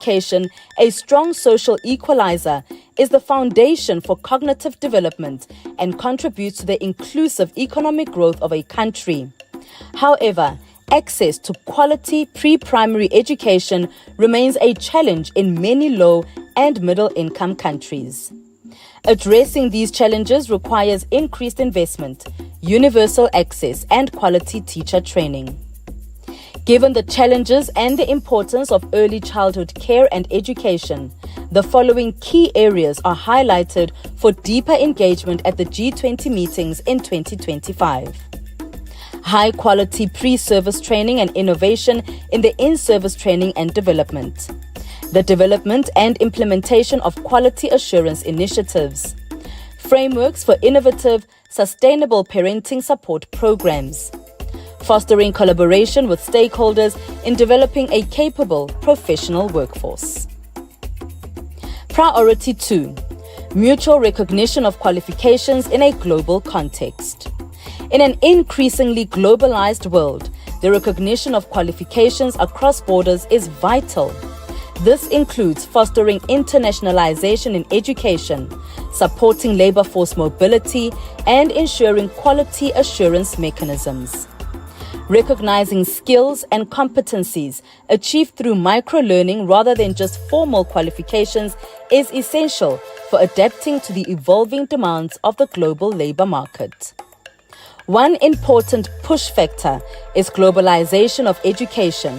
education, a strong social equalizer, is the foundation for cognitive development and contributes to the inclusive economic growth of a country. However, access to quality pre-primary education remains a challenge in many low and middle-income countries. Addressing these challenges requires increased investment, universal access, and quality teacher training. Given the challenges and the importance of early childhood care and education, the following key areas are highlighted for deeper engagement at the G20 meetings in 2025. High-quality pre-service training and innovation in the in-service training and development. The development and implementation of quality assurance initiatives. Frameworks for innovative, sustainable parenting support programs. Fostering collaboration with stakeholders in developing a capable professional workforce. Priority 2. Mutual recognition of qualifications in a global context. In an increasingly globalized world, the recognition of qualifications across borders is vital. This includes fostering internationalization in education, supporting labor force mobility, and ensuring quality assurance mechanisms. Recognizing skills and competencies achieved through micro-learning rather than just formal qualifications is essential for adapting to the evolving demands of the global labor market. One important push factor is globalization of education.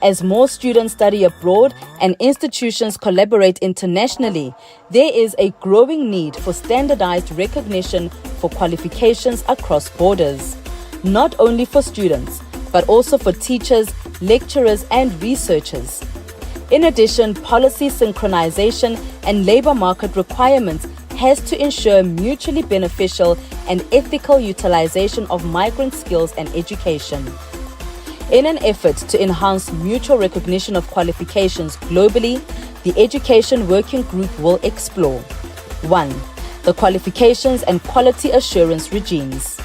As more students study abroad and institutions collaborate internationally, there is a growing need for standardized recognition for qualifications across borders, not only for students, but also for teachers, lecturers, and researchers. In addition, policy synchronization and labor market requirements has to ensure mutually beneficial and ethical utilization of migrant skills and education. In an effort to enhance mutual recognition of qualifications globally, the Education Working Group will explore 1. The qualifications and quality assurance regimes.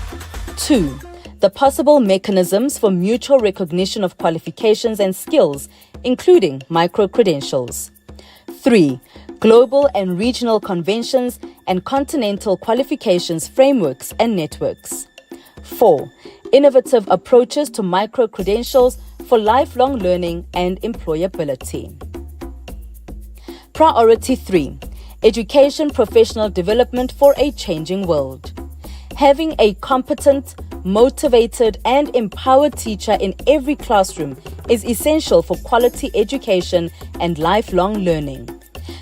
2. The possible mechanisms for mutual recognition of qualifications and skills, including micro-credentials. 3. Global and regional conventions and continental qualifications frameworks and networks. 4. Innovative approaches to micro-credentials for lifelong learning and employability. Priority 3. Education professional development for a changing world. Having a competent, motivated, and empowered teacher in every classroom is essential for quality education and lifelong learning.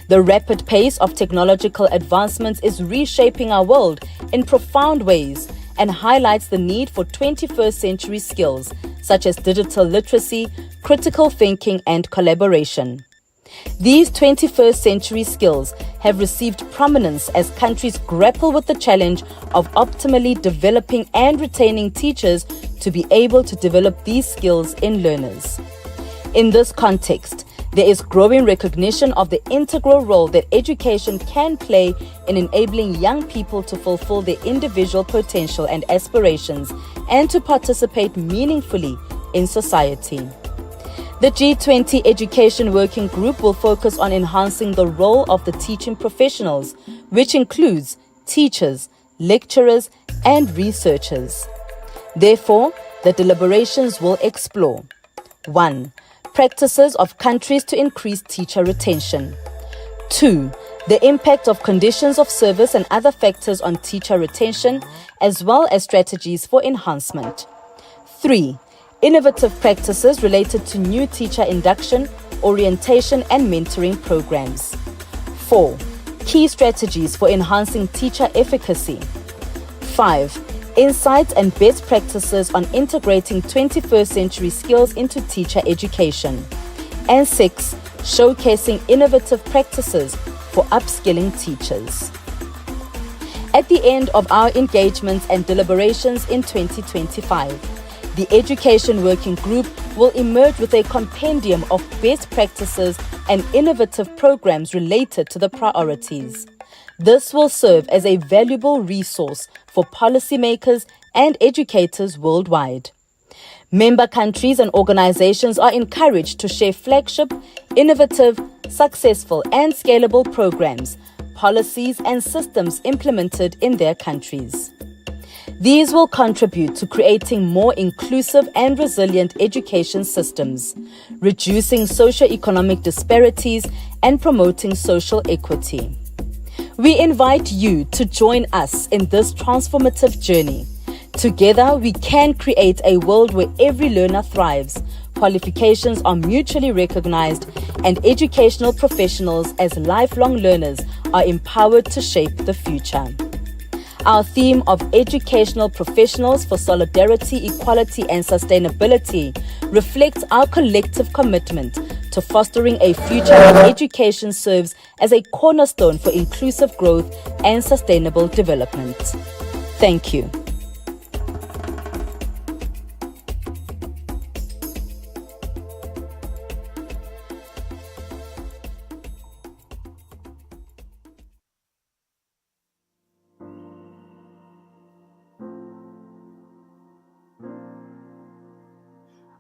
The rapid pace of technological advancements is reshaping our world in profound ways and highlights the need for 21st century skills such as digital literacy, critical thinking, and collaboration. These 21st century skills have received prominence as countries grapple with the challenge of optimally developing and retaining teachers to be able to develop these skills in learners. In this context, there is growing recognition of the integral role that education can play in enabling young people to fulfill their individual potential and aspirations and to participate meaningfully in society. The G20 Education Working Group will focus on enhancing the role of the teaching professionals, which includes teachers, lecturers, and researchers. Therefore, the deliberations will explore 1. Practices of countries to increase teacher retention. 2. The impact of conditions of service and other factors on teacher retention, as well as strategies for enhancement. 3. Innovative practices related to new teacher induction, orientation, and mentoring programs. 4. Key strategies for enhancing teacher efficacy. 5. Insights and best practices on integrating 21st century skills into teacher education. And 6. Showcasing innovative practices for upskilling teachers. At the end of our engagements and deliberations in 2025, the Education Working Group will emerge with a compendium of best practices and innovative programs related to the priorities. This will serve as a valuable resource for policymakers and educators worldwide. Member countries and organizations are encouraged to share flagship, innovative, successful and scalable programs, policies, and systems implemented in their countries. These will contribute to creating more inclusive and resilient education systems, reducing socio-economic disparities, and promoting social equity. We invite you to join us in this transformative journey. Together, we can create a world where every learner thrives, qualifications are mutually recognized, and educational professionals as lifelong learners are empowered to shape the future. Our theme of educational professionals for solidarity, equality, and sustainability reflects our collective commitment to fostering a future where education serves as a cornerstone for inclusive growth and sustainable development. Thank you.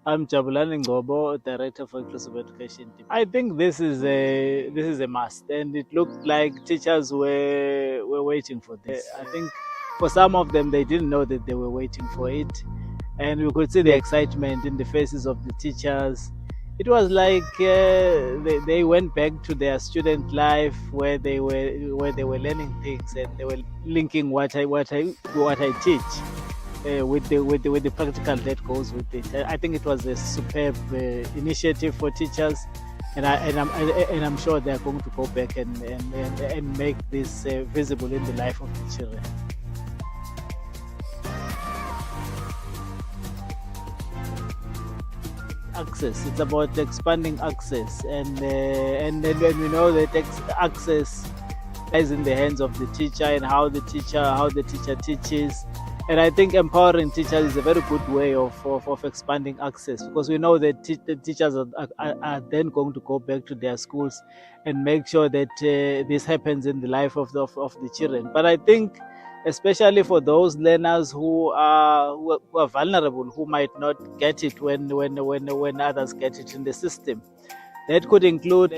I'm Jabulani Ngobo, Director for Inclusive Education Team. I think this is a must, and it looked like teachers were waiting for this. I think for some of them, they didn't know that they were waiting for it, and we could see the excitement in the faces of the teachers. It was like they went back to their student life where they were learning things, and they were linking what I teach. With the practical that goes with it. I think it was a superb initiative for teachers, and I'm sure they are going to go back and make this visible in the life of the children. Access. It's about expanding access, and then we know that access is in the hands of the teacher and how the teacher teaches. And I think empowering teachers is a very good way of expanding access, because we know that the teachers are then going to go back to their schools and make sure that this happens in the life of the children. But I think, especially for those learners who are vulnerable, who might not get it when others get it in the system, that could include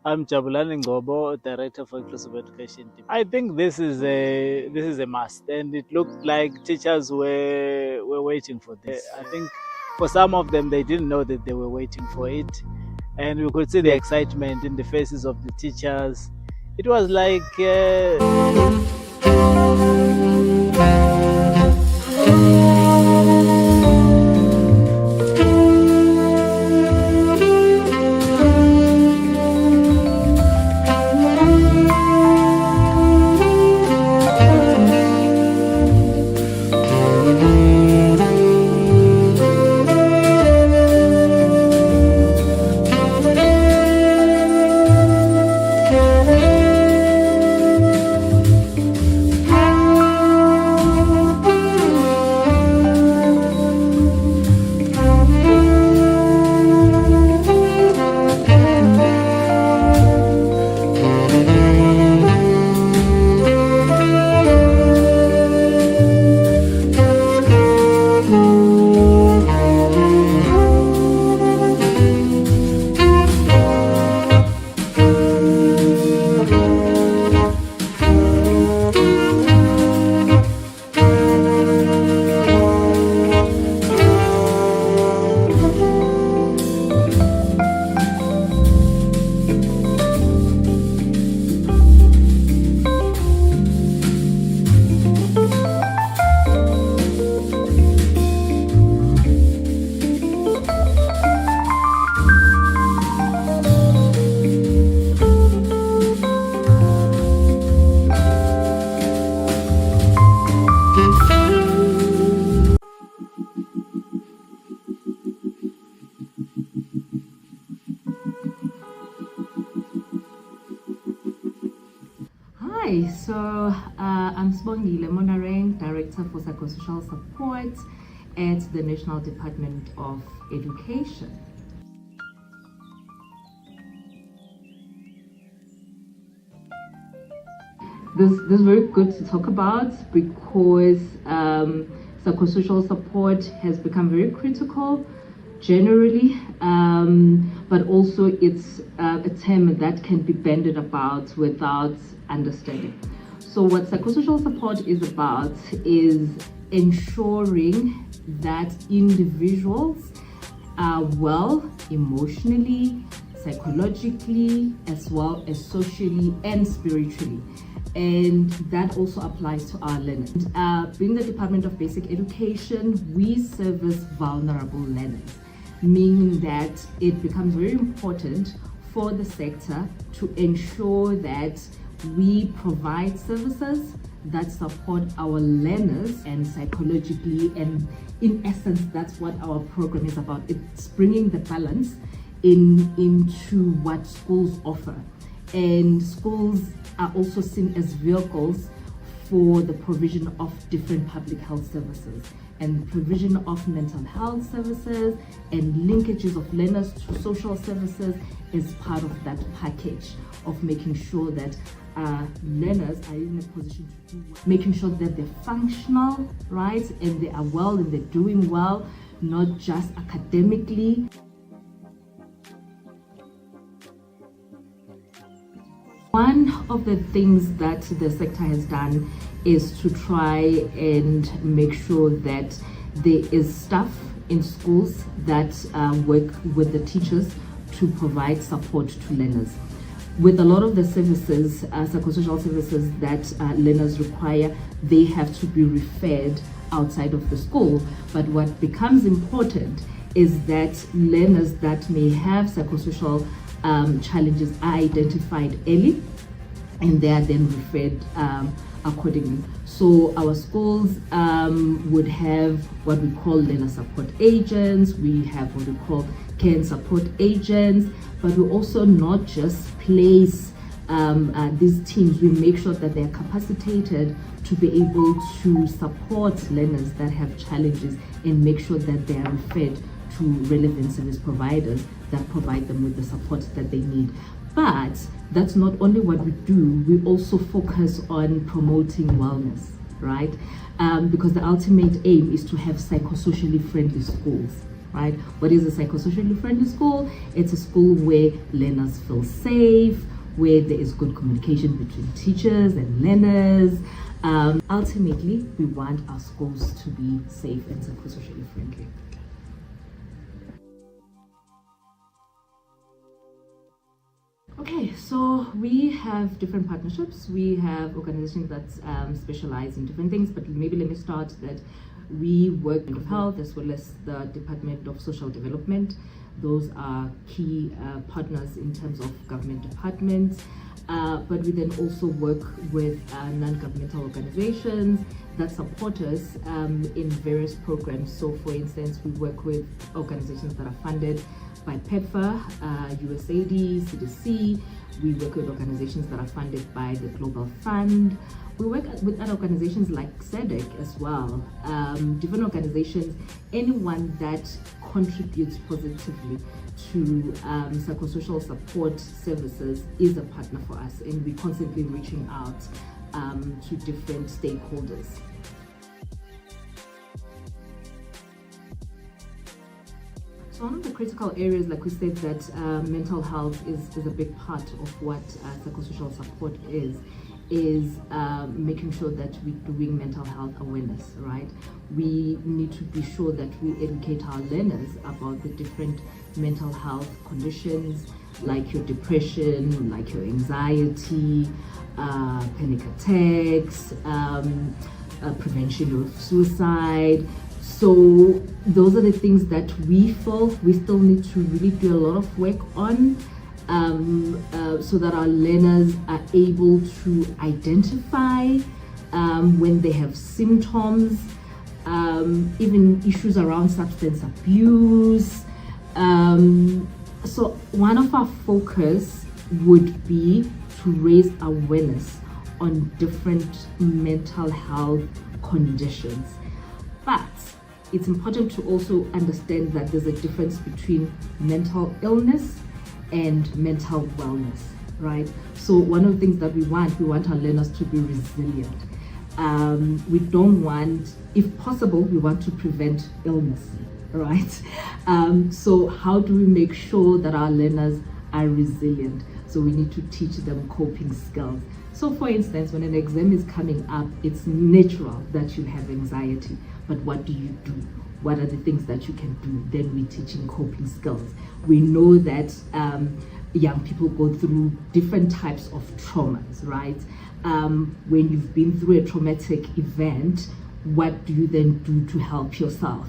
I'm Jabulani Ngobo, Director for Inclusive Education Team. I think this is a must, and it looked like teachers were waiting for this. I think for some of them, they didn't know that they were waiting for it, and we could see the excitement in the faces of the teachers. It was like Hi, so I'm Sibongile Monareng, Director for Psychosocial Support at the National Department of Education. This is very good to talk about because psychosocial support has become very critical generally, but also it's a term that can be bandied about without understanding. So what psychosocial support is about is ensuring that individuals are well emotionally, psychologically, as well as socially and spiritually. And that also applies to our learners. Being the Department of Basic Education, we service vulnerable learners, meaning that it becomes very important for the sector to ensure that we provide services that support our learners and psychologically, and in essence, that's what our program is about. It's bringing the balance into what schools offer. And schools are also seen as vehicles for the provision of different public health services and provision of mental health services and linkages of learners to social services is part of that package of making sure that learners are in a position to do well, making sure that they're functional, right, and they are well and they're doing well, not just academically. One of the things that the sector has done is to try and make sure that there is staff in schools that work with the teachers to provide support to learners. With a lot of the services, psychosocial services that learners require, they have to be referred outside of the school. But what becomes important is that learners that may have psychosocial challenges are identified early and they are then referred accordingly. So our schools would have what we call learner support agents, we have what we call care and support agents, but we also not just place these teams, we make sure that they're capacitated to be able to support learners that have challenges and make sure that they are referred to relevant service providers that provide them with the support that they need. But that's not only what we do, we also focus on promoting wellness, right? Because the ultimate aim is to have psychosocially friendly schools, right? What is a psychosocially friendly school? It's a school where learners feel safe, where there is good communication between teachers and learners. Ultimately, we want our schools to be safe and psychosocially friendly. Okay, so we have different partnerships. We have organizations that specialize in different things, but maybe let me start that we work with health as well as the Department of Social Development. Those are key partners in terms of government departments. But we then also work with non-governmental organizations that support us in various programs. So for instance, we work with organizations that are funded by PEPFAR, USAID, CDC. We work with organizations that are funded by the Global Fund. We work with other organizations like SEDEC as well. Different organizations, anyone that contributes positively to psychosocial support services is a partner for us, and we're constantly reaching out to different stakeholders. So one of the critical areas, like we said, that mental health is a big part of what psychosocial support is making sure that we're doing mental health awareness, right? We need to be sure that we educate our learners about the different mental health conditions, like your depression, like your anxiety, panic attacks, prevention of suicide. So those are the things that we feel we still need to really do a lot of work on, so that our learners are able to identify when they have symptoms, even issues around substance abuse. So one of our focus would be to raise awareness on different mental health conditions. But it's important to also understand that there's a difference between mental illness and mental wellness, right? So one of the things that we want our learners to be resilient. We don't want, if possible, we want to prevent illness, right? So how do we make sure that our learners are resilient? So we need to teach them coping skills. So for instance, when an exam is coming up, it's natural that you have anxiety, but what do you do? What are the things that you can do? Then we're teaching coping skills. We know that young people go through different types of traumas, right? When you've been through a traumatic event, what do you then do to help yourself?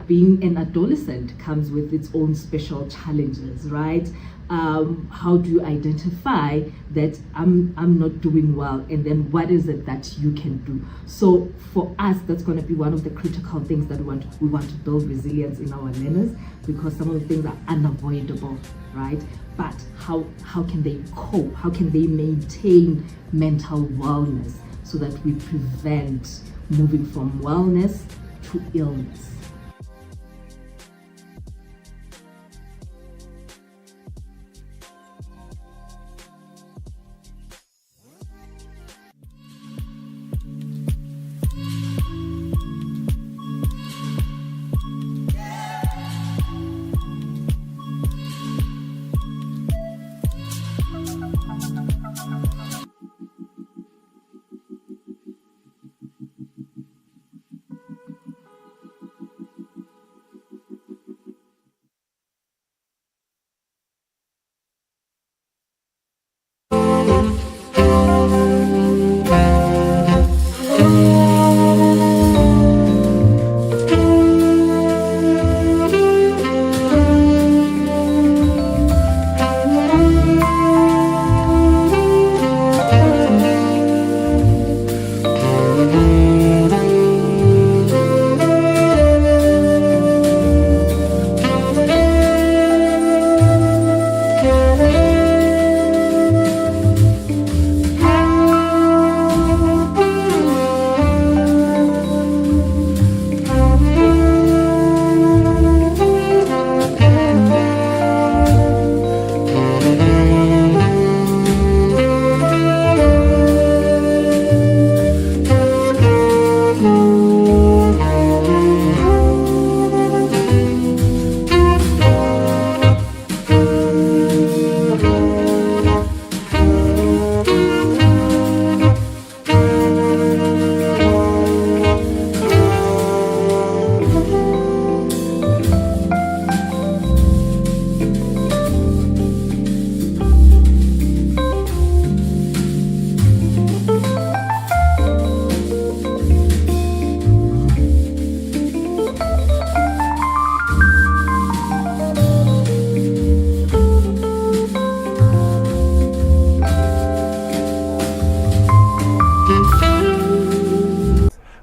Being an adolescent comes with its own special challenges, right? How do you identify that I'm not doing well, and then what is it that you can do? So for us, that's going to be one of the critical things that we want to build resilience in our learners, because some of the things are unavoidable, right? But how can they cope? How can they maintain mental wellness so that we prevent moving from wellness to illness?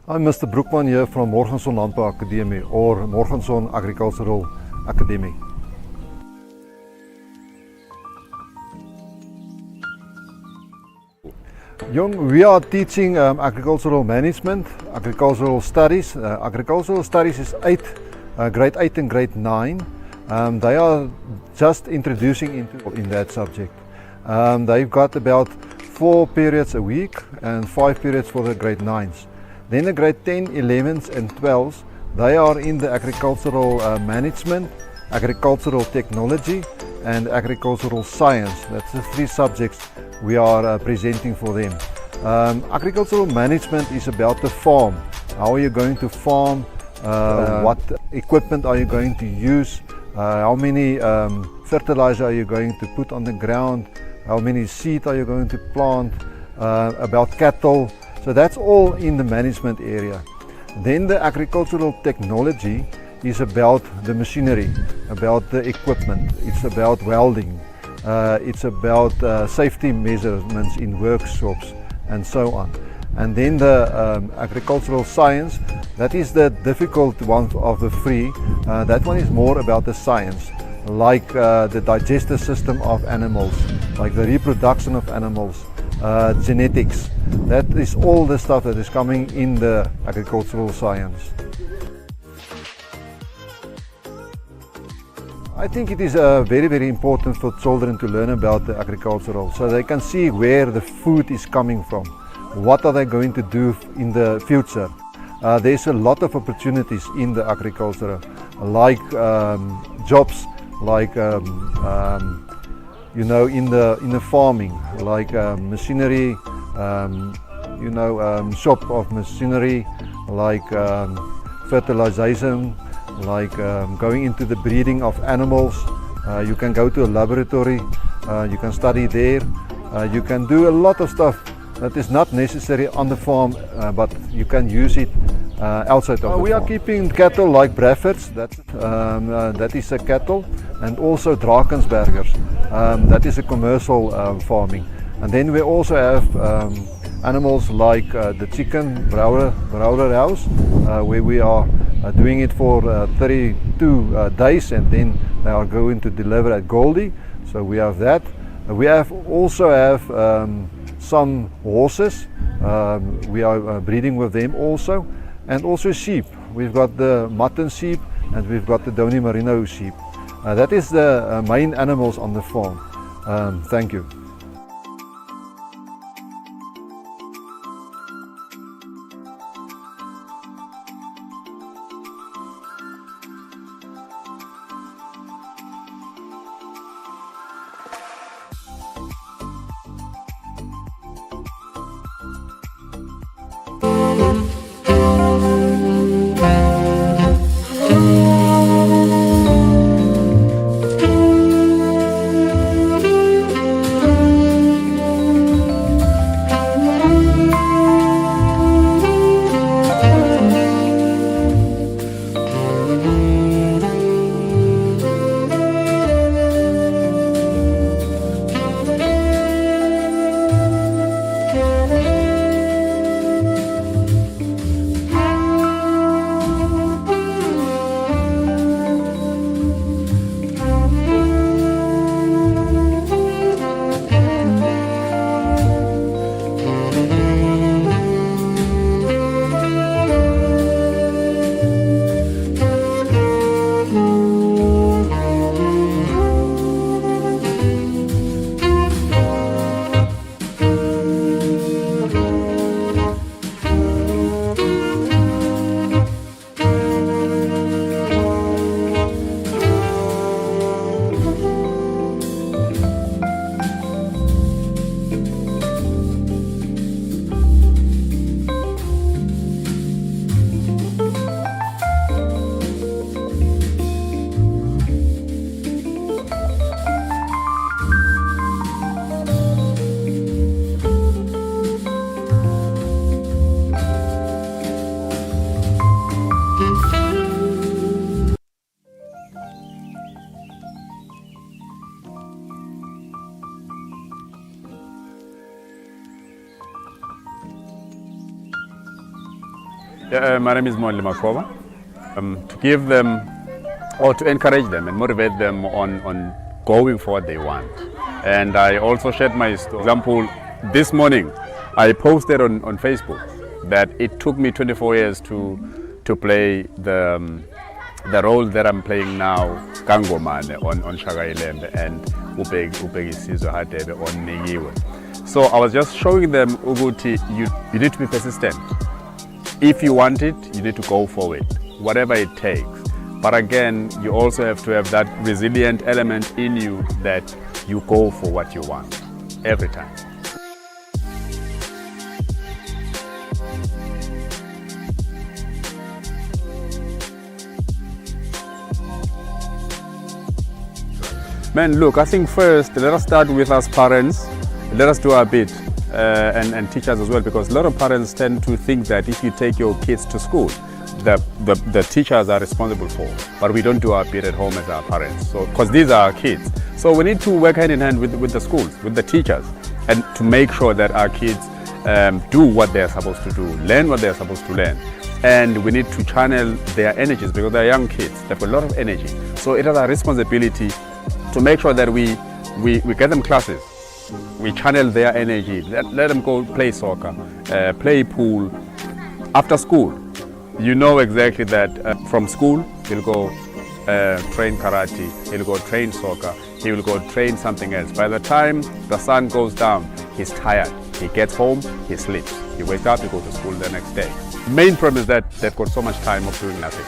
I'm Mr. Broekman here from Vocational Landbou Academy or Vocational Agricultural Academy. We are teaching agricultural management, agricultural studies. Agricultural studies is grade 8 and grade 9. They are just introducing in that subject. They've got about 4 periods a week and 5 periods for the grade 9s. Then the grade 10, 11s and 12s, they are in the agricultural management, agricultural technology and agricultural science. That's the 3 subjects we are presenting for them. Agricultural management is about the farm. How are you going to farm? What equipment are you going to use? How many fertilizer are you going to put on the ground? How many seed are you going to plant? About cattle. So that's all in the management area. Then the agricultural technology is about the machinery, about the equipment. It's about welding. It's about safety measurements in workshops and so on. And then the agricultural science, that is the difficult one of the 3. That one is more about the science, like the digestive system of animals, like the reproduction of animals, genetics. That is all the stuff that is coming in the agricultural science. I think it is very, very important for children to learn about the agricultural, so they can see where the food is coming from. What are they going to do in the future? There's a lot of opportunities in the agriculture, like jobs, like you know, in the farming, like machinery, you know, shop of machinery, like fertilization, like going into the breeding of animals. You can go to a laboratory, you can study there, you can do a lot of stuff that is not necessary on the farm, but you can use it outside of the farm. We are keeping cattle like Braffords, that is a cattle, and also Drakensbergers, that is a commercial farming. And then we also have animals like the chicken broiler house, where we are doing it for 32 days, and then they are going to deliver at Goldie. So we have that. We also have some horses. We are breeding with them also, and also sheep. We've got the mutton sheep and we've got the Doni Merino sheep. That is the main animals on the farm. Thank you. My name is Moali Makova. To give them, or to encourage them and motivate them on going for what they want. And I also shared my story. For example, this morning I posted on Facebook that it took me 24 years to play the role that I'm playing now, Kangomane on Shaka Ilembe and Upegi Sizwe Hadebe on Nigiwe. So I was just showing them, Uguti, you need to be persistent. If you want it, you need to go for it, whatever it takes. But again, you also have to have that resilient element in you that you go for what you want every time. Man, look, I think first, let us start with us parents. Let us do our bit. And teachers as well, because a lot of parents tend to think that if you take your kids to school, the teachers are responsible for, but we don't do our bit at home as our parents. So, because these are our kids, so we need to work hand in hand with the schools, with the teachers, and to make sure that our kids do what they are supposed to do, learn what they are supposed to learn, and we need to channel their energies because they're young kids. They've got a lot of energy. So it is our responsibility to make sure that we get them classes. We channel their energy. Let them go play soccer, play pool. After school, you know exactly that from school, he'll go train karate, he'll go train soccer, he will go train something else. By the time the sun goes down, he's tired. He gets home, he sleeps. He wakes up, he goes to school the next day. Main problem is that they've got so much time of doing nothing.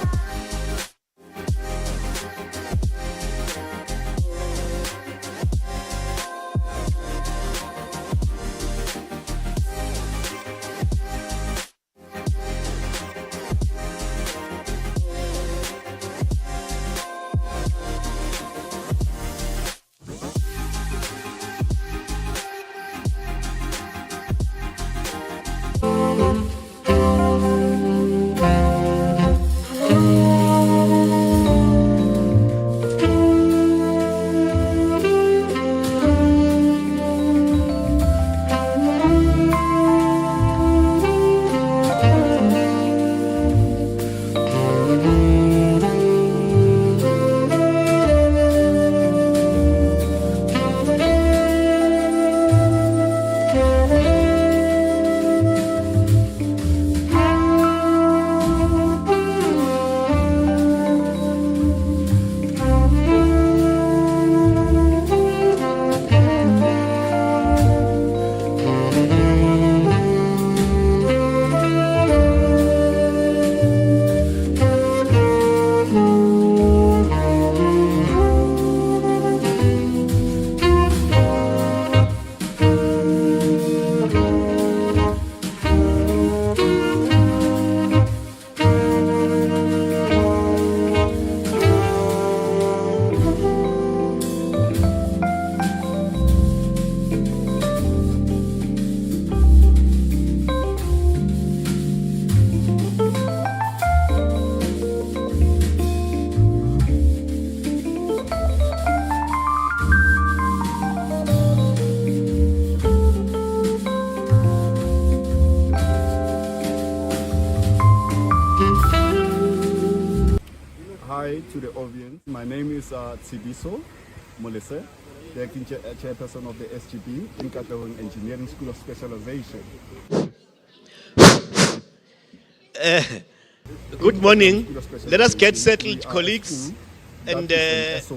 Hi to the audience. My name is Tsibiso Molese, the acting chairperson of the SGB in Katlehong Engineering School of Specialization. Good morning. Let us get settled, colleagues, and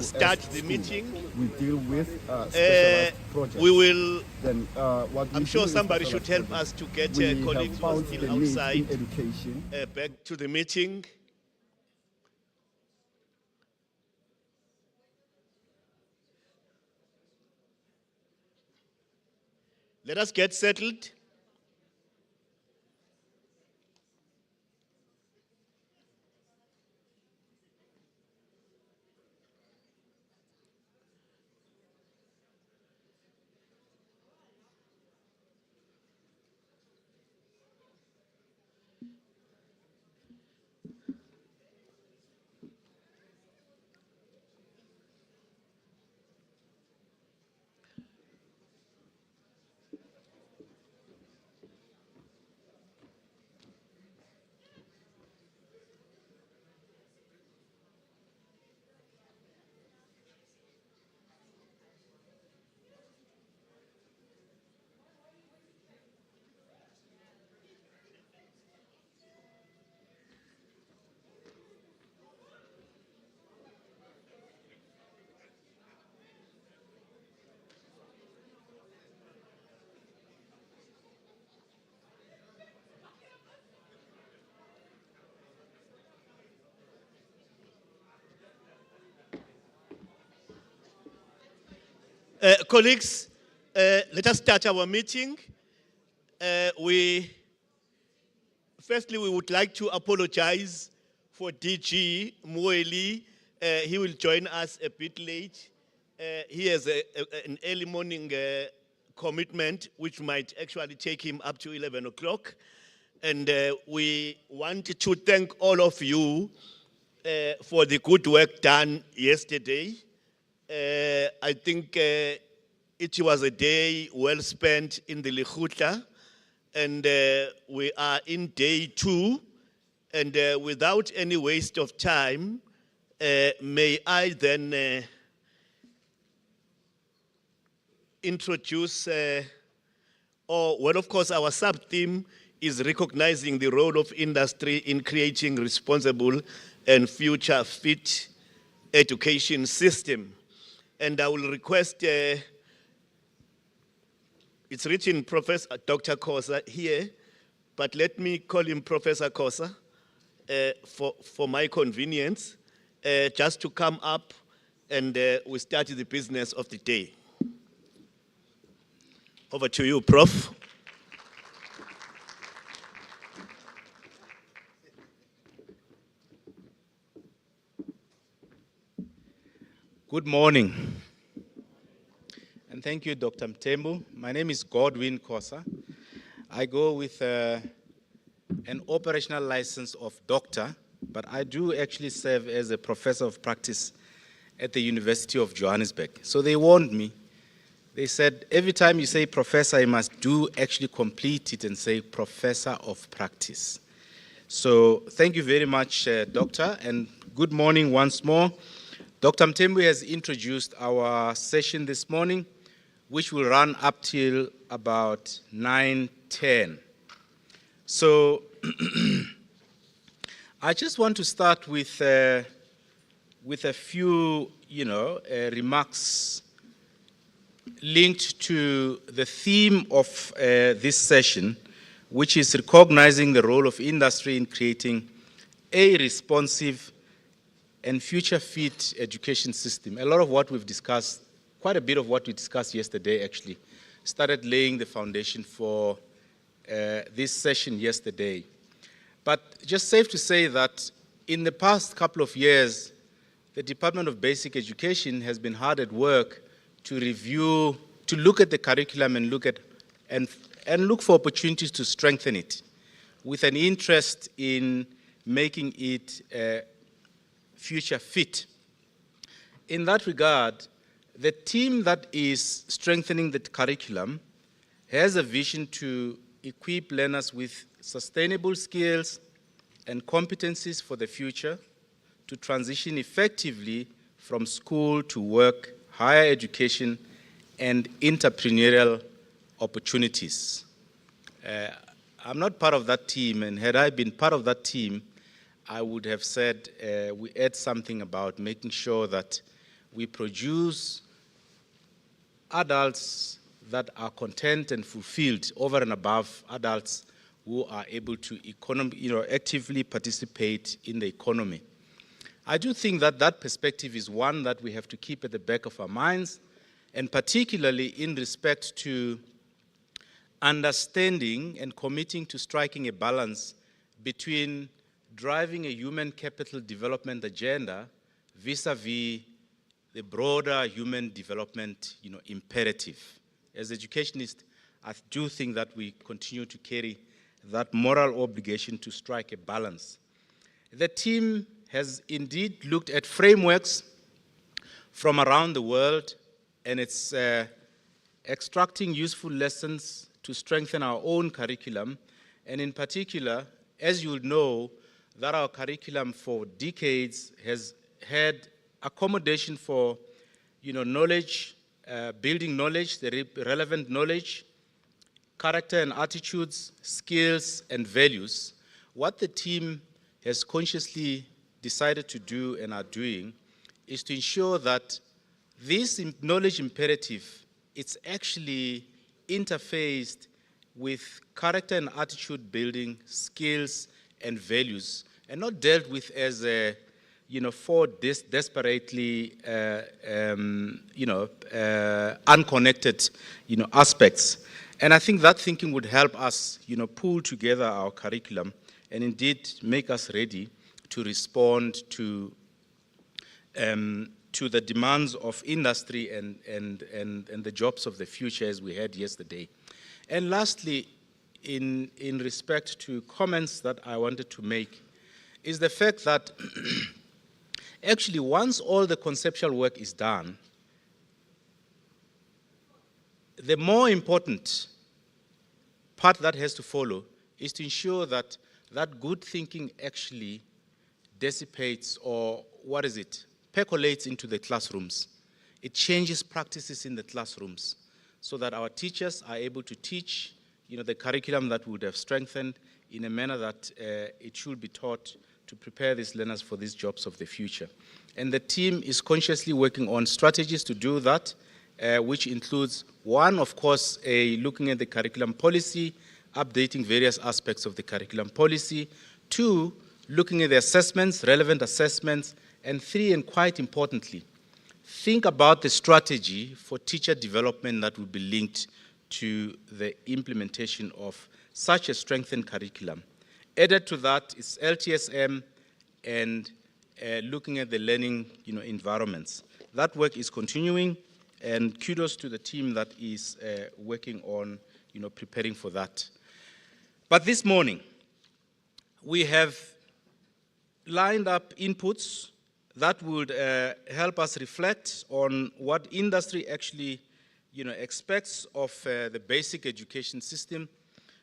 start the meeting. We deal with specialized projects. We will. Then, I'm sure somebody should help us to get colleagues who are still outside education. back to the meeting. Let us get settled. Colleagues, let us start our meeting. Firstly, we would like to apologize for DG Mueli. He will join us a bit late. He has an early morning commitment, which might actually take him up to 11 o'clock. And we want to thank all of you for the good work done yesterday. I think it was a day well spent in the Lekgotla, and we are in day 2, and without any waste of time, may I then introduce, of course, our sub-theme is recognizing the role of industry in creating responsible and future-fit education system. And I will request, it's written Professor Dr. Kosa here, but let me call him Professor Kosa for my convenience, just to come up and we start the business of the day. Over to you, Prof. Good morning, and thank you, Dr. Mtembu. My name is Godwin Kosa. I go with an operational license of doctor, but I do actually serve as a professor of practice at the University of Johannesburg. So they warned me. They said, every time you say professor, you must actually complete it and say professor of practice. So thank you very much, doctor, and good morning once more. Dr. Mtembu has introduced our session this morning, which will run up till about 9:10. So I just want to start with a few, remarks linked to the theme of this session, which is recognizing the role of industry in creating a responsive and future-fit education system. A lot of what we've discussed, quite a bit of what we discussed yesterday actually, started laying the foundation for this session yesterday. But just safe to say that in the past couple of years, the Department of Basic Education has been hard at work to review, to look at the curriculum and look for opportunities to strengthen it, with an interest in making it future fit. In that regard, the team that is strengthening the curriculum has a vision to equip learners with sustainable skills and competencies for the future, to transition effectively from school to work, higher education, and entrepreneurial opportunities. I'm not part of that team, and had I been part of that team, I would have said we add something about making sure that we produce adults that are content and fulfilled over and above adults who are able to actively participate in the economy. I do think that that perspective is one that we have to keep at the back of our minds, and particularly in respect to understanding and committing to striking a balance between driving a human capital development agenda vis-a-vis the broader human development imperative. As educationists, I do think that we continue to carry that moral obligation to strike a balance. The team has indeed looked at frameworks from around the world, and it's extracting useful lessons to strengthen our own curriculum. And in particular, as you know, that our curriculum for decades has had accommodation for knowledge, building knowledge, the relevant knowledge, character and attitudes, skills and values. What the team has consciously decided to do and are doing is to ensure that this knowledge imperative, it's actually interfaced with character and attitude building, skills and values, and not dealt with as four desperately unconnected aspects. And I think that thinking would help us pull together our curriculum and indeed make us ready to respond to the demands of industry and the jobs of the future, as we had yesterday. And lastly, in respect to comments that I wanted to make, is the fact that actually once all the conceptual work is done, the more important part that has to follow is to ensure that that good thinking actually dissipates, or percolates into the classrooms. It changes practices in the classrooms. so that our teachers are able to teach the curriculum that we would have strengthened in a manner that it should be taught to prepare these learners for these jobs of the future. And the team is consciously working on strategies to do that, which includes, one, of course, looking at the curriculum policy, updating various aspects of the curriculum policy. Two, looking at the assessments, relevant assessments. And three, and quite importantly, think about the strategy for teacher development that will be linked to the implementation of such a strengthened curriculum. Added to that is LTSM and looking at the learning environments. That work is continuing, and kudos to the team that is working on preparing for that. But this morning, we have lined up inputs that would help us reflect on what industry actually expects of the basic education system,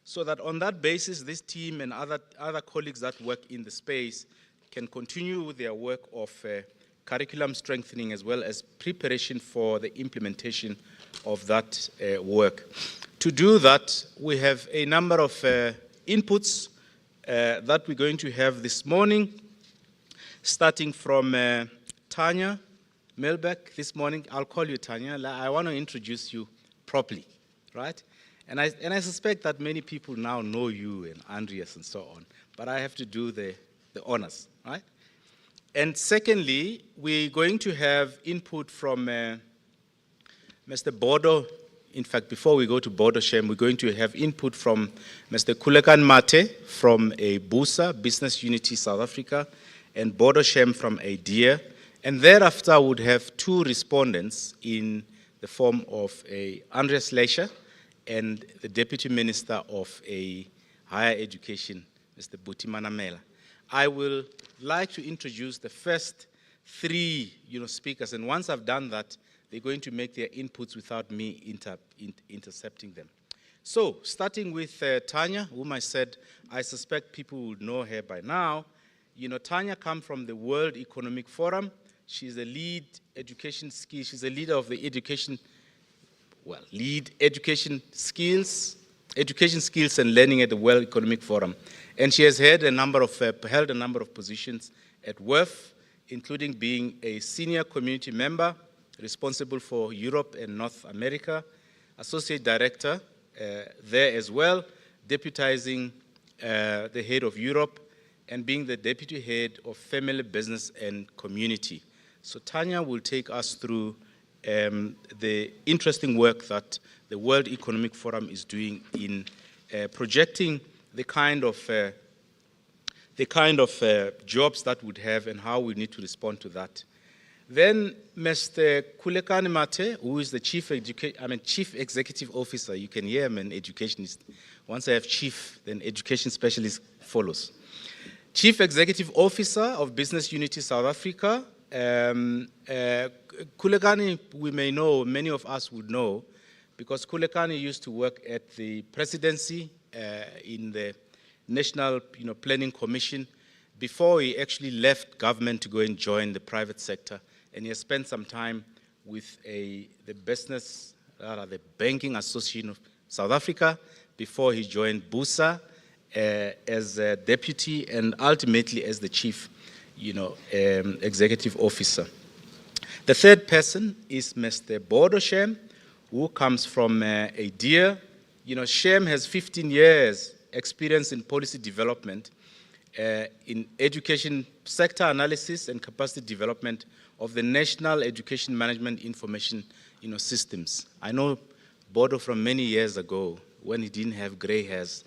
so that on that basis, this team and other colleagues that work in the space can continue with their work of curriculum strengthening as well as preparation for the implementation of that work. To do that, we have a number of inputs that we're going to have this morning, starting from Tanya Milbeck this morning. I'll call you Tanya. I want to introduce you properly, right? And I suspect that many people now know you and Andreas and so on, but I have to do the honors, right? And secondly, we're going to have input from Mr. Bodo. In fact, before we go to Bodo Shem, we're going to have input from Mr. Kulekan Mate from BUSA, Business Unity South Africa, and Bodo Shem from DEAR. And thereafter, I would have two respondents in the form of Andreas Leischer and the Deputy Minister of Higher Education, Mr. Buti Manamela. I will like to introduce the first three speakers, and once I've done that, they're going to make their inputs without me intercepting them. So, starting with Tanya, whom I said I suspect people would know her by now. Tanya comes from the World Economic Forum. She's a lead education skills. She's a leader of the education skills and learning at the World Economic Forum. And she has held a number of positions at WEF, including being a senior community member responsible for Europe and North America, associate director there as well, deputizing the head of Europe, and being the deputy head of family, business, and community. So Tanya will take us through the interesting work that the World Economic Forum is doing in projecting the kind of jobs that would have and how we need to respond to that. Then Mr. Kulekan Mate, who is the Chief Executive Officer. You can hear I'm an educationist. Once I have chief, then education specialist follows. Chief Executive Officer of Business Unity South Africa. Kulekani, we may know, many of us would know, because Kulekani used to work at the presidency in the National Planning Commission before he actually left government to go and join the private sector. And he has spent some time with the Banking Association of South Africa before he joined BUSA as a deputy and ultimately as the chief executive officer. The third person is Mr. Bodo Shem, who comes from DEAR. Shem has 15 years experience in policy development, in education sector analysis and capacity development of the National Education Management Information systems. I know Bodo from many years ago when he didn't have gray hairs,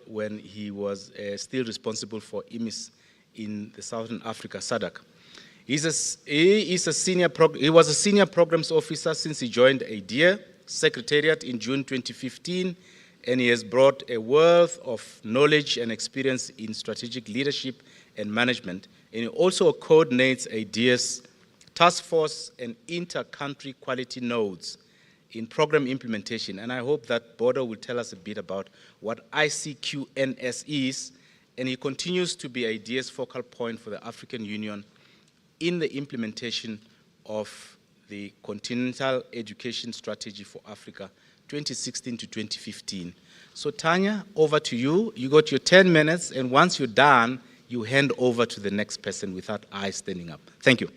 when he was still responsible for IMIS in the Southern Africa, SADC. He was a senior programs officer since he joined DEAR Secretariat in June 2015, and he has brought a wealth of knowledge and experience in strategic leadership and management. And he also coordinates DEAR's task force and inter-country quality nodes in program implementation. And I hope that Bodo will tell us a bit about what ICQNS is, and he continues to be DEAR's focal point for the African Union in the implementation of the Continental Education Strategy for Africa 2016 to 2015. So Tanya, over to you. You got your 10 minutes, and once you're done, you hand over to the next person without I standing up. Thank you.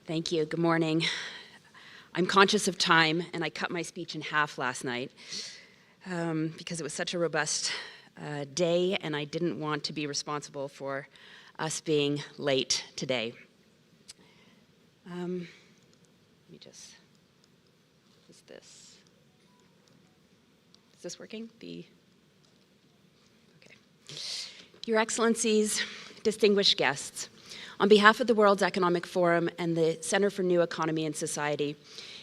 Thank you. Good morning. I'm conscious of time, and I cut my speech in half last night because it was such a robust day, and I didn't want to be responsible for us being late today. Let me just, is this working? Okay. Your Excellencies, distinguished guests, on behalf of the World Economic Forum and the Center for New Economy and Society,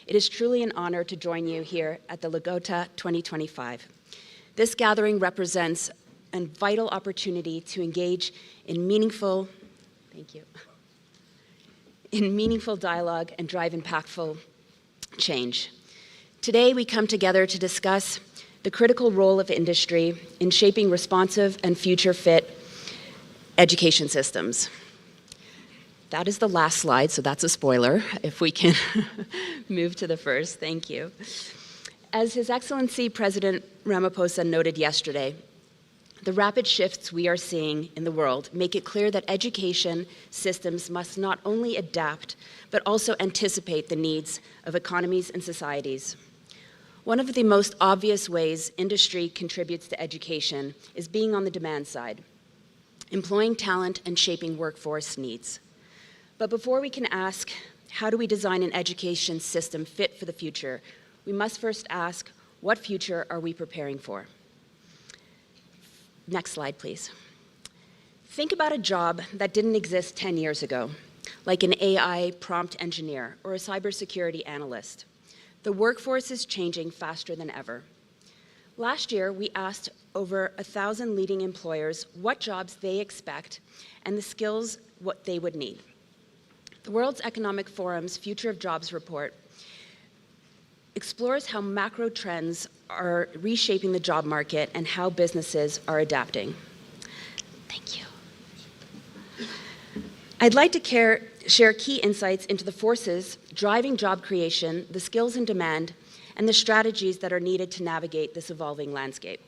it is truly an honor to join you here at the Lekgotla 2025. This gathering represents a vital opportunity to engage in meaningful dialogue and drive impactful change. Today, we come together to discuss the critical role of industry in shaping responsive and future-fit education systems. That is the last slide, so that's a spoiler. If we can move to the first, thank you. As His Excellency President Ramaphosa noted yesterday, the rapid shifts we are seeing in the world make it clear that education systems must not only adapt, but also anticipate the needs of economies and societies. One of the most obvious ways industry contributes to education is being on the demand side, employing talent and shaping workforce needs. But before we can ask, how do we design an education system fit for the future, we must first ask, what future are we preparing for? Next slide, please. Think about a job that didn't exist 10 years ago, like an AI prompt engineer or a cybersecurity analyst. The workforce is changing faster than ever. Last year, we asked over 1,000 leading employers what jobs they expect and the skills what they would need. The World Economic Forum's Future of Jobs report explores how macro trends are reshaping the job market and how businesses are adapting. Thank you. I'd like to share key insights into the forces driving job creation, the skills in demand, and the strategies that are needed to navigate this evolving landscape.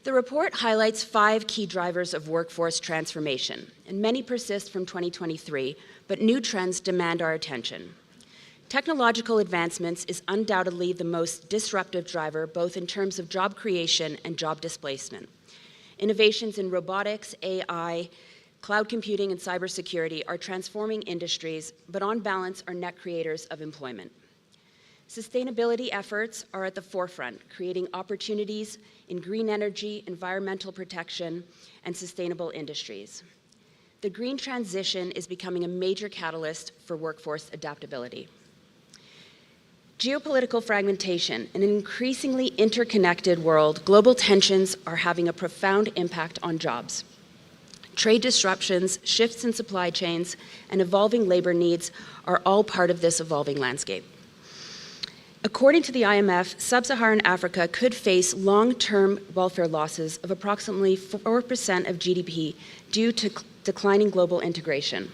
The report highlights 5 key drivers of workforce transformation, and many persist from 2023, but new trends demand our attention. Technological advancements is undoubtedly the most disruptive driver, both in terms of job creation and job displacement. Innovations in robotics, AI, cloud computing, and cybersecurity are transforming industries, but on balance are net creators of employment. Sustainability efforts are at the forefront, creating opportunities in green energy, environmental protection, and sustainable industries. The green transition is becoming a major catalyst for workforce adaptability. Geopolitical fragmentation. In an increasingly interconnected world, global tensions are having a profound impact on jobs. Trade disruptions, shifts in supply chains, and evolving labor needs are all part of this evolving landscape. According to the IMF, sub-Saharan Africa could face long-term welfare losses of approximately 4% of GDP due to declining global integration.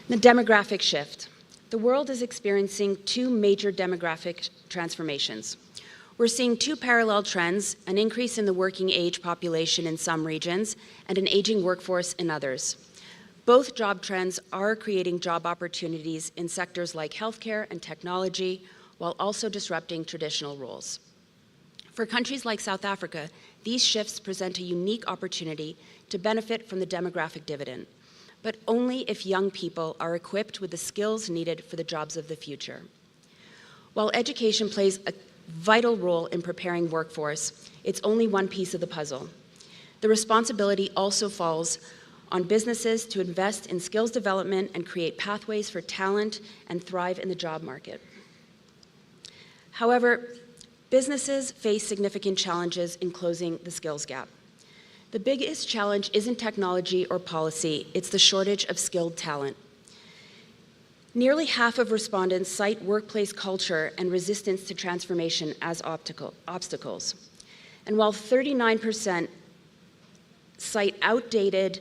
The demographic shift. The world is experiencing 2 major demographic transformations. We're seeing 2 parallel trends, an increase in the working age population in some regions and an aging workforce in others. Both job trends are creating job opportunities in sectors like healthcare and technology, while also disrupting traditional roles. For countries like South Africa, these shifts present a unique opportunity to benefit from the demographic dividend, but only if young people are equipped with the skills needed for the jobs of the future. While education plays a vital role in preparing workforce, it's only one piece of the puzzle. The responsibility also falls on businesses to invest in skills development and create pathways for talent and thrive in the job market. However, businesses face significant challenges in closing the skills gap. The biggest challenge isn't technology or policy, it's the shortage of skilled talent. Nearly half of respondents cite workplace culture and resistance to transformation as obstacles. And while 39% cite outdated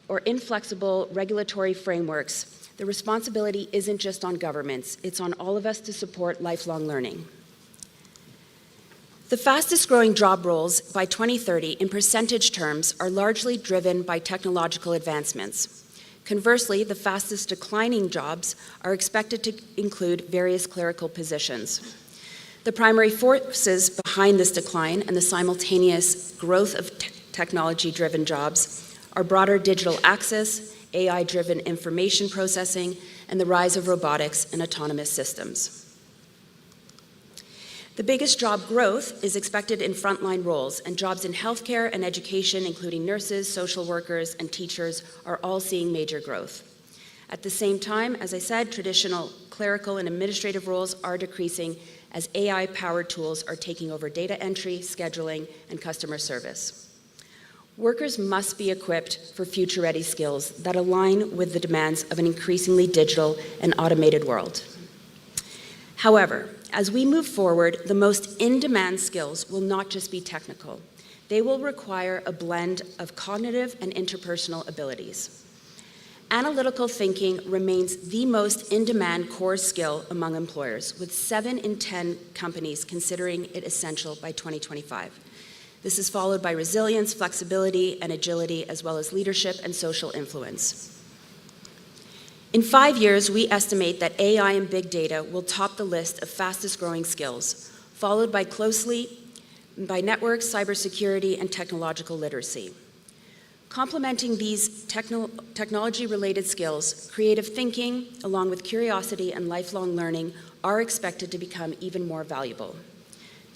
or inflexible regulatory frameworks, the responsibility isn't just on governments, it's on all of us to support lifelong learning. The fastest growing job roles by 2030 in percentage terms are largely driven by technological advancements. Conversely, the fastest declining jobs are expected to include various clerical positions. The primary forces behind this decline and the simultaneous growth of technology-driven jobs are broader digital access, AI-driven information processing, and the rise of robotics and autonomous systems. The biggest job growth is expected in frontline roles, and jobs in healthcare and education, including nurses, social workers, and teachers, are all seeing major growth. At the same time, as I said, traditional clerical and administrative roles are decreasing as AI-powered tools are taking over data entry, scheduling, and customer service. Workers must be equipped for future-ready skills that align with the demands of an increasingly digital and automated world. However, as we move forward, the most in-demand skills will not just be technical. They will require a blend of cognitive and interpersonal abilities. Analytical thinking remains the most in-demand core skill among employers, with 7 in 10 companies considering it essential by 2025. This is followed by resilience, flexibility, and agility, as well as leadership and social influence. In 5 years, we estimate that AI and big data will top the list of fastest growing skills, followed by closely by networks, cybersecurity, and technological literacy. Complementing these technology-related skills, creative thinking, along with curiosity and lifelong learning, are expected to become even more valuable.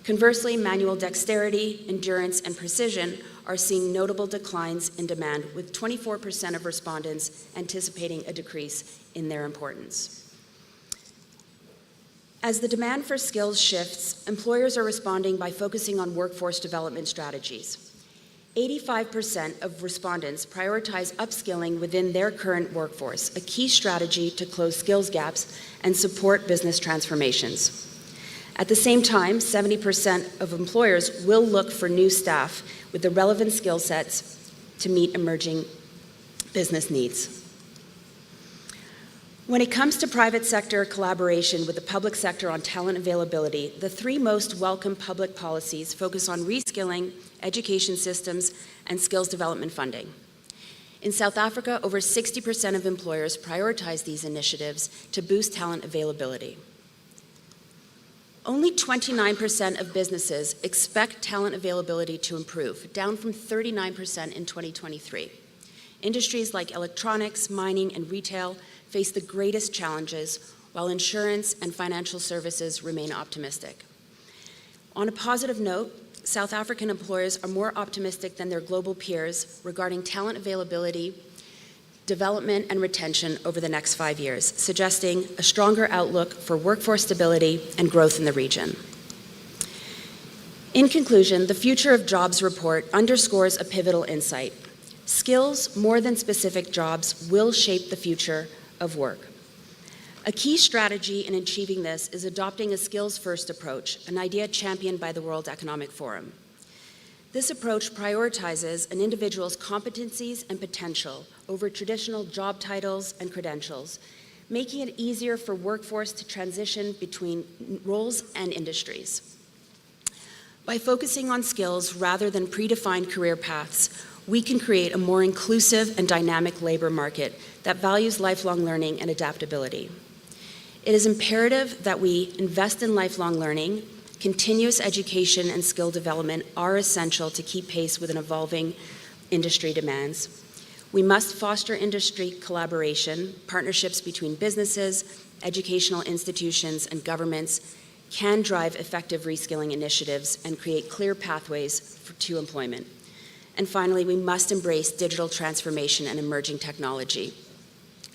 Conversely, manual dexterity, endurance, and precision are seeing notable declines in demand, with 24% of respondents anticipating a decrease in their importance. As the demand for skills shifts, employers are responding by focusing on workforce development strategies. 85% of respondents prioritize upskilling within their current workforce, a key strategy to close skills gaps and support business transformations. At the same time, 70% of employers will look for new staff with the relevant skill sets to meet emerging business needs. When it comes to private sector collaboration with the public sector on talent availability, the 3 most welcome public policies focus on reskilling, education systems, and skills development funding. In South Africa, over 60% of employers prioritize these initiatives to boost talent availability. Only 29% of businesses expect talent availability to improve, down from 39% in 2023. Industries like electronics, mining, and retail face the greatest challenges, while insurance and financial services remain optimistic. On a positive note, South African employers are more optimistic than their global peers regarding talent availability, development, and retention over the next 5 years, suggesting a stronger outlook for workforce stability and growth in the region. In conclusion, the Future of Jobs report underscores a pivotal insight. Skills, more than specific jobs, will shape the future of work. A key strategy in achieving this is adopting a skills-first approach, an idea championed by the World Economic Forum. This approach prioritizes an individual's competencies and potential over traditional job titles and credentials, making it easier for workforce to transition between roles and industries. By focusing on skills rather than predefined career paths, we can create a more inclusive and dynamic labor market that values lifelong learning and adaptability. It is imperative that we invest in lifelong learning. Continuous education and skill development are essential to keep pace with an evolving industry demands. We must foster industry collaboration. Partnerships between businesses, educational institutions, and governments can drive effective reskilling initiatives and create clear pathways to employment. And finally, we must embrace digital transformation and emerging technology.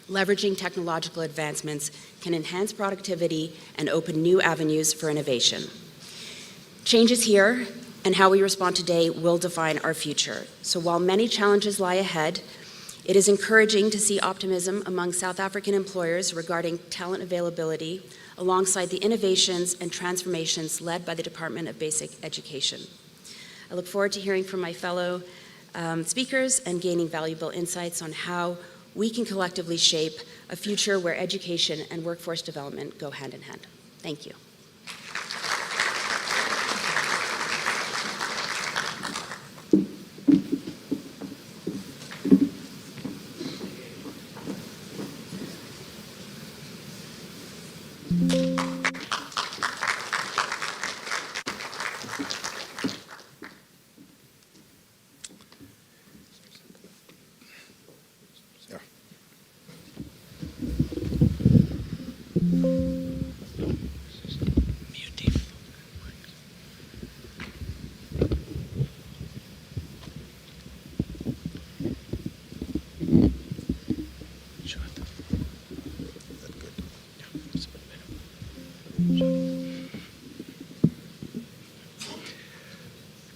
Leveraging technological advancements can enhance productivity and open new avenues for innovation. Changes here and how we respond today will define our future. So while many challenges lie ahead, It is encouraging to see optimism among South African employers regarding talent availability, alongside the innovations and transformations led by the Department of Basic Education. I look forward to hearing from my fellow speakers and gaining valuable insights on how we can collectively shape a future where education and workforce development go hand in hand. Thank you.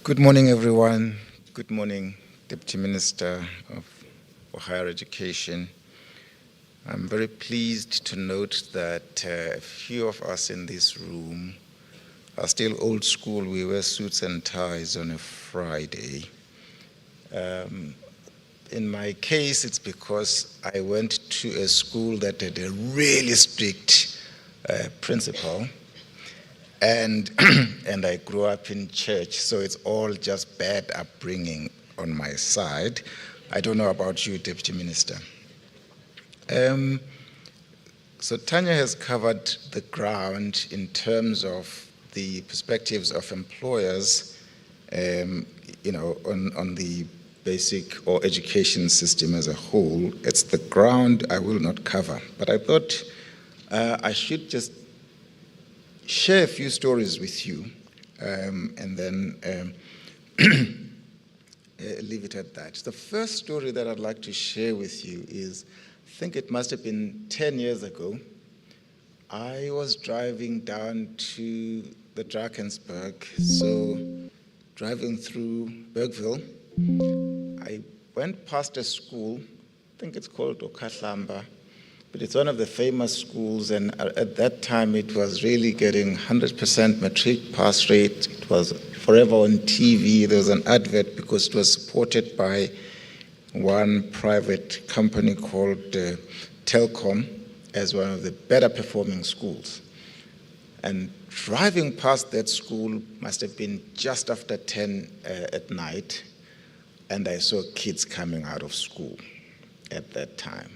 Good morning, everyone. Good morning, Deputy Minister for Higher Education. I'm very pleased to note that a few of us in this room are still old school. We wear suits and ties on a Friday. In my case, it's because I went to a school that had a really strict principal. And I grew up in church, so it's all just bad upbringing on my side. I don't know about you, Deputy Minister. So Tanya has covered the ground in terms of the perspectives of employers, on the basic or education system as a whole. It's the ground I will not cover, but I thought I should just share a few stories with you, and then leave it at that. The first story that I'd like to share with you is, I think it must have been 10 years ago. I was driving down to the Drakensberg, so driving through Bergville, I went past a school, I think it's called Okahlamba, but it's one of the famous schools, and at that time it was really getting 100% matric pass rate. It was forever on TV. There was an advert because it was supported by one private company called Telkom as one of the better performing schools. And driving past that school must have been just after 10 at night, and I saw kids coming out of school at that time.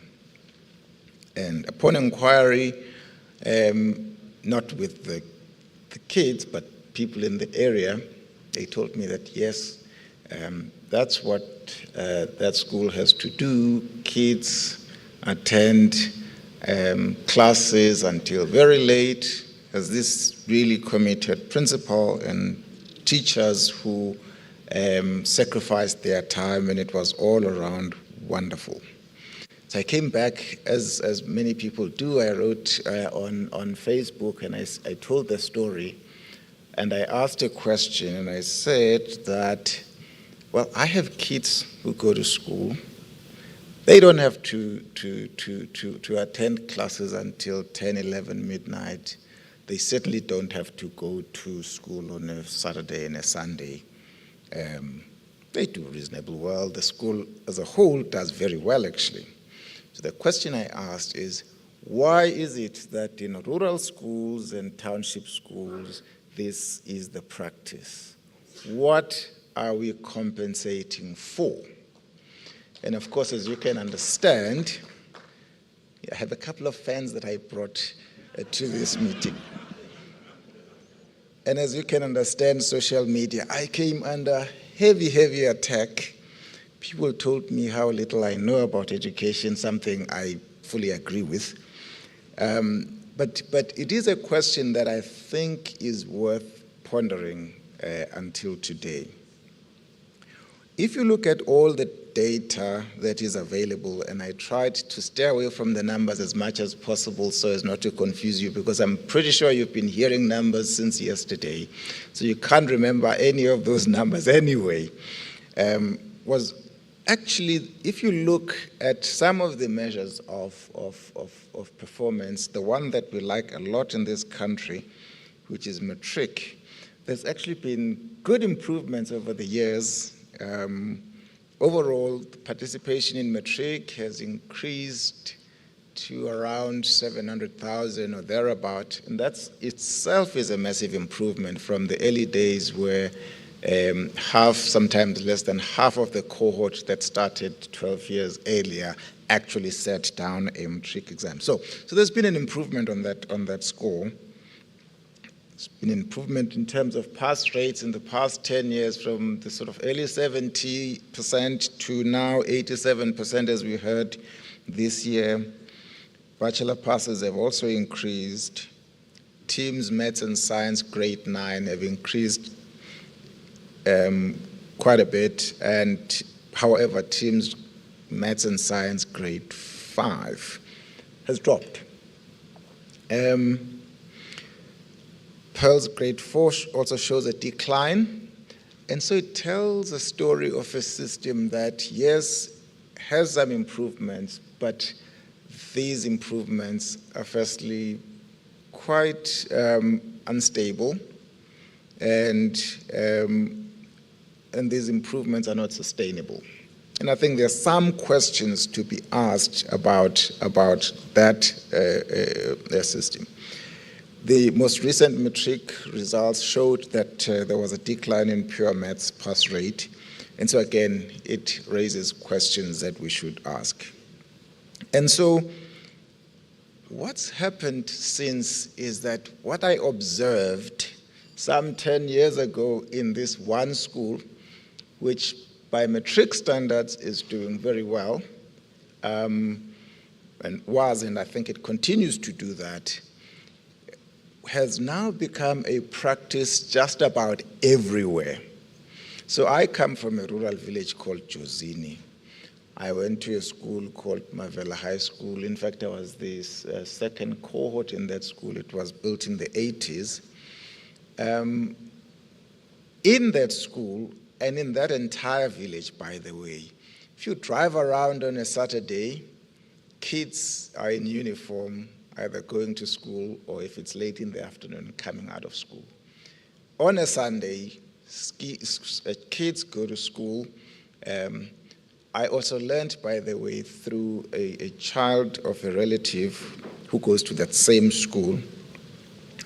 And upon inquiry, not with the kids, but people in the area, they told me that yes, that's what that school has to do. Kids attend classes until very late, as this really committed principal and teachers who sacrificed their time, and it was all around wonderful. So I came back, as many people do. I wrote on Facebook, and I told the story, and I asked a question, and I said that, well, I have kids who go to school. They don't have to attend classes until 10, 11, midnight. They certainly don't have to go to school on a Saturday and a Sunday. They do reasonably well. The school as a whole does very well, actually. So the question I asked is, why is it that in rural schools and township schools, this is the practice? What are we compensating for? And of course, as you can understand, I have a couple of fans that I brought to this meeting. And as you can understand, social media, I came under heavy attack. People told me how little I know about education, something I fully agree with. But it is a question that I think is worth pondering until today. If you look at all the data that is available, and I tried to stay away from the numbers as much as possible so as not to confuse you, because I'm pretty sure you've been hearing numbers since yesterday, so you can't remember any of those numbers anyway, was actually, if you look at some of the measures of performance, the one that we like a lot in this country, which is matric, there's actually been good improvements over the years. Overall, the participation in matric has increased to around 700,000 or thereabout, and that itself is a massive improvement from the early days where half, sometimes less than half of the cohort that started 12 years earlier actually sat down a matric exam. So there's been an improvement on that score. There's been an improvement in terms of pass rates in the past 10 years from the sort of early 70% to now 87%, as we heard this year. Bachelor passes have also increased. Teams Maths and Science grade 9 have increased quite a bit, and however, Teams Maths and Science grade 5 has dropped. Pearl's grade 4 also shows a decline, and so it tells a story of a system that, yes, has some improvements, but these improvements are firstly quite unstable, and these improvements are not sustainable. And I think there are some questions to be asked about that system. The most recent matric results showed that there was a decline in pure maths pass rate, and so again, it raises questions that we should ask. And so what's happened since is that what I observed some 10 years ago in this one school, which by matric standards is doing very well, and I think it continues to do that, has now become a practice just about everywhere. So I come from a rural village called Jozini. I went to a school called Mavela High School. In fact, I was the second cohort in that school. It was built in the 80s. In that school, and in that entire village, by the way, if you drive around on a Saturday, kids are in uniform, either going to school or if it's late in the afternoon, coming out of school. On a Sunday, kids go to school. I also learned, by the way, through a child of a relative who goes to that same school,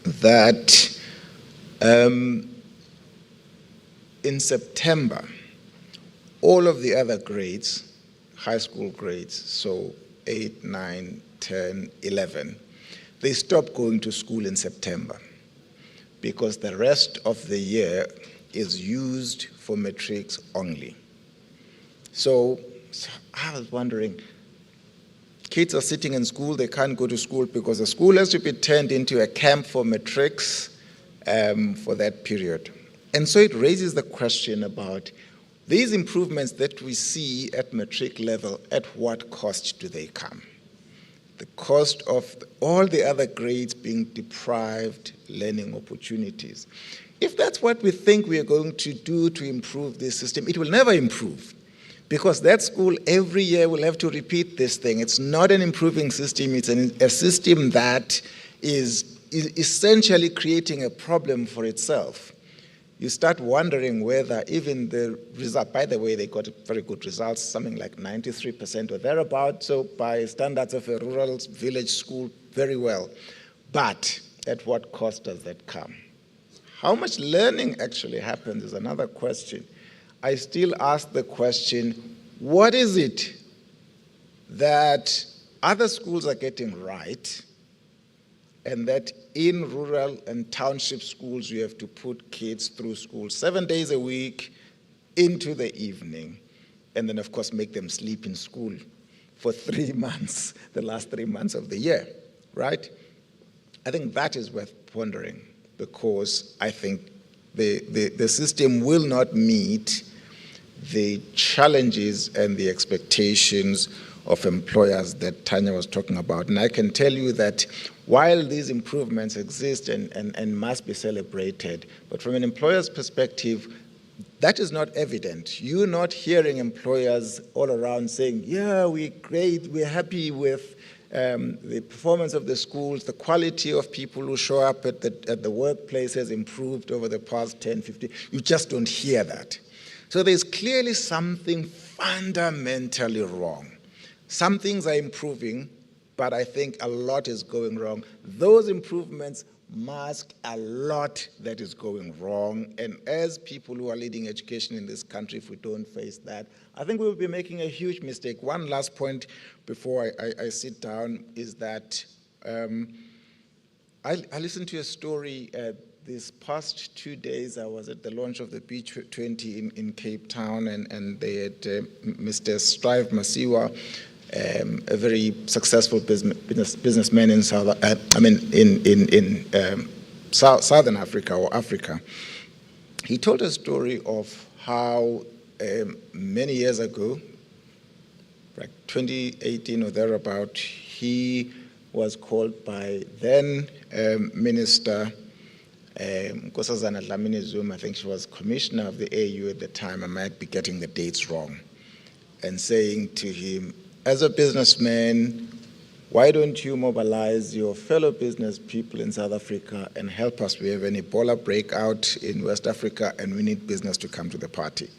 that in September, all of the other grades, high school grades, so 8, 9, 10, 11, they stop going to school in September because the rest of the year is used for matrics only. So I was wondering, kids are sitting in school, they can't go to school because the school has to be turned into a camp for matrics for that period. And so it raises the question about these improvements that we see at matric level, at what cost do they come? The cost of all the other grades being deprived learning opportunities. If that's what we think we are going to do to improve this system, it will never improve. Because that school every year will have to repeat this thing. It's not an improving system, it's a system that is essentially creating a problem for itself. You start wondering whether even the result, by the way, they got very good results, something like 93% or thereabout, so by standards of a rural village school, very well. But at what cost does that come? How much learning actually happens is another question. I still ask the question, what is it that other schools are getting right, and that in rural and township schools you have to put kids through school 7 days a week into the evening, and then of course make them sleep in school for 3 months, the last 3 months of the year, right? I think that is worth pondering, because I think the system will not meet the challenges and the expectations of employers that Tanya was talking about. And I can tell you that while these improvements exist and must be celebrated, but from an employer's perspective, That is not evident. You're not hearing employers all around saying, yeah, we're great, we're happy with the performance of the schools, the quality of people who show up at the workplace has improved over the past 10, 15. You just don't hear that. So there's clearly something fundamentally wrong. Some things are improving, but I think a lot is going wrong. Those improvements mask a lot that is going wrong. And as people who are leading education in this country, if we don't face that, I think we'll be making a huge mistake. One last point before I sit down is that I listened to a story this past 2 days. I was at the launch of the B20 in Cape Town, and they had Mr. Strive Masiwa, a very successful businessman in Southern Africa or Africa. He told a story of how many years ago, like 2018 or thereabout, he was called by then Minister Nkosazana Dlamini Zuma. I think she was commissioner of the AU at the time. I might be getting the dates wrong. And saying to him, as a businessman, why don't you mobilize your fellow business people in South Africa and help us? We have an Ebola breakout in West Africa and we need business to come to the party.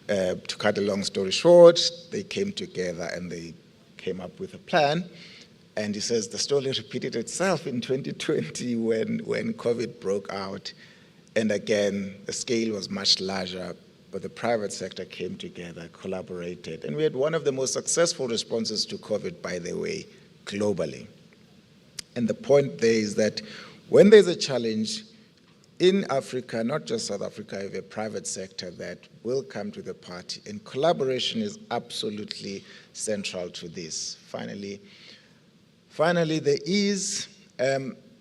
To cut a long story short, they came together and they came up with a plan. And he says the story repeated itself in 2020 when COVID broke out. And again, the scale was much larger, but the private sector came together, collaborated. And we had one of the most successful responses to COVID, by the way, globally. And the point there is that when there's a challenge in Africa, not just South Africa, you have a private sector that will come to the party. And collaboration is absolutely central to this. Finally, there is,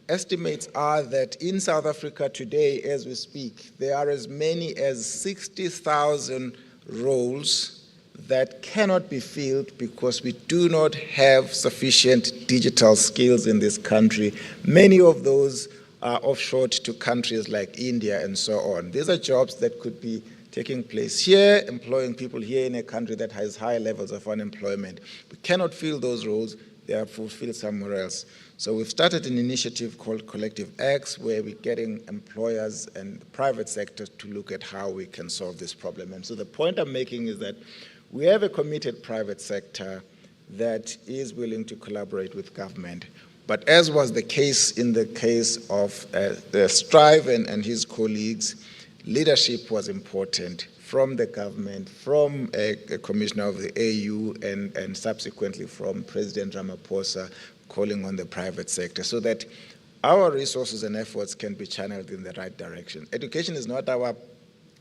estimates are that in South Africa today, as we speak, there are as many as 60,000 roles that cannot be filled because we do not have sufficient digital skills in this country. Many of those are offshored to countries like India and so on. These are jobs that could be taking place here, employing people here in a country that has high levels of unemployment. We cannot fill those roles. They are fulfilled somewhere else. So we've started an initiative called Collective X, where we're getting employers and the private sector to look at how we can solve this problem. And so the point I'm making is that we have a committed private sector that is willing to collaborate with government. But as was the case in the case of the Strive and his colleagues, leadership was important from the government, from a commissioner of the AU, and subsequently from President Ramaphosa, calling on the private sector so that our resources and efforts can be channeled in the right direction. Education is not our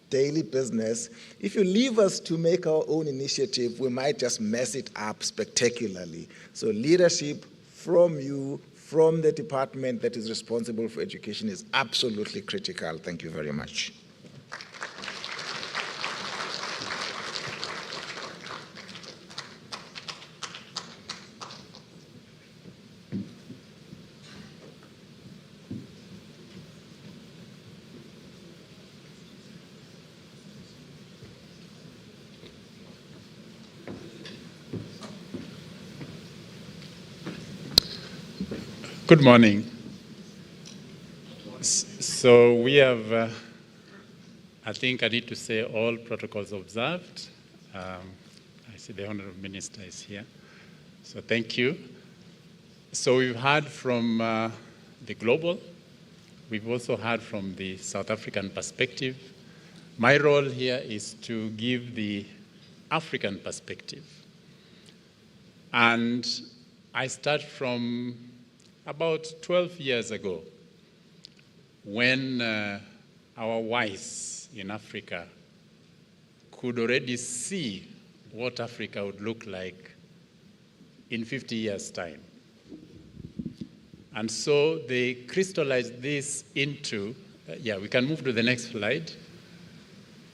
daily business. If you leave us to make our own initiative, we might just mess it up spectacularly. So leadership from you, from the department that is responsible for education is absolutely critical. Thank you very much. Good morning. So we have, I think I need to say all protocols observed. I see the Honorable Minister is here. So thank you. So we've heard from the global. We've also heard from the South African perspective. My role here is to give the African perspective. And I start from about 12 years ago, when our wise in Africa could already see what Africa would look like in 50 years' time. And so they crystallized this into, we can move to the next slide,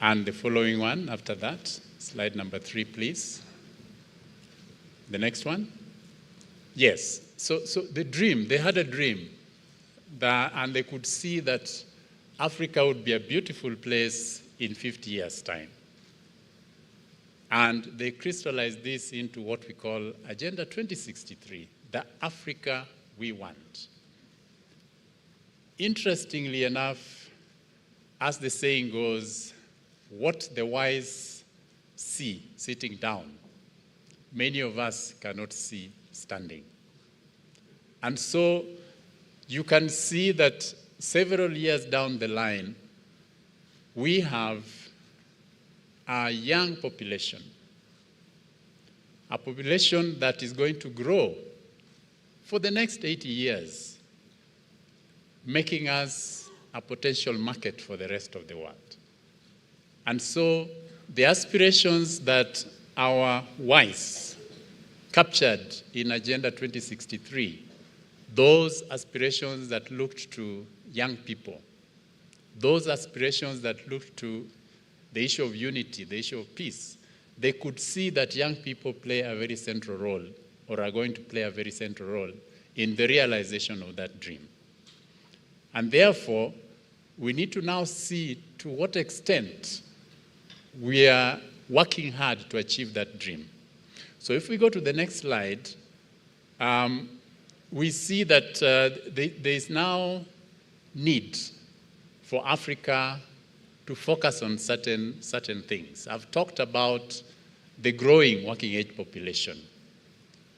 and the following one after that. Slide number 3, please. The next one. Yes. So the dream, they had a dream, and they could see that Africa would be a beautiful place in 50 years' time. And they crystallized this into what we call Agenda 2063, the Africa we want. Interestingly enough, as the saying goes, what the wise see sitting down, many of us cannot see standing. And so you can see that several years down the line, we have a young population, a population that is going to grow for the next 80 years, making us a potential market for the rest of the world. And so the aspirations that our wise captured in Agenda 2063, those aspirations that looked to young people, those aspirations that looked to the issue of unity, the issue of peace, they could see that young people play a very central role, or are going to play a very central role in the realization of that dream. And therefore, we need to now see to what extent we are working hard to achieve that dream. So if we go to the next slide, we see that there is now need for Africa to focus on certain things. I've talked about the growing working age population.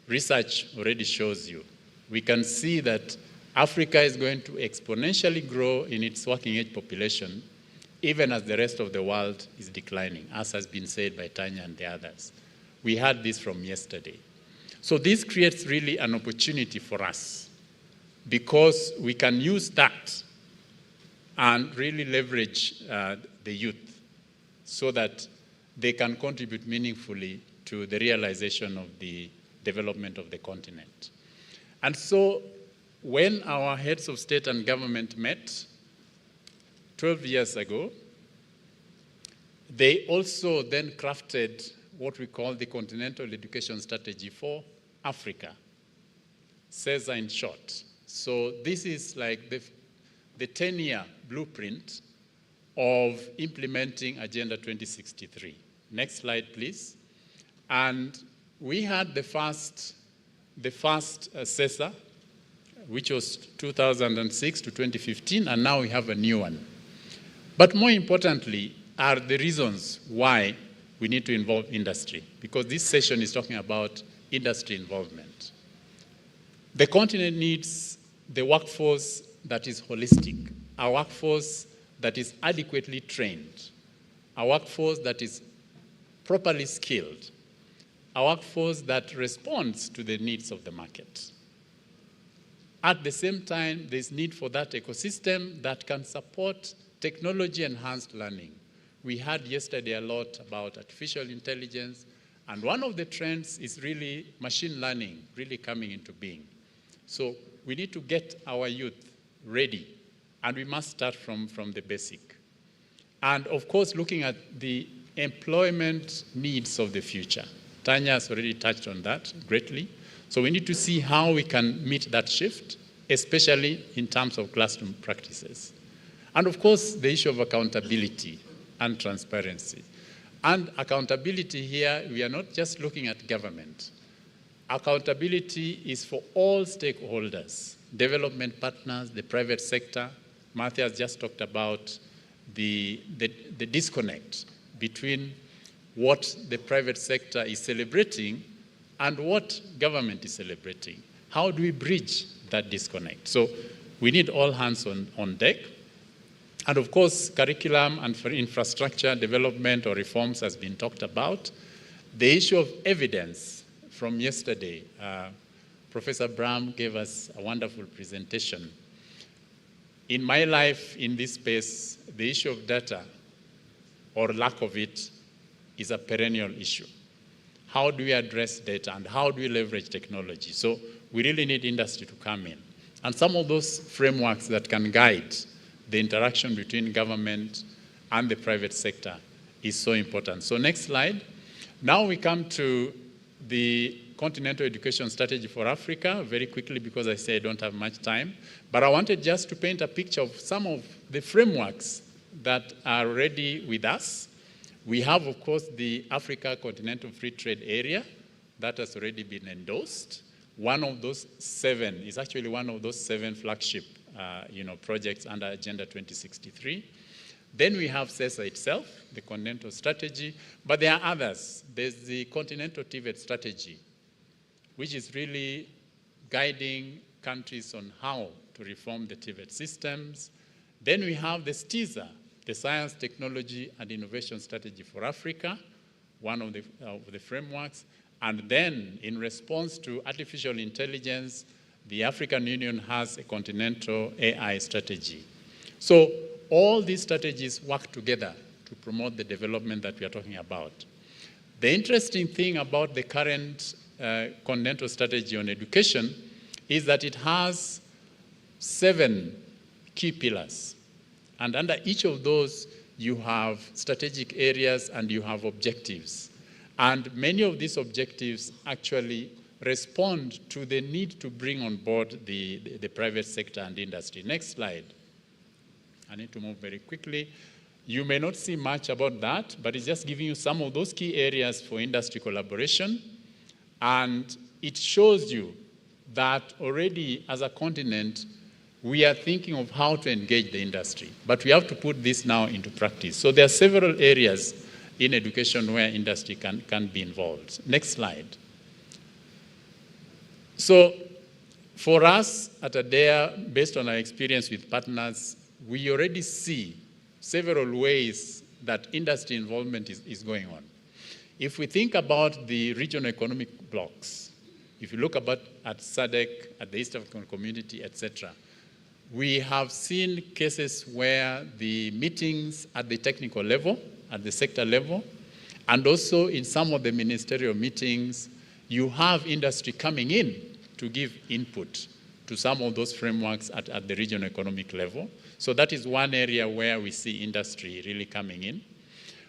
Research already shows you. We can see that Africa is going to exponentially grow in its working age population, even as the rest of the world is declining, as has been said by Tanya and the others. We heard this from yesterday. So this creates really an opportunity for us, because we can use that and really leverage the youth so that they can contribute meaningfully to the realization of the development of the continent. And so when our heads of state and government met 12 years ago, they also then crafted what we call the Continental Education Strategy for Africa, SESA in short. So this is like the 10-year blueprint of implementing Agenda 2063. Next slide, please. And we had the first SESA, which was 2006 to 2015, and now we have a new one. But more importantly are the reasons why we need to involve industry, because this session is talking about industry involvement. The continent needs the workforce that is holistic, a workforce that is adequately trained, a workforce that is properly skilled, a workforce that responds to the needs of the market. At the same time, there's need for that ecosystem that can support technology-enhanced learning. We heard yesterday a lot about artificial intelligence, and one of the trends is really machine learning really coming into being. So we need to get our youth ready, and we must start from the basic. And of course, looking at the employment needs of the future. Tanya has already touched on that greatly. So we need to see how we can meet that shift, especially in terms of classroom practices. And of course, the issue of accountability and transparency. And accountability here, we are not just looking at government. Accountability is for all stakeholders, development partners, the private sector. Martha has just talked about the disconnect between what the private sector is celebrating and what government is celebrating. How do we bridge that disconnect? So we need all hands on deck. And of course, curriculum and for infrastructure development or reforms has been talked about. The issue of evidence from yesterday, Professor Bram gave us a wonderful presentation. In my life in this space, the issue of data or lack of it is a perennial issue. How do we address data and how do we leverage technology? So we really need industry to come in. And some of those frameworks that can guide the interaction between government and the private sector is so important. So next slide. Now we come to the Continental Education Strategy for Africa, very quickly because I say I don't have much time. But I wanted just to paint a picture of some of the frameworks that are already with us. We have, of course, the Africa Continental Free Trade Area that has already been endorsed. One of those 7 is actually one of those 7 flagship projects under Agenda 2063. Then we have SESA itself, the continental strategy, but there are others. There's the continental TVET strategy, which is really guiding countries on how to reform the TVET systems. Then we have the SESA, the Science, Technology, and Innovation Strategy for Africa, one of the frameworks. And then, in response to artificial intelligence, the African Union has a continental AI strategy. So all these strategies work together to promote the development that we are talking about. The interesting thing about the current continental strategy on education is that it has 7 key pillars. And under each of those, you have strategic areas and you have objectives. And many of these objectives actually respond to the need to bring on board the private sector and industry. Next slide. I need to move very quickly. You may not see much about that, but it's just giving you some of those key areas for industry collaboration. And it shows you that already as a continent, we are thinking of how to engage the industry. But we have to put this now into practice. So there are several areas in education where industry can be involved. Next slide. So for us at ADEA, based on our experience with partners, we already see several ways that industry involvement is going on. If we think about the regional economic blocks, if you look at SADC, at the East African Community, etc., we have seen cases where the meetings at the technical level, at the sector level, and also in some of the ministerial meetings, you have industry coming in to give input to some of those frameworks at the regional economic level. So that is one area where we see industry really coming in.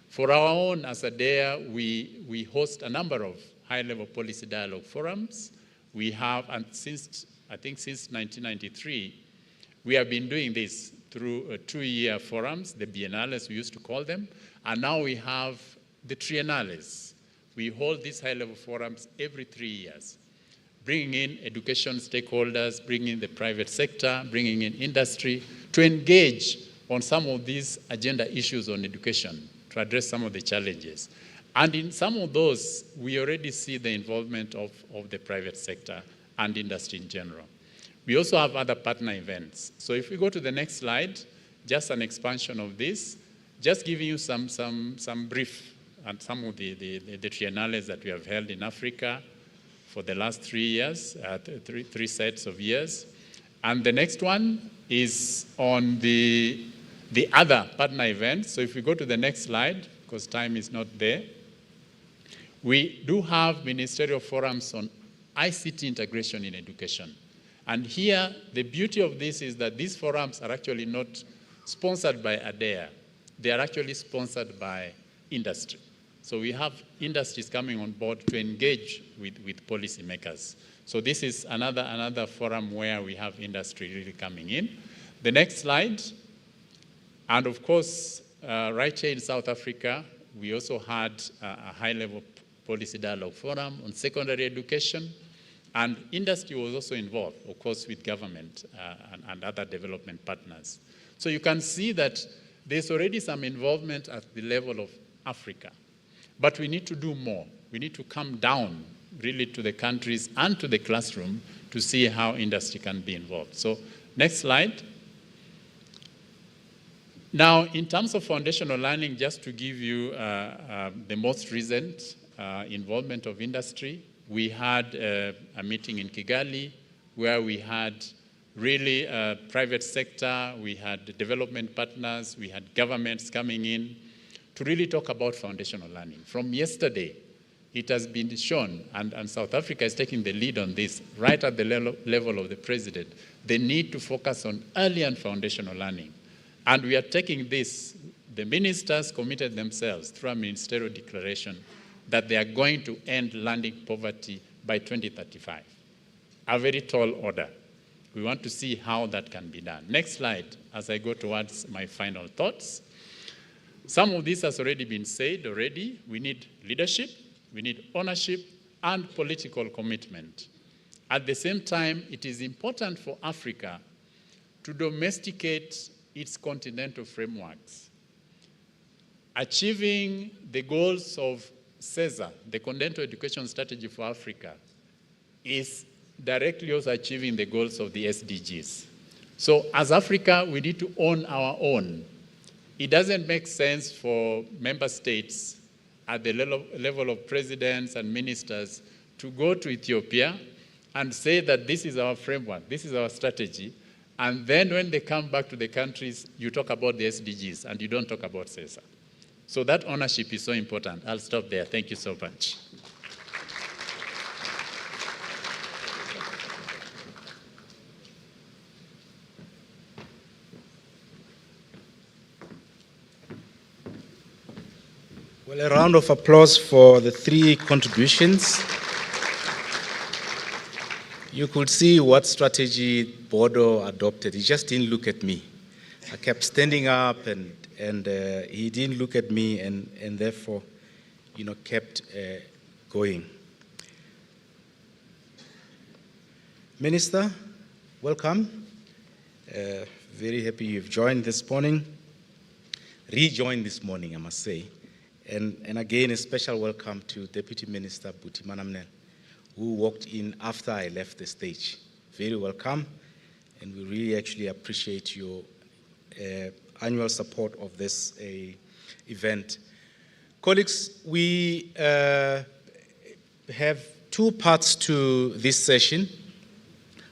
For our own, as ADEA, we host a number of high-level policy dialogue forums. We have, and since 1993, we have been doing this through 2-year forums, the biennales we used to call them, and now we have the triennales. We hold these high-level forums every 3 years, bringing in education stakeholders, bringing in the private sector, bringing in industry to engage on some of these agenda issues on education, to address some of the challenges. And in some of those, we already see the involvement of the private sector and industry in general. We also have other partner events. So if we go to the next slide, just an expansion of this, just giving you some brief and some of the triennales that we have held in Africa for the last 3 years, three sets of years. And the next one is on the other partner events. So if we go to the next slide, because time is not there, we do have ministerial forums on ICT integration in education. And here, the beauty of this is that these forums are actually not sponsored by ADEA. They are actually sponsored by industry. So we have industries coming on board to engage with policymakers. So this is another forum where we have industry really coming in. The next slide. And of course, right here in South Africa, we also had a high-level policy dialogue forum on secondary education. And industry was also involved, of course, with government and other development partners. So you can see that there's already some involvement at the level of Africa. But we need to do more. We need to come down really to the countries and to the classroom to see how industry can be involved. So next slide. Now, in terms of foundational learning, just to give you the most recent involvement of industry, we had a meeting in Kigali where we had really private sector, we had development partners, we had governments coming in to really talk about foundational learning. From yesterday, it has been shown, and South Africa is taking the lead on this, right at the level of the president, the need to focus on early and foundational learning. And we are taking this, the ministers committed themselves through a ministerial declaration that they are going to end learning poverty by 2035. A very tall order. We want to see how that can be done. Next slide, as I go towards my final thoughts. Some of this has already been said already. We need leadership, we need ownership, and political commitment. At the same time, it is important for Africa to domesticate its continental frameworks. Achieving the goals of SESA, the Continental Education Strategy for Africa, is directly also achieving the goals of the SDGs. So as Africa, we need to own our own. It doesn't make sense for member states at the level of presidents and ministers to go to Ethiopia and say that this is our framework, this is our strategy, and then when they come back to the countries, you talk about the SDGs and you don't talk about SESA. So that ownership is so important. I'll stop there. Thank you so much. Well, a round of applause for the three contributions. You could see what strategy Bodo adopted. He just didn't look at me. I kept standing up and he didn't look at me and therefore, kept going. Minister, welcome. Very happy you've joined this morning. Rejoined this morning, I must say. And again, a special welcome to Deputy Minister Buti Manamnel, who walked in after I left the stage. Very welcome, and we really actually appreciate your annual support of this event. Colleagues, we have two parts to this session.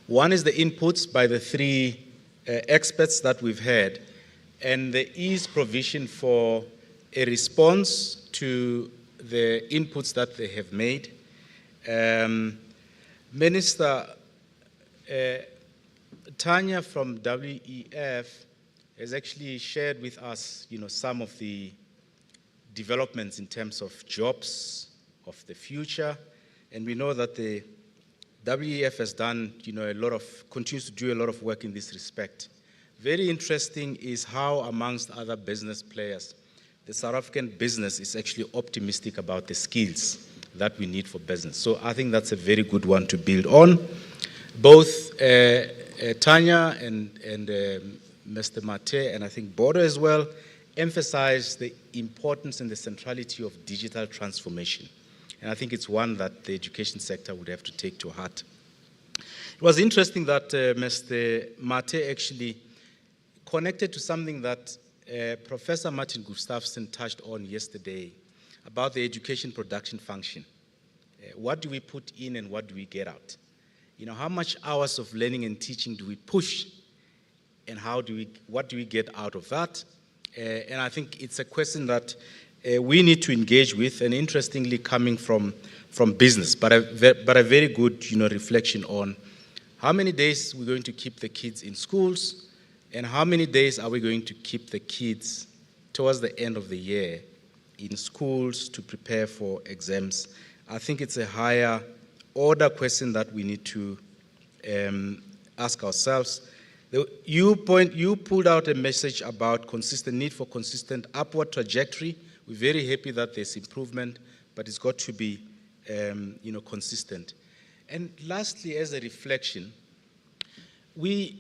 One is the inputs by the three experts that we've had, and there is provision for a response to the inputs that they have made. Minister Tanya from WEF has actually shared with us, some of the developments in terms of jobs of the future, and we know that the WEF has done, continues to do a lot of work in this respect. Very interesting is how, amongst other business players, the South African business is actually optimistic about the skills that we need for business. So I think that's a very good one to build on. Both Tanya and Mr. Mate, and I think Bodo as well, emphasize the importance and the centrality of digital transformation. And I think it's one that the education sector would have to take to heart. It was interesting that Mr. Mate actually connected to something that Professor Martin Gustafsson touched on yesterday about the education production function. What do we put in and what do we get out? How much hours of learning and teaching do we push and what do we get out of that? And I think it's a question that we need to engage with, and interestingly coming from business, but a very good reflection on how many days we're going to keep the kids in schools, and how many days are we going to keep the kids towards the end of the year in schools to prepare for exams? I think it's a higher order question that we need to ask ourselves. You pulled out a message about need for consistent upward trajectory. We're very happy that there's improvement, but it's got to be consistent. And lastly, as a reflection, we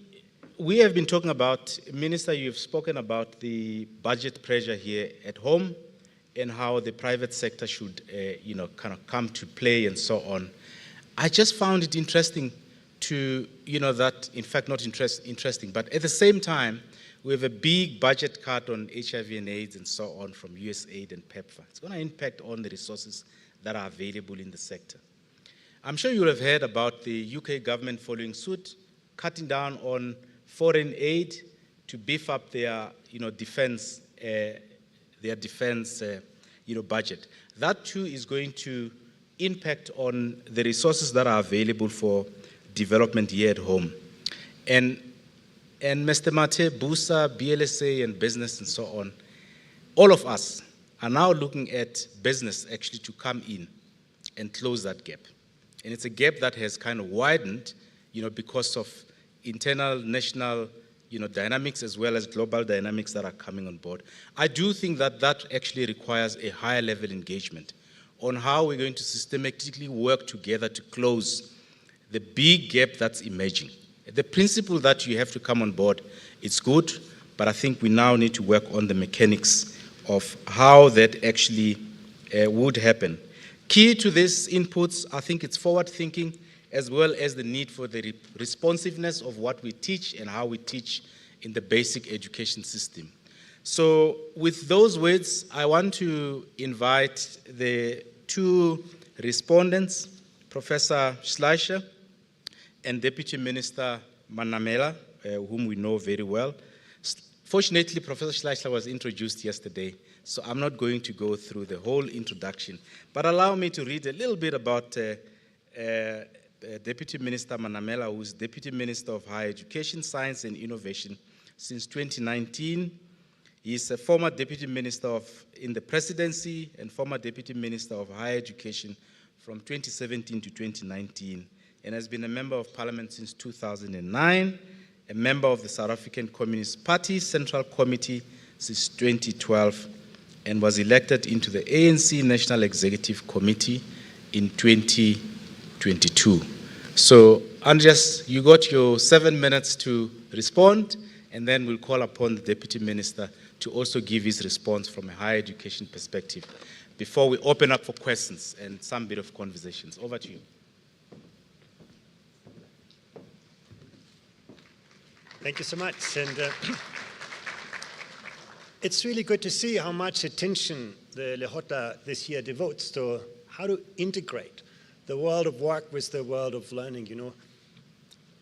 have been talking about, Minister, you've spoken about the budget pressure here at home and how the private sector should, kind of come to play and so on. I just found it interesting to, that, in fact, not interesting, but at the same time, we have a big budget cut on HIV and AIDS and so on from USAID and PEPFAR. It's going to impact on the resources that are available in the sector. I'm sure you will have heard about the UK government following suit, cutting down on foreign aid to beef up their, defense budget. That too is going to impact on the resources that are available for development here at home. And Mr. Mate, BUSA, BLSA, and business and so on, all of us are now looking at business actually to come in and close that gap. And it's a gap that has kind of widened, because of internal national dynamics as well as global dynamics that are coming on board. I do think that that actually requires a higher level engagement on how we're going to systematically work together to close the big gap that's emerging. The principle that you have to come on board, it's good, but I think we now need to work on the mechanics of how that actually would happen. Key to these inputs, I think it's forward thinking, as well as the need for the responsiveness of what we teach and how we teach in the basic education system. So with those words, I want to invite the two respondents, Professor Schleicher and Deputy Minister Manamela, whom we know very well. Fortunately, Professor Schleicher was introduced yesterday, so I'm not going to go through the whole introduction, but allow me to read a little bit about Deputy Minister Manamela, who is Deputy Minister of Higher Education, Science and Innovation since 2019. He is a former Deputy Minister in the Presidency and former Deputy Minister of Higher Education from 2017 to 2019, and has been a Member of Parliament since 2009, a member of the South African Communist Party Central Committee since 2012, and was elected into the ANC National Executive Committee in 2022. So, Andreas, you got your 7 minutes to respond, and then we'll call upon the Deputy Minister to also give his response from a higher education perspective before we open up for questions and some bit of conversations. Over to you. Thank you so much. And it's really good to see how much attention the Lekgotla this year devotes to how to integrate the world of work with the world of learning. You know,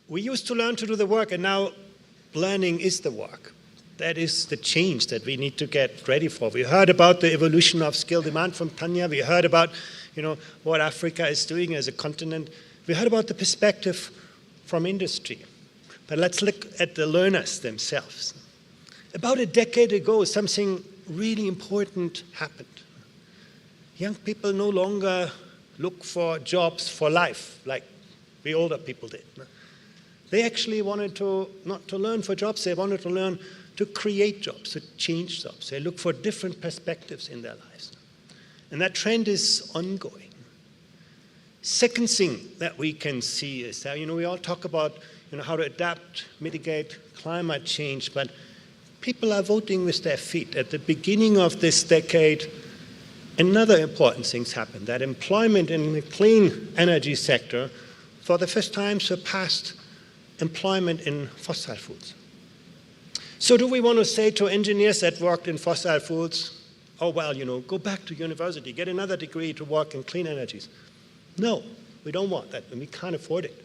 we used to learn to do the work, and now learning is the work. That is the change that we need to get ready for. We heard about the evolution of skill demand from Tanya. We heard about, what Africa is doing as a continent. We heard about the perspective from industry. But let's look at the learners themselves. About a decade ago, something really important happened. Young people no longer look for jobs for life like we older people did. They actually wanted not to learn for jobs, they wanted to learn to create jobs, to change jobs. They look for different perspectives in their lives. And that trend is ongoing. Second thing that we can see is that, we all talk about how to adapt, mitigate climate change, but people are voting with their feet. At the beginning of this decade, another important thing's happened, that employment in the clean energy sector for the first time surpassed employment in fossil fuels. So do we want to say to engineers that worked in fossil fuels, oh, well, go back to university, get another degree to work in clean energies? No, we don't want that, and we can't afford it.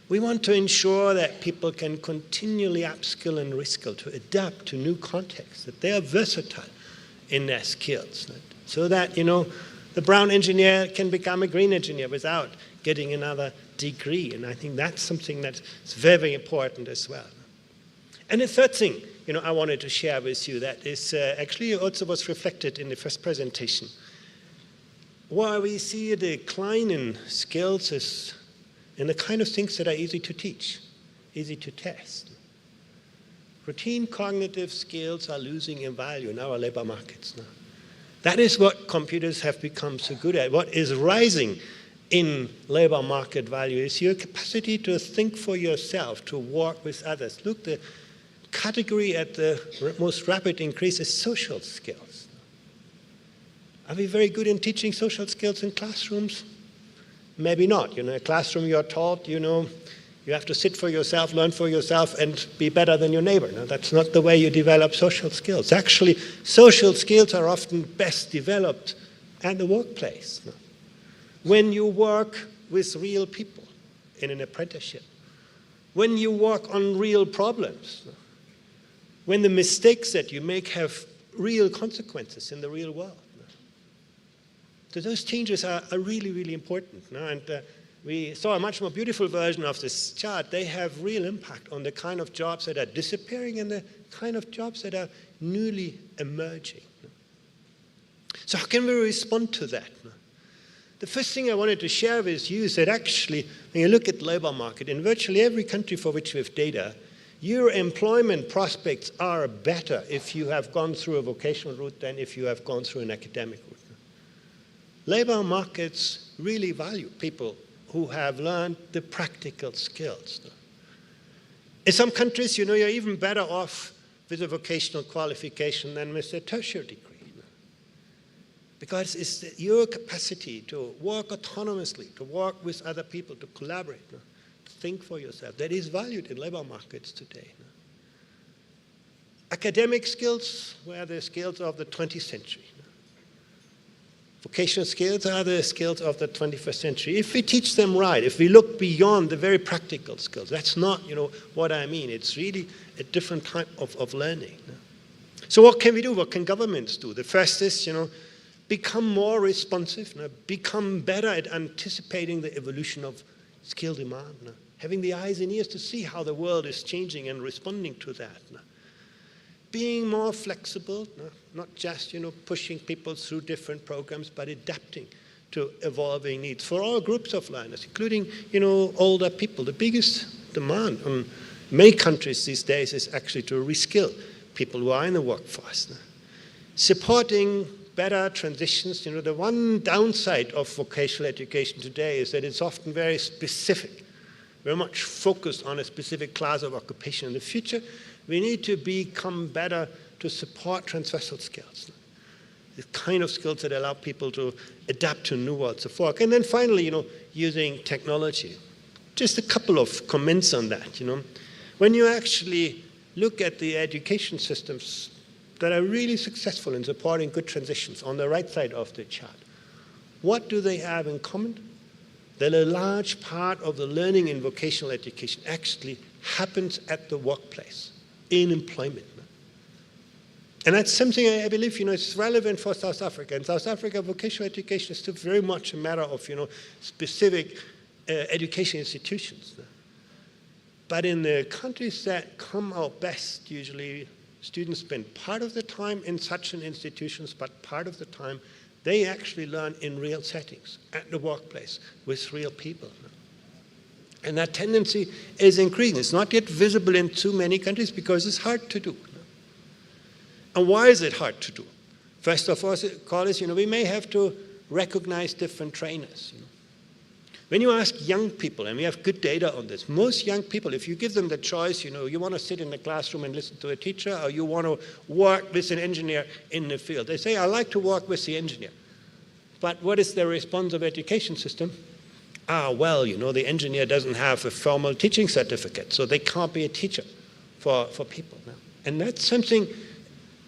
We want to ensure that people can continually upskill and reskill to adapt to new contexts, that they are versatile in their skills, so that, the brown engineer can become a green engineer without getting another degree. And I think that's something that's very, very important as well. And the third thing, I wanted to share with you that is actually also was reflected in the first presentation. Where we see a decline in skills is in the kind of things that are easy to teach, easy to test. Routine cognitive skills are losing in value in our labor markets now. That is what computers have become so good at. What is rising in labor market value is your capacity to think for yourself, to work with others. Look, the category at the most rapid increase is social skills. Are we very good in teaching social skills in classrooms? Maybe not. In a classroom you're taught, you have to sit for yourself, learn for yourself, and be better than your neighbor. Now, that's not the way you develop social skills. Actually, social skills are often best developed at the workplace. When you work with real people in an apprenticeship, when you work on real problems, when the mistakes that you make have real consequences in the real world. So those changes are really, really important. And we saw a much more beautiful version of this chart. They have real impact on the kind of jobs that are disappearing and the kind of jobs that are newly emerging. So how can we respond to that? The first thing I wanted to share with you is that actually, when you look at the labor market, in virtually every country for which we have data, Your employment prospects are better if you have gone through a vocational route than if you have gone through an academic route. Labor markets really value people who have learned the practical skills. In some countries, you're even better off with a vocational qualification than with a tertiary degree. Because it's your capacity to work autonomously, to work with other people, to collaborate, to think for yourself, that is valued in labor markets today. Academic skills were the skills of the 20th century. Vocational skills are the skills of the 21st century. If we teach them right, if we look beyond the very practical skills, that's not, what I mean. It's really a different type of learning. So what can we do? What can governments do? The first is, become more responsive, become better at anticipating the evolution of skill demand, having the eyes and ears to see how the world is changing and responding to that. Being more flexible, not just pushing people through different programs, but adapting to evolving needs for all groups of learners, including older people. The biggest demand on many countries these days is actually to reskill people who are in the workforce. Supporting better transitions. The one downside of vocational education today is that it's often very specific, very much focused on a specific class of occupation. In the future, we need to become better to support transversal skills, the kind of skills that allow people to adapt to new worlds of work. And then finally, using technology. Just a couple of comments on that. When you actually look at the education systems that are really successful in supporting good transitions on the right side of the chart, what do they have in common? That a large part of the learning in vocational education actually happens at the workplace, in employment. And that's something I believe, it's relevant for South Africa. In South Africa, vocational education is still very much a matter of, specific education institutions. But in the countries that come out best, usually students spend part of the time in such an institutions, but part of the time they actually learn in real settings, at the workplace, with real people. And that tendency is increasing. It's not yet visible in too many countries because it's hard to do. And why is it hard to do? First of all, we may have to recognize different trainers. When you ask young people, and we have good data on this, most young people, if you give them the choice, you want to sit in the classroom and listen to a teacher, or you want to work with an engineer in the field. They say, I like to work with the engineer. But what is the responsive education system? The engineer doesn't have a formal teaching certificate, so they can't be a teacher for people. And that's something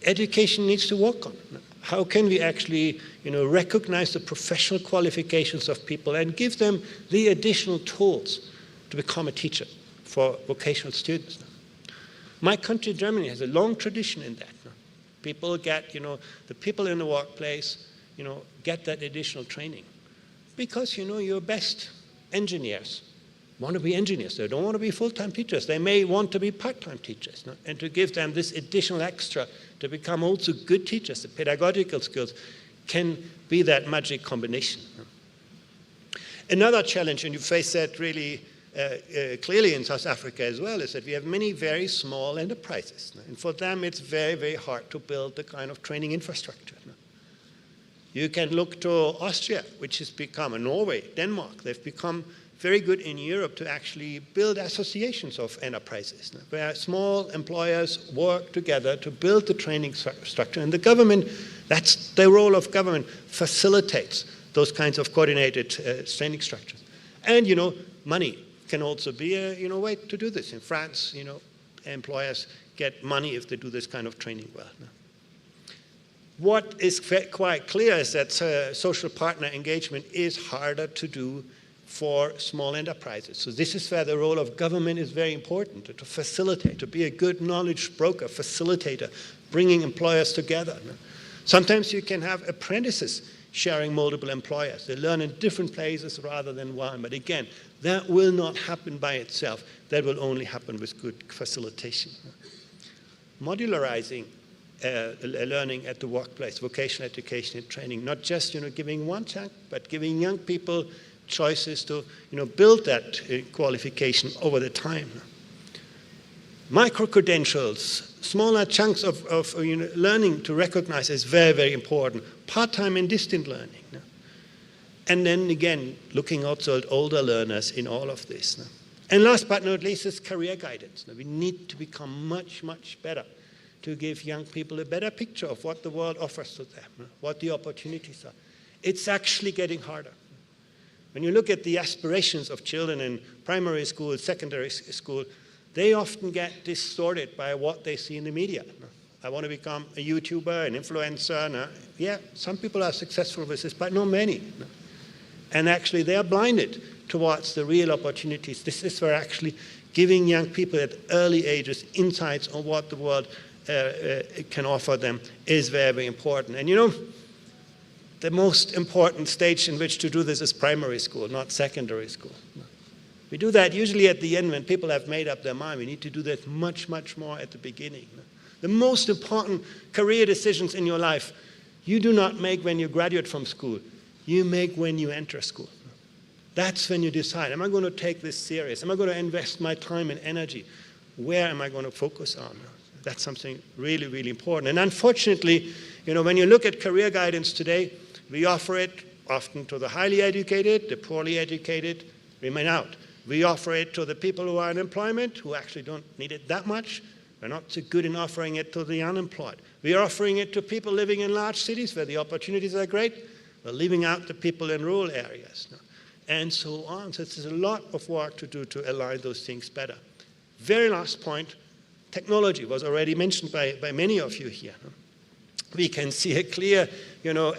education needs to work on. How can we actually, recognize the professional qualifications of people and give them the additional tools to become a teacher for vocational students? My country, Germany, has a long tradition in that. People get, the people in the workplace, get that additional training. Because, your best engineers want to be engineers. They don't want to be full-time teachers. They may want to be part-time teachers. And to give them this additional extra to become also good teachers, the pedagogical skills, can be that magic combination. Another challenge, and you face that really clearly in South Africa as well, is that we have many very small enterprises. And for them, it's very, very hard to build the kind of training infrastructure. You can look to Austria, which has become, and Norway, Denmark, they've become very good in Europe to actually build associations of enterprises, where small employers work together to build the training structure. And the government, that's the role of government, facilitates those kinds of coordinated training structures. And, money can also be a way to do this. In France, employers get money if they do this kind of training well. What is quite clear is that social partner engagement is harder to do for small enterprises. So this is where the role of government is very important, to facilitate, to be a good knowledge broker, facilitator, bringing employers together. Sometimes you can have apprentices sharing multiple employers. They learn in different places rather than one. But again, that will not happen by itself. That will only happen with good facilitation. Modularizing learning at the workplace, vocational education and training, not just giving one chance, but giving young people choices to build that qualification over the time. Micro-credentials, smaller chunks of learning to recognize is very, very important. Part-time and distant learning. No? And then again, looking also at older learners in all of this. No? And last but not least is career guidance. No? We need to become much, much better to give young people a better picture of what the world offers to them, no? What the opportunities are. It's actually getting harder. When you look at the aspirations of children in primary school, secondary school, they often get distorted by what they see in the media. I want to become a YouTuber, an influencer. No? Yeah, some people are successful with this, but not many. No? And actually, they are blinded towards the real opportunities. This is where actually giving young people at early ages insights on what the world can offer them is very, very important. And you know, the most important stage in which to do this is primary school, not secondary school. We do that usually at the end when people have made up their mind. We need to do that much, much more at the beginning. The most important career decisions in your life, you do not make when you graduate from school. You make when you enter school. That's when you decide, am I going to take this serious? Am I going to invest my time and energy? Where am I going to focus on? That's something really, really important. And unfortunately, you know, when you look at career guidance today, we offer it often to the highly educated, the poorly educated remain out. We offer it to the people who are in employment, who actually don't need it that much. We're not so good in offering it to the unemployed. We are offering it to people living in large cities where the opportunities are great. We're leaving out the people in rural areas, and so on. So there's a lot of work to do to align those things better. Very last point, technology was already mentioned by many of you here. We can see a clear,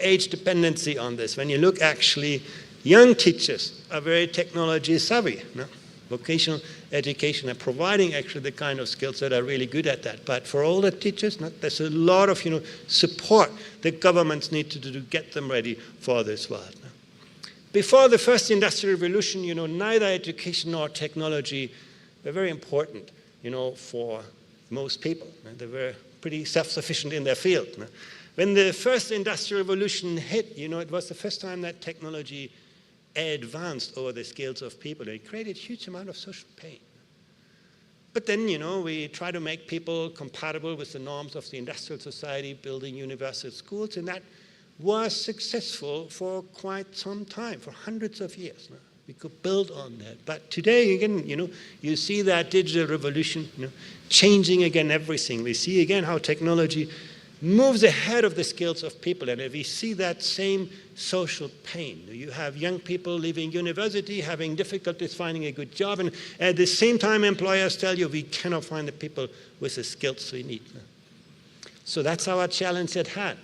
age dependency on this. When you look actually, young teachers are very technology savvy. Vocational education are providing actually the kind of skills that are really good at that. But for older teachers, there's a lot of support that governments need to do to get them ready for this world. Before the first industrial revolution, neither education nor technology were very important, for most people. They were pretty self-sufficient in their field. When the first industrial revolution hit, it was the first time that technology advanced over the skills of people. It created a huge amount of social pain. But then, we try to make people compatible with the norms of the industrial society, building universal schools, and that was successful for quite some time, for hundreds of years. We could build on that. But today, again, you see that digital revolution, changing again everything. We see again how technology moves ahead of the skills of people. And if we see that same social pain, you have young people leaving university, having difficulties finding a good job, and at the same time employers tell you we cannot find the people with the skills we need. So that's our challenge at hand,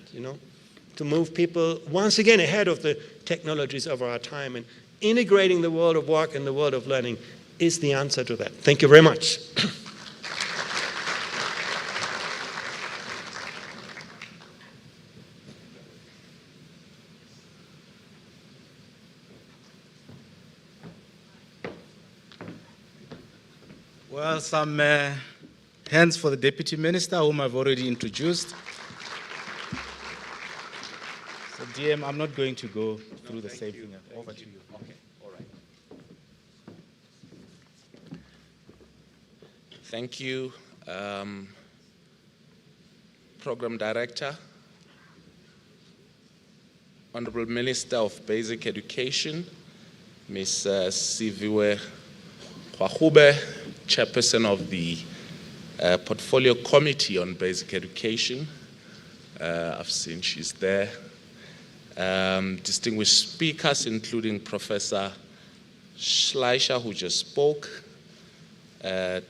to move people once again ahead of the technologies of our time, and integrating the world of work and the world of learning is the answer to that. Thank you very much. Well, some hands for the Deputy Minister, whom I've already introduced. So, DM, I'm not going to go through the same thing. Over to you. Okay, all right. Thank you, Program Director, Honorable Minister of Basic Education, Ms. Siviwe Kwahube, Chairperson of the Portfolio Committee on Basic Education. I've seen she's there. Distinguished speakers, including Professor Schleicher, who just spoke,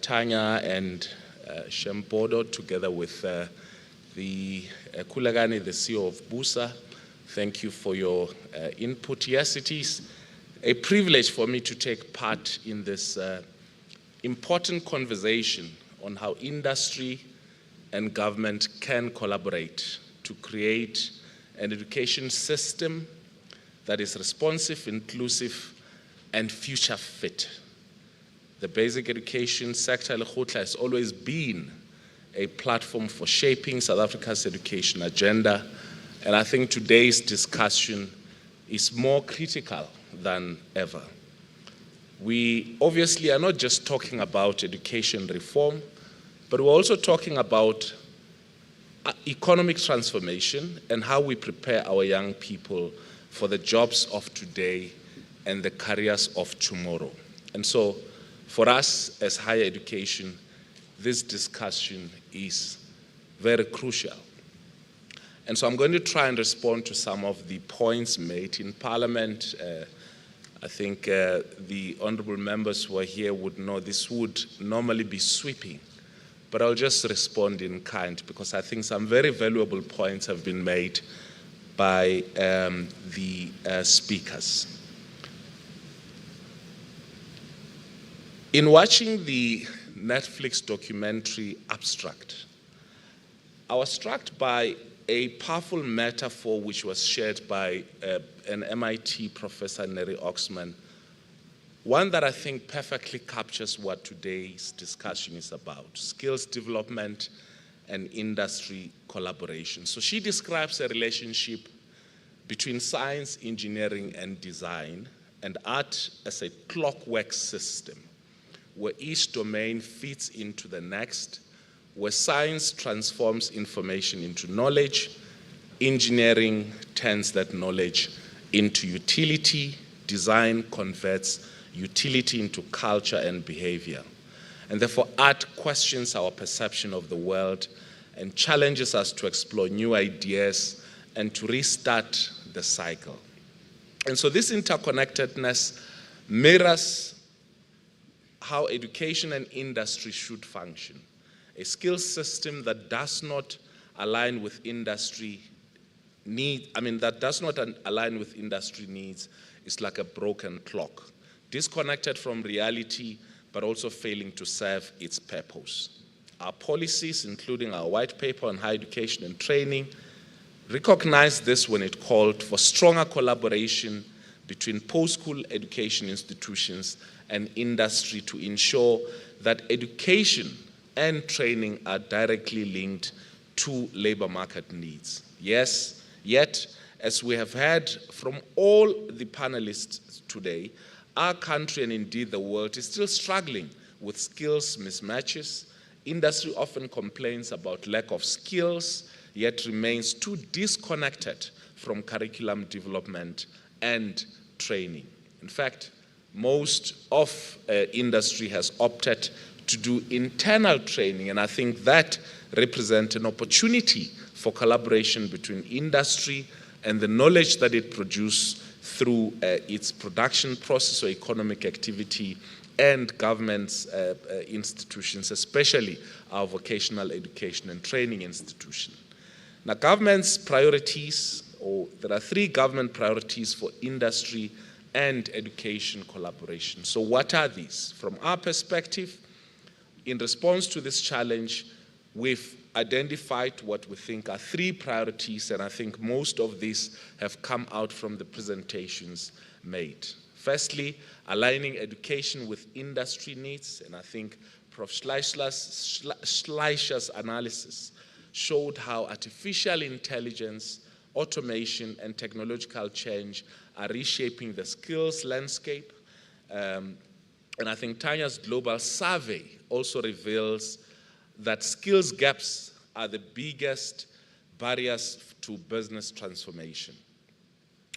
Tanya and Shembodo, together with the Kulagani, the CEO of BUSA. Thank you for your input. Yes, it is a privilege for me to take part in this important conversation on how industry and government can collaborate to create an education system that is responsive, inclusive, and future fit. The basic education sector, Lekgotla, has always been a platform for shaping South Africa's education agenda, and I think today's discussion is more critical than ever. We obviously are not just talking about education reform, but we're also talking about economic transformation and how we prepare our young people for the jobs of today and the careers of tomorrow. And so for us as higher education, this discussion is very crucial. And so I'm going to try and respond to some of the points made in Parliament. I think the honorable members who are here would know this would normally be sweeping, but I'll just respond in kind because I think some very valuable points have been made by the speakers. In watching the Netflix documentary Abstract, I was struck by a powerful metaphor which was shared by an MIT professor, Neri Oxman, one that I think perfectly captures what today's discussion is about: skills development and industry collaboration. So she describes a relationship between science, engineering, and design, and art as a clockwork system, where each domain fits into the next, where science transforms information into knowledge, engineering turns that knowledge into utility, design converts utility into culture and behavior. And therefore, art questions our perception of the world and challenges us to explore new ideas and to restart the cycle. And so this interconnectedness mirrors how education and industry should function. A skills system that does not align with industry needs is like a broken clock, disconnected from reality, but also failing to serve its purpose. Our policies, including our white paper on higher education and training, recognized this when it called for stronger collaboration between post-school education institutions and industry to ensure that education and training are directly linked to labor market needs. Yes, yet, as we have heard from all the panelists today, our country and indeed the world is still struggling with skills mismatches. Industry often complains about lack of skills, yet remains too disconnected from curriculum development and training. In fact, most of industry has opted to do internal training, and I think that represents an opportunity for collaboration between industry and the knowledge that it produces through its production process or economic activity and government's institutions, especially our vocational education and training institution. Now, government's priorities, or there are 3 government priorities for industry and education collaboration. So what are these? From our perspective, in response to this challenge, we've identified what we think are 3 priorities, and I think most of these have come out from the presentations made. Firstly, aligning education with industry needs, and I think Prof. Schleicher's analysis showed how artificial intelligence, automation, and technological change are reshaping the skills landscape. And I think Tanya's global survey also reveals that skills gaps are the biggest barriers to business transformation.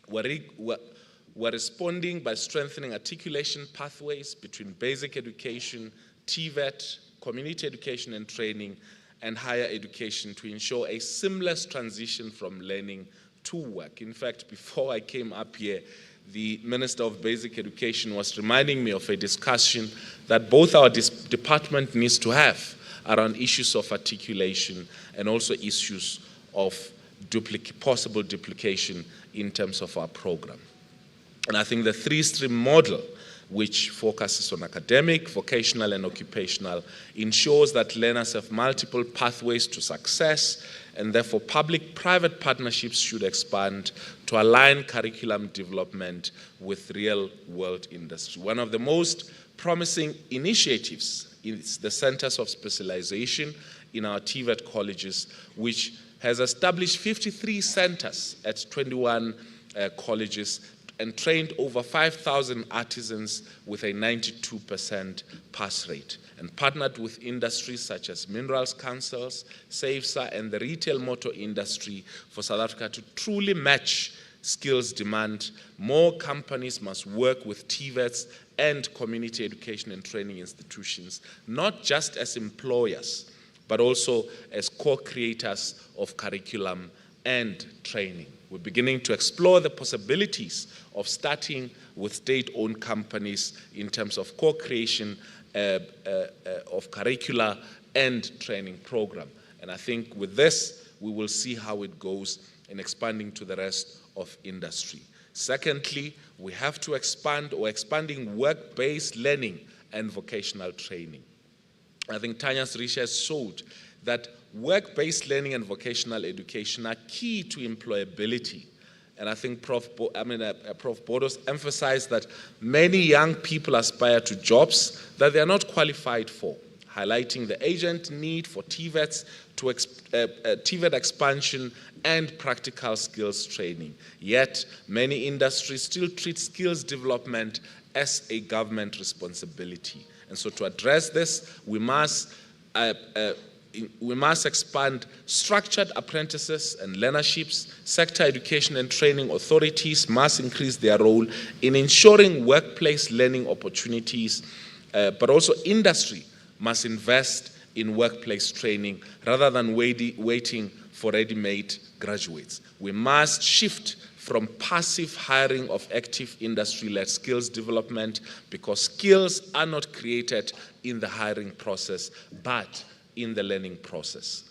We're responding by strengthening articulation pathways between basic education, TVET, community education and training, and higher education to ensure a seamless transition from learning to work. In fact, before I came up here, the Minister of Basic Education was reminding me of a discussion that both our department needs to have around issues of articulation and also issues of possible duplication in terms of our program. And I think the 3-stream model, which focuses on academic, vocational, and occupational, ensures that learners have multiple pathways to success, and therefore public-private partnerships should expand to align curriculum development with real-world industry. One of the most promising initiatives is the Centers of Specialization in our TVET colleges, which has established 53 centers at 21 colleges and trained over 5,000 artisans with a 92% pass rate, and partnered with industries such as minerals councils, SESA, and the retail motor industry for South Africa to truly match skills demand. More companies must work with TVETs and community education and training institutions, not just as employers, but also as co-creators of curriculum and training. We're beginning to explore the possibilities of starting with state-owned companies in terms of co-creation of curricula and training program. And I think with this, we will see how it goes in expanding to the rest of industry. Secondly, we have to expanding work-based learning and vocational training. I think Tanya's research showed that work-based learning and vocational education are key to employability. And I think Prof. Bodos emphasized that many young people aspire to jobs that they are not qualified for, highlighting the urgent need for TVETs TVET expansion and practical skills training. Yet, many industries still treat skills development as a government responsibility. And so to address this, we must expand structured apprentices and learnerships. Sector education and training authorities must increase their role in ensuring workplace learning opportunities, but also industry must invest in workplace training rather than waiting for ready-made graduates. We must shift from passive hiring of active industry-led skills development, because skills are not created in the hiring process, but in the learning process.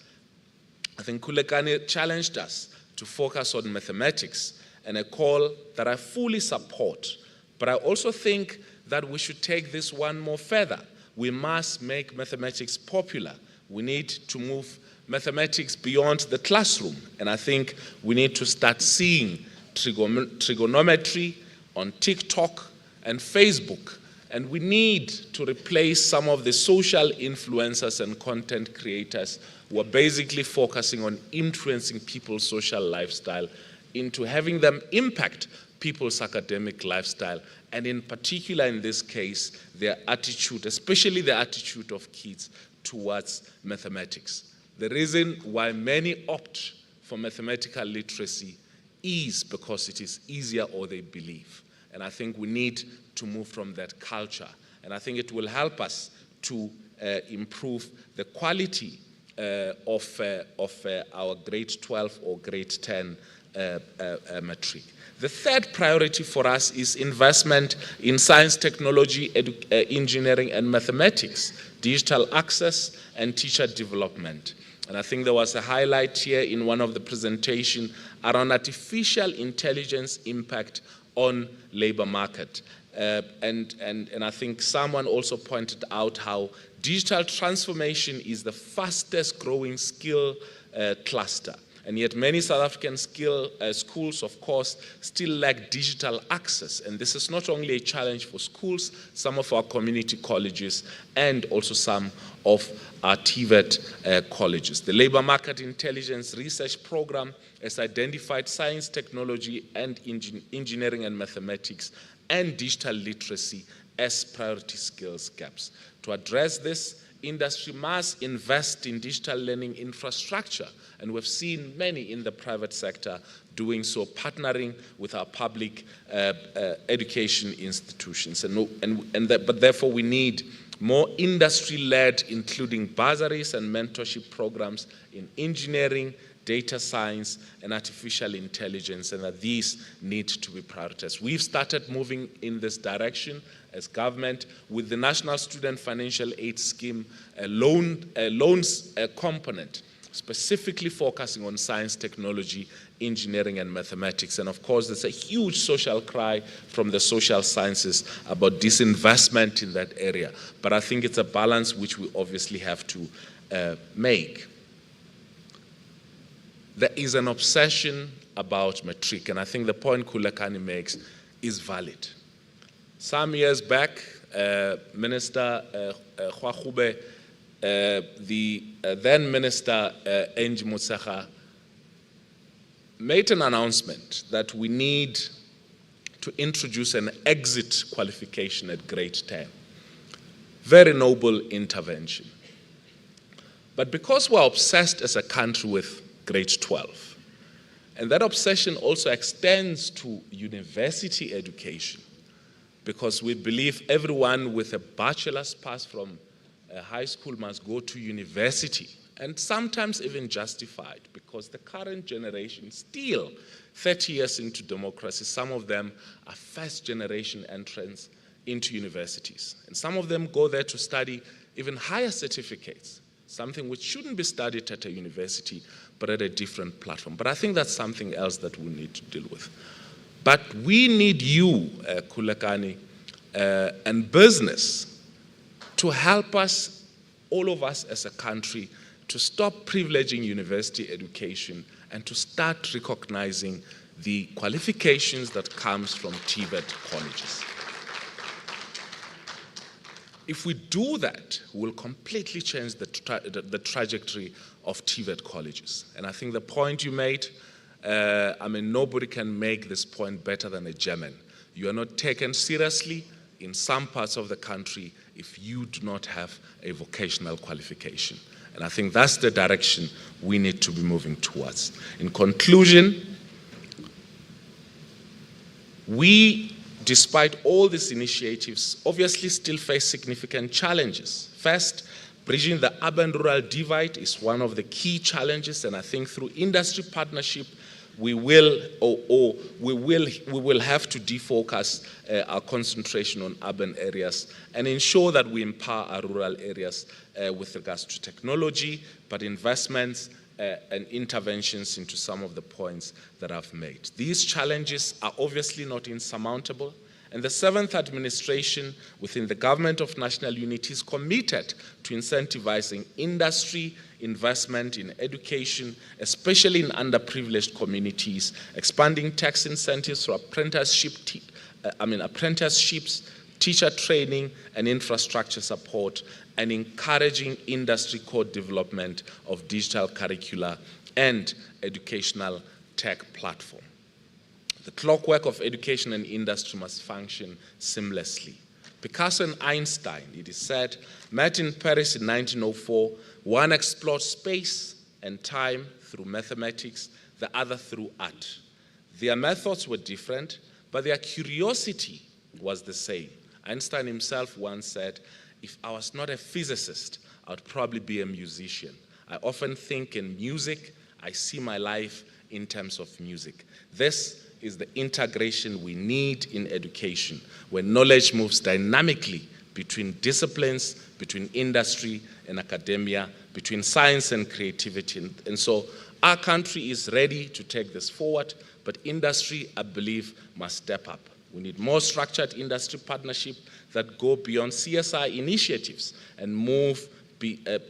I think Kulekani challenged us to focus on mathematics, and a call that I fully support. But I also think that we should take this one more further. We must make mathematics popular. We need to move mathematics beyond the classroom. And I think we need to start seeing trigonometry on TikTok and Facebook. And we need to replace some of the social influencers and content creators who are basically focusing on influencing people's social lifestyle into having them impact people's academic lifestyle, and in particular in this case, their attitude, especially the attitude of kids towards mathematics. The reason why many opt for mathematical literacy is because it is easier, or they believe. And I think we need to move from that culture. And I think it will help us to improve the quality of our grade 12 or grade 10 matric. The third priority for us is investment in science, technology, engineering, and mathematics, digital access, and teacher development. And I think there was a highlight here in one of the presentations around artificial intelligence impact on labor market. And I think someone also pointed out how digital transformation is the fastest growing skill cluster. And yet many South African schools, of course, still lack digital access. And this is not only a challenge for schools, some of our community colleges, and also some of our TVET colleges. The Labor Market Intelligence Research Program has identified science, technology, and engineering and mathematics and digital literacy as priority skills gaps. To address this, industry must invest in digital learning infrastructure, and we've seen many in the private sector doing so, partnering with our public education institutions. But therefore we need more industry-led, including bursaries and mentorship programs in engineering, data science, and artificial intelligence, and that these need to be prioritized. We've started moving in this direction as government with the National Student Financial Aid Scheme, a loans component, specifically focusing on science, technology, engineering, and mathematics. And of course, there's a huge social cry from the social sciences about disinvestment in that area. But I think it's a balance which we obviously have to make. There is an obsession about matric, and I think the point Kulekani makes is valid. Some years back, Minister Khwagube, the then Minister Angie Motshekga, made an announcement that we need to introduce an exit qualification at grade 10. Very noble intervention. But because we're obsessed as a country with grade 12, and that obsession also extends to university education, because we believe everyone with a bachelor's pass from high school must go to university, and sometimes even justified, because the current generation still, 30 years into democracy, some of them are first-generation entrants into universities. And some of them go there to study even higher certificates, something which shouldn't be studied at a university, but at a different platform. But I think that's something else that we need to deal with. But we need you, Khulekani, and business to help us, all of us as a country, to stop privileging university education and to start recognizing the qualifications that comes from TVET colleges. If we do that, we'll completely change the trajectory of TVET colleges. And I think the point you made, nobody can make this point better than a German. You are not taken seriously in some parts of the country if you do not have a vocational qualification. And I think that's the direction we need to be moving towards. In conclusion, we, despite all these initiatives, obviously still face significant challenges. First, bridging the urban-rural divide is one of the key challenges, and I think through industry partnership, we will have to defocus our concentration on urban areas and ensure that we empower our rural areas with regards to technology, but investments and interventions into some of the points that I've made. These challenges are obviously not insurmountable, and the 7th administration within the Government of National Unity is committed to incentivizing industry investment in education, especially in underprivileged communities, expanding tax incentives for apprenticeships, teacher training and infrastructure support, and encouraging industry co-development of digital curricula and educational tech platform. The clockwork of education and industry must function seamlessly. Picasso and Einstein, it is said, met in Paris in 1904. One explored space and time through mathematics, the other through art. Their methods were different, but their curiosity was the same. Einstein himself once said, "If I was not a physicist, I would probably be a musician. I often think in music, I see my life in terms of music." This is the integration we need in education, where knowledge moves dynamically between disciplines, between industry and academia, between science and creativity. And so our country is ready to take this forward, but industry, I believe, must step up. We need more structured industry partnership that go beyond CSI initiatives and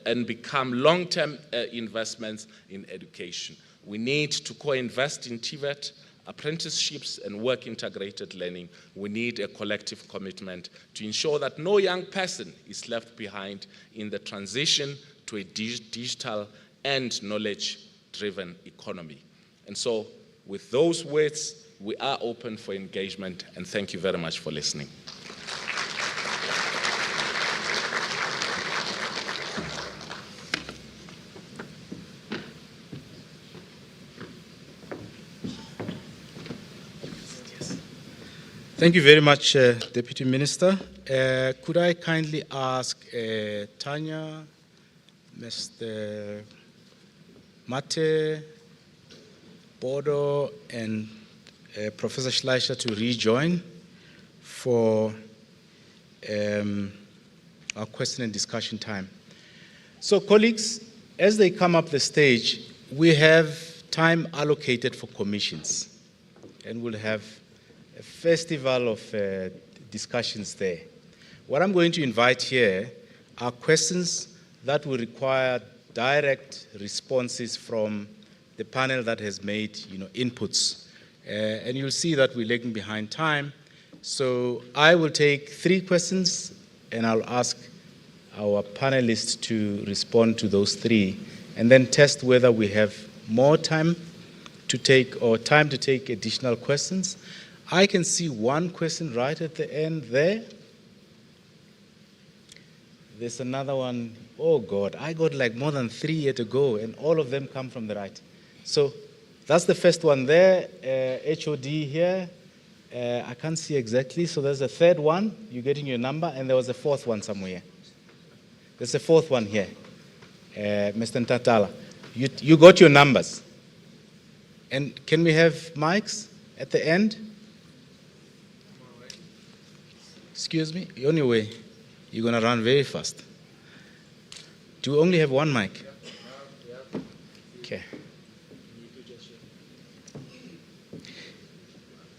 and become long-term investments in education. We need to co-invest in TVET, apprenticeships and work-integrated learning. We need a collective commitment to ensure that no young person is left behind in the transition to a digital and knowledge-driven economy. And so, with those words, we are open for engagement, and thank you very much for listening. Thank you very much, Deputy Minister. Could I kindly ask Tanya, Mr. Mate, Bodo, and Professor Schleicher to rejoin for our question and discussion time. So, colleagues, as they come up the stage, we have time allocated for commissions, and we'll have a festival of discussions there. What I'm going to invite here are questions that will require direct responses from the panel that has made inputs. And you'll see that we're lagging behind time. So I will take 3 questions, and I'll ask our panelists to respond to those 3, and then test whether we have more time to take additional questions. I can see one question right at the end there. There's another one. Oh God, I got like more than 3 years to go, and all of them come from the right. So that's the first one there. HOD here. I can't see exactly. So there's a third one. You're getting your number, and there was a fourth one somewhere. There's a fourth one here. Mr. Ntatala, you got your numbers. And can we have mics at the end? Excuse me, you're on your way. You're going to run very fast. Do we only have one mic? Okay.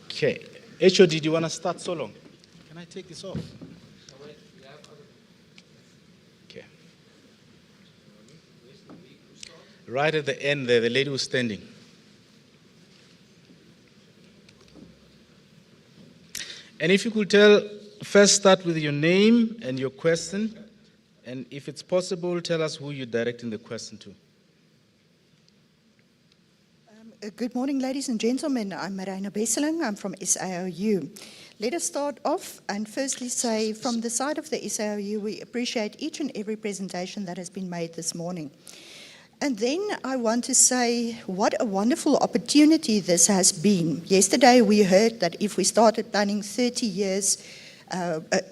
Okay. HOD, do you want to start so long? Can I take this off? Okay. Right at the end there, the lady was standing. And if you could first start with your name and your question, and if it's possible, tell us who you're directing the question to. Good morning, ladies and gentlemen. I'm Marina Besseling. I'm from SAOU. Let us start off and firstly say from the side of the SAOU, we appreciate each and every presentation that has been made this morning. And then I want to say what a wonderful opportunity this has been. Yesterday we heard that if we started planning 30 years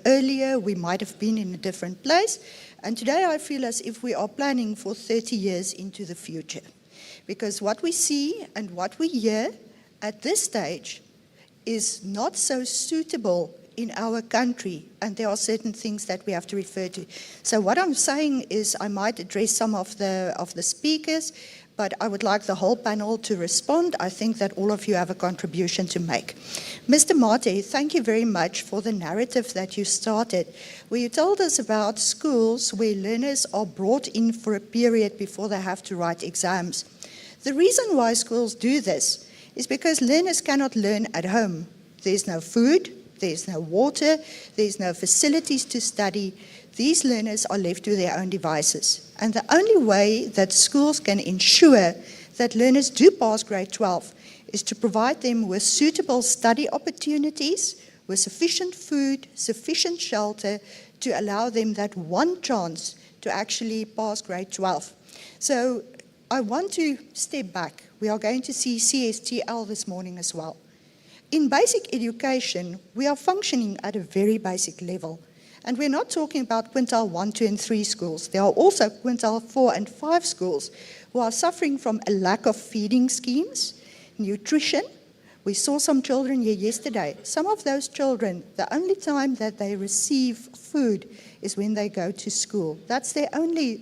earlier, we might have been in a different place. And today I feel as if we are planning for 30 years into the future. Because what we see and what we hear at this stage is not so suitable in our country, and there are certain things that we have to refer to. So what I'm saying is I might address some of the speakers, but I would like the whole panel to respond. I think that all of you have a contribution to make. Mr. Mate, thank you very much for the narrative that you started, where you told us about schools where learners are brought in for a period before they have to write exams. The reason why schools do this is because learners cannot learn at home. There's no food, there's no water, there's no facilities to study. These learners are left to their own devices. And the only way that schools can ensure that learners do pass grade 12 is to provide them with suitable study opportunities, with sufficient food, sufficient shelter to allow them that one chance to actually pass grade 12. So I want to step back. We are going to see CSTL this morning as well. In basic education, we are functioning at a very basic level. And we're not talking about quintile 1, 2, and 3 schools. There are also quintile 4 and 5 schools who are suffering from a lack of feeding schemes, nutrition. We saw some children here yesterday. Some of those children, the only time that they receive food is when they go to school. That's their only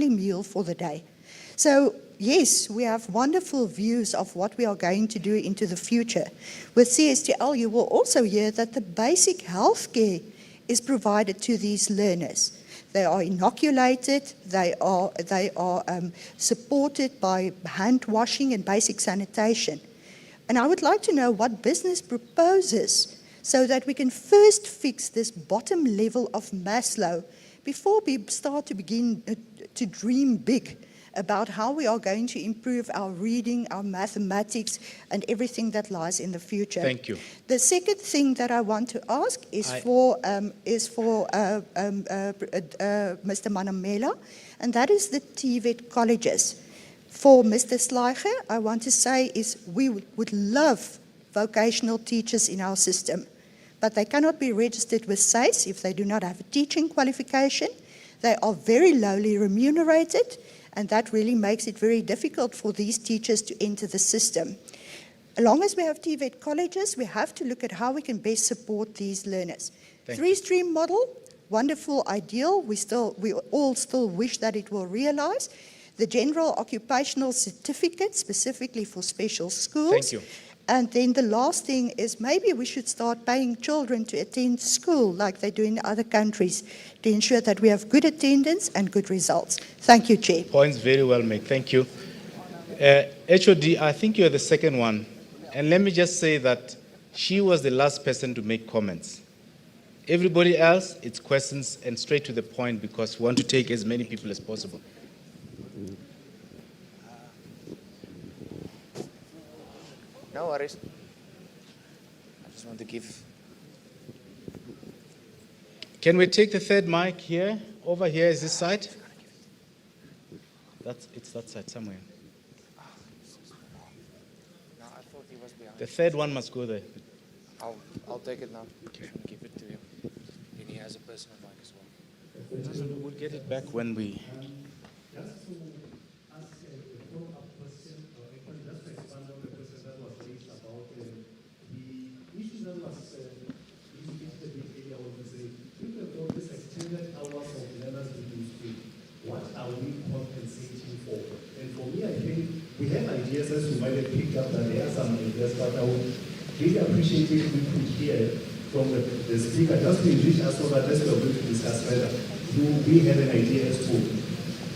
meal for the day. So yes, we have wonderful views of what we are going to do into the future. With CSTL, you will also hear that the basic health care is provided to these learners. They are inoculated, they are supported by hand washing and basic sanitation. And I would like to know what business proposes so that we can first fix this bottom level of Maslow before we start to begin to dream big about how we are going to improve our reading, our mathematics, and everything that lies in the future. Thank you. The second thing that I want to ask is for Mr. Manamela, and that is the TVET colleges. For Mr. Schleicher, I want to say is we would love vocational teachers in our system, but they cannot be registered with SESA if they do not have a teaching qualification. They are very lowly remunerated, and that really makes it very difficult for these teachers to enter the system. As long as we have TVET colleges, we have to look at how we can best support these learners. Three-stream model, wonderful, ideal. We all still wish that it will realize. The general occupational certificate, specifically for special schools. Thank you. And then the last thing is maybe we should start paying children to attend school like they do in other countries to ensure that we have good attendance and good results. Thank you, Chair. Points very well made. Thank you. HOD, I think you're the second one. And let me just say that she was the last person to make comments. Everybody else, it's questions and straight to the point because we want to take as many people as possible. No worries. just want to give. Can we take the third mic here? Over here is this side? It's that side somewhere. No, I thought he was behind. The third one must go there. I'll take it now. Okay. Give it to him. And he has a personal mic as well. We'll get it back when we. Just to ask a follow-up question, or actually just to expand on the question that was raised about the issue that was indicated a bit earlier when we say, think about this extended hours of learners within school. What are we compensating for? And for me, I think we have ideas as you might have picked up that there are some ideas, but I would really appreciate if we could hear from the speaker just to enrich us so that as we are going to discuss further, do we have an idea as to,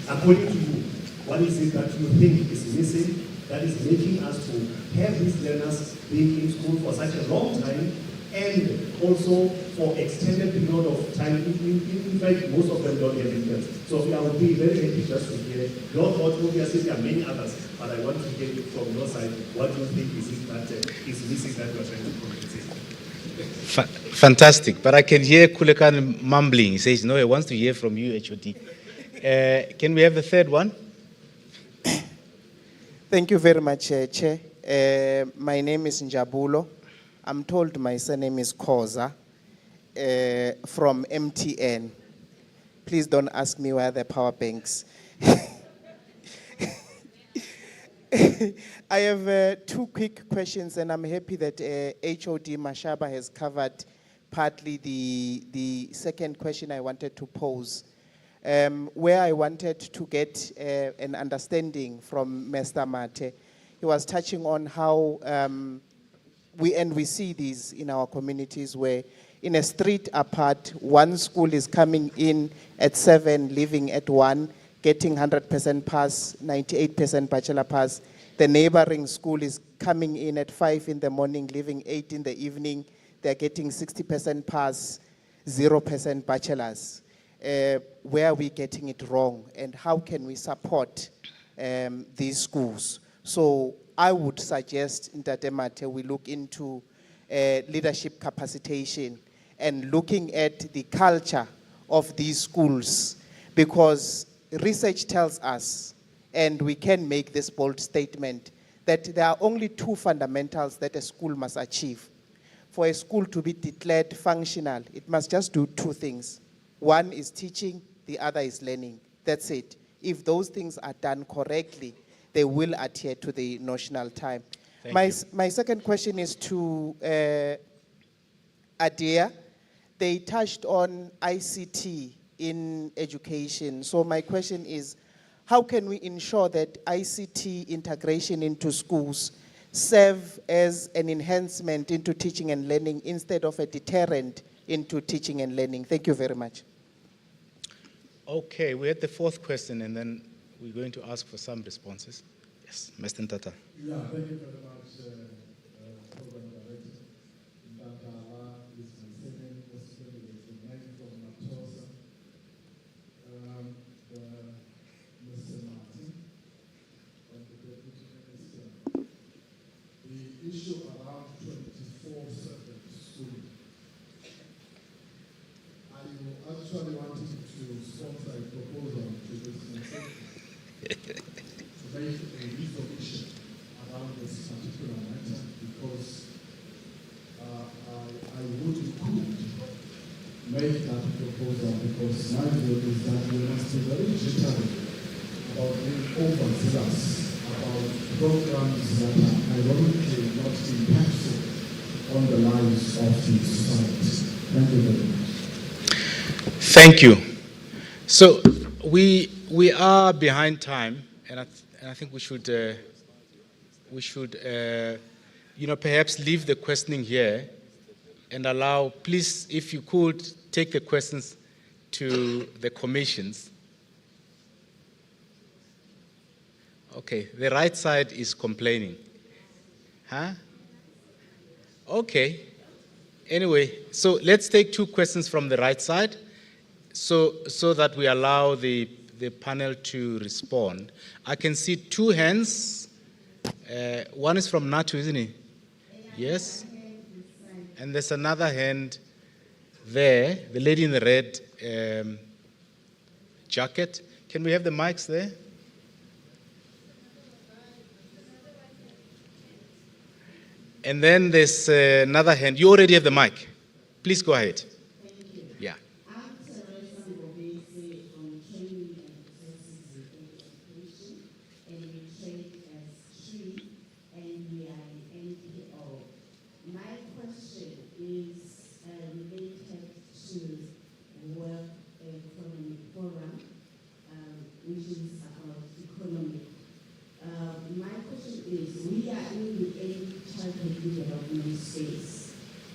according to you, what is it that you think is missing that is making us to have these learners being in school for such a long time and also for extended period of time? In fact, most of them don't have interest. So I would be very happy just to hear your thoughts. Obviously, there are many others, but I want to hear it from your side. What do you think is it that is missing that we are trying to compensate? Fantastic. But I can hear Kulekan mumbling. He says, no, he wants to hear from you, HOD. Can we have the third one? Thank you very much, Chair. My name is Njabulo. I'm told my surname is Koza from MTN. Please don't ask me where the power banks. I have two quick questions, and I'm happy that HOD Mashaba has covered partly the second question I wanted to pose, where I wanted to get an understanding from Mr. Mate. He was touching on how we see these in our communities where in a street apart, one school is coming in at 7, leaving at 1, getting 100% pass, 98% bachelor pass. The neighboring school is coming in at 5 in the morning, leaving 8 in the evening. They're getting 60% pass, 0% bachelors. Where are we getting it wrong, and how can we support these schools? So I would suggest in Tatemate we look into leadership capacitation and looking at the culture of these schools, because research tells us, and we can make this bold statement, that there are only 2 fundamentals that a school must achieve. For a school to be declared functional, it must just do 2 things. One is teaching, the other is learning. That's it. If those things are done correctly, they will adhere to the notional time. My second question is to Adia. They touched on ICT in education. So my question is, how can we ensure that ICT integration into schools serve as an enhancement into teaching and learning instead of a deterrent into teaching and learning? Thank you very much. Okay, we had the fourth question, and then we're going to ask for some responses. Yes, Mr. Ntata. Yeah, thank you very much, Program Director. Ntata is my second question. It is the man from Matosa. Mr. Martin, and the Deputy Minister. The issue around 24/7 schooling. Are you actually wanting to sponsor a proposal to this ministry to make a resolution around this particular matter? Because I would make that proposal, because my view is that we must be very vigilant about being overzealous about programs that are ironically not impactful on the lives of the society. Thank you very much. Thank you. So we are behind time, and I think we should perhaps leave the questioning here and allow, please, if you could, take the questions to the commissions. Okay, the right side is complaining. Huh? Okay. Anyway, so let's take 2 questions from the right side so that we allow the panel to respond. I can see 2 hands. One is from Natu, isn't he? Yes? And there's another hand there, the lady in the red jacket. Can we have the mics there? And then there's another hand. You already have the mic. Please go ahead. Yeah.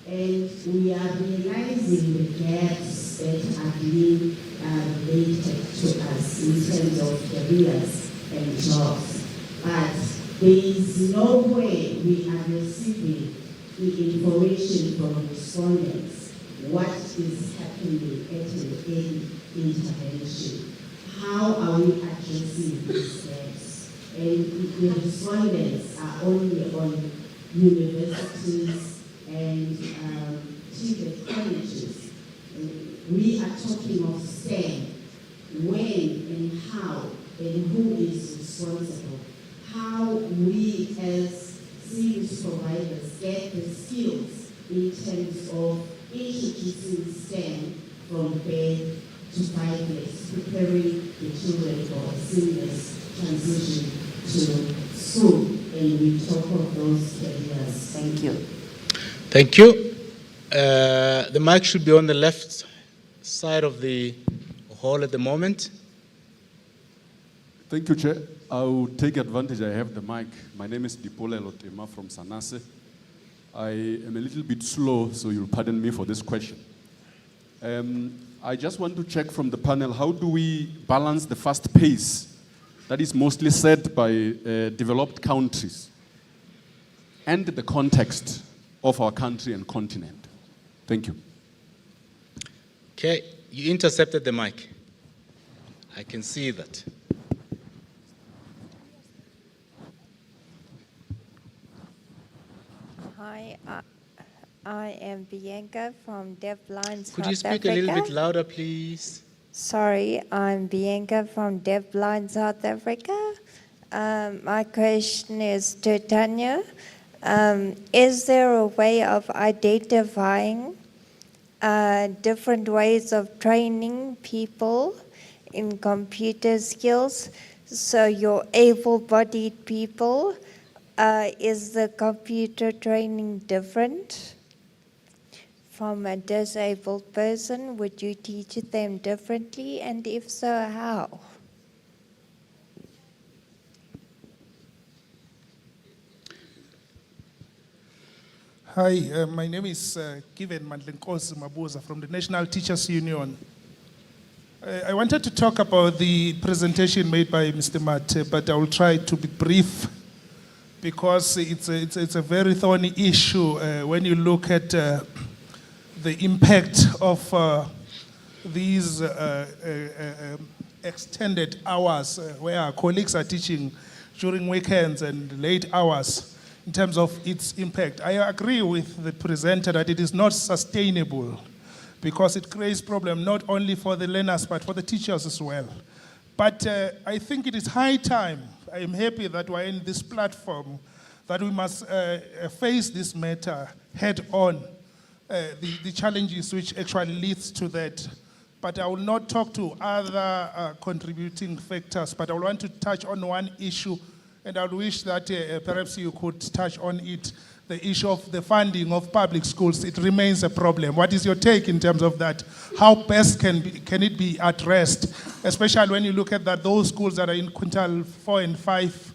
And we are realizing the gaps that are being related to us in terms of careers and jobs. But there is no way we are receiving the information from respondents what is happening at an early intervention. How are we addressing these gaps? And if the respondents are only on universities and TVET colleges, we are talking of STEM, when and how and who is responsible, how we as service providers get the skills in terms of introducing STEM from birth to 5 years, preparing the children for a seamless transition to school, and we talk of those careers. Thank you. Thank you. The mic should be on the left side of the hall at the moment. Thank you, Chair. I will take advantage. I have the mic. My name is Dipole Lotema from Sanase. I am a little bit slow, so you'll pardon me for this question. I just want to check from the panel, how do we balance the fast pace that is mostly set by developed countries and the context of our country and continent? Thank you. Okay, you intercepted the mic. I can see that. Hi, I am Bianca from Deafblind South Africa. Could you speak a little bit louder, please? Sorry, I'm Bianca from Deafblind South Africa. My question is to Tanya. Is there a way of identifying different ways of training people in computer skills? So your able-bodied people, is the computer training different from a disabled person? Would you teach them differently? And if so, how? Hi, my name is Kiven Mandlenkosi Mabuza from the National Teachers Union. I wanted to talk about the presentation made by Mr. Mate, but I will try to be brief because it's a very thorny issue when you look at the impact of these extended hours where our colleagues are teaching during weekends and late hours in terms of its impact. I agree with the presenter that it is not sustainable because it creates problem not only for the learners but for the teachers as well. But I think it is high time. I am happy that we're in this platform, that we must face this matter head on, the challenges which actually leads to that. But I will not talk to other contributing factors, but I want to touch on one issue, and I wish that perhaps you could touch on it, the issue of the funding of public schools. It remains a problem. What is your take in terms of that? How best can it be addressed, especially when you look at that those schools that are in quintile 4 and 5,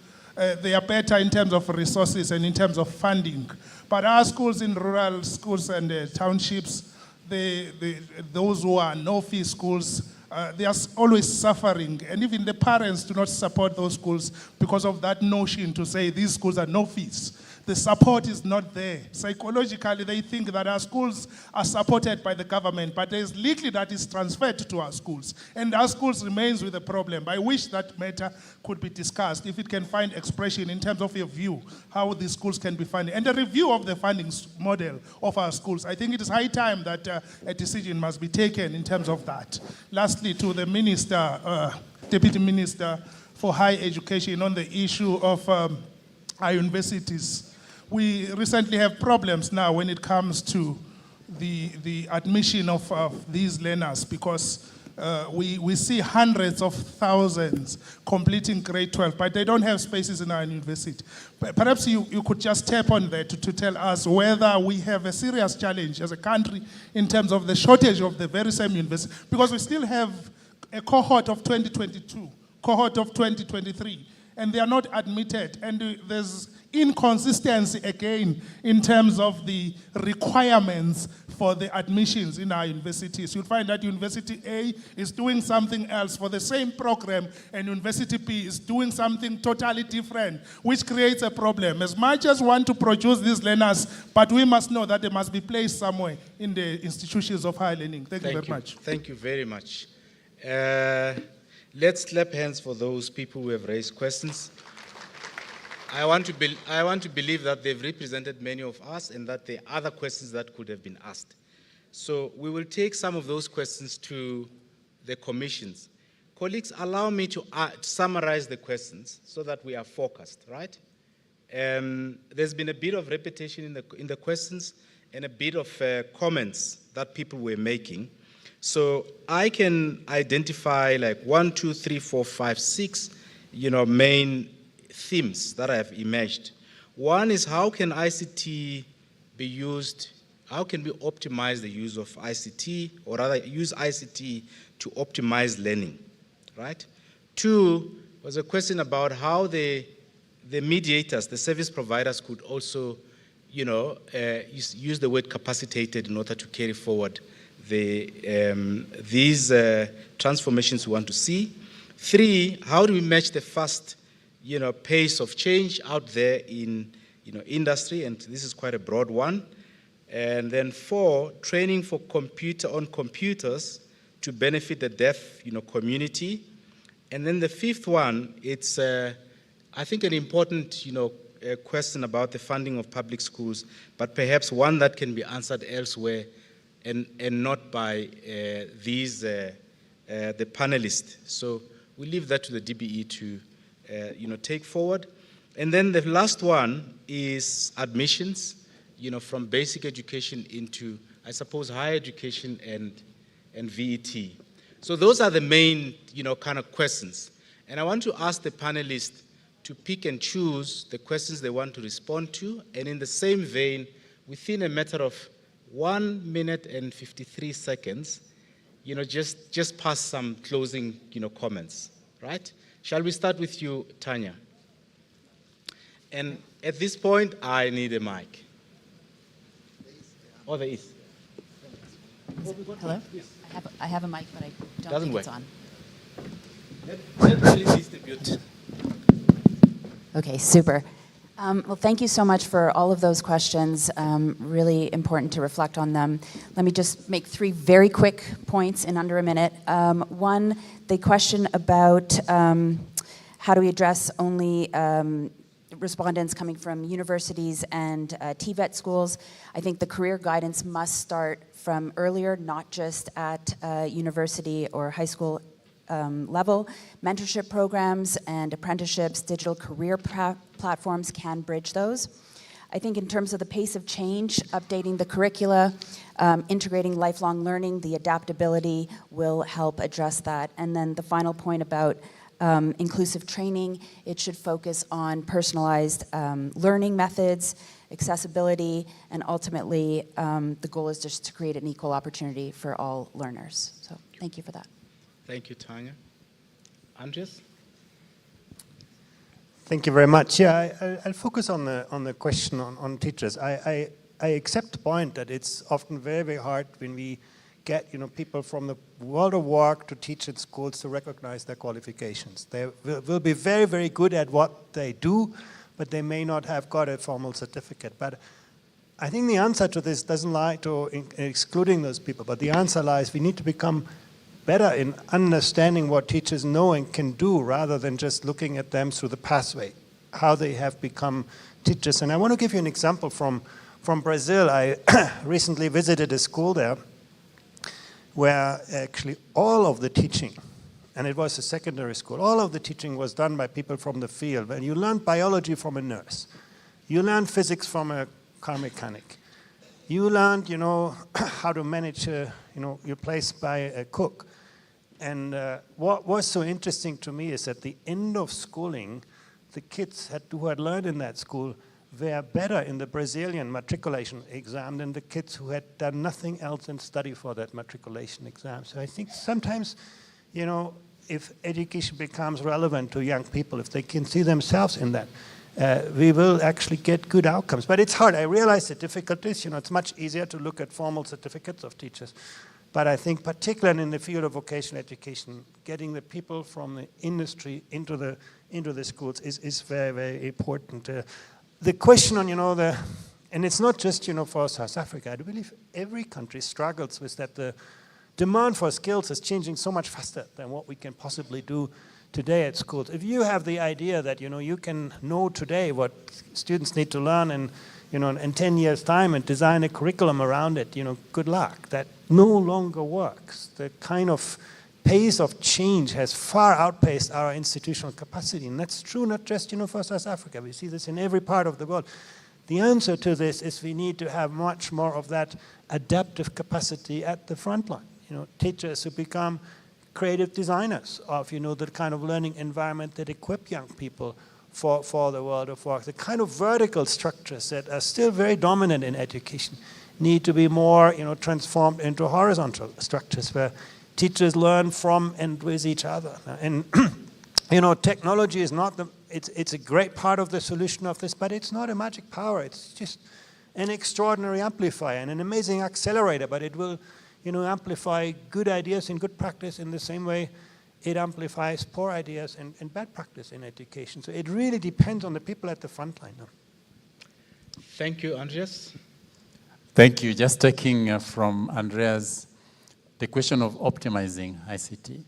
they are better in terms of resources and in terms of funding. But our schools in rural schools and townships, those who are no-fee schools, they are always suffering, and even the parents do not support those schools because of that notion to say these schools are no fees. the support is not there. Psychologically, they think that our schools are supported by the government, but there's little that is transferred to our schools. And our schools remains with the problem. I wish that matter could be discussed, if it can find expression in terms of your view, how these schools can be funded. And the review of the funding model of our schools. I think it is high time that a decision must be taken in terms of that. Lastly, to the Minister, Deputy Minister for Higher Education on the issue of our universities. We recently have problems now when it comes to the admission of these learners, because we see hundreds of thousands completing grade 12, but they don't have spaces in our university. Perhaps you could just tap on that to tell us whether we have a serious challenge as a country in terms of the shortage of the very same university, because we still have a cohort of 2022, cohort of 2023, and they are not admitted. And there's inconsistency again in terms of the requirements for the admissions in our universities. You'll find that University A is doing something else for the same program, and University B is doing something totally different, which creates a problem. As much as we want to produce these learners, but we must know that they must be placed somewhere in the institutions of higher learning. Thank you very much. Thank you very much. Let's clap hands for those people who have raised questions. I want to believe that they've represented many of us and that there are other questions that could have been asked. So we will take some of those questions to the commissions. Colleagues, allow me to summarize the questions so that we are focused, right? There's been a bit of repetition in the questions and a bit of comments that people were making. So I can identify like 1, 2, 3, 4, 5, 6, main themes that have emerged. One is, how can ICT be used, how can we optimize the use of ICT, or rather use ICT to optimize learning, right? 2 was a question about how the mediators, the service providers could also, use the word capacitated in order to carry forward these transformations we want to see. 3, how do we match the fast pace of change out there in industry, and this is quite a broad one. And then 4, training for computers to benefit the deaf community. And then the 5th one, it's I think an important question about the funding of public schools, but perhaps one that can be answered elsewhere and not by the panelists. So we leave that to the DBE to take forward. And then the last one is admissions, from basic education into, I suppose, higher education and VET. So those are the main, kind of questions. And I want to ask the panelists to pick and choose the questions they want to respond to, and in the same vein, within a matter of 1 minute and 53 seconds, just pass some closing, comments, right? Shall we start with you, Tanya? And at this point, I need a mic. Oh, there is. Hello? I have a mic, but I don't Doesn't think work. it's on. Let's distribute. Okay, super. Well, thank you so much for all of those questions. Really important to reflect on them. Let me just make 3 very quick points in under a minute. One, the question about how do we address only respondents coming from universities and TVET schools. I think the career guidance must start from earlier, not just at university or high school level. Mentorship programs and apprenticeships, digital career platforms can bridge those. I think in terms of the pace of change, updating the curricula, integrating lifelong learning, the adaptability will help address that. And then the final point about inclusive training, it should focus on personalized learning methods, accessibility, and ultimately the goal is just to create an equal opportunity for all learners. So thank you for that. Thank you, Tanya. Andres? Thank you very much. Yeah, I'll focus on the question on teachers. I accept the point that it's often very, very hard when we get people from the world of work to teach in schools to recognize their qualifications. They will be very, very good at what they do, but they may not have got a formal certificate. But I think the answer to this doesn't lie to excluding those people, but the answer lies we need to become better in understanding what teachers know and can do rather than just looking at them through the pathway, how they have become teachers. And I want to give you an example from Brazil. I recently visited a school there where actually all of the teaching, and it was a secondary school, all of the teaching was done by people from the field. And you learned biology from a nurse. You learned physics from a car mechanic. You learned, how to manage, your place by a cook. And what was so interesting to me is at the end of schooling, the kids who had learned in that school were better in the Brazilian matriculation exam than the kids who had done nothing else than study for that matriculation exam. So I think sometimes, if education becomes relevant to young people, if they can see themselves in that, we will actually get good outcomes. But it's hard. I realize the difficulties. It's much easier to look at formal certificates of teachers. But I think particularly in the field of vocational education, getting the people from the industry into the schools is very, very important. The question on, and it's not just, for South Africa. I believe every country struggles with that. The demand for skills is changing so much faster than what we can possibly do today at schools. If you have the idea that, you can know today what students need to learn and, in 10 years' time and design a curriculum around it, good luck. That no longer works. The kind of pace of change has far outpaced our institutional capacity. And that's true not just, for South Africa. We see this in every part of the world. The answer to this is we need to have much more of that adaptive capacity at the front line. Teachers who become creative designers of, the kind of learning environment that equip young people for the world of work. The kind of vertical structures that are still very dominant in education need to be more, transformed into horizontal structures where teachers learn from and with each other. And, technology is not it's a great part of the solution of this, but it's not a magic power. It's just an extraordinary amplifier and an amazing accelerator, but it will, amplify good ideas and good practice in the same way it amplifies poor ideas and bad practice in education. So it really depends on the people at the front line. Thank you, Andreas. Thank you. Just taking from Andreas, the question of optimizing ICT.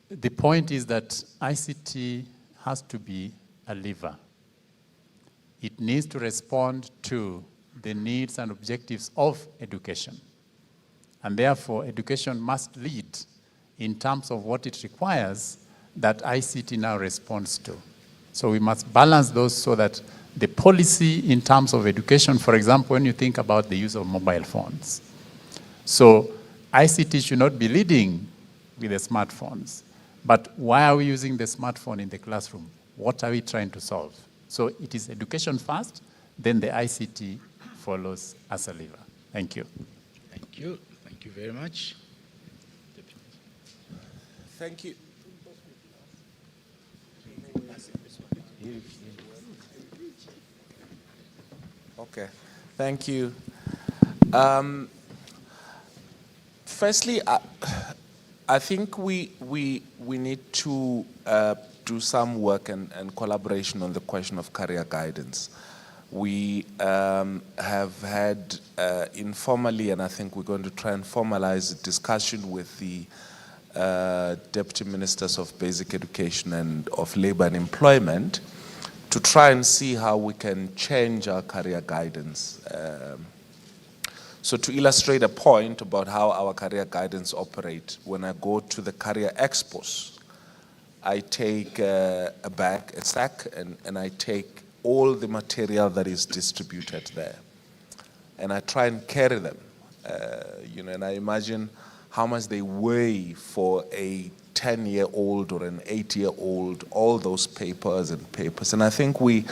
The point is that ICT has to be a lever. It needs to respond to the needs and objectives of education. And therefore, education must lead in terms of what it requires that ICT now responds to. So we must balance those so that the policy in terms of education, for example, when you think about the use of mobile phones. So ICT should not be leading with the smartphones. But why are we using the smartphone in the classroom? What are we trying to solve? So it is education first, then the ICT follows as a lever. Thank you. Thank you. Thank you very much. Thank you. Okay, thank you. Firstly, I think we need to do some work and collaboration on the question of career guidance. We have had informally, and I think we're going to try and formalize a discussion with the Deputy Ministers of Basic Education and of Labor and Employment to try and see how we can change our career guidance. So to illustrate a point about how our career guidance operate, when I go to the career expos, I take a bag, a sack, and I take all the material that is distributed there. And I try and carry them, and I imagine how much they weigh for a 10-year-old or an 8-year-old, all those papers. And I think we,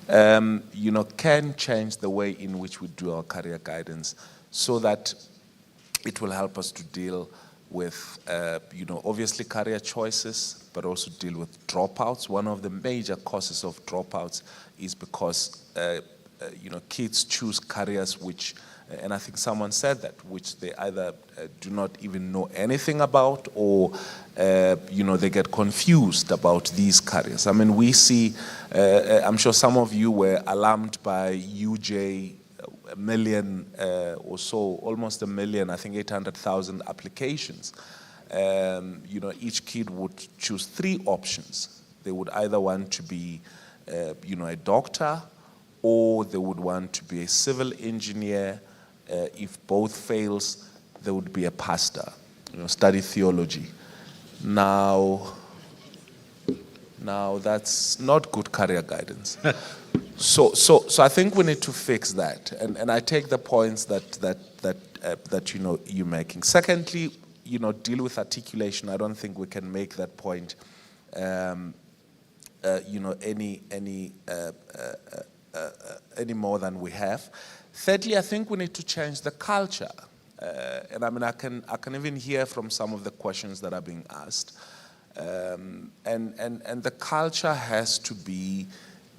can change the way in which we do our career guidance so that it will help us to deal with, obviously career choices, but also deal with dropouts. One of the major causes of dropouts is because, kids choose careers which And I think someone said that, which they either do not even know anything about, or they get confused about these careers. I mean, we see, I'm sure some of you were alarmed by UJ, 1 million or so, almost 1 million, I think 800,000 applications. Each kid would choose 3 options. They would either want to be, a doctor, or they would want to be a civil engineer. If both fails, they would be a pastor, study theology. Now that's not good career guidance. So I think we need to fix that, and I take the points that you're making. Secondly, deal with articulation. I don't think we can make that point, any more than we have. Thirdly, I think we need to change the culture, and I mean I can even hear from some of the questions that are being asked, and the culture has to be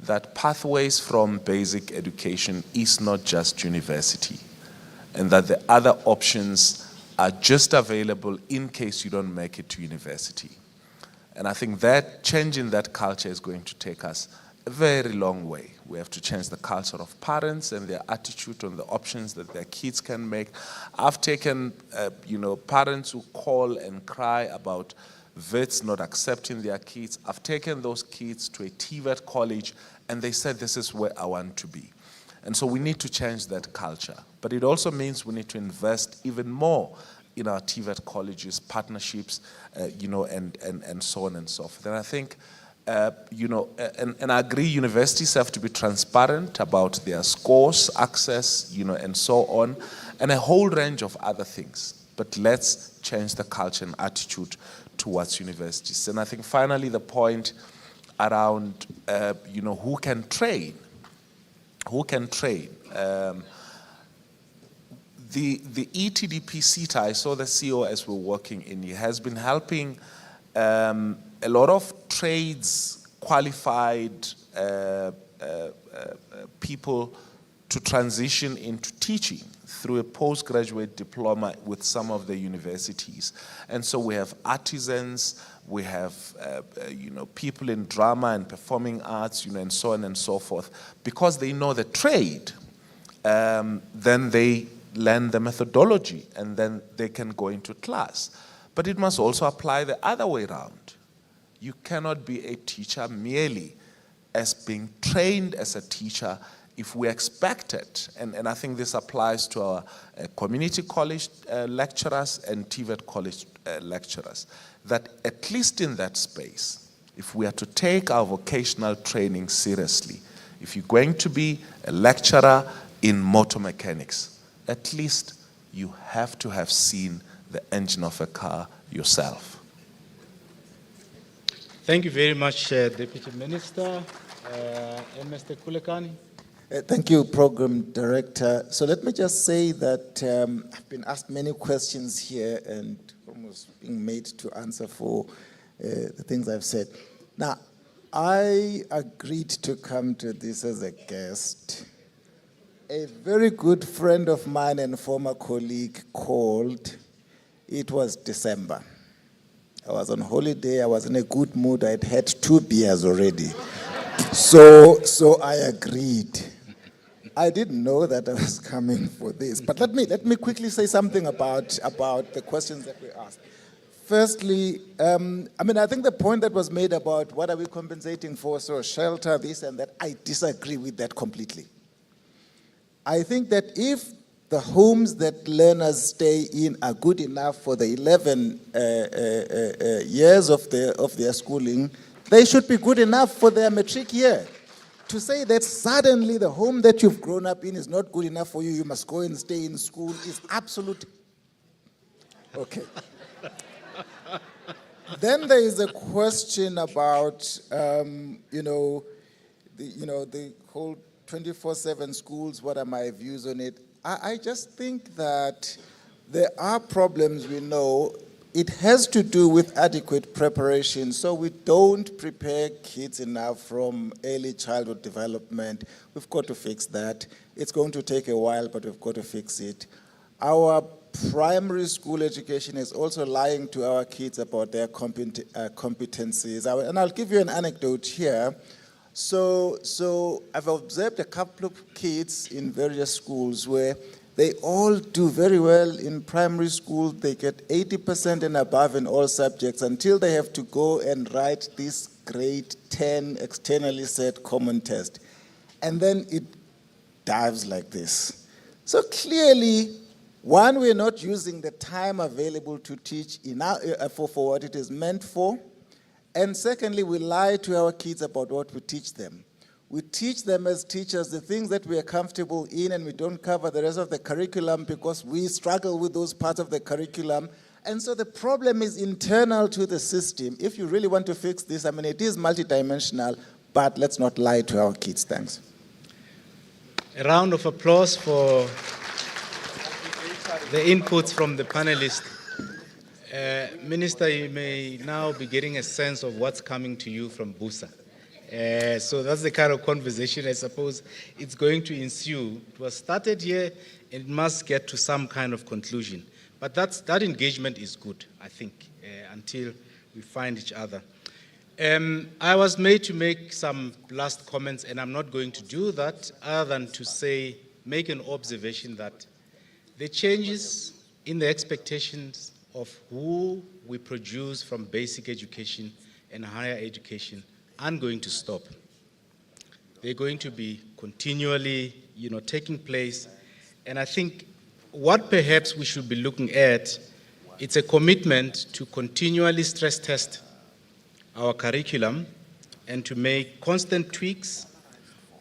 that pathways from basic education is not just university, and that the other options are just available in case you don't make it to university. And I think that changing that culture is going to take us a very long way. We have to change the culture of parents and their attitude on the options that their kids can make. I've taken, parents who call and cry about vets not accepting their kids. I've taken those kids to a TVET college, and they said, this is where I want to be. And so we need to change that culture. But it also means we need to invest even more in our TVET colleges, partnerships, and so on and so forth. And I think, and I agree, universities have to be transparent about their scores, access, and so on, and a whole range of other things. But let's change the culture and attitude towards universities. And I think finally the point around, who can train? Who can train? The ETDP SETA, I saw the CEO as we're working in, he has been helping a lot of trades qualified people to transition into teaching through a postgraduate diploma with some of the universities. And so we have artisans, we have people in drama and performing arts, and so on and so forth. Because they know the trade, then they learn the methodology, and then they can go into class. But it must also apply the other way around. You cannot be a teacher merely as being trained as a teacher if we expect it, and I think this applies to our community college lecturers and TVET college lecturers, that at least in that space, if we are to take our vocational training seriously, if you're going to be a lecturer in motor mechanics, at least you have to have seen the engine of a car yourself. Thank you very much, Deputy Minister. And Mr. Kulekani. Thank you, Program Director. So let me just say that I've been asked many questions here and almost being made to answer for the things I've said. Now, I agreed to come to this as a guest. A very good friend of mine and former colleague called. It was December. I was on holiday, I was in a good mood, I'd had 2 beers already. So I agreed. I didn't know that I was coming for this. But let me quickly say something about the questions that we asked. Firstly, I think the point that was made about what are we compensating for, so shelter, this and that, I disagree with that completely. I think that if the homes that learners stay in are good enough for the 11 years of their schooling, they should be good enough for their matric year. To say that suddenly the home that you've grown up in is not good enough for you, you must go and stay in school, is absolute. Okay. Then there is a question about, the whole 24/7 schools. What are my views on it? I just think that there are problems we know. it has to do with adequate preparation. So we don't prepare kids enough from early childhood development. We've got to fix that. It's going to take a while, but we've got to fix it. Our primary school education is also lying to our kids about their competencies. And I'll give you an anecdote here. So I've observed a couple of kids in various schools where they all do very well in primary school. They get 80% and above in all subjects until they have to go and write this grade 10 externally set common test. And then it dives like this. So clearly, one, we're not using the time available to teach for what it is meant for. And secondly, we lie to our kids about what we teach them. We teach them as teachers the things that we are comfortable in, and we don't cover the rest of the curriculum because we struggle with those parts of the curriculum. And so the problem is internal to the system. If you really want to fix this, I mean, it is multidimensional, but let's not lie to our kids. Thanks. A round of applause for the inputs from the panelists. Minister, you may now be getting a sense of what's coming to you from BUSA. So that's the kind of conversation I suppose it's going to ensue. It was started here and it must get to some kind of conclusion. But that engagement is good, I think, until we find each other. I was made to make some last comments, and I'm not going to do that other than to make an observation that the changes in the expectations of who we produce from basic education and higher education aren't going to stop. They're going to be continually, taking place. And I think what perhaps we should be looking at, it's a commitment to continually stress test our curriculum and to make constant tweaks,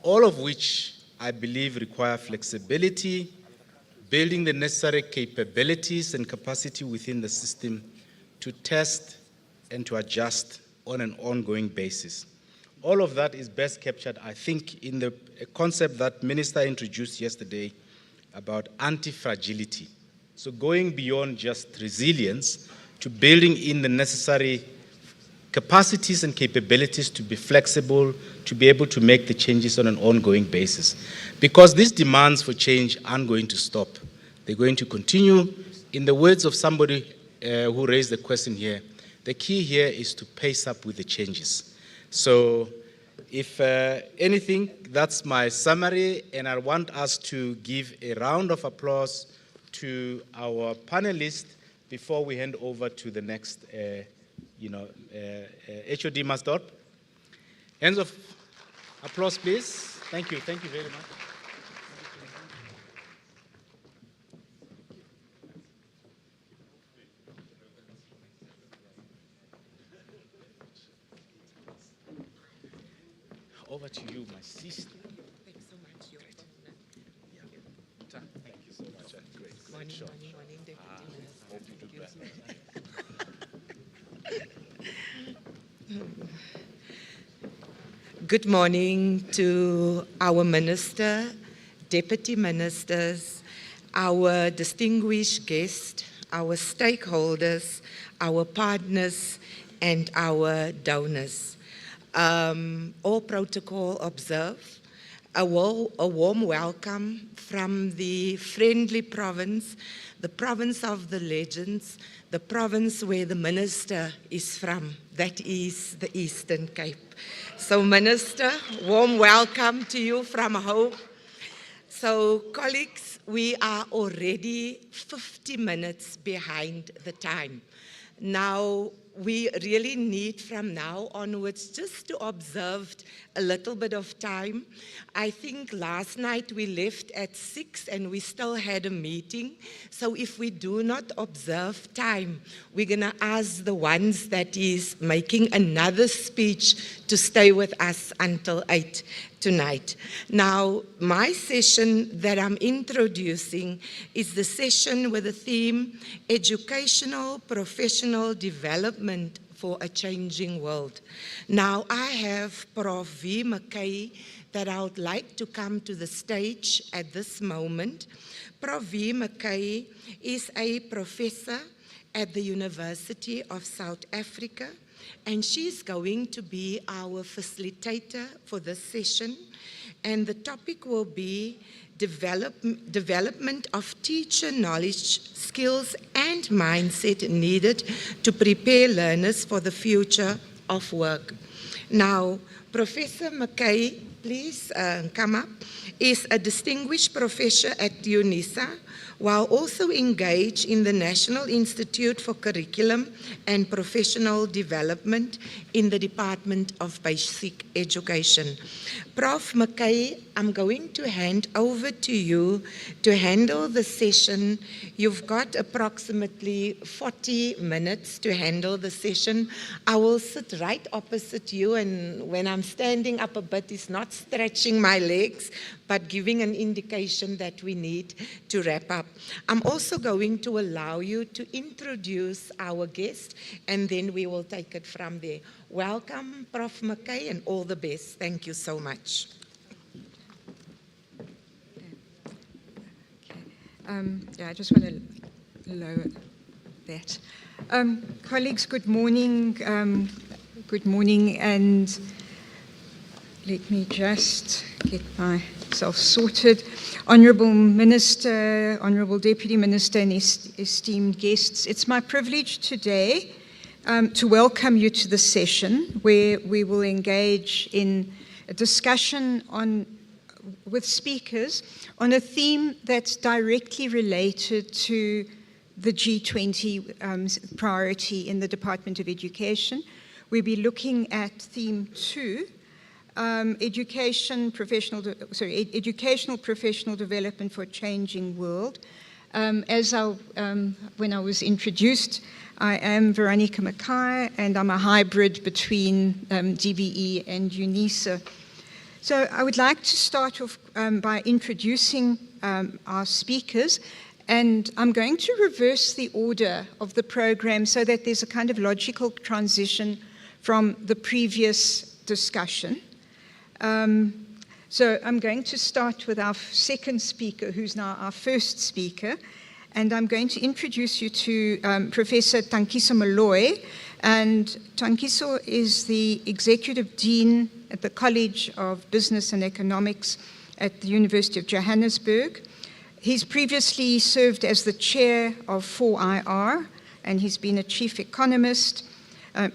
all of which I believe require flexibility, building the necessary capabilities and capacity within the system to test and to adjust on an ongoing basis. All of that is best captured, I think, in the concept that Minister introduced yesterday about anti-fragility. So going beyond just resilience to building in the necessary capacities and capabilities to be flexible, to be able to make the changes on an ongoing basis. Because these demands for change aren't going to stop. They're going to continue. In the words of somebody who raised the question here, the key here is to pace up with the changes. So if anything, that's my summary, and I want us to give a round of applause to our panelists before we hand over to the next HOD Masdorp. Hands of applause, please. Thank you very much. Over to you, my sister. Thanks so much. You're great. Yeah. Thank you so much. Great. Morning, Deputy Hope you do better. Good morning to our minister, deputy ministers, our distinguished guests, our stakeholders, our partners, and our donors. All protocol observed. A warm welcome from the friendly province, the province of the legends, the province where the minister is from. That is the Eastern Cape. So, Minister, warm welcome to you from home. So, colleagues, we are already 50 minutes behind the time. Now, we really need from now onwards just to observe a little bit of time. I think last night we left at 6 and we still had a meeting. So if we do not observe time, we're going to ask the ones that is making another speech to stay with us until 8 tonight. Now, my session that I'm introducing is the session with the theme, Educational Professional Development for a Changing World. Now, I have Prof. V. McKay that I would like to come to the stage at this moment. Prof. V. McKay is a professor at the University of South Africa, and she's going to be our facilitator for this session. And the topic will be development of teacher knowledge, skills, and mindset needed to prepare learners for the future of work. Now, Professor McKay, please come up, is a distinguished professor at UNISA, while also engaged in the National Institute for Curriculum and Professional Development in the Department of Basic Education. Prof. McKay, I'm going to hand over to you to handle the session. You've got approximately 40 minutes to handle the session. I will sit right opposite you, and when I'm standing up a bit, it's not stretching my legs, but giving an indication that we need to wrap up. I'm also going to allow you to introduce our guest, and then we will take it from there. Welcome, Prof. McKay, and all the best. Thank you so much. I just want to lower that. Colleagues, good morning. Good morning, and let me just get myself sorted. Honourable Minister, Honourable Deputy Minister, and esteemed guests, it's my privilege today to welcome you to the session where we will engage in a discussion with speakers on a theme that's directly related to the G20 priority in the Department of Education. We'll be looking at theme 2, educational professional development for a changing world. When I was introduced, I am Veronica Mackay, and I'm a hybrid between DBE and UNISA. So I would like to start off by introducing our speakers, and I'm going to reverse the order of the program so that there's a kind of logical transition from the previous discussion. So I'm going to start with our second speaker, who's now our first speaker, and I'm going to introduce you to Professor Tankiso Moloi. And Tankiso is the Executive Dean at the College of Business and Economics at the University of Johannesburg. He's previously served as the chair of 4IR, and he's been a chief economist.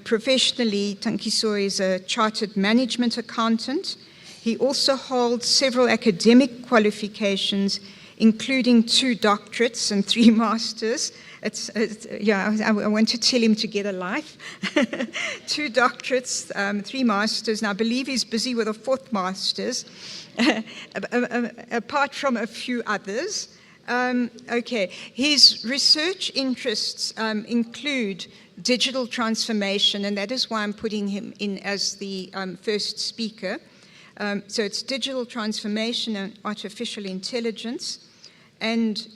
Professionally, Tankiso is a chartered management accountant. He also holds several academic qualifications, including 2 doctorates and 3 masters. I want to tell him to get a life. 2 doctorates, 3 masters, and I believe he's busy with a 4th master's, apart from a few others. His research interests include digital transformation, and that is why I'm putting him in as the first speaker. So it's digital transformation and artificial intelligence. And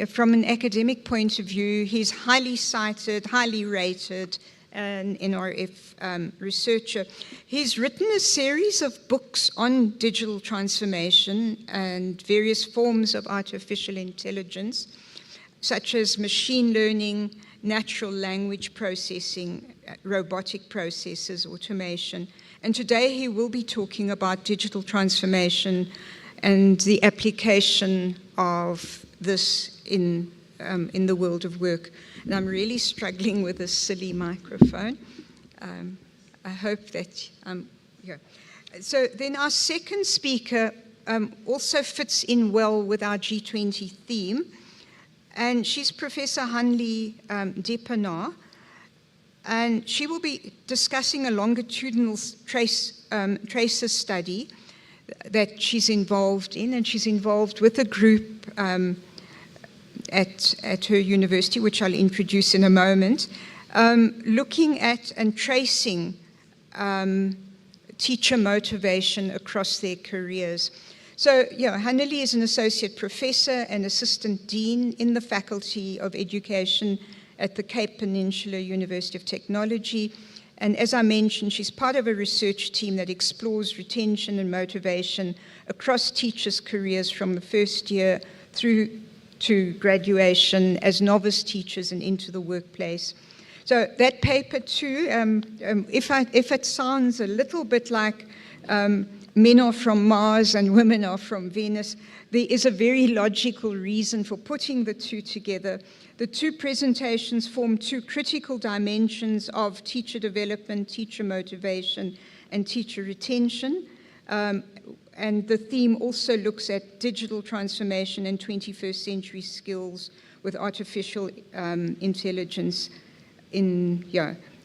from an academic point of view, he's highly cited, highly rated, an NRF researcher. He's written a series of books on digital transformation and various forms of artificial intelligence, such as machine learning, natural language processing, robotic processes, automation. And today he will be talking about digital transformation and the application of this in the world of work. And I'm really struggling with this silly microphone. I hope that, So then our second speaker also fits in well with our G20 theme. And she's Professor Hanli Depanar. And she will be discussing a longitudinal tracer study that she's involved in, and she's involved with a group at her university, which I'll introduce in a moment, looking at and tracing teacher motivation across their careers. So, Hanli is an associate professor and assistant dean in the Faculty of Education at the Cape Peninsula University of Technology. And as I mentioned, she's part of a research team that explores retention and motivation across teachers' careers from the first year through to graduation as novice teachers and into the workplace. So that paper too, if it sounds a little bit like men are from Mars and women are from Venus, there is a very logical reason for putting the two together. The two presentations form two critical dimensions of teacher development, teacher motivation, and teacher retention. And the theme also looks at digital transformation and 21st century skills with artificial intelligence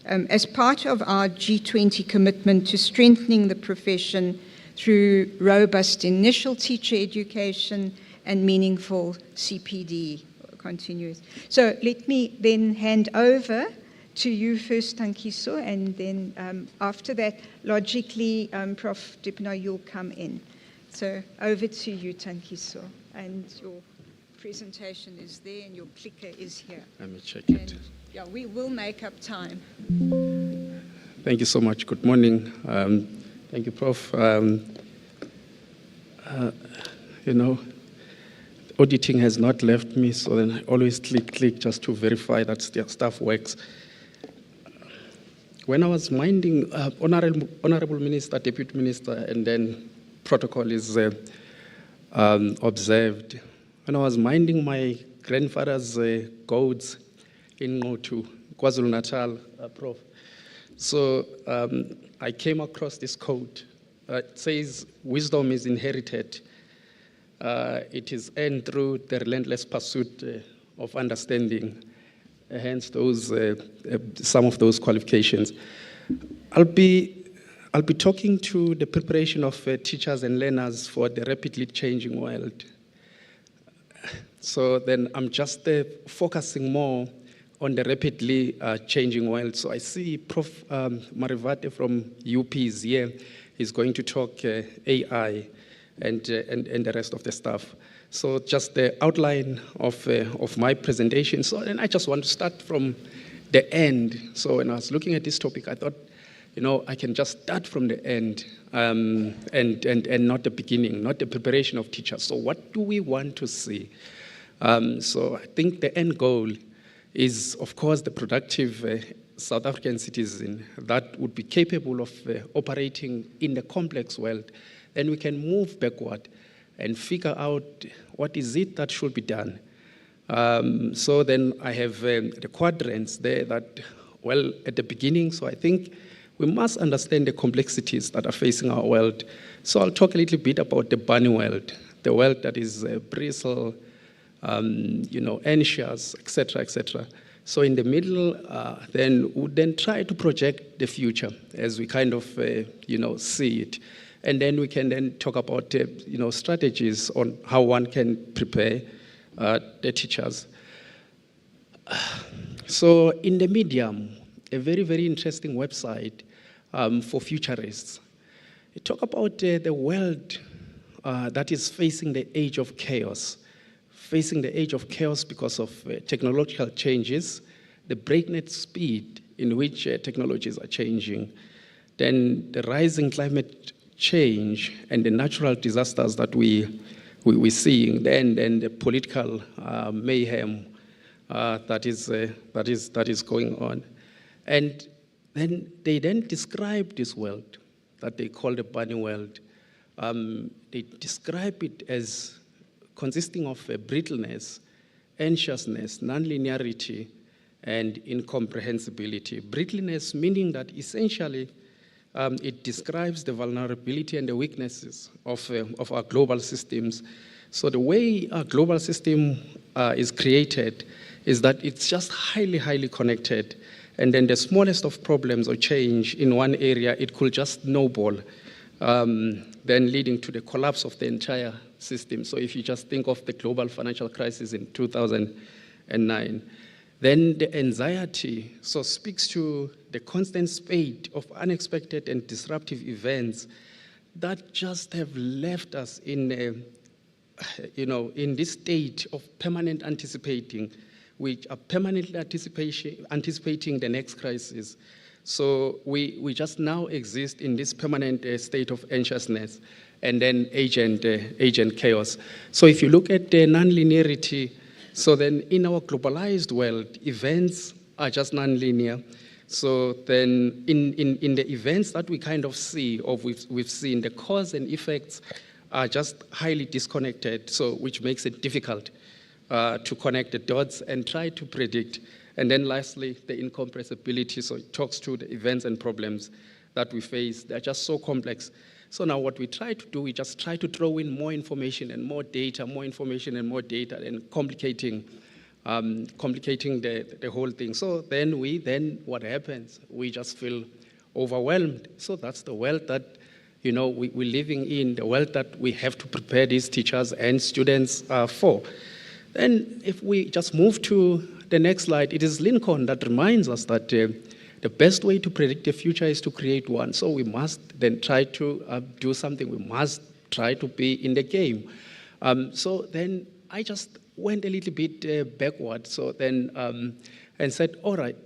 as part of our G20 commitment to strengthening the profession through robust initial teacher education and meaningful CPD continuous. So let me then hand over to you first, Tankiso, and then after that, logically, Prof. Dipno, you'll come in. So over to you, Tankiso, and your presentation is there and your clicker is here. Let me check it. Yeah, we will make up time. Thank you so much. Good morning. Thank you, Prof. Auditing has not left me, so then I always click just to verify that stuff works. When I was minding, Honorable Minister, Deputy Minister, and then protocol is observed. When I was minding my grandfather's goats in Ngotu, KwaZulu-Natal, Prof. So I came across this quote. It says, wisdom is inherited. It is earned through the relentless pursuit of understanding. Hence, some of those qualifications. I'll be talking to the preparation of teachers and learners for the rapidly changing world. So then I'm just focusing more on the rapidly changing world. So I see Prof. Marivate from UP is here. He's going to talk AI and the rest of the stuff. So just the outline of my presentation. So then I just want to start from the end. So when I was looking at this topic, I thought, I can just start from the end and not the beginning, not the preparation of teachers. So what do we want to see? So I think the end goal is, of course, the productive South African citizen that would be capable of operating in the complex world. Then we can move backward and figure out what is it that should be done. So then I have the quadrants there that, well, at the beginning, so I think we must understand the complexities that are facing our world. So I'll talk a little bit about the bunny world, the world that is bristle, anxious, etc., etc. So in the middle, then we'll try to project the future as we kind of, see it. And then we can then talk about, strategies on how one can prepare the teachers. So in the Medium, a very, very interesting website for futurists. It talk about the world that is facing the age of chaos. Facing the age of chaos because of technological changes, the breakneck speed in which technologies are changing, then the rising climate change and the natural disasters that we're seeing, then the political mayhem that is going on. And then they describe this world that they call the bunny world. They describe it as consisting of brittleness, anxiousness, nonlinearity, and incomprehensibility. Brittleness meaning that essentially it describes the vulnerability and the weaknesses of our global systems. So the way our global system is created is that it's just highly, highly connected. And then the smallest of problems or change in one area, it could just snowball, then leading to the collapse of the entire system. So if you just think of the global financial crisis in 2009, then the anxiety speaks to the constant spate of unexpected and disruptive events that just have left us in this state of permanent anticipating, which are permanently anticipating the next crisis. So we just now exist in this permanent state of anxiousness and then agent chaos. So if you look at the nonlinearity, So then in our globalized world, events are just non-linear. So then in the events that we kind of see, or we've seen, the cause and effects are just highly disconnected, so which makes it difficult to connect the dots and try to predict. And then lastly, the incompressibility, so it talks to the events and problems that we face. They're just so complex. So now what we try to do, we just try to throw in more information and more data, more information and more data, and complicating the whole thing. So then what happens? We just feel overwhelmed. So that's the world that we're living in, the world that we have to prepare these teachers and students for. Then if we just move to the next slide, it is Lincoln that reminds us that the best way to predict the future is to create one. So we must then try to do something. We must try to be in the game. So then I just went a little bit backward. So then and said, all right,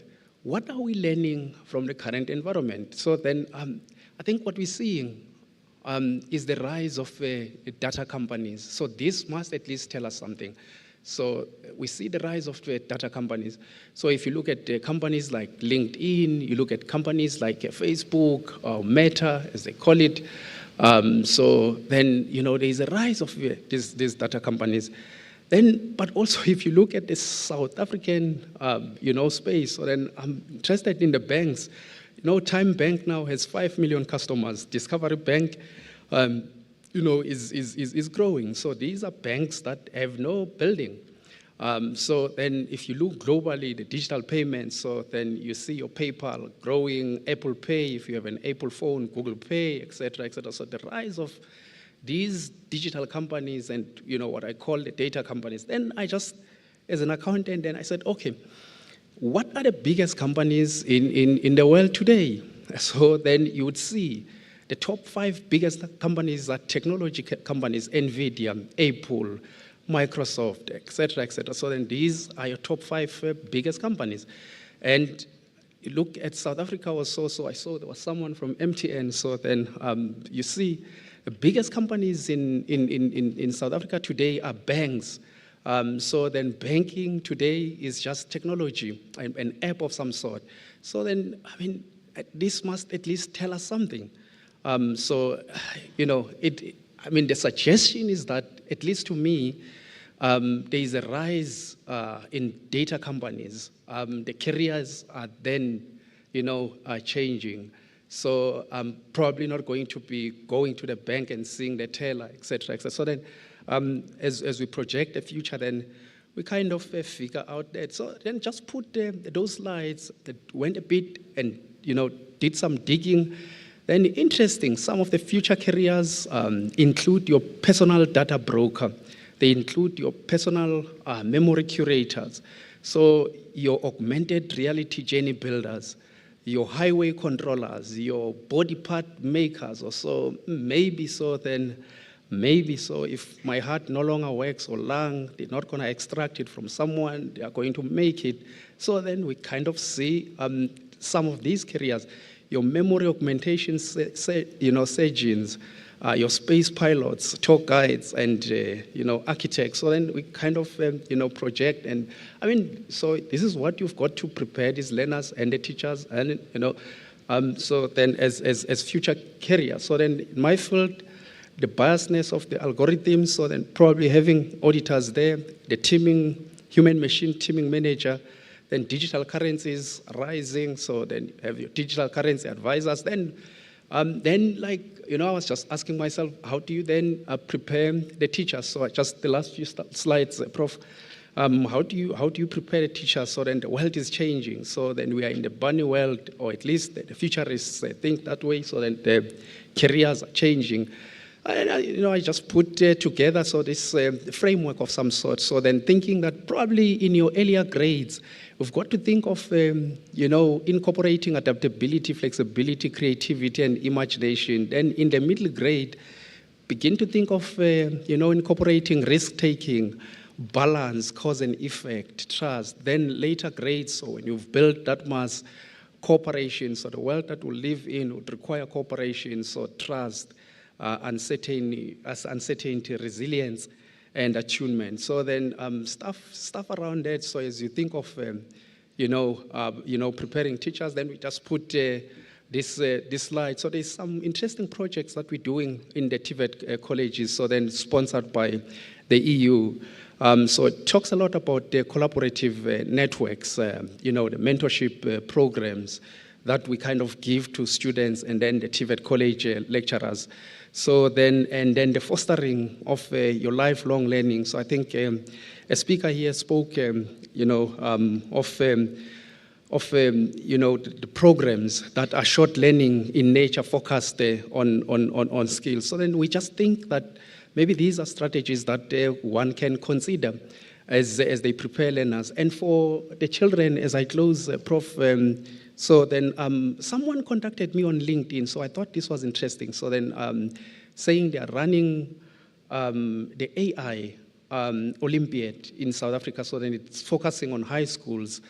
what are we learning from the current environment? So then I think what we're seeing is the rise of data companies. So this must at least tell us something. So we see the rise of data companies. So if you look at companies like LinkedIn, you look at companies like Facebook or Meta, as they call it. So then, there's a rise of these data companies. Then, but also if you look at the South African, space, so then I'm interested in the banks. Time Bank now has 5 million customers. Discovery Bank, is growing. So these are banks that have no building. So then if you look globally, the digital payments, so then you see your PayPal growing, Apple Pay, if you have an Apple phone, Google Pay, et cetera, et cetera. So the rise of these digital companies and, what I call the data companies. Then I just, as an accountant, then I said, okay, what are the biggest companies in the world today? So then you would see the top 5 biggest companies are technology companies, NVIDIA, Apple, Microsoft, et cetera, et cetera. So then these are your top 5 biggest companies. And you look at South Africa also, so I saw there was someone from MTN. So then you see the biggest companies in South Africa today are banks. So then banking today is just technology, an app of some sort. So then, this must at least tell us something. The suggestion is that, at least to me, there is a rise in data companies. The careers are then, changing. So I'm probably not going to be going to the bank and seeing the teller, et cetera, et cetera. So then, as we project the future, then we kind of figure out that. So then just put those slides that went a bit and, did some digging. Then interesting, some of the future careers include your personal data broker. They include your personal memory curators. So your augmented reality journey builders, your highway controllers, your body part makers, or so. Maybe so if my heart no longer works or lung, they're not going to extract it from someone, they are going to make it. So then we kind of see some of these careers. Your memory augmentation surgeons, your space pilots, tour guides, and architects. So then we kind of project, and so this is what you've got to prepare these learners and the teachers, and so then as future careers. So then in my field, the biasness of the algorithms. So then probably having auditors there, the teaming, human-machine teaming manager. Then digital currencies rising, so then you have your digital currency advisors. Then I was just asking myself, how do you then prepare the teachers? So just the last few slides, Prof. How do you prepare the teachers? So then the world is changing. So then we are in the bunny world, or at least the futurists think that way. So then the careers are changing. I just put together this framework of some sort. So then thinking that probably in your earlier grades, we've got to think of, incorporating adaptability, flexibility, creativity, and imagination. Then in the middle grade, begin to think of, incorporating risk-taking, balance, cause and effect, trust. Then later grades, so when you've built that mass, cooperation, so the world that we live in would require cooperation, so trust, uncertainty, resilience, and attunement. So then stuff around that. So as you think of, preparing teachers, then we just put this slide. So there's some interesting projects that we're doing in the TVET colleges, so then sponsored by the EU. So it talks a lot about the collaborative networks, the mentorship programs that we kind of give to students and then the TVET college lecturers. So then, and then the fostering of your lifelong learning. So I think a speaker here spoke, of the programs that are short learning in nature, focused on skills. So then we just think that maybe these are strategies that one can consider as they prepare learners. And for the children, as I close, Prof, so then someone contacted me on LinkedIn, so I thought this was interesting. So then saying they are running the AI Olympiad in South Africa, so then it's focusing on high schools.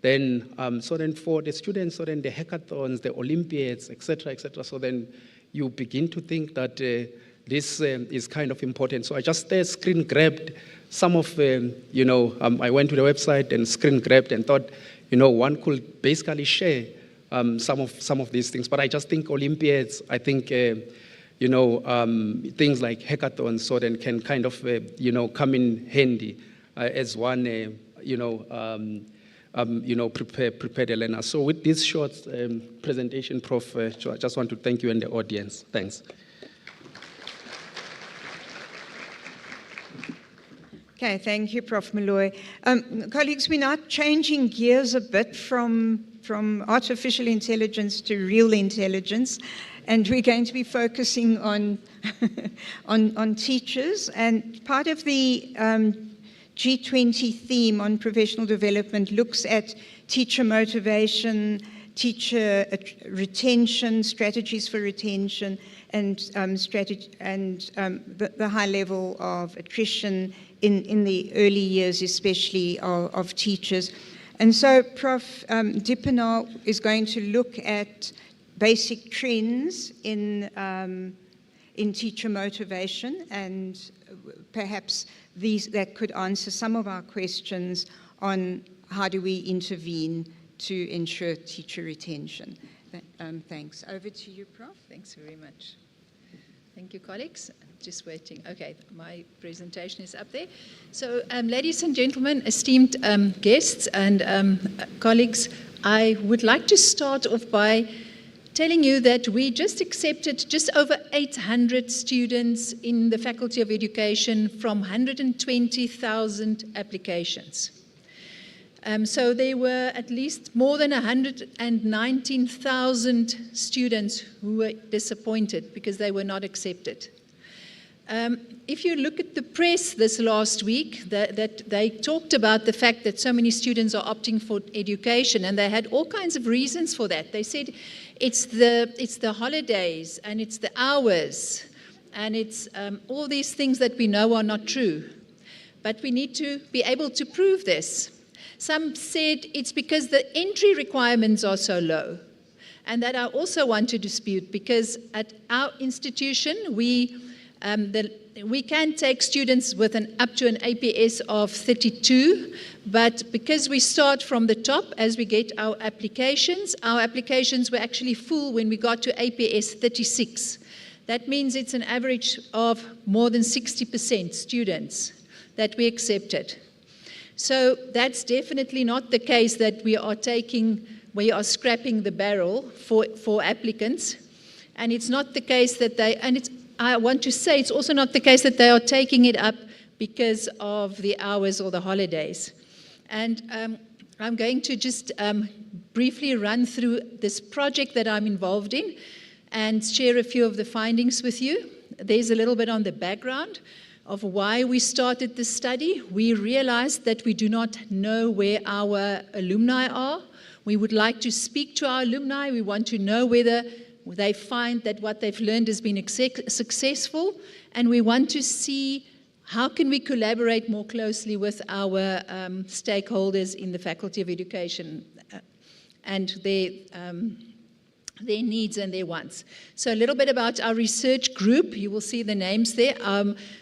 Then, so then for the students, so then the hackathons, the Olympiads, et cetera, so then you begin to think that this is kind of important. So I just screen grabbed some of, I went to the website and screen grabbed and thought, one could basically share some of these things. But I just think Olympiads, I think, things like hackathons, so then can kind of, come in handy as one, prepare the learner. So with this short presentation, Prof, I just want to thank you and the audience. Thanks. Okay, thank you, Prof. Malloy. Colleagues, we're now changing gears a bit from artificial intelligence to real intelligence, and we're going to be focusing on, on teachers. And part of the G20 theme on professional development looks at teacher motivation, teacher retention, strategies for retention, and the high level of attrition in the early years, especially of teachers. And so Prof. Dippenaar is going to look at basic trends in teacher motivation, and perhaps that could answer some of our questions on how do we intervene to ensure teacher retention. Thanks. Over to you, Prof. Thanks very much. Thank you, colleagues. Just waiting. Okay, my presentation is up there. So, ladies and gentlemen, esteemed guests and colleagues, I would like to start off by telling you that we just accepted just over 800 students in the Faculty of Education from 120,000 applications. So there were at least more than 119,000 students who were disappointed because they were not accepted. If you look at the press this last week, that they talked about the fact that so many students are opting for education, and they had all kinds of reasons for that. They said it's the holidays, and it's the hours, and it's all these things that we know are not true. But we need to be able to prove this. Some said it's because the entry requirements are so low, and that I also want to dispute, because at our institution we can take students with up to an APS of 32, but because we start from the top as we get our applications were actually full when we got to APS 36. That means it's an average of more than 60% students that we accepted. So that's definitely not the case that we are scrapping the barrel for applicants. And it's not the case that I want to say it's also not the case that they are taking it up because of the hours or the holidays. And I'm going to just briefly run through this project that I'm involved in and share a few of the findings with you. There's a little bit on the background of why we started this study. We realized that we do not know where our alumni are. We would like to speak to our alumni. We want to know whether they find that what they've learned has been successful, and we want to see how can we collaborate more closely with our stakeholders in the Faculty of Education and their their needs and their wants. So a little bit about our research group. You will see the names there.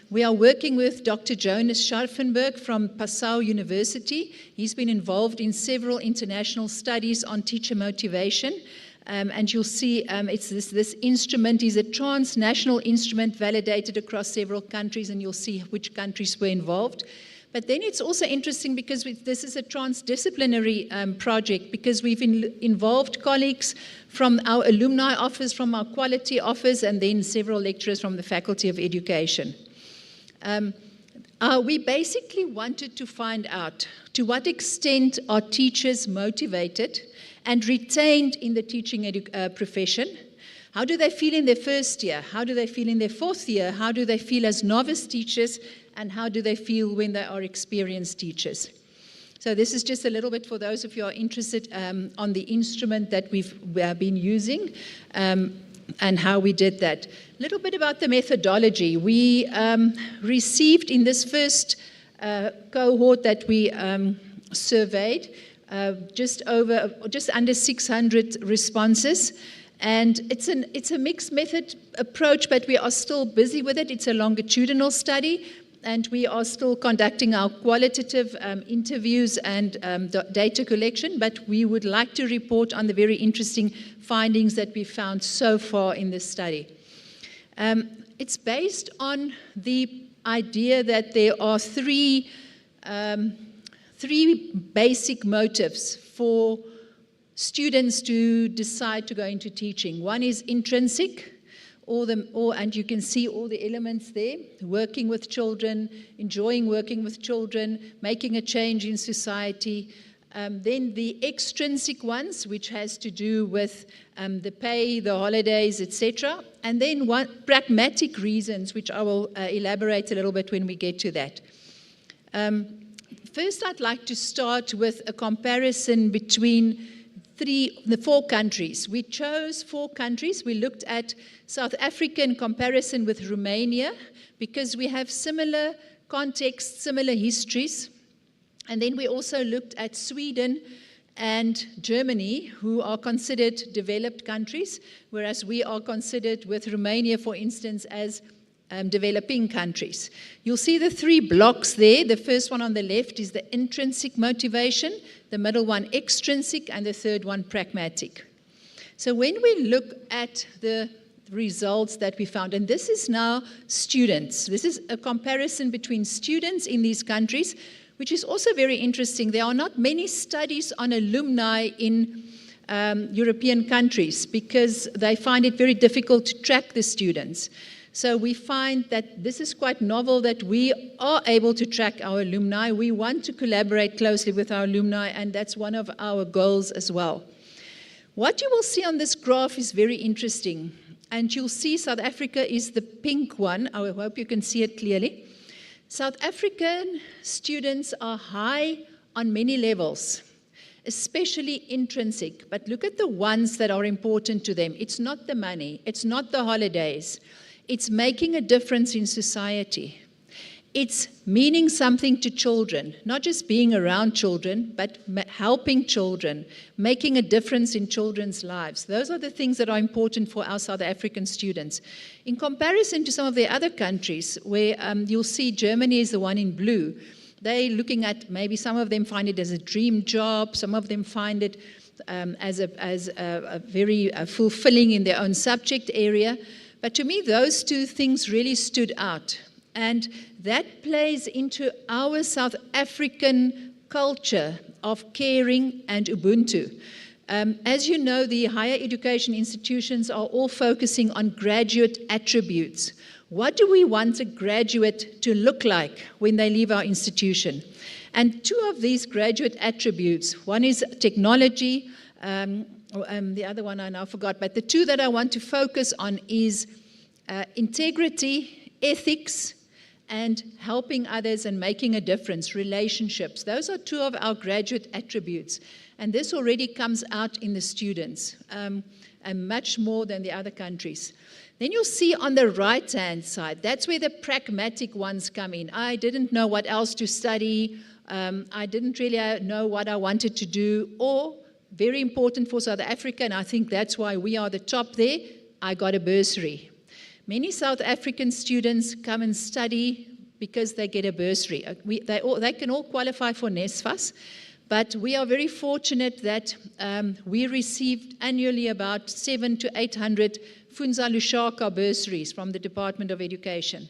We are working with Dr. Jonas Scharfenberg from Passau University. He's been involved in several international studies on teacher motivation. And you'll see it's this instrument is a transnational instrument validated across several countries, and you'll see which countries were involved. But then it's also interesting because this is a transdisciplinary project, because we've involved colleagues from our alumni office, from our quality office, and then several lecturers from the Faculty of Education. We basically wanted to find out to what extent are teachers motivated and retained in the teaching profession. How do they feel in their first year? How do they feel in their fourth year? How do they feel as novice teachers? And how do they feel when they are experienced teachers? So this is just a little bit for those of you who are interested on the instrument that we have been using and how we did that. A little bit about the methodology. We received in this first cohort that we surveyed just under 600 responses. And it's a mixed method approach, but we are still busy with it. It's a longitudinal study, and we are still conducting our qualitative interviews and data collection, but we would like to report on the very interesting findings that we found so far in this study. It's based on the idea that there are three basic motives for students to decide to go into teaching. One is intrinsic, and you can see all the elements there: working with children, enjoying working with children, making a change in society. Then the extrinsic ones, which has to do with the pay, the holidays, etc. And then pragmatic reasons, which I will elaborate a little bit when we get to that. First, I'd like to start with a comparison between the 4 countries. We chose 4 countries. We looked at South Africa in comparison with Romania because we have similar contexts, similar histories. And then we also looked at Sweden and Germany, who are considered developed countries, whereas we are considered with Romania, for instance, as developing countries. You'll see the 3 blocks there. The first one on the left is the intrinsic motivation, the middle one extrinsic, and the third one pragmatic. So when we look at the results that we found, and this is now students, this is a comparison between students in these countries, which is also very interesting. There are not many studies on alumni in European countries because they find it very difficult to track the students. So we find that this is quite novel that we are able to track our alumni. We want to collaborate closely with our alumni, and that's one of our goals as well. What you will see on this graph is very interesting. And you'll see South Africa is the pink one. I hope you can see it clearly. South African students are high on many levels, especially intrinsic. But look at the ones that are important to them. It's not the money. It's not the holidays. It's making a difference in society. It's meaning something to children, not just being around children, but helping children, making a difference in children's lives. Those are the things that are important for our South African students. In comparison to some of the other countries, where you'll see Germany is the one in blue, they're looking at, maybe some of them find it as a dream job, some of them find it as a very fulfilling in their own subject area. But to me, those 2 things really stood out. And that plays into our South African culture of caring and Ubuntu. As you know, the higher education institutions are all focusing on graduate attributes. What do we want a graduate to look like when they leave our institution? And 2 of these graduate attributes, one is technology, the other one I now forgot, but the 2 that I want to focus on is integrity, ethics, and helping others and making a difference, relationships. Those are 2 of our graduate attributes. And this already comes out in the students, and much more than the other countries. Then you'll see on the right-hand side, that's where the pragmatic ones come in. I didn't know what else to study. I didn't really know what I wanted to do, or very important for South Africa, and I think that's why we are the top there. I got a bursary. Many South African students come and study because they get a bursary. They can all qualify for NSFAS, but we are very fortunate that we received annually about 700 to 800 Funza Lushaka bursaries from the Department of Education.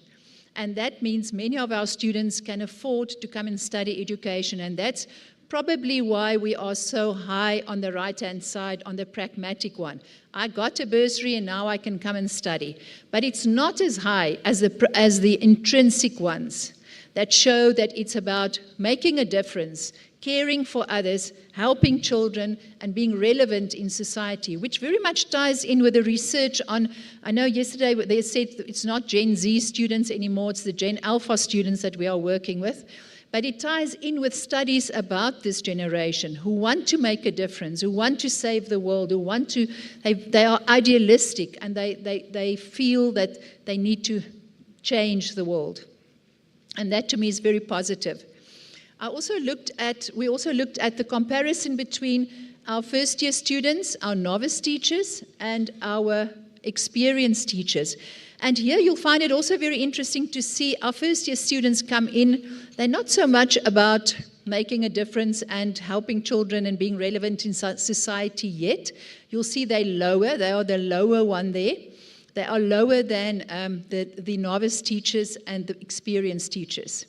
And that means many of our students can afford to come and study education, and that's probably why we are so high on the right-hand side, on the pragmatic one. I got a bursary and now I can come and study. But it's not as high as the intrinsic ones that show that it's about making a difference, caring for others, helping children, and being relevant in society, which very much ties in with the research on, I know yesterday they said it's not Gen Z students anymore, it's the Gen Alpha students that we are working with. But it ties in with studies about this generation who want to make a difference, who want to save the world, who want to, they are idealistic, and they feel that they need to change the world. And that to me is very positive. We also looked at the comparison between our first-year students, our novice teachers, and our experienced teachers. And here you'll find it also very interesting to see our first-year students come in. They're not so much about making a difference and helping children and being relevant in society yet. You'll see they're lower. They are the lower one there. They are lower than the novice teachers and the experienced teachers.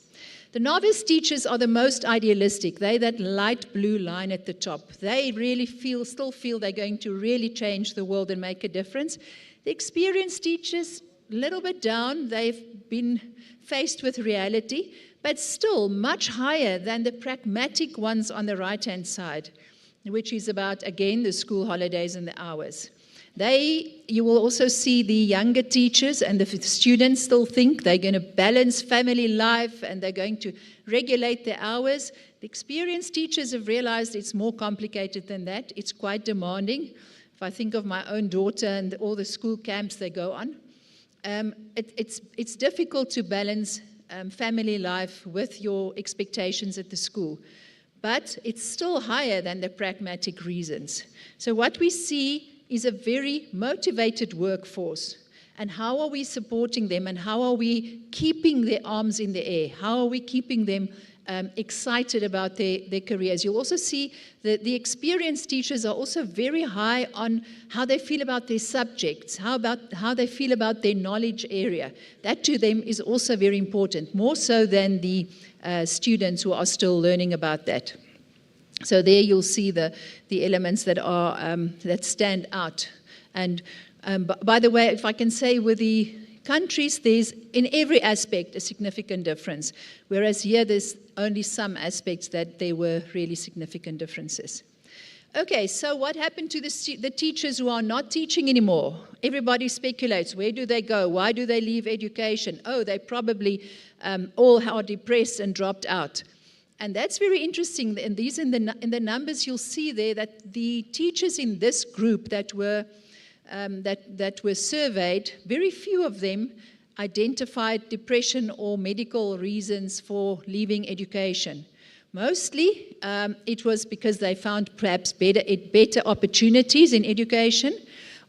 The novice teachers are the most idealistic. They're that light blue line at the top. They really still feel they're going to really change the world and make a difference. The experienced teachers, a little bit down. They've been faced with reality, but still much higher than the pragmatic ones on the right-hand side, which is about, again, the school holidays and the hours. You will also see the younger teachers and the students still think they're going to balance family life and they're going to regulate their hours. The experienced teachers have realized it's more complicated than that. It's quite demanding. If I think of my own daughter and all the school camps they go on, it's difficult to balance family life with your expectations at the school. But it's still higher than the pragmatic reasons. So what we see is a very motivated workforce. And how are we supporting them, and how are we keeping their arms in the air? How are we keeping them excited about their careers? You'll also see that the experienced teachers are also very high on how they feel about their subjects, how they feel about their knowledge area. That to them is also very important, more so than the students who are still learning about that. So there you'll see the elements that are that stand out. And by the way, if I can say, with the countries, there's in every aspect a significant difference, whereas here there's only some aspects that there were really significant differences. Okay, so what happened to the teachers who are not teaching anymore? Everybody speculates, where do they go? Why do they leave education? Oh, they probably all are depressed and dropped out. And that's very interesting. And these in the numbers you'll see there that the teachers in this group that were surveyed, very few of them identified depression or medical reasons for leaving education. Mostly, it was because they found perhaps better opportunities in education,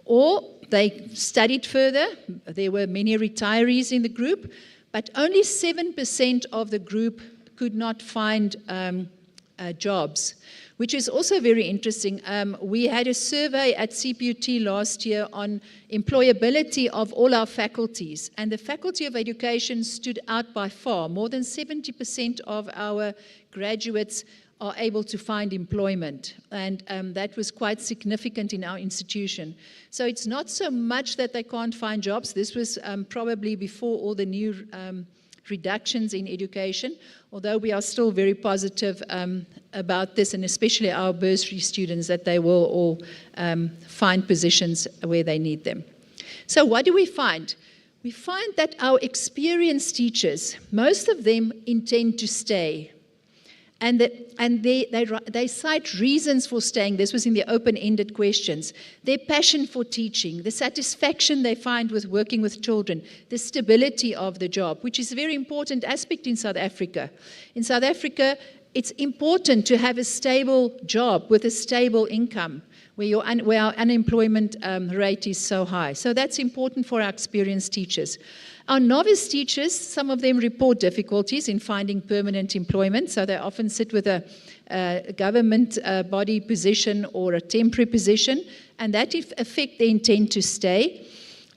or they studied further. There were many retirees in the group, but only 7% of the group could not find jobs, which is also very interesting. We had a survey at CPUT last year on employability of all our faculties, and the Faculty of Education stood out by far. More than 70% of our graduates are able to find employment, and that was quite significant in our institution. So it's not so much that they can't find jobs. This was probably before all the new reductions in education, although we are still very positive about this, and especially our bursary students, that they will all find positions where they need them. So what do we find? We find that our experienced teachers, most of them intend to stay. And they cite reasons for staying. This was in the open-ended questions. Their passion for teaching, the satisfaction they find with working with children, the stability of the job, which is a very important aspect in South Africa. In South Africa, it's important to have a stable job with a stable income where our unemployment rate is so high. So that's important for our experienced teachers. Our novice teachers, some of them report difficulties in finding permanent employment, so they often sit with a government body position or a temporary position, and that affect their intent to stay.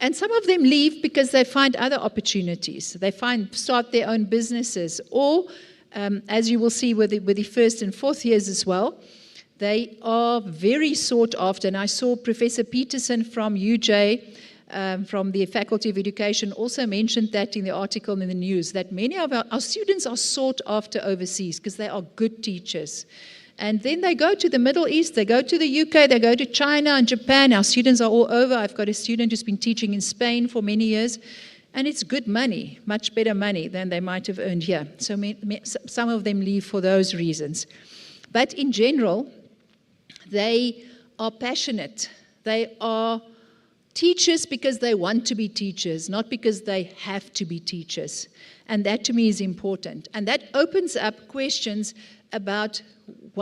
And some of them leave because they find other opportunities. They start their own businesses, or as you will see with the first and fourth years as well, they are very sought after. And I saw Professor Peterson from UJ, from the Faculty of Education, also mentioned that in the article in the news, that many of our students are sought after overseas because they are good teachers. And then they go to the Middle East, they go to the UK, they go to China and Japan. Our students are all over. I've got a student who's been teaching in Spain for many years, and it's good money, much better money than they might have earned here. So some of them leave for those reasons. But in general, they are passionate. They are teachers because they want to be teachers, not because they have to be teachers. And that to me is important. And that opens up questions about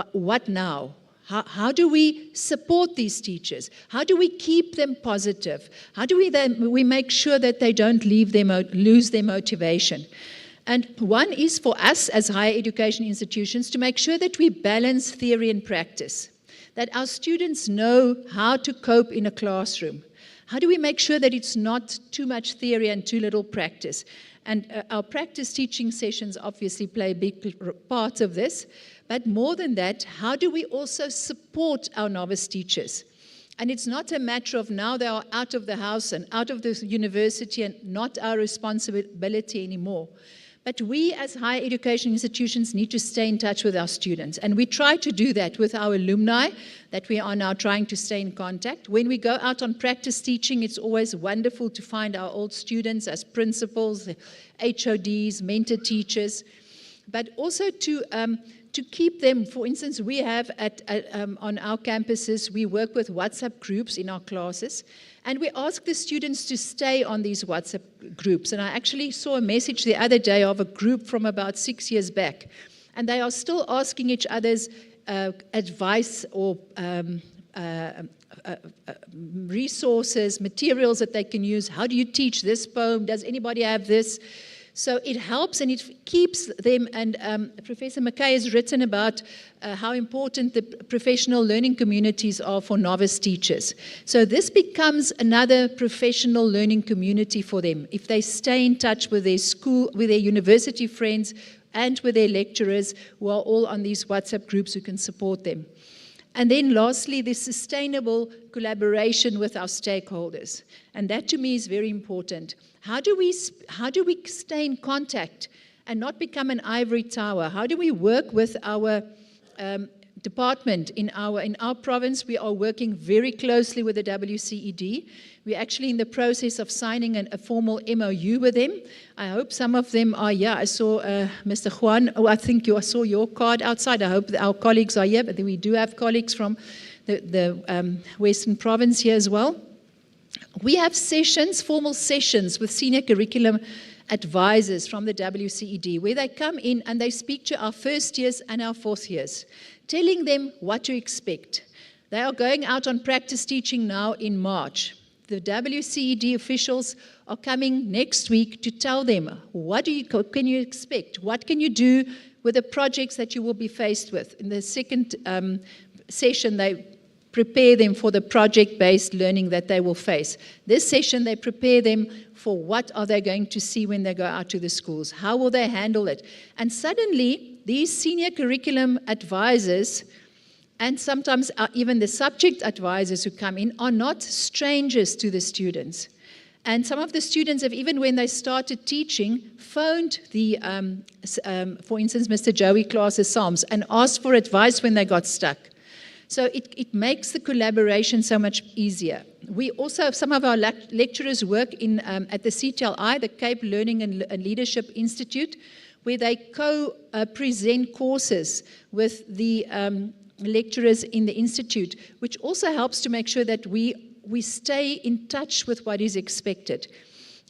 what now? How do we support these teachers? How do we keep them positive? How do we make sure that they don't lose their motivation? And one is for us as higher education institutions to make sure that we balance theory and practice, that our students know how to cope in a classroom. How do we make sure that it's not too much theory and too little practice? And our practice teaching sessions obviously play a big part of this. But more than that, how do we also support our novice teachers? And it's not a matter of now they are out of the house and out of the university and not our responsibility anymore. But we as higher education institutions need to stay in touch with our students. And we try to do that with our alumni that we are now trying to stay in contact. When we go out on practice teaching, it's always wonderful to find our old students as principals, HODs, mentor teachers, but also to keep them. For instance, we have on our campuses, we work with WhatsApp groups in our classes, and we ask the students to stay on these WhatsApp groups. And I actually saw a message the other day of a group from about 6 years back, and they are still asking each other's advice or resources, materials that they can use. How do you teach this poem? Does anybody have this? So it helps and it keeps them, and Professor McKay has written about how important the professional learning communities are for novice teachers. So this becomes another professional learning community for them if they stay in touch with their school, with their university friends, and with their lecturers who are all on these WhatsApp groups who can support them. And then lastly, the sustainable collaboration with our stakeholders. And that to me is very important. How do we stay in contact and not become an ivory tower? How do we work with our department in our province? We are working very closely with the WCED. We're actually in the process of signing a formal MOU with them. I hope some of them are here. I saw Mr. Juan. Oh, I think I saw your card outside. I hope that our colleagues are here, but we do have colleagues from the Western Province here as well. We have sessions, formal sessions with senior curriculum advisors from the WCED, where they come in and they speak to our first years and our fourth years, telling them what to expect. They are going out on practice teaching now in March. The WCED officials are coming next week to tell them, what can you expect? What can you do with the projects that you will be faced with? In the second session, they prepare them for the project-based learning that they will face. This session, they prepare them for what are they going to see when they go out to the schools. How will they handle it? And suddenly, these senior curriculum advisors, and sometimes even the subject advisors who come in, are not strangers to the students. And some of the students have, even when they started teaching, phoned the, for instance, Mr. Joey Klaas's Psalms and asked for advice when they got stuck. So it makes the collaboration so much easier. We also have some of our lecturers work at the CTLI, the Cape Learning and Leadership Institute, where they co-present courses with the lecturers in the institute, which also helps to make sure that we stay in touch with what is expected.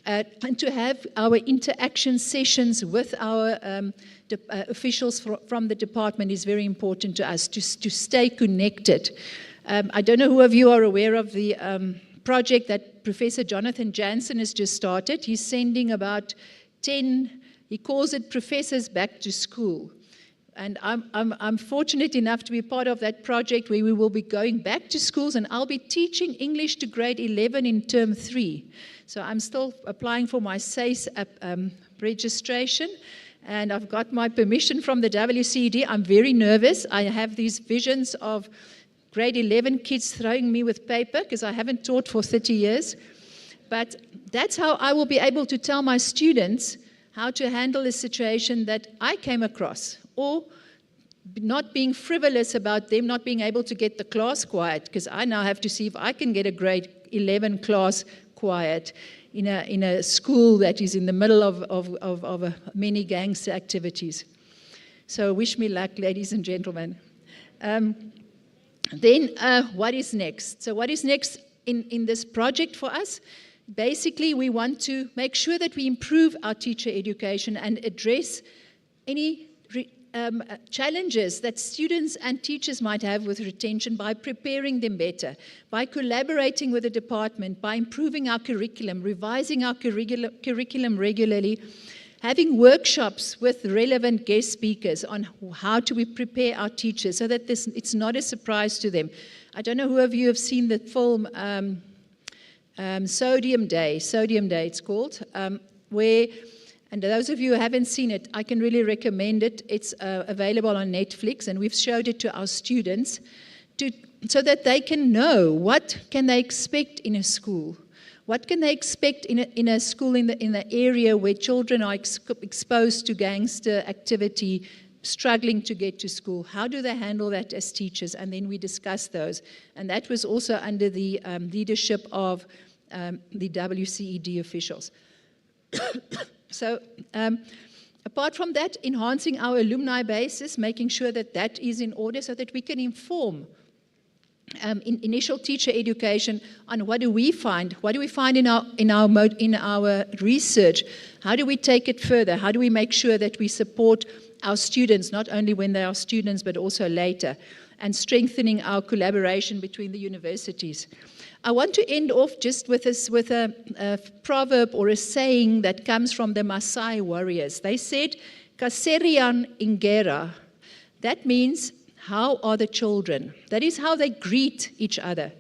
and to have our interaction sessions with our officials from the department is very important to us, to stay connected. I don't know who of you are aware of the project that Professor Jonathan Jansen has just started. He's sending about 10, he calls it professors back to school. And I'm fortunate enough to be part of that project where we will be going back to schools, and I'll be teaching English to grade 11 in term 3. So I'm still applying for my SESA registration, and I've got my permission from the WCED. I'm very nervous. I have these visions of grade 11 kids throwing me with paper because I haven't taught for 30 years. But that's how I will be able to tell my students how to handle a situation that I came across, or not being frivolous about them not being able to get the class quiet, because I now have to see if I can get a grade 11 class quiet in a school that is in the middle of many gangster activities. So wish me luck, ladies and gentlemen. Then what is next? So what is next in this project for us? Basically, we want to make sure that we improve our teacher education and address any challenges that students and teachers might have with retention by preparing them better, by collaborating with the department, by improving our curriculum, revising our curriculum regularly, having workshops with relevant guest speakers on how do we prepare our teachers so that it's not a surprise to them. I don't know who of you have seen the film Sodium Day it's called, where, and those of you who haven't seen it, I can really recommend it. It's available on Netflix, and we've showed it to our students so that they can know what can they expect in a school. What can they expect in a school in the area where children are exposed to gangster activity, struggling to get to school? How do they handle that as teachers? And then we discuss those. And that was also under the leadership of the WCED officials. So apart from that, enhancing our alumni basis, making sure that that is in order so that we can inform in initial teacher education on what do we find in our research, how do we take it further, how do we make sure that we support our students not only when they are students but also later, and strengthening our collaboration between the universities. I want to end off just with a proverb or a saying that comes from the Maasai warriors. They said, "Kaserian ingera." That means, how are the children? That is how they greet each other.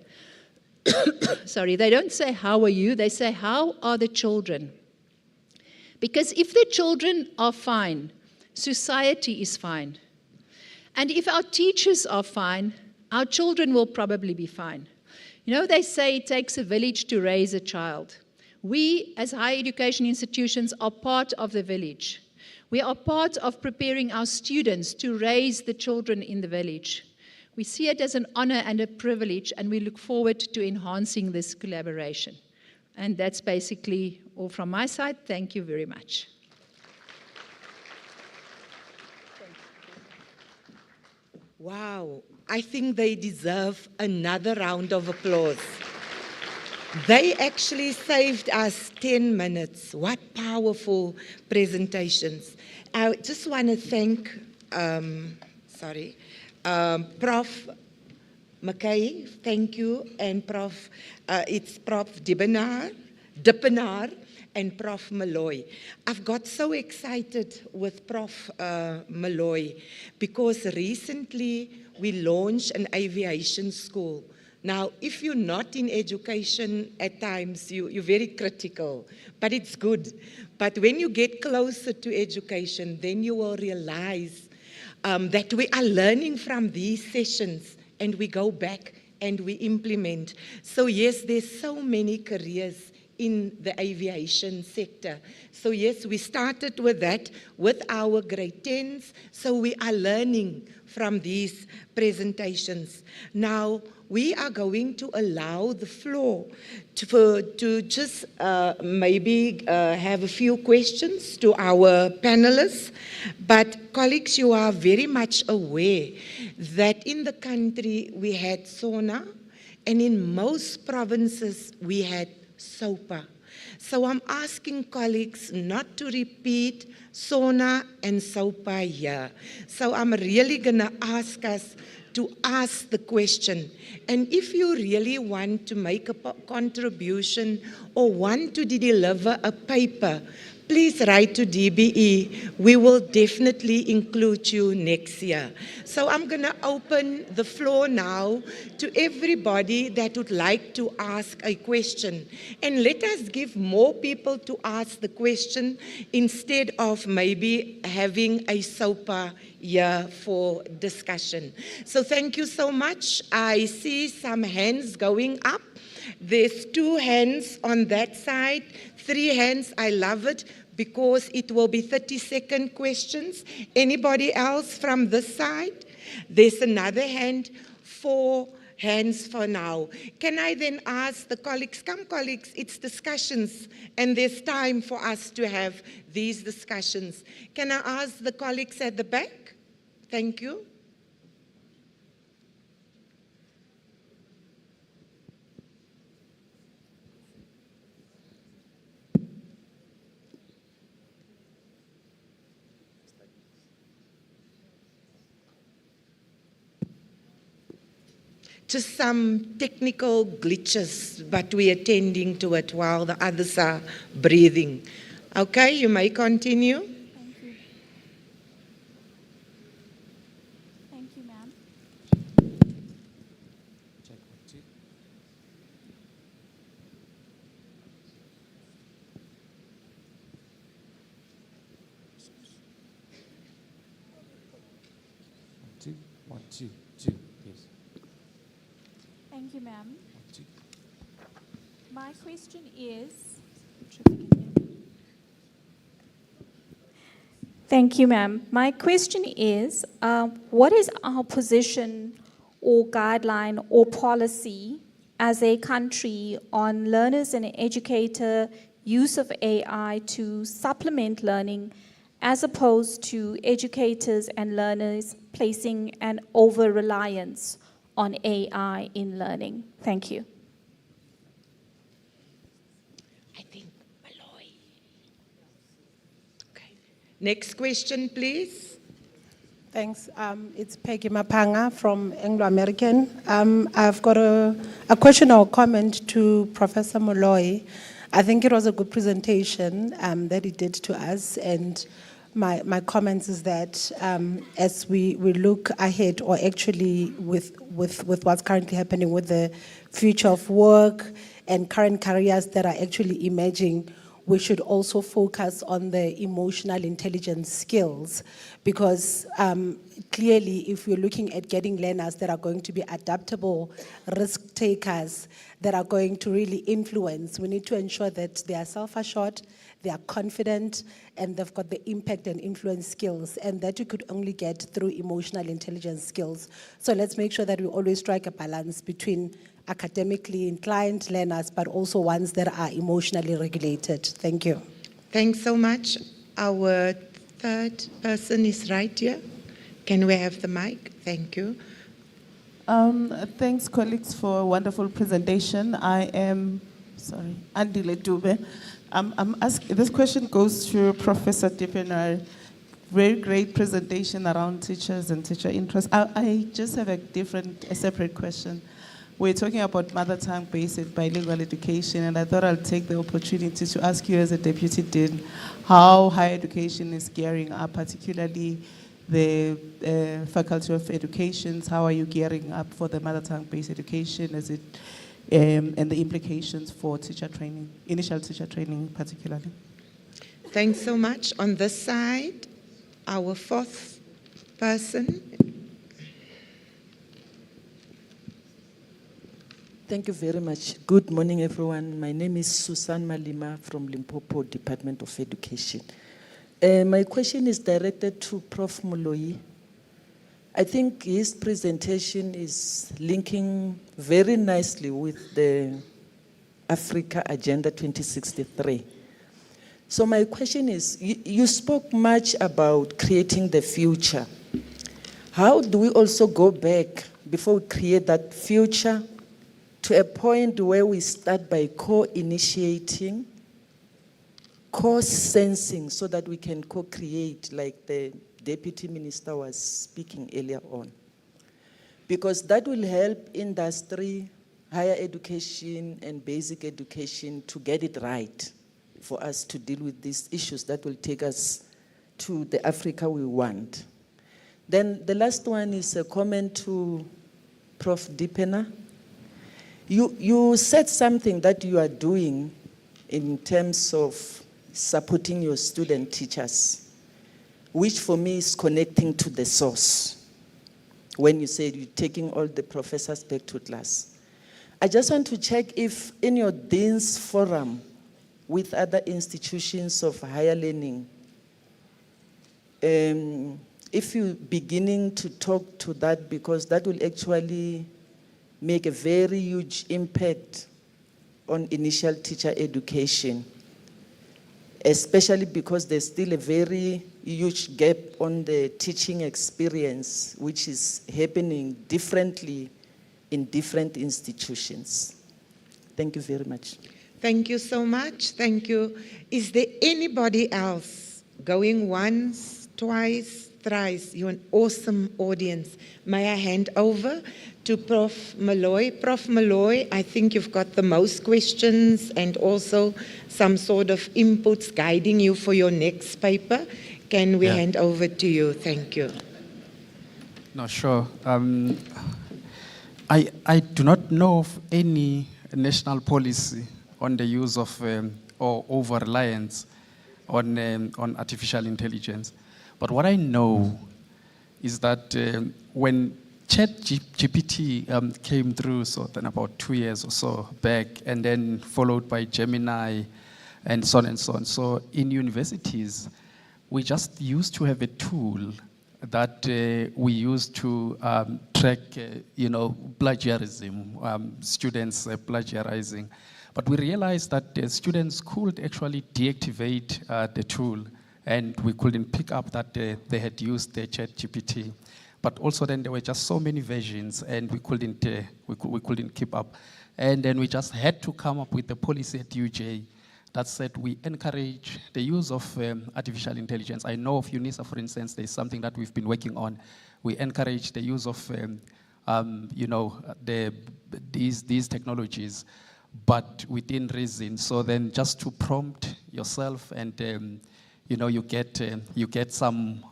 Sorry, they don't say, "How are you?" They say, "How are the children?" Because if the children are fine, society is fine. And if our teachers are fine, our children will probably be fine. You know, they say it takes a village to raise a child. We, as higher education institutions, are part of the village. We are part of preparing our students to raise the children in the village. We see it as an honor and a privilege, and we look forward to enhancing this collaboration. And that's basically all from my side. Thank you very much. Wow, I think they deserve another round of applause. They actually saved us 10 minutes. What powerful presentations. I just want to thank, Prof. McKay, thank you, and it's Prof. Dippenaar, and Prof. Malloy. I've got so excited with Prof. Malloy because recently we launched an aviation school. Now, if you're not in education at times, you're very critical, but it's good. But when you get closer to education, then you will realize that we are learning from these sessions and we go back and we implement. So yes, there's so many careers in the aviation sector. So yes, we started with that with our grade 10s. So we are learning from these presentations. Now, we are going to allow the floor to just maybe have a few questions to our panelists. But colleagues, you are very much aware that in the country we had SONA, and in most provinces we had SOPA. So I'm asking colleagues not to repeat SONA and SOPA here. So I'm really going to ask us to ask the question. And if you really want to make a contribution or want to deliver a paper, please write to DBE. We will definitely include you next year. So I'm going to open the floor now to everybody that would like to ask a question. And let us give more people to ask the question instead of maybe having a SOPA here for discussion. So thank you so much. I see some hands going up. There's 2 hands on that side, 3 hands. I love it because it will be 30-second questions. Anybody else from this side? There's another hand, 4 hands for now. Can I then ask the colleagues, come colleagues, it's discussions and there's time for us to have these discussions. Can I ask the colleagues at the back? Thank you. Just some technical glitches, but we're attending to it while the others are breathing. Okay, you may continue. Thank you. Thank you, ma'am. Check 1, 2. One, two, two. Yes. Thank you, ma'am. 1, 2. My question is, thank you, ma'am. My question is, what is our position or guideline or policy as a country on learners and educator use of AI to supplement learning as opposed to educators and learners placing an over-reliance on AI in learning? Thank you. Next question, please. Thanks. It's Peggy Mapanga from Anglo American. I've got a question or comment to Professor Moloi. I think it was a good presentation that he did to us, and my comments is that as we look ahead, or actually with what's currently happening with the future of work and current careers that are actually emerging, we should also focus on the emotional intelligence skills, because clearly if we're looking at getting learners that are going to be adaptable, risk takers, that are going to really influence, we need to ensure that they are self-assured, they are confident, and they've got the impact and influence skills, and that you could only get through emotional intelligence skills. So let's make sure that we always strike a balance between academically inclined learners, but also ones that are emotionally regulated. Thank you. Thanks so much. Our third person is right here. Can we have the mic? Thank you. Thanks, colleagues, for a wonderful presentation. I am, Andile Dube. I'm asking, this question goes to Professor Dippenaar. Very great presentation around teachers and teacher interest. I just have a separate question. We're talking about mother tongue-based bilingual education, and I thought I'll take the opportunity to ask you as a Deputy Dean how higher education is gearing up, particularly the Faculty of Education. How are you gearing up for the mother tongue-based education and the implications for teacher training, initial teacher training particularly? Thanks so much. On this side, our fourth person. Thank you very much. Good morning, everyone. My name is Susan Malima from Limpopo Department of Education. My question is directed to Prof. Moloi. I think his presentation is linking very nicely with the Africa Agenda 2063. So my question is, you spoke much about creating the future. How do we also go back before we create that future to a point where we start by co-initiating co-sensing so that we can co-create, like the Deputy Minister was speaking earlier on. Because that will help industry, higher education, and basic education to get it right for us to deal with these issues that will take us to the Africa we want. Then the last one is a comment to Prof. Dipena. You said something that you are doing in terms of supporting your student teachers, which for me is connecting to the source. When you said you're taking all the professors back to class. I just want to check if in your Dean's Forum with other institutions of higher learning, if you're beginning to talk to that, because that will actually make a very huge impact on initial teacher education, especially because there's still a very huge gap on the teaching experience, which is happening differently in different institutions. Thank you very much. Thank you so much. Thank you. Is there anybody else going once, twice, thrice? You're an awesome audience. May I hand over to Prof. Malloy? Prof. Malloy, I think you've got the most questions and also some sort of inputs guiding you for your next paper. Can we hand over to you? Thank you. No, sure. I do not know of any national policy on the use of or over-reliance on artificial intelligence. But what I know is that when ChatGPT came through, so then about 2 years or so back, and then followed by Gemini and so on and so on. So in universities, we just used to have a tool that we used to track, plagiarism, students plagiarizing. But we realized that students could actually deactivate the tool, and we couldn't pick up that they had used the ChatGPT. But also then there were just so many versions, and we couldn't keep up. And then we just had to come up with a policy at UJ that said we encourage the use of artificial intelligence. I know of UNISA, for instance, there's something that we've been working on. We encourage the use of, these technologies, but within reason. So then just to prompt yourself and you get some,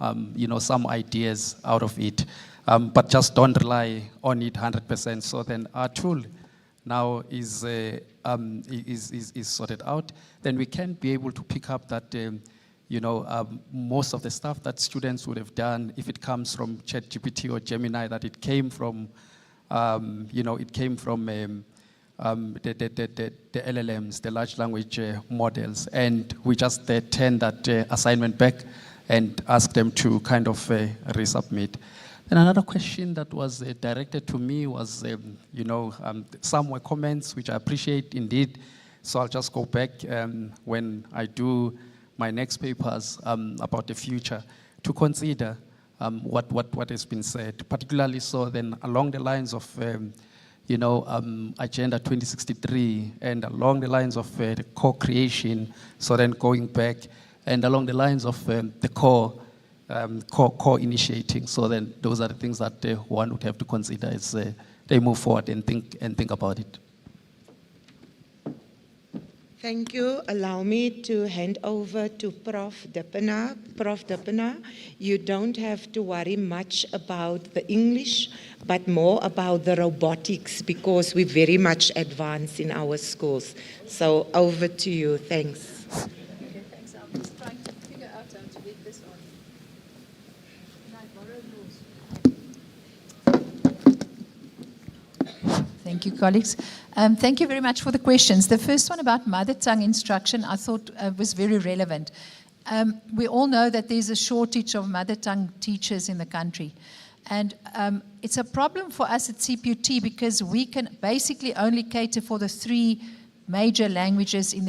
some ideas out of it, but just don't rely on it 100%. So then our tool now is sorted out. Then we can be able to pick up that, most of the stuff that students would have done if it comes from ChatGPT or Gemini, that it came from, the LLMs, the large language models, and we just turn that assignment back and ask them to kind of resubmit. And another question that was directed to me was, some were comments, which I appreciate indeed. So I'll just go back when I do my next papers about the future to consider what has been said, particularly so then along the lines of Agenda 2063 and along the lines of the co-creation, so then going back, and along the lines of the co-initiating. So then those are the things that one would have to consider as they move forward and think about it. Thank you. Allow me to hand over to Prof. Dipena. Prof. Dipena, you don't have to worry much about the English, but more about the robotics, because we're very much advanced in our schools. So over to you. Thanks. Okay, thanks. I'm just trying to figure out how to read this on. Can I borrow yours? Thank you, colleagues. Thank you very much for the questions. The first one about mother tongue instruction I thought was very relevant. We all know that there's a shortage of mother tongue teachers in the country. And it's a problem for us at CPUT because we can basically only cater for the 3 major languages in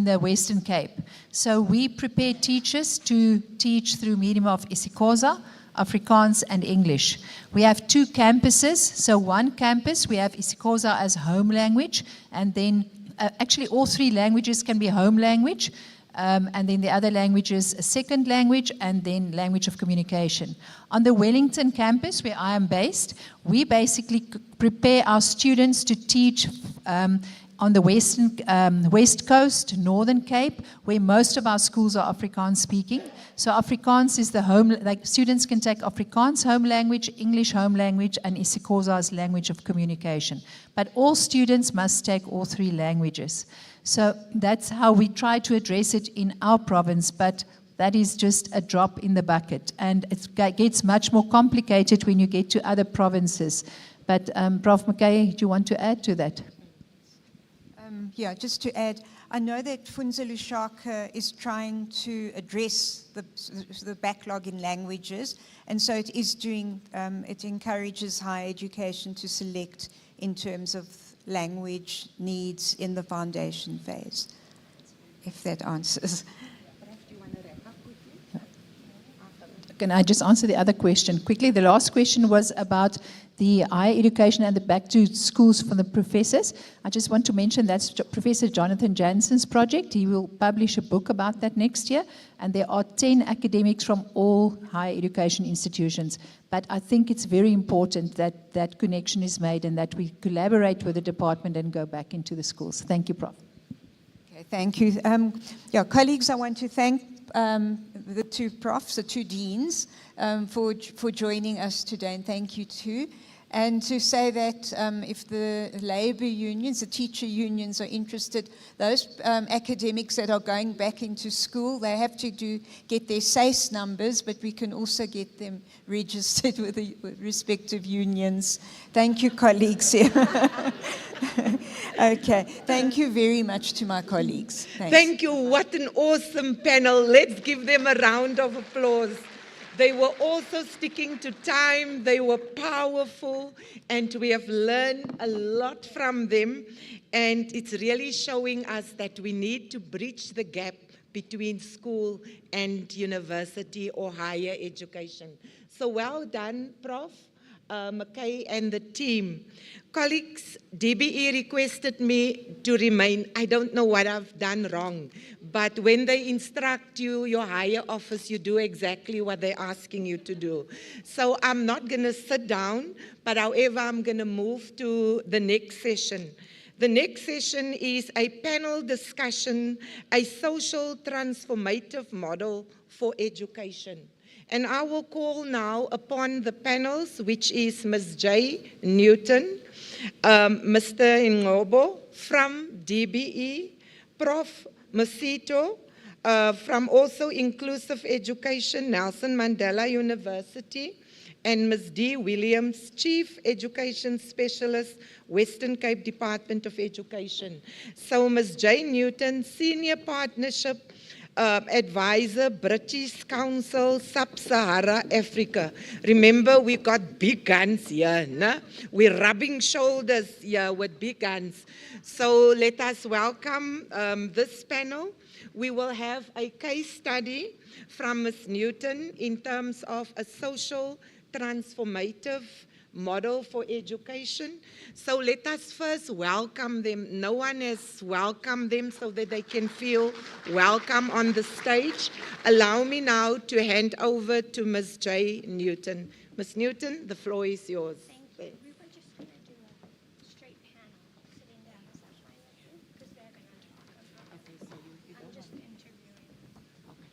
the Western Cape. So we prepare teachers to teach through medium of isiXhosa, Afrikaans and English. We have 2 campuses. So one campus, we have isiXhosa as home language, and then actually all 3 languages can be home language. and then the other language is a second language, and then language of communication. On the Wellington campus, where I am based, we basically prepare our students to teach on the West Coast, Northern Cape, where most of our schools are Afrikaans speaking. So Afrikaans is the home, like students can take Afrikaans home language, English home language, and isiXhosa as language of communication. But all students must take all three languages. So that's how we try to address it in our province, but that is just a drop in the bucket. And it gets much more complicated when you get to other provinces. But Prof. McKay, do you want to add to that? Yeah, just to add, I know that Funza Lushaka is trying to address the backlog in languages, and so it is doing, it encourages higher education to select in terms of language needs in the foundation phase, if that answers. Can I just answer the other question quickly? The last question was about the higher education and the back to schools for the professors. I just want to mention that's Professor Jonathan Jansen's project. He will publish a book about that next year, and there are 10 academics from all higher education institutions. But I think it's very important that that connection is made and that we collaborate with the department and go back into the schools. Thank you, Prof. Okay, thank you. Yeah, colleagues, I want to thank the two profs, the two deans, for joining us today, and thank you too. And to say that if the labor unions, the teacher unions are interested, those academics that are going back into school, they have to get their SACE numbers, but we can also get them registered with the respective unions. Thank you, colleagues. Okay, thank you very much to my colleagues. Thanks. Thank you. What an awesome panel. Let's give them a round of applause. They were also sticking to time. They were powerful, and we have learned a lot from them. And it's really showing us that we need to bridge the gap between school and university or higher education. So well done, Prof. McKay and the team. Colleagues, DBE requested me to remain. I don't know what I've done wrong, but when they instruct you, your higher office, you do exactly what they're asking you to do. So I'm not going to sit down, but however, I'm going to move to the next session. The next session is a panel discussion, a social transformative model for education. And I will call now upon the panels, which is Ms. J. Newton, Mr. Ngobo from DBE, Prof. Masito from also Inclusive Education, Nelson Mandela University, and Ms. D. Williams, Chief Education Specialist, Western Cape Department of Education. So Ms. J. Newton, Senior Partnership Advisor, British Council, Sub-Sahara Africa. Remember, we got big guns here, no? We're rubbing shoulders here with big guns. So let us welcome this panel. We will have a case study from Ms. Newton in terms of a social transformative model for education. So let us first welcome them. No one has welcomed them so that they can feel welcome on the stage. Allow me now to hand over to Ms. J. Newton. Ms. Newton, the floor is yours. Thank you. We were just going to do a straight panel sitting down. Is that fine with you? Because they're going to talk about it. Okay, so I'm just interviewing. Okay.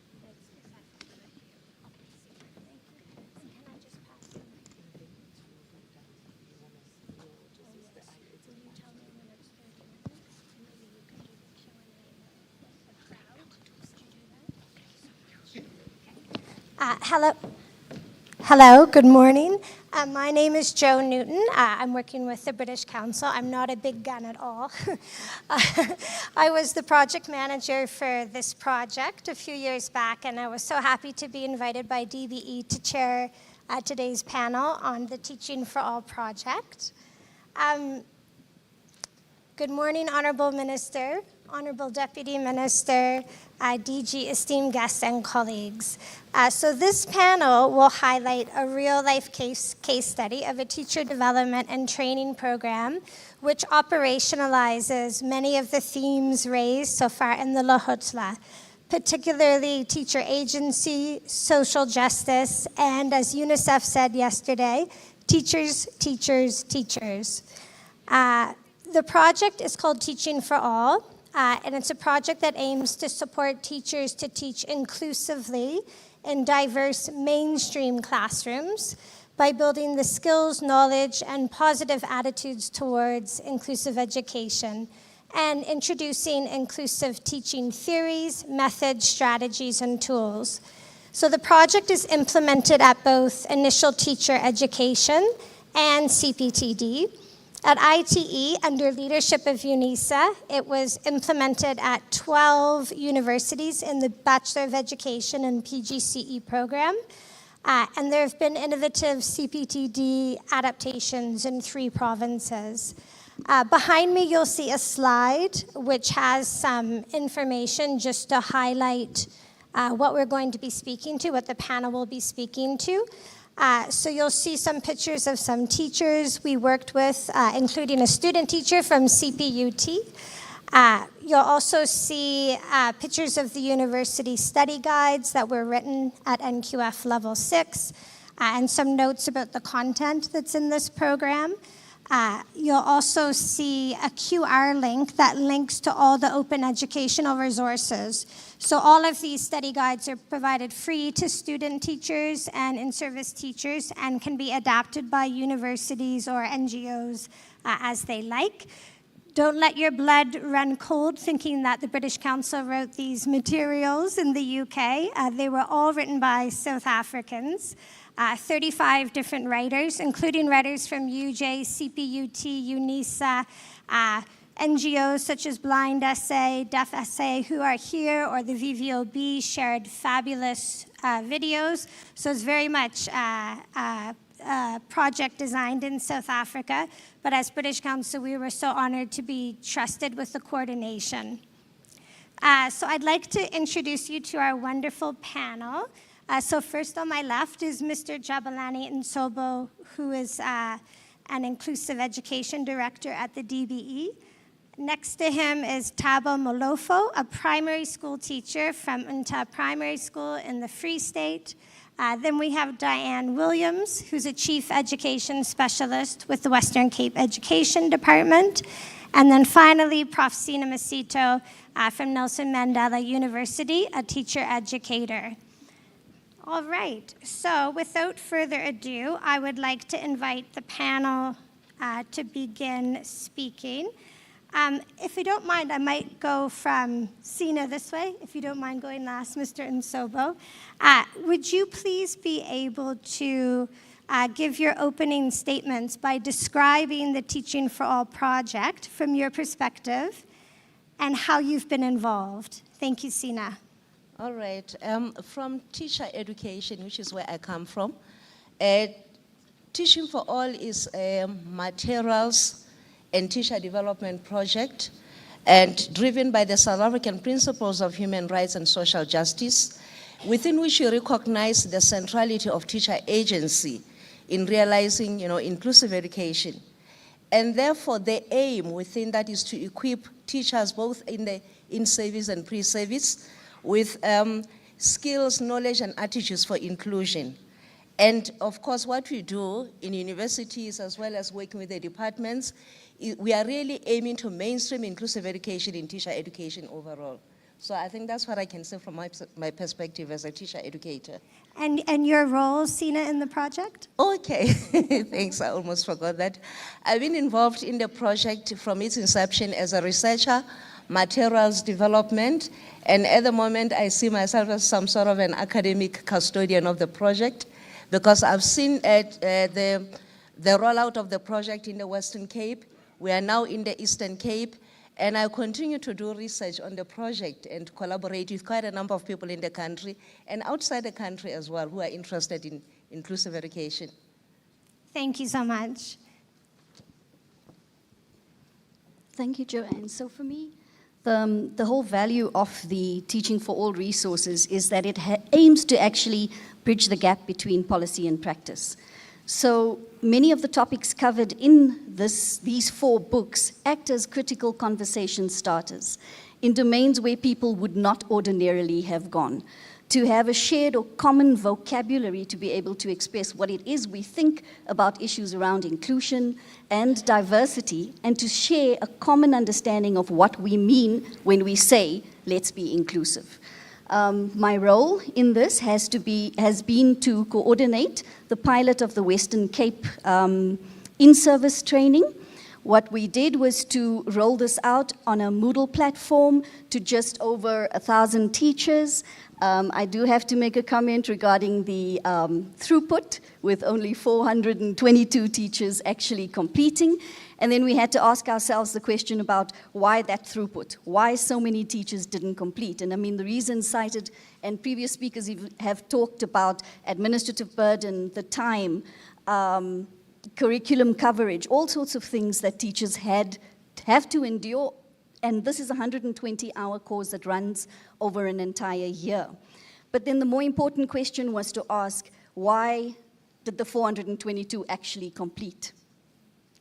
Is that fine with you? Okay, super. Thank you. And can I just pass them? Will you tell me when it's 30 minutes? Maybe you can do the Q&A with the crowd. Could you do that? Hello. Hello, good morning. My name is Jo Newton. I'm working with the British Council. I'm not a big gun at all. I was the project manager for this project a few years back, and I was so happy to be invited by DBE to chair today's panel on the Teaching for All project. Good morning, Honorable Minister, Honorable Deputy Minister, DG, esteemed guests and colleagues. So this panel will highlight a real-life case study of a teacher development and training program which operationalizes many of the themes raised so far in the Lekgotla. particularly teacher agency, social justice, and as UNICEF said yesterday, teachers, teachers, teachers. The project is called Teaching for All, and it's a project that aims to support teachers to teach inclusively in diverse mainstream classrooms by building the skills, knowledge, and positive attitudes towards inclusive education, and introducing inclusive teaching theories, methods, strategies, and tools. So the project is implemented at both initial teacher education and CPTD. At ITE, under leadership of UNISA, it was implemented at 12 universities in the Bachelor of Education and PGCE program. And there have been innovative CPTD adaptations in 3 provinces. Behind me, you'll see a slide which has some information just to highlight what we're going to be speaking to, what the panel will be speaking to. So you'll see some pictures of some teachers we worked with, including a student teacher from CPUT. You'll also see pictures of the university study guides that were written at NQF Level 6, and some notes about the content that's in this program. You'll also see a QR link that links to all the open educational resources. So all of these study guides are provided free to student teachers and in-service teachers and can be adapted by universities or NGOs as they like. Don't let your blood run cold thinking that the British Council wrote these materials in the UK. They were all written by South Africans. 35 different writers, including writers from UJ, CPUT, UNISA, NGOs such as Blind SA, Deaf SA, who are here, or the VVOB shared fabulous videos. So it's very much a project designed in South Africa. But as British Council, we were so honored to be trusted with the coordination. So I'd like to introduce you to our wonderful panel. So first on my left is Mr. Jabulani Nsobo, who is an Inclusive Education Director at the DBE. Next to him is Thabo Molofo, a primary school teacher from Unta Primary School in the Free State. Then we have Diane Williams, who's a Chief Education Specialist with the Western Cape Education Department. And then finally, Prof. Sina Masito from Nelson Mandela University, a teacher educator. All right, so without further ado, I would like to invite the panel to begin speaking. If you don't mind, I might go from Sina this way, if you don't mind going last, Mr. Nsobo. Would you please be able to give your opening statements by describing the Teaching for All project from your perspective and how you've been involved? Thank you, Sina. All right, from teacher education, which is where I come from, Teaching for All is a materials and teacher development project and driven by the South African principles of human rights and social justice, within which we recognize the centrality of teacher agency in realizing, inclusive education. And therefore, the aim within that is to equip teachers both in the in-service and pre-service with skills, knowledge, and attitudes for inclusion. And of course, what we do in universities as well as working with the departments, we are really aiming to mainstream inclusive education in teacher education overall. So I think that's what I can say from my perspective as a teacher educator. And your role, Sina, in the project? Okay, thanks, I almost forgot that. I've been involved in the project from its inception as a researcher, materials development, and at the moment I see myself as some sort of an academic custodian of the project because I've seen the rollout of the project in the Western Cape. We are now in the Eastern Cape, and I continue to do research on the project and collaborate with quite a number of people in the country and outside the country as well who are interested in inclusive education. Thank you so much. Thank you, Joanne. So for me, the whole value of the Teaching for All resources is that it aims to actually bridge the gap between policy and practice. So many of the topics covered in these 4 books act as critical conversation starters. in domains where people would not ordinarily have gone, to have a shared or common vocabulary to be able to express what it is we think about issues around inclusion and diversity, and to share a common understanding of what we mean when we say, let's be inclusive. My role in this has been to coordinate the pilot of the Western Cape in-service training. What we did was to roll this out on a Moodle platform to just over 1,000 teachers. I do have to make a comment regarding the throughput, with only 422 teachers actually completing. And then we had to ask ourselves the question about why that throughput, why so many teachers didn't complete. And I mean, the reasons cited, and previous speakers have talked about administrative burden, the time, curriculum coverage, all sorts of things that teachers have to endure. And this is a 120-hour course that runs over an entire year. But then the more important question was to ask, why did the 422 actually complete?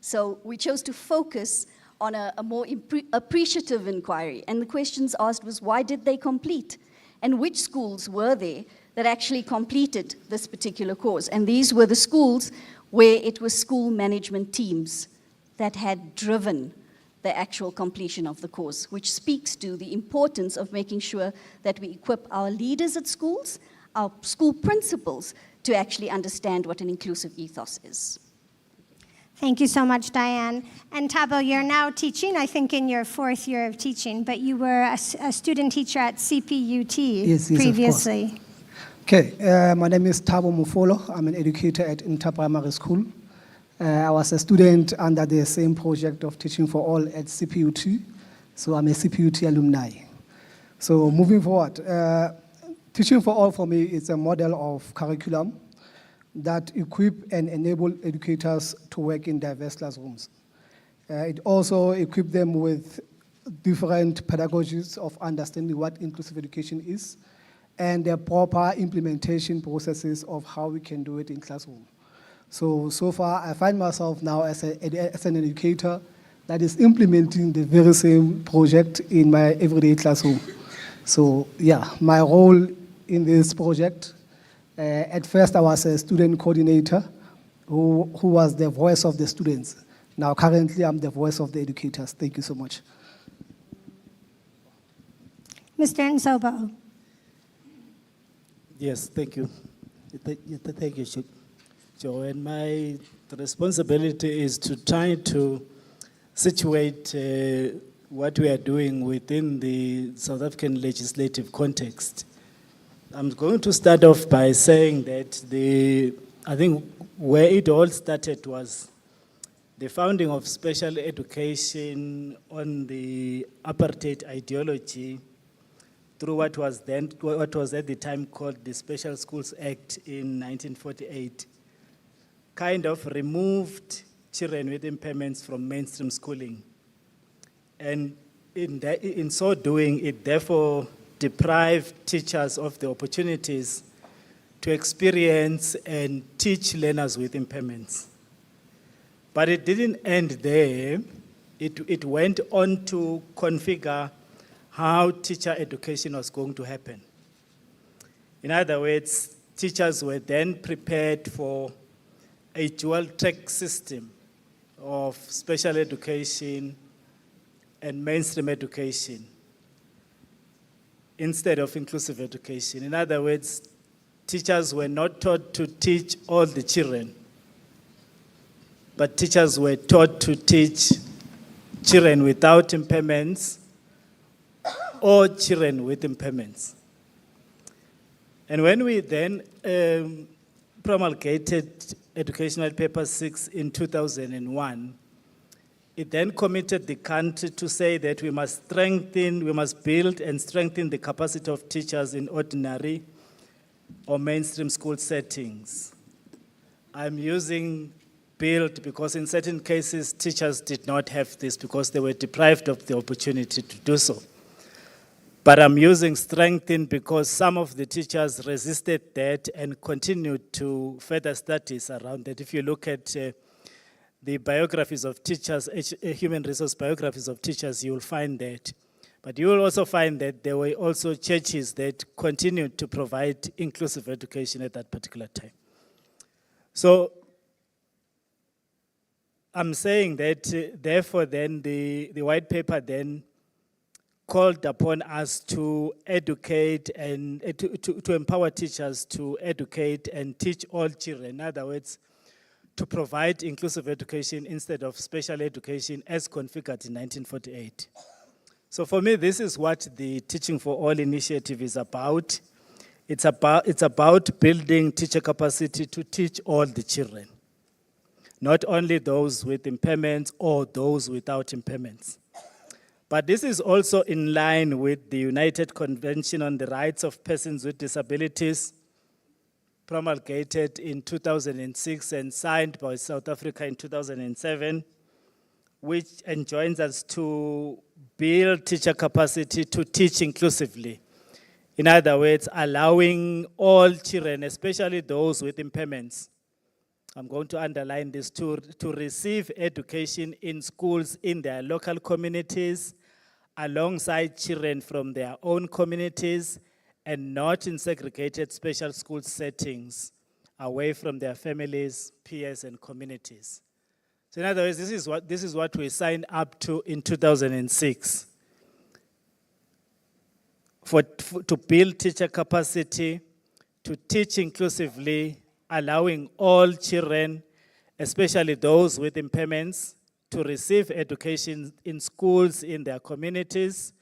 So we chose to focus on a more appreciative inquiry. And the questions asked was, why did they complete? And which schools were there that actually completed this particular course? And these were the schools where it was school management teams that had driven the actual completion of the course, which speaks to the importance of making sure that we equip our leaders at schools, our school principals, to actually understand what an inclusive ethos is. Thank you so much, Diane. And Thabo, you're now teaching, I think in your 4th year of teaching, but you were a student teacher at CPUT previously. Of course. Okay, my name is Thabo Mufolo. I'm an educator at Inter Primary School. I was a student under the same project of Teaching for All at CPUT, so I'm a CPUT alumni. So moving forward, Teaching for All for me is a model of curriculum that equip and enable educators to work in diverse classrooms. It also equips them with different pedagogies of understanding what inclusive education is and the proper implementation processes of how we can do it in classroom. So far, I find myself now as an educator that is implementing the very same project in my everyday classroom. So yeah, my role in this project, at first I was a student coordinator who was the voice of the students. Now currently I'm the voice of the educators. Thank you so much. Mr. Nsobo. Yes, thank you. Thank you, Joe. And my responsibility is to try to situate what we are doing within the South African legislative context. I'm going to start off by saying that I think where it all started was the founding of special education on the apartheid ideology through what was at the time called the Special Schools Act in 1948, kind of removed children with impairments from mainstream schooling. And in so doing, it therefore deprived teachers of the opportunities to experience and teach learners with impairments. But it didn't end there. It went on to configure how teacher education was going to happen. In other words, teachers were then prepared for a dual-track system of special education and mainstream education instead of inclusive education. In other words, teachers were not taught to teach all the children, but teachers were taught to teach children without impairments or children with impairments. And when we then promulgated Educational Paper 6 in 2001, it then committed the country to say that we must build and strengthen the capacity of teachers in ordinary or mainstream school settings. I'm using build because in certain cases, teachers did not have this because they were deprived of the opportunity to do so. But I'm using strengthen because some of the teachers resisted that and continued to further studies around that. If you look at the biographies of teachers, human resource biographies of teachers, you will find that But you will also find that there were also churches that continued to provide inclusive education at that particular time. So I'm saying that therefore then the white paper then called upon us to educate and to empower teachers to educate and teach all children. In other words, to provide inclusive education instead of special education as configured in 1948. So for me, this is what the Teaching for All initiative is about. It's about building teacher capacity to teach all the children, not only those with impairments or those without impairments. But this is also in line with the United Convention on the Rights of Persons with Disabilities, promulgated in 2006 and signed by South Africa in 2007, which enjoins us to build teacher capacity to teach inclusively. In other words, allowing all children, especially those with impairments, I'm going to underline this, to receive education in schools in their local communities, alongside children from their own communities, and not in segregated special school settings, away from their families, peers, and communities. So in other words, this is what we signed up to in 2006. To build teacher capacity, to teach inclusively, allowing all children, especially those with impairments, to receive education in schools in their communities,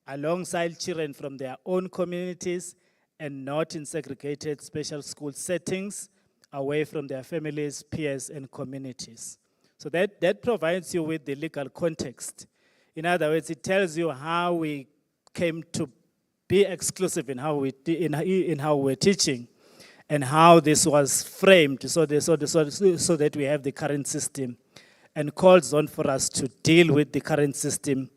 alongside children from their own communities, and not in segregated special school settings, away from their families, peers, and communities. So that provides you with the legal context. In other words, it tells you how we came to be exclusive in how we're teaching, and how this was framed so that we have the current system, and calls on for us to deal with the current system,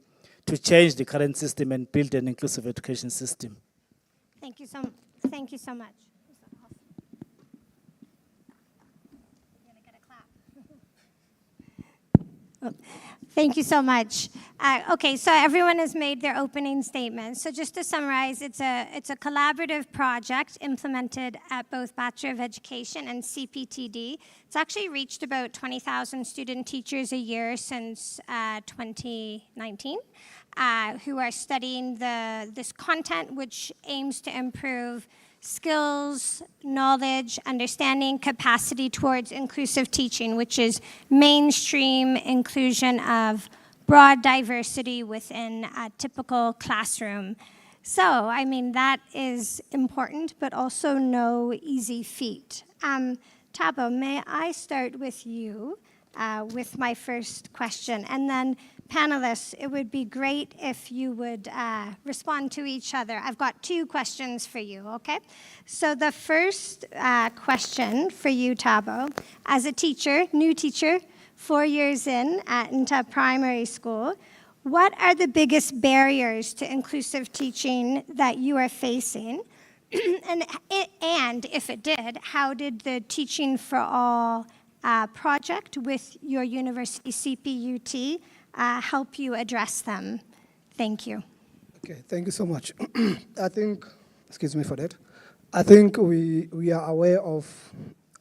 to change the current system and build an inclusive education system. Thank you so much. Thank you so much. Okay, so everyone has made their opening statements. So just to summarize, it's a collaborative project implemented at both Bachelor of Education and CPTD. It's actually reached about 20,000 student teachers a year since 2019, who are studying this content, which aims to improve skills, knowledge, understanding, capacity towards inclusive teaching, which is mainstream inclusion of broad diversity within a typical classroom. So, I mean, that is important, but also no easy feat. Thabo, may I start with you with my first question? And then panelists, it would be great if you would respond to each other. I've got two questions for you, okay? So the first question for you, Thabo, as a teacher, new teacher, 4 years into primary school, what are the biggest barriers to inclusive teaching that you are facing? And if it did, how did the Teaching for All project with your university, CPUT, help you address them? Thank you. Okay, thank you so much. I think, excuse me for that. I think we are aware of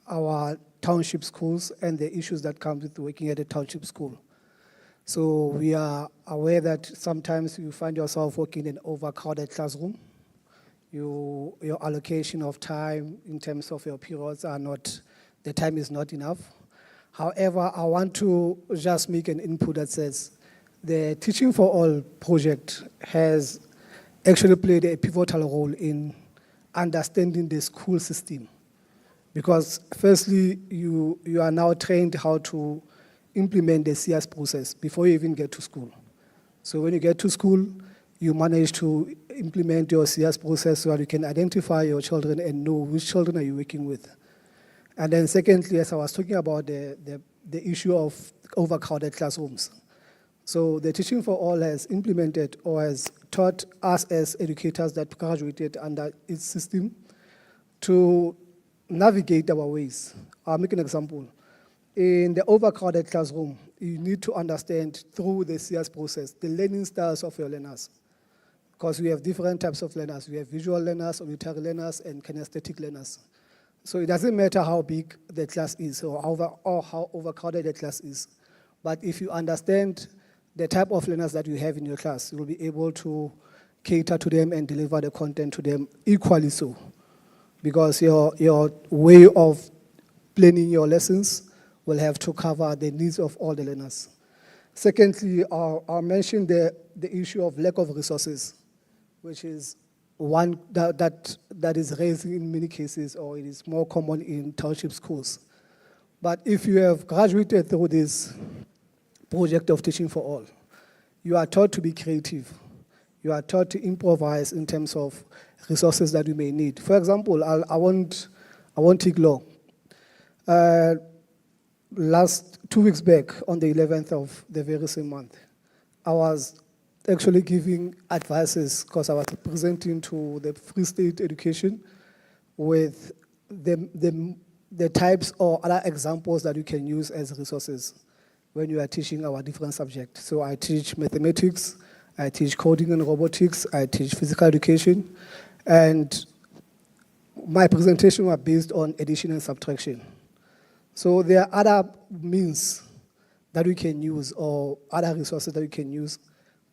our township schools and the issues that come with working at a township school. So we are aware that sometimes you find yourself working in an overcrowded classroom. Your allocation of time in terms of your periods the time is not enough. However, I want to just make an input that says the Teaching for All project has actually played a pivotal role in understanding the school system. Because firstly, you are now trained how to implement the CS process before you even get to school. So when you get to school, you manage to implement your CS process so that you can identify your children and know which children are you working with. And then secondly, as I was talking about the issue of overcrowded classrooms. So the Teaching for All has implemented or has taught us as educators that graduated under its system to navigate our ways. I'll make an example. In the overcrowded classroom, you need to understand through the CS process the learning styles of your learners. because we have different types of learners. We have visual learners, auditory learners, and kinesthetic learners. So it doesn't matter how big the class is or how overcrowded the class is. But if you understand the type of learners that you have in your class, you will be able to cater to them and deliver the content to them equally so. Because your way of planning your lessons will have to cover the needs of all the learners. Secondly, I'll mention the issue of lack of resources, which is one that is raised in many cases, or it is more common in township schools. But if you have graduated through this project of Teaching for All, you are taught to be creative. You are taught to improvise in terms of resources that you may need. For example, I won't take long. Last 2 weeks back, on the 11th of the very same month, I was actually giving advices because I was presenting to the Free State Education with the types or other examples that you can use as resources when you are teaching our different subjects. So I teach mathematics, I teach coding and robotics, I teach physical education, and my presentation was based on addition and subtraction. So there are other means that we can use or other resources that we can use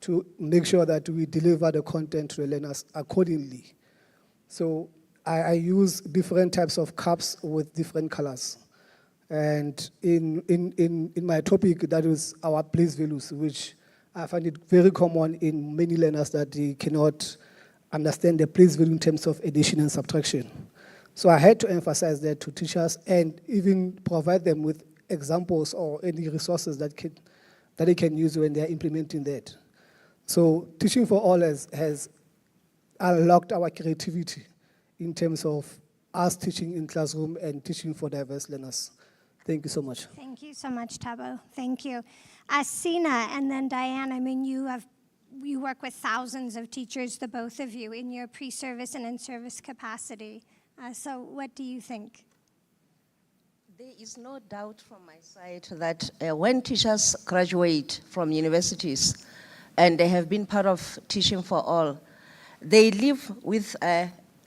to make sure that we deliver the content to the learners accordingly. So I use different types of cups with different colors. And in my topic, that is our place values, which I find it very common in many learners that they cannot understand the place value in terms of addition and subtraction. So I had to emphasize that to teachers and even provide them with examples or any resources that they can use when they're implementing that. So Teaching for All has unlocked our creativity in terms of us teaching in classroom and teaching for diverse learners. Thank you so much. Thank you so much, Thabo. Thank you. Sina and then Diane, I mean, you work with thousands of teachers, the both of you, in your pre-service and in-service capacity. So what do you think? There is no doubt from my side that when teachers graduate from universities and they have been part of Teaching for All, they live with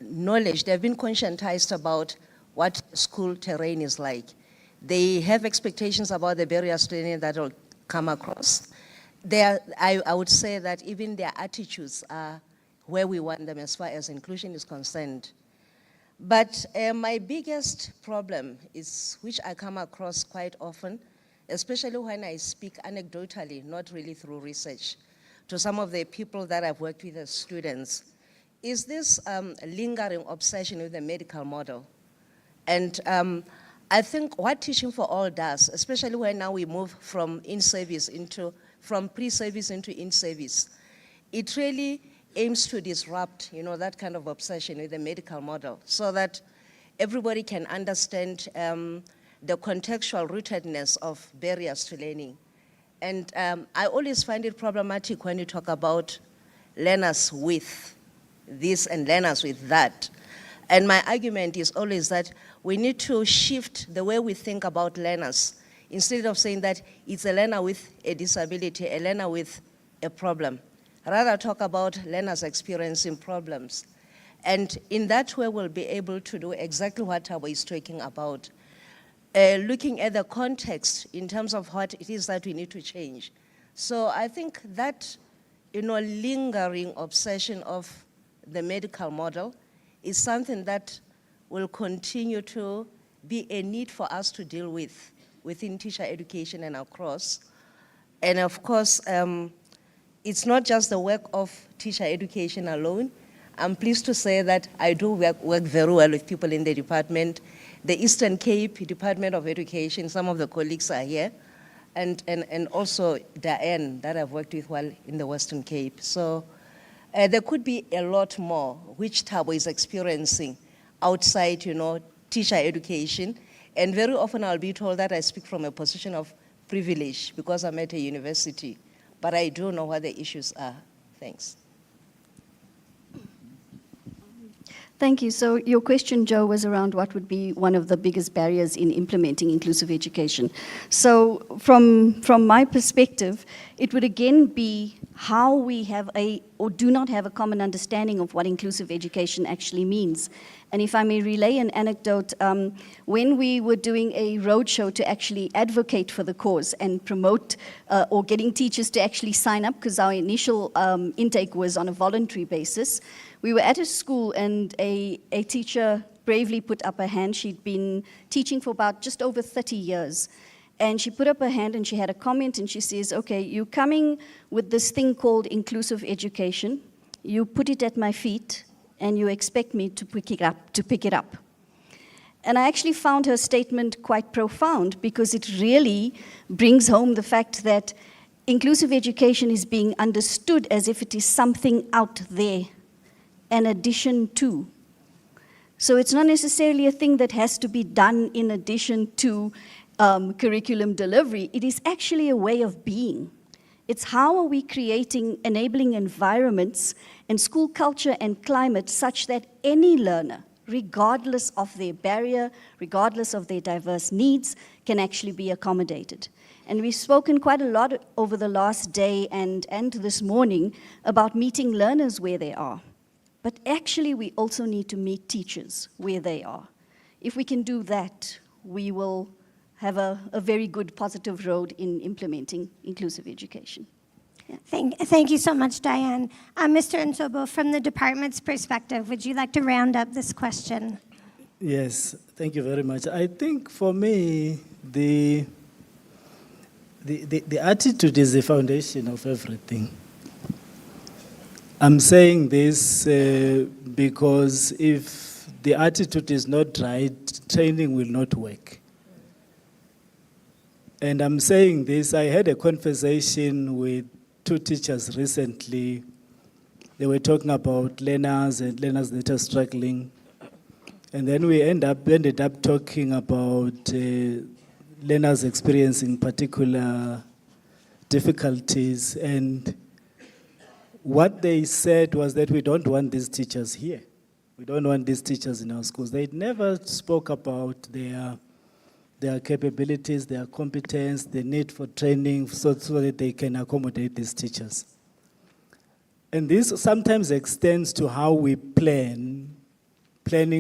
knowledge. They've been conscientized about what school terrain is like. They have expectations about the barriers to learning that will come across. I would say that even their attitudes are where we want them as far as inclusion is concerned. But my biggest problem is, which I come across quite often, especially when I speak anecdotally, not really through research, to some of the people that I've worked with as students, is this lingering obsession with the medical model. And I think what Teaching for All does, especially when now we move from from pre-service into in-service, it really aims to disrupt, that kind of obsession with the medical model so that everybody can understand the contextual rootedness of barriers to learning. And I always find it problematic when you talk about learners with this and learners with that. And my argument is always that we need to shift the way we think about learners. Instead of saying that it's a learner with a disability, a learner with a problem. Rather talk about learners experiencing problems. And in that way, we'll be able to do exactly what Thabo is talking about. Looking at the context in terms of what it is that we need to change. So I think that, lingering obsession of the medical model is something that will continue to be a need for us to deal with within teacher education and across. And of course, it's not just the work of teacher education alone. I'm pleased to say that I do work very well with people in the department. The Eastern Cape Department of Education, some of the colleagues are here, and also Diane, that I've worked with while in the Western Cape. So there could be a lot more which Thabo is experiencing outside, teacher education. And very often I'll be told that I speak from a position of privilege because I'm at a university. But I do know what the issues are. Thanks. Thank you. So your question, Joe, was around what would be one of the biggest barriers in implementing inclusive education. So from my perspective, it would again be how we have or do not have a common understanding of what inclusive education actually means. And if I may relay an anecdote, when we were doing a roadshow to actually advocate for the cause and promote or getting teachers to actually sign up, because our initial intake was on a voluntary basis, we were at a school and a teacher bravely put up her hand. She'd been teaching for about just over 30 years. And she put up her hand and she had a comment and she says, okay, you're coming with this thing called inclusive education. You put it at my feet and you expect me to pick it up. And I actually found her statement quite profound because it really brings home the fact that inclusive education is being understood as if it is something out there, an addition to. So it's not necessarily a thing that has to be done in addition to curriculum delivery. It is actually a way of being. It's how are we creating enabling environments and school culture and climate such that any learner, regardless of their barrier, regardless of their diverse needs, can actually be accommodated. And we've spoken quite a lot over the last day and this morning about meeting learners where they are. But actually, we also need to meet teachers where they are. If we can do that, we will have a very good positive road in implementing inclusive education. Yeah. Thank you so much, Diane. Mr. Nsobo, from the department's perspective, would you like to round up this question? Yes, thank you very much. I think for me, the attitude is the foundation of everything. I'm saying this because if the attitude is not right, training will not work. And I'm saying this, I had a conversation with 2 teachers recently. They were talking about learners and learners that are struggling. And then we ended up talking about learners experiencing particular difficulties. And what they said was that we don't want these teachers here. We don't want these teachers in our schools. They never spoke about their capabilities, their competence, the need for training so that they can accommodate these teachers. And this sometimes extends to how we planning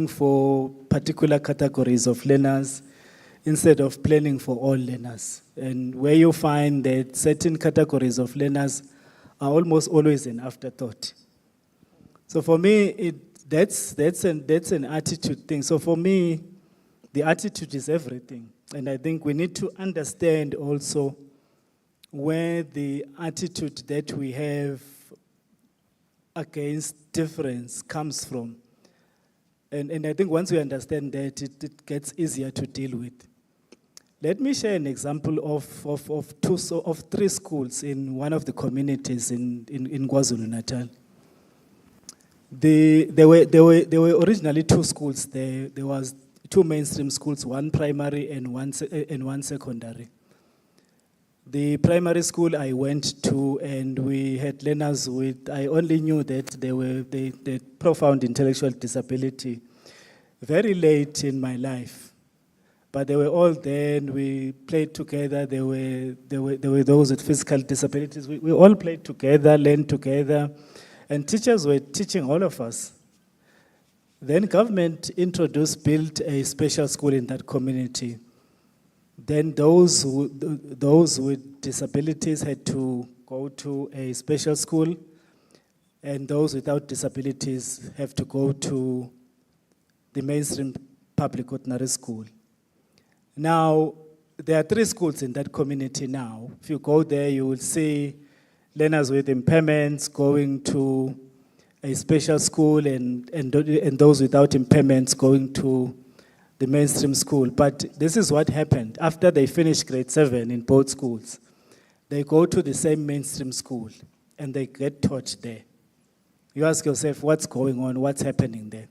for particular categories of learners instead of planning for all learners. And where you find that certain categories of learners are almost always an afterthought. So for me, that's an attitude thing. So for me, the attitude is everything. And I think we need to understand also where the attitude that we have against difference comes from. And I think once we understand that, it gets easier to deal with. Let me share an example of 3 schools in one of the communities in KwaZulu-Natal. There were originally 2 schools there. There was 2 mainstream schools, 1 primary and one secondary. The primary school I went to, and we had learners with, I only knew that they had profound intellectual disability very late in my life. But they were all there, and we played together. There were those with physical disabilities. We all played together, learned together, and teachers were teaching all of us. Then government built a special school in that community. Then those with disabilities had to go to a special school, and those without disabilities have to go to the mainstream public ordinary school. Now, there are 3 schools in that community now. If you go there, you will see learners with impairments going to a special school and those without impairments going to the mainstream school. But this is what happened. After they finish grade 7 in both schools, they go to the same mainstream school and they get taught there. You ask yourself, what's going on? What's happening there?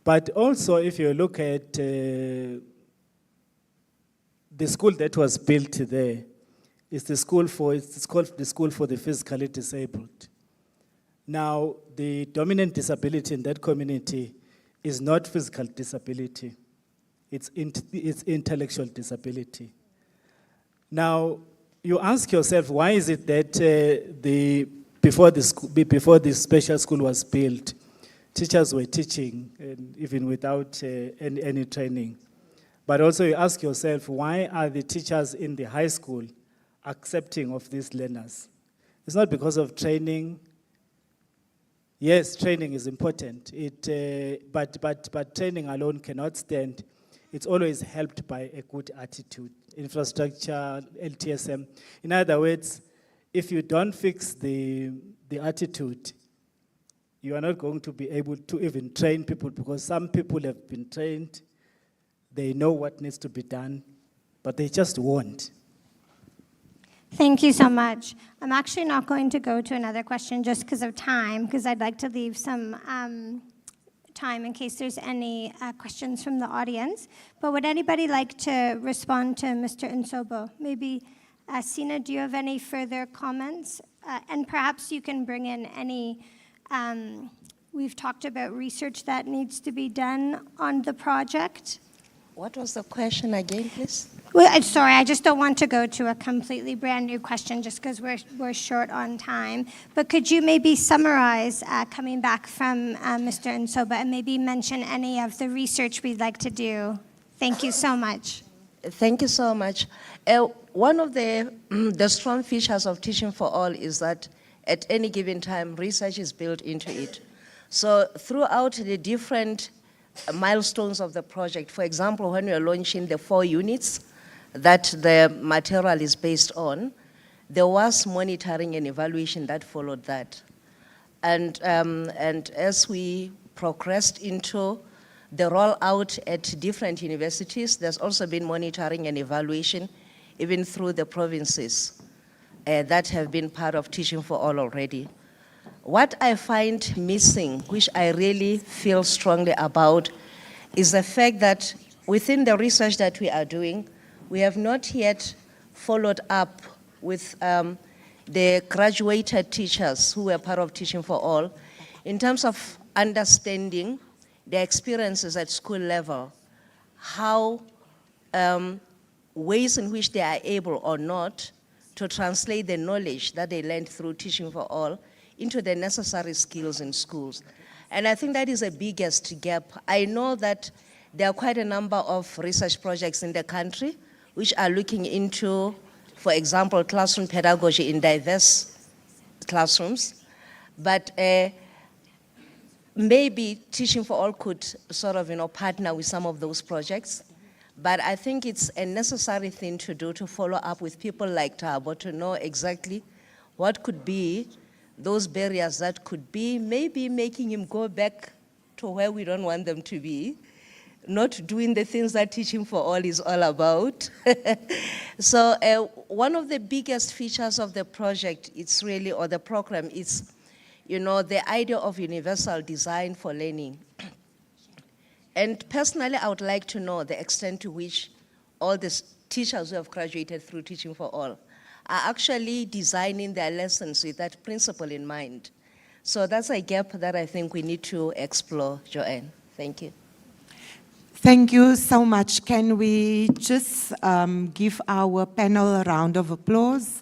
But also, if you look at the school that was built there, it's called the School for the Physically Disabled. Now, the dominant disability in that community is not physical disability. It's intellectual disability. Now, you ask yourself, why is it that before the special school was built, teachers were teaching even without any training? But also you ask yourself, why are the teachers in the high school accepting of these learners? It's not because of training. Yes, training is important. But training alone cannot stand. It's always helped by a good attitude, infrastructure, LTSM. In other words, if you don't fix the attitude, you are not going to be able to even train people, because some people have been trained, they know what needs to be done, but they just won't. Thank you so much. I'm actually not going to go to another question just because of time, because I'd like to leave some time in case there's any questions from the audience. But would anybody like to respond to Mr. Nsobo? Maybe, Sina, do you have any further comments? And perhaps you can bring in any, we've talked about research that needs to be done on the project. What was the question again, please? Well, sorry, I just don't want to go to a completely brand new question just because we're short on time. But could you maybe summarize, coming back from Mr. Nsoba, and maybe mention any of the research we'd like to do? Thank you so much. Thank you so much. One of the strong features of Teaching for All is that at any given time, research is built into it. So throughout the different milestones of the project, for example, when we are launching the 4 units that the material is based on, there was monitoring and evaluation that followed that. And as we progressed into the rollout at different universities, there's also been monitoring and evaluation even through the provinces that have been part of Teaching for All already. What I find missing, which I really feel strongly about, is the fact that within the research that we are doing, we have not yet followed up with the graduated teachers who were part of Teaching for All in terms of understanding their experiences at school level, how ways in which they are able or not to translate the knowledge that they learned through Teaching for All into the necessary skills in schools. And I think that is the biggest gap. I know that there are quite a number of research projects in the country which are looking into, for example, classroom pedagogy in diverse classrooms. But maybe Teaching for All could sort of, partner with some of those projects. But I think it's a necessary thing to do to follow up with people like Thabo to know exactly what could be those barriers that could be maybe making him go back to where we don't want them to be, not doing the things that Teaching for All is all about. So one of the biggest features of the project, it's really, or the program, is, the idea of universal design for learning. And personally, I would like to know the extent to which all the teachers who have graduated through Teaching for All are actually designing their lessons with that principle in mind. So that's a gap that I think we need to explore, Joanne. Thank you. Thank you so much. Can we just give our panel a round of applause?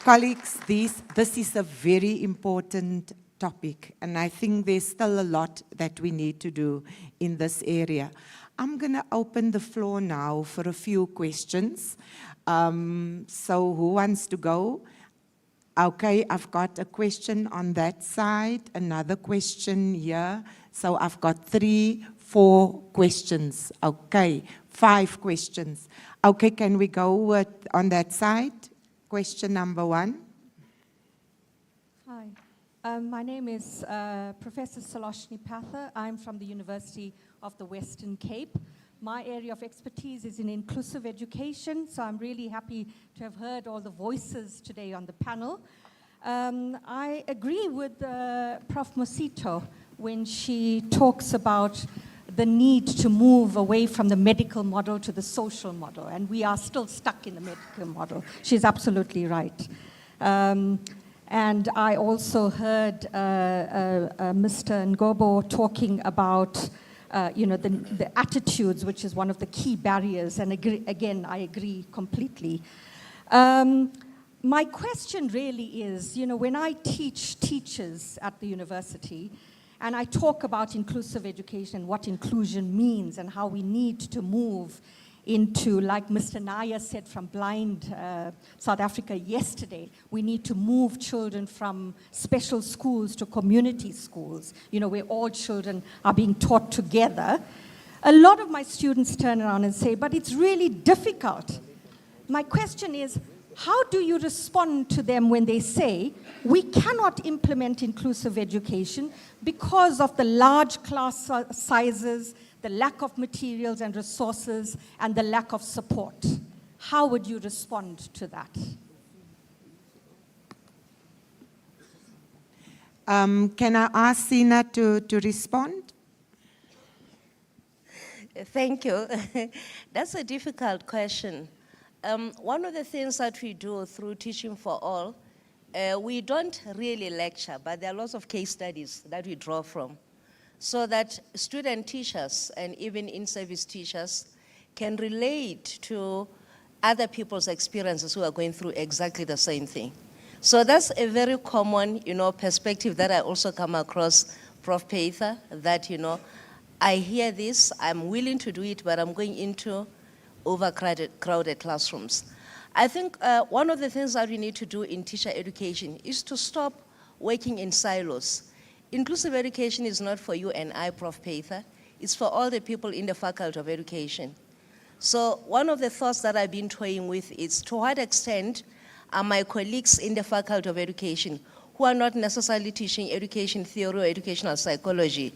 Colleagues, this is a very important topic, and I think there's still a lot that we need to do in this area. I'm going to open the floor now for a few questions. So who wants to go? Okay, I've got a question on that side, another question here. So I've got 3, 4 questions. Okay, 5 questions. Okay, can we go on that side? Question number 1. Hi, my name is Professor Saloshni Pather. I'm from the University of the Western Cape. My area of expertise is in inclusive education, so I'm really happy to have heard all the voices today on the panel. I agree with Prof. Mosito when she talks about the need to move away from the medical model to the social model, and we are still stuck in the medical model. She's absolutely right. And I also heard Mr. Ngobo talking about the attitudes, which is one of the key barriers. And again, I agree completely. My question really is, when I teach teachers at the university, and I talk about inclusive education, what inclusion means, and how we need to move into, like Mr. Naya said from Blind South Africa yesterday, we need to move children from special schools to community schools, where all children are being taught together. A lot of my students turn around and say, but it's really difficult. My question is, how do you respond to them when they say, we cannot implement inclusive education because of the large class sizes, the lack of materials and resources, and the lack of support? How would you respond to that? Can I ask Sina to respond? Thank you. That's a difficult question. One of the things that we do through Teaching for All, we don't really lecture, but there are lots of case studies that we draw from, so that student teachers and even in-service teachers can relate to other people's experiences who are going through exactly the same thing. So that's a very common, perspective that I also come across, Prof. Peitha, that, I hear this, I'm willing to do it, but I'm going into crowded classrooms. I think one of the things that we need to do in teacher education is to stop working in silos. Inclusive education is not for you and I, Prof. Peitha. It's for all the people in the Faculty of Education. So one of the thoughts that I've been toying with is, to what extent are my colleagues in the Faculty of Education, who are not necessarily teaching education theory or educational psychology,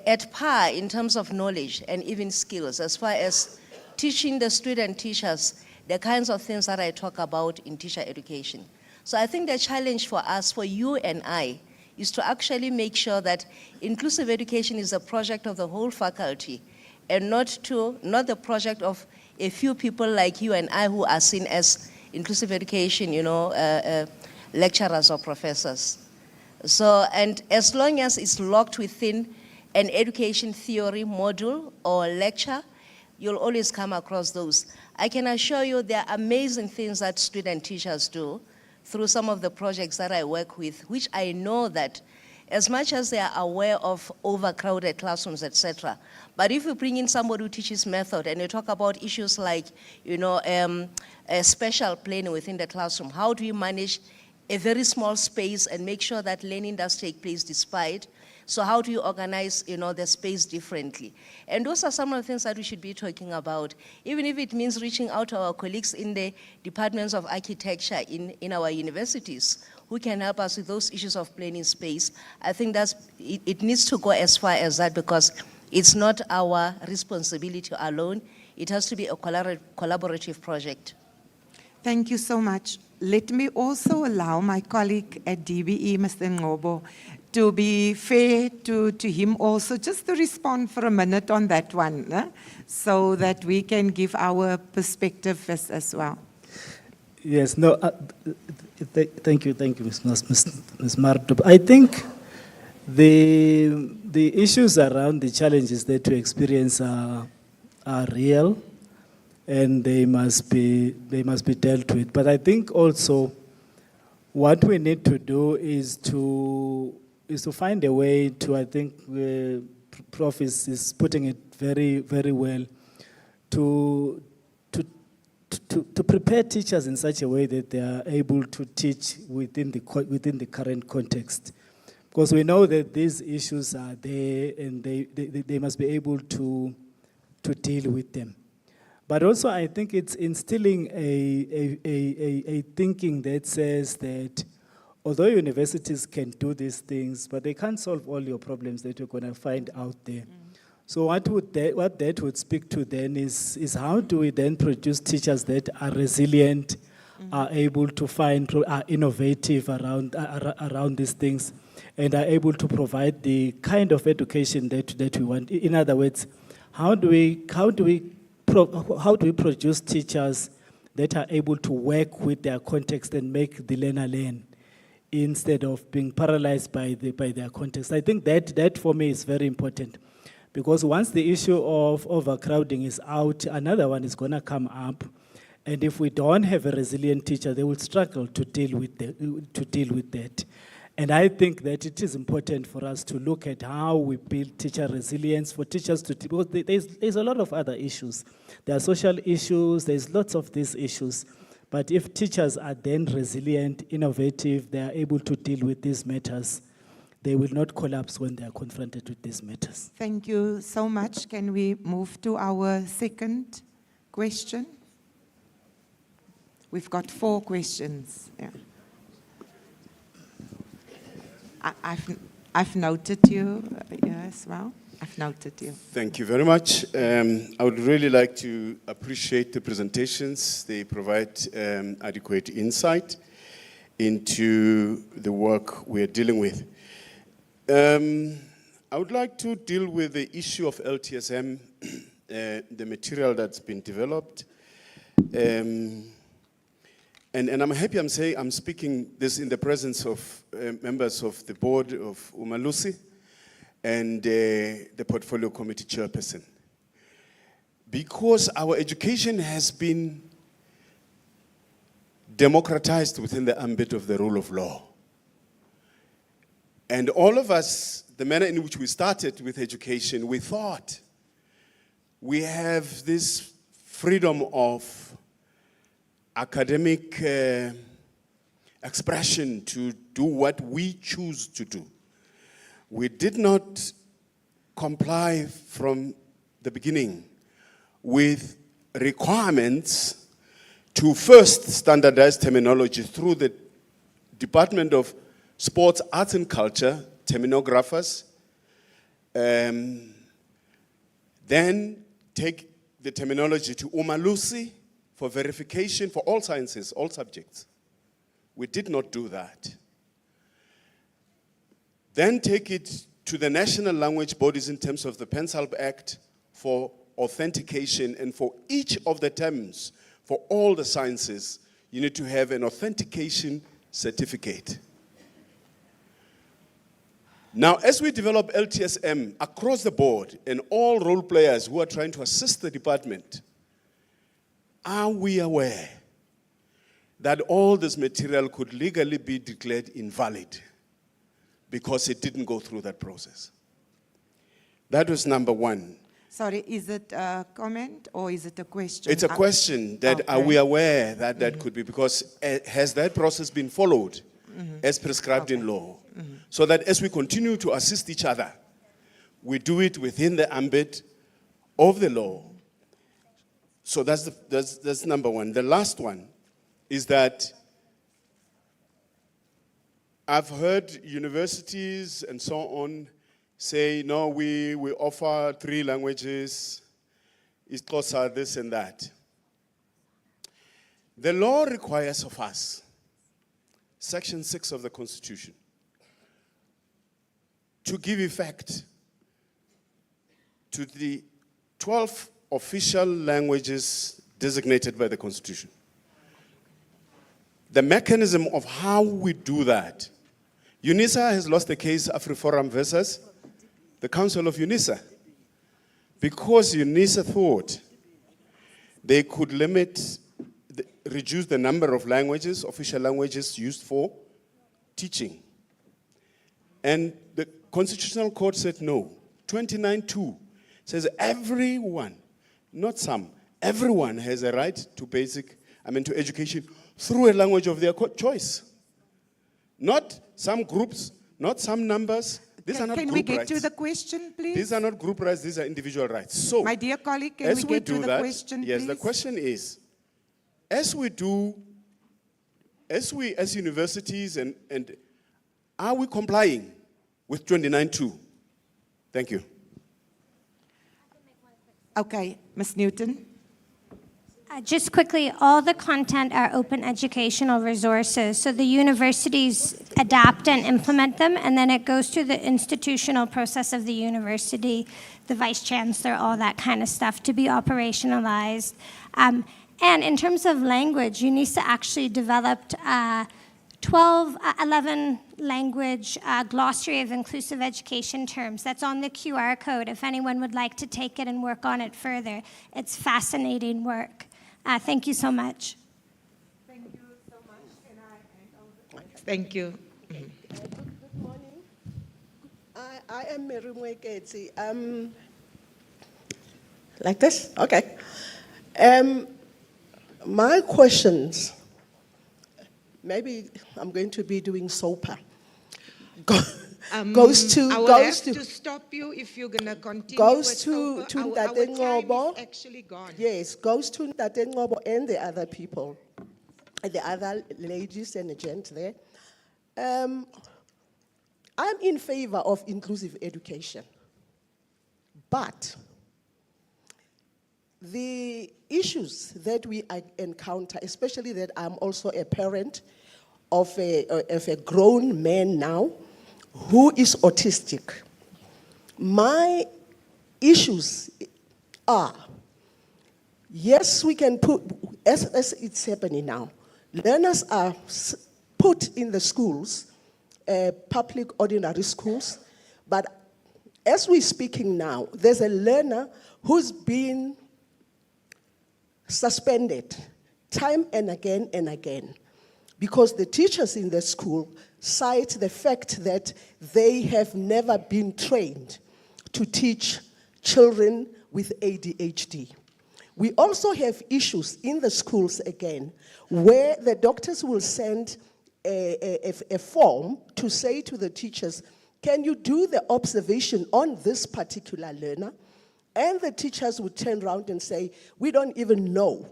at par in terms of knowledge and even skills, as far as teaching the student teachers the kinds of things that I talk about in teacher education. So I think the challenge for us, for you and I, is to actually make sure that inclusive education is a project of the whole faculty, and not the project of a few people like you and I who are seen as inclusive education, lecturers or professors. So, and as long as it's locked within an education theory module or lecture, you'll always come across those. I can assure you there are amazing things that student teachers do through some of the projects that I work with, which I know that as much as they are aware of overcrowded classrooms, etc., but if you bring in somebody who teaches method and you talk about issues like, special planning within the classroom, how do you manage a very small space and make sure that learning does take place despite? So how do you organize, the space differently? And those are some of the things that we should be talking about, even if it means reaching out to our colleagues in the departments of architecture in our universities, who can help us with those issues of planning space. I think it needs to go as far as that, because it's not our responsibility alone. It has to be a collaborative project. Thank you so much. Let me also allow my colleague at DBE, Mr. Ngobo, to be fair to him also, just to respond for a minute on that one, so that we can give our perspective as well. Yes, no, thank you, Ms. Marto. I think the issues around the challenges that we experience are real, and they must be dealt with. But I think also what we need to do is to find a way to, I think Prof is putting it very, very well, to prepare teachers in such a way that they are able to teach within the current context. Because we know that these issues are there, and they must be able to deal with them. But also I think it's instilling a thinking that says that although universities can do these things, but they can't solve all your problems that you're going to find out there. So what that would speak to then is how do we then produce teachers that are resilient, are able to are innovative around these things, and are able to provide the kind of education that we want. In other words, how do we produce teachers that are able to work with their context and make the learner learn, instead of being paralyzed by their context? I think that for me is very important. Because once the issue of overcrowding is out, another one is going to come up. And if we don't have a resilient teacher, they will struggle to deal with that. And I think that it is important for us to look at how we build teacher resilience for teachers to, because there's a lot of other issues. There are social issues, there's lots of these issues. But if teachers are then resilient, innovative, they are able to deal with these matters, they will not collapse when they are confronted with these matters. Thank you so much. Can we move to our second question? We've got 4 questions. Yeah. I've noted you as well. I've noted you. Thank you very much. I would really like to appreciate the presentations. They provide adequate insight into the work we're dealing with. I would like to deal with the issue of LTSM, the material that's been developed. And I'm happy I'm speaking this in the presence of members of the board of Umalusi and the portfolio committee chairperson. Because our education has been democratized within the ambit of the rule of law. And all of us, the manner in which we started with education, we thought we have this freedom of academic expression to do what we choose to do. We did not comply from the beginning with requirements to first standardize terminology through the Department of Sports, Arts and Culture, terminographers, then take the terminology to Umalusi for verification for all sciences, all subjects. We did not do that. Then take it to the national language bodies in terms of the PENSALB Act for authentication, and for each of the terms, for all the sciences, you need to have an authentication certificate. Now, as we develop LTSM across the board and all role players who are trying to assist the department, are we aware that all this material could legally be declared invalid because it didn't go through that process? That was number one. Sorry, is it a comment or is it a question? It's a question that are we aware that that could be, because has that process been followed as prescribed in law? So that as we continue to assist each other, we do it within the ambit of the law. So that's number one. The last one is that I've heard universities and so on say, no, we offer 3 languages, Xhosa, this and that. The law requires of us, Section 6 of the Constitution, to give effect to the 12 official languages designated by the Constitution. The mechanism of how we do that, UNISA has lost the case AfriForum versus the Council of UNISA, because UNISA thought they could reduce the number of languages, official languages used for teaching. And the Constitutional Court said no. 29(2) says everyone, not some, everyone has a right to to education through a language of their choice. Not some groups, not some numbers. These are not Can group we get rights. to the question, please? These are not group rights, these are individual rights. So, my dear colleague, can we get to the question, yes, please? the question is, as universities and are we complying with 29(2)? Thank you. Okay, Ms. Newton. Just quickly, all the content are open educational resources, so the universities adapt and implement them, and then it goes through the institutional process of the university, the vice chancellor, all that kind of stuff to be operationalized. And in terms of language, UNISA actually developed 11 language glossary of inclusive education terms. That's on the QR code if anyone would like to take it and work on it further. It's fascinating work. Thank you so much. Thank you so much. And I hand over. Thank you. Good morning. I am Mary Mweketsi. Like this? Okay. My questions, maybe I'm going to be doing SOPA. Goes to I will have to stop you if you're going to continue. Goes with to SOPA. Our Ntate time Ngobo. is actually gone. Yes, goes to Ntate Ngobo and the other people, and the other ladies and the gents there. I'm in favor of inclusive education, but the issues that we encounter, especially that I'm also a parent of a grown man now who is autistic. My issues are, yes, we can put, as it's happening now, learners are put in the schools, public ordinary schools, but as we're speaking now, there's a learner who's been suspended time and again because the teachers in the school cite the fact that they have never been trained to teach children with ADHD. We also have issues in the schools again where the doctors will send a form to say to the teachers, can you do the observation on this particular learner? And the teachers would turn around and say, we don't even know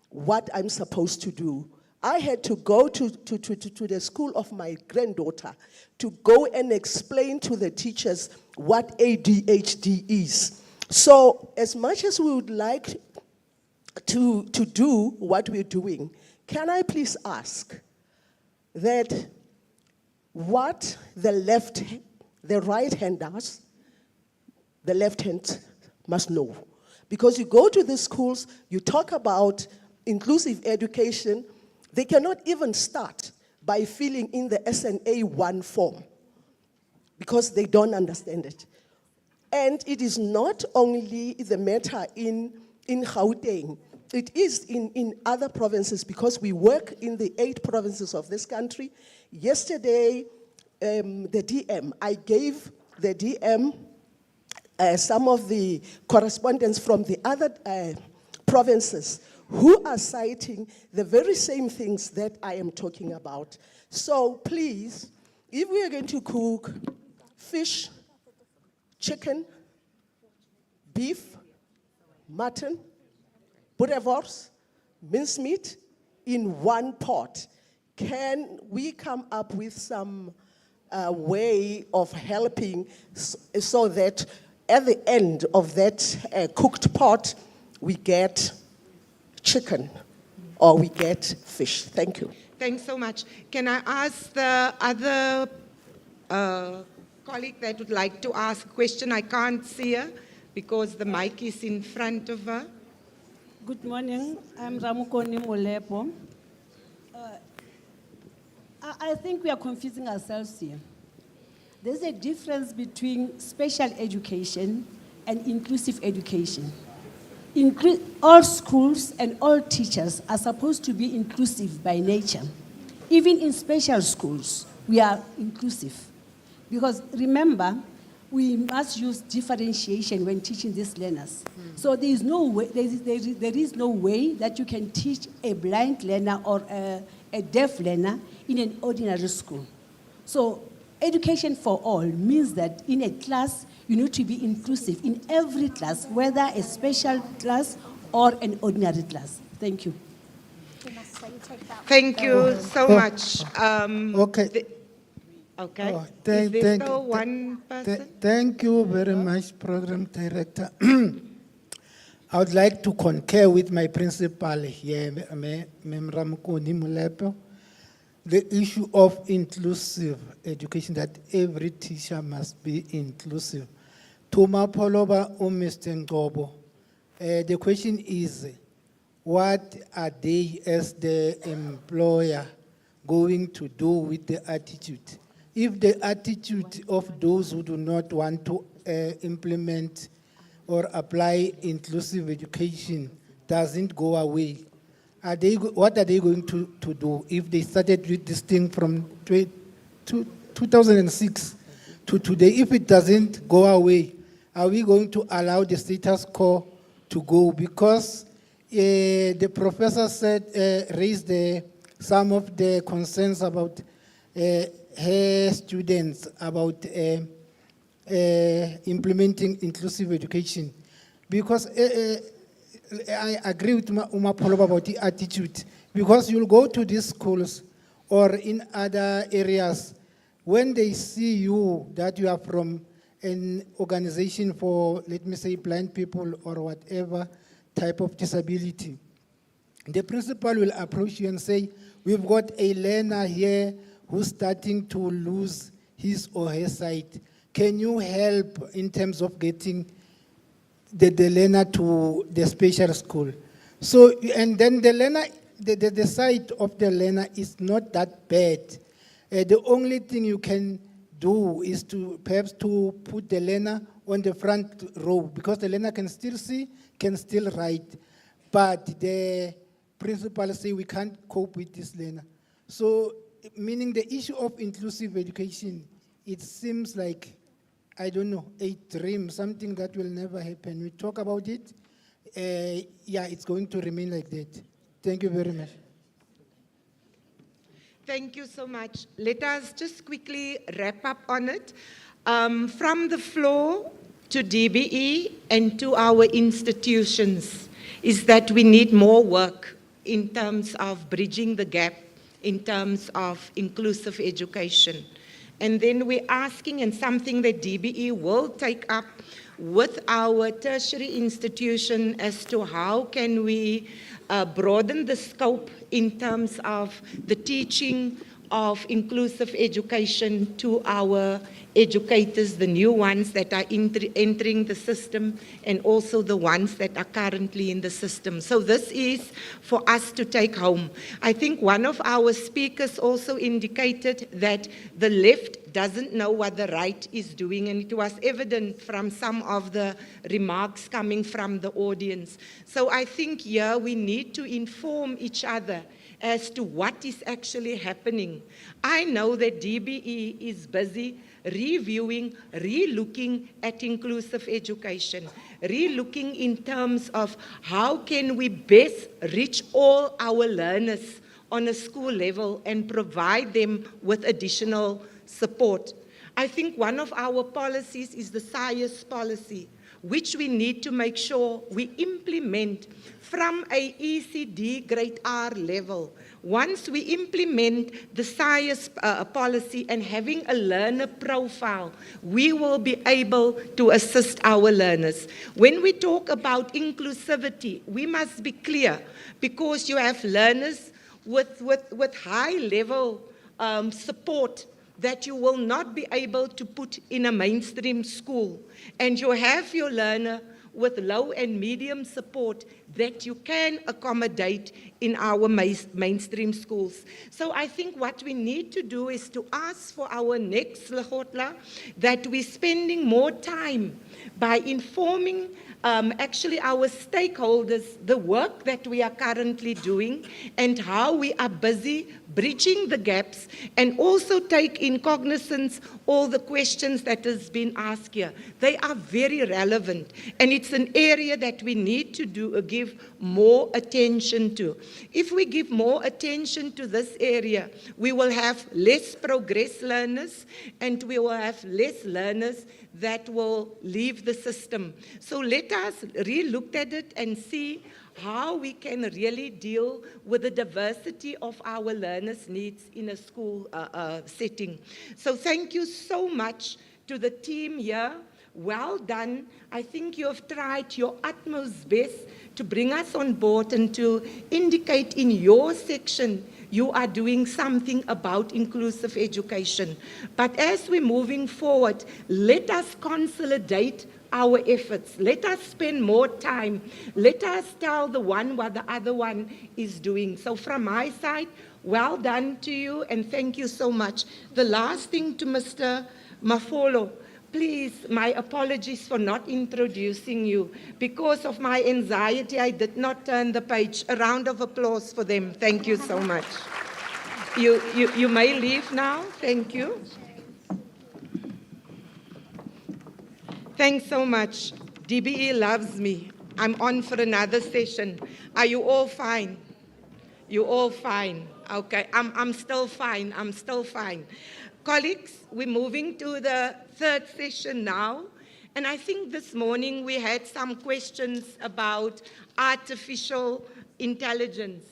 what I'm supposed to do. I had to go to the school of my granddaughter to go and explain to the teachers what ADHD is. So as much as we would like to do what we're doing, can I please ask that what the right hand does, the left hand must know. Because you go to the schools, you talk about inclusive education, they cannot even start by filling in the SNA 1 form because they don't understand it. And it is not only the matter in Gauteng, it is in other provinces because we work in the 8 provinces of this country. Yesterday, the DM, I gave the DM some of the correspondence from the other provinces who are citing the very same things that I am talking about. So please, if we are going to cook fish, chicken, beef, mutton, boerewors, mincemeat in one pot, can we come up with some way of helping so that at the end of that cooked pot, we get chicken or we get fish? Thank you. Thanks so much. Can I ask the other colleague that would like to ask a question? I can't see her because the mic is in front of her. Good morning. I'm Ramukoni Molepo. I think we are confusing ourselves here. There's a difference between special education and inclusive education. All schools and all teachers are supposed to be inclusive by nature. Even in special schools, we are inclusive. Because remember, we must use differentiation when teaching these learners. So there is no way, there is no way that you can teach a blind learner or a deaf learner in an ordinary school. So education for all means that in a class, you need to be inclusive in every class, whether a special class or an ordinary class. Thank you. Thank you so much. Okay. Okay. Oh, Is there still one person? Thank you very much, Program Director. I would like to concur with my principal here, Mem Ramukoni Molepo, the issue of inclusive education, that every teacher must be inclusive. Toma Poloba or Mr. Ngobo, the question is, what are they as the employer going to do with the attitude? If the attitude of those who do not want to implement or apply inclusive education doesn't go away, what are they going to do if they started with this thing from 2006 to today? If it doesn't go away, are we going to allow the status quo to go? Because the professor said, raised some of the concerns about her students about implementing inclusive education. Because I agree with Umapolo about the attitude. Because you'll go to these schools or in other areas, when they see you, that you are from an organization for, let me say, blind people or whatever type of disability, the principal will approach you and say, we've got a learner here who's starting to lose his or her sight. Can you help in terms of getting the learner to the special school? So, and then the learner, the sight of the learner is not that bad. The only thing you can do is to perhaps to put the learner on the front row, because the learner can still see, can still write, but the principal say we can't cope with this learner. So, meaning the issue of inclusive education, it seems like, I don't know, a dream, something that will never happen. We talk about it, yeah, it's going to remain like that. Thank you very much. Thank you so much. Let us just quickly wrap up on it. From the floor to DBE and to our institutions is that we need more work in terms of bridging the gap, in terms of inclusive education. And then we're asking, and something that DBE will take up with our tertiary institution, as to how can we broaden the scope in terms of the teaching of inclusive education to our educators, the new ones that are entering the system, and also the ones that are currently in the system. So this is for us to take home. I think one of our speakers also indicated that the left doesn't know what the right is doing, and it was evident from some of the remarks coming from the audience. So I think here we need to inform each other as to what is actually happening. I know that DBE is busy reviewing, re-looking at inclusive education, re-looking in terms of how can we best reach all our learners on a school level and provide them with additional support. I think one of our policies is the SIAS policy, which we need to make sure we implement from a ECD grade R level. Once we implement the SIAS policy and having a learner profile, we will be able to assist our learners. When we talk about inclusivity, we must be clear, because you have learners with high level support that you will not be able to put in a mainstream school. And you have your learner with low and medium support that you can accommodate in our mainstream schools. So I think what we need to do is to ask for our next Lekgotla that we're spending more time by informing actually our stakeholders the work that we are currently doing and how we are busy bridging the gaps, and also take in cognizance all the questions that has been asked here. They are very relevant, and it's an area that we need to give more attention to. If we give more attention to this area, we will have less progress learners, and we will have less learners that will leave the system. So let us re-look at it and see how we can really deal with the diversity of our learners' needs in a school setting. So thank you so much to the team here. Well done. I think you have tried your utmost best to bring us on board and to indicate in your section you are doing something about inclusive education. But as we're moving forward, let us consolidate our efforts. Let us spend more time. Let us tell the one what the other one is doing. So from my side, Well done to you, and thank you so much. The last thing to Mr. Mafolo, please, my apologies for not introducing you. Because of my anxiety, I did not turn the page. A round of applause for them. Thank you so much. You may leave now. Thank you. Thanks so much. DBE loves me. I'm on for another session. Are you all fine? You all fine? Okay, I'm still fine. I'm still fine. Colleagues, we're moving to the third session now. And I think this morning we had some questions about artificial intelligence.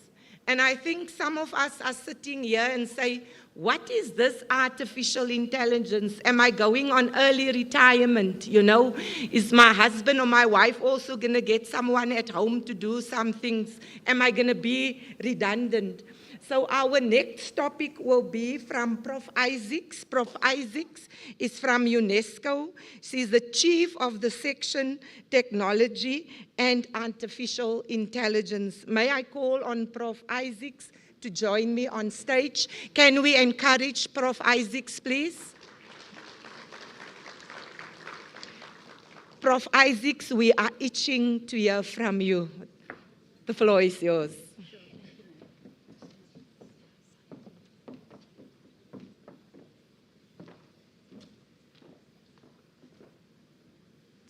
And I think some of us are sitting here and say, what is this artificial intelligence? Am I going on early retirement? You know, is my husband or my wife also going to get someone at home to do some things? Am I going to be redundant? So our next topic will be from Prof. Isaacs. Prof. Isaacs is from UNESCO. She's the chief of the section Technology and Artificial Intelligence. May I call on Prof. Isaacs to join me on stage? Can we encourage Prof. Isaacs, please? Prof. Isaacs, we are itching to hear from you. The floor is yours.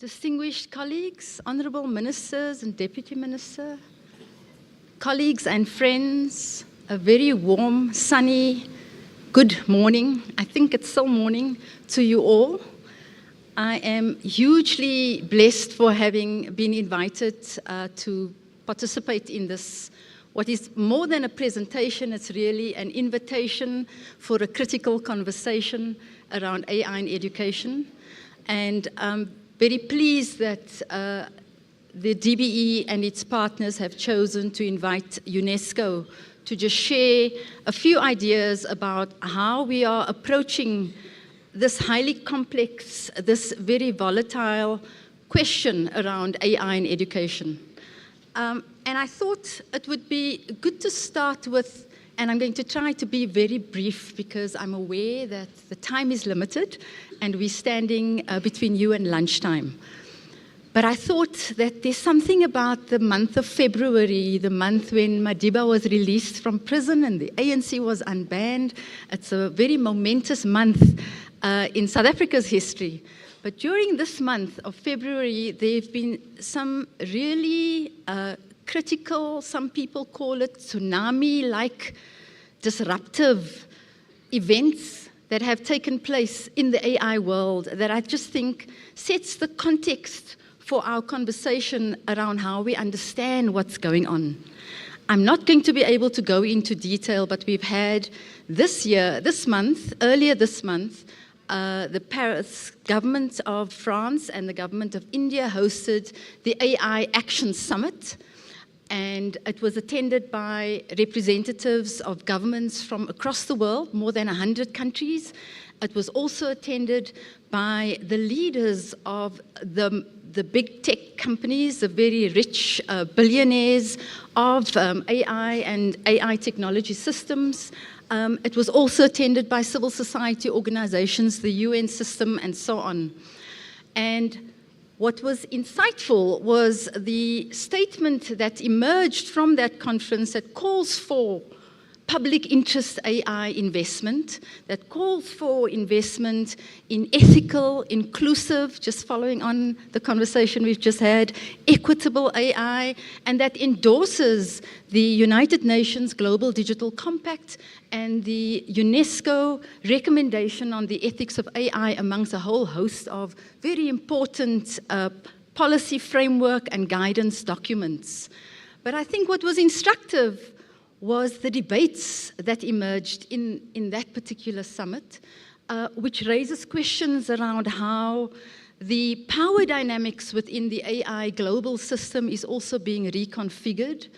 Distinguished colleagues, honorable ministers and deputy minister, colleagues and friends, a very warm, sunny, good morning. I think it's still morning to you all. I am hugely blessed for having been invited to participate in this, what is more than a presentation, it's really an invitation for a critical conversation around AI in education. And very pleased that the DBE and its partners have chosen to invite UNESCO to just share a few ideas about how we are approaching this highly complex, this very volatile question around AI in education. And I thought it would be good to start with, and I'm going to try to be very brief because I'm aware that the time is limited and we're standing between you and lunchtime. But I thought that there's something about the month of February, the month when Madiba was released from prison and the ANC was unbanned. It's a very momentous month in South Africa's history. But during this month of February, there have been some really critical, some people call it tsunami-like disruptive events that have taken place in the AI world that I just think sets the context for our conversation around how we understand what's going on. I'm not going to be able to go into detail, but we've had earlier this month, the Paris government of France and the government of India hosted the AI Action Summit. And it was attended by representatives of governments from across the world, more than 100 countries. It was also attended by the leaders of the big tech companies, the very rich billionaires of AI and AI technology systems. It was also attended by civil society organizations, the UN system, and so on. And what was insightful was the statement that emerged from that conference that calls for public interest AI investment, that calls for investment in ethical, inclusive, just following on the conversation we've just had, equitable AI, and that endorses the United Nations Global Digital Compact and the UNESCO recommendation on the ethics of AI amongst a whole host of very important policy framework and guidance documents. But I think what was instructive was the debates that emerged in that particular summit, which raises questions around how the power dynamics within the AI global system is also being reconfigured,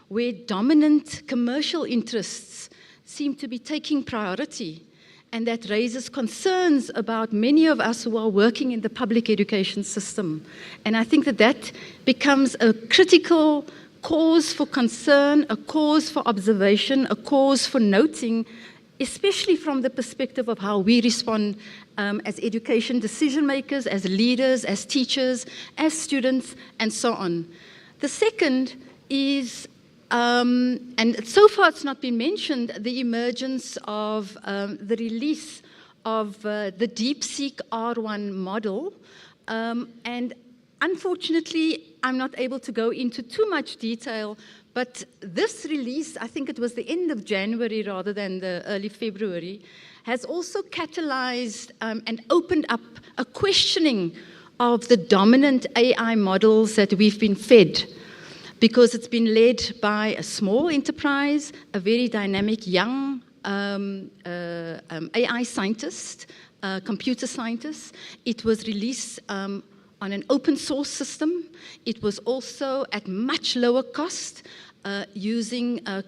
where dominant commercial interests seem to be taking priority, and that raises concerns about many of us who are working in the public education system. And I think that that becomes a critical cause for concern, a cause for observation, a cause for noting, especially from the perspective of how we respond as education decision makers, as leaders, as teachers, as students, and so on. The second is, and so far it's not been mentioned, the emergence of the release of the DeepSeek R1 model. And unfortunately, I'm not able to go into too much detail, but this release, I think it was the end of January rather than the early February, has also catalyzed and opened up a questioning of the dominant AI models that we've been fed, because it's been led by a small enterprise, a very dynamic young AI scientist, computer scientist. It was released on an open source system. It was also at much lower cost, using a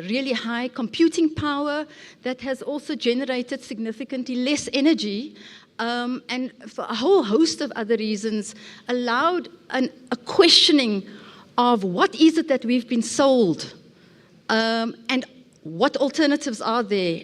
really high computing power that has also generated significantly less energy, and for a whole host of other reasons, allowed a questioning of what is it that we've been sold, and what alternatives are there.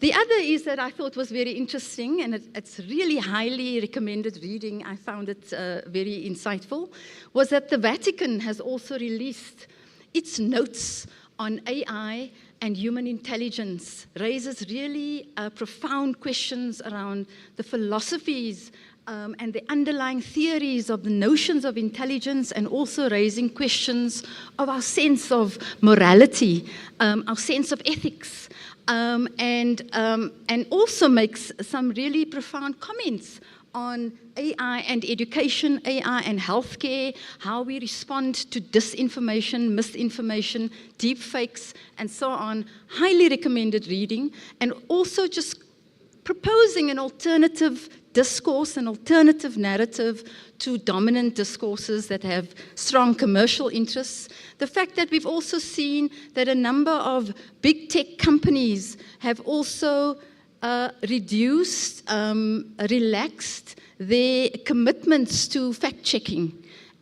The other is that I thought was very interesting, and it's really highly recommended reading. I found it very insightful, was that the Vatican has also released its notes on AI and human intelligence, raises really profound questions around the philosophies and the underlying theories of the notions of intelligence, and also raising questions of our sense of morality, our sense of ethics, and also makes some really profound comments on AI and education, AI and healthcare, how we respond to disinformation, misinformation, deep fakes, and so on. Highly recommended reading, and also just proposing an alternative discourse, an alternative narrative to dominant discourses that have strong commercial interests. The fact that we've also seen that a number of big tech companies have also reduced, relaxed their commitments to fact-checking,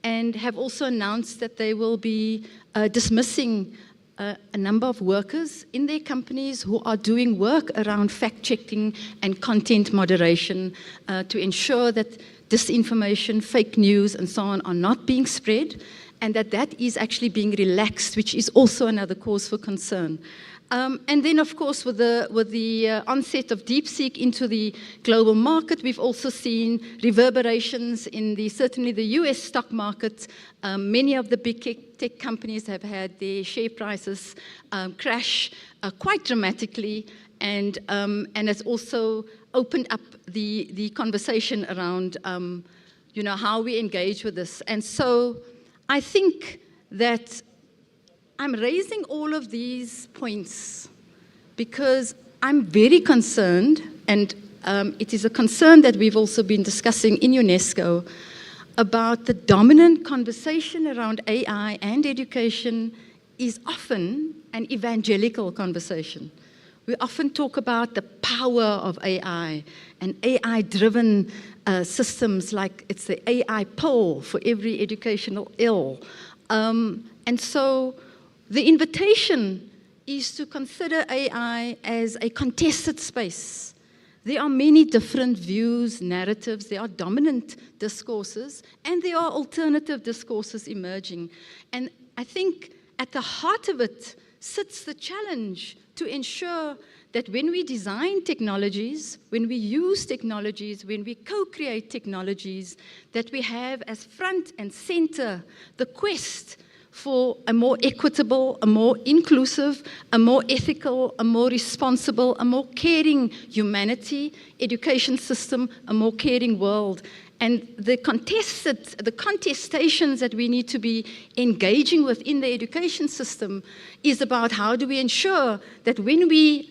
and have also announced that they will be dismissing a number of workers in their companies who are doing work around fact-checking and content moderation to ensure that disinformation, fake news, and so on are not being spread, and that is actually being relaxed, which is also another cause for concern. And then, of course, with the onset of DeepSeek into the global market, we've also seen reverberations in certainly the US stock market. Many of the big tech companies have had their share prices crash quite dramatically, and it's also opened up the conversation around how we engage with this. And so I think that I'm raising all of these points because I'm very concerned, and it is a concern that we've also been discussing in UNESCO, about the dominant conversation around AI and education is often an evangelical conversation. We often talk about the power of AI and AI-driven systems, like it's the AI pill for every educational ill. And so the invitation is to consider AI as a contested space. There are many different views, narratives, there are dominant discourses, and there are alternative discourses emerging. And I think at the heart of it sits the challenge to ensure that when we design technologies, when we use technologies, when we co-create technologies, that we have as front and center the quest for a more equitable, a more inclusive, a more ethical, a more responsible, a more caring humanity, education system, a more caring world. And the contestations that we need to be engaging with in the education system is about how do we ensure that when we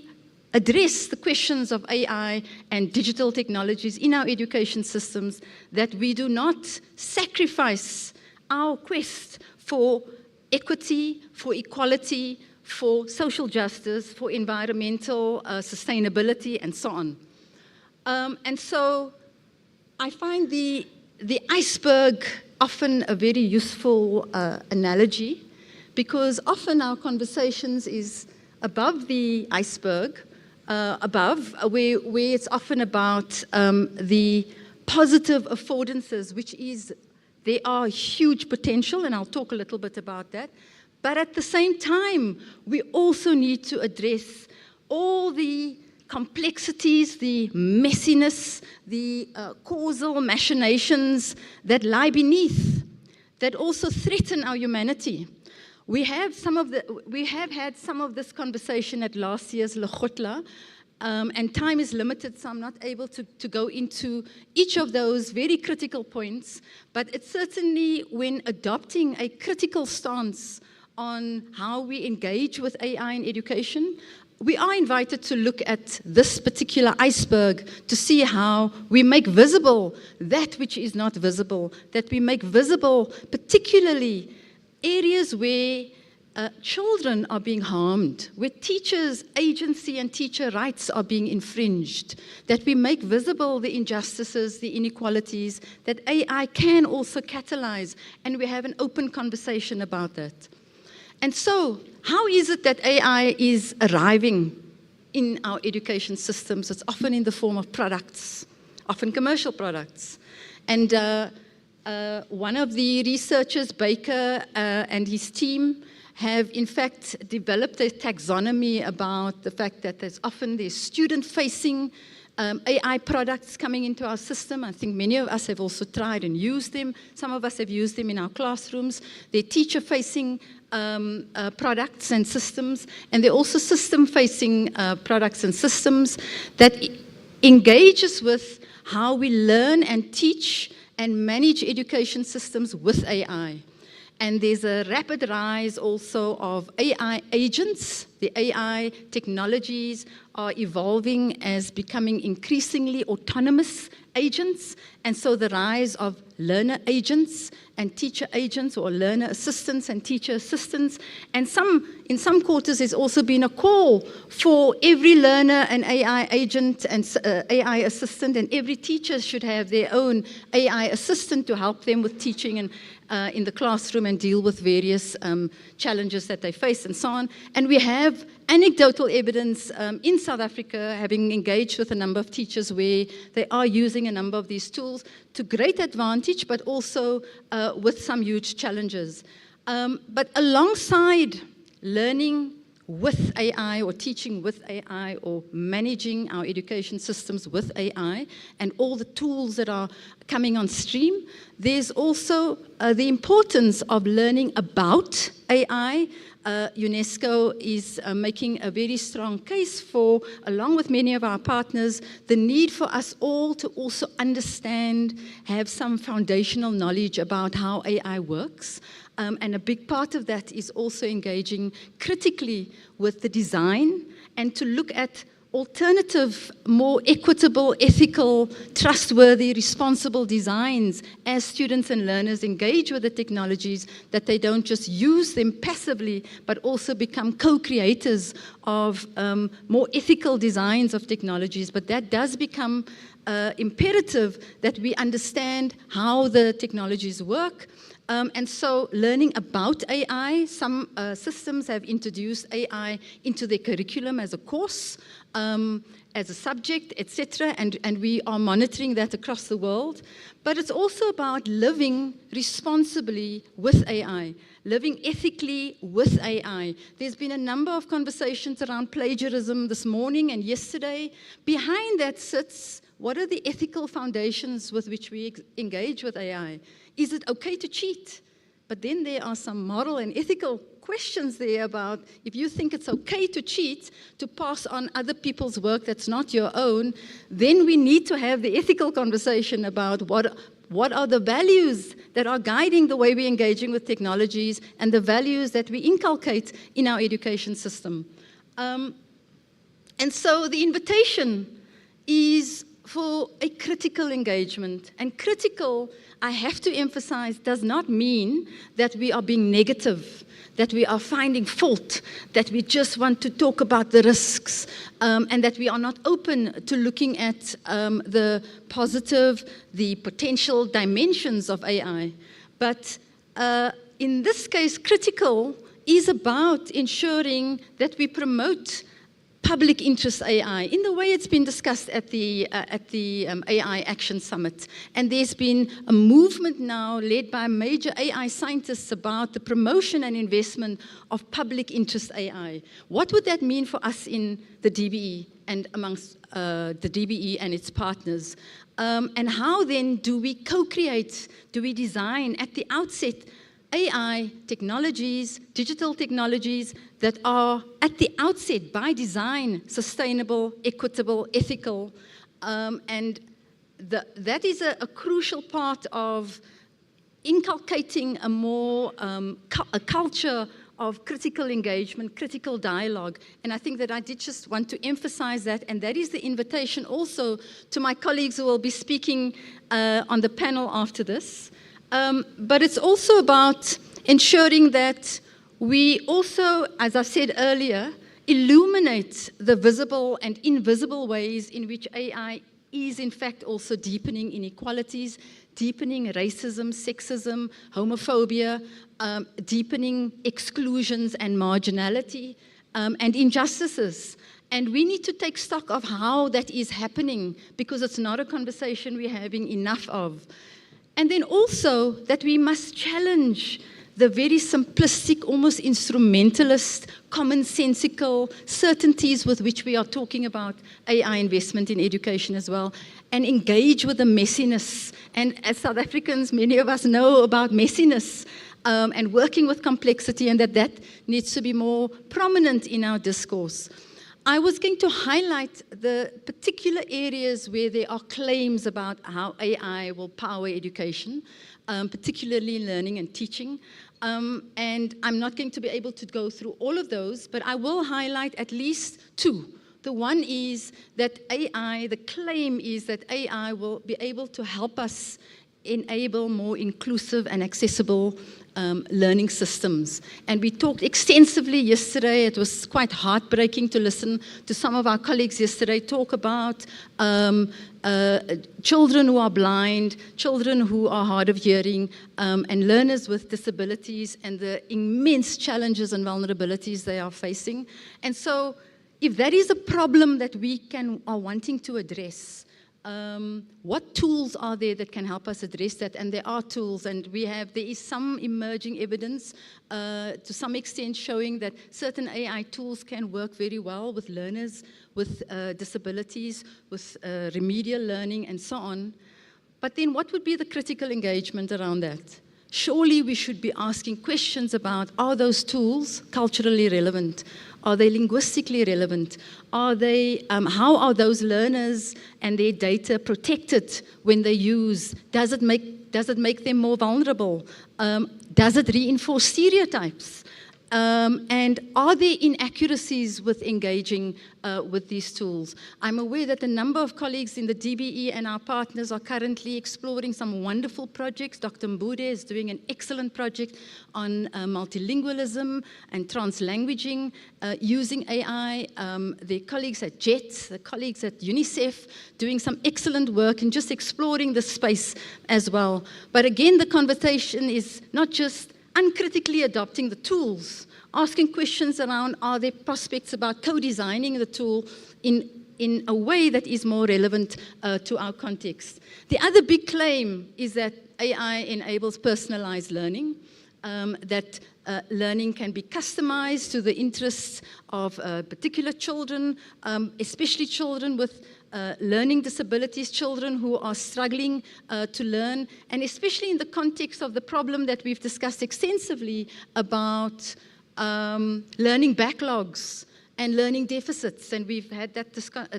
address the questions of AI and digital technologies in our education systems, that we do not sacrifice our quest for equity, for equality, for social justice, for environmental sustainability, and so on. And so I find the iceberg often a very useful analogy, because often our conversations is above the iceberg, where it's often about the positive affordances, which is, there are huge potential, and I'll talk a little bit about that. But at the same time, we also need to address all the complexities, the messiness, the causal machinations that lie beneath, that also threaten our humanity. We have had some of this conversation at last year's Lekgotla, and time is limited, so I'm not able to go into each of those very critical points, but it's certainly when adopting a critical stance on how we engage with AI in education, we are invited to look at this particular iceberg to see how we make visible that which is not visible, that we make visible particularly areas where children are being harmed, where teachers' agency and teacher rights are being infringed, that we make visible the injustices, the inequalities, that AI can also catalyze, and we have an open conversation about that. And so, how is it that AI is arriving in our education systems? It's often in the form of products, often commercial products. And one of the researchers, Baker, and his team have in fact developed a taxonomy about the fact that there's student-facing AI products coming into our system. I think many of us have also tried and used them. Some of us have used them in our classrooms. They're teacher-facing products and systems, and they're also system-facing products and systems that engages with how we learn and teach and manage education systems with AI. And there's a rapid rise also of AI agents. The AI technologies are evolving as becoming increasingly autonomous agents. And so the rise of learner agents and teacher agents, or learner assistants and teacher assistants. And in some quarters, there's also been a call for every learner an AI agent and AI assistant, and every teacher should have their own AI assistant to help them with teaching and in the classroom and deal with various challenges that they face and so on. And we have anecdotal evidence in South Africa, having engaged with a number of teachers where they are using a number of these tools to great advantage, but also with some huge challenges. But alongside learning with AI or teaching with AI or managing our education systems with AI and all the tools that are coming on stream, there's also the importance of learning about AI. UNESCO is making a very strong case for, along with many of our partners, the need for us all to also understand, have some foundational knowledge about how AI works. And a big part of that is also engaging critically with the design and to look at alternative, more equitable, ethical, trustworthy, responsible designs as students and learners engage with the technologies, that they don't just use them passively, but also become co-creators of more ethical designs of technologies. But that does become imperative that we understand how the technologies work. And so learning about AI, some systems have introduced AI into their curriculum as a course, as a subject, etc., and we are monitoring that across the world. But it's also about living responsibly with AI, living ethically with AI. There's been a number of conversations around plagiarism this morning and yesterday. Behind that sits, what are the ethical foundations with which we engage with AI? Is it okay to cheat? But then there are some moral and ethical questions there about if you think it's okay to cheat, to pass on other people's work that's not your own, then we need to have the ethical conversation about what are the values that are guiding the way we're engaging with technologies and the values that we inculcate in our education system. And so the invitation is for a critical engagement. And critical, I have to emphasize, does not mean that we are being negative, that we are finding fault, that we just want to talk about the risks, and that we are not open to looking at the positive, the potential dimensions of AI. But in this case, critical is about ensuring that we promote public interest AI in the way it's been discussed at the AI Action Summit. And there's been a movement now led by major AI scientists about the promotion and investment of public interest AI. What would that mean for us in the DBE and amongst the DBE and its partners? And how then do we co-create, do we design at the outset AI technologies, digital technologies that are at the outset by design sustainable, equitable, ethical, and that is a crucial part of inculcating a more a culture of critical engagement, critical dialogue. And I think that I did just want to emphasize that, and that is the invitation also to my colleagues who will be speaking on the panel after this. But it's also about ensuring that we also, as I said earlier, illuminate the visible and invisible ways in which AI is in fact also deepening inequalities, deepening racism, sexism, homophobia, deepening exclusions and marginality, and injustices. And we need to take stock of how that is happening, because it's not a conversation we're having enough of. And then also that we must challenge the very simplistic, almost instrumentalist, commonsensical certainties with which we are talking about AI investment in education as well, and engage with the messiness. And as South Africans, many of us know about messiness and working with complexity, and that needs to be more prominent in our discourse. I was going to highlight the particular areas where there are claims about how AI will power education, particularly learning and teaching. And I'm not going to be able to go through all of those, but I will highlight at least two. The one is that AI, the claim is that AI will be able to help us enable more inclusive and accessible learning systems. And we talked extensively yesterday. It was quite heartbreaking to listen to some of our colleagues yesterday talk about children who are blind, children who are hard of hearing, and learners with disabilities, and the immense challenges and vulnerabilities they are facing. And so if that is a problem that we are wanting to address, what tools are there that can help us address that? And there are tools, and there is some emerging evidence to some extent showing that certain AI tools can work very well with learners with disabilities, with remedial learning and so on. But then what would be the critical engagement around that? Surely we should be asking questions about, are those tools culturally relevant? Are they linguistically relevant? Are they, how are those learners and their data protected when they use? Does it make them more vulnerable? Does it reinforce stereotypes? And are there inaccuracies with engaging with these tools? I'm aware that a number of colleagues in the DBE and our partners are currently exploring some wonderful projects. Dr. Mbude is doing an excellent project on multilingualism and translanguaging using AI. The colleagues at JET, the colleagues at UNICEF, doing some excellent work in just exploring this space as well. But again, the conversation is not just uncritically adopting the tools, asking questions around, are there prospects about co-designing the tool in a way that is more relevant to our context. The other big claim is that AI enables personalized learning, that learning can be customized to the interests of particular children, especially children with learning disabilities, children who are struggling to learn, and especially in the context of the problem that we've discussed extensively about learning backlogs and learning deficits. And we've had that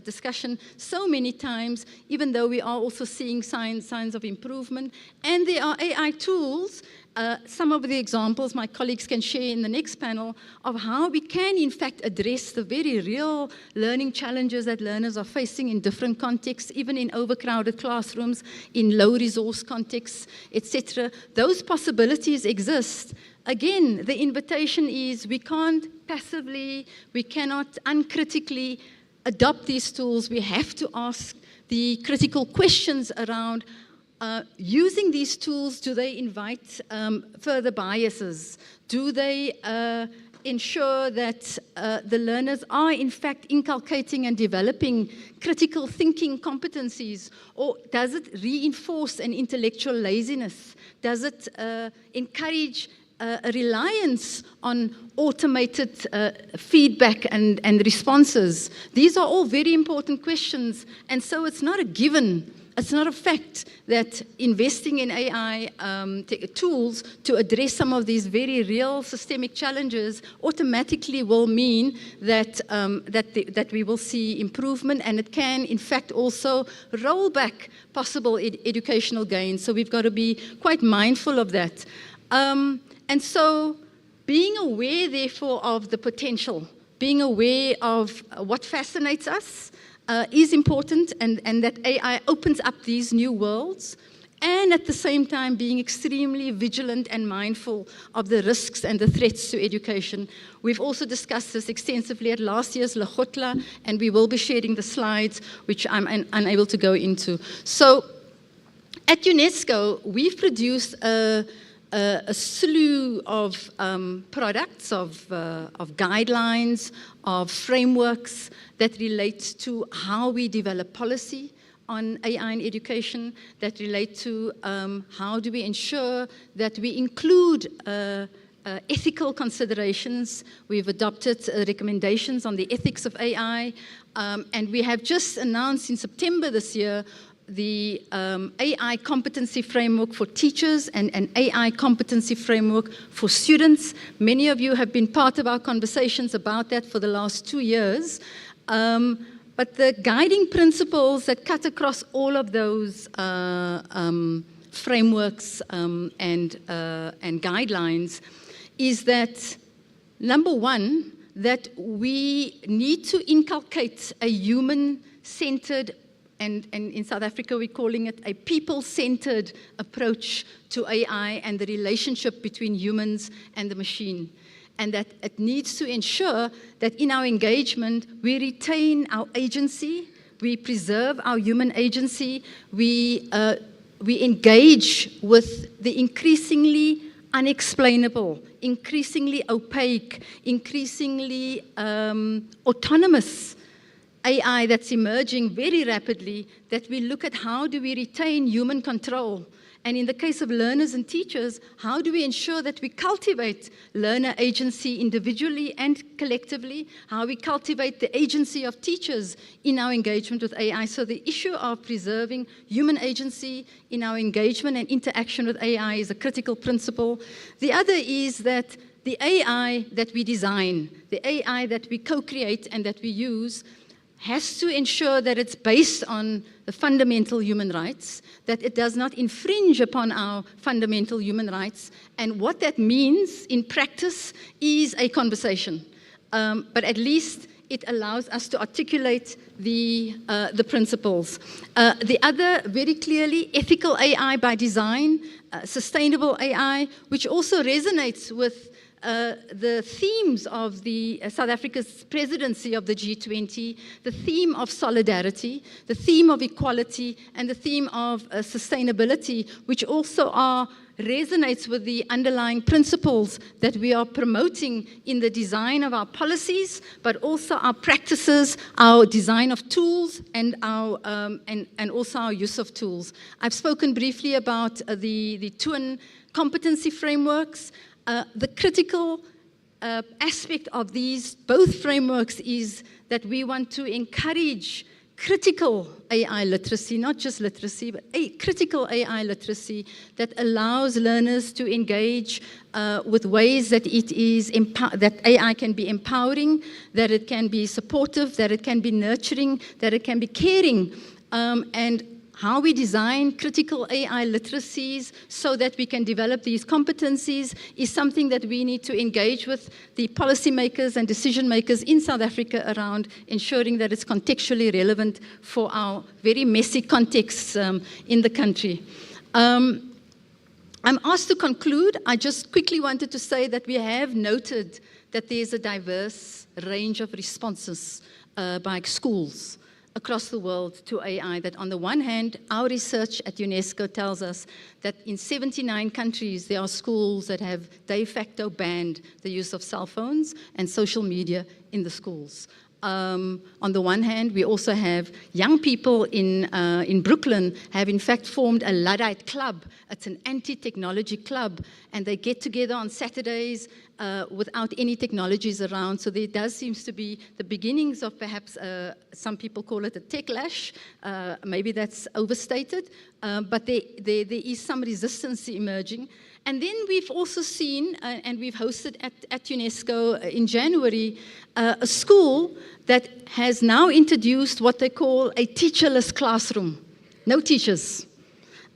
discussion so many times, even though we are also seeing signs of improvement. And there are AI tools. Some of the examples my colleagues can share in the next panel of how we can, in fact, address the very real learning challenges that learners are facing in different contexts, even in overcrowded classrooms, in low-resource contexts, etc. Those possibilities exist. Again, the invitation is we can't passively, we cannot uncritically adopt these tools. We have to ask the critical questions around using these tools, do they invite further biases? Do they ensure that the learners are in fact inculcating and developing critical thinking competencies? Or does it reinforce an intellectual laziness? Does it encourage a reliance on automated feedback and responses? These are all very important questions, and so it's not a given. It's not a fact that investing in AI tools to address some of these very real systemic challenges automatically will mean that, that we will see improvement, and it can, in fact, also roll back possible educational gains. So we've got to be quite mindful of that. And so being aware, therefore, of the potential, being aware of what fascinates us, is important, and that AI opens up these new worlds, and at the same time being extremely vigilant and mindful of the risks and the threats to education. We've also discussed this extensively at last year's Lekgotla, and we will be sharing the slides, which I'm unable to go into. So at UNESCO, we've produced a slew of products, of guidelines, of frameworks that relate to how we develop policy on AI in education, that relate to how do we ensure that we include ethical considerations. We've adopted recommendations on the ethics of AI, and we have just announced in September this year the AI competency framework for teachers and an AI competency framework for students. Many of you have been part of our conversations about that for the last 2 years. But the guiding principles that cut across all of those frameworks and guidelines is that, number one, that we need to inculcate a human-centered, and in South Africa we're calling it a people-centered approach to AI and the relationship between humans and the machine. And that it needs to ensure that in our engagement we retain our agency, we preserve our human agency, we engage with the increasingly unexplainable, increasingly opaque, increasingly autonomous AI that's emerging very rapidly, that we look at how do we retain human control. And in the case of learners and teachers, how do we ensure that we cultivate learner agency individually and collectively, how we cultivate the agency of teachers in our engagement with AI. So the issue of preserving human agency in our engagement and interaction with AI is a critical principle. The other is that the AI that we design, the AI that we co-create and that we use, has to ensure that it's based on the fundamental human rights, that it does not infringe upon our fundamental human rights. And what that means in practice is a conversation. But at least it allows us to articulate the principles. The other, very clearly, ethical AI by design, sustainable AI, which also resonates with the themes of the South Africa's presidency of the G20, the theme of solidarity, the theme of equality, and the theme of sustainability, which also resonates with the underlying principles that we are promoting in the design of our policies, but also our practices, our design of tools, and our and also our use of tools. I've spoken briefly about the twin competency frameworks. The critical aspect of these both frameworks is that we want to encourage critical AI literacy, not just literacy, but critical AI literacy that allows learners to engage with ways that that AI can be empowering, that it can be supportive, that it can be nurturing, that it can be caring, and how we design critical AI literacies so that we can develop these competencies is something that we need to engage with the policymakers and decision makers in South Africa around ensuring that it's contextually relevant for our very messy contexts in the country. I'm asked to conclude. I just quickly wanted to say that we have noted that there's a diverse range of responses by schools across the world to AI. That on the one hand, our research at UNESCO tells us that in 79 countries, there are schools that have de facto banned the use of cell phones and social media in the schools. On the one hand, we also have young people in Brooklyn have in fact formed a Luddite club. It's an anti-technology club, and they get together on Saturdays without any technologies around. So there does seem to be the beginnings of perhaps, some people call it a techlash. Maybe that's overstated, but there is some resistance emerging. And then we've also seen, and we've hosted at UNESCO in January, a school that has now introduced what they call a teacherless classroom. No teachers.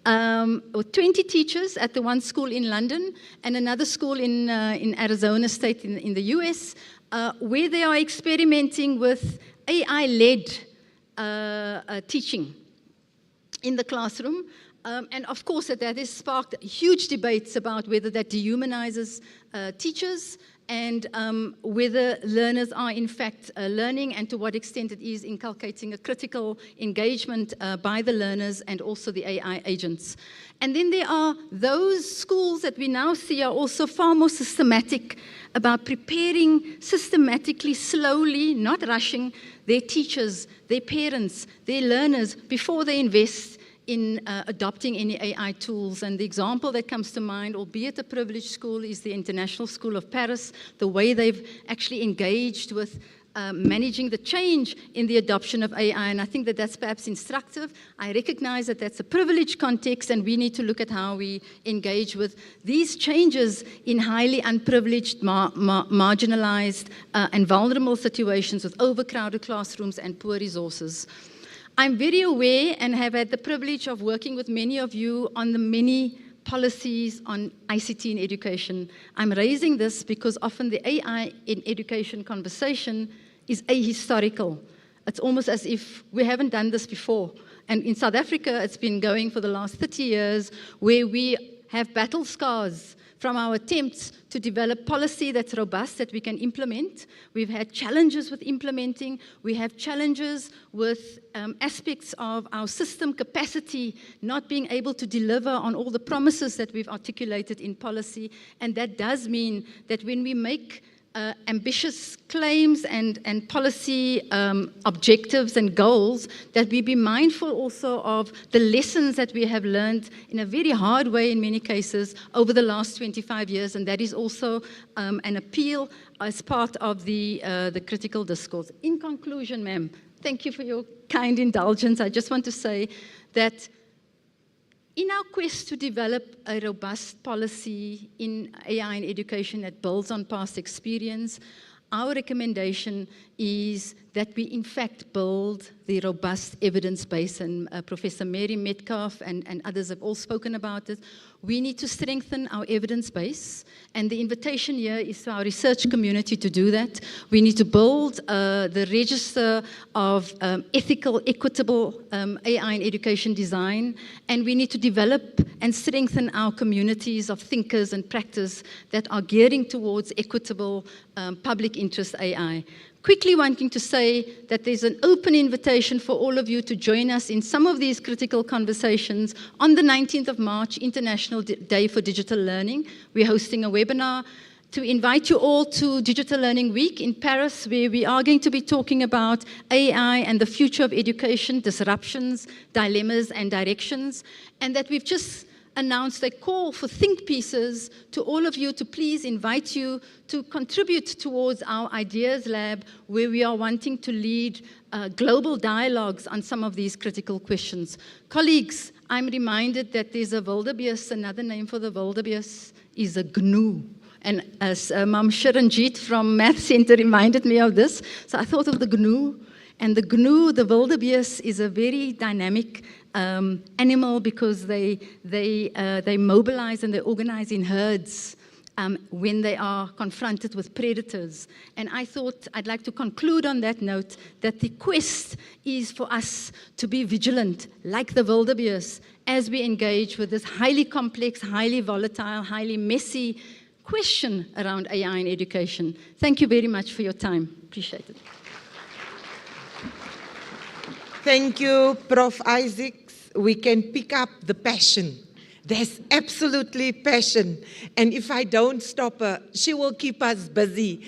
20 teachers at the one school in London and another school in Arizona State in the US, where they are experimenting with AI-led teaching in the classroom. And of course, that has sparked huge debates about whether that dehumanizes teachers and whether learners are in fact learning, and to what extent it is inculcating a critical engagement by the learners and also the AI agents. And then there are those schools that we now see are also far more systematic about preparing systematically, slowly, not rushing, their teachers, their parents, their learners before they invest in adopting any AI tools. And the example that comes to mind, albeit a privileged school, is the International School of Paris, the way they've actually engaged with managing the change in the adoption of AI. And I think that that's perhaps instructive. I recognize that that's a privileged context, and we need to look at how we engage with these changes in highly unprivileged, marginalized, and vulnerable situations with overcrowded classrooms and poor resources. I'm very aware and have had the privilege of working with many of you on the many policies on ICT in education. I'm raising this because often the AI in education conversation is ahistorical. It's almost as if we haven't done this before. And in South Africa, it's been going for the last 30 years, where we have battle scars from our attempts to develop policy that's robust, that we can implement. We've had challenges with implementing. We have challenges with aspects of our system capacity not being able to deliver on all the promises that we've articulated in policy. And that does mean that when we make ambitious claims and policy objectives and goals, that we be mindful also of the lessons that we have learned in a very hard way in many cases over the last 25 years. And that is also an appeal as part of the critical discourse. In conclusion, ma'am, thank you for your kind indulgence. I just want to say that in our quest to develop a robust policy in AI in education that builds on past experience, our recommendation is that we in fact build the robust evidence base, and Professor Mary Metcalf and others have all spoken about it. We need to strengthen our evidence base, and the invitation here is to our research community to do that. We need to build the register of ethical, equitable AI in education design, and we need to develop and strengthen our communities of thinkers and practice that are gearing towards equitable public interest AI. Quickly wanting to say that there's an open invitation for all of you to join us in some of these critical conversations on the 19th of March, International Day for Digital Learning. We're hosting a webinar to invite you all to Digital Learning Week in Paris, where we are going to be talking about AI and the future of education, disruptions, dilemmas, and directions, and that we've just announced a call for think pieces to all of you to please invite you to contribute towards our Ideas Lab, where we are wanting to lead global dialogues on some of these critical questions. Colleagues, I'm reminded that there's a wildebeest, another name for the wildebeest is a GNU. And as Mam Shiranjit from Math Center reminded me of this, so I thought of the GNU. And the GNU, the wildebeest, is a very dynamic animal because they mobilize and they organize in herds when they are confronted with predators. And I thought I'd like to conclude on that note that the quest is for us to be vigilant, like the wildebeest, as we engage with this highly complex, highly volatile, highly messy question around AI in education. Thank you very much for your time. Appreciate it. Thank you, Prof. Isaacs. We can pick up the passion. There's absolutely passion. And if I don't stop her, she will keep us busy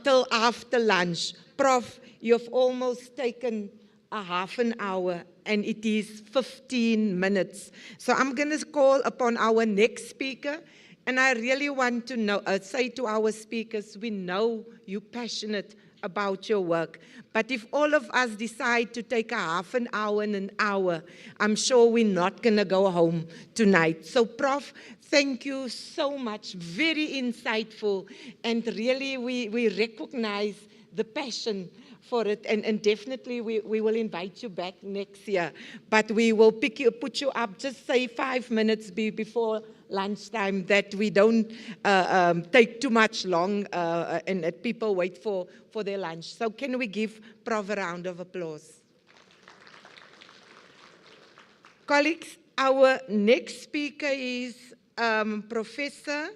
till after lunch. Prof, you've almost taken a half an hour and it is 15 minutes. So I'm going to call upon our next speaker. And I really want to say to our speakers, we know you're passionate about your work. But if all of us decide to take a half an hour and an hour, I'm sure we're not going to go home tonight. So, Prof, thank you so much. Very insightful. And really, we recognize the passion for it. And definitely, we will invite you back next year. But we will put you up, just say 5 minutes before lunchtime, that we don't take too much long and that people wait for their lunch. So can we give Prof a round of applause? Colleagues, our next speaker is Professor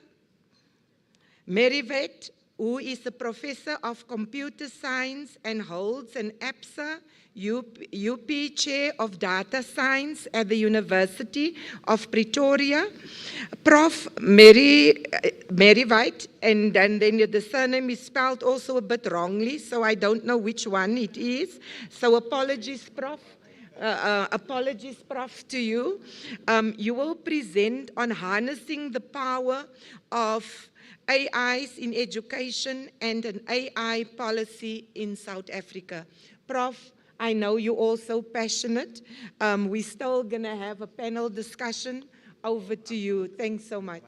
Merivet, who is a professor of computer science and holds an APSA UP Chair of Data Science at the University of Pretoria. Prof. Merivet, and then the surname is spelled also a bit wrongly, so I don't know which one it is. So apologies, Prof. Apologies, Prof, to you. You will present on harnessing the power of AIs in education and an AI policy in South Africa. Prof, I know you're also passionate. We're still going to have a panel discussion. Over to you. Thanks so much.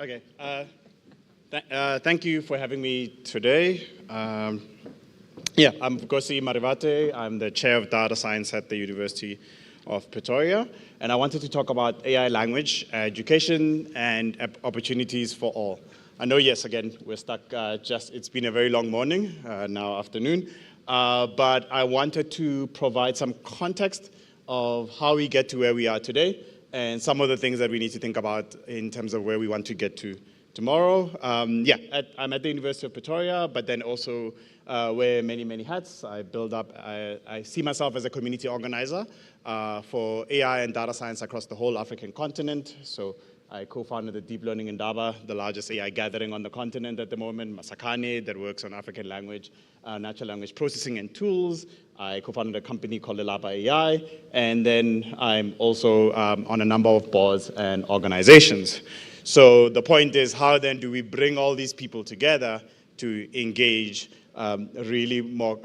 Okay. Thank you for having me today. Yeah, I'm Gosi Marivate. I'm the chair of data science at the University of Pretoria, and I wanted to talk about AI language, education, and opportunities for all. I know, yes, again, we're stuck, it's been a very long morning, now afternoon, but I wanted to provide some context of how we get to where we are today and some of the things that we need to think about in terms of where we want to get to tomorrow. Yeah, I'm at the University of Pretoria, but then also wear many, many hats. I see myself as a community organizer for AI and data science across the whole African continent. So I co-founded the Deep Learning Indaba, the largest AI gathering on the continent at the moment, Masakane, that works on African language, natural language processing and tools. I co-founded a company called Lekgotla AI, and then I'm also on a number of boards and organizations. So the point is, how then do we bring all these people together to engage really more,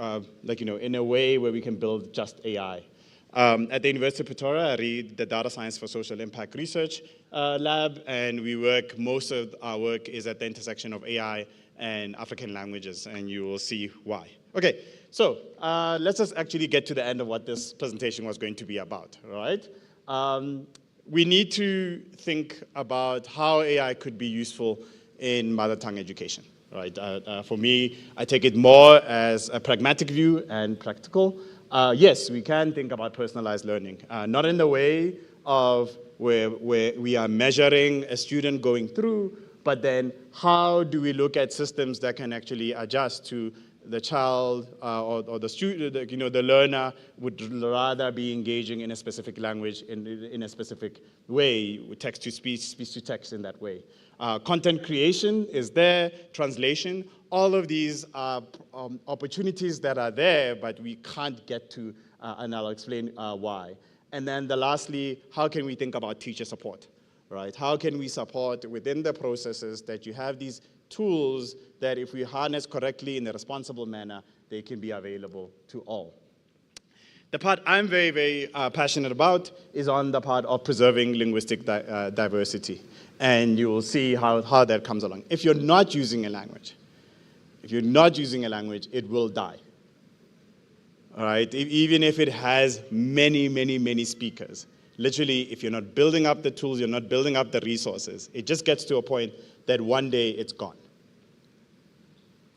in a way where we can build just AI? At the University of Pretoria, I read the Data Science for Social Impact Research Lab, and most of our work is at the intersection of AI and African languages, and you will see why. Okay, so let's just actually get to the end of what this presentation was going to be about, all right? We need to think about how AI could be useful in mother tongue education, right? For me, I take it more as a pragmatic view and practical. Yes, we can think about personalized learning, not in the way of where we are measuring a student going through, but then how do we look at systems that can actually adjust to the child or the student, the learner would rather be engaging in a specific language in a specific way, text to speech, speech to text in that way. Content creation is there, translation, all of these are opportunities that are there, but we can't get to, and I'll explain why. And then lastly, how can we think about teacher support, right? How can we support within the processes that you have these tools that if we harness correctly in a responsible manner, they can be available to all. The part I'm very, very passionate about is on the part of preserving linguistic diversity. And you will see how that comes along. If you're not using a language, it will die. All right, even if it has many, many, many speakers. Literally, if you're not building up the tools, you're not building up the resources, it just gets to a point that one day it's gone.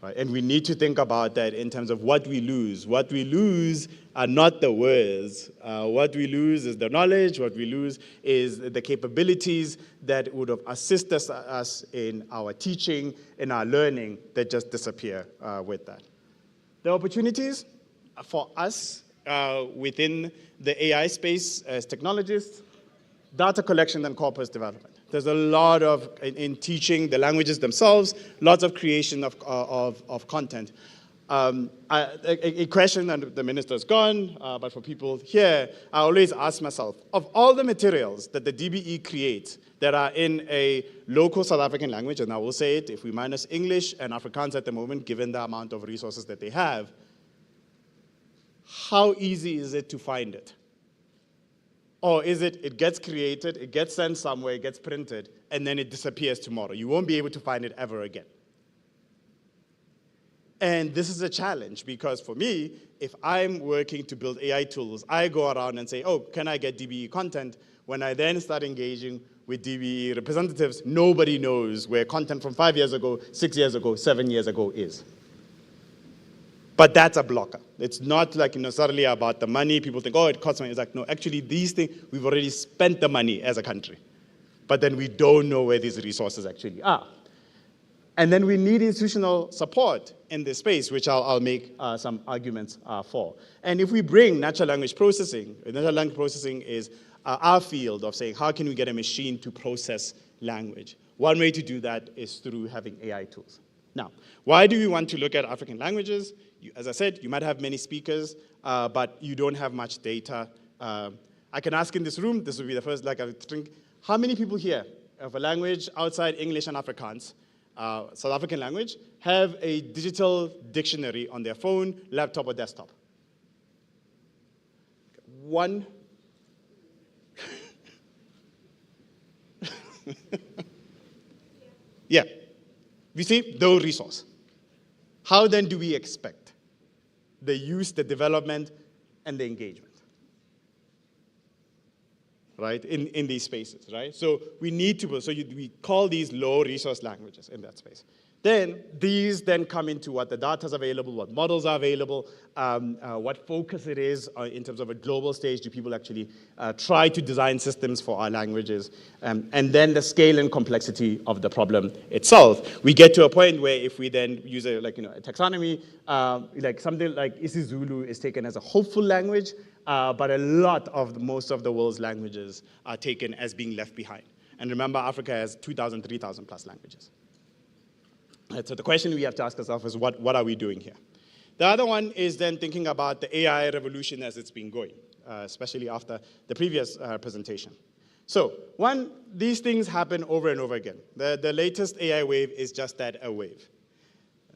Right? And we need to think about that in terms of what we lose. What we lose are not the words. What we lose is the knowledge. What we lose is the capabilities that would have assisted us in our teaching, in our learning, that just disappear with that. The opportunities for us within the AI space as technologists, data collection and corpus development. There's a lot of, in teaching the languages themselves, lots of creation of content. A question, and the minister's gone, but for people here, I always ask myself, of all the materials that the DBE creates that are in a local South African language, and I will say it, if we minus English and Afrikaans at the moment, given the amount of resources that they have, how easy is it to find it? Or is it gets created, it gets sent somewhere, it gets printed, and then it disappears tomorrow? You won't be able to find it ever again. And this is a challenge because for me, if I'm working to build AI tools, I go around and say, oh, can I get DBE content? When I then start engaging with DBE representatives, nobody knows where content from 5 years ago, 6 years ago, 7 years ago is. But that's a blocker. It's not like necessarily about the money. People think, oh, it costs money. It's like, no, actually, these things, we've already spent the money as a country. But then we don't know where these resources actually are. And then we need institutional support in this space, which I'll make some arguments for. And if we bring natural language processing is our field of saying, how can we get a machine to process language? One way to do that is through having AI tools. Now, why do we want to look at African languages? As I said, you might have many speakers, but you don't have much data. I can ask in this room, this will be the first, I think, how many people here of a language outside English and Afrikaans, South African language, have a digital dictionary on their phone, laptop, or desktop? One. Yeah. We see no resource. How then do we expect the use, the development, and the engagement, right, in these spaces, right? So we need to, we call these low resource languages in that space. Then these then come into what the data is available, what models are available, what focus it is in terms of a global stage. Do people actually try to design systems for our languages? And then the scale and complexity of the problem itself. We get to a point where if we then use a taxonomy, like something like isiZulu is taken as a hopeful language, but a lot of most of the world's languages are taken as being left behind. And remember, Africa has 2,000, 3,000 plus languages. So the question we have to ask ourselves is, what are we doing here? The other one is then thinking about the AI revolution as it's been going, especially after the previous presentation. So one, these things happen over and over again. The latest AI wave is just that, a wave.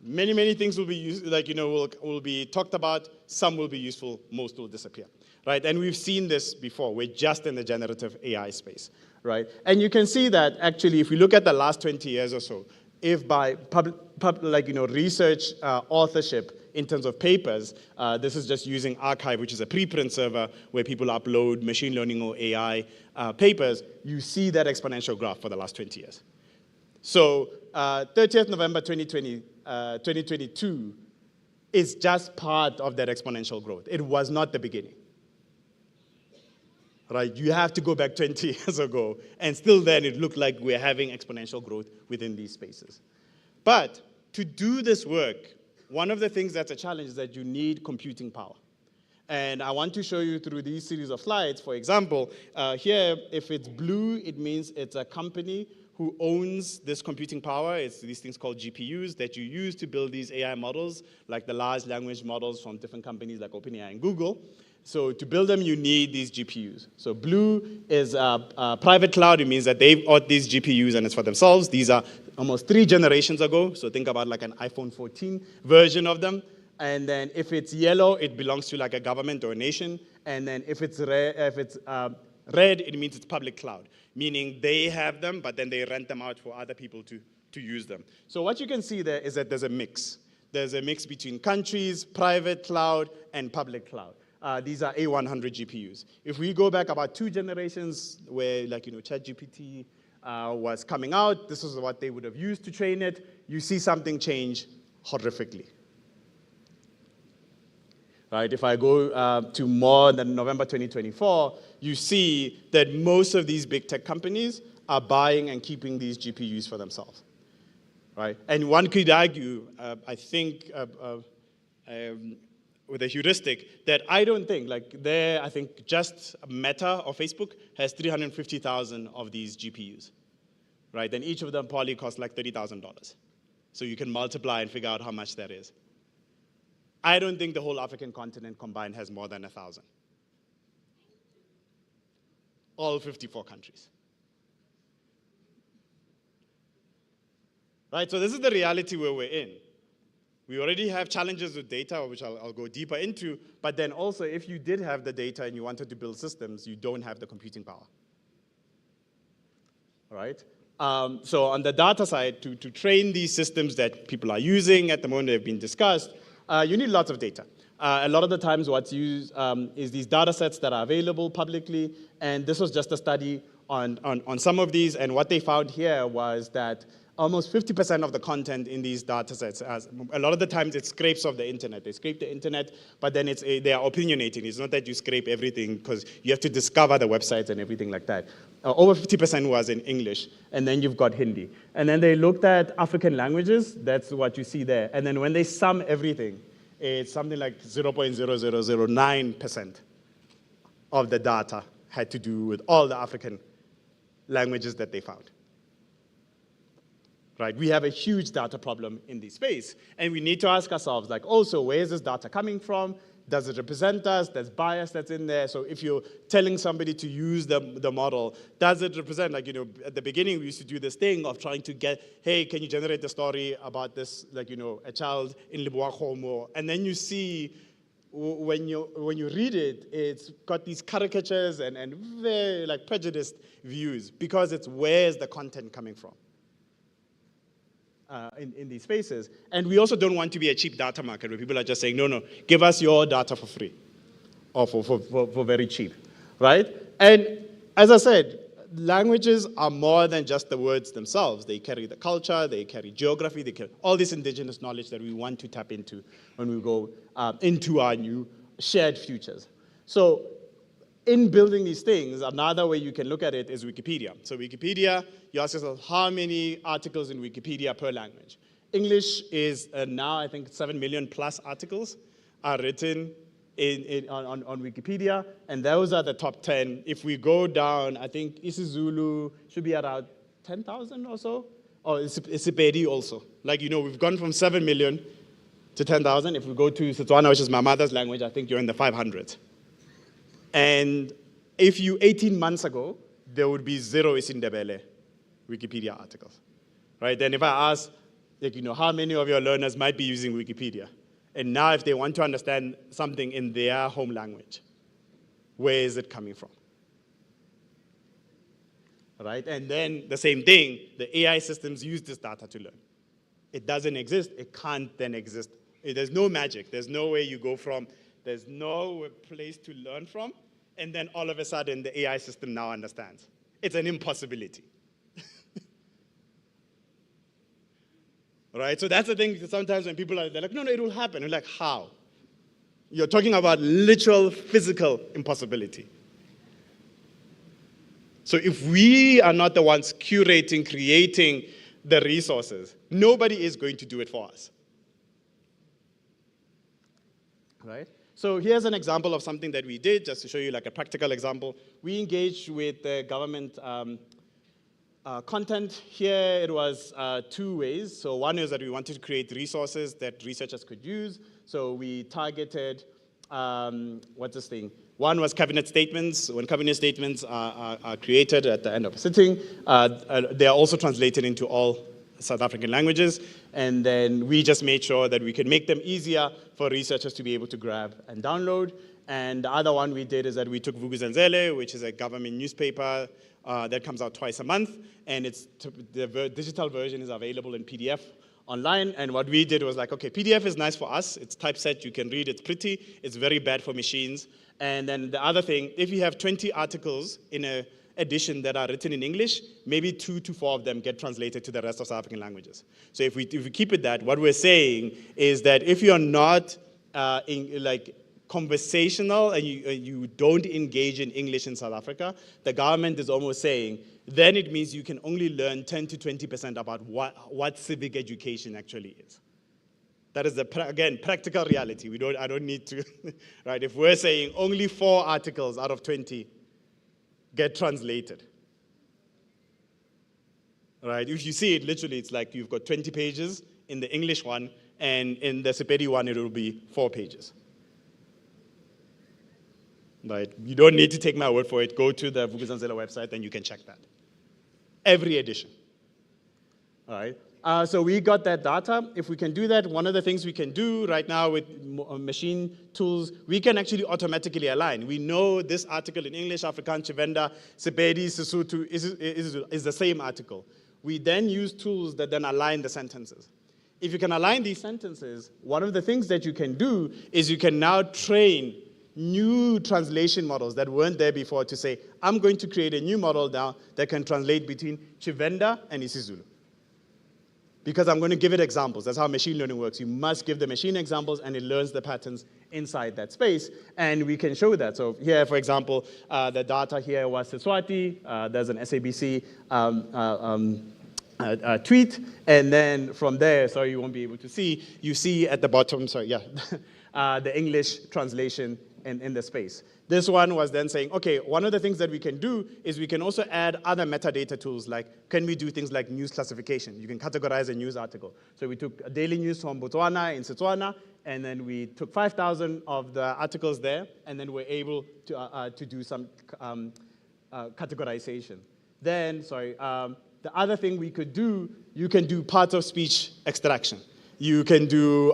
Many, many things will be used, will be talked about. Some will be useful, most will disappear, right? And we've seen this before. We're just in the generative AI space, right? And you can see that actually, if we look at the last 20 years or so, if by research authorship in terms of papers, this is just using Archive, which is a preprint server where people upload machine learning or AI papers, you see that exponential graph for the last 20 years. So 30th November 2022 is just part of that exponential growth. It was not the beginning. Right, you have to go back 20 years ago, and still then it looked like we're having exponential growth within these spaces. But to do this work, one of the things that's a challenge is that you need computing power. And I want to show you through these series of slides, for example, here, if it's blue, it means it's a company who owns this computing power. It's these things called GPUs that you use to build these AI models, like the large language models from different companies like OpenAI and Google. So to build them, you need these GPUs. So blue is private cloud. It means that they've bought these GPUs and it's for themselves. These are almost 3 generations ago. So think about like an iPhone 14 version of them. And then if it's yellow, it belongs to like a government or a nation. And then if it's red, it means it's public cloud, meaning they have them, but then they rent them out for other people to use them. So what you can see there is that there's a mix. There's a mix between countries, private cloud, and public cloud. These are A100 GPUs. If we go back about 2 generations where ChatGPT was coming out, this is what they would have used to train it. You see something change horrifically. Right? If I go to more than November 2024, you see that most of these big tech companies are buying and keeping these GPUs for themselves. Right? And one could argue, I think, with a heuristic, that I don't think, I think just Meta or Facebook has 350,000 of these GPUs. Right? And each of them probably costs like $30,000. So you can multiply and figure out how much that is. I don't think the whole African continent combined has more than 1,000. All 54 countries. Right, so this is the reality where we're in. We already have challenges with data, which I'll go deeper into, but then also if you did have the data and you wanted to build systems, you don't have the computing power. All right? So on the data side, to train these systems that people are using at the moment, they've been discussed, you need lots of data. A lot of the times what's used is these data sets that are available publicly, and this was just a study on some of these, and what they found here was that almost 50% of the content in these data sets, a lot of the times it's scrapes of the internet. They scrape the internet, but then they are opinionating. It's not that you scrape everything, because you have to discover the websites and everything like that. Over 50% was in English, and then you've got Hindi. And then they looked at African languages, that's what you see there. And then when they sum everything, it's something like 0.0009% of the data had to do with all the African languages that they found. Right? We have a huge data problem in this space, and we need to ask ourselves, also, where is this data coming from? Does it represent us? There's bias that's in there. So if you're telling somebody to use the model, does it represent, at the beginning we used to do this thing of trying to get, hey, can you generate a story about this, a child in Lebowakgomo? And then you see, when you read it, it's got these caricatures and very prejudiced views, because it's where's the content coming from. In these spaces. And we also don't want to be a cheap data market where people are just saying, no, give us your data for free or for very cheap, right? And as I said, languages are more than just the words themselves. They carry the culture, they carry geography, they carry all this indigenous knowledge that we want to tap into when we go into our new shared futures. So in building these things, another way you can look at it is Wikipedia. So Wikipedia, you ask yourself, how many articles in Wikipedia per language? English is now, I think, 7 million plus articles are written on Wikipedia, and those are the top 10. If we go down, I think isiZulu should be around 10,000 or so, or isiPedi also. We've gone from 7 million to 10,000. If we go to Setswana, which is my mother's language, I think you're in the 500s. And if 18 months ago, there would be 0 isiNdebele Wikipedia articles, right? Then if I ask, how many of your learners might be using Wikipedia? And now if they want to understand something in their home language, where is it coming from? Right? And then the same thing, the AI systems use this data to learn. It doesn't exist, it can't then exist. There's no magic, there's no way you go from, there's no place to learn from, and then all of a sudden the AI system now understands. It's an impossibility. Right? So that's the thing, sometimes when people they're like, no, it will happen. You're like, how? You're talking about literal physical impossibility. So if we are not the ones curating, creating the resources, nobody is going to do it for us. Right? So here's an example of something that we did, just to show you a practical example. We engaged with the government content. Here it was 2 ways. So one is that we wanted to create resources that researchers could use. So we targeted, what's this thing? One was cabinet statements. When cabinet statements are created at the end of a sitting, they are also translated into all South African languages, and then we just made sure that we could make them easier for researchers to be able to grab and download. And the other one we did is that we took Vukuzenzele, which is a government newspaper that comes out twice a month, and the digital version is available in PDF online. And what we did was okay, PDF is nice for us. It's typeset, you can read, it's pretty. It's very bad for machines. And then the other thing, if you have 20 articles in edition that are written in English, maybe 2 to 4 of them get translated to the rest of South African languages. So if we keep it that, what we're saying is that if you're not conversational and you don't engage in English in South Africa, the government is almost saying, then it means you can only learn 10 to 20% about what civic education actually is. That is, again, practical reality. I don't need to, right? If we're saying only 4 articles out of 20 get translated, right? If you see it, literally, it's like you've got 20 pages in the English one, and in the Sepedi one, it will be 4 pages. Right? You don't need to take my word for it. Go to the Vocational website, and you can check that. Every edition. All right? So we got that data. If we can do that, one of the things we can do right now with machine tools, we can actually automatically align. We know this article in English, Afrikaans, Tshivenda, Sepedi, Sesotho is the same article. We then use tools that then align the sentences. If you can align these sentences, one of the things that you can do is you can now train new translation models that weren't there before to say, I'm going to create a new model now that can translate between Tshivenda and isiZulu. Because I'm going to give it examples. That's how machine learning works. You must give the machine examples, and it learns the patterns inside that space, and we can show that. So here, for example, the data here was Seswati. There's an SABC tweet, and then from there, sorry, you won't be able to see, you see at the bottom, the English translation in the space. This one was then saying, okay, one of the things that we can do is we can also add other metadata tools, like can we do things like news classification? You can categorize a news article. So we took daily news from Botswana in Setswana, and then we took 5,000 of the articles there, and then we're able to do some categorization. Then, the other thing we could do, you can do part of speech extraction. You can do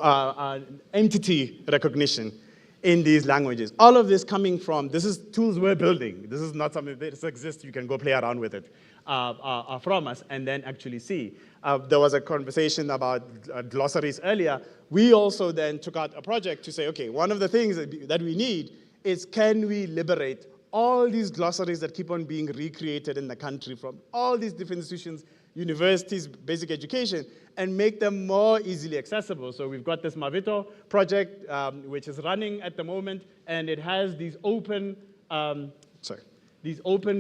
entity recognition in these languages. All of this coming from, this is tools we're building. This is not something that exists. You can go play around with it from us and then actually see. There was a conversation about glossaries earlier. We also then took out a project to say, okay, one of the things that we need is can we liberate all these glossaries that keep on being recreated in the country from all these different institutions, universities, basic education, and make them more easily accessible. So we've got this Mavito project, which is running at the moment, and it has these open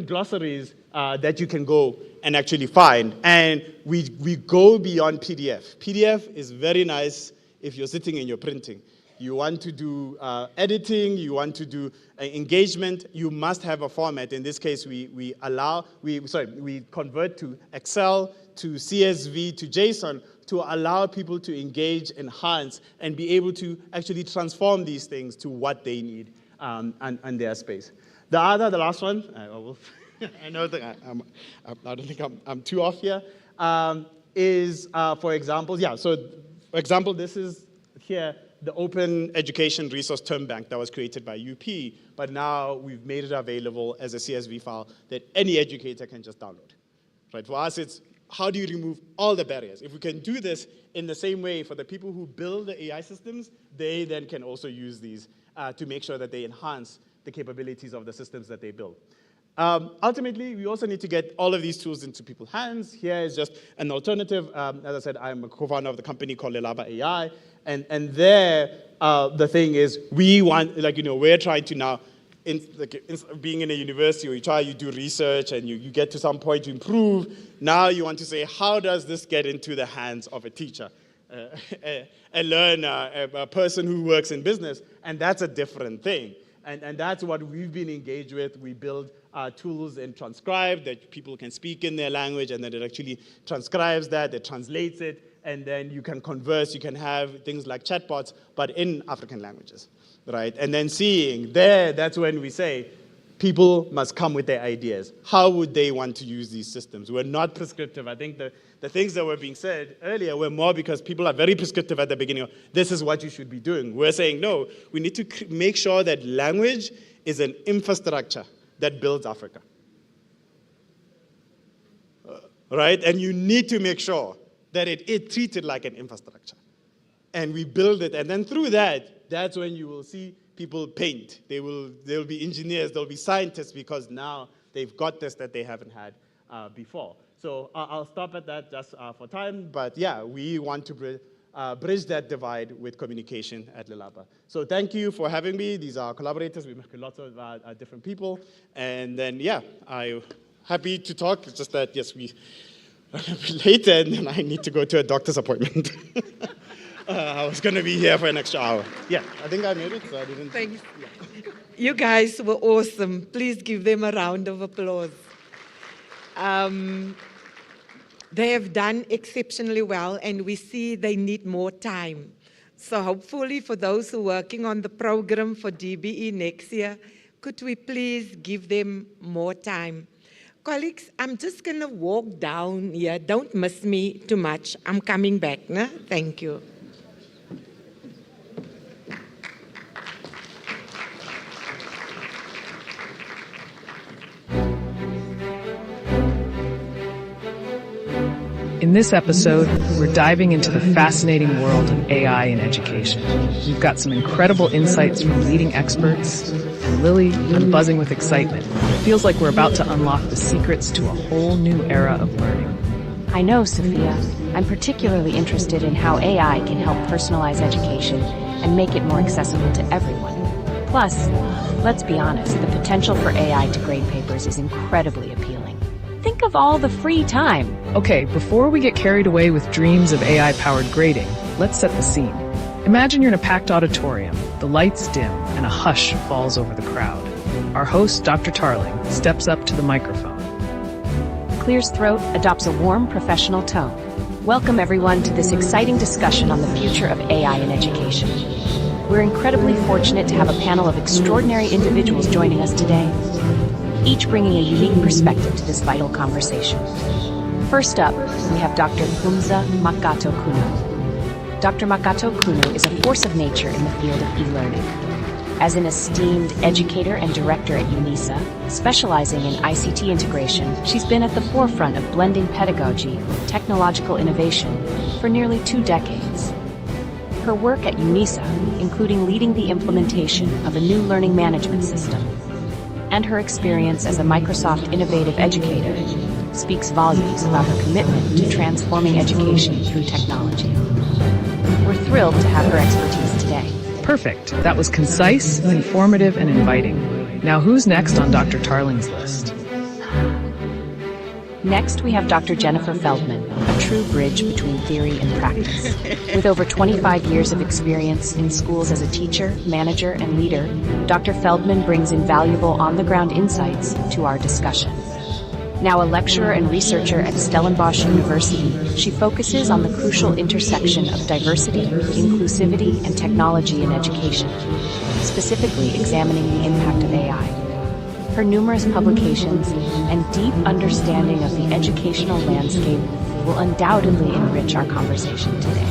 glossaries that you can go and actually find. And we go beyond PDF. PDF is very nice if you're sitting and you're printing. You want to do editing, you want to do engagement, you must have a format. In this case, we convert to Excel, to CSV, to JSON, to allow people to engage, enhance, and be able to actually transform these things to what they need and their space. The last one, I know that I don't think I'm too off here, is, for example, for example, this is here, the Open Education Resource Term Bank that was created by UP, but now we've made it available as a CSV file that any educator can just download. Right? For us, it's how do you remove all the barriers? If we can do this in the same way for the people who build the AI systems, they then can also use these to make sure that they enhance the capabilities of the systems that they build. Ultimately, we also need to get all of these tools into people's hands. Here is just an alternative. As I said, I'm a co-founder of the company called Lekgotla AI. And there, the thing is, we want, we're trying to now, being in a university, you do research and you get to some point to improve. Now you want to say, how does this get into the hands of a teacher, a learner, a person who works in business? And that's a different thing. And that's what we've been engaged with. We build tools in Transcribe that people can speak in their language, and then it actually transcribes that, it translates it, and then you can converse, you can have things like chatbots, but in African languages, right? And then seeing there, that's when we say, people must come with their ideas. How would they want to use these systems? We're not prescriptive. I think the things that were being said earlier were more because people are very prescriptive at the beginning of, this is what you should be doing. We're saying, no, we need to make sure that language is an infrastructure that builds Africa. Right? And you need to make sure that it treated like an infrastructure. And we build it, and then through that, that's when you will see people paint. There will be engineers, there will be scientists, because now they've got this that they haven't had before. So I'll stop at that just for time, but yeah, we want to bridge that divide with communication at Lelapa. So thank you for having me. These are collaborators. We make lots of different people. And then, yeah, I'm happy to talk. It's just that, yes, we are a bit late and then I need to go to a doctor's appointment. I was going to be here for an extra hour. Yeah, I think I made it, so I didn't. Thanks. Yeah. You guys were awesome. Please give them a round of applause. They have done exceptionally well, and we see they need more time. So hopefully for those who are working on the program for DBE next year, could we please give them more time? Colleagues, I'm just going to walk down here. Don't miss me too much. I'm coming back. No? Thank you. In this episode, we're diving into the fascinating world of AI in education. We've got some incredible insights from leading experts, and Lily, I'm buzzing with excitement. It feels like we're about to unlock the secrets to a whole new era of learning. I know, Sophia. I'm particularly interested in how AI can help personalize education and make it more accessible to everyone. Plus, let's be honest, the potential for AI to grade papers is incredibly appealing. Think of all the free time. Okay, before we get carried away with dreams of AI-powered grading, let's set the scene. Imagine you're in a packed auditorium, the lights dim, and a hush falls over the crowd. Our host, Dr. Tarling, steps up to the microphone. Clears throat, adopts a warm, professional tone. Welcome everyone to this exciting discussion on the future of AI in education. We're incredibly fortunate to have a panel of extraordinary individuals joining us today, each bringing a unique perspective to this vital conversation. First up, we have Dr. Phumza Makato-Kuno. Dr. Makato-Kuno is a force of nature in the field of e-learning. As an esteemed educator and director at UNISA, specializing in ICT integration, she's been at the forefront of blending pedagogy with technological innovation for nearly 2 decades. Her work at UNISA, including leading the implementation of a new learning management system, and her experience as a Microsoft Innovative Educator speaks volumes about her commitment to transforming education through technology. We're thrilled to have her expertise today. Perfect. That was concise, informative, and inviting. Now who's next on Dr. Tarling's list? Next, we have Dr. Jennifer Feldman, a true bridge between theory and practice. With over 25 years of experience in schools as a teacher, manager, and leader, Dr. Feldman brings invaluable on-the-ground insights to our discussion. Now a lecturer and researcher at Stellenbosch University, she focuses on the crucial intersection of diversity, inclusivity, and technology in education, specifically examining the impact of AI. Her numerous publications and deep understanding of the educational landscape will undoubtedly enrich our conversation today.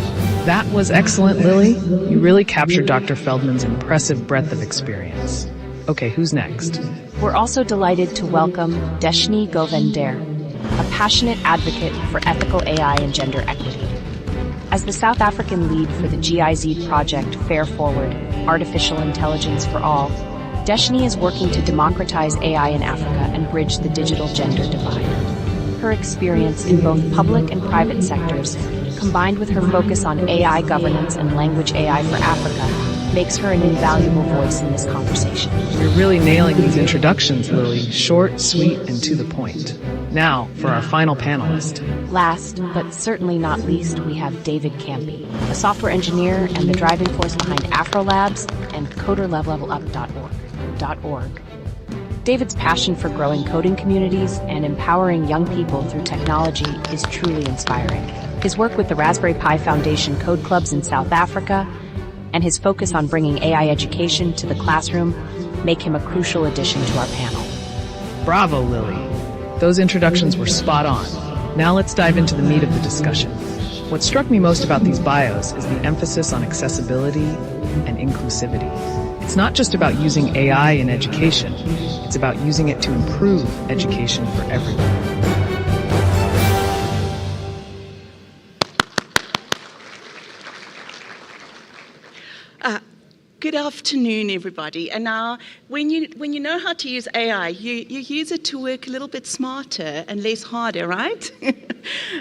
That was excellent, Lily. You really captured Dr. Feldman's impressive breadth of experience. Okay, who's next? We're also delighted to welcome Deshni Govender, a passionate advocate for ethical AI and gender equity. As the South African lead for the GIZ project Fair Forward, Artificial Intelligence for All, Deshni is working to democratize AI in Africa and bridge the digital gender divide. Her experience in both public and private sectors, combined with her focus on AI governance and language AI for Africa, makes her an invaluable voice in this conversation. You're really nailing these introductions, Lily. Short, sweet, and to the point. Now, for our final panelist. Last, but certainly not least, we have David Campy, a software engineer and the driving force behind AfroLabs and CoderLevelUp.org. David's passion for growing coding communities and empowering young people through technology is truly inspiring. His work with the Raspberry Pi Foundation Code Clubs in South Africa and his focus on bringing AI education to the classroom make him a crucial addition to our panel. Bravo, Lily. Those introductions were spot on. Now let's dive into the meat of the discussion. What struck me most about these bios is the emphasis on accessibility and inclusivity. It's not just about using AI in education, it's about using it to improve education for everyone. Good afternoon, everybody. And now, when you know how to use AI, you use it to work a little bit smarter and less harder, right?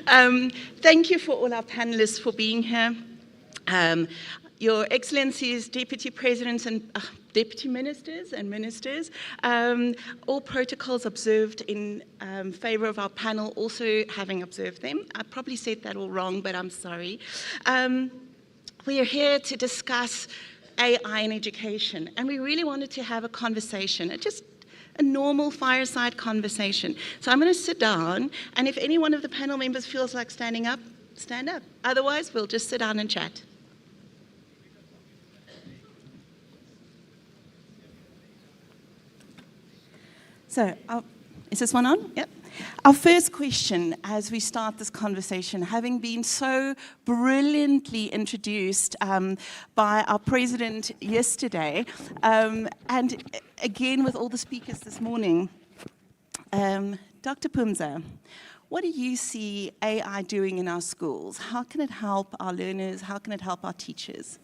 Thank you for all our panelists for being here. Your Excellencies, Deputy Presidents and Deputy Ministers and Ministers, all protocols observed in favor of our panel, also having observed them. I probably said that all wrong, but I'm sorry. We are here to discuss AI in education, and we really wanted to have a conversation, just a normal fireside conversation. So I'm going to sit down, and if any one of the panel members feels like standing up, stand up. Otherwise, we'll just sit down and chat. So, is this one on? Yep. Our first question as we start this conversation, having been so brilliantly introduced by our president yesterday, and again with all the speakers this morning, Dr. Pumza, what do you see AI doing in our schools? How can it help our learners? How can it help our teachers?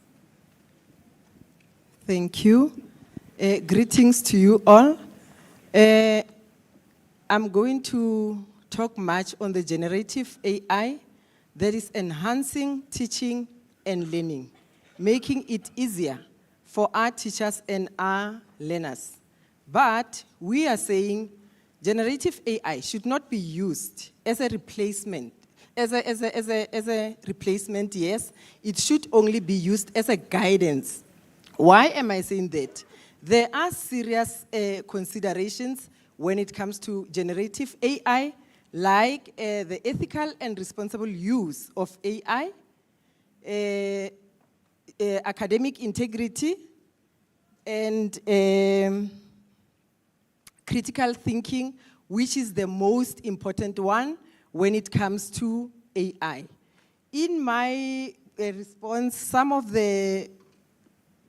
Thank you. Greetings to you all. I'm going to talk much on the generative AI that is enhancing teaching and learning, making it easier for our teachers and our learners. But we are saying generative AI should not be used as a replacement. As a replacement, yes, it should only be used as a guidance. Why am I saying that? There are serious considerations when it comes to generative AI, like the ethical and responsible use of AI, academic integrity, and critical thinking, which is the most important one when it comes to AI. In my response, some of the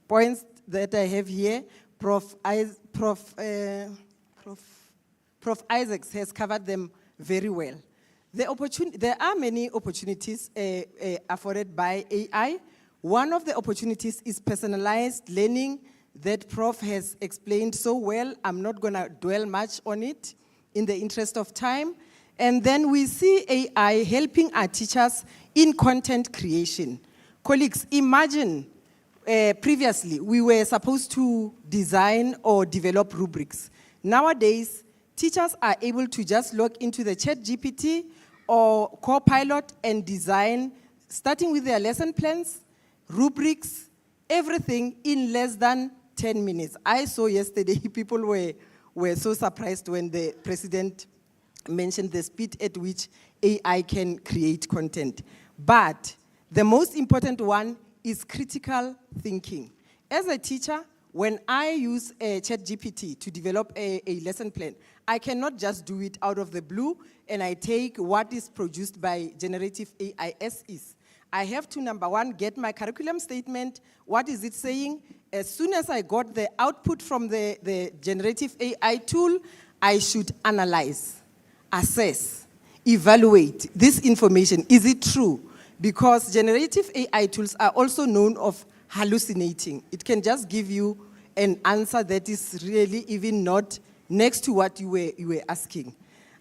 points that I have here, Prof. Isaacs has covered them very well. There are many opportunities afforded by AI. One of the opportunities is personalized learning that Prof has explained so well. I'm not going to dwell much on it in the interest of time. And then we see AI helping our teachers in content creation. Colleagues, imagine previously we were supposed to design or develop rubrics. Nowadays, teachers are able to just log into the ChatGPT or Copilot and design, starting with their lesson plans, rubrics, everything in less than 10 minutes. I saw yesterday people were so surprised when the president mentioned the speed at which AI can create content. But the most important one is critical thinking. As a teacher, when I use ChatGPT to develop a lesson plan, I cannot just do it out of the blue and I take what is produced by generative AI as is. I have to, number one, get my curriculum statement. What is it saying? As soon as I got the output from the generative AI tool, I should analyze, assess, evaluate this information. Is it true? Because generative AI tools are also known of hallucinating. It can just give you an answer that is really even not next to what you were asking.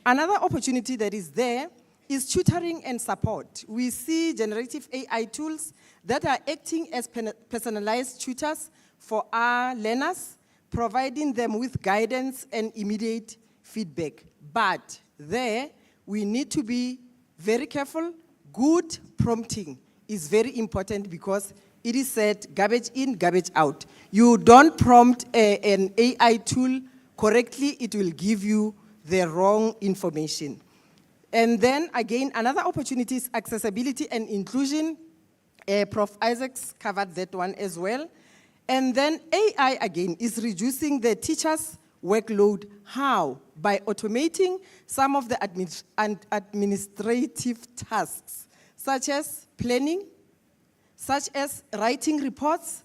Another opportunity that is there is tutoring and support. We see generative AI tools that are acting as personalized tutors for our learners, providing them with guidance and immediate feedback. But there, we need to be very careful. Good prompting is very important because it is said garbage in, garbage out. You don't prompt an AI tool correctly, it will give you the wrong information. And then again, another opportunity is accessibility and inclusion. Prof. Isaacs covered that one as well. And then AI again is reducing the teacher's workload. How? By automating some of the administrative tasks, such as planning, such as writing reports.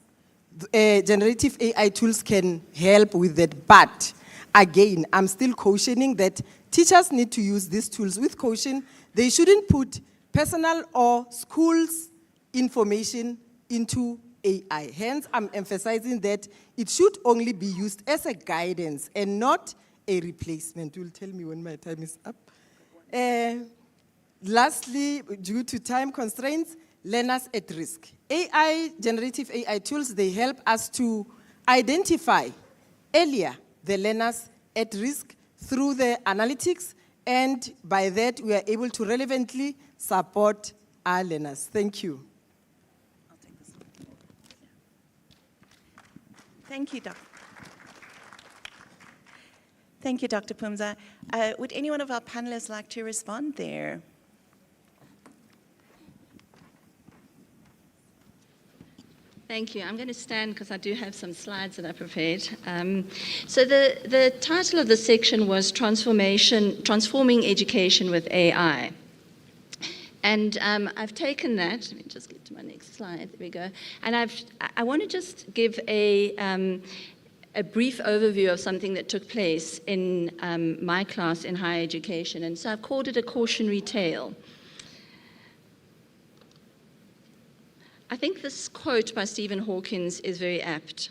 Generative AI tools can help with that. But again, I'm still cautioning that teachers need to use these tools with caution. They shouldn't put personal or schools' information into AI. Hence, I'm emphasizing that it should only be used as a guidance and not a replacement. You'll tell me when my time is up. Lastly, due to time constraints, learners at risk. Generative AI tools, they help us to identify earlier the learners at risk through the analytics, and by that we are able to relevantly support our learners. Thank you. Thank you, Dr. Thank you, Dr. Pumza. Would any one of our panelists like to respond there? Thank you. I'm going to stand because I do have some slides that I prepared. So the title of the section was Transforming Education with AI. And I've taken that, let me just get to my next slide, there we go. And I want to just give a brief overview of something that took place in my class in higher education. And so I've called it a cautionary tale. I think this quote by Stephen Hawking is very apt.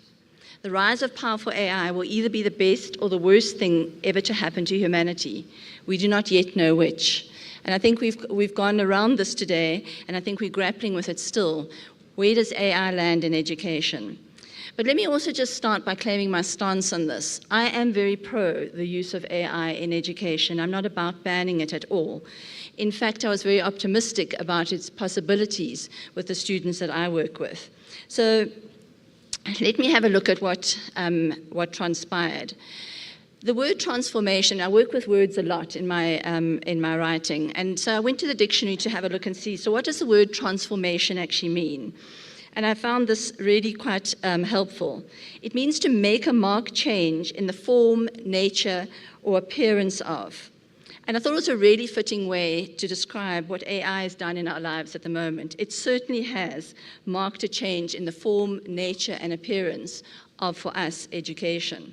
The rise of powerful AI will either be the best or the worst thing ever to happen to humanity. We do not yet know which. And I think we've gone around this today, and I think we're grappling with it still. Where does AI land in education? But let me also just start by claiming my stance on this. I am very pro the use of AI in education. I'm not about banning it at all. In fact, I was very optimistic about its possibilities with the students that I work with. So let me have a look at what transpired. The word transformation, I work with words a lot in my writing, and so I went to the dictionary to have a look and see, so what does the word transformation actually mean? And I found this really quite helpful. It means to make a marked change in the form, nature, or appearance of. And I thought it was a really fitting way to describe what AI has done in our lives at the moment. It certainly has marked a change in the form, nature, and appearance of, for us, education.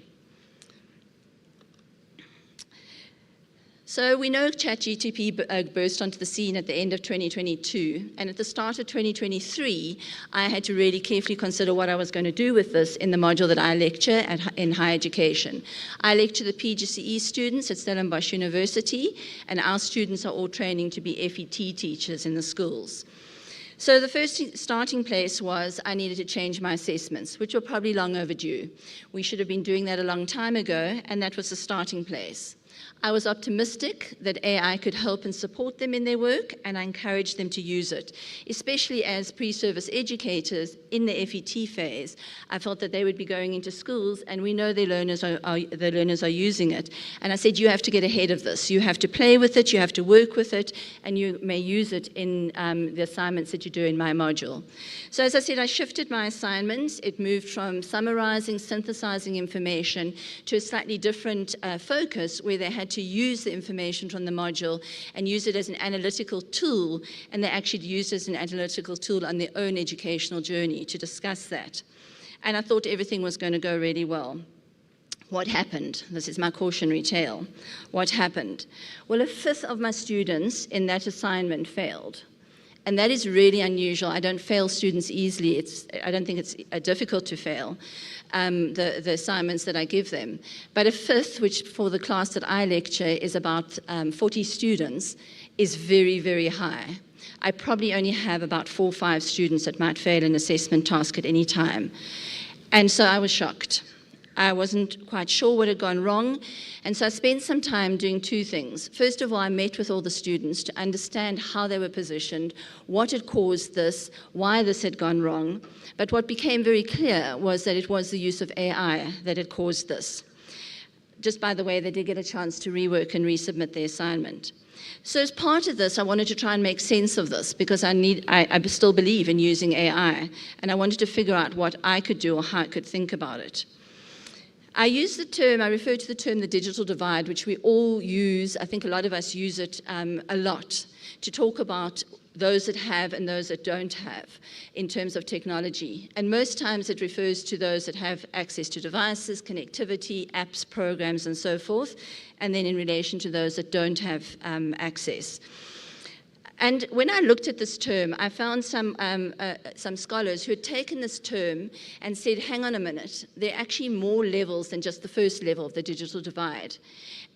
So we know ChatGPT burst onto the scene at the end of 2022, and at the start of 2023, I had to really carefully consider what I was going to do with this in the module that I lecture in higher education. I lecture the PGCE students at Stellenbosch University, and our students are all training to be FET teachers in the schools. So the first starting place was I needed to change my assessments, which were probably long overdue. We should have been doing that a long time ago, and that was the starting place. I was optimistic that AI could help and support them in their work, and I encouraged them to use it. Especially as pre-service educators in the FET phase, I felt that they would be going into schools, and we know the learners are using it. And I said, you have to get ahead of this. You have to play with it, you have to work with it, and you may use it in the assignments that you do in my module. So as I said, I shifted my assignments. It moved from summarizing, synthesizing information to a slightly different focus, where they had to use the information from the module and use it as an analytical tool, and they actually used it as an analytical tool on their own educational journey to discuss that. And I thought everything was going to go really well. What happened? This is my cautionary tale. What happened? Well, a fifth of my students in that assignment failed. And that is really unusual. I don't fail students easily. I don't think it's difficult to fail the assignments that I give them. But a fifth, which for the class that I lecture is about 40 students, is very, very high. I probably only have about 4 or 5 students that might fail an assessment task at any time. And so I was shocked. I wasn't quite sure what had gone wrong, and so I spent some time doing 2 things. First of all, I met with all the students to understand how they were positioned, what had caused this, why this had gone wrong. But what became very clear was that it was the use of AI that had caused this. Just by the way, they did get a chance to rework and resubmit their assignment. So as part of this, I wanted to try and make sense of this, because I still believe in using AI, and I wanted to figure out what I could do or how I could think about it. I refer to the term the digital divide, which we all use. I think a lot of us use it a lot to talk about those that have and those that don't have in terms of technology. And most times it refers to those that have access to devices, connectivity, apps, programs, and so forth, and then in relation to those that don't have access. And when I looked at this term, I found some scholars who had taken this term and said, hang on a minute, there are actually more levels than just the first level of the digital divide.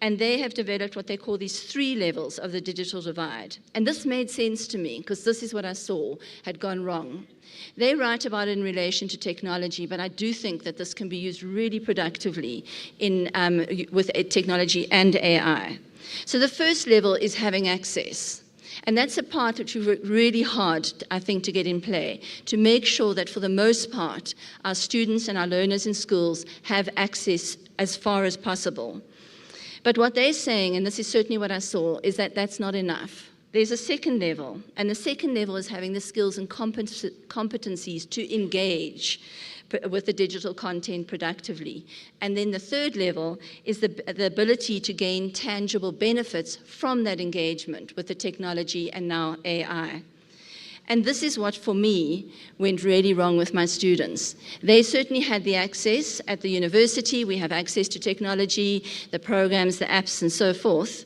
And they have developed what they call these 3 levels of the digital divide. And this made sense to me, because this is what I saw had gone wrong. They write about it in relation to technology, but I do think that this can be used really productively with technology and AI. So the first level is having access. And that's a part which we work really hard, I think, to get in play, to make sure that for the most part, our students and our learners in schools have access as far as possible. But what they're saying, and this is certainly what I saw, is that that's not enough. There's a second level, and the second level is having the skills and competencies to engage with the digital content productively. And then the third level is the ability to gain tangible benefits from that engagement with the technology and now AI. And this is what, for me, went really wrong with my students. They certainly had the access at the university. We have access to technology, the programs, the apps, and so forth.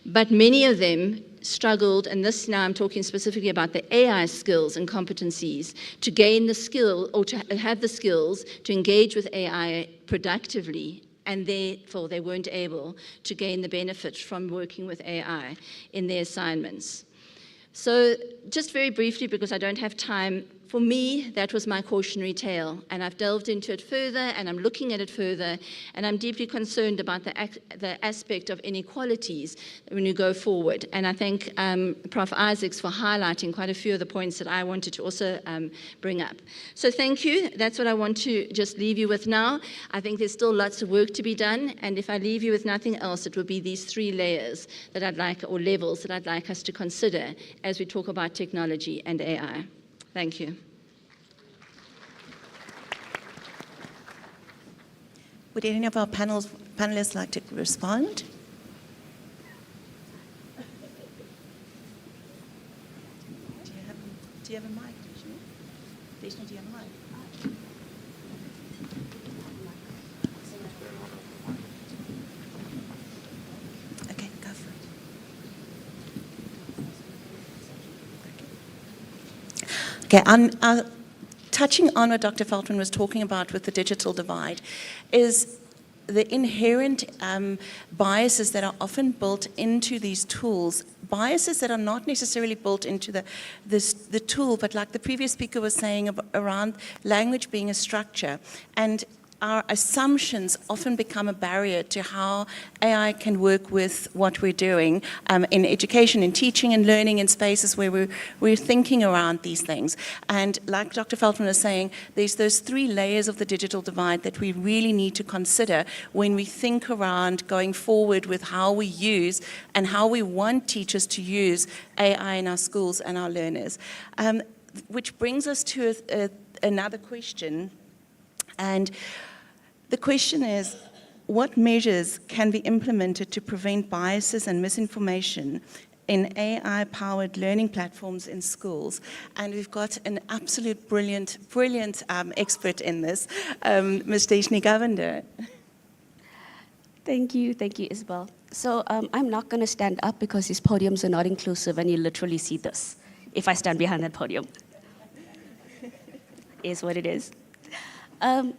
But many of them struggled, and this now I'm talking specifically about the AI skills and competencies, to gain the skill or to have the skills to engage with AI productively, and therefore they weren't able to gain the benefit from working with AI in their assignments. So just very briefly, because I don't have time, for me, that was my cautionary tale, and I've delved into it further, and I'm looking at it further, and I'm deeply concerned about the aspect of inequalities when you go forward. And I thank Prof. Isaacs for highlighting quite a few of the points that I wanted to also bring up. So thank you. That's what I want to just leave you with now. I think there's still lots of work to be done, and if I leave you with nothing else, it will be these 3 layers that I'd like, or levels that I'd like us to consider as we talk about technology and AI. Thank you. Would any of our panelists like to respond? Do you have a mic, Deshna? Do you have a mic? Okay, go for it. Okay, touching on what Dr. Feldman was talking about with the digital divide is the inherent biases that are often built into these tools, biases that are not necessarily built into the tool, but like the previous speaker was saying around language being a structure. And our assumptions often become a barrier to how AI can work with what we're doing in education, in teaching and learning, in spaces where we're thinking around these things. And like Dr. Feldman was saying, there's those 3 layers of the digital divide that we really need to consider when we think around going forward with how we use and how we want teachers to use AI in our schools and our learners. Which brings us to another question. And the question is, what measures can be implemented to prevent biases and misinformation in AI-powered learning platforms in schools? And we've got an absolute brilliant expert in this, Ms. Deshna Govender. Thank you, Isabel. So I'm not going to stand up because these podiums are not inclusive, and you literally see this if I stand behind that podium. Is what it is.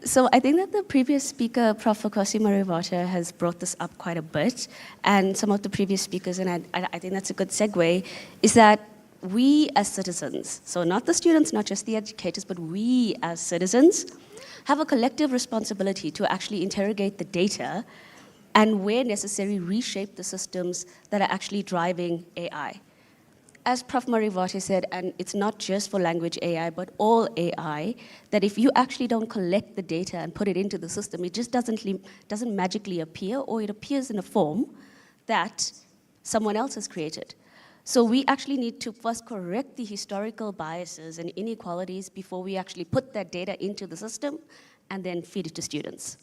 So I think that the previous speaker, Prof. Vocational Marivata, has brought this up quite a bit, and some of the previous speakers, and I think that's a good segue, is that we as citizens, so not the students, not just the educators, but we as citizens, have a collective responsibility to actually interrogate the data and, where necessary, reshape the systems that are actually driving AI. As Prof. Marivata said, and it's not just for language AI, but all AI, that if you actually don't collect the data and put it into the system, it just doesn't magically appear, or it appears in a form that someone else has created. So we actually need to first correct the historical biases and inequalities before we actually put that data into the system and then feed it to students.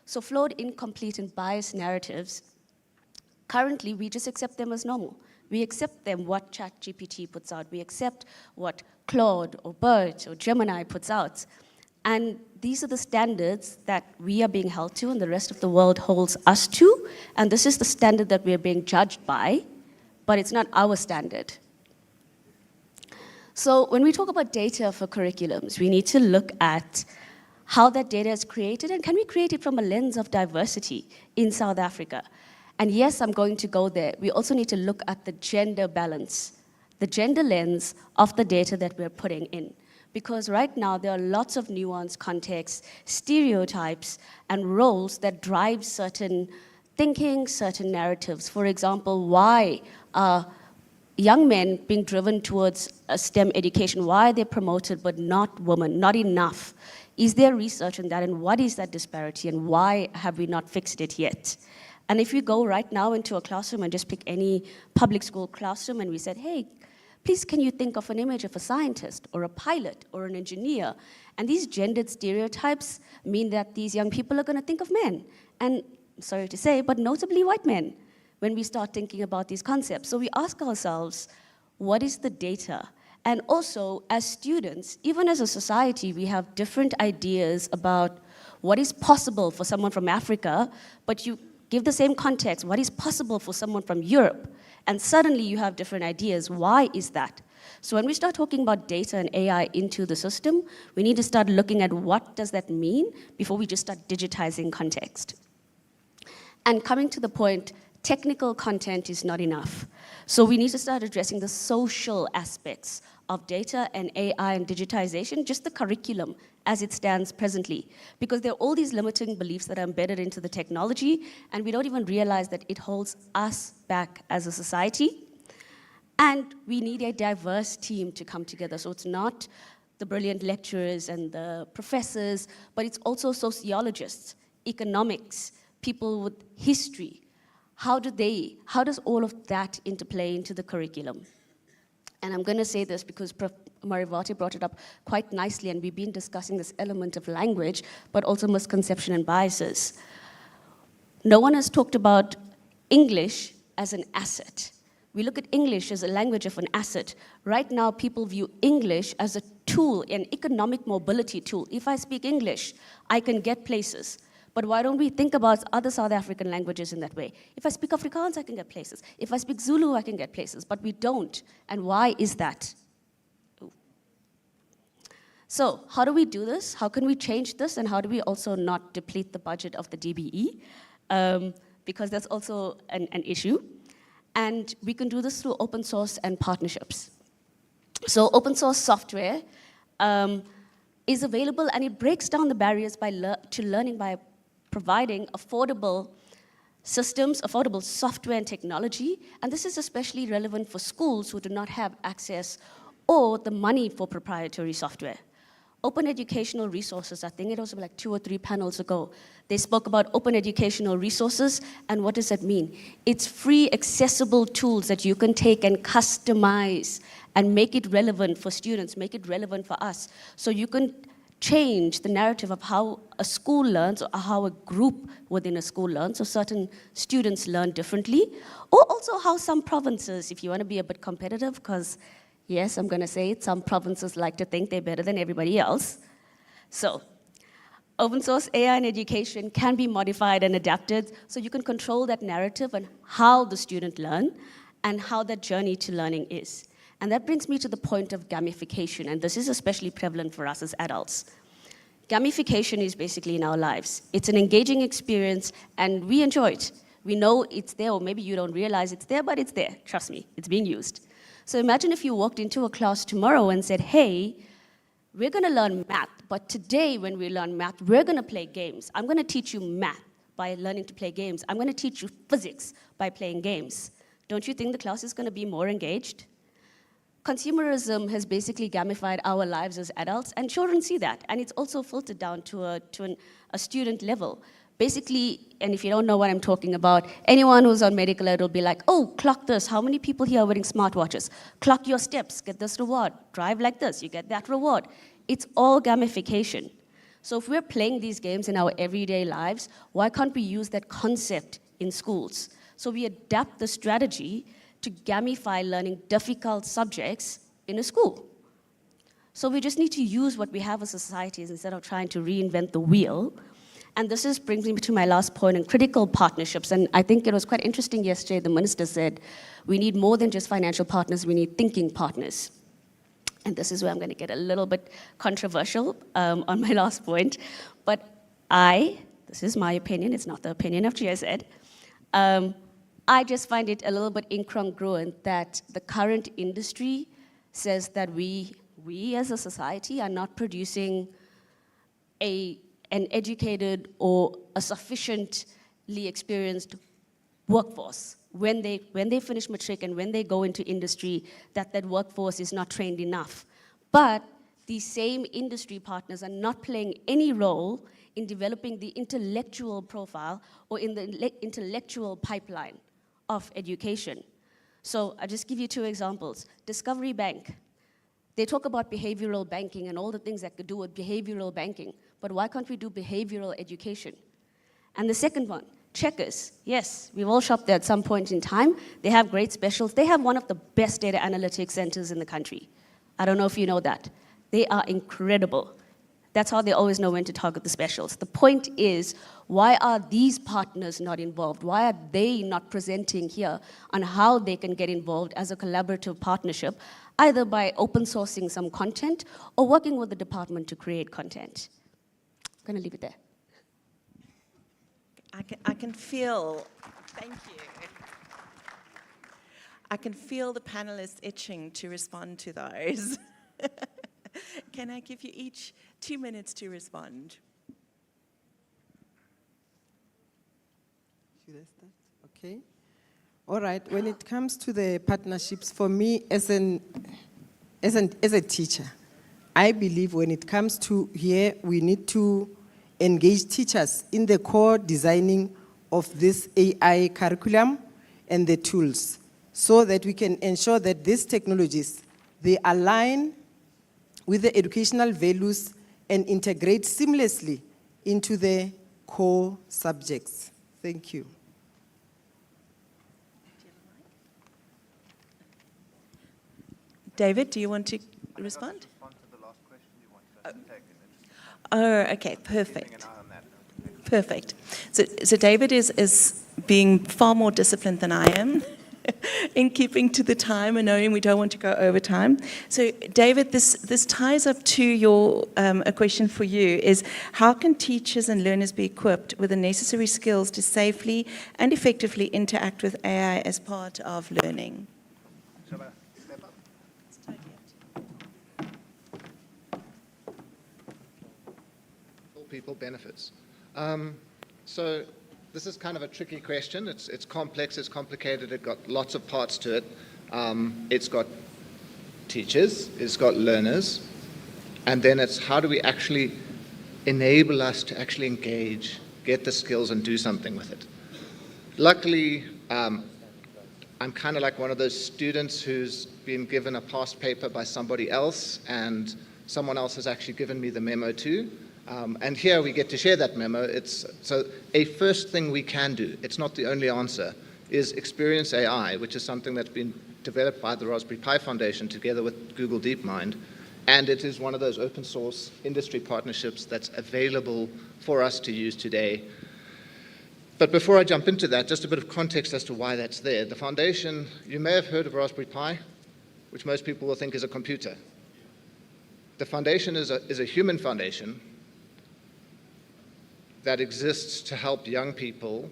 So flawed, incomplete, and biased narratives, currently we just accept them as normal. We accept them what ChatGPT puts out. We accept what Claude or BERT or Gemini puts out. And these are the standards that we are being held to and the rest of the world holds us to. And this is the standard that we are being judged by, but it's not our standard. So when we talk about data for curriculums, we need to look at how that data is created, and can we create it from a lens of diversity in South Africa? And yes, I'm going to go there. We also need to look at the gender balance, the gender lens of the data that we're putting in. Because right now, there are lots of nuanced contexts, stereotypes, and roles that drive certain thinking, certain narratives. For example, why are young men being driven towards a STEM education? Why are they promoted but not women, not enough? Is there research on that, and what is that disparity, and why have we not fixed it yet? And if you go right now into a classroom and just pick any public school classroom and we said, hey, please can you think of an image of a scientist or a pilot or an engineer? And these gendered stereotypes mean that these young people are going to think of men. And sorry to say, but notably white men, when we start thinking about these concepts. So we ask ourselves, what is the data? And also, as students, even as a society, we have different ideas about what is possible for someone from Africa, but you give the same context, what is possible for someone from Europe, and suddenly you have different ideas. Why is that? So when we start talking about data and AI into the system, we need to start looking at what does that mean before we just start digitizing context. And coming to the point, technical content is not enough. So we need to start addressing the social aspects of data and AI and digitization, just the curriculum as it stands presently. Because there are all these limiting beliefs that are embedded into the technology, and we don't even realize that it holds us back as a society. And we need a diverse team to come together. So it's not the brilliant lecturers and the professors, but it's also sociologists, economics, people with history. How does all of that interplay into the curriculum? And I'm going to say this because Prof. Marivate brought it up quite nicely, and we've been discussing this element of language, but also misconception and biases. No one has talked about English as an asset. We look at English as a language of an asset. Right now, people view English as a tool, an economic mobility tool. If I speak English, I can get places. But why don't we think about other South African languages in that way? If I speak Afrikaans, I can get places. If I speak Zulu, I can get places. But we don't. And why is that? Ooh. So how do we do this? How can we change this? And how do we also not deplete the budget of the DBE? Because that's also an issue. And we can do this through open source and partnerships. So open source software is available, and it breaks down the barriers to learning by providing affordable systems, affordable software and technology. And this is especially relevant for schools who do not have access or the money for proprietary software. Open educational resources, I think it was like 2 or 3 panels ago. They spoke about open educational resources, and what does that mean? It's free, accessible tools that you can take and customize and make it relevant for students, make it relevant for us. So you can change the narrative of how a school learns or how a group within a school learns, so certain students learn differently, or also how some provinces, if you want to be a bit competitive, because yes, I'm going to say it, some provinces like to think they're better than everybody else. So open source AI in education can be modified and adapted, so you can control that narrative and how the student learn and how that journey to learning is. And that brings me to the point of gamification, and this is especially prevalent for us as adults. Gamification is basically in our lives. It's an engaging experience, and we enjoy it. We know it's there, or maybe you don't realize it's there, but it's there. Trust me, it's being used. So imagine if you walked into a class tomorrow and said, hey, we're going to learn math, but today when we learn math, we're going to play games. I'm going to teach you math by learning to play games. I'm going to teach you physics by playing games. Don't you think the class is going to be more engaged? Consumerism has basically gamified our lives as adults, and children see that, and it's also filtered down to a student level. Basically, and if you don't know what I'm talking about, anyone who's on medical aid will be like, oh, clock this. How many people here are wearing smartwatches? Clock your steps, get this reward. Drive like this, you get that reward. It's all gamification. So if we're playing these games in our everyday lives, why can't we use that concept in schools? So we adapt the strategy to gamify learning difficult subjects in a school. So we just need to use what we have as a society instead of trying to reinvent the wheel. And this brings me to my last point in critical partnerships. And I think it was quite interesting yesterday, the minister said, we need more than just financial partners, we need thinking partners. and this is where I'm going to get a little bit controversial on my last point, but this is my opinion, it's not the opinion of GSED, I just find it a little bit incongruent that the current industry says that we as a society are not producing an educated or a sufficiently experienced workforce. When they finish matric and when they go into industry, that workforce is not trained enough. But these same industry partners are not playing any role in developing the intellectual profile or in the intellectual pipeline of education. So I'll just give you two examples. Discovery Bank, they talk about behavioral banking and all the things that could do with behavioral banking, but why can't we do behavioral education? And the second one, Checkers. Yes, we've all shopped there at some point in time. They have great specials. They have one of the best data analytics centers in the country. I don't know if you know that. They are incredible. That's how they always know when to target the specials. The point is, why are these partners not involved? Why are they not presenting here on how they can get involved as a collaborative partnership, either by open sourcing some content or working with the department to create content? I'm going to leave it there. I can feel, thank you. I can feel the panelists itching to respond to those. Can I give you each 2 minutes to respond? Should I start? Okay. All right. When it comes to the partnerships, for me as a teacher, I believe when it comes to here, we need to engage teachers in the core designing of this AI curriculum and the tools so that we can ensure that these technologies, they align with the educational values and integrate seamlessly into the core subjects. Thank you. David, do you want to respond? Oh, okay, perfect. Perfect. So David is being far more disciplined than I am in keeping to the time and knowing we don't want to go over time. So David, this ties up to your a question for you is, how can teachers and learners be equipped with the necessary skills to safely and effectively interact with AI as part of learning? Shall I step up? All people benefits. So this is kind of a tricky question. It's complex, it's complicated, it's got lots of parts to it. It's got teachers, it's got learners, and then it's how do we actually enable us to actually engage, get the skills and do something with it. Luckily, I'm kind of like one of those students who's been given a past paper by somebody else and someone else has actually given me the memo too. And here we get to share that memo. So a first thing we can do, it's not the only answer, is Experience AI, which is something that's been developed by the Raspberry Pi Foundation together with Google DeepMind. And it is one of those open source industry partnerships that's available for us to use today. But before I jump into that, just a bit of context as to why that's there. The foundation, you may have heard of Raspberry Pi, which most people will think is a computer. The foundation is a human foundation that exists to help young people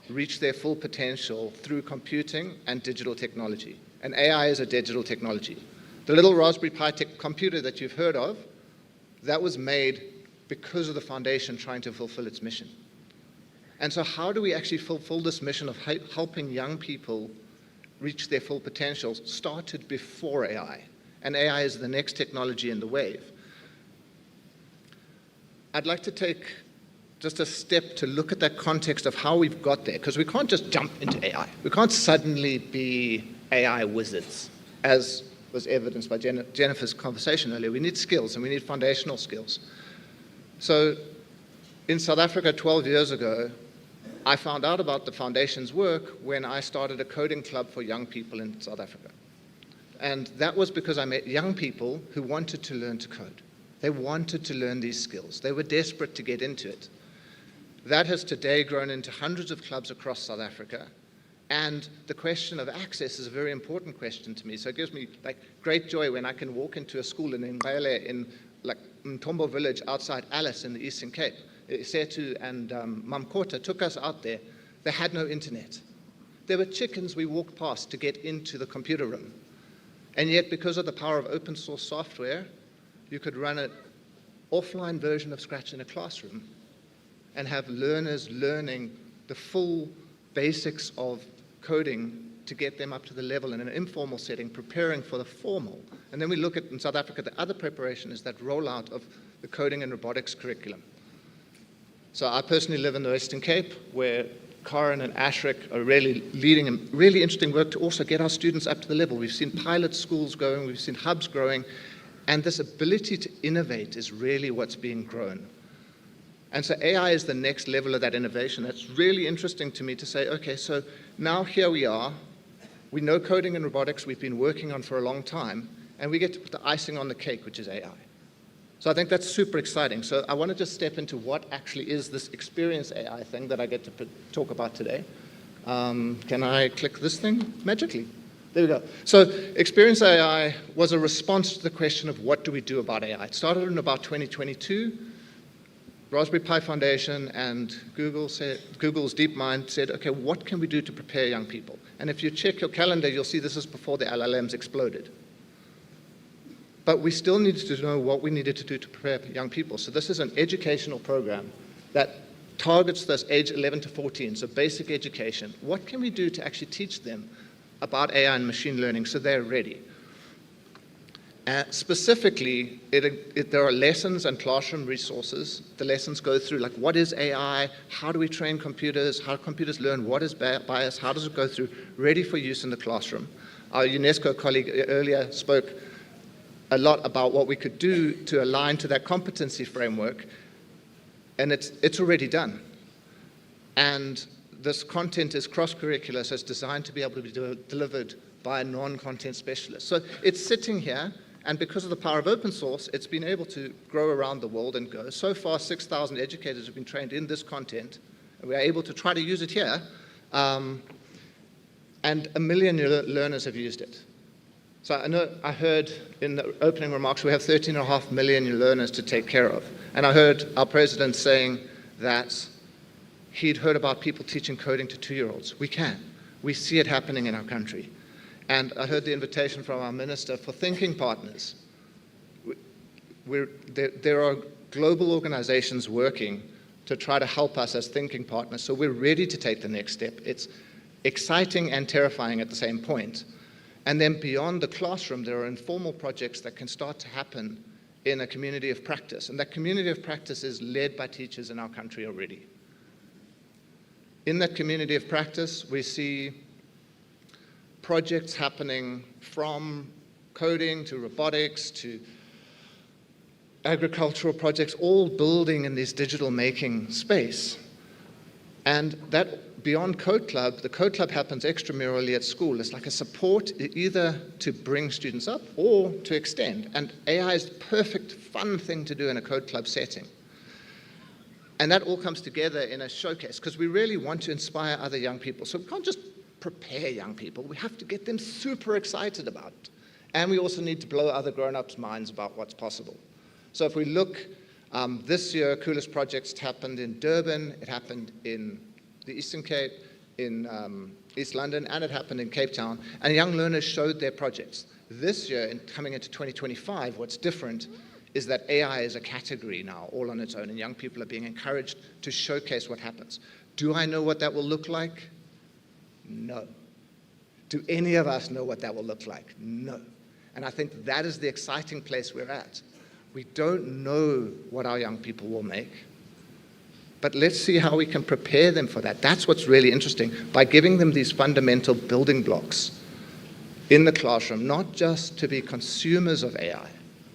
reach their full potential through computing and digital technology. And AI is a digital technology. The little Raspberry Pi computer that you've heard of, that was made because of the foundation trying to fulfill its mission. And so how do we actually fulfill this mission of helping young people reach their full potential started before AI. And AI is the next technology in the wave. I'd like to take just a step to look at that context of how we've got there, because we can't just jump into AI. We can't suddenly be AI wizards, as was evidenced by Jennifer's conversation earlier. We need skills, and we need foundational skills. So in South Africa 12 years ago, I found out about the foundation's work when I started a coding club for young people in South Africa. And that was because I met young people who wanted to learn to code. They wanted to learn these skills. They were desperate to get into it. That has today grown into hundreds of clubs across South Africa. And the question of access is a very important question to me. So it gives me like great joy when I can walk into a school in Ngqele, in like Mtombo village outside Alice in the Eastern Cape. Setu and Mamkota took us out there. They had no internet. There were chickens we walked past to get into the computer room. And yet, because of the power of open source software, you could run an offline version of Scratch in a classroom and have learners learning the full basics of coding to get them up to the level in an informal setting, preparing for the formal. And then we look at, in South Africa, the other preparation is that rollout of the coding and robotics curriculum. So I personally live in the Western Cape, where Karen and Ashrik are really leading really interesting work to also get our students up to the level. We've seen pilot schools going, we've seen hubs growing, and this ability to innovate is really what's being grown. And so AI is the next level of that innovation. That's really interesting to me to say, okay, so now here we are. We know coding and robotics we've been working on for a long time, and we get to put the icing on the cake, which is AI. So I think that's super exciting. So I want to just step into what actually is this experience AI thing that I get to talk about today. Can I click this thing magically? There we go. So experience AI was a response to the question of what do we do about AI. It started in about 2022. Raspberry Pi Foundation and Google's DeepMind said, okay, what can we do to prepare young people? And if you check your calendar, you'll see this is before the LLMs exploded. But we still needed to know what we needed to do to prepare young people. So this is an educational program that targets this age 11 to 14, so basic education. What can we do to actually teach them about AI and machine learning so they're ready? Specifically, there are lessons and classroom resources. The lessons go through, like, what is AI? How do we train computers? How do computers learn? What is bias? How does it go through? Ready for use in the classroom. Our UNESCO colleague earlier spoke a lot about what we could do to align to that competency framework, and it's already done. And this content is cross-curricular, so it's designed to be able to be delivered by a non-content specialist. So it's sitting here, and because of the power of open source, it's been able to grow around the world and go. So far, 6,000 educators have been trained in this content, and we are able to try to use it here, and 1 million learners have used it. So I know I heard in the opening remarks we have 13.5 million learners to take care of. And I heard our president saying that he'd heard about people teaching coding to 2-year-olds. We can. We see it happening in our country. And I heard the invitation from our minister for thinking partners. There are global organizations working to try to help us as thinking partners. So we're ready to take the next step. It's exciting and terrifying at the same point. And then beyond the classroom, there are informal projects that can start to happen in a community of practice. And that community of practice is led by teachers in our country already. In that community of practice, we see projects happening from coding to robotics to agricultural projects, all building in this digital making space. And that beyond Code Club, the Code Club happens extramurally at school. It's like a support either to bring students up or to extend. And AI is the perfect, fun thing to do in a Code Club setting. And that all comes together in a showcase because we really want to inspire other young people. So we can't just prepare young people. We have to get them super excited about it. And we also need to blow other grown-ups' minds about what's possible. So if we look, this year, coolest projects happened in Durban, it happened in the Eastern Cape, in East London, and it happened in Cape Town, and young learners showed their projects. This year, coming into 2025, what's different is that AI is a category now, all on its own, and young people are being encouraged to showcase what happens. Do I know what that will look like? No. Do any of us know what that will look like? No. And I think that is the exciting place we're at. We don't know what our young people will make. But let's see how we can prepare them for that. That's what's really interesting, by giving them these fundamental building blocks in the classroom, not just to be consumers of AI,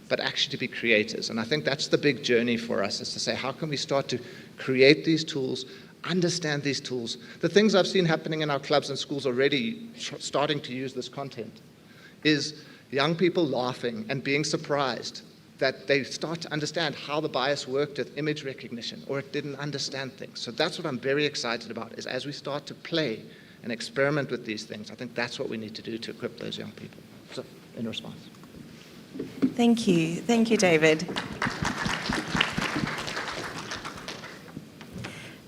but actually to be creators. And I think that's the big journey for us, is to say, how can we start to create these tools, understand these tools? The things I've seen happening in our clubs and schools already starting to use this content is young people laughing and being surprised that they start to understand how the bias worked with image recognition, or it didn't understand things. So that's what I'm very excited about, is as we start to play and experiment with these things. I think that's what we need to do to equip those young people. So, in response. Thank you. Thank you, David.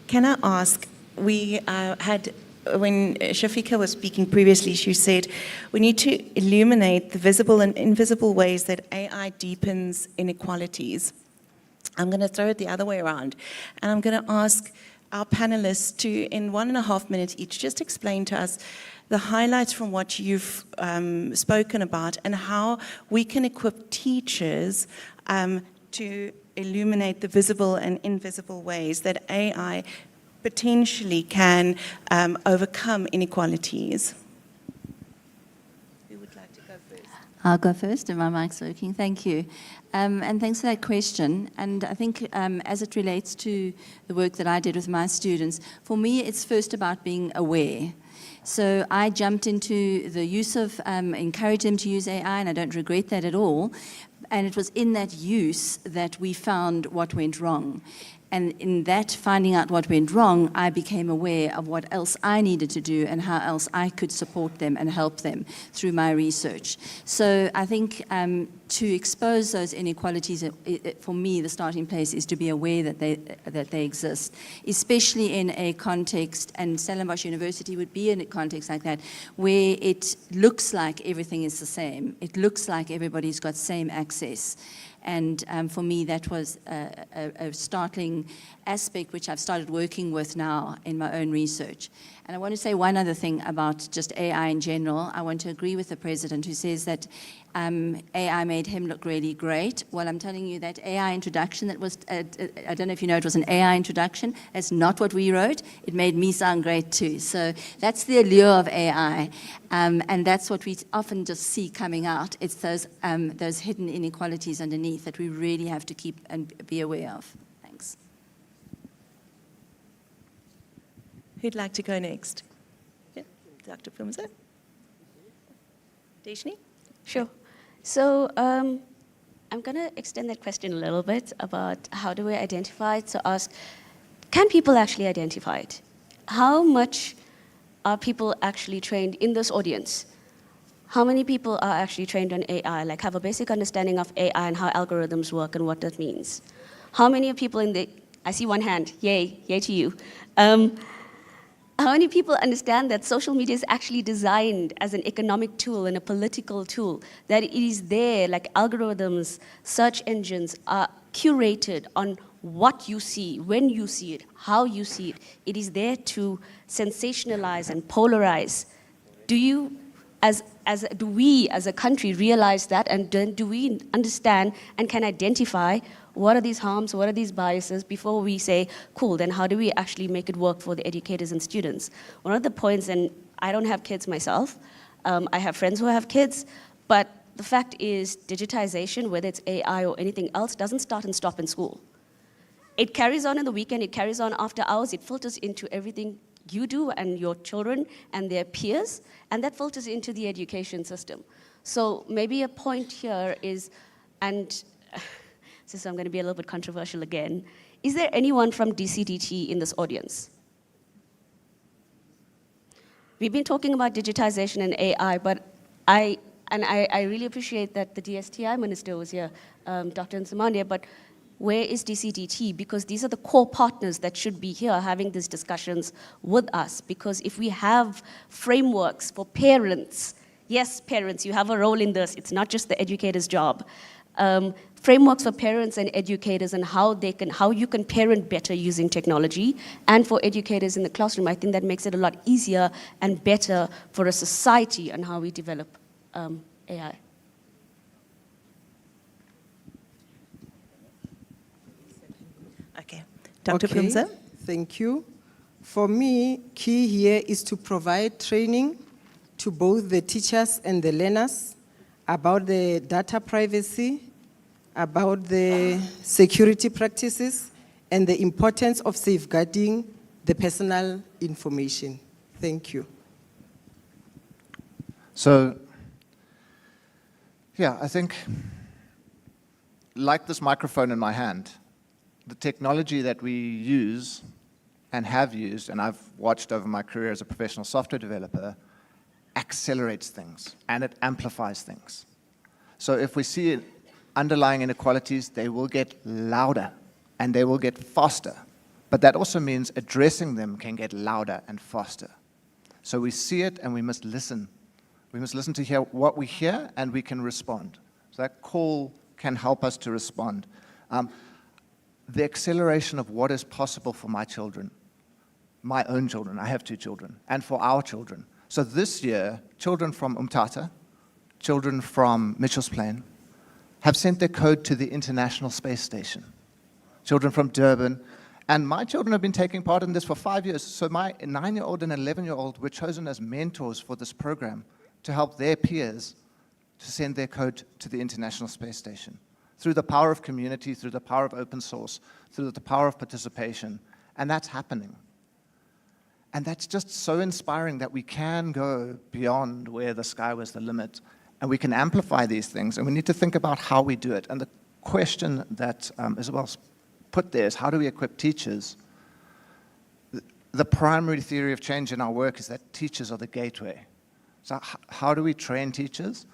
Can I ask, we had, when Shafika was speaking previously, she said we need to illuminate the visible and invisible ways that AI deepens inequalities. I'm going to throw it the other way around, and I'm going to ask our panelists to, in 1.5 minutes each, just explain to us the highlights from what you've spoken about and how we can equip teachers to illuminate the visible and invisible ways that AI potentially can overcome inequalities. Who would like to go first? I'll go first, if my mic's working. Thank you. And thanks for that question. And I think as it relates to the work that I did with my students, for me, it's first about being aware. So I jumped into the use of, encouraged them to use AI, and I don't regret that at all. And it was in that use that we found what went wrong. And in that finding out what went wrong, I became aware of what else I needed to do and how else I could support them and help them through my research. So I think to expose those inequalities, for me, the starting place is to be aware that they exist, especially in a context, and Stellenbosch University would be in a context like that, where it looks like everything is the same. It looks like everybody's got same access. And for me, that was a startling aspect which I've started working with now in my own research. And I want to say one other thing about just AI in general. I want to agree with the president who says that AI made him look really great. Well, I'm telling you that AI introduction that was, I don't know if you know, it was an AI introduction. That's not what we wrote. It made me sound great too. So that's the allure of AI. And that's what we often just see coming out. It's those hidden inequalities underneath that we really have to keep and be aware of. Thanks. Who'd like to go next? Yeah, Dr. Phumza? Deshni? Sure. So I'm going to extend that question a little bit about how do we identify it. So ask, can people actually identify it? How much are people actually trained in this audience? How many people are actually trained on AI, like have a basic understanding of AI and how algorithms work and what that means? How many people in the, I see one hand, yay to you. How many people understand that social media is actually designed as an economic tool and a political tool, that it is there, like algorithms, search engines are curated on what you see, when you see it, how you see it. It is there to sensationalize and polarize. Do we as a country realize that, and then do we understand and can identify what are these harms, what are these biases before we say, cool, then how do we actually make it work for the educators and students? One of the points, and I don't have kids myself, I have friends who have kids, but the fact is digitization, whether it's AI or anything else, doesn't start and stop in school. It carries on in the weekend, it carries on after hours, it filters into everything you do and your children and their peers, and that filters into the education system. So maybe a point here is, and since I'm going to be a little bit controversial again, is there anyone from DCDT in this audience? We've been talking about digitization and AI, but I really appreciate that the DSTI minister was here, Dr. Nsamande, but where is DCDT? Because these are the core partners that should be here having these discussions with us. Because if we have frameworks for parents, yes, parents, you have a role in this. It's not just the educator's job. Frameworks for parents and educators and how you can parent better using technology, and for educators in the classroom, I think that makes it a lot easier and better for a society on how we develop AI. Okay, Dr. Phumza? Thank you. For me, key here is to provide training to both the teachers and the learners about the data privacy, about the security practices, and the importance of safeguarding the personal information. Thank you. So, yeah, I think, like this microphone in my hand, the technology that we use and have used, and I've watched over my career as a professional software developer, accelerates things and it amplifies things. So if we see underlying inequalities, they will get louder and they will get faster. But that also means addressing them can get louder and faster. So we see it and we must listen. We must listen to hear what we hear and we can respond. So that call can help us to respond. The acceleration of what is possible for my children, my own children, I have 2 children, and for our children. So this year, children from Umtata, children from Mitchell's Plain, have sent their code to the International Space Station. Children from Durban, and my children have been taking part in this for 5 years. So my 9-year-old and 11-year-old were chosen as mentors for this program to help their peers to send their code to the International Space Station. Through the power of community, through the power of open source, through the power of participation, and that's happening. And that's just so inspiring that we can go beyond where the sky was the limit, and we can amplify these things, and we need to think about how we do it. And the question that Isabel's put there is, how do we equip teachers? The primary theory of change in our work is that teachers are the gateway. So how do we train teachers?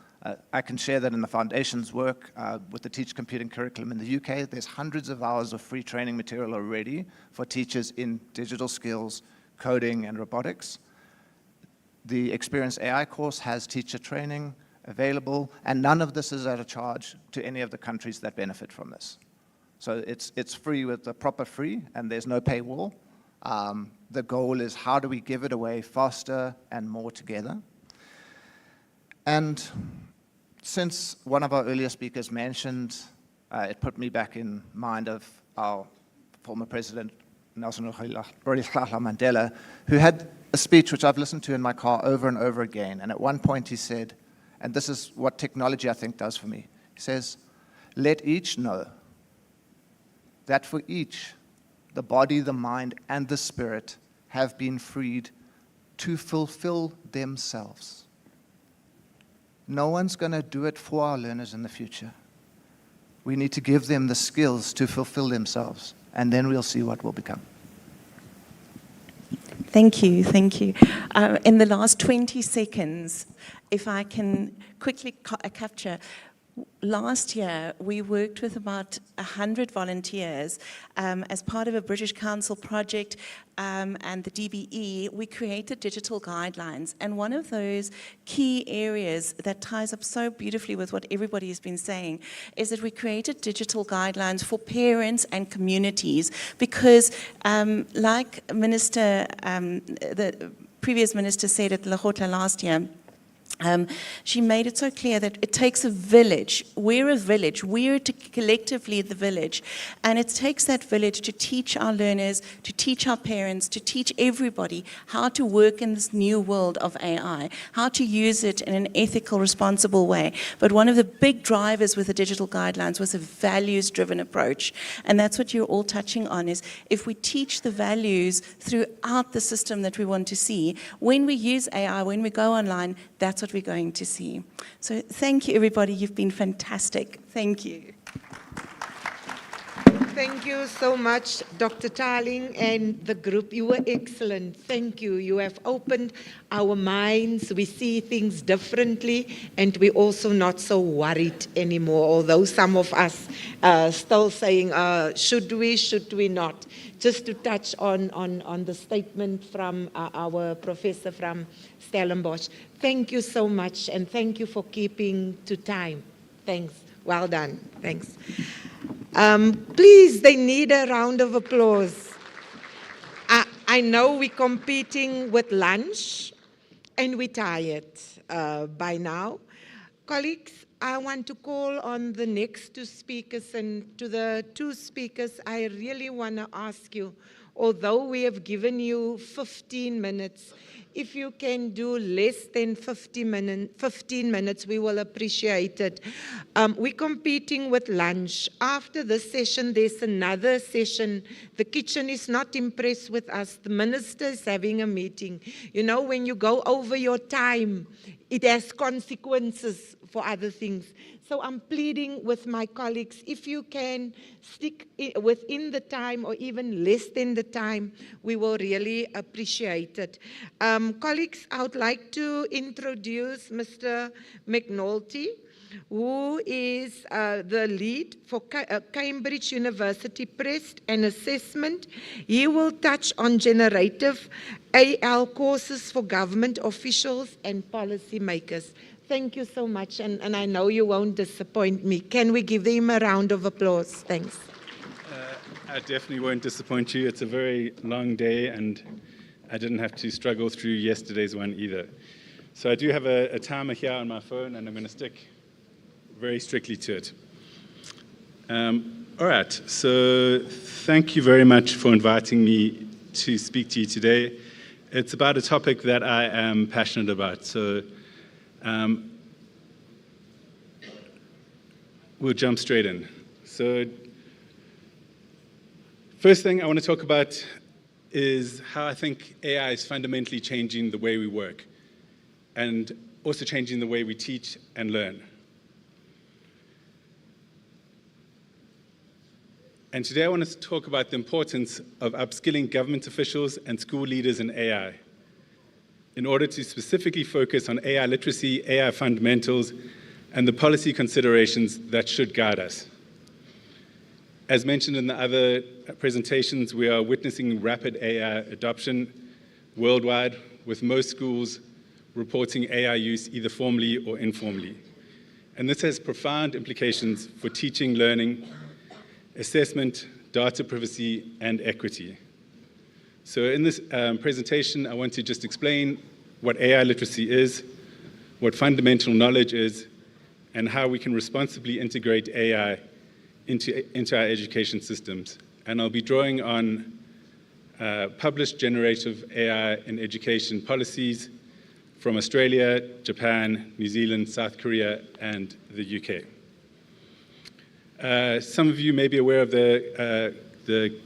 I can share that in the Foundation's work with the Teach Computing curriculum in the UK. There's hundreds of hours of free training material already for teachers in digital skills, coding, and robotics. The Experience AI course has teacher training available, and none of this is at a charge to any of the countries that benefit from this. So it's free with the proper free, and there's no paywall. The goal is, how do we give it away faster and more together? And since one of our earlier speakers mentioned, it put me back in mind of our former president, Nelson Mandela, who had a speech which I've listened to in my car over and over again. And at one point he said, and this is what technology I think does for me, he says, let each know that for each, the body, the mind, and the spirit have been freed to fulfill themselves. No one's going to do it for our learners in the future. We need to give them the skills to fulfill themselves, and then we'll see what will become. Thank you, thank you. In the last 20 seconds, if I can quickly capture, last year we worked with about 100 volunteers as part of a British Council project and the DBE. We created digital guidelines, and one of those key areas that ties up so beautifully with what everybody has been saying is that we created digital guidelines for parents and communities, because like the previous minister said at Lekgotla last year, she made it so clear that it takes a village. We're a village. We're collectively the village. And it takes that village to teach our learners, to teach our parents, to teach everybody how to work in this new world of AI, how to use it in an ethical, responsible way. But one of the big drivers with the digital guidelines was a values-driven approach. And that's what you're all touching on, is if we teach the values throughout the system that we want to see, when we use AI, when we go online, that's what we're going to see. So thank you, everybody. You've been fantastic. Thank you. Thank you so much, Dr. Tarling and the group. You were excellent. Thank you. You have opened our minds. We see things differently, and we're also not so worried anymore, although some of us still saying, should we not? Just to touch on the statement from our professor from Stellenbosch. Thank you so much, and thank you for keeping to time. Thanks. Well done. Thanks. Please, they need a round of applause. I know we're competing with lunch, and we're tired by now. Colleagues, I want to call on the next 2 speakers, and to the 2 speakers, I really want to ask you, although we have given you 15 minutes, if you can do less than 15 minutes, we will appreciate it. We're competing with lunch. After this session, there's another session. The kitchen is not impressed with us. The minister is having a meeting. You know, when you go over your time, it has consequences for other things. So I'm pleading with my colleagues, if you can stick within the time or even less than the time, we will really appreciate it. Colleagues, I would like to introduce Mr. McNulty, who is the lead for Cambridge University Press and Assessment. He will touch on generative AI courses for government officials and policymakers. Thank you so much, and I know you won't disappoint me. Can we give him a round of applause? Thanks. I definitely won't disappoint you. It's a very long day, and I didn't have to struggle through yesterday's one either. So I do have a timer here on my phone, and I'm going to stick very strictly to it. All right, so thank you very much for inviting me to speak to you today. It's about a topic that I am passionate about, so we'll jump straight in. So first thing I want to talk about is how I think AI is fundamentally changing the way we work and also changing the way we teach and learn. And today I want to talk about the importance of upskilling government officials and school leaders in AI in order to specifically focus on AI literacy, AI fundamentals, and the policy considerations that should guide us. As mentioned in the other presentations, we are witnessing rapid AI adoption worldwide, with most schools reporting AI use either formally or informally. And this has profound implications for teaching, learning, assessment, data privacy, and equity. So in this presentation, I want to just explain what AI literacy is, what fundamental knowledge is, and how we can responsibly integrate AI into our education systems. And I'll be drawing on published generative AI in education policies from Australia, Japan, New Zealand, South Korea, and the UK. Some of you may be aware of the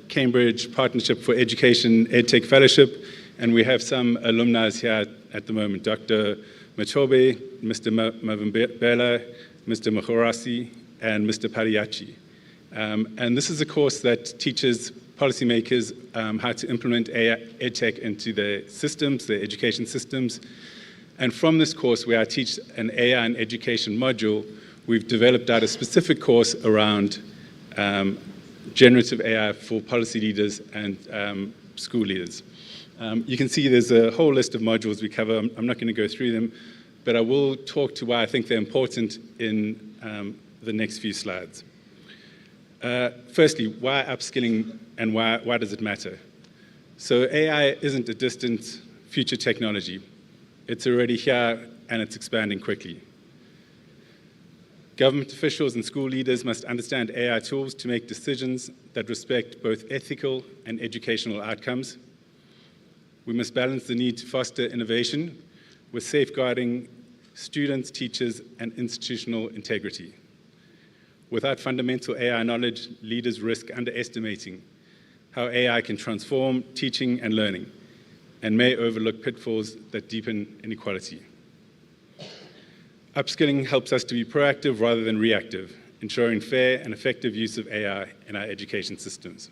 Cambridge Partnership for Education EdTech Fellowship, and we have some alumni here at the moment, Dr. Machobe, Mr. Mavimbela, Mr. Mahorasi, and Mr. Pariachi. And this is a course that teaches policymakers how to implement EdTech into their systems, their education systems. And from this course, where I teach an AI in education module, we've developed out a specific course around generative AI for policy leaders and school leaders. You can see there's a whole list of modules we cover. I'm not going to go through them, but I will talk to why I think they're important in the next few slides. Firstly, why upskilling and why does it matter? So AI isn't a distant future technology. It's already here and it's expanding quickly. Government officials and school leaders must understand AI tools to make decisions that respect both ethical and educational outcomes. We must balance the need to foster innovation with safeguarding students, teachers, and institutional integrity. Without fundamental AI knowledge, leaders risk underestimating how AI can transform teaching and learning, and may overlook pitfalls that deepen inequality. Upskilling helps us to be proactive rather than reactive, ensuring fair and effective use of AI in our education systems.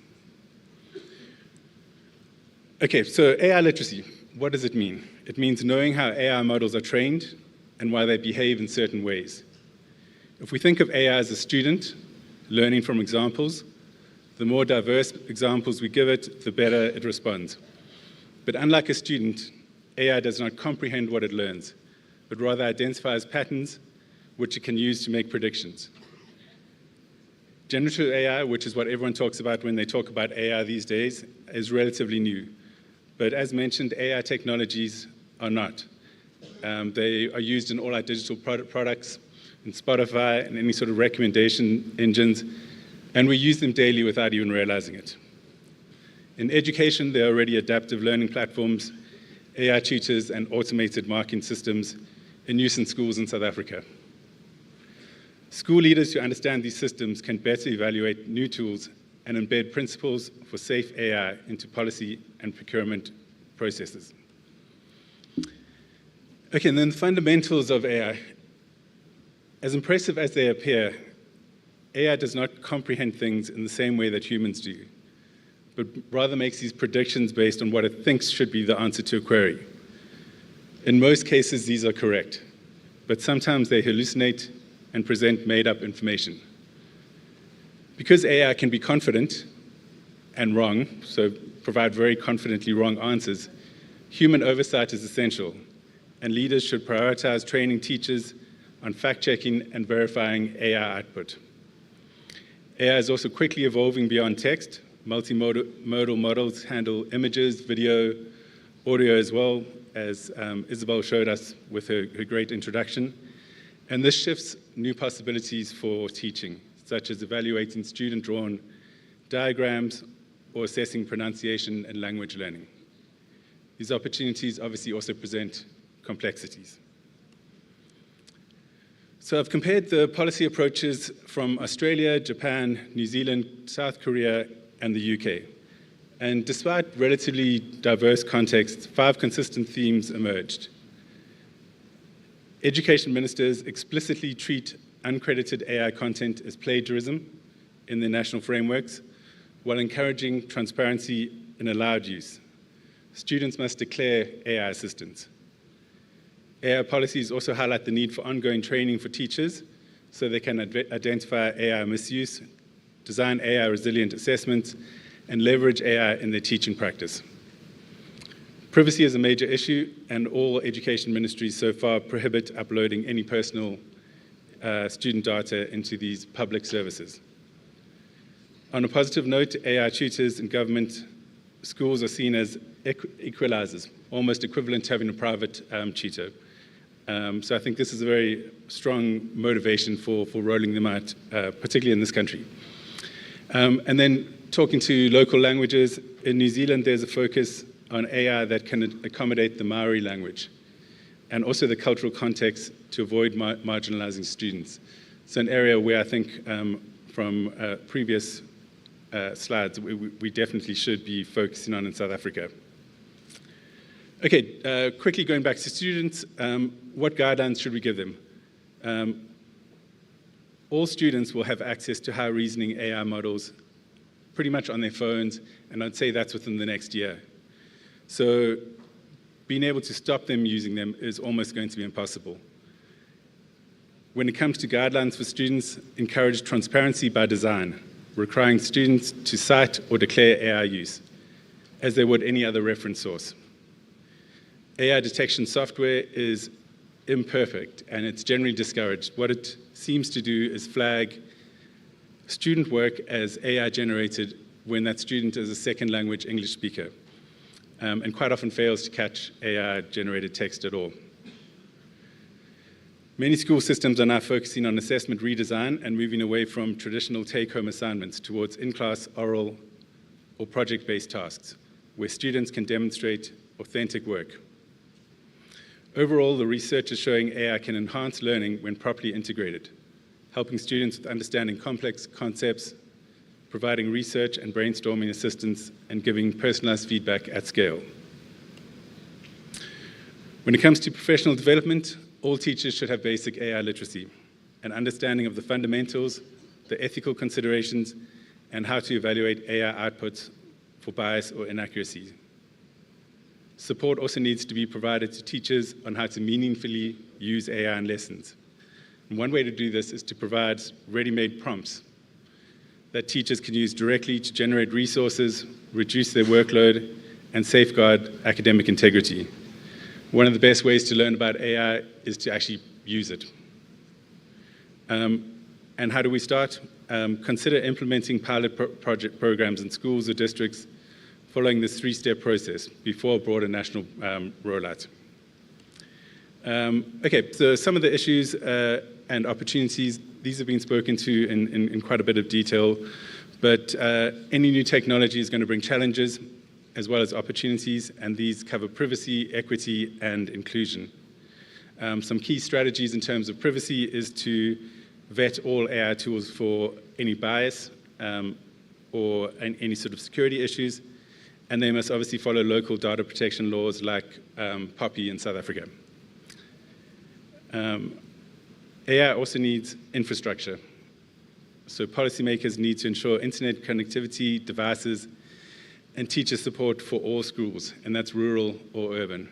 Okay, so AI literacy, what does it mean? It means knowing how AI models are trained and why they behave in certain ways. If we think of AI as a student, learning from examples, the more diverse examples we give it, the better it responds. But unlike a student, AI does not comprehend what it learns, but rather identifies patterns which it can use to make predictions. Generative AI, which is what everyone talks about when they talk about AI these days, is relatively new. But as mentioned, AI technologies are not. They are used in all our digital products, in Spotify, and any sort of recommendation engines, and we use them daily without even realizing it. In education, there are already adaptive learning platforms, AI tutors, and automated marking systems in use in schools in South Africa. School leaders who understand these systems can better evaluate new tools and embed principles for safe AI into policy and procurement processes. Okay, and then the fundamentals of AI. As impressive as they appear, AI does not comprehend things in the same way that humans do, but rather makes these predictions based on what it thinks should be the answer to a query. In most cases, these are correct, but sometimes they hallucinate and present made-up information. Because AI can be confident and wrong, so provide very confidently wrong answers, human oversight is essential, and leaders should prioritize training teachers on fact-checking and verifying AI output. AI is also quickly evolving beyond text. Multimodal models handle images, video, audio as well, as Isabel showed us with her great introduction. And this shifts new possibilities for teaching, such as evaluating student-drawn diagrams or assessing pronunciation and language learning. These opportunities obviously also present complexities. So I've compared the policy approaches from Australia, Japan, New Zealand, South Korea, and the UK. And despite relatively diverse contexts, 5 consistent themes emerged. Education ministers explicitly treat uncredited AI content as plagiarism in their national frameworks, while encouraging transparency in allowed use. Students must declare AI assistance. AI policies also highlight the need for ongoing training for teachers so they can identify AI misuse, design AI resilient assessments, and leverage AI in their teaching practice. Privacy is a major issue, and all education ministries so far prohibit uploading any personal student data into these public services. On a positive note, AI tutors in government schools are seen as equalizers, almost equivalent to having a private tutor. So I think this is a very strong motivation for rolling them out, particularly in this country. And then talking to local languages, in New Zealand there's a focus on AI that can accommodate the Maori language and also the cultural context to avoid marginalizing students. It's an area where I think from previous slides we definitely should be focusing on in South Africa. Okay, quickly going back to students, what guidelines should we give them? All students will have access to high reasoning AI models pretty much on their phones, and I'd say that's within the next year. So being able to stop them using them is almost going to be impossible. When it comes to guidelines for students, encourage transparency by design, requiring students to cite or declare AI use, as they would any other reference source. AI detection software is imperfect and it's generally discouraged. What it seems to do is flag student work as AI generated when that student is a second language English speaker, and quite often fails to catch AI generated text at all. Many school systems are now focusing on assessment redesign and moving away from traditional take-home assignments towards in-class oral or project-based tasks, where students can demonstrate authentic work. Overall, the research is showing AI can enhance learning when properly integrated, helping students with understanding complex concepts, providing research and brainstorming assistance, and giving personalized feedback at scale. When it comes to professional development, all teachers should have basic AI literacy, an understanding of the fundamentals, the ethical considerations, and how to evaluate AI outputs for bias or inaccuracy. Support also needs to be provided to teachers on how to meaningfully use AI in lessons. And one way to do this is to provide ready-made prompts that teachers can use directly to generate resources, reduce their workload, and safeguard academic integrity. One of the best ways to learn about AI is to actually use it. And how do we start? Consider implementing pilot project programs in schools or districts following this 3-step process before a broader national rollout. Okay, so some of the issues and opportunities, these have been spoken to in quite a bit of detail, but any new technology is going to bring challenges as well as opportunities, and these cover privacy, equity, and inclusion. Some key strategies in terms of privacy is to vet all AI tools for any bias or any sort of security issues, and they must obviously follow local data protection laws like POPI in South Africa. AI also needs infrastructure. So policymakers need to ensure internet connectivity, devices, and teacher support for all schools, and that's rural or urban,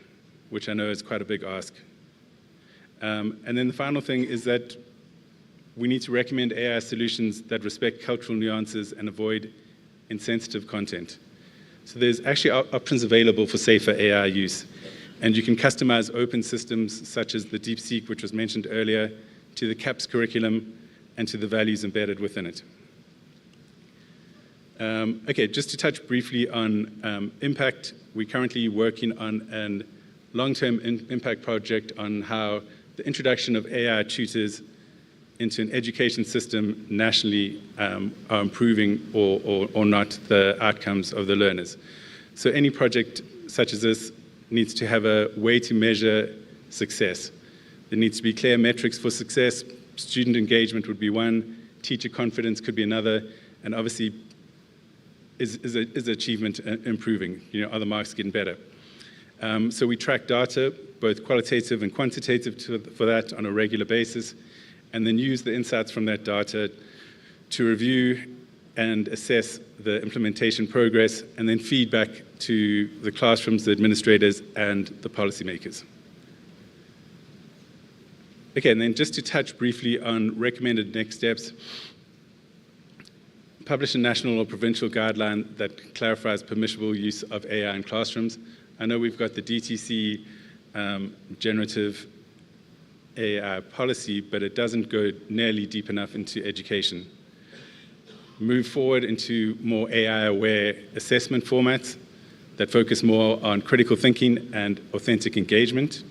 which I know is quite a big ask. And then the final thing is that we need to recommend AI solutions that respect cultural nuances and avoid insensitive content. So there's actually options available for safer AI use, and you can customize open systems such as the DeepSeek, which was mentioned earlier, to the CAPS curriculum, and to the values embedded within it. Okay, just to touch briefly on impact, we're currently working on a long-term impact project on how the introduction of AI tutors into an education system nationally are improving or not the outcomes of the learners. So any project such as this needs to have a way to measure success. There needs to be clear metrics for success. Student engagement would be one, teacher confidence could be another, and obviously is achievement improving? Are the marks getting better? So we track data, both qualitative and quantitative for that on a regular basis, and then use the insights from that data to review and assess the implementation progress, and then feedback to the classrooms, the administrators, and the policymakers. Okay, and then just to touch briefly on recommended next steps, publish a national or provincial guideline that clarifies permissible use of AI in classrooms. I know we've got the DTC generative AI policy, but it doesn't go nearly deep enough into education. Move forward into more AI-aware assessment formats that focus more on critical thinking and authentic engagement.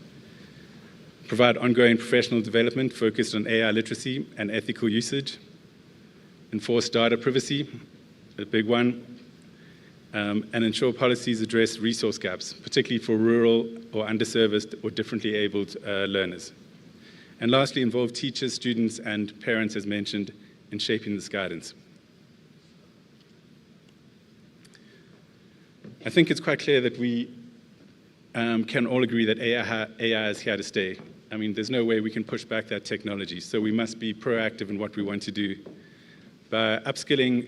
Provide ongoing professional development focused on AI literacy and ethical usage. Enforce data privacy, a big one. And ensure policies address resource gaps, particularly for rural or underserviced or differently abled learners. And lastly, involve teachers, students, and parents, as mentioned, in shaping this guidance. I think it's quite clear that we can all agree that AI is here to stay. I mean, there's no way we can push back that technology, so we must be proactive in what we want to do. By upskilling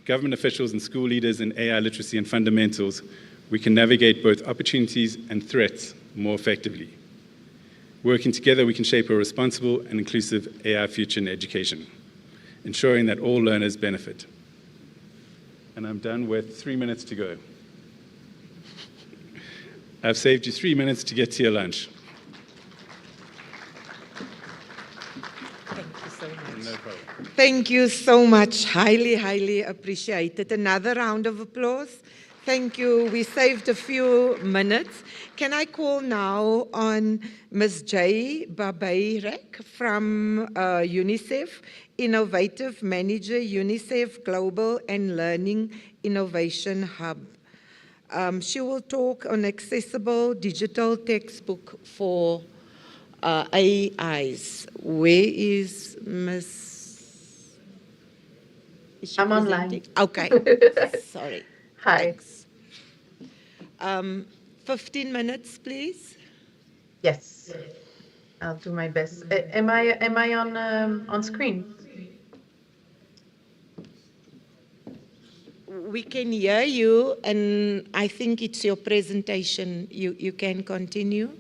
government officials and school leaders in AI literacy and fundamentals, we can navigate both opportunities and threats more effectively. Working together, we can shape a responsible and inclusive AI future in education, ensuring that all learners benefit. And I'm done with 3 minutes to go. I've saved you 3 minutes to get to your lunch. Thank you so much. No problem. Thank you so much. Highly, highly appreciated. Another round of applause. Thank you. We saved a few minutes. Can I call now on Ms. Jay Babairek from UNICEF, Innovative Manager, UNICEF Global and Learning Innovation Hub. She will talk on accessible digital textbook for AIs. Where is Ms.? I'm online. Okay, sorry. Hi. 15 minutes, please. Yes, I'll do my best. Am I on screen? We can hear you, and I think it's your presentation. You can continue,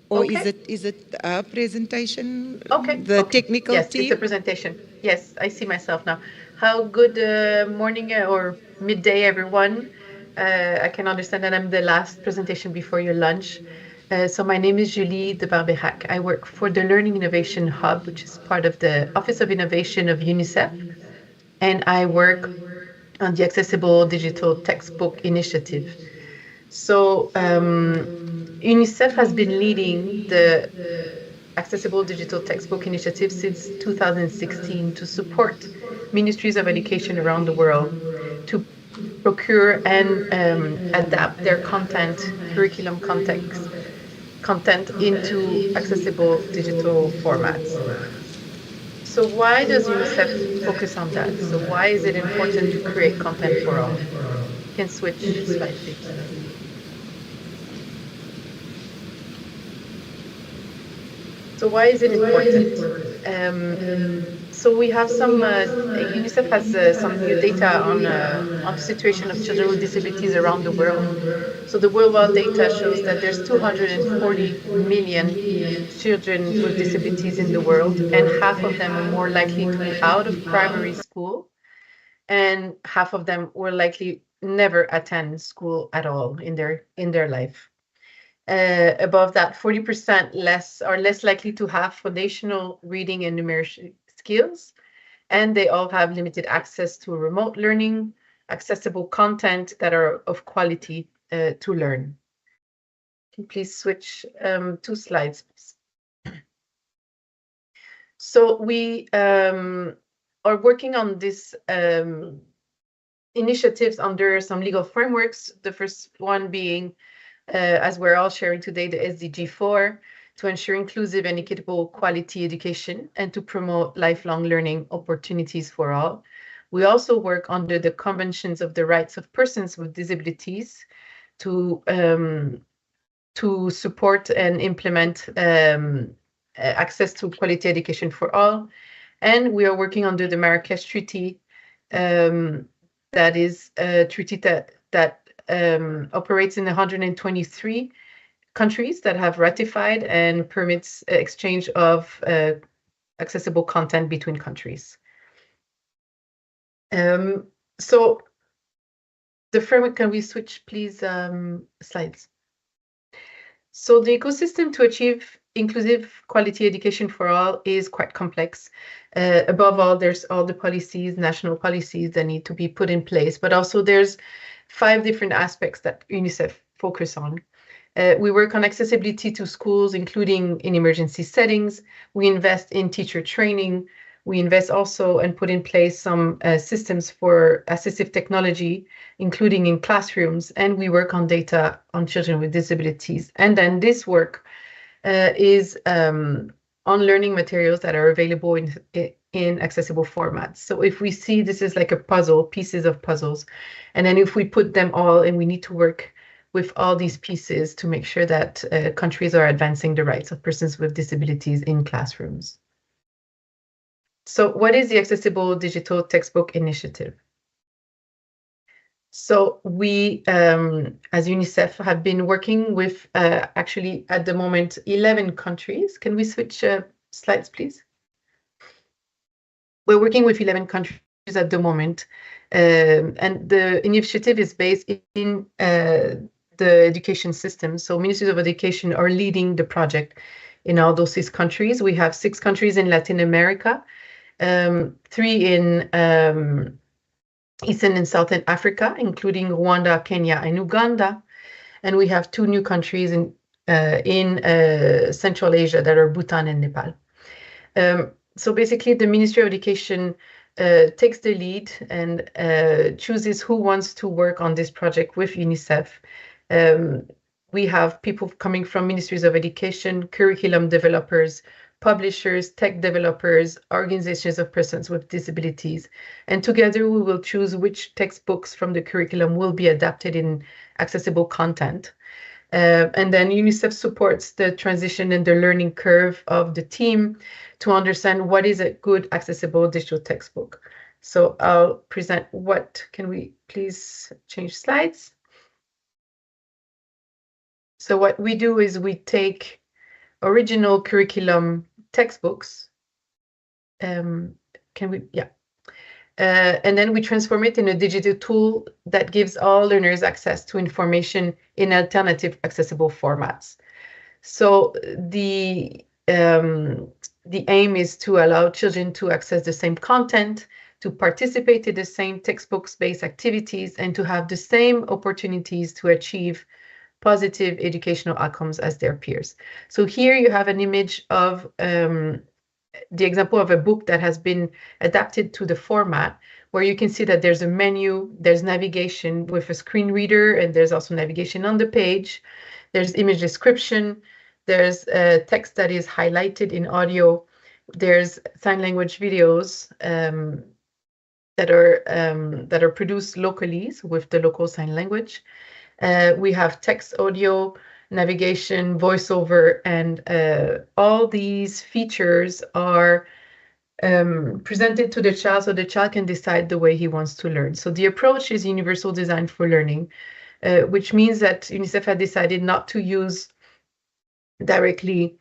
or Okay. is it a presentation? Okay. The technical yes, team. it's a presentation. Yes, I see myself now. How good morning or midday, everyone. I can understand that I'm the last presentation before your lunch. So my name is Julie de Barberac. I work for the Learning Innovation Hub, which is part of the Office of Innovation of UNICEF. And I work on the Accessible Digital Textbook Initiative. So UNICEF has been leading the Accessible Digital Textbook Initiative since 2016 to support ministries of education around the world to procure and adapt their content, curriculum content into accessible digital formats. So why does UNICEF focus on that? So why is it important to create content for all? You can switch slide, please. So why is it important? So we have some, UNICEF has some new data on the situation of children with disabilities around the world. So the worldwide data shows that there's 240 million children with disabilities in the world, and half of them are more likely to be out of primary school, and half of them will likely never attend school at all in their life. Above that, 40% less are less likely to have foundational reading and numeracy skills, and they all have limited access to remote learning, accessible content that are of quality to learn. Can you please switch 2 slides, please? So we are working on this initiatives under some legal frameworks. The first one being, as we're all sharing today, the SDG 4, to ensure inclusive and equitable quality education and to promote lifelong learning opportunities for all. We also work under the Conventions of the Rights of Persons with Disabilities to support and implement access to quality education for all. And we are working under the Marrakesh Treaty, that is a treaty that operates in 123 countries that have ratified and permits exchange of accessible content between countries. So the framework, can we switch, please, slides? So the ecosystem to achieve inclusive quality education for all is quite complex. Above all, there's all the policies, national policies that need to be put in place, but also there's 5 different aspects that UNICEF focus on. We work on accessibility to schools, including in emergency settings. We invest in teacher training. We invest also and put in place some systems for assistive technology, including in classrooms, and we work on data on children with disabilities. And then this work is on learning materials that are available in accessible formats. So if we see this is like a puzzle, pieces of puzzles, and then if we put them all, and we need to work with all these pieces to make sure that countries are advancing the rights of persons with disabilities in classrooms. So what is the Accessible Digital Textbook Initiative? So we, as UNICEF, have been working with, actually, at the moment, 11 countries. Can we switch slides, please? We're working with 11 countries at the moment, and the initiative is based in the education system. So ministries of education are leading the project in all those 6 countries. We have 6 countries in Latin America, 3 in Eastern and Southern Africa, including Rwanda, Kenya, and Uganda. And we have 2 new countries in Central Asia that are Bhutan and Nepal. So basically, the Ministry of Education takes the lead and chooses who wants to work on this project with UNICEF. We have people coming from ministries of education, curriculum developers, publishers, tech developers, organizations of persons with disabilities. And together we will choose which textbooks from the curriculum will be adapted in accessible content. And then UNICEF supports the transition and the learning curve of the team to understand what is a good accessible digital textbook. So I'll present what, can we please change slides? So what we do is we take original curriculum textbooks. Can we, yeah. And then we transform it in a digital tool that gives all learners access to information in alternative accessible formats. So the aim is to allow children to access the same content, to participate in the same textbooks-based activities, and to have the same opportunities to achieve positive educational outcomes as their peers. So here you have an image of the example of a book that has been adapted to the format, where you can see that there's a menu, there's navigation with a screen reader, and there's also navigation on the page. There's image description, there's text that is highlighted in audio, there's sign language videos that are produced locally with the local sign language. We have text, audio, navigation, voiceover, and all these features are presented to the child so the child can decide the way he wants to learn. So the approach is universal design for learning, which means that UNICEF had decided not to use directly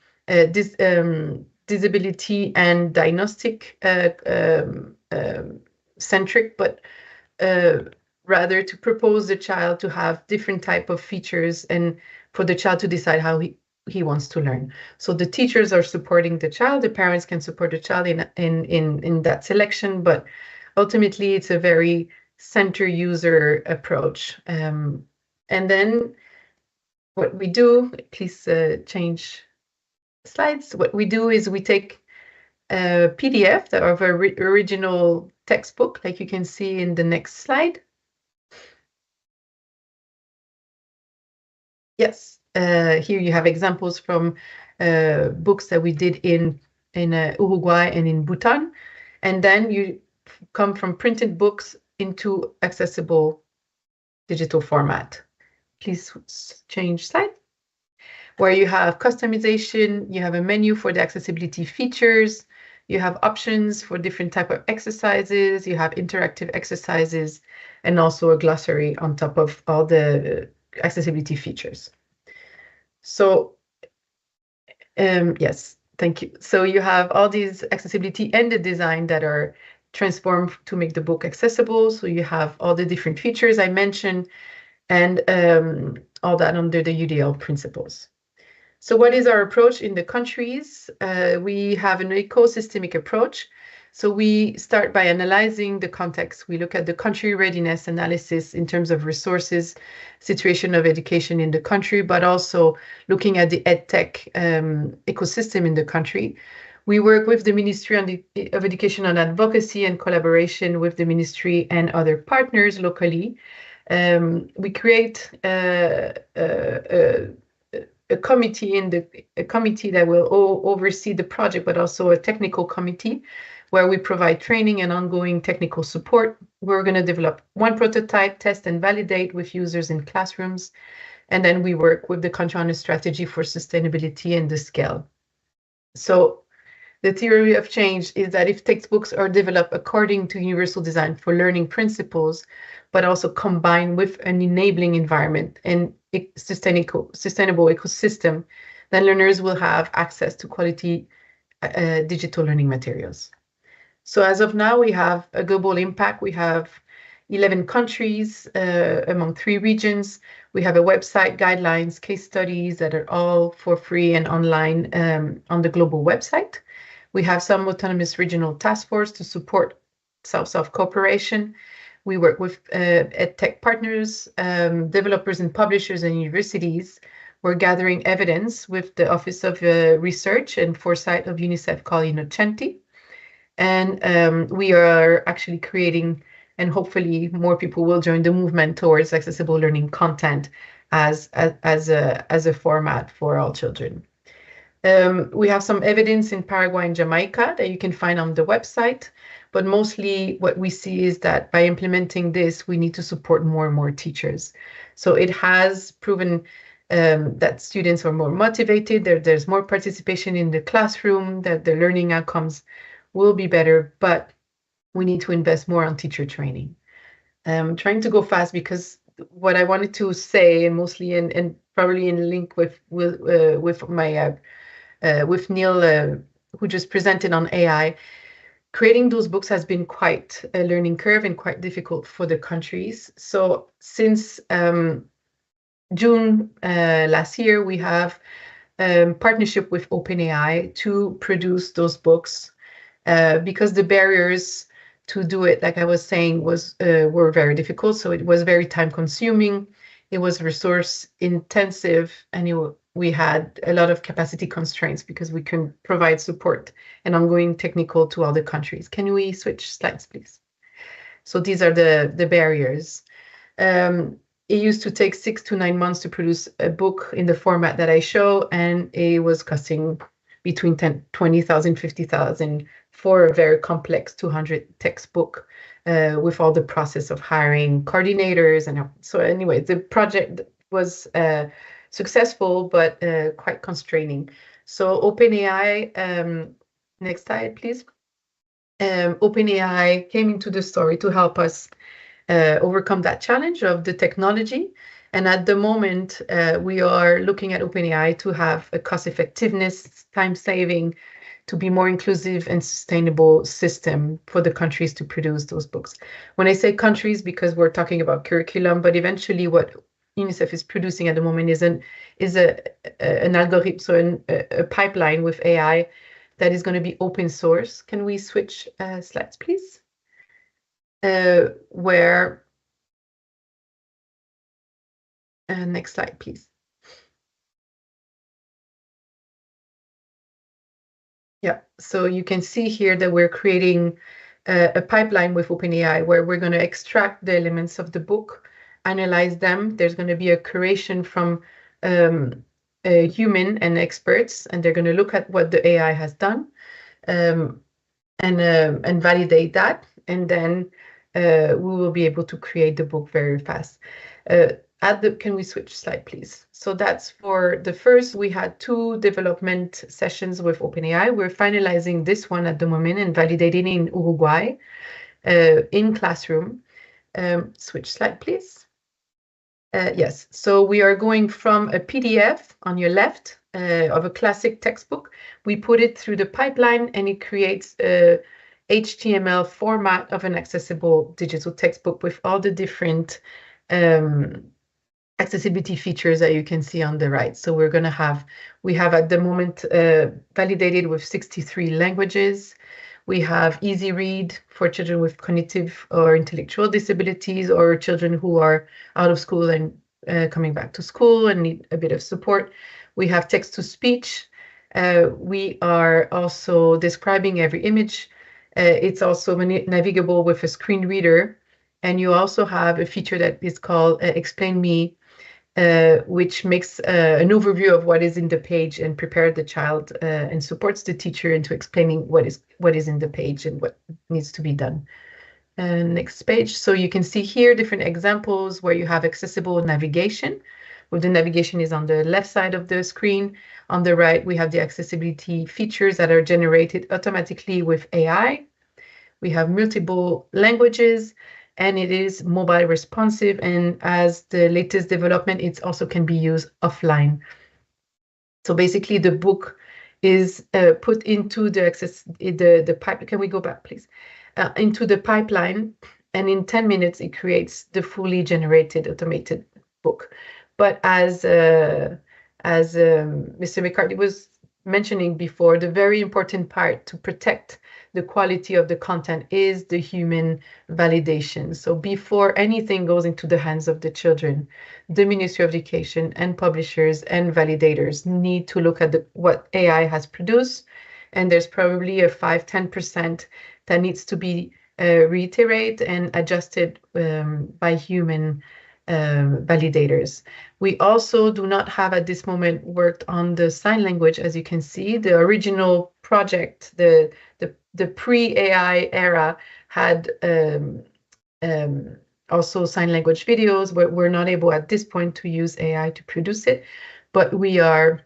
disability and diagnostic centric, but rather to propose the child to have different type of features and for the child to decide how he wants to learn. So the teachers are supporting the child, the parents can support the child in that selection, but ultimately it's a very center user approach. And then what we do, please change slides. What we do is we take a PDF of an original textbook, like you can see in the next slide. Yes, here you have examples from books that we did in Uruguay and in Bhutan. And then you come from printed books into accessible digital format. Please change slide. Where you have customization, you have a menu for the accessibility features, you have options for different type of exercises, you have interactive exercises, and also a glossary on top of all the accessibility features. So, yes, thank you. So you have all these accessibility and the design that are transformed to make the book accessible. So you have all the different features I mentioned and all that under the UDL principles. So what is our approach in the countries? We have an ecosystemic approach. So we start by analyzing the context. We look at the country readiness analysis in terms of resources, situation of education in the country, but also looking at the EdTech ecosystem in the country. We work with the Ministry of Education on advocacy and collaboration with the ministry and other partners locally. We create a committee that will oversee the project, but also a technical committee where we provide training and ongoing technical support. We're going to develop one prototype, test and validate with users in classrooms. And then we work with the country on a strategy for sustainability and the scale. So the theory of change is that if textbooks are developed according to universal design for learning principles, but also combined with an enabling environment and sustainable ecosystem, then learners will have access to quality digital learning materials. So as of now, we have a global impact. We have 11 countries among 3 regions. We have a website, guidelines, case studies that are all for free and online on the global website. We have some autonomous regional task force to support South-South cooperation. We work with EdTech partners, developers and publishers and universities. We're gathering evidence with the Office of Research and Foresight of UNICEF called Innocenti. And we are actually creating, and hopefully more people will join the movement towards accessible learning content as a format for all children. We have some evidence in Paraguay and Jamaica that you can find on the website, but mostly what we see is that by implementing this, we need to support more and more teachers. So it has proven that students are more motivated, there's more participation in the classroom, that the learning outcomes will be better, but we need to invest more on teacher training. I'm trying to go fast because what I wanted to say, and mostly and probably in link with my with Neil, who just presented on AI, creating those books has been quite a learning curve and quite difficult for the countries. So since June last year, we have partnership with OpenAI to produce those books because the barriers to do it, like I was saying, were very difficult. So it was very time consuming. It was resource intensive, and we had a lot of capacity constraints because we couldn't provide support and ongoing technical to all the countries. Can we switch slides, please? So these are the barriers. It used to take 6 to 9 months to produce a book in the format that I show, and it was costing between 20,000, 50,000 for a very complex 200 textbook with all the process of hiring coordinators. And so anyway, the project was successful, but quite constraining. So OpenAI, next slide, please. OpenAI came into the story to help us overcome that challenge of the technology. And at the moment, we are looking at OpenAI to have a cost effectiveness, time saving, to be more inclusive and sustainable system for the countries to produce those books. When I say countries, because we're talking about curriculum, but eventually what UNICEF is producing at the moment is an algorithm, so a pipeline with AI that is going to be open source. Can we switch slides, please? Next slide, please. Yeah, so you can see here that we're creating a pipeline with OpenAI where we're going to extract the elements of the book, analyze them. There's going to be a curation from a human and experts, and they're going to look at what the AI has done and validate that. And then we will be able to create the book very fast. Can we switch slide, please? So that's for the first. We had 2 development sessions with OpenAI. We're finalizing this one at the moment and validating in Uruguay in classroom. Switch slide, please. Yes, so we are going from a PDF on your left of a classic textbook. We put it through the pipeline and it creates a HTML format of an accessible digital textbook with all the different accessibility features that you can see on the right. So we have at the moment validated with 63 languages. We have easy read for children with cognitive or intellectual disabilities or children who are out of school and coming back to school and need a bit of support. We have text to speech. We are also describing every image. It's also navigable with a screen reader. And you also have a feature that is called Explain Me, which makes an overview of what is in the page and prepare the child and supports the teacher into explaining what is in the page and what needs to be done. Next page. So you can see here different examples where you have accessible navigation. Well, the navigation is on the left side of the screen. On the right, we have the accessibility features that are generated automatically with AI. We have multiple languages, and it is mobile responsive. And as the latest development, it also can be used offline. So basically, the book is put into the pipe. Can we go back, please? Into the pipeline, and in 10 minutes, it creates the fully generated automated book. But as Mr. McCarthy was mentioning before, the very important part to protect the quality of the content is the human validation. So before anything goes into the hands of the children, the Ministry of Education and publishers and validators need to look at what AI has produced. And there's probably a 5-10% that needs to be reiterated and adjusted by human validators. We also do not have at this moment worked on the sign language. As you can see, the original project, the pre-AI era had also sign language videos, but we're not able at this point to use AI to produce it. But we are,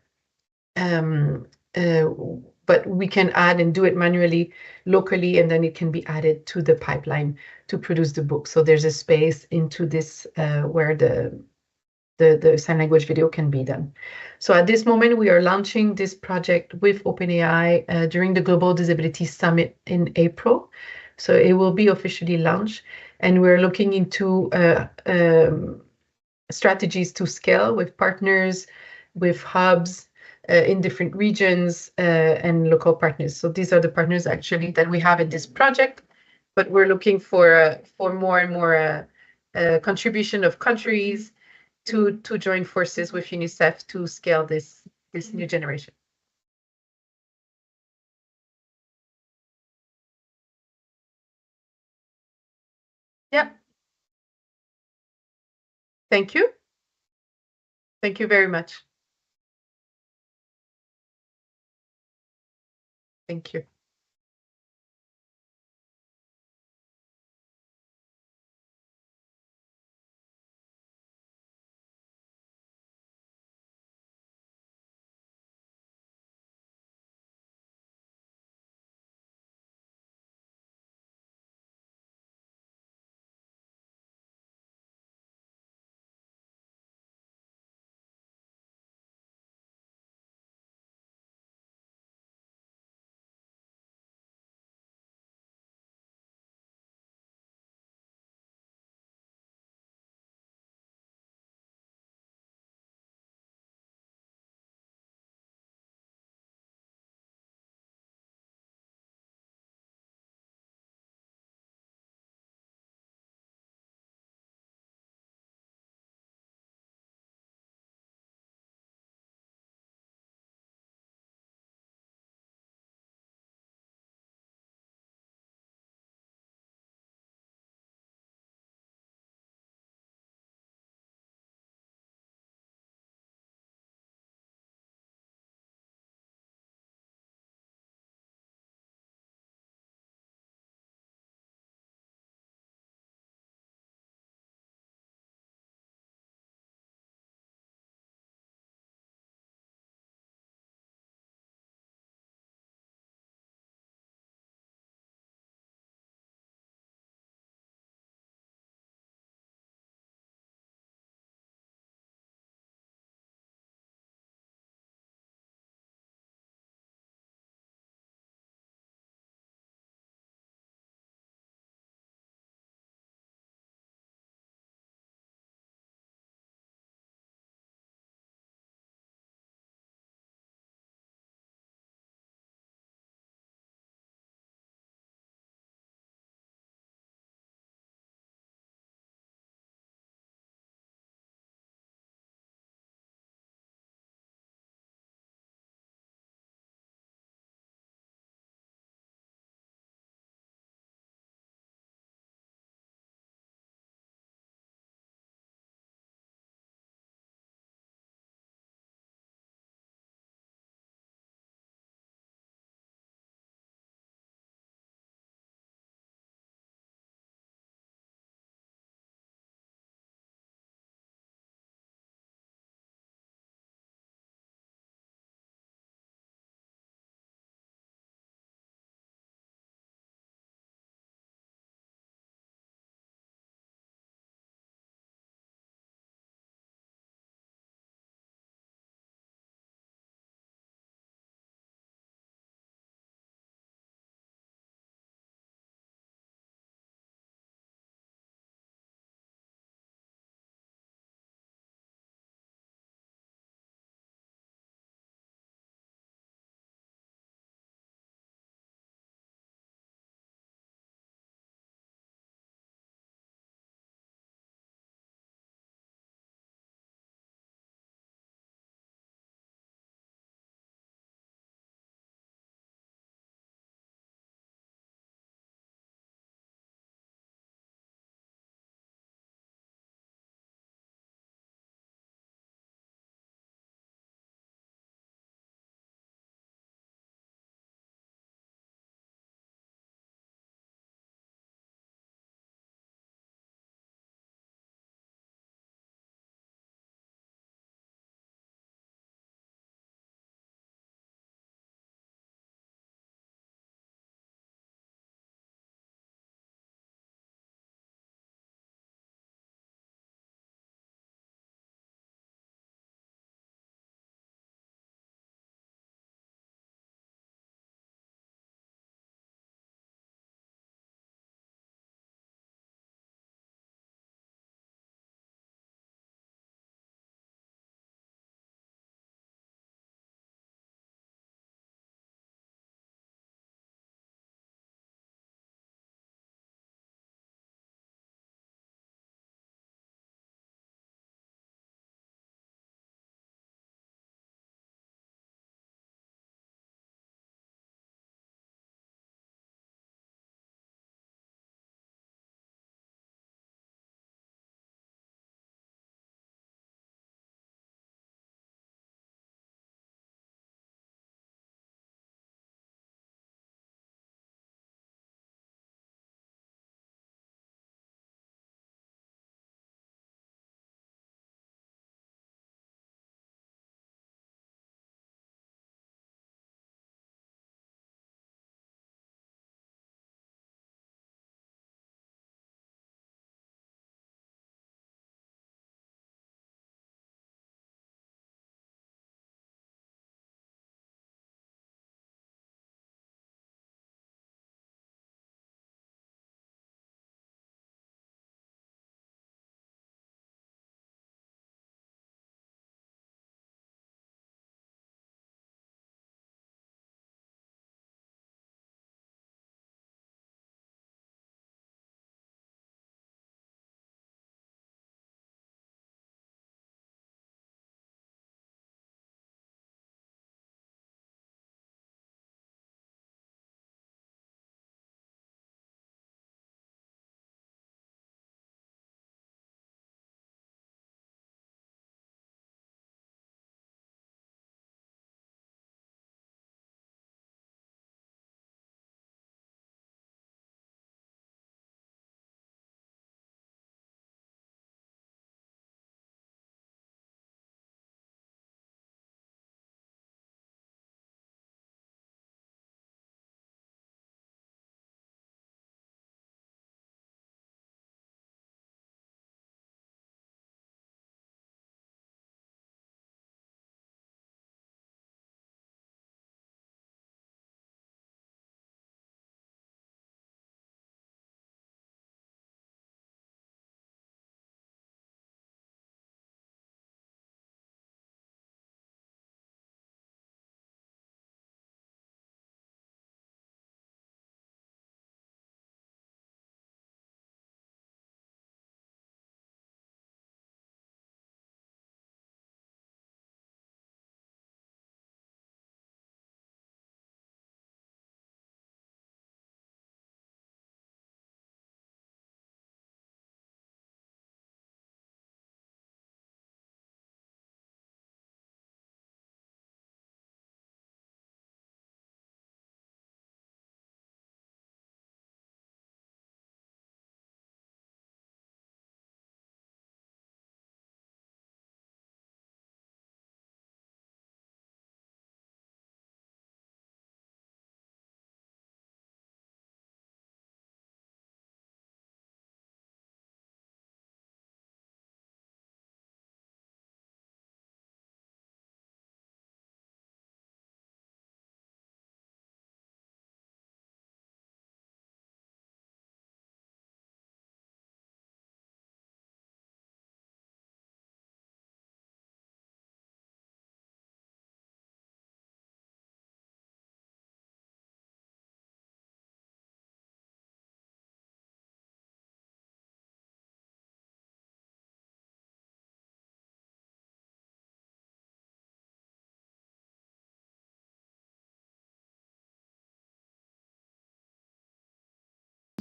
but we can add and do it manually, locally, and then it can be added to the pipeline to produce the book. So there's a space into this where the sign language video can be done. So at this moment, we are launching this project with OpenAI during the Global Disability Summit in April. So it will be officially launched. And we're looking into strategies to scale with partners, with hubs in different regions and local partners. So these are the partners actually that we have in this project. But we're looking for more and more contribution of countries to join forces with UNICEF to scale this new generation. Yeah. Thank you. Thank you very much. Thank you.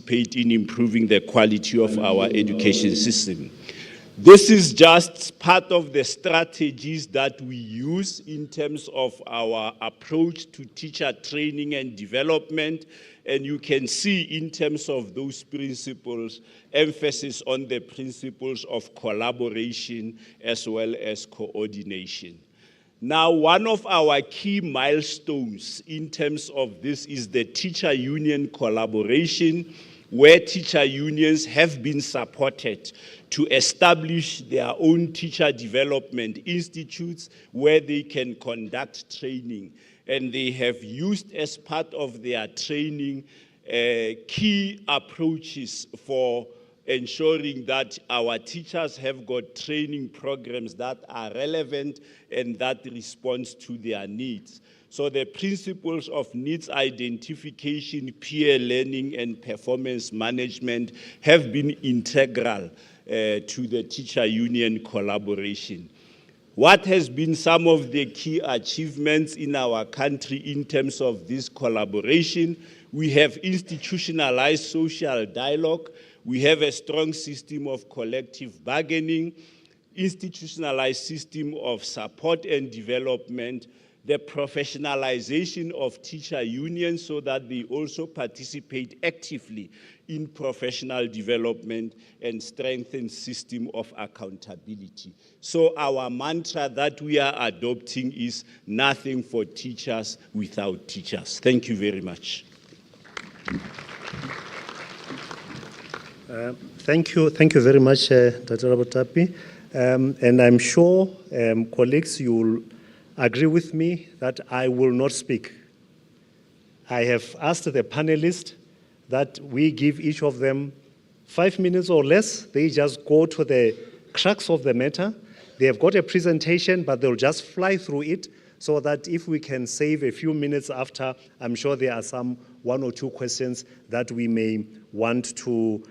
participate in improving the quality of our education system. This is just part of the strategies that we use in terms of our approach to teacher training and development. And you can see in terms of those principles, emphasis on the principles of collaboration as well as coordination. Now, one of our key milestones in terms of this is the teacher union collaboration, where teacher unions have been supported to establish their own teacher development institutes where they can conduct training. And they have used as part of their training key approaches for ensuring that our teachers have got training programs that are relevant and that respond to their needs. So the principles of needs identification, peer learning, and performance management have been integral to the teacher union collaboration. What has been some of the key achievements in our country in terms of this collaboration? We have institutionalized social dialogue. We have a strong system of collective bargaining, institutionalized system of support and development, the professionalization of teacher unions so that they also participate actively in professional development, and strengthen system of accountability. So our mantra that we are adopting is nothing for teachers without teachers. Thank you very much. Thank you very much, Dr. Rabotapi. And I'm sure, colleagues, you will agree with me that I will not speak. I have asked the panelists that we give each of them 5 minutes or less. They just go to the crux of the matter. They have got a presentation, but they'll just fly through it so that if we can save a few minutes after, I'm sure there are some 1 or 2 questions that we may want to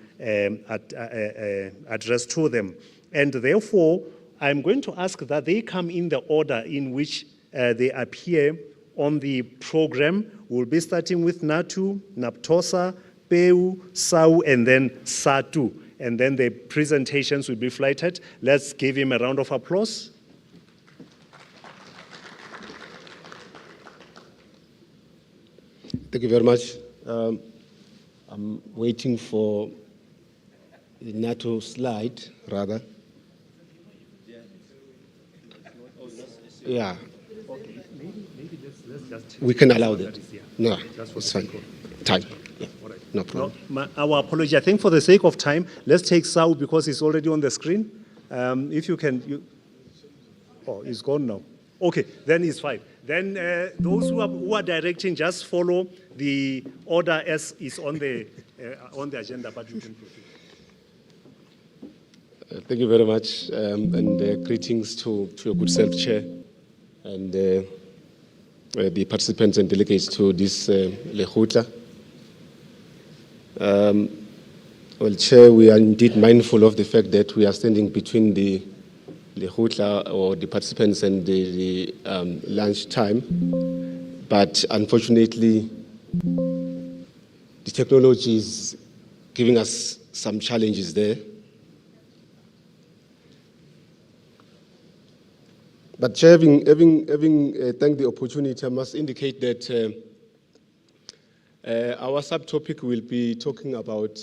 address to them. And therefore, I'm going to ask that they come in the order in which they appear on the program. We'll be starting with Natu, Naptosa, Peu, Sau, and then Satu. And then the presentations will be flighted. Let's give him a round of applause. Thank you very much. I'm waiting for the NATO slide, rather. Yeah. We can allow that. No, it's fine. Time. Yeah. No problem. No, our apology. I think for the sake of time, let's take Sau because it's already on the screen. If you can, oh, it's gone now. Okay, then it's fine. Then those who are directing, just follow the order as is on the agenda, but you can proceed. Thank you very much, and greetings to your good self, Chair, and the participants and delegates to this Lekgotla. Well, Chair, we are indeed mindful of the fact that we are standing between the Lekgotla or the participants and the lunch time, but unfortunately, the technology is giving us some challenges there. But Chair, having thanked the opportunity, I must indicate that our subtopic will be talking about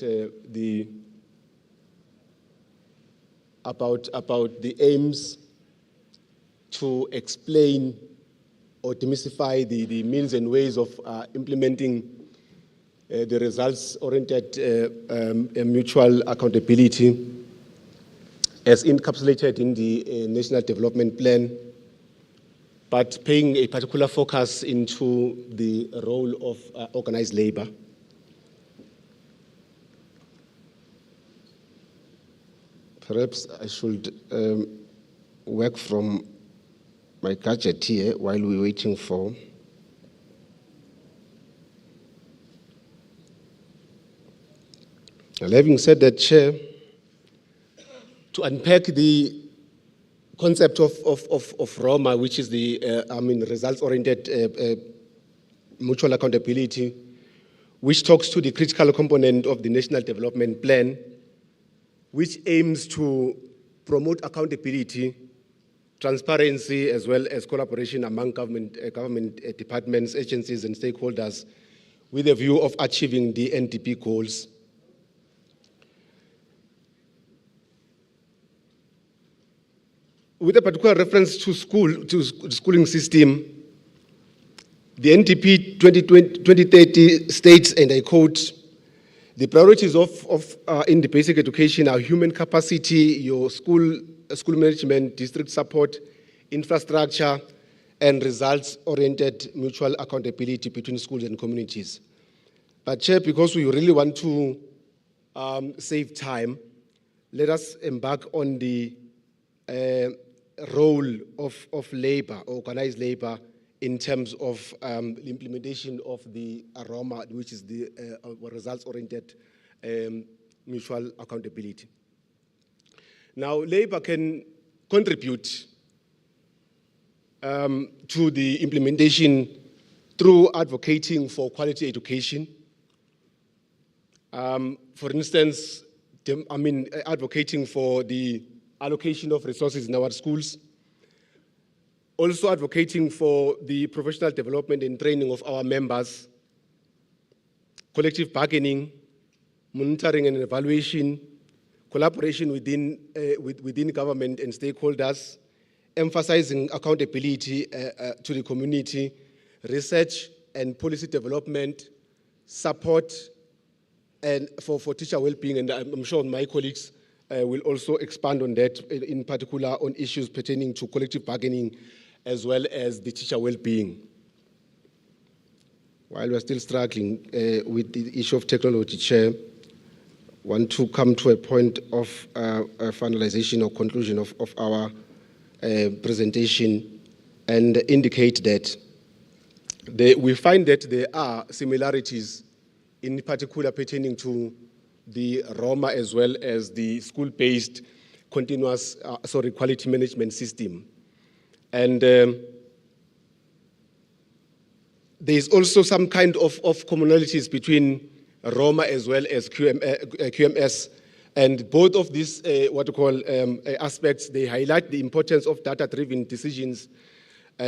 the aims to explain or demystify the means and ways of implementing the results-oriented mutual accountability as encapsulated in the National Development Plan, but paying a particular focus into the role of organized labor. Perhaps I should work from my gadget here while we're waiting for. Well, having said that, Chair, to unpack the concept of ROMA, which is the results-oriented mutual accountability, which talks to the critical component of the National Development Plan, which aims to promote accountability, transparency, as well as collaboration among government departments, agencies, and stakeholders with a view of achieving the NDP goals. With a particular reference to schooling system, the NDP 2030 states, and I quote, "The priorities in the basic education are human capacity, your school management, district support, infrastructure, and results-oriented mutual accountability between schools and communities." But Chair, because we really want to save time, let us embark on the role of labor, organized labor, in terms of the implementation of the ROMA, which is the results-oriented mutual accountability. Now, labor can contribute to the implementation through advocating for quality education. For instance, advocating for the allocation of resources in our schools, also advocating for the professional development and training of our members, collective bargaining, monitoring and evaluation, collaboration within government and stakeholders, emphasizing accountability to the community, research and policy development, support and for teacher well-being, and I'm sure my colleagues will also expand on that, in particular on issues pertaining to collective bargaining as well as the teacher well-being. While we're still struggling with the issue of technology, Chair, I want to come to a point of finalization or conclusion of our presentation and indicate that we find that there are similarities, in particular pertaining to the ROMA as well as the school-based continuous quality management system. And there is also some kind of commonalities between ROMA as well as QMS. And both of these, aspects, they highlight the importance of data-driven decisions,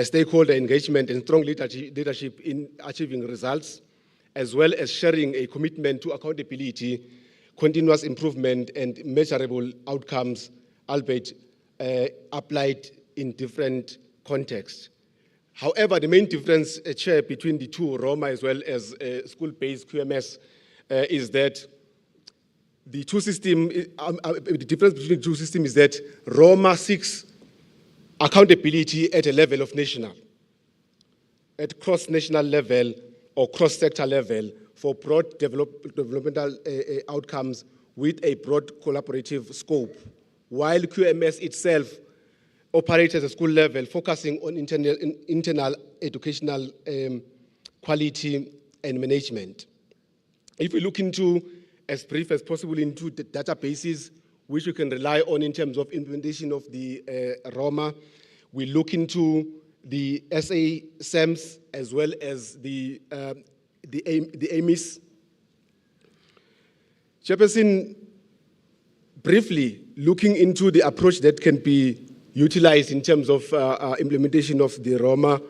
stakeholder engagement, and strong leadership in achieving results, as well as sharing a commitment to accountability, continuous improvement, and measurable outcomes, albeit applied in different contexts. However, the main difference, Chair, between the two, ROMA as well as school-based QMS, is that the difference between the two systems is that ROMA seeks accountability at a level of national, at cross-national level or cross-sector level for broad developmental outcomes with a broad collaborative scope, while QMS itself operates at a school level, focusing on internal educational quality and management. If we look into, as brief as possible, into the databases which we can rely on in terms of implementation of the ROMA, we look into the SESA as well as the AMIS. Chairperson, briefly looking into the approach that can be utilized in terms of implementation of the ROMA,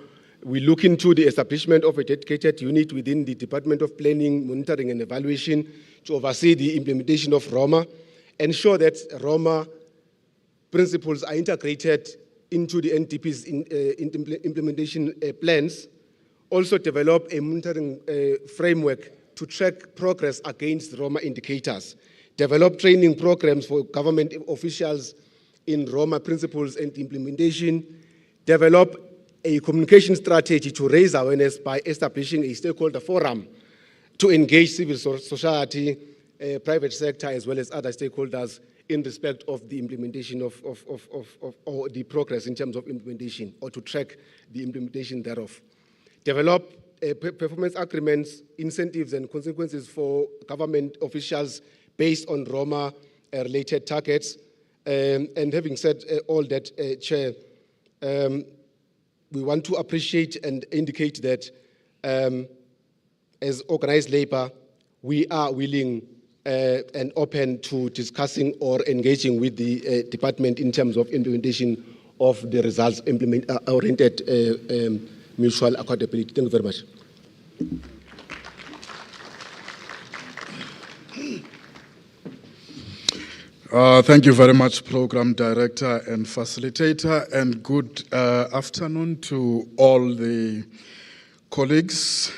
we look into the establishment of a dedicated unit within the Department of Planning, Monitoring and Evaluation to oversee the implementation of ROMA, ensure that ROMA principles are integrated into the NDP's implementation plans, also develop a monitoring framework to track progress against ROMA indicators, develop training programs for government officials in ROMA principles and implementation, develop a communication strategy to raise awareness by establishing a stakeholder forum to engage civil society, private sector, as well as other stakeholders in respect of the implementation or the progress in terms of implementation, or to track the implementation thereof. Develop performance agreements, incentives, and consequences for government officials based on ROMA-related targets. And having said all that, Chair, we want to appreciate and indicate that as organized labor, we are willing and open to discussing or engaging with the department in terms of implementation of the results oriented mutual accountability. Thank you very much. Thank you very much, Program Director and Facilitator, and good afternoon to all the colleagues.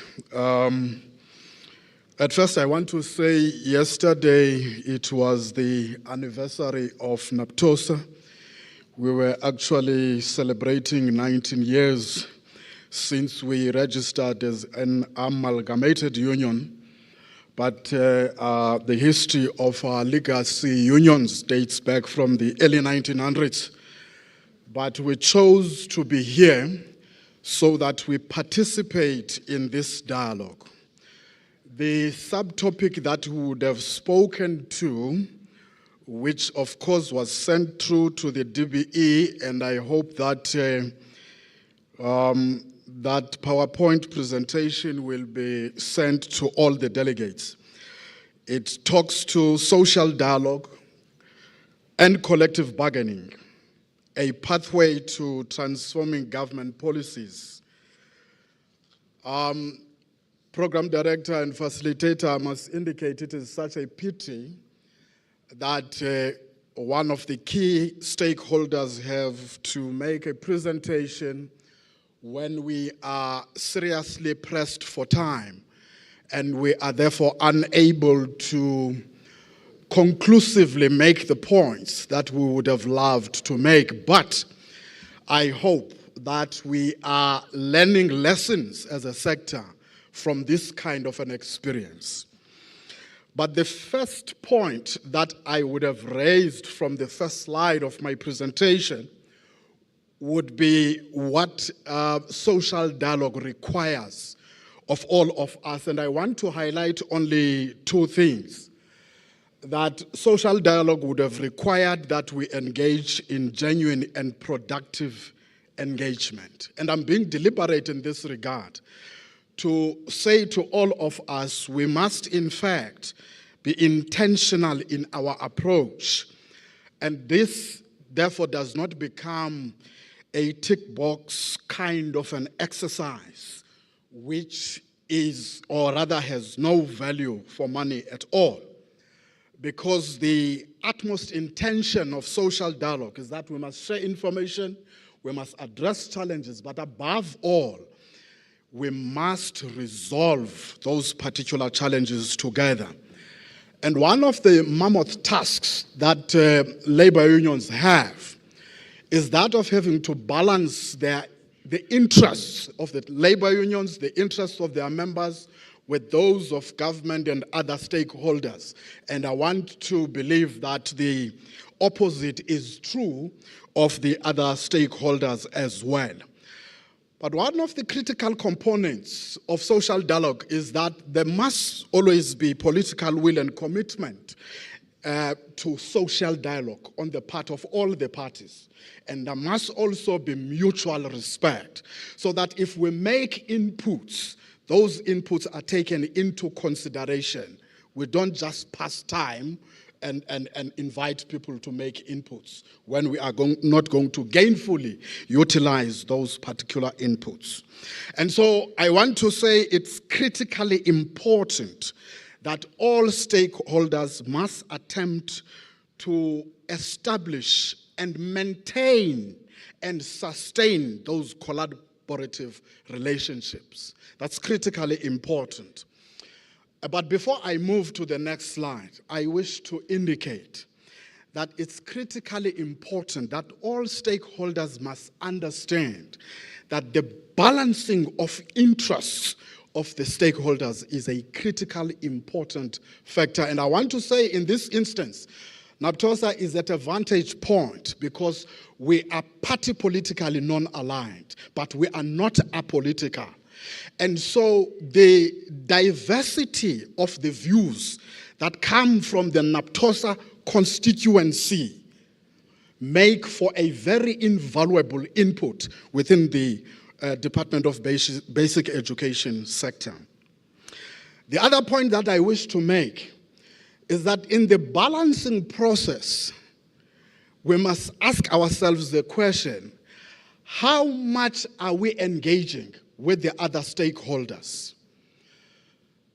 At first, I want to say yesterday it was the anniversary of NAPTOSA. We were actually celebrating 19 years since we registered as an amalgamated union. But the history of our legacy unions dates back from the early 1900s. But we chose to be here so that we participate in this dialogue. The subtopic that we would have spoken to, which of course was sent through to the DBE, and I hope that that PowerPoint presentation will be sent to all the delegates. It talks to social dialogue and collective bargaining, a pathway to transforming government policies. Program Director and Facilitator, I must indicate it is such a pity that one of the key stakeholders have to make a presentation when we are seriously pressed for time, and we are therefore unable to conclusively make the points that we would have loved to make. But I hope that we are learning lessons as a sector from this kind of an experience. But the first point that I would have raised from the first slide of my presentation would be what social dialogue requires of all of us. And I want to highlight only two things. That social dialogue would have required that we engage in genuine and productive engagement. And I'm being deliberate in this regard to say to all of us, we must in fact be intentional in our approach. And this therefore does not become a tick box kind of an exercise, which is, or rather has no value for money at all. Because the utmost intention of social dialogue is that we must share information, we must address challenges, but above all, we must resolve those particular challenges together. And one of the mammoth tasks that labor unions have is that of having to balance the interests of the labor unions, the interests of their members, with those of government and other stakeholders. And I want to believe that the opposite is true of the other stakeholders as well. But one of the critical components of social dialogue is that there must always be political will and commitment to social dialogue on the part of all the parties. And there must also be mutual respect, so that if we make inputs, those inputs are taken into consideration. We don't just pass time and invite people to make inputs when we are not going to gainfully utilize those particular inputs. And so I want to say it's critically important that all stakeholders must attempt to establish and maintain and sustain those collaborative relationships. That's critically important. But before I move to the next slide, I wish to indicate that it's critically important that all stakeholders must understand that the balancing of interests of the stakeholders is a critically important factor. And I want to say in this instance, NAPTOSA is at a vantage point because we are party politically non-aligned, but we are not apolitical. And so the diversity of the views that come from the NAPTOSA constituency make for a very invaluable input within the Department of Basic Education sector. The other point that I wish to make is that in the balancing process, we must ask ourselves the question, how much are we engaging with the other stakeholders?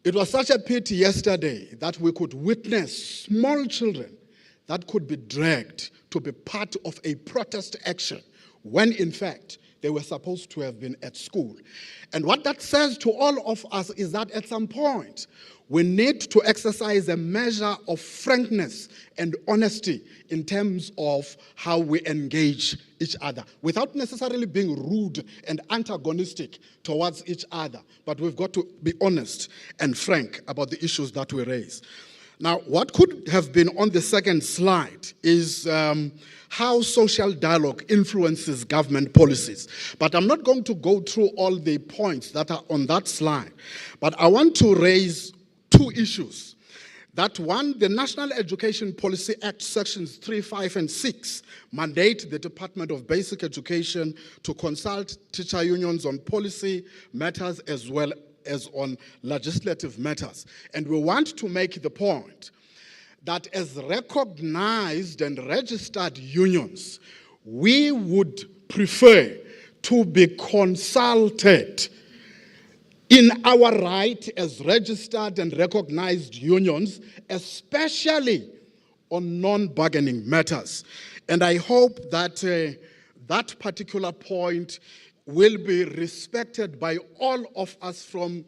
It was such a pity yesterday that we could witness small children that could be dragged to be part of a protest action when in fact they were supposed to have been at school. And what that says to all of us is that at some point, we need to exercise a measure of frankness and honesty in terms of how we engage each other, without necessarily being rude and antagonistic towards each other. But we've got to be honest and frank about the issues that we raise. Now, what could have been on the second slide is how social dialogue influences government policies. But I'm not going to go through all the points that are on that slide. But I want to raise two issues. That one, the National Education Policy Act sections 3, 5, and 6 mandate the Department of Basic Education to consult teacher unions on policy matters as well as on legislative matters. And we want to make the point that as recognized and registered unions, we would prefer to be consulted in our right as registered and recognized unions, especially on non-bargaining matters. And I hope that that particular point will be respected by all of us from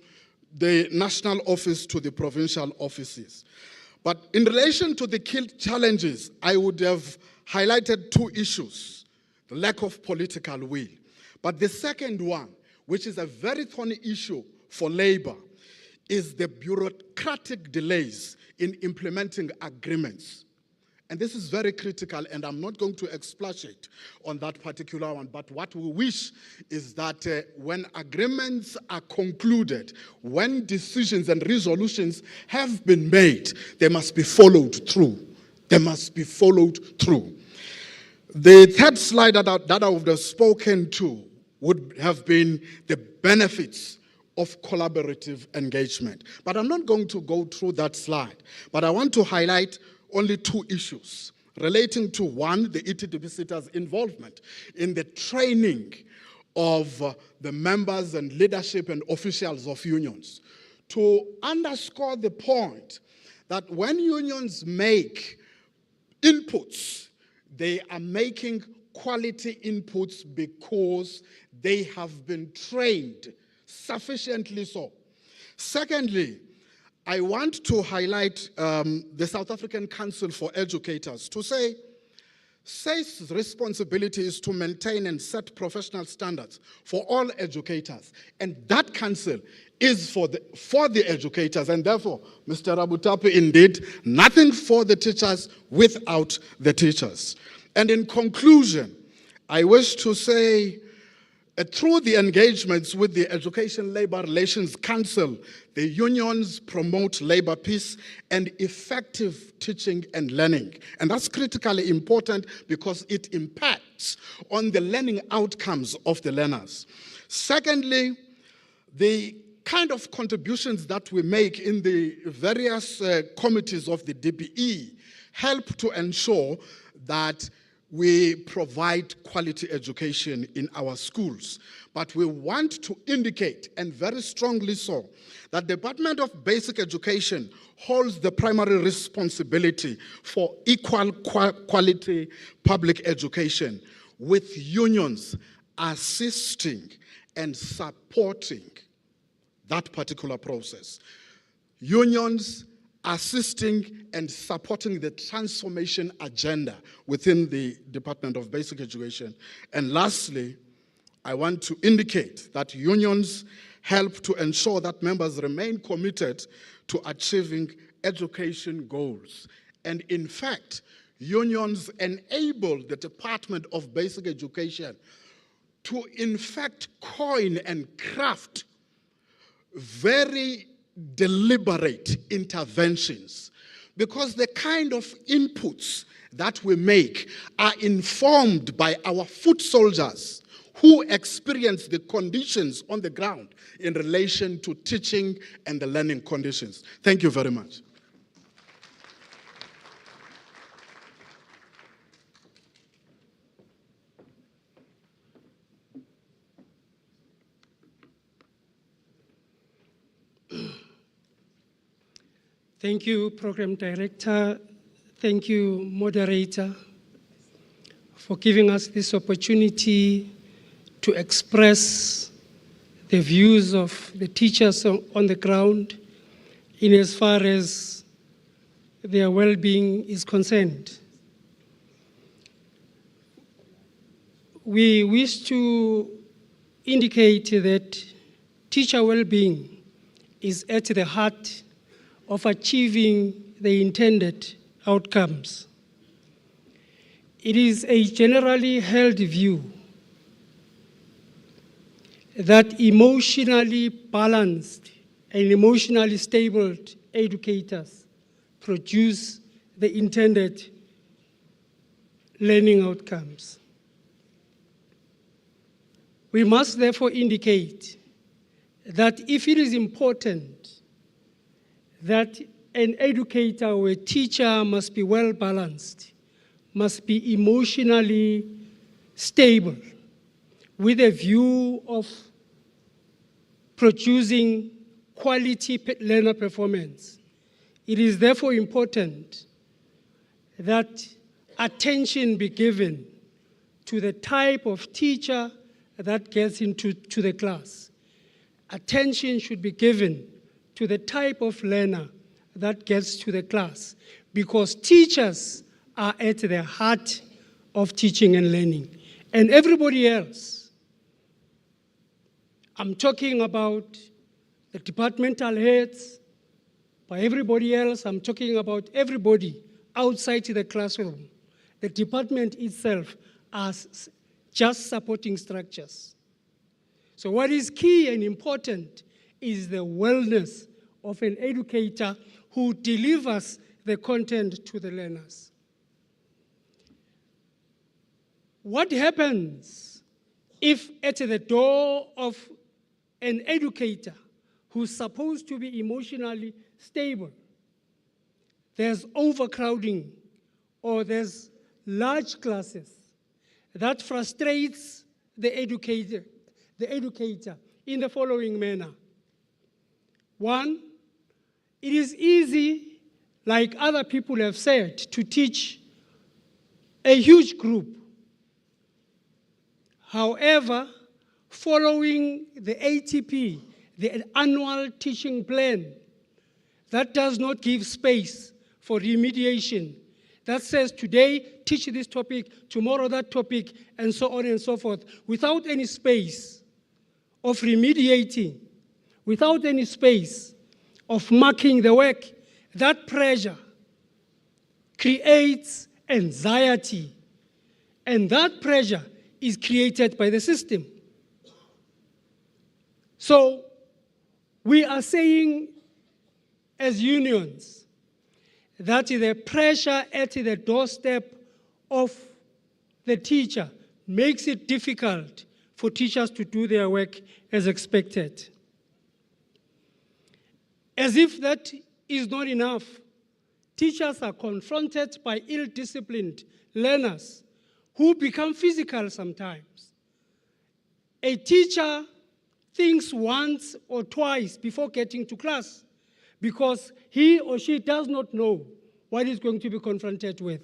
the national office to the provincial offices. But in relation to the key challenges, I would have highlighted two issues: the lack of political will. But the second one, which is a very thorny issue for labor, is the bureaucratic delays in implementing agreements. And this is very critical, and I'm not going to expatiate on that particular one, but what we wish is that when agreements are concluded, when decisions and resolutions have been made, they must be followed through. They must be followed through. The third slide that I would have spoken to would have been the benefits of collaborative engagement. But I'm not going to go through that slide, but I want to highlight only two issues relating to, one, the ETDP-SETA's involvement in the training of the members and leadership and officials of unions, to underscore the point that when unions make inputs, they are making quality inputs because they have been trained sufficiently so. Secondly, I want to highlight the South African Council for Educators to say SESA's responsibility is to maintain and set professional standards for all educators. And that council is for the educators. And therefore, Mr. Rabutapi, indeed, nothing for the teachers without the teachers. And in conclusion, I wish to say, through the engagements with the Education Labor Relations Council, the unions promote labor peace and effective teaching and learning. And that's critically important because it impacts on the learning outcomes of the learners. Secondly, the kind of contributions that we make in the various committees of the DBE help to ensure that we provide quality education in our schools. But we want to indicate, and very strongly so, that the Department of Basic Education holds the primary responsibility for equal quality public education, with unions assisting and supporting that particular process. Unions assisting and supporting the transformation agenda within the Department of Basic Education. And lastly, I want to indicate that unions help to ensure that members remain committed to achieving education goals. And in fact, unions enable the Department of Basic Education to in fact coin and craft very deliberate interventions, because the kind of inputs that we make are informed by our foot soldiers who experience the conditions on the ground in relation to teaching and the learning conditions. Thank you very much. Thank you, Program Director. Thank you, Moderator, for giving us this opportunity to express the views of the teachers on the ground in as far as their well-being is concerned. We wish to indicate that teacher well-being is at the heart of achieving the intended outcomes. It is a generally held view that emotionally balanced and emotionally stable educators produce the intended learning outcomes. We must therefore indicate that if it is important that an educator or a teacher must be well balanced, must be emotionally stable, with a view of producing quality learner performance. It is therefore important that attention be given to the type of teacher that gets into the class. Attention should be given to the type of learner that gets to the class, because teachers are at the heart of teaching and learning. And everybody else, I'm talking about the departmental heads, by everybody else, I'm talking about everybody outside the classroom. The department itself as just supporting structures. So what is key and important is the wellness of an educator who delivers the content to the learners. What happens if at the door of an educator who's supposed to be emotionally stable, there's overcrowding or there's large classes? That frustrates the educator in the following manner. One, it is easy, like other people have said, to teach a huge group. However, following the ATP, the annual teaching plan, that does not give space for remediation. That says today, teach this topic, tomorrow that topic, and so on and so forth, without any space of remediating, without any space of marking the work. That pressure creates anxiety, and that pressure is created by the system. So we are saying as unions that the pressure at the doorstep of the teacher makes it difficult for teachers to do their work as expected. As if that is not enough, teachers are confronted by ill-disciplined learners who become physical sometimes. A teacher thinks once or twice before getting to class because he or she does not know what he's going to be confronted with.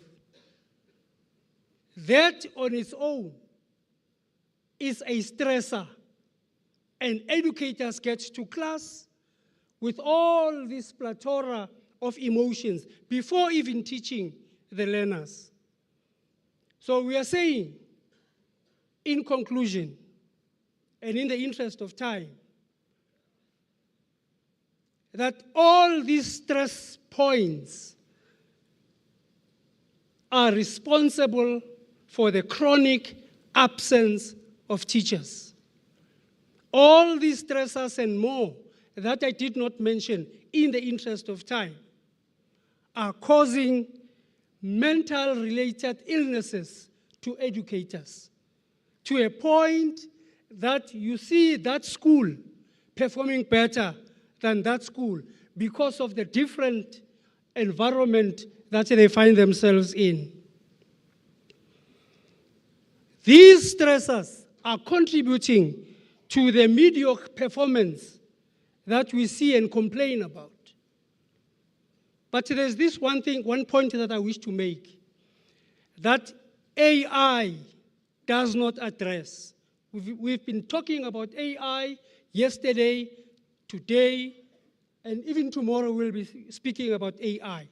That on its own is a stressor, and educators get to class with all this plethora of emotions before even teaching the learners. So we are saying, in conclusion, and in the interest of time, that all these stress points are responsible for the chronic absence of teachers. All these stressors and more that I did not mention in the interest of time are causing mental-related illnesses to educators. to a point that you see that school performing better than that school because of the different environment that they find themselves in. These stressors are contributing to the mediocre performance that we see and complain about. But there's this one point that I wish to make, that AI does not address. We've been talking about AI yesterday, today, and even tomorrow we'll be speaking about AI.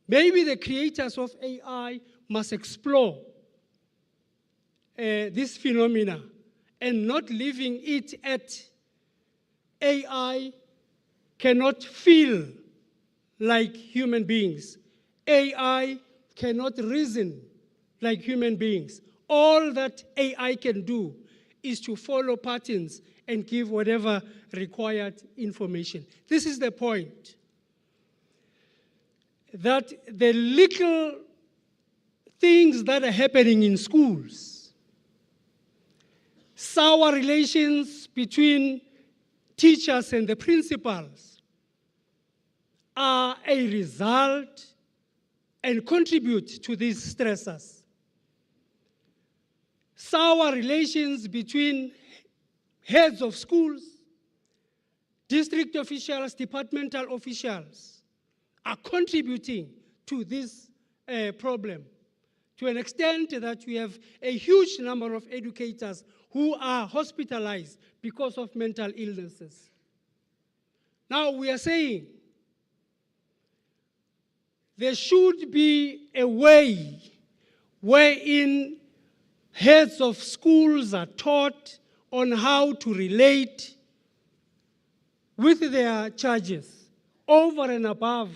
Maybe the creators of AI must explore this phenomena and not leaving it at AI cannot feel like human beings. AI cannot reason like human beings. All that AI can do is to follow patterns and give whatever required information. This is the point. That the little things that are happening in schools, sour relations between teachers and the principals, are a result and contribute to these stressors. Sour relations between heads of schools, district officials, departmental officials are contributing to this problem to an extent that we have a huge number of educators who are hospitalized because of mental illnesses. Now we are saying there should be a way wherein heads of schools are taught on how to relate with their charges over and above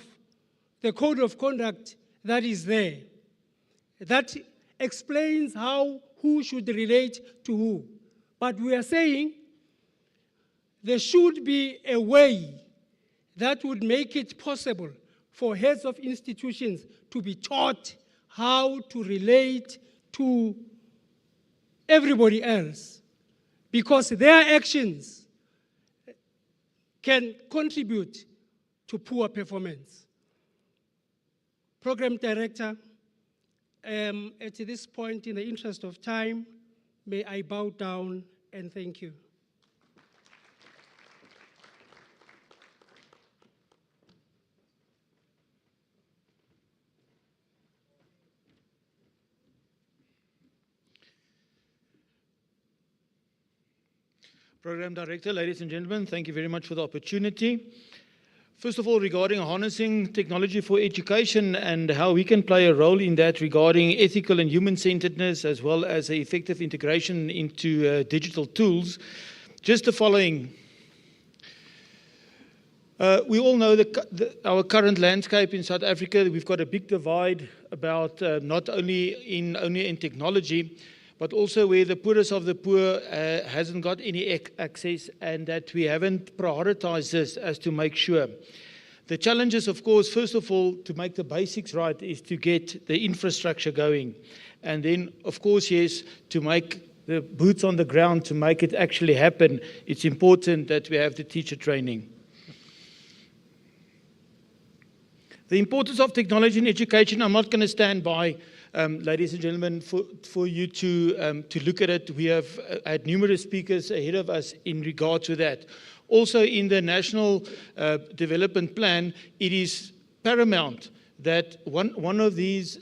the code of conduct that is there. That explains who should relate to who. But we are saying there should be a way that would make it possible for heads of institutions to be taught how to relate to everybody else, because their actions can contribute to poor performance. Program Director, at this point, in the interest of time, may I bow down and thank you. Program Director, ladies and gentlemen, thank you very much for the opportunity. First of all, regarding harnessing technology for education and how we can play a role in that regarding ethical and human-centeredness, as well as effective integration into digital tools, just the following. We all know our current landscape in South Africa. We've got a big divide about not only in technology, but also where the poorest of the poor hasn't got any access, and that we haven't prioritized this as to make sure. The challenge is, of course, first of all, to make the basics right is to get the infrastructure going. And then, of course, yes, to make the boots on the ground, to make it actually happen, it's important that we have the teacher training. The importance of technology in education, I'm not going to stand by, ladies and gentlemen, for you to look at it. We have had numerous speakers ahead of us in regard to that. Also in the National Development Plan, it is paramount that one of these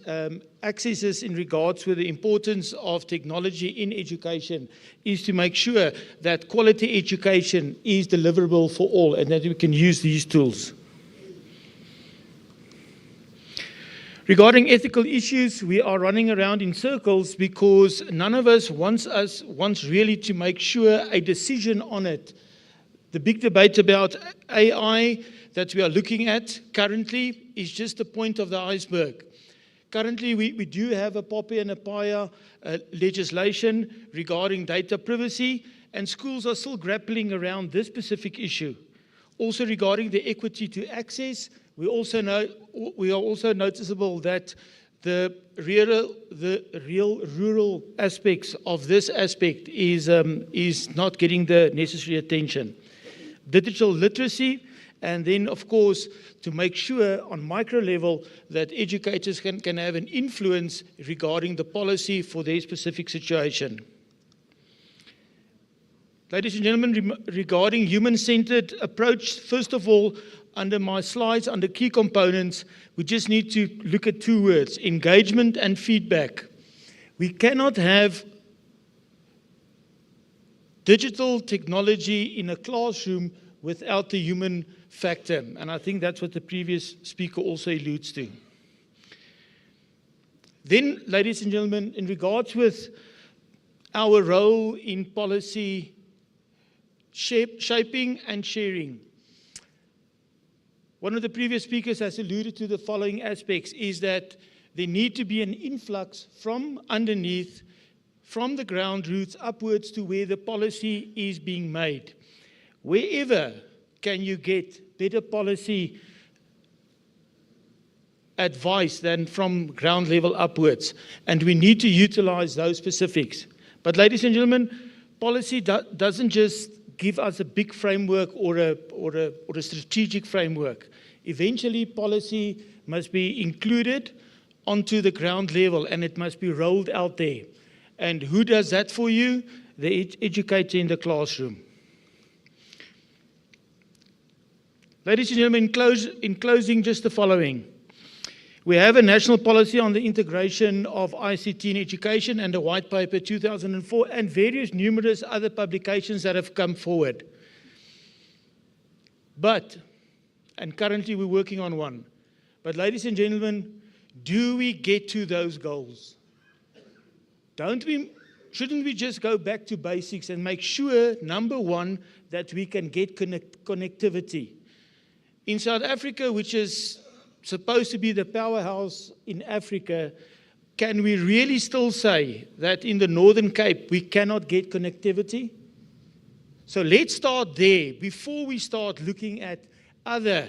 accesses in regards to the importance of technology in education is to make sure that quality education is deliverable for all and that we can use these tools. Regarding ethical issues, we are running around in circles because none of us wants really to make sure a decision on it. The big debate about AI that we are looking at currently is just the point of the iceberg. Currently, we do have a POPI and a PIA legislation regarding data privacy, and schools are still grappling around this specific issue. Also regarding the equity to access, we are also noticeable that the real rural aspects of this aspect is not getting the necessary attention. Digital literacy, and then, of course, to make sure on micro level that educators can have an influence regarding the policy for their specific situation. Ladies and gentlemen, regarding human-centered approach, first of all, under my slides, under key components, we just need to look at two words: engagement and feedback. We cannot have digital technology in a classroom without the human factor, and I think that's what the previous speaker also alludes to. Then, ladies and gentlemen, in regards with our role in policy shaping and sharing, one of the previous speakers has alluded to the following aspects, is that there need to be an influx from underneath, from the ground roots upwards to where the policy is being made. Wherever can you get better policy advice than from ground level upwards? And we need to utilize those specifics. But ladies and gentlemen, policy doesn't just give us a big framework or a strategic framework. Eventually, policy must be included onto the ground level, and it must be rolled out there. And who does that for you? The educator in the classroom. Ladies and gentlemen, in closing, just the following. We have a national policy on the integration of ICT in education and a white paper 2004 and various numerous other publications that have come forward. And currently we're working on one. But ladies and gentlemen, do we get to those goals? Shouldn't we just go back to basics and make sure, number one, that we can get connectivity? In South Africa, which is supposed to be the powerhouse in Africa, can we really still say that in the Northern Cape we cannot get connectivity? So let's start there before we start looking at other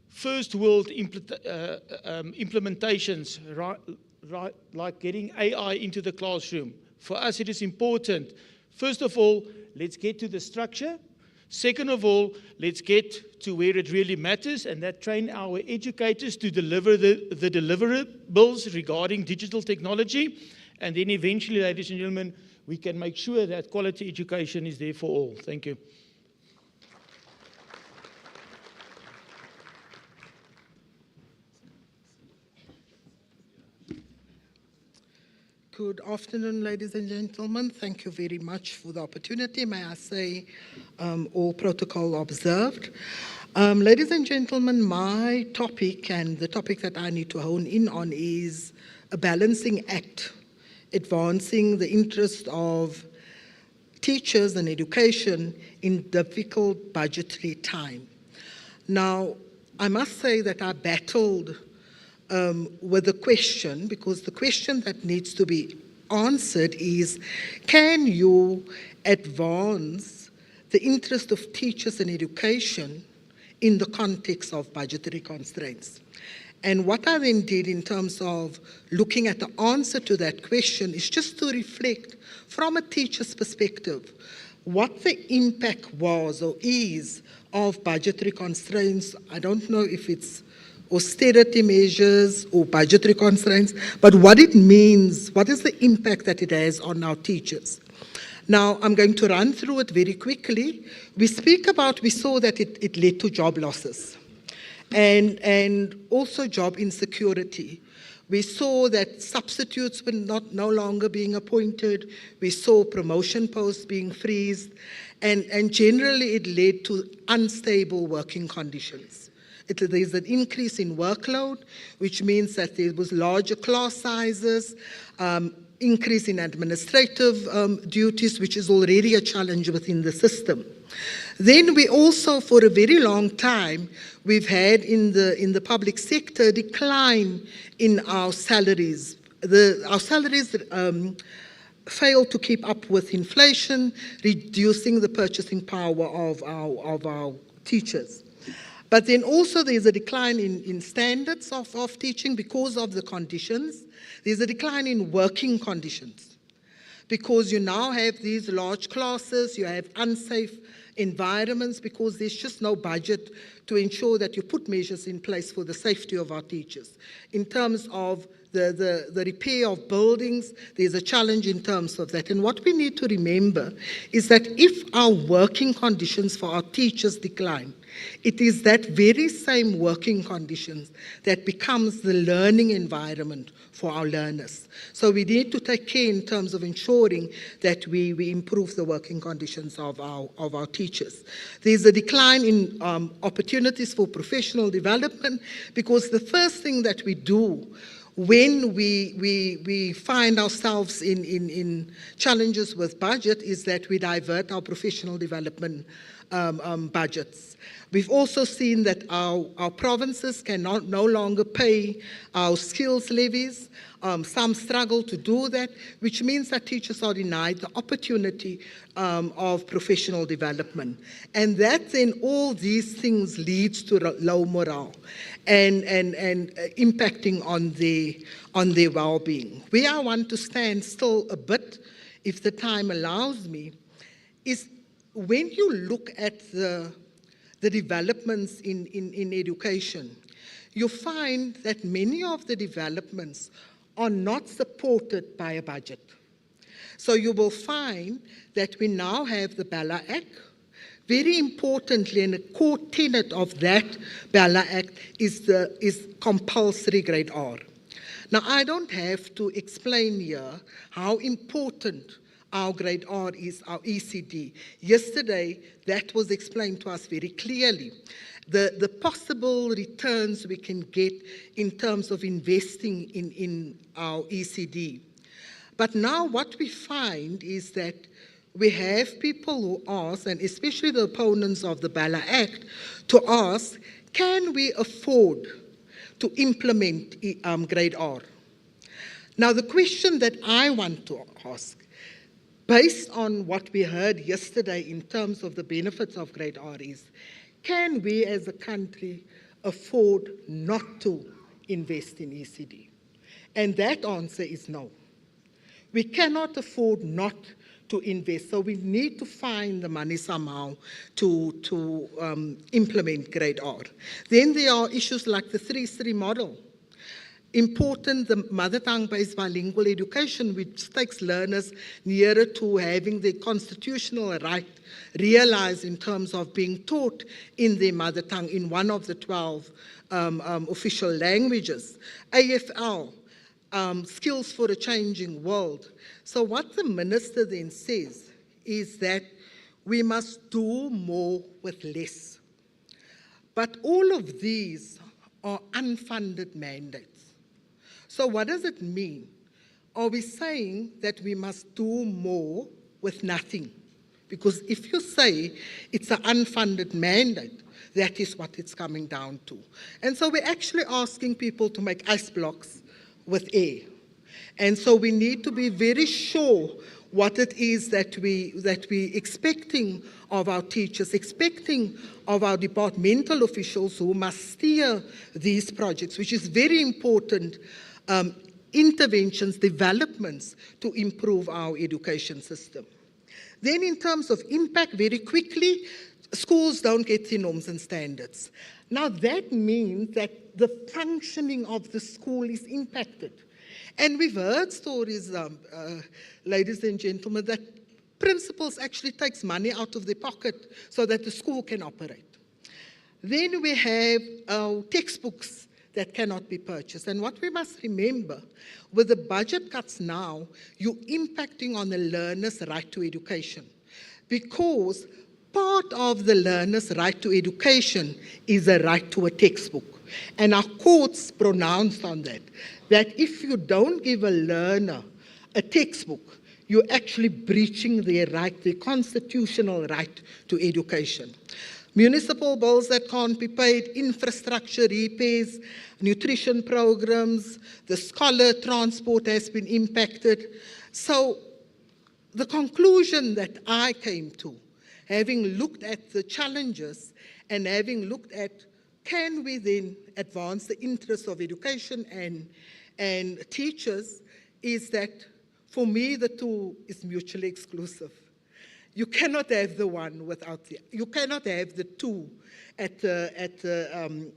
first world implementations, like getting AI into the classroom. For us, it is important. First of all, let's get to the structure. Second of all, let's get to where it really matters, and that train our educators to deliver the deliverables regarding digital technology. And then eventually, ladies and gentlemen, we can make sure that quality education is there for all. Thank you. Good afternoon, ladies and gentlemen. Thank you very much for the opportunity. May I say, all protocol observed. Ladies and gentlemen, my topic and the topic that I need to hone in on is a balancing act, advancing the interest of teachers and education in difficult budgetary time. Now, I must say that I battled with the question, because the question that needs to be answered is, can you advance the interest of teachers and education in the context of budgetary constraints? And what I then did in terms of looking at the answer to that question is just to reflect from a teacher's perspective what the impact was or is of budgetary constraints. I don't know if it's austerity measures or budgetary constraints, but what it means, what is the impact that it has on our teachers. Now, I'm going to run through it very quickly. We saw that it led to job losses and also job insecurity. We saw that substitutes were no longer being appointed. We saw promotion posts being freezed, and generally it led to unstable working conditions. There's an increase in workload, which means that there was larger class sizes, increase in administrative duties, which is already a challenge within the system. Then we also, for a very long time, we've had in the public sector decline in our salaries. Our salaries failed to keep up with inflation, reducing the purchasing power of our teachers. But then also there's a decline in standards of teaching because of the conditions. There's a decline in working conditions because you now have these large classes, you have unsafe environments because there's just no budget to ensure that you put measures in place for the safety of our teachers. In terms of the repair of buildings, there's a challenge in terms of that. And what we need to remember is that if our working conditions for our teachers decline, it is that very same working conditions that becomes the learning environment for our learners. So we need to take care in terms of ensuring that we improve the working conditions of our teachers. There's a decline in opportunities for professional development because the first thing that we do when we find ourselves in challenges with budget is that we divert our professional development budgets. We've also seen that our provinces cannot no longer pay our skills levies. Some struggle to do that, which means that teachers are denied the opportunity of professional development. And that then all these things leads to low morale and impacting on their well-being. Where I want to stand still a bit, if the time allows me, is when you look at the developments in education, you find that many of the developments are not supported by a budget. So you will find that we now have the Bella Act. Very importantly, and a core tenet of that Bella Act is compulsory grade R. Now, I don't have to explain here how important our grade R is, our ECD. Yesterday, that was explained to us very clearly. The possible returns we can get in terms of investing in our ECD. But now what we find is that we have people who ask, and especially the opponents of the Bella Act, to ask, can we afford to implement grade R? Now, the question that I want to ask, based on what we heard yesterday in terms of the benefits of grade R is, can we as a country afford not to invest in ECD? And that answer is no. We cannot afford not to invest, so we need to find the money somehow to implement grade R. Then there are issues like the 3-3 model. Important, the mother tongue-based bilingual education, which takes learners nearer to having their constitutional right realized in terms of being taught in their mother tongue in one of the 12 official languages. AFL, skills for a changing world. So what the minister then says is that we must do more with less. But all of these are unfunded mandates. So what does it mean? Are we saying that we must do more with nothing? Because if you say it's an unfunded mandate, that is what it's coming down to. And so we're actually asking people to make ice blocks with air. And so we need to be very sure what it is that we expecting of our teachers, expecting of our departmental officials who must steer these projects, which is very important, interventions, developments to improve our education system. Then in terms of impact, very quickly, schools don't get the norms and standards. Now that means that the functioning of the school is impacted. And we've heard stories, ladies and gentlemen, that principals actually takes money out of their pocket so that the school can operate. Then we have textbooks that cannot be purchased. And what we must remember, with the budget cuts now, you're impacting on the learner's right to education. Because part of the learner's right to education is a right to a textbook. And our courts pronounced on that if you don't give a learner a textbook, you're actually breaching their right, their constitutional right to education. Municipal bills that can't be paid, infrastructure repairs, nutrition programs, the scholar transport has been impacted. So the conclusion that I came to, having looked at the challenges and having looked at can we then advance the interests of education and teachers is that, for me, the two is mutually exclusive. You cannot have the one without you cannot have the two at the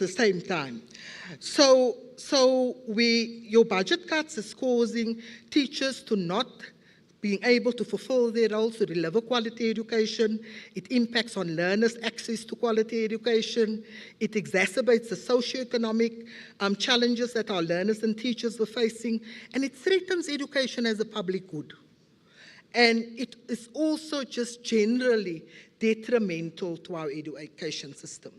same time. So your budget cuts is causing teachers to not being able to fulfill their roles to deliver quality education. It impacts on learners' access to quality education. It exacerbates the socioeconomic challenges that our learners and teachers are facing, and it threatens education as a public good. And it is also just generally detrimental to our education system.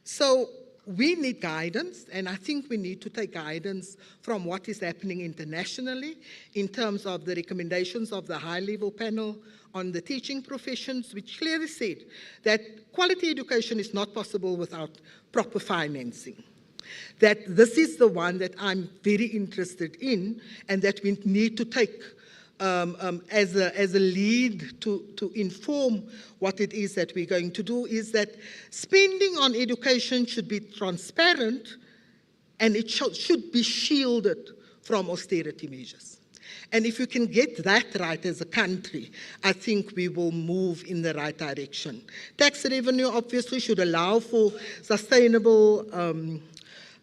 So we need guidance, and I think we need to take guidance from what is happening internationally in terms of the recommendations of the high-level panel on the teaching professions, which clearly said that quality education is not possible without proper financing. That this is the one that I'm very interested in, and that we need to take as a lead to inform what it is that we're going to do, is that spending on education should be transparent, and it should be shielded from austerity measures. And if you can get that right as a country, I think we will move in the right direction. Tax revenue obviously should allow for sustainable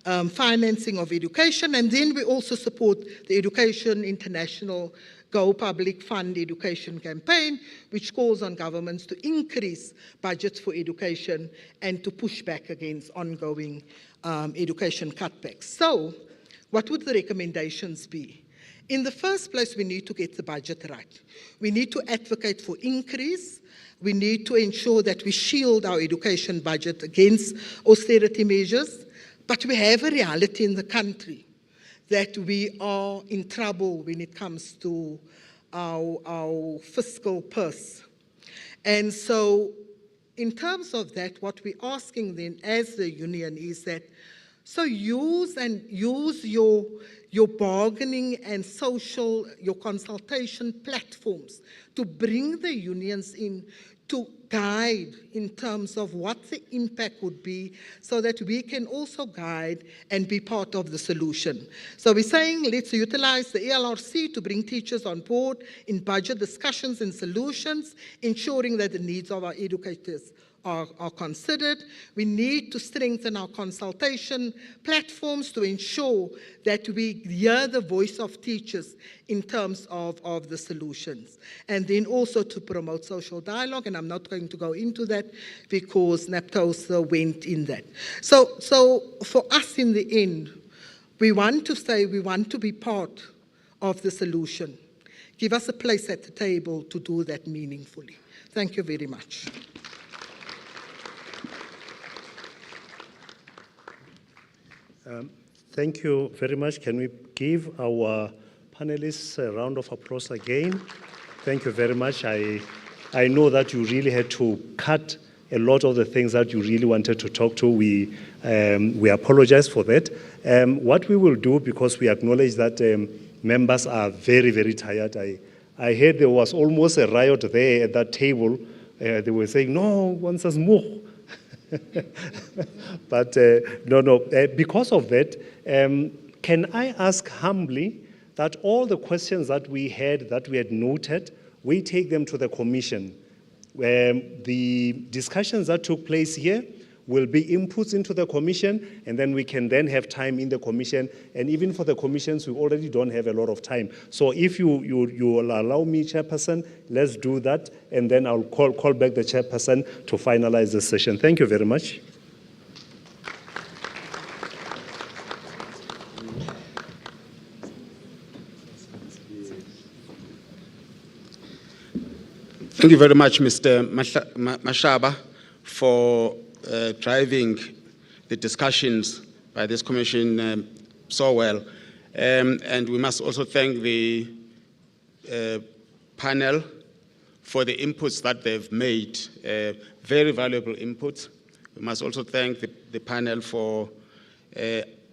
financing of education, and then we also support the Education International Go Public Fund Education campaign, which calls on governments to increase budgets for education and to push back against ongoing education cutbacks. So, what would the recommendations be? In the first place, we need to get the budget right. We need to advocate for increase. We need to ensure that we shield our education budget against austerity measures. But we have a reality in the country that we are in trouble when it comes to our fiscal purse. And so in terms of that, what we're asking then as the union is that, so use your bargaining and your consultation platforms to bring the unions in to guide in terms of what the impact would be, so that we can also guide and be part of the solution. So we're saying let's utilize the ELRC to bring teachers on board in budget discussions and solutions, ensuring that the needs of our educators are considered. We need to strengthen our consultation platforms to ensure that we hear the voice of teachers in terms of the solutions. And then also to promote social dialogue, and I'm not going to go into that because NAPTOSA went in that. So for us in the end, we want to say we want to be part of the solution. Give us a place at the table to do that meaningfully. Thank you very much. Thank you very much. Can we give our panelists a round of applause again? Thank you very much. I know that you really had to cut a lot of the things that you really wanted to talk to. We apologize for that. What we will do, because we acknowledge that members are very, very tired. I heard there was almost a riot there at that table. They were saying, no, one says more. But no, because of that, can I ask humbly that all the questions that we had noted, we take them to the commission. The discussions that took place here will be inputs into the commission, and then we can then have time in the commission. And even for the commissions, we already don't have a lot of time. So if you will allow me, Chairperson, let's do that, and then I'll call back the Chairperson to finalize the session. Thank you very much. Thank you very much, Mr. Mashaba, for driving the discussions by this commission so well. And we must also thank the panel for the inputs that they've made, very valuable inputs. We must also thank the panel for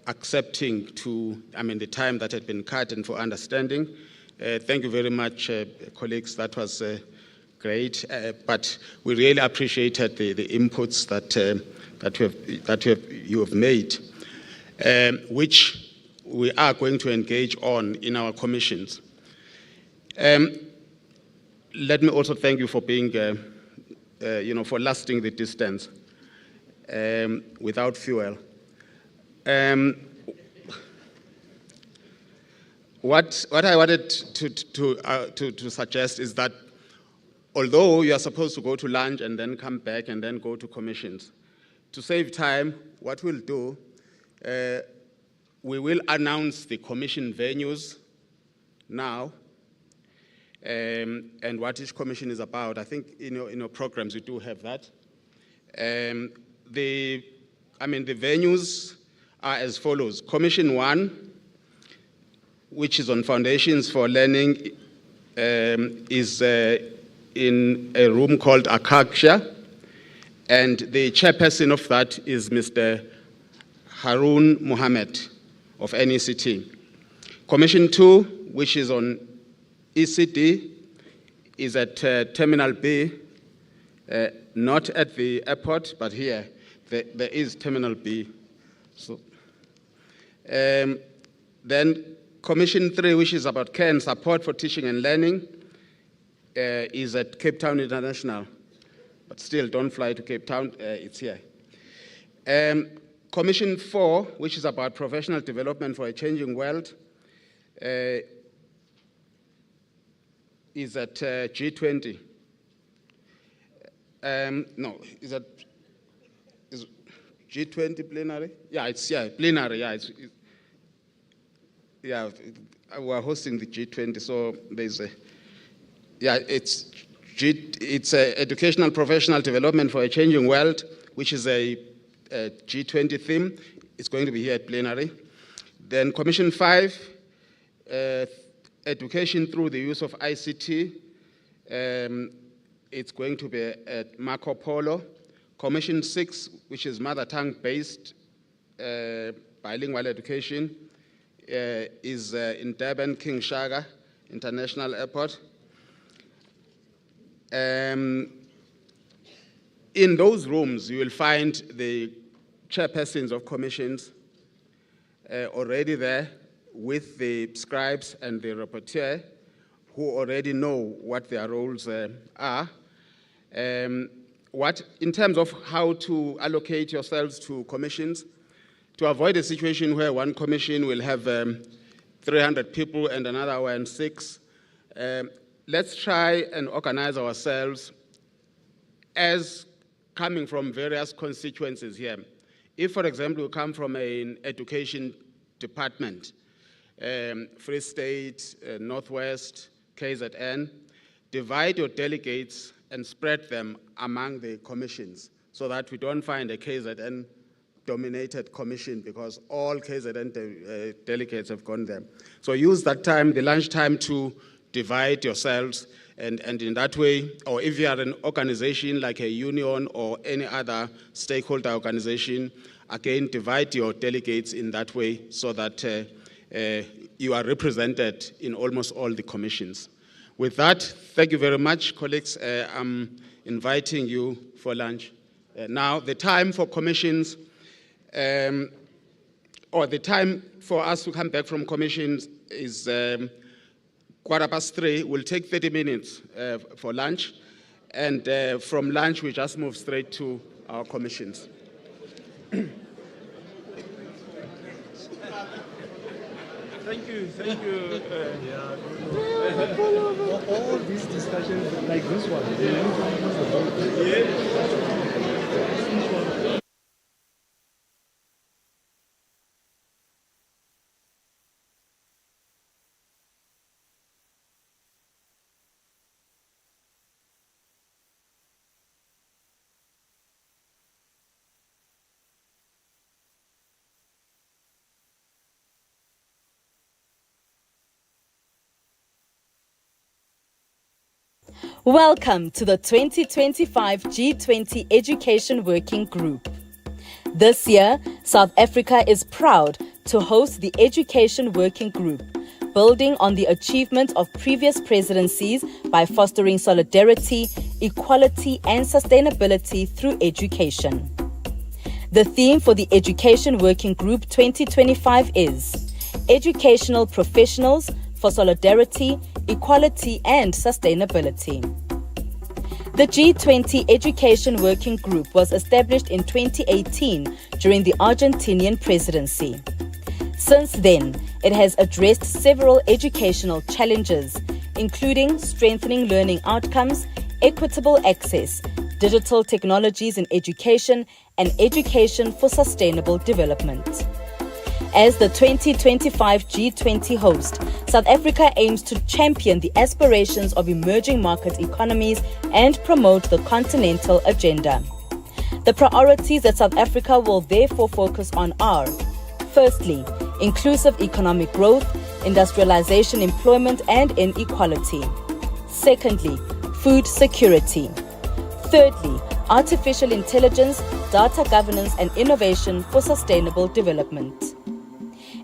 accepting the time that had been cut and for understanding. Thank you very much, colleagues. That was great. great, but we really appreciated the inputs that you have made, which we are going to engage on in our commissions. Let me also thank you for being, for lasting the distance without fuel. What I wanted to suggest is that although you are supposed to go to lunch and then come back and then go to commissions, to save time, what we'll do, we will announce the commission venues now and what each commission is about. I think in your programs you do have that. The venues are as follows. Commission 1, which is on Foundations for Learning, is in a room called Akaksha, and the chairperson of that is Mr. Harun Mohammed of NECT. Commission 2, which is on ECD, is at Terminal B, not at the airport, but here, there is Terminal B. So, then Commission 3, which is about care and support for teaching and learning, is at Cape Town International. But still, don't fly to Cape Town, it's here. Commission 4, which is about professional development for a changing world, is at G20. Is G20 plenary? Yeah, it's plenary, we're hosting the G20, so there's it's educational professional development for a changing world, which is a G20 theme. It's going to be here at plenary. Then Commission 5, education through the use of ICT. It's going to be at Marco Polo. Commission 6, which is mother tongue based bilingual education, is in Durban, King Shaka International Airport. In those rooms, you will find the chairpersons of commissions already there with the scribes and the rapporteur, who already know what their roles are. In terms of how to allocate yourselves to commissions, to avoid a situation where one commission will have 300 people and another one 6, let's try and organize ourselves as coming from various constituencies here. If, for example, you come from an education department, Free State, Northwest, KZN, divide your delegates and spread them among the commissions so that we don't find a KZN-dominated commission because all KZN delegates have gone there. So use that time, the lunch time, to divide yourselves, and in that way, or if you are an organization like a union or any other stakeholder organization, again, divide your delegates in that way so that you are represented in almost all the commissions. With that, thank you very much, colleagues. I'm inviting you for lunch. Now, the time for commissions, or the time for us to come back from commissions is 3:15. We'll take 30 minutes for lunch, and from lunch, we just move straight to our commissions. Thank you. All these discussions like this one. Welcome to the 2025 G20 Education Working Group. This year, South Africa is proud to host the Education Working Group, building on the achievements of previous presidencies by fostering solidarity, equality, and sustainability through education. The theme for the Education Working Group 2025 is Educational Professionals for Solidarity, Equality, and Sustainability. The G20 Education Working Group was established in 2018 during the Argentinian presidency. Since then, it has addressed several educational challenges, including strengthening learning outcomes, equitable access, digital technologies in education, and education for sustainable development. As the 2025 G20 host, South Africa aims to champion the aspirations of emerging market economies and promote the continental agenda. The priorities that South Africa will therefore focus on are, firstly, inclusive economic growth, industrialization, employment, and inequality. Secondly, food security. Thirdly, artificial intelligence, data governance, and innovation for sustainable development.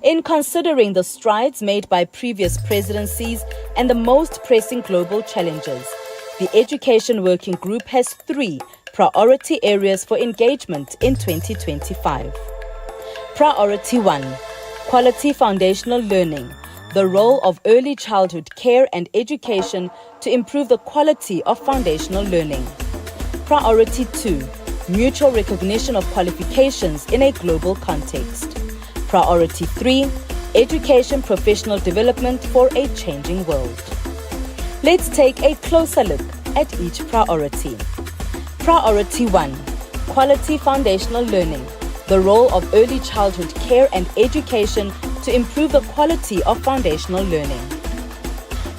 In considering the strides made by previous presidencies and the most pressing global challenges, the Education Working Group has 3 priority areas for engagement in 2025. Priority 1, quality foundational learning, the role of early childhood care and education to improve the quality of foundational learning. Priority 2, mutual recognition of qualifications in a global context. Priority 3, education professional development for a changing world. Let's take a closer look at each priority. Priority 1, quality foundational learning, the role of early childhood care and education to improve the quality of foundational learning.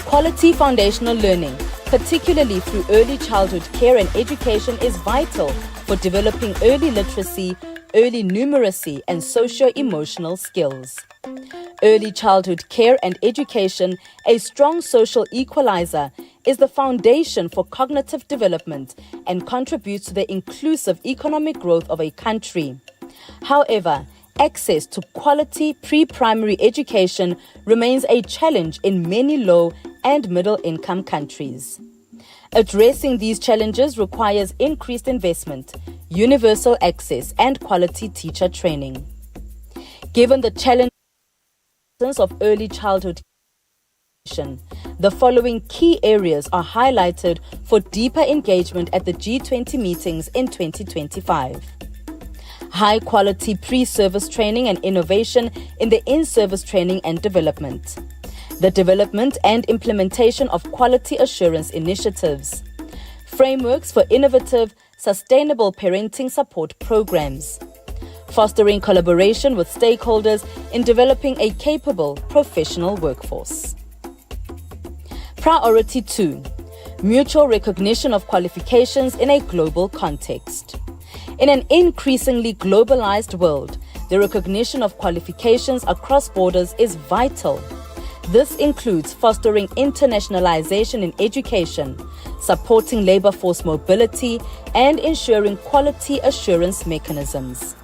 Quality foundational learning, particularly through early childhood care and education, is vital for developing early literacy, early numeracy, and socio-emotional skills. Early childhood care and education, a strong social equalizer, is the foundation for cognitive development and contributes to the inclusive economic growth of a country. However, access to quality pre-primary education remains a challenge in many low and middle-income countries. Addressing these challenges requires increased investment, universal access, and quality teacher training. Given the challenges of early childhood education, the following key areas are highlighted for deeper engagement at the G20 meetings in 2025. High-quality pre-service training and innovation in the in-service training and development. The development and implementation of quality assurance initiatives. Frameworks for innovative, sustainable parenting support programs. Fostering collaboration with stakeholders in developing a capable professional workforce. Priority 2, mutual recognition of qualifications in a global context. In an increasingly globalized world, the recognition of qualifications across borders is vital. This includes fostering internationalization in education, supporting labor force mobility, and ensuring quality assurance mechanisms.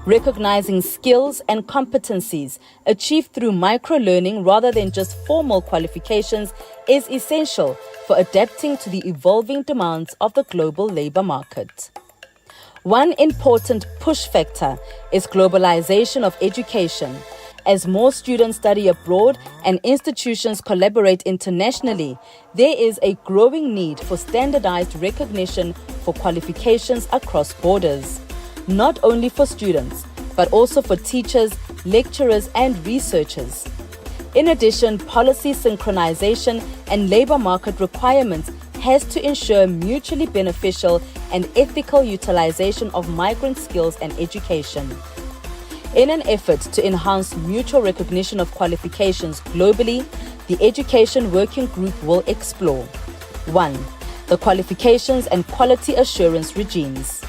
Recognizing skills and competencies achieved through micro-learning rather than just formal qualifications is essential for adapting to the evolving demands of the global labor market. One important push factor is globalization of education. As more students study abroad and institutions collaborate internationally, there is a growing need for standardized recognition for qualifications across borders, not only for students, but also for teachers, lecturers, and researchers. In addition, policy synchronization and labor market requirements has to ensure mutually beneficial and ethical utilization of migrant skills and education. In an effort to enhance mutual recognition of qualifications globally, the Education Working Group will explore 1. The qualifications and quality assurance regimes.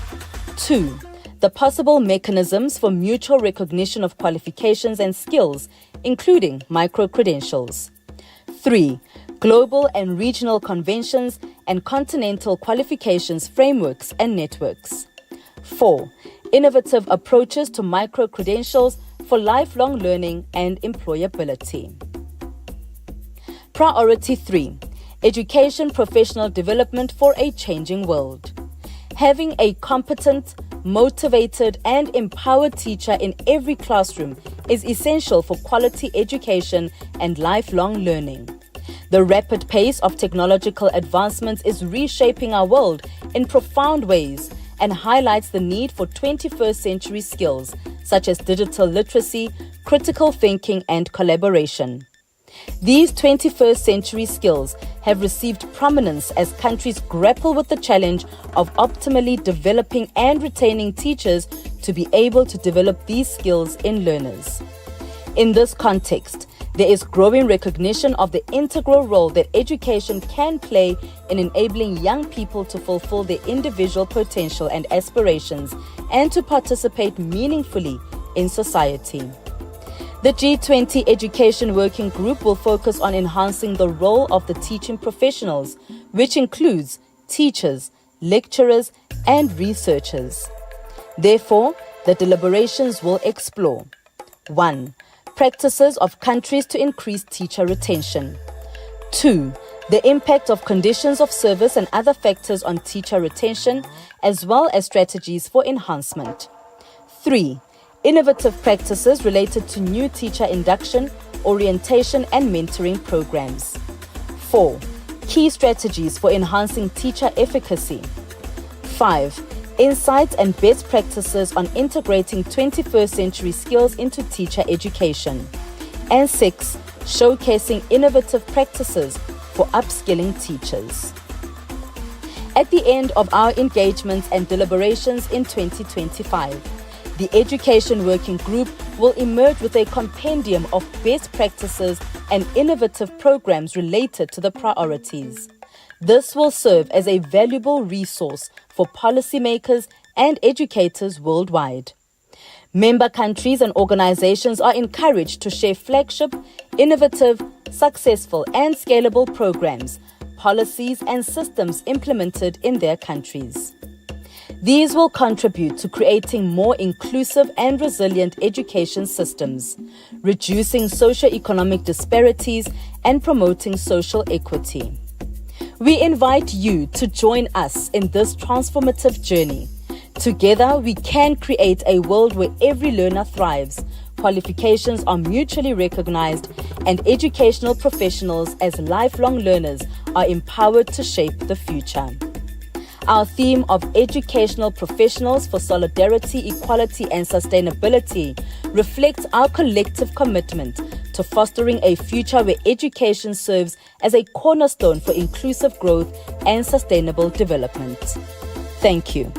2. The possible mechanisms for mutual recognition of qualifications and skills, including micro-credentials. 3. Global and regional conventions and continental qualifications frameworks and networks. 4. Innovative approaches to micro-credentials for lifelong learning and employability. Priority 3, education professional development for a changing world. Having a competent, motivated, and empowered teacher in every classroom is essential for quality education and lifelong learning. The rapid pace of technological advancements is reshaping our world in profound ways and highlights the need for 21st century skills such as digital literacy, critical thinking, and collaboration. These 21st century skills have received prominence as countries grapple with the challenge of optimally developing and retaining teachers to be able to develop these skills in learners. In this context, there is growing recognition of the integral role that education can play in enabling young people to fulfill their individual potential and aspirations and to participate meaningfully in society. The G20 Education Working Group will focus on enhancing the role of the teaching professionals, which includes teachers, lecturers, and researchers. Therefore, the deliberations will explore 1. Practices of countries to increase teacher retention. 2. The impact of conditions of service and other factors on teacher retention, as well as strategies for enhancement. 3. Innovative practices related to new teacher induction, orientation, and mentoring programs. 4. Key strategies for enhancing teacher efficacy. 5. Insights and best practices on integrating 21st century skills into teacher education. And 6. Showcasing innovative practices for upskilling teachers. At the end of our engagements and deliberations in 2025, the Education Working Group will emerge with a compendium of best practices and innovative programs related to the priorities. This will serve as a valuable resource for policymakers and educators worldwide. Member countries and organizations are encouraged to share flagship, innovative, successful, and scalable programs, policies, and systems implemented in their countries. These will contribute to creating more inclusive and resilient education systems, reducing socio-economic disparities, and promoting social equity. We invite you to join us in this transformative journey. Together, we can create a world where every learner thrives, qualifications are mutually recognized, and educational professionals as lifelong learners are empowered to shape the future. Our theme of educational professionals for solidarity, equality, and sustainability reflects our collective commitment to fostering a future where education serves as a cornerstone for inclusive growth and sustainable development. Thank you.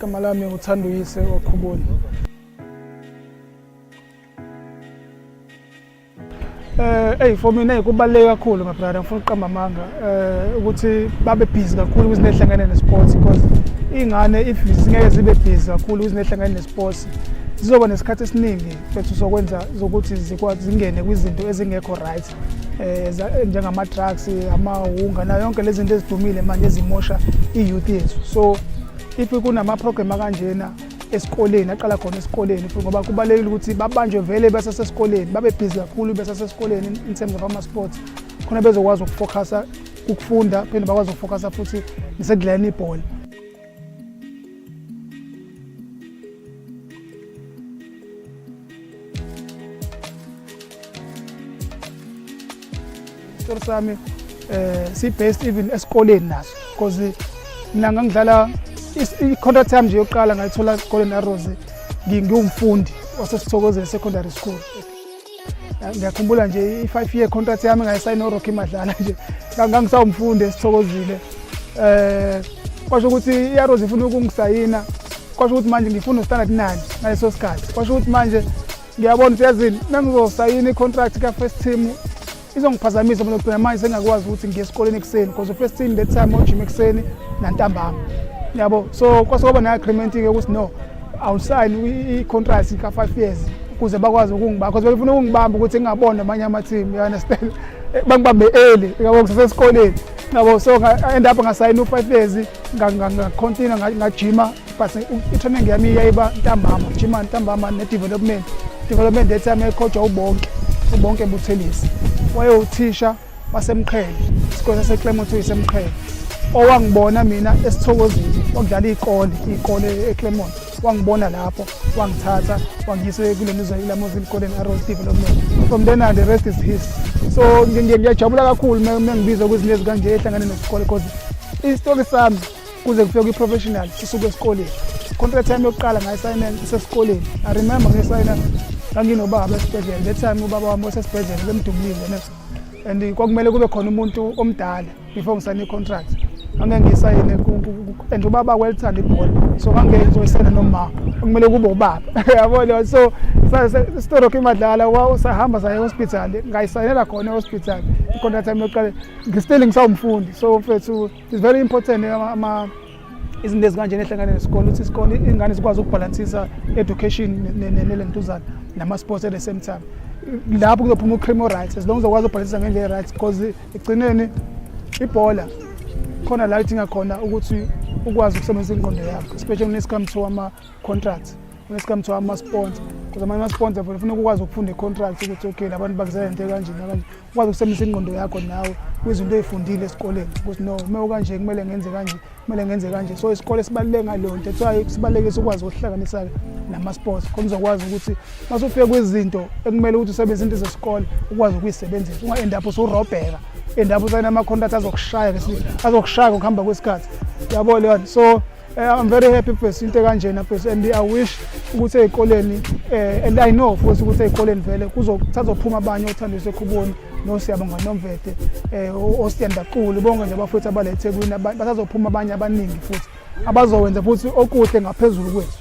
igama lami nguthando yise wakhuboni. For mina kubaluleke kakhulu my brother, ngifuna ukuqamba amanga ukuthi babe busy kakhulu ukuze nehlangane nesports, because ingane if zingeke zibe busy kakhulu ukuze nehlangane nesports zizoba nesikhathi esiningi bethu sokwenza zokuthi zikwazi zingene kwizinto ezingekho right, njengama drugs, amahunga nayo yonke lezi zinto ezidumile manje ezimosha i-youth yethu. So if kunama program kanjena esikoleni aqala khona esikoleni ngoba kubalekile ukuthi babanjwe vele besasesikoleni babe busy kakhulu besasesikoleni in terms of ama sports khona bezokwazi ukufocusa ukufunda phela bakwazi ukufocusa futhi nesekudlaleni ibhola. Story sami si based even esikoleni naso because mina ngangidlala i-contract yami nje yokuqala ngayithola esikoleni eRose ngingumfundi wasesithokozeni secondary school. Ngiyakhumbula nje i-5 year contract yami ngayisayina uRocky Madlala nje ngangisawumfundi esithokozile. Kwasho ukuthi iRose ifuna ukungisayina, kwasho ukuthi manje ngifuna ustandard 9 ngaleso sikhathi. Kwasho ukuthi manje ngiyabona ukuthi yazini mangizosayina i-contract ka-first team izongiphazamisa mina ukugcina manje sengakwazi ukuthi ngiye esikoleni ekseni because first team that time ojim ekseni nantambama. Yabo, so kwase kuba ne-agreement ke ukuthi no awusayini i-contract ka-5 years ukuze bakwazi ukungibamba because befuna ukungibamba ukuthi ngingabona amanye ama-team, you understand, bangibambe early yabo ngisesesikoleni yabo. So end up ngasayina u-5 years ngacontinue ngajima, but i-training yami yayiba ntambama, jima ntambama ne-development that time ecoachwa ubonke Buthelisi wayewuthisha wasemqhele isikole saseClermont isemqhele owangibona mina esithokozini wakudlala ikole eClermont, wangibona lapho wangithatha wangiyise kule mizwa ilamozi ikoleni eRose Development. From then on the rest is history. So ngiyajabula kakhulu mengibizwa kwizinto kanje ehlangane nesikole because istory sami kuze kufike kwi-professional sisuke esikoleni. Contract yami yokuqala ngayisayina sesikoleni. I remember ngisayina nganginobaba esibhedlela, that time ubaba wami wasesibhedlela bemdumile and kwakumele kube khona umuntu omdala before ngisayine i-contract. Angeke ngisayine and ubaba welithanda ibhola, so angeke ngizoyisayina noma kumele kube ubaba yabona. So Rocky Madlala wasahamba saye hospital ngayisayinela khona hospital i-contract yami yokuqala ngistill ngisawumfundi. So mfethu it's very important izinto ezikanje nehlangane nesikole ukuthi isikole ingane zikwazi ukubalansisa education nelentuzana nama sports at the same time. Lapho kuzophuma u-criminal rights as long as ukwazi ukubalansisa ngendlela right because igcineni ibhola khona la idinga khona ukuthi ukwazi ukusebenzisa ingqondo yakho, especially when it comes to ama-contracts, when it comes to ama-sponsors, because ama-sponsors ufuna ukwazi ukufunda i-contract ukuthi okay labantu bakuzela into kanje nakanje, ukwazi ukusebenzisa ingqondo yakho nawe kwizinto ezifundile esikoleni ukuthi no uma ukanje kumele ngenze kanje, kumele ngenze kanje. So isikole sibaluleke ngalo nto, that's why sibaluleke ukwazi ukuhlanganisa nama-sports khona uzokwazi ukuthi mase ufike kwizinto ekumele ukuthi usebenzise into zesikole ukwazi ukuyisebenzisa, unga-end up usurobheka endaba usayina ama-contract azokushaya ngokuhamba kwesikhathi yabo leyo. So I'm very happy for into kanjena first, and I wish ukuthi ezikoleni and I know futhi ukuthi ezikoleni vele kuzophuma abanye othandiswe ekhuboni noSiyabonga Nomvete oSiyandaqulu bonke nje abafowethu abalethe kwini basazophuma abanye abaningi futhi abazowenza futhi okuhle ngaphezulu kwethu.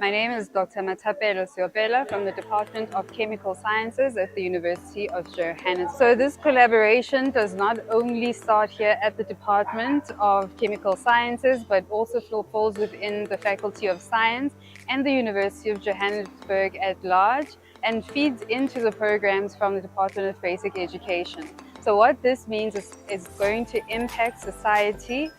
My name is Dr. Matapelo Siopela from the Department of Chemical Sciences at the University of Johannesburg. So this collaboration does not only start here at the Department of Chemical Sciences, but also falls within the Faculty of Science and the University of Johannesburg at large, and feeds into the programs from the Department of Basic Education. So what this means is going to impact society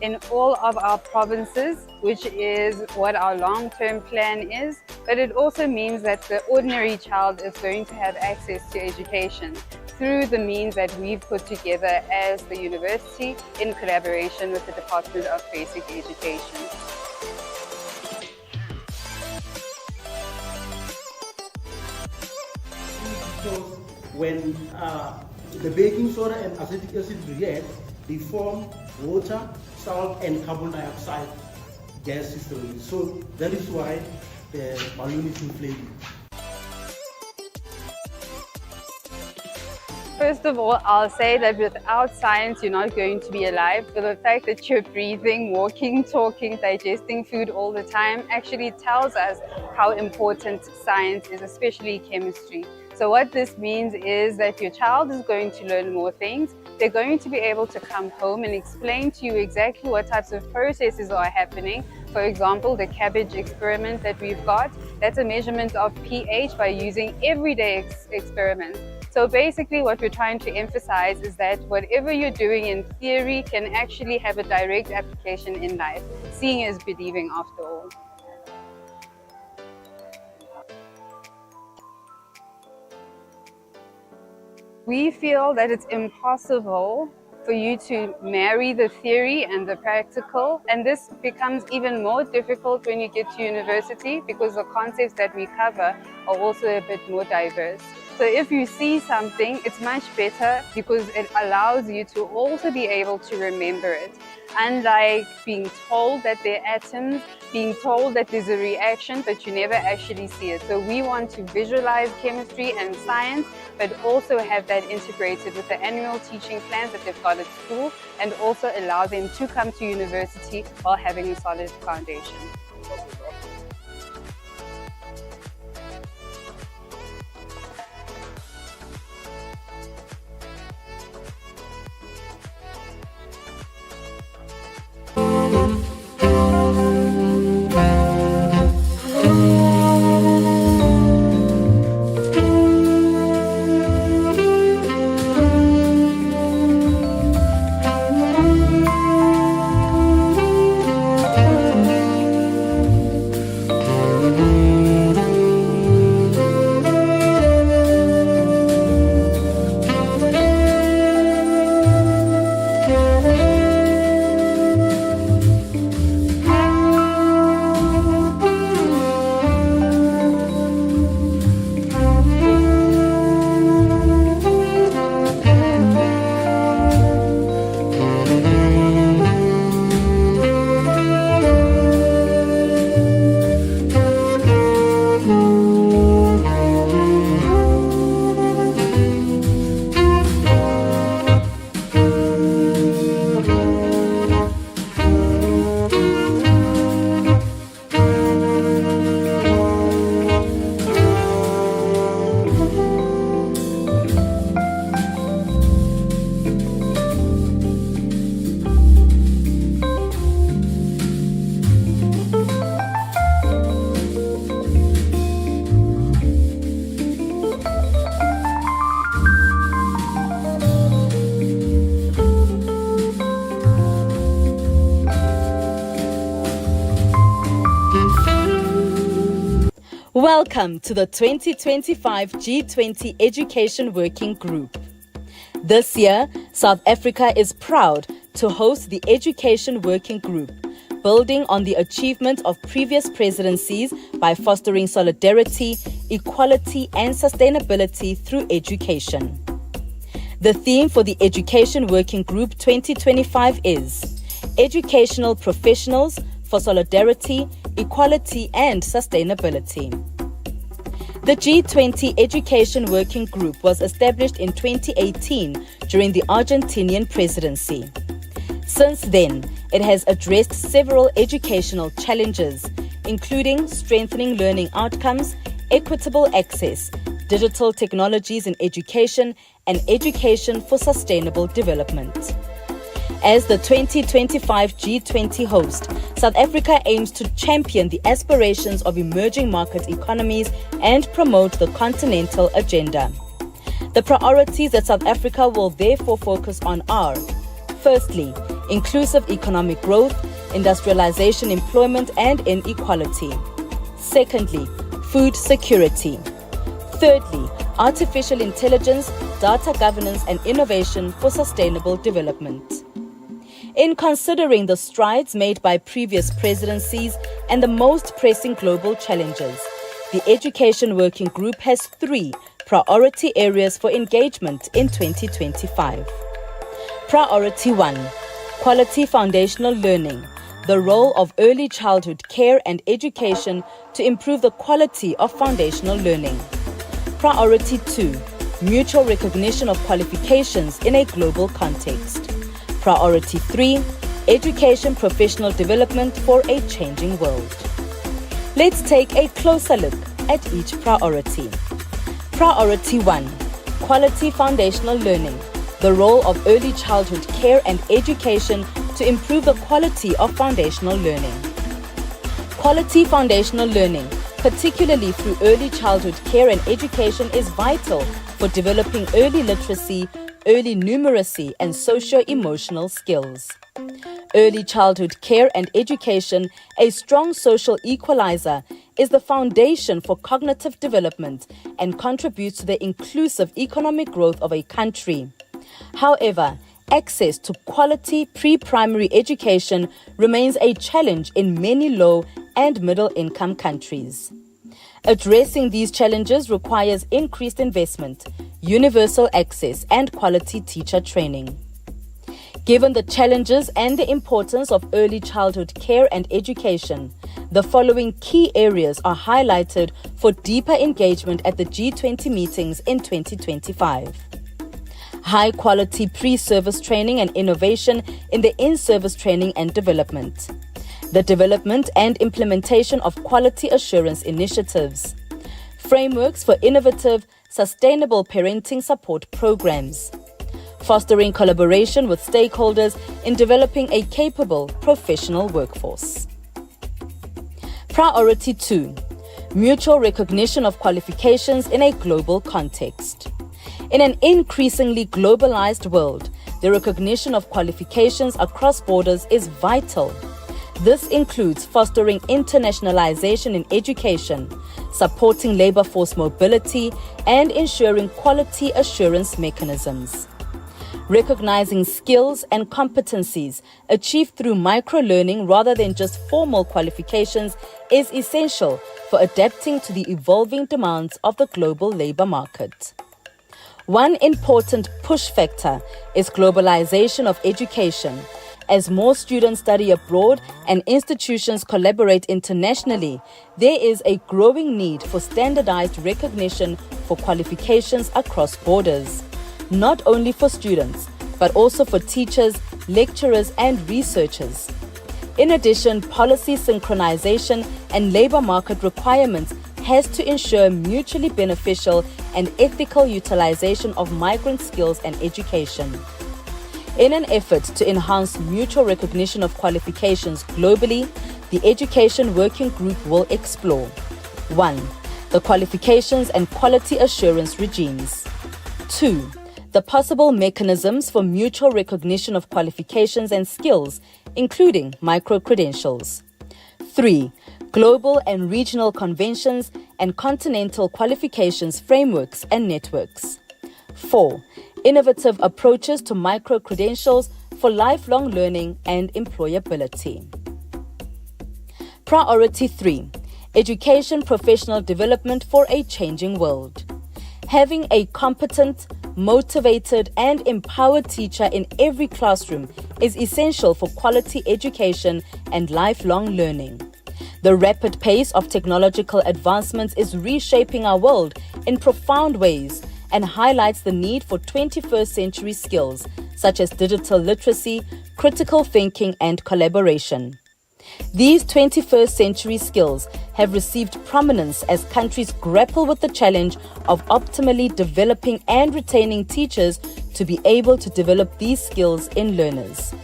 in all of our provinces, which is what our long-term plan is, but it also means that the ordinary child is going to have access to education through the means that we've put together as the university in collaboration with the Department of Basic Education. Because when the baking soda and acetic acid react, they form water, salt, and carbon dioxide gases. So that is why the balloon is inflating. First of all, I'll say that without science, you're not going to be alive. So the fact that you're breathing, walking, talking, digesting food all the time actually tells us how important science is, especially chemistry. So what this means is that your child is going to learn more things. They're going to be able to come home and explain to you exactly what types of processes are happening. For example, the cabbage experiment that we've got, that's a measurement of pH by using everyday experiments. So basically what we're trying to emphasize is that whatever you're doing in theory can actually have a direct application in life. Seeing is believing after all. We feel that it's impossible for you to marry the theory and the practical, and this becomes even more difficult when you get to university because the concepts that we cover are also a bit more diverse. So if you see something, it's much better because it allows you to also be able to remember it. Unlike being told that they're atoms, being told that there's a reaction, but you never actually see it. So we want to visualize chemistry and science, but also have that integrated with the annual teaching plans that they've got at school, and also allow them to come to university while having a solid foundation. Welcome to the 2025 G20 Education Working Group. This year, South Africa is proud to host the Education Working Group, building on the achievement of previous presidencies by fostering solidarity, equality, and sustainability through education. The theme for the Education Working Group 2025 is Educational Professionals for Solidarity, Equality, and Sustainability. The G20 Education Working Group was established in 2018 during the Argentinian presidency. Since then, it has addressed several educational challenges, including strengthening learning outcomes, equitable access, digital technologies in education, and education for sustainable development. As the 2025 G20 host, South Africa aims to champion the aspirations of emerging market economies and promote the continental agenda. The priorities that South Africa will therefore focus on are: firstly, inclusive economic growth, industrialization, employment, and inequality. Secondly, food security. Thirdly, artificial intelligence, data governance, and innovation for sustainable development. In considering the strides made by previous presidencies and the most pressing global challenges, the Education Working Group has 3 priority areas for engagement in 2025. Priority 1, quality foundational learning, the role of early childhood care and education to improve the quality of foundational learning. Priority 2, mutual recognition of qualifications in a global context. Priority 3, education professional development for a changing world. Let's take a closer look at each priority. Priority 1, quality foundational learning, the role of early childhood care and education to improve the quality of foundational learning. Quality foundational learning, particularly through early childhood care and education, is vital for developing early literacy, early numeracy, and socio-emotional skills. Early childhood care and education, a strong social equalizer, is the foundation for cognitive development and contributes to the inclusive economic growth of a country. However, access to quality pre-primary education remains a challenge in many low and middle-income countries. Addressing these challenges requires increased investment, universal access, and quality teacher training. Given the challenges and the importance of early childhood care and education, the following key areas are highlighted for deeper engagement at the G20 meetings in 2025. High-quality pre-service training and innovation in the in-service training and development. The development and implementation of quality assurance initiatives. Frameworks for innovative, sustainable parenting support programs. Fostering collaboration with stakeholders in developing a capable professional workforce. Priority 2, mutual recognition of qualifications in a global context. In an increasingly globalized world, the recognition of qualifications across borders is vital. This includes fostering internationalization in education, supporting labor force mobility, and ensuring quality assurance mechanisms. Recognizing skills and competencies achieved through micro-learning rather than just formal qualifications is essential for adapting to the evolving demands of the global labor market. One important push factor is globalization of education. As more students study abroad and institutions collaborate internationally, there is a growing need for standardized recognition for qualifications across borders, not only for students, but also for teachers, lecturers, and researchers. In addition, policy synchronization and labor market requirements has to ensure mutually beneficial and ethical utilization of migrant skills and education. In an effort to enhance mutual recognition of qualifications globally, the Education Working Group will explore 1. The qualifications and quality assurance regimes. 2. The possible mechanisms for mutual recognition of qualifications and skills, including micro-credentials. 3. Global and regional conventions and continental qualifications frameworks and networks. 4. Innovative approaches to micro-credentials for lifelong learning and employability. Priority 3. Education professional development for a changing world. Having a competent, motivated, and empowered teacher in every classroom is essential for quality education and lifelong learning. The rapid pace of technological advancements is reshaping our world in profound ways and highlights the need for 21st century skills such as digital literacy, critical thinking, and collaboration. These 21st century skills have received prominence as countries grapple with the challenge of optimally developing and retaining teachers to be able to develop these skills in learners.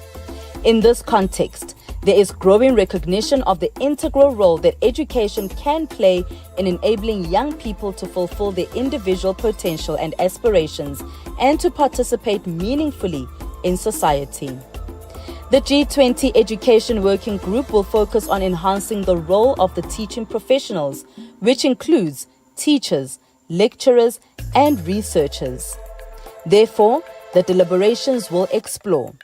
In this context, there is growing recognition of the integral role that education can play in enabling young people to fulfill their individual potential and aspirations and to participate meaningfully in society. The G20 Education Working Group will focus on enhancing the role of the teaching professionals, which includes teachers, lecturers, and researchers. Therefore, the deliberations will explore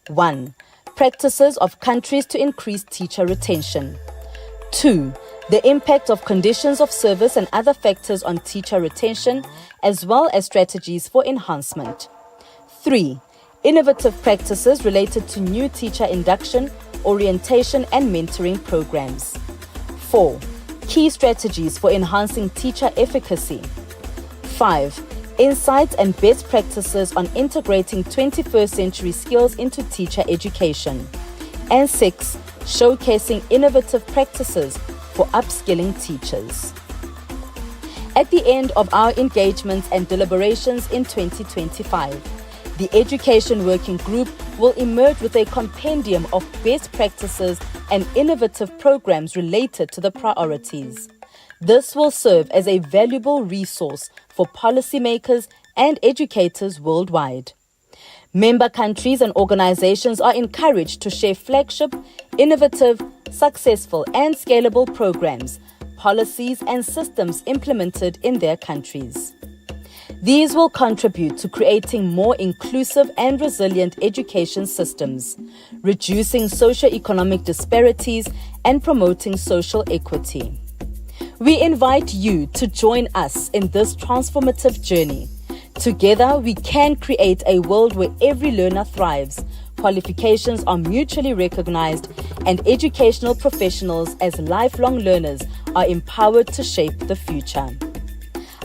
1. Practices of countries to increase teacher retention. 2. The impact of conditions of service and other factors on teacher retention, as well as strategies for enhancement. 3. Innovative practices related to new teacher induction, orientation, and mentoring programs. 4. Key strategies for enhancing teacher efficacy. 5. Insights and best practices on integrating 21st century skills into teacher education. And 6. Showcasing innovative practices for upskilling teachers. At the end of our engagements and deliberations in 2025, the Education Working Group will emerge with a compendium of best practices and innovative programs related to the priorities. This will serve as a valuable resource for policymakers and educators worldwide. Member countries and organizations are encouraged to share flagship, innovative, successful, and scalable programs, policies, and systems implemented in their countries. These will contribute to creating more inclusive and resilient education systems, reducing socio-economic disparities, and promoting social equity. We invite you to join us in this transformative journey. Together, we can create a world where every learner thrives, qualifications are mutually recognized, and educational professionals as lifelong learners are empowered to shape the future.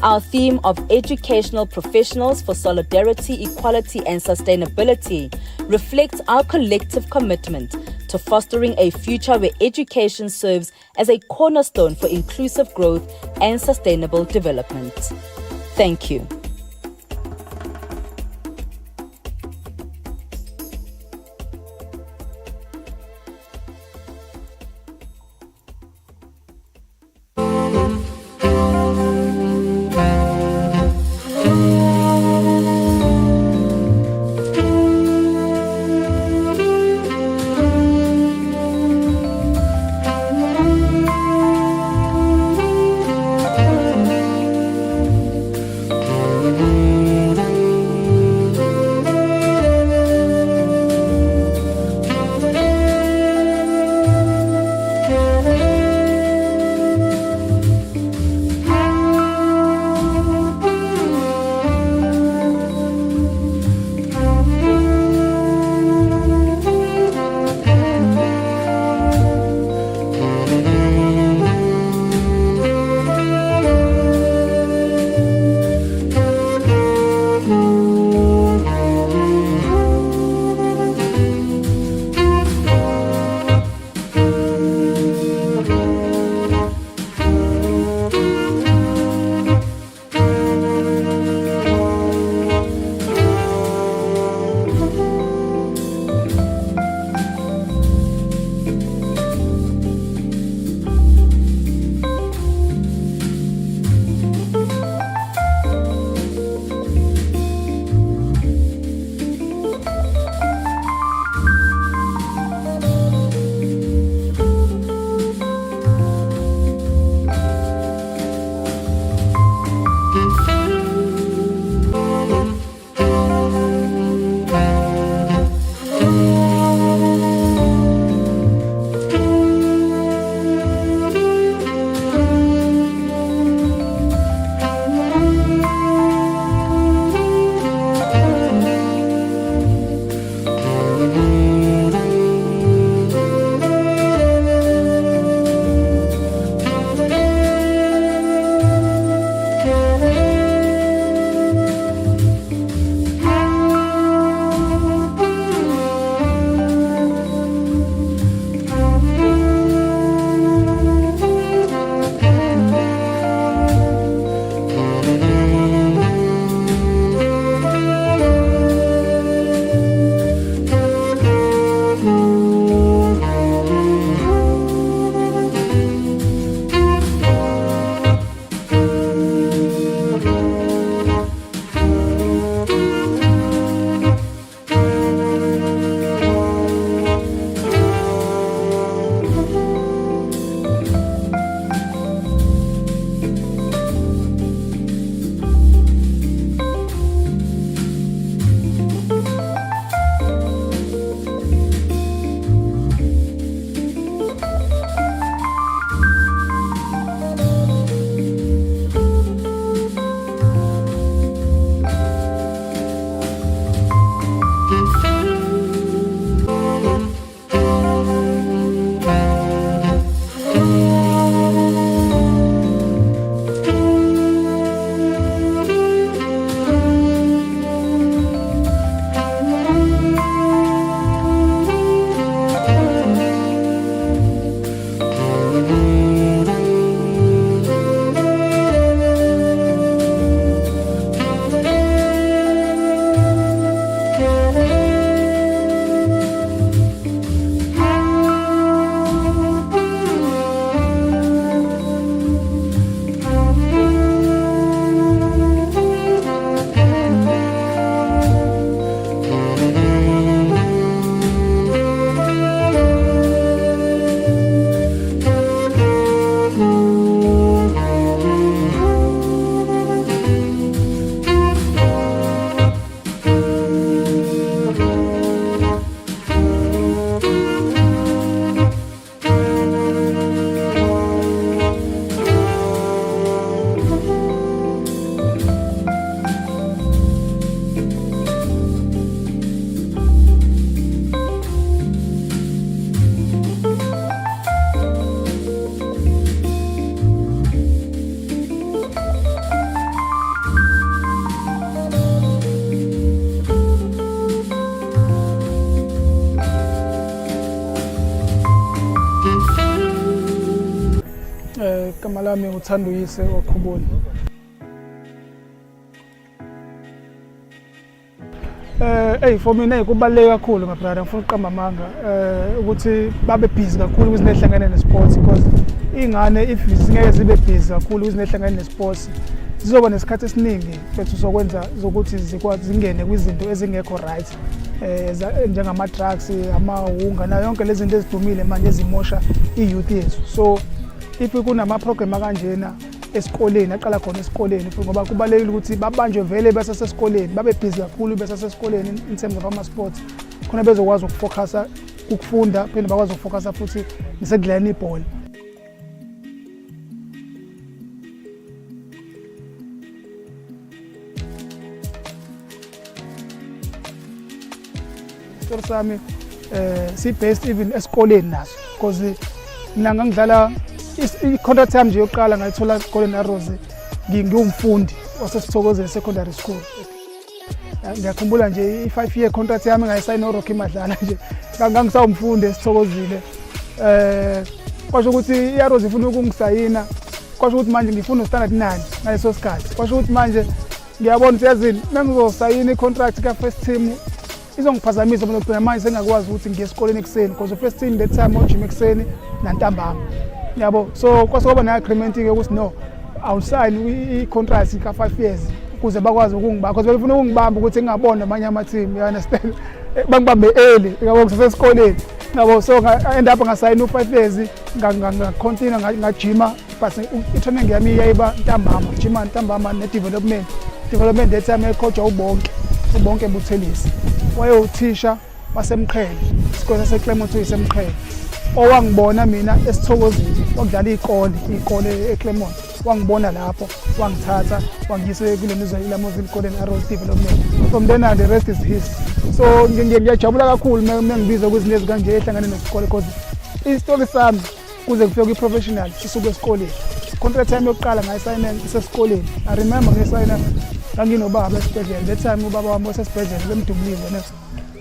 Our theme of Educational Professionals for Solidarity, Equality and Sustainability reflects our collective commitment to fostering a future where education serves as a cornerstone for inclusive growth and sustainable development. Thank you. Igama lami uThanduyise Oqhuboni. For mina kubaluleke kakhulu my brother, ngifuna ukuqamba amanga ukuthi babe busy kakhulu kwizinto ezihlangene nesports, because ingane if zingeke zibe busy kakhulu kwizinto ezihlangene nesports zizoba nesikhathi esiningi bethu sokwenza zokuthi zikwazi zingene kwizinto ezingekho right, njengama drugs, amahunga nayo yonke lezi zinto ezidumile manje ezimosha i-youth yethu. So if kunama program kanjena esikoleni aqala khona esikoleni ngoba kubalekile ukuthi babanjwe vele besasesikoleni, babe busy kakhulu besasesikoleni in terms of ama sports, khona bezokwazi ukufocusa ukufunda phela bakwazi ukufocusa futhi nasekudlaleni ibhola. Story sami si based even esikoleni naso, because mina ngangidlala i-contract yami nje yokuqala ngayithola Golden Arrows ngiwumfundi wasesithokozeni secondary school. Ngiyakhumbula nje i-5 year contract yami ngayisayina uRocky Madlala nje ngangisawumfundi esithokozile. Kwasho ukuthi i-Arrows ifuna ukungisayina, kwasho ukuthi manje ngifuna standard 9 ngaleso sikhathi. Kwasho ukuthi manje ngiyabona ukuthi yazini mengizosayina i-contract ka first team izongiphazamisa mina ukugcina manje sengakwazi ukuthi ngiye esikoleni ekseni, because first team that time ojima ekseni nantambama. Yabo, so kwasoba ne-agreement ke ukuthi no awusayini i-contract ka 5 years ukuze bakwazi ukungibamba, because befuna ukungibamba ukuthi ngingabona amanye ama-team, you understand, bangibambe early yabo kusesesikoleni yabo. So end up ngasayina u5 years ngacontinue ngajima, but i-training yami yayiba ntambama, jima ntambama ne-development that time ecoach ubonke Buthelisi wayewuthisha wasemqhele isikole saseClermont isemqhele, owangibona mina esithokozini wakudlala ikole eClermont, wangibona lapho wangithatha wangiyise kule Moville Golden Arrows development. From then on the rest is history. So ngiyajabula kakhulu mengibiza kwizinto ezikanje ehlangane nesikole, because istory sami kuze kufike kwi-professional sisuke esikoleni. Contract yami yokuqala ngayisayina sesikoleni. I remember ngisayina nganginobaba esibhedlela, that time ubaba wami wasesibhedlela bemdumile,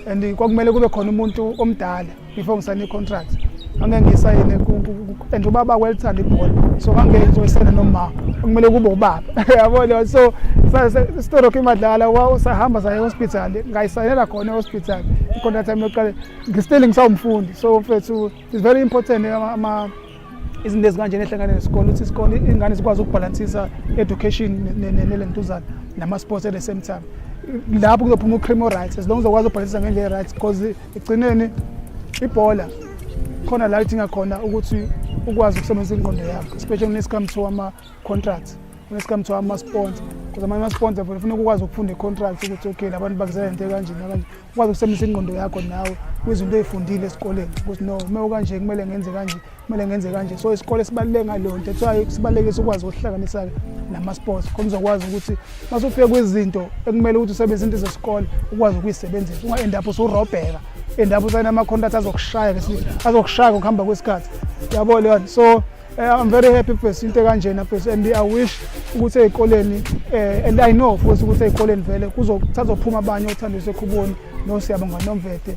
and kwakumele kube khona umuntu omdala before ngisayine i-contract. Angeke ngisayine and ubaba welithanda ibhola, so angeke ngizoyisayina noma kumele kube ubaba yabona. So Rocky Madlala sahamba saye hospital, ngayisayinela khona hospital i-contract yami yokuqala ngistill ngisawumfundi. So mfethu it's very important izinto ezikanjena ehlangane nesikole ukuthi isikole ingane zikwazi ukubalansisa education nelentuzana nama-sports at the same time. Lapho kuzophuma u-criminal rights, as long as ukwazi ukubhalansisa ngendlela right, because ekugcineni ibhola khona la idinga khona ukuthi ukwazi ukusebenzisa ingqondo yakho, especially when it comes to ama-contracts, when it comes to ama-sponsors, because ama-sponsors ufuna ukwazi ukufunda i-contract ukuthi okay labantu bakuzela into kanje nakanje, ukwazi ukusebenzisa ingqondo yakho nawe kwizinto ezifundile esikoleni ukuthi no uma ukanje kumele ngenze kanje, kumele ngenze kanje. So isikole sibaluleke ngaleyo nto, that's sibalulekile ukwazi ukuhlanganisa nama-sports khona uzokwazi ukuthi masufike kwizinto ekumele ukuthi usebenzise into zesikole ukwazi ukuyisebenzisa, unga-end up usurobheka, end up usayina ama-contract azokushaya ngokuhamba kwesikhathi yabo leyo. So I'm very happy first into kanjena first, and I wish ukuthi ezikoleni and I know futhi ukuthi ezikoleni vele kuzophuma abanye othandiswe Khuboni noSiyabonga Nomvete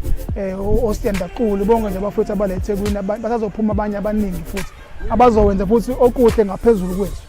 oSiyandaqulu bonke nje abafowethu abale eThekwini, basazophuma abanye abaningi futhi abazowenza futhi okuhle ngaphezulu kwethu.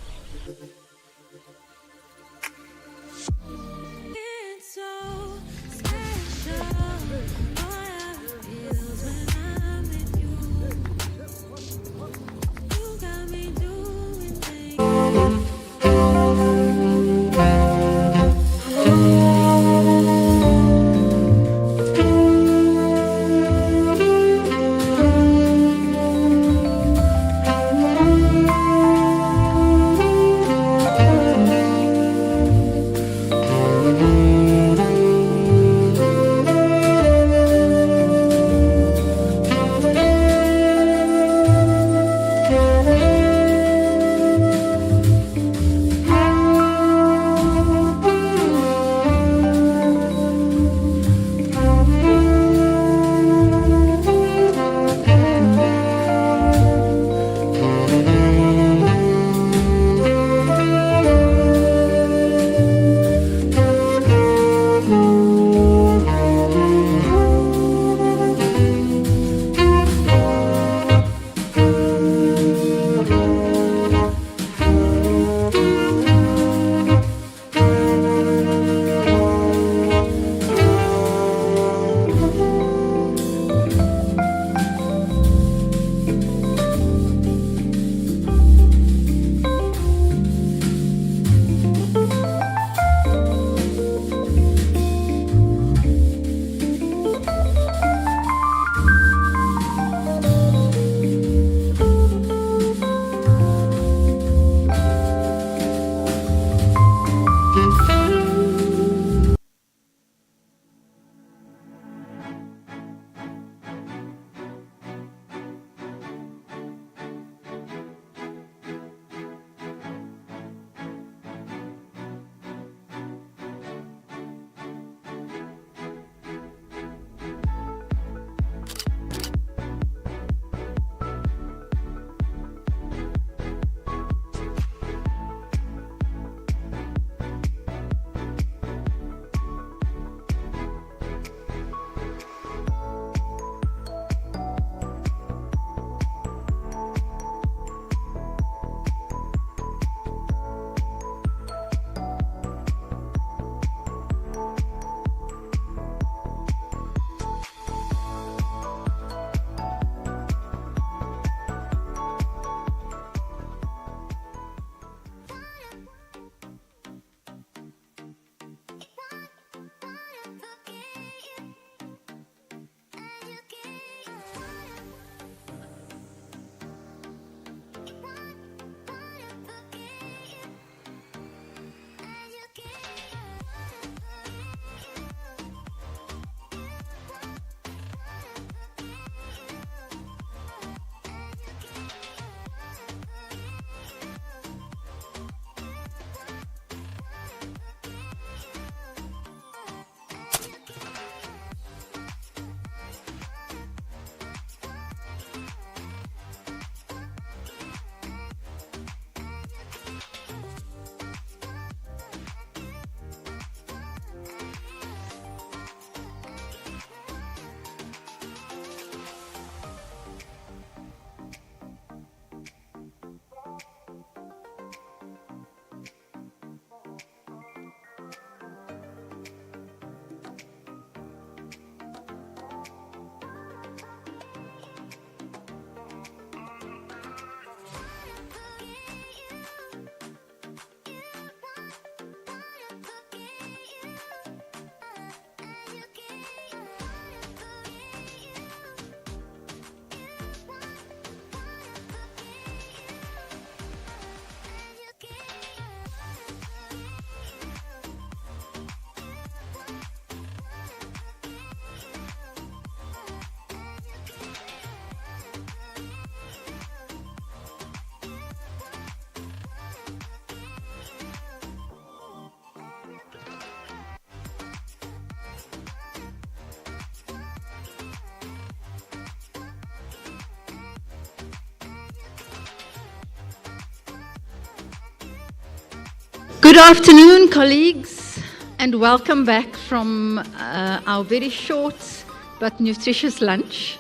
Good afternoon, colleagues, and welcome back from our very short but nutritious lunch.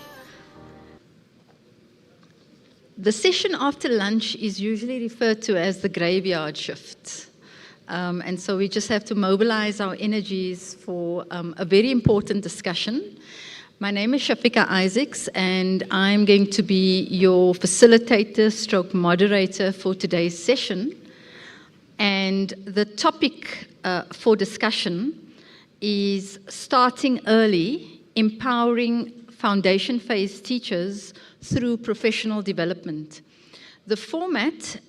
The session after lunch is usually referred to as the graveyard shift. And so we just have to mobilize our energies for a very important discussion. My name is Shafika Isaacs, and I'm going to be your facilitator stroke moderator for today's session. And the topic for discussion is starting early, empowering foundation phase teachers through professional development. The format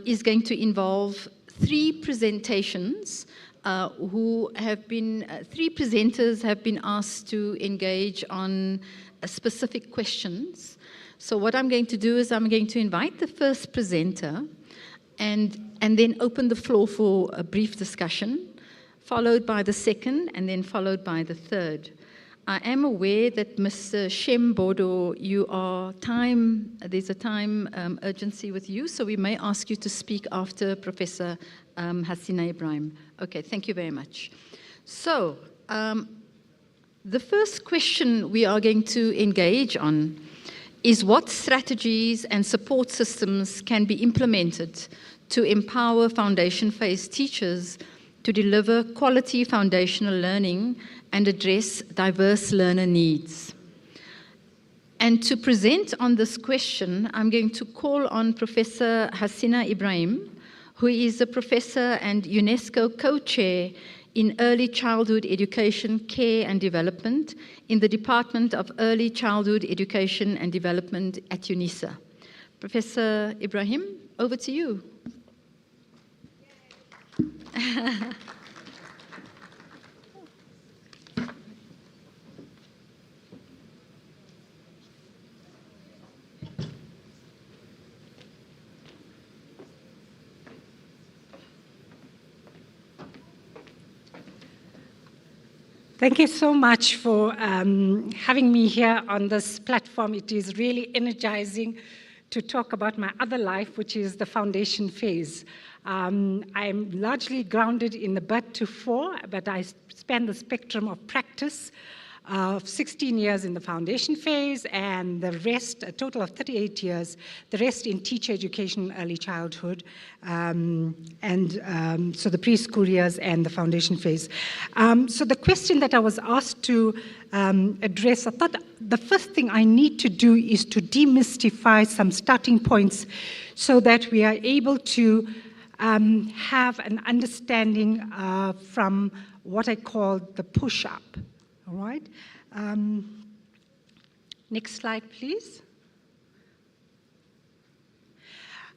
is going to involve three presentations three presenters have been asked to engage on specific questions. So what I'm going to do is I'm going to invite the first presenter and then open the floor for a brief discussion, followed by the second, and then followed by the third. I am aware that Mr. Shem Bodo, there's a time urgency with you, so we may ask you to speak after Professor Hasina Ibrahim. Okay, thank you very much. So, the first question we are going to engage on is what strategies and support systems can be implemented to empower foundation phase teachers to deliver quality foundational learning and address diverse learner needs. And to present on this question, I'm going to call on Professor Hasina Ibrahim, who is a professor and UNESCO co-chair in Early Childhood Education, Care and Development in the Department of Early Childhood Education and Development at UNISA. Professor Ibrahim, over to you. Thank you so much for having me here on this platform. It is really energizing to talk about my other life, which is the foundation phase. I'm largely grounded in the birth to 4, but I span the spectrum of practice of 16 years in the foundation phase, and the rest, a total of 38 years, the rest in teacher education, early childhood, so the preschool years and the foundation phase. So the question that I was asked to address, I thought the first thing I need to do is to demystify some starting points so that we are able to have an understanding from what I call the push-up. All right. Next slide, please.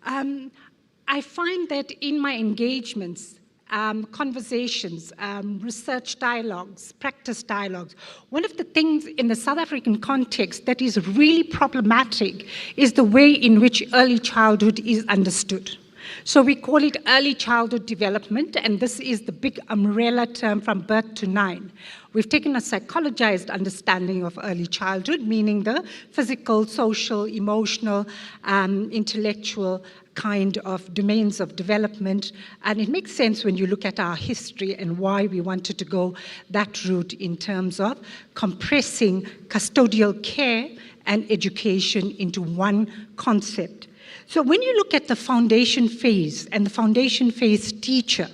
I find that in my engagements, conversations, research dialogues, practice dialogues, one of the things in the South African context that is really problematic is the way in which early childhood is understood. So we call it early childhood development, and this is the big umbrella term from birth to 9. We've taken a psychologized understanding of early childhood, meaning the physical, social, emotional, intellectual kind of domains of development. And it makes sense when you look at our history and why we wanted to go that route in terms of compressing custodial care and education into one concept. So when you look at the foundation phase and the foundation phase teacher,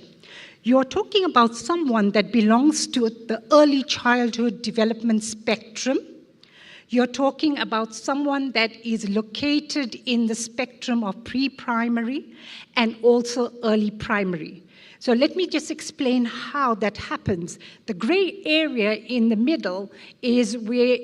you're talking about someone that belongs to the early childhood development spectrum. You're talking about someone that is located in the spectrum of pre-primary and also early primary. So let me just explain how that happens. The gray area in the middle is where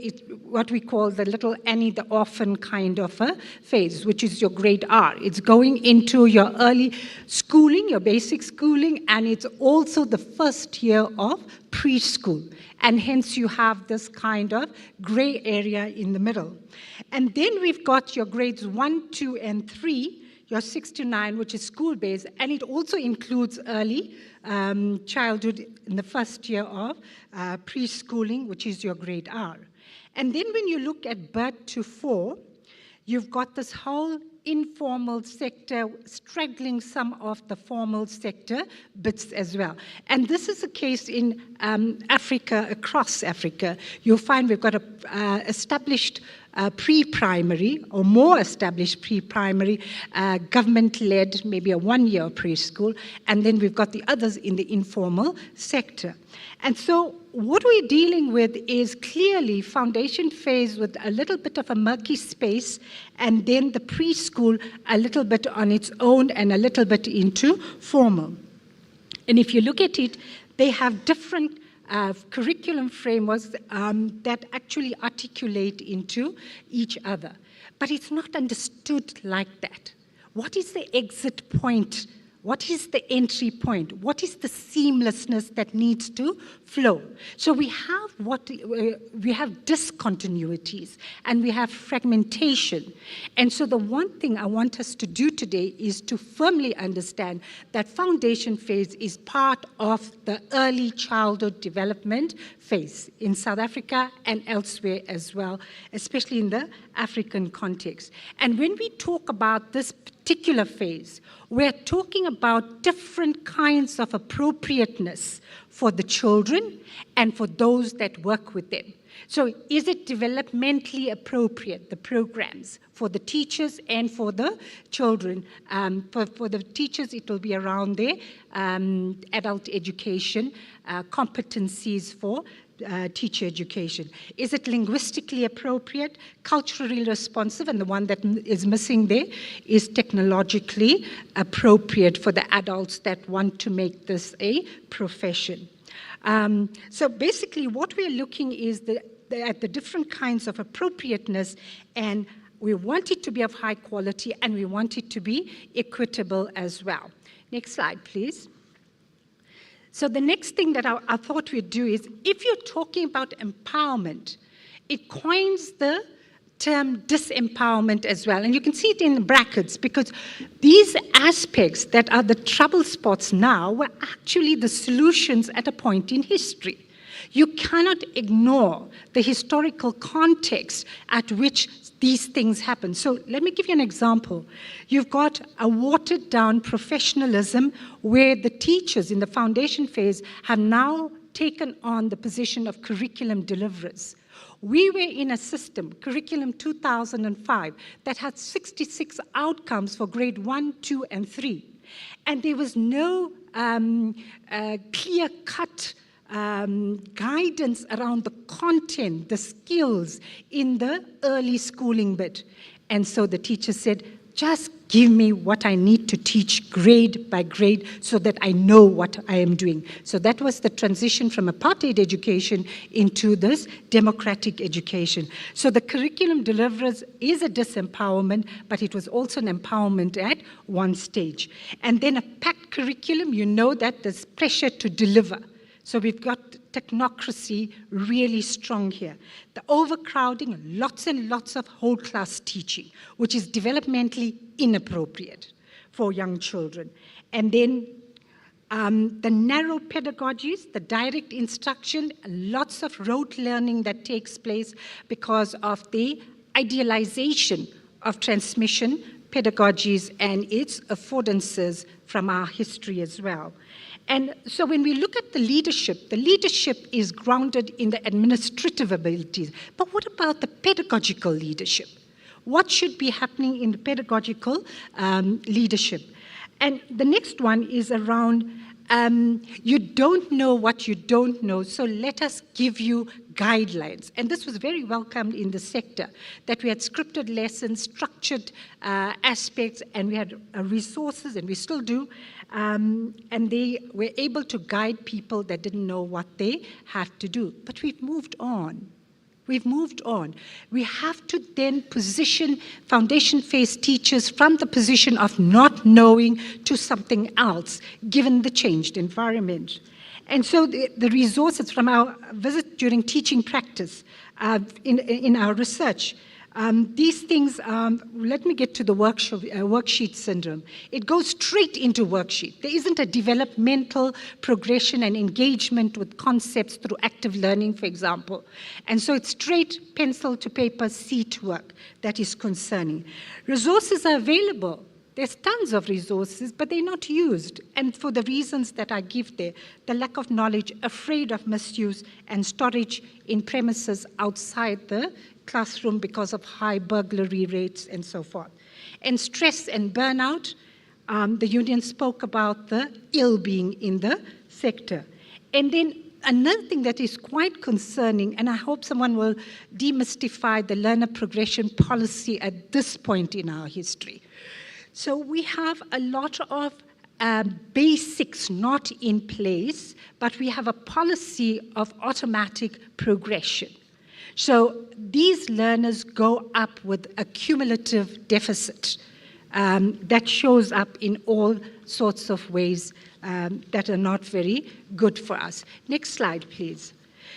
what we call the little Annie the orphan kind of a phase, which is your grade R. It's going into your early schooling, your basic schooling, and it's also the first year of preschool. And hence you have this kind of gray area in the middle. And then we've got your grades 1, 2, and 3, your 6 to 9, which is school-based, and it also includes early childhood in the first year of preschooling, which is your grade R. And then when you look at birth to 4, you've got this whole informal sector straddling some of the formal sector bits as well. And this is the case in Africa, across Africa. You'll find we've got a established pre-primary or more established pre-primary, government-led, maybe a one-year preschool, and then we've got the others in the informal sector. And so what we're dealing with is clearly foundation phase with a little bit of a murky space, and then the preschool a little bit on its own and a little bit into formal. And if you look at it, they have different curriculum frameworks that actually articulate into each other. But it's not understood like that. What is the exit point? What is the entry point? What is the seamlessness that needs to flow? So we have discontinuities and we have fragmentation. And so the one thing I want us to do today is to firmly understand that foundation phase is part of the early childhood development phase in South Africa and elsewhere as well, especially in the African context. And when we talk about this particular phase, we're talking about different kinds of appropriateness for the children and for those that work with them. So is it developmentally appropriate, the programs, for the teachers and for the children? For the teachers, it will be around their adult education, competencies for teacher education. Is it linguistically appropriate, culturally responsive, and the one that is missing there is technologically appropriate for the adults that want to make this a profession. So basically what we're looking is at the different kinds of appropriateness, and we want it to be of high quality and we want it to be equitable as well. Next slide, please. So the next thing that I thought we'd do is, if you're talking about empowerment, it coins the term disempowerment as well. And you can see it in brackets, because these aspects that are the trouble spots now were actually the solutions at a point in history. You cannot ignore the historical context at which these things happen. So let me give you an example. You've got a watered down professionalism where the teachers in the foundation phase have now taken on the position of curriculum deliverers. We were in a system, Curriculum 2005, that had 66 outcomes for grade 1, 2, and 3. And there was no clear-cut guidance around the content, the skills in the early schooling bit. And so the teacher said, just give me what I need to teach grade by grade so that I know what I am doing. So that was the transition from apartheid education into this democratic education. So the curriculum deliverers is a disempowerment, but it was also an empowerment at one stage. And then a packed curriculum, you know that there's pressure to deliver. So we've got technocracy really strong here. The overcrowding, lots and lots of whole class teaching, which is developmentally inappropriate for young children. And then the narrow pedagogies, the direct instruction, lots of rote learning that takes place because of the idealization of transmission pedagogies and its affordances from our history as well. And so when we look at the leadership is grounded in the administrative abilities. But what about the pedagogical leadership? What should be happening in the pedagogical leadership? And the next one is around you don't know what you don't know, so let us give you guidelines. And this was very welcomed in the sector, that we had scripted lessons, structured aspects, and we had resources, and we still do, and they were able to guide people that didn't know what they had to do. But we've moved on. We've moved on. We have to then position foundation phase teachers from the position of not knowing to something else, given the changed environment. And so the resources from our visit during teaching practice in our research, These things, let me get to the worksheet syndrome. It goes straight into worksheet. There isn't a developmental progression and engagement with concepts through active learning, for example. And so it's straight pencil to paper seat work that is concerning. Resources are available. There's tons of resources, but they're not used. And for the reasons that I give there, the lack of knowledge, afraid of misuse, and storage in premises outside the classroom because of high burglary rates and so forth. And stress and burnout, the union spoke about the ill-being in the sector. And then another thing that is quite concerning, and I hope someone will demystify the learner progression policy at this point in our history. So we have a lot of basics not in place, but we have a policy of automatic progression. So these learners go up with a cumulative deficit that shows up in all sorts of ways that are not very good for us. Next slide, please.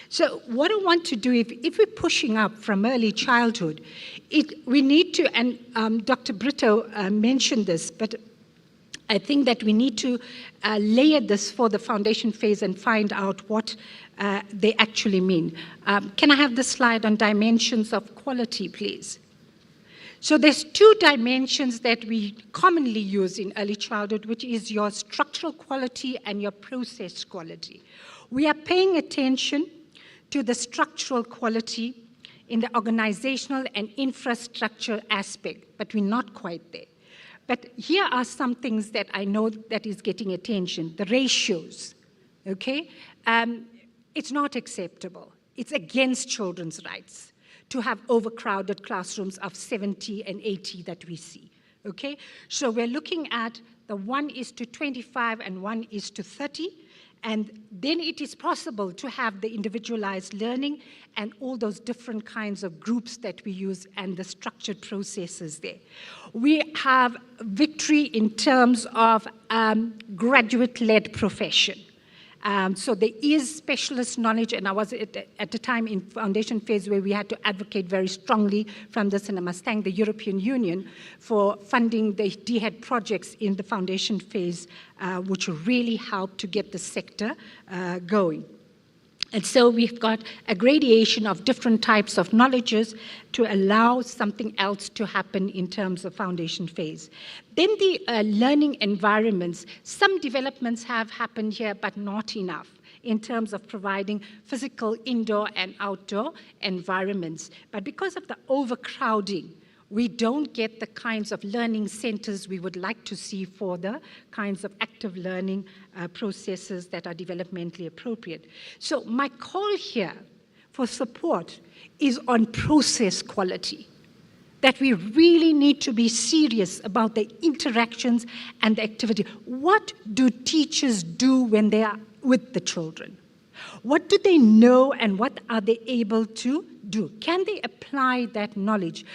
So what I want to do, if we're pushing up from early childhood, we need to, and Dr. Brito mentioned this, but I think that we need to layer this for the foundation phase and find out what they actually mean. Can I have the slide on dimensions of quality, please? So there's two dimensions that we commonly use in early childhood, which is your structural quality and your process quality. We are paying attention to the structural quality in the organizational and infrastructure aspect, but we're not quite there. But here are some things that I know that is getting attention. The ratios, okay? It's not acceptable. It's against children's rights to have overcrowded classrooms of 70 and 80 that we see, okay? So we're looking at the 1:25 and 1:30, and then it is possible to have the individualized learning and all those different kinds of groups that we use and the structured processes there. We have victory in terms of graduate-led profession. So there is specialist knowledge, and I was at the time in foundation phase where we had to advocate very strongly from this, and I must thank the European Union for funding the DHEAD projects in the foundation phase, which really helped to get the sector going. And so we've got a gradation of different types of knowledges to allow something else to happen in terms of foundation phase. Then the learning environments, some developments have happened here, but not enough in terms of providing physical indoor and outdoor environments. But because of the overcrowding, we don't get the kinds of learning centers we would like to see for the kinds of active learning processes that are developmentally appropriate. So my call here for support is on process quality, that we really need to be serious about the interactions and the activity. What do teachers do when they are with the children? What do they know and what are they able to do? Can they apply that knowledge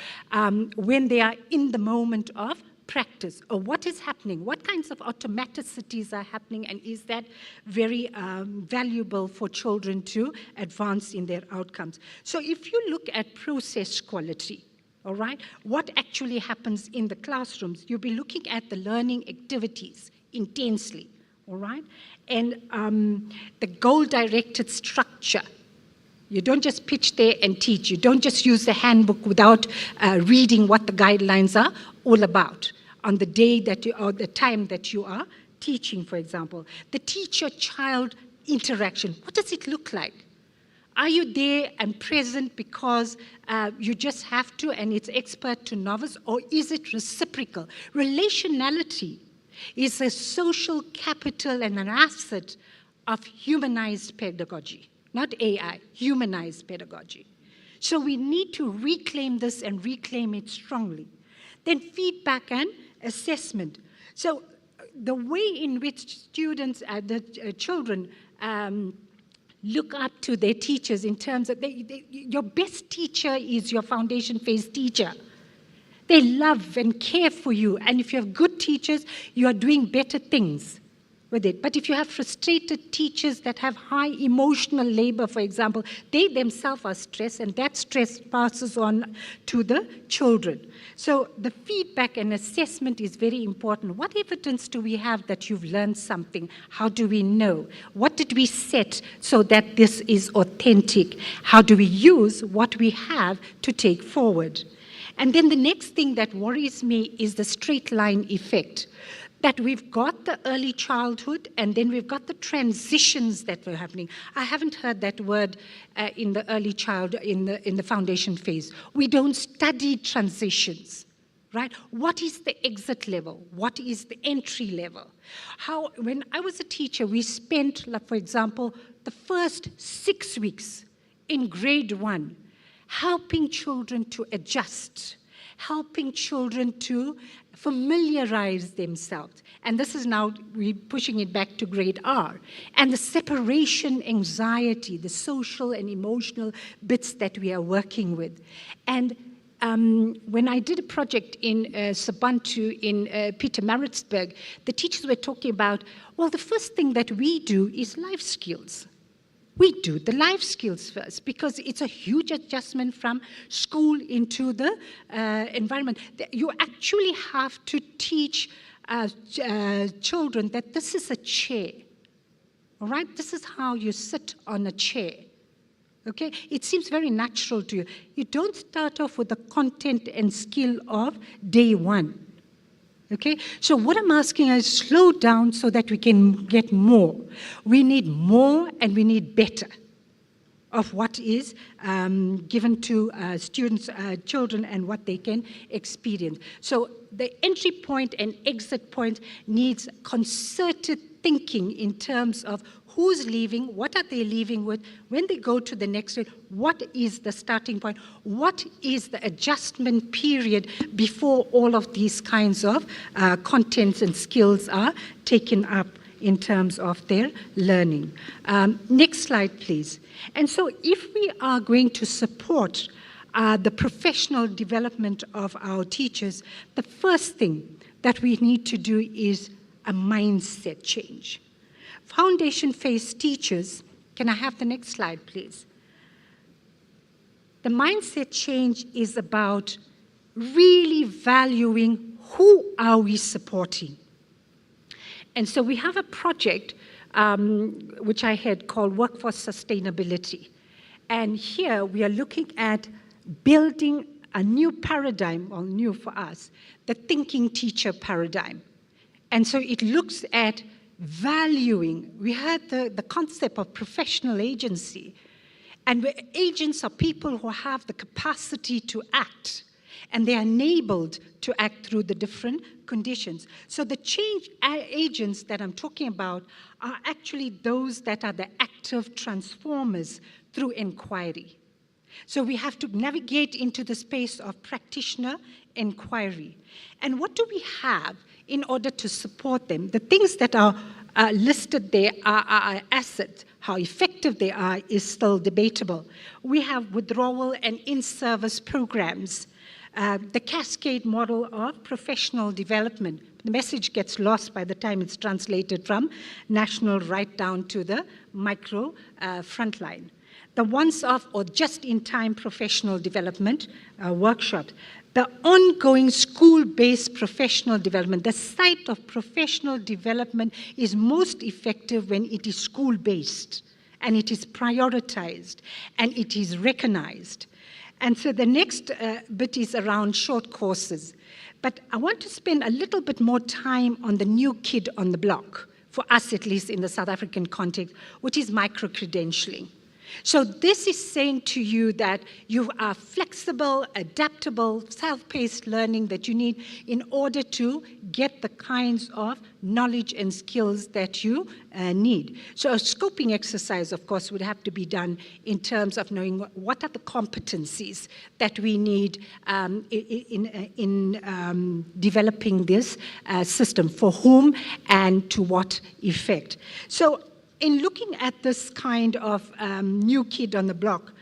when they are in the moment of practice? Or what is happening? What kinds of automaticities are happening? And is that very valuable for children to advance in their outcomes? So if you look at process quality, all right, what actually happens in the classrooms, you'll be looking at the learning activities intensely, all right? And the goal-directed structure. You don't just pitch there and teach. You don't just use the handbook without reading what the guidelines are all about on the day that you, or the time that you are teaching, for example. The teacher-child interaction, what does it look like? Are you there and present because you just have to and it's expert to novice, or is it reciprocal? Relationality is a social capital and an asset of humanized pedagogy, not AI, humanized pedagogy. So we need to reclaim this and reclaim it strongly. Then feedback and assessment. So the way in which students, children look up to their teachers in terms of, your best teacher is your foundation phase teacher. They love and care for you, and if you have good teachers, you are doing better things, with it. But if you have frustrated teachers that have high emotional labor, for example, they themselves are stressed, and that stress passes on to the children. So the feedback and assessment is very important. What evidence do we have that you've learned something? How do we know? What did we set so that this is authentic? How do we use what we have to take forward? And then the next thing that worries me is the straight line effect. That we've got the early childhood and then we've got the transitions that were happening. I haven't heard that word in the early childhood, in the foundation phase. We don't study transitions, right? What is the exit level? What is the entry level? When I was a teacher, we spent, like, for example, the first 6 weeks in grade 1 helping children to adjust, helping children to familiarize themselves. And this is now, we're pushing it back to grade R. And the separation anxiety, the social and emotional bits that we are working with. And when I did a project in Sabantu in Pietermaritzburg, the teachers were talking about, well, the first thing that we do is life skills. We do the life skills first because it's a huge adjustment from school into the environment. You actually have to teach children that this is a chair, all right? This is how you sit on a chair, okay? It seems very natural to you. You don't start off with the content and skill of day 1. Okay, so what I'm asking is slow down so that we can get more. We need more and we need better of what is given to students, children, and what they can experience. So the entry point and exit point needs concerted thinking in terms of who's leaving, what are they leaving with, when they go to the next grade, what is the starting point, what is the adjustment period before all of these kinds of contents and skills are taken up in terms of their learning. Next slide, please. And so if we are going to support the professional development of our teachers, the first thing that we need to do is a mindset change. Foundation phase teachers, can I have the next slide, please? The mindset change is about really valuing who are we supporting. And so we have a project which I had called Workforce Sustainability. And here we are looking at building a new paradigm, or new for us, the thinking teacher paradigm. And so it looks at valuing. We had the concept of professional agency. And agents are people who have the capacity to act. And they are enabled to act through the different conditions. So the change agents that I'm talking about are actually those that are the active transformers through inquiry. So we have to navigate into the space of practitioner inquiry. And what do we have in order to support them? The things that are listed there are assets. How effective they are is still debatable. We have withdrawal and in-service programs. The cascade model of professional development. The message gets lost by the time it's translated from national right down to the micro frontline. The once-off or just-in-time professional development workshops. The ongoing school-based professional development. The site of professional development is most effective when it is school-based and it is prioritized and it is recognized. And so the next bit is around short courses. But I want to spend a little bit more time on the new kid on the block, for us at least in the South African context, which is micro-credentialing. So this is saying to you that you are flexible, adaptable, self-paced learning that you need in order to get the kinds of knowledge and skills that you need. So a scoping exercise, of course, would have to be done in terms of knowing what are the competencies that we need in developing this system, for whom and to what effect. So in looking at this kind of new kid on the block,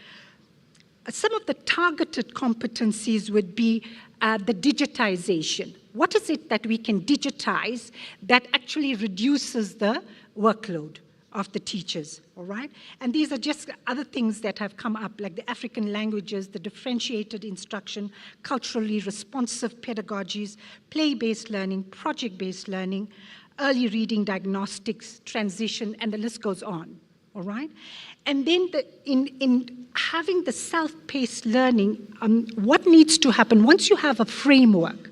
some of the targeted competencies would be the digitization. What is it that we can digitize that actually reduces the workload of the teachers, all right? And these are just other things that have come up, like the African languages, the differentiated instruction, culturally responsive pedagogies, play-based learning, project-based learning, early reading diagnostics, transition, and the list goes on, all right? And then in having the self-paced learning, what needs to happen once you have a framework,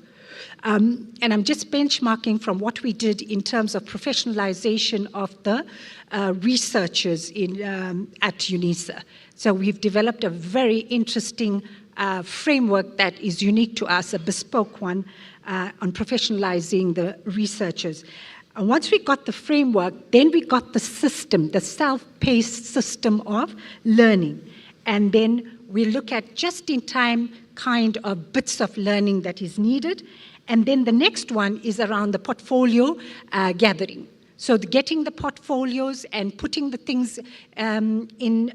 and I'm just benchmarking from what we did in terms of professionalization of the researchers at UNISA. So we've developed a very interesting framework that is unique to us, a bespoke one on professionalizing the researchers. And once we got the framework, then we got the system, the self-paced system of learning. And then we look at just-in-time kind of bits of learning that is needed. And then the next one is around the portfolio gathering. So getting the portfolios and putting the things in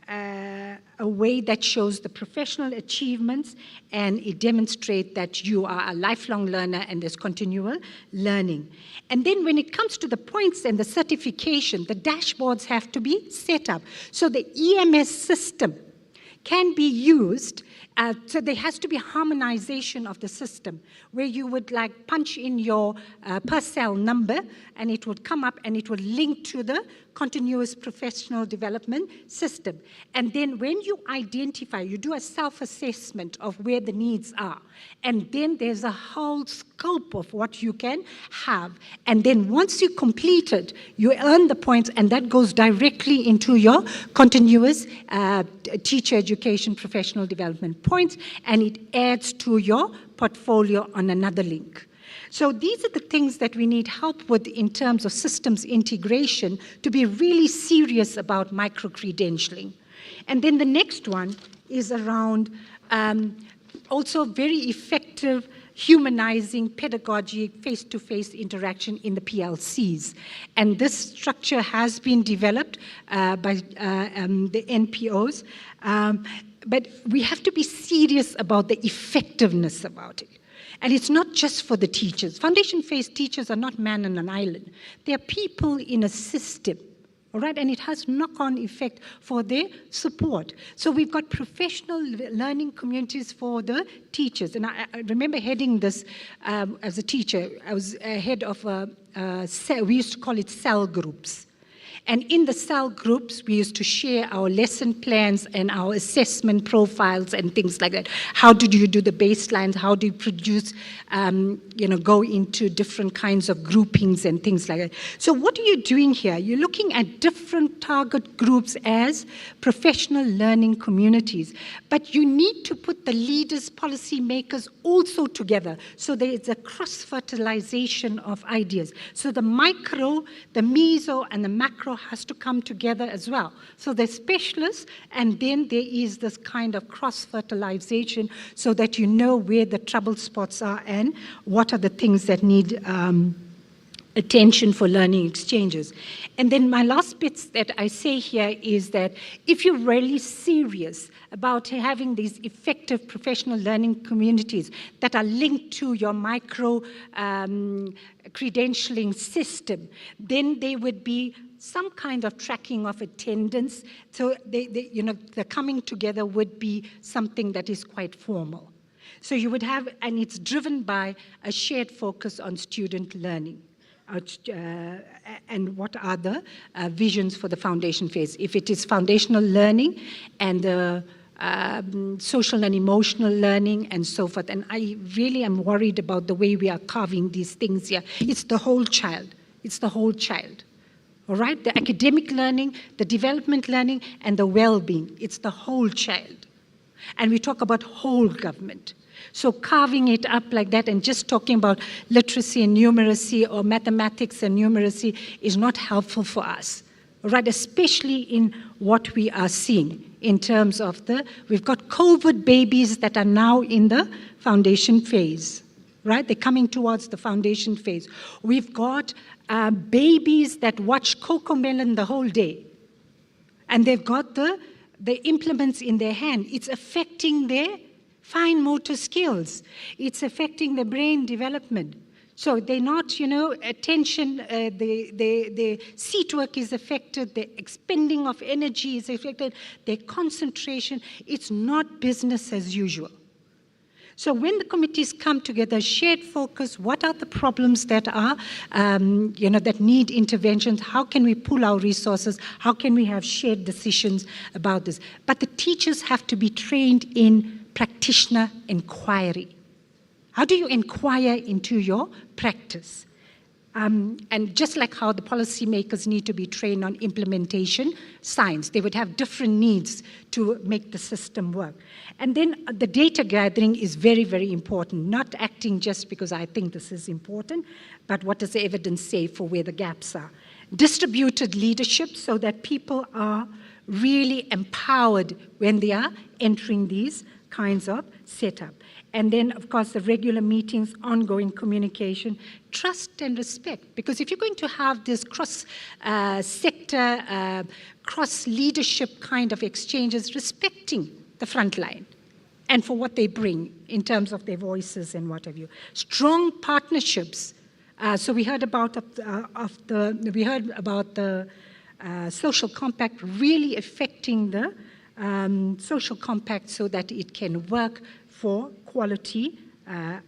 a way that shows the professional achievements, and it demonstrates that you are a lifelong learner and there's continual learning. And then when it comes to the points and the certification, the dashboards have to be set up. So the EMS system can be used. So there has to be harmonization of the system where you would like punch in your per cell number and it would come up and it would link to the continuous professional development system. And then when you identify, you do a self-assessment of where the needs are. And then there's a whole scope of what you can have. And then once you complete it, you earn the points, and that goes directly into your continuous teacher education professional development points, and it adds to your portfolio on another link. So these are the things that we need help with in terms of systems integration to be really serious about micro-credentialing. And then the next one is around also very effective humanizing pedagogy, face-to-face interaction in the PLCs. And this structure has been developed by the NPOs, but we have to be serious about the effectiveness about it. And it's not just for the teachers. Foundation phase teachers are not man on an island. They are people in a system, all right? And it has knock-on effect for their support. So we've got professional learning communities for the teachers. And I remember heading this as a teacher. I was head of cell, we used to call it cell groups. And in the cell groups, we used to share our lesson plans and our assessment profiles and things like that. How did you do the baselines? How do you produce, go into different kinds of groupings and things like that? So what are you doing here? You're looking at different target groups as professional learning communities. But you need to put the leaders, policymakers also together. So there is a cross-fertilization of ideas. So the micro, the meso, and the macro has to come together as well. So there's specialists, and then there is this kind of cross-fertilization so that you know where the trouble spots are and what are the things that need attention for learning exchanges. And then my last bits that I say here is that if you're really serious about having these effective professional learning communities that are linked to your micro credentialing system, then there would be some kind of tracking of attendance. So the coming together would be something that is quite formal. So you would have, and it's driven by a shared focus on student learning. And what are the visions for the foundation phase? If it is foundational learning and the social and emotional learning and so forth. And I really am worried about the way we are carving these things here. It's the whole child. It's the whole child. All right? The academic learning, the development learning, and the well-being. It's the whole child. And we talk about whole government. So carving it up like that and just talking about literacy and numeracy or mathematics and numeracy is not helpful for us, right? Especially in what we are seeing in terms of we've got COVID babies that are now in the foundation phase, right? They're coming towards the foundation phase. We've got babies that watch Cocomelon the whole day. And they've got the the implements in their hand, it's affecting their fine motor skills. It's affecting their brain development. So they're not, attention, their seat work is affected, their expending of energy is affected, their concentration. It's not business as usual. So when the committees come together, shared focus, what are the problems that are, that need interventions? How can we pool our resources? How can we have shared decisions about this? But the teachers have to be trained in practitioner inquiry. How do you inquire into your practice? And just like how the policymakers need to be trained on implementation science, they would have different needs to make the system work. And then the data gathering is very, very important, not acting just because I think this is important, but what does the evidence say for where the gaps are? Distributed leadership so that people are really empowered when they are entering these kinds of setup. And then, of course, the regular meetings, ongoing communication, trust and respect. Because if you're going to have this cross-sector, cross-leadership kind of exchanges, respecting the front line and for what they bring in terms of their voices and what have you. Strong partnerships. So we heard about the social compact really affecting the social compact so that it can work for quality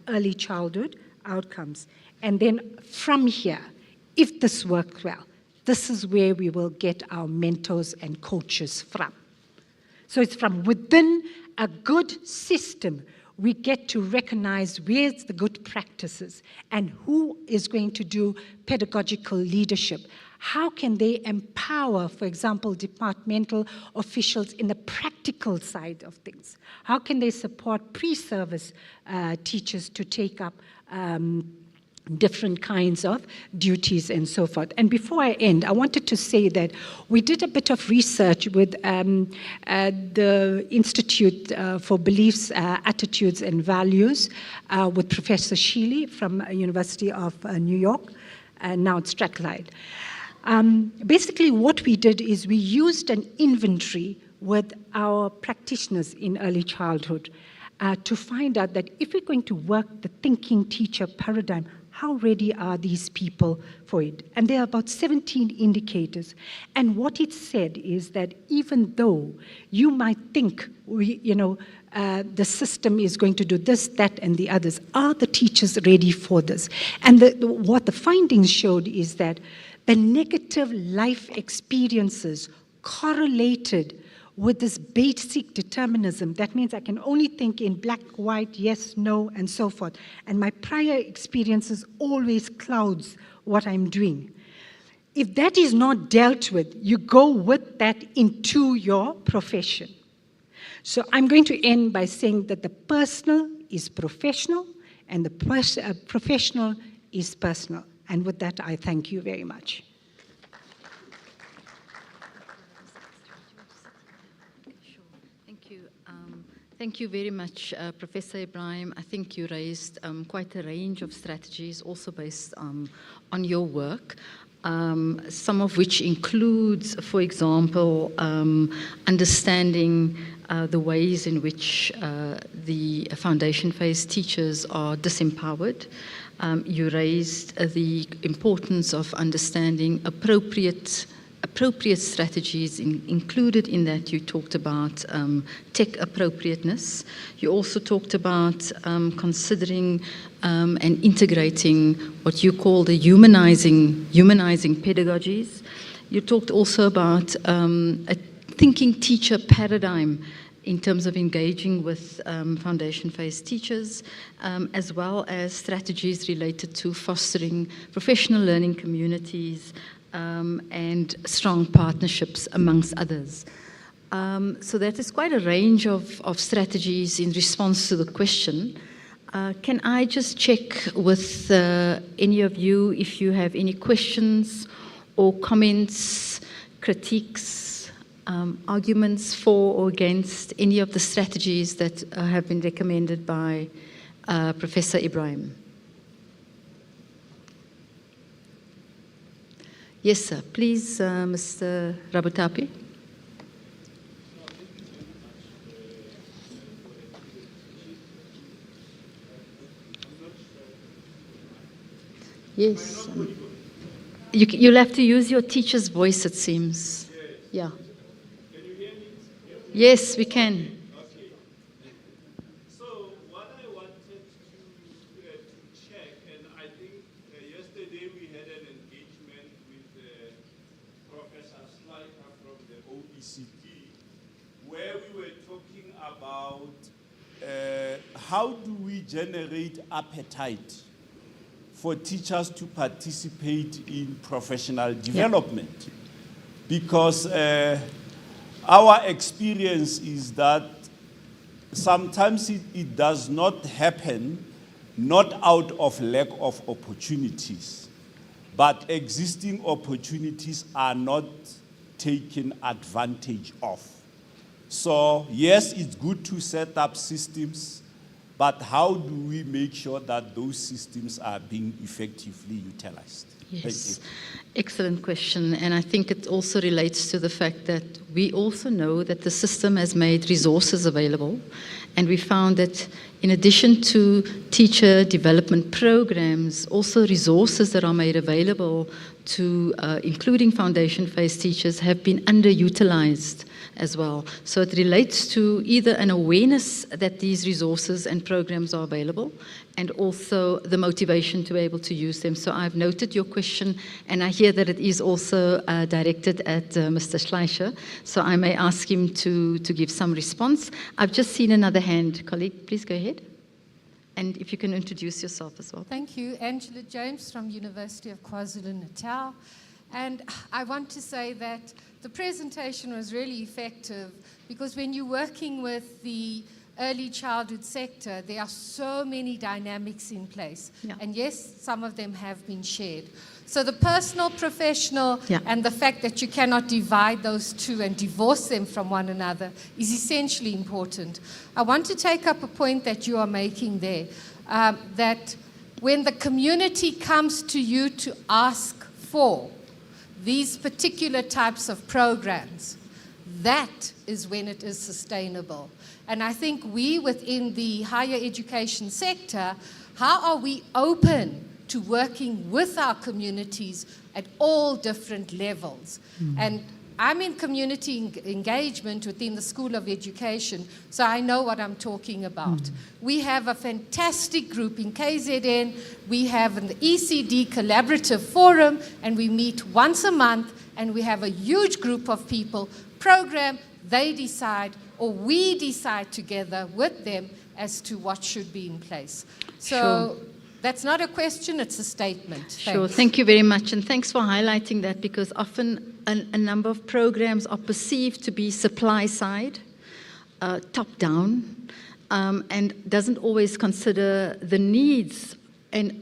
early childhood outcomes. And then from here, if this works well, this is where we will get our mentors and coaches from. So it's from within a good system, we get to recognize where's the good practices and who is going to do pedagogical leadership. How can they empower, for example, departmental officials in the practical side of things? How can they support pre-service teachers to take up different kinds of duties and so forth? And before I end, I wanted to say that we did a bit of research with the Institute for Beliefs, Attitudes and Values with Professor Sheely from University of New York, now at Strathclyde. Basically, what we did is we used an inventory with our practitioners in early childhood to find out that if we're going to work the thinking teacher paradigm, how ready are these people for it? And there are about 17 indicators. And what it said is that even though you might think, the system is going to do this, that, and the others, are the teachers ready for this? And what the findings showed is that the negative life experiences correlated with this basic determinism. That means I can only think in black, white, yes, no, and so forth. And my prior experiences always clouds what I'm doing. If that is not dealt with, you go with that into your profession. So I'm going to end by saying that the personal is professional and the professional is personal. And with that, I thank you very much. Thank you very much, Professor Ibrahim. I think you raised quite a range of strategies also based on your work, some of which includes, for example, understanding the ways in which the foundation phase teachers are disempowered. You raised the importance of understanding appropriate strategies. Included in that, you talked about tech appropriateness. You also talked about considering and integrating what you call the humanizing pedagogies. You talked also about a thinking teacher paradigm in terms of engaging with foundation phase teachers, as well as strategies related to fostering professional learning communities, and strong partnerships amongst others. So that is quite a range of strategies in response to the question. Can I just check with any of you if you have any questions or comments, critiques, arguments for or against any of the strategies that have been recommended by Professor Ibrahim? Yes, sir. Please, Mr. Rabotapi. Yes. You'll have to use your teacher's voice, it seems. Yeah. Yes, we can. Where we were talking about how do we generate appetite for teachers to participate in professional development. Because our experience is that sometimes it does not happen, not out of lack of opportunities, but existing opportunities are not taken advantage of. So yes, it's good to set up systems, but how do we make sure that those systems are being effectively utilized? Yes, excellent question. And I think it also relates to the fact that we also know that the system has made resources available. And we found that in addition to teacher development programs, also resources that are made available to including foundation phase teachers have been underutilized as well. So it relates to either an awareness that these resources and programs are available, and also the motivation to be able to use them. So I've noted your question, and I hear that it is also directed at Mr. Schleicher. So I may ask him to give some response. I've just seen another hand. Colleague, please go ahead. And if you can introduce yourself as well. Thank you. Angela James from University of KwaZulu-Natal. And I want to say that the presentation was really effective because when you're working with the early childhood sector, there are so many dynamics in place. Yeah. And yes, some of them have been shared. So the personal, professional, and the fact that you cannot divide those two and divorce them from one another is essentially important. I want to take up a point that you are making there, that when the community comes to you to ask for these particular types of programs, that is when it is sustainable. And I think we within the higher education sector, how are we open to working with our communities at all different levels? And I'm in community engagement within the School of Education, so I know what I'm talking about. We have a fantastic group in KZN. We have an ECD Collaborative Forum, and we meet once a month, and we have a huge group of people. Program, they decide, or we decide together with them as to what should be in place. So that's not a question, it's a statement. Sure, thank you very much, and thanks for highlighting that, because often a number of programs are perceived to be supply side, top down, and doesn't always consider the needs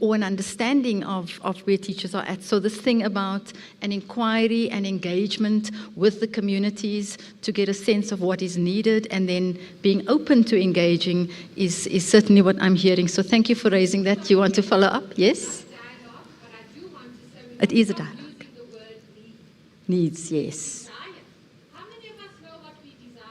or an understanding of where teachers are at. So this thing about an inquiry and engagement with the communities to get a sense of what is needed and then being open to engaging is certainly what I'm hearing. So thank you for raising that. You want to follow up? Yes? It is a dialogue. Needs, yes. How many of us know what we desire?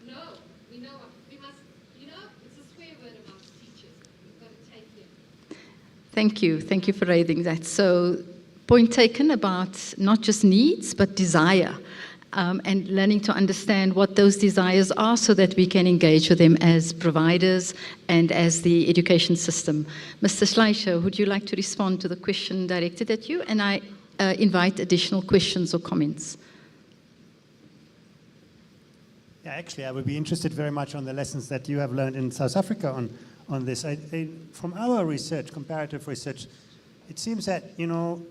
No, we know what we must, it's a swear word amongst teachers. We've got to take it. Thank you for raising that. So point taken about not just needs, but desire, and learning to understand what those desires are so that we can engage with them as providers and as the education system. Mr. Schleicher, would you like to respond to the question directed at you? And I invite additional questions or comments. Yeah, actually, I would be interested very much on the lessons that you have learned in South Africa on this. From our research, comparative research, it seems that,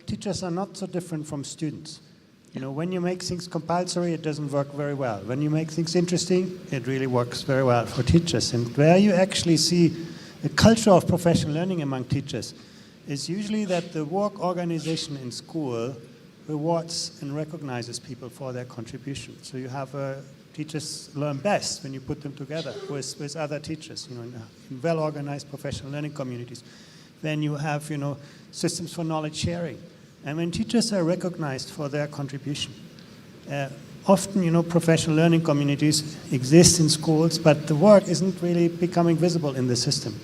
teachers are not so different from students. When you make things compulsory, it doesn't work very well. When you make things interesting, it really works very well for teachers. And where you actually see a culture of professional learning among teachers is usually that the work organization in school rewards and recognizes people for their contribution. So you have teachers learn best when you put them together with other teachers, in well-organized professional learning communities. Then you have, systems for knowledge sharing. And when teachers are recognized for their contribution, often, professional learning communities exist in schools, but the work isn't really becoming visible in the system.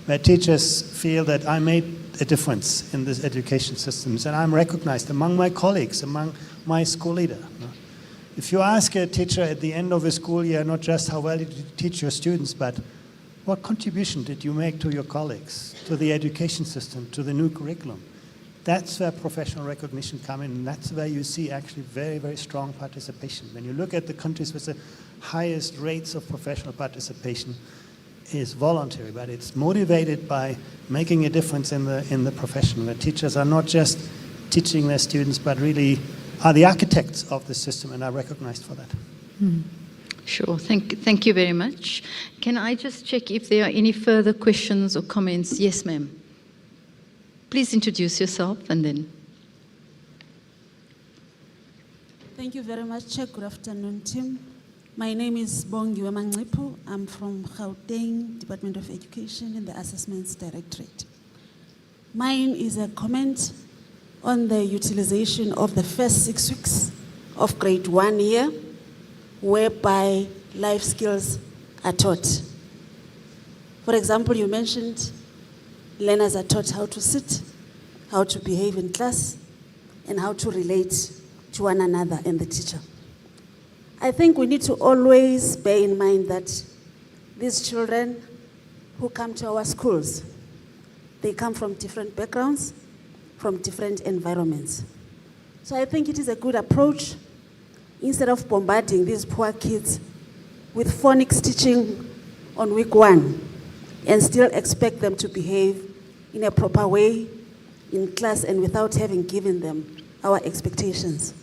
Where teachers feel that I made a difference in this education systems, and I'm recognized among my colleagues, among my school leader. If you ask a teacher at the end of a school year, not just how well did you teach your students, but what contribution did you make to your colleagues, to the education system, to the new curriculum? That's where professional recognition comes in, and that's where you see actually very, very strong participation. When you look at the countries with the highest rates of professional participation, is voluntary, but it's motivated by making a difference in the profession, where teachers are not just teaching their students, but really are the architects of the system and are recognized for that. Sure, thank you very much. Can I just check if there are any further questions or comments? Yes, ma'am. Please introduce yourself and then. Thank you very much, Chair. Good afternoon, team. My name is Bongiwe Manxipo. I'm from Gauteng Department of Education in the Assessments Directorate. Mine is a comment on the utilization of the first 6 weeks of grade 1 year, whereby life skills are taught. For example, you mentioned learners are taught how to sit, how to behave in class, and how to relate to one another and the teacher. I think we need to always bear in mind that these children who come to our schools, they come from different backgrounds, from different environments. So I think it is a good approach, instead of bombarding these poor kids with phonics teaching on week 1 and still expect them to behave in a proper way in class and without having given them our expectations.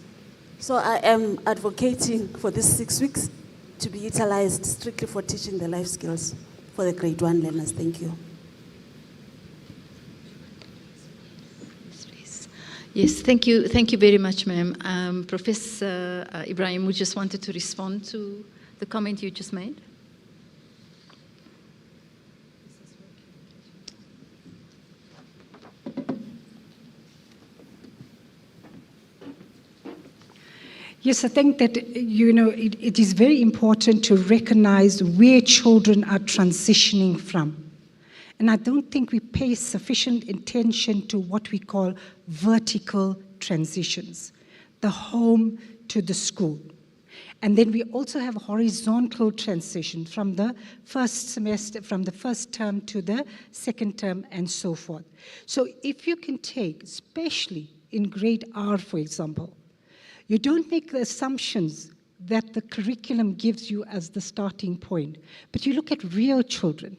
So I am advocating for these 6 weeks to be utilized strictly for teaching the life skills for the grade 1 learners. Thank you. Yes, thank you very much, ma'am. Professor Ibrahim, we just wanted to respond to the comment you just made. Yes, I think that, it is very important to recognize where children are transitioning from. And I don't think we pay sufficient attention to what we call vertical transitions, the home to the school. And then we also have horizontal transition from the first semester, from the first term to the second term, and so forth. So if you can take, especially in grade R, for example, you don't make the assumptions that the curriculum gives you as the starting point, but you look at real children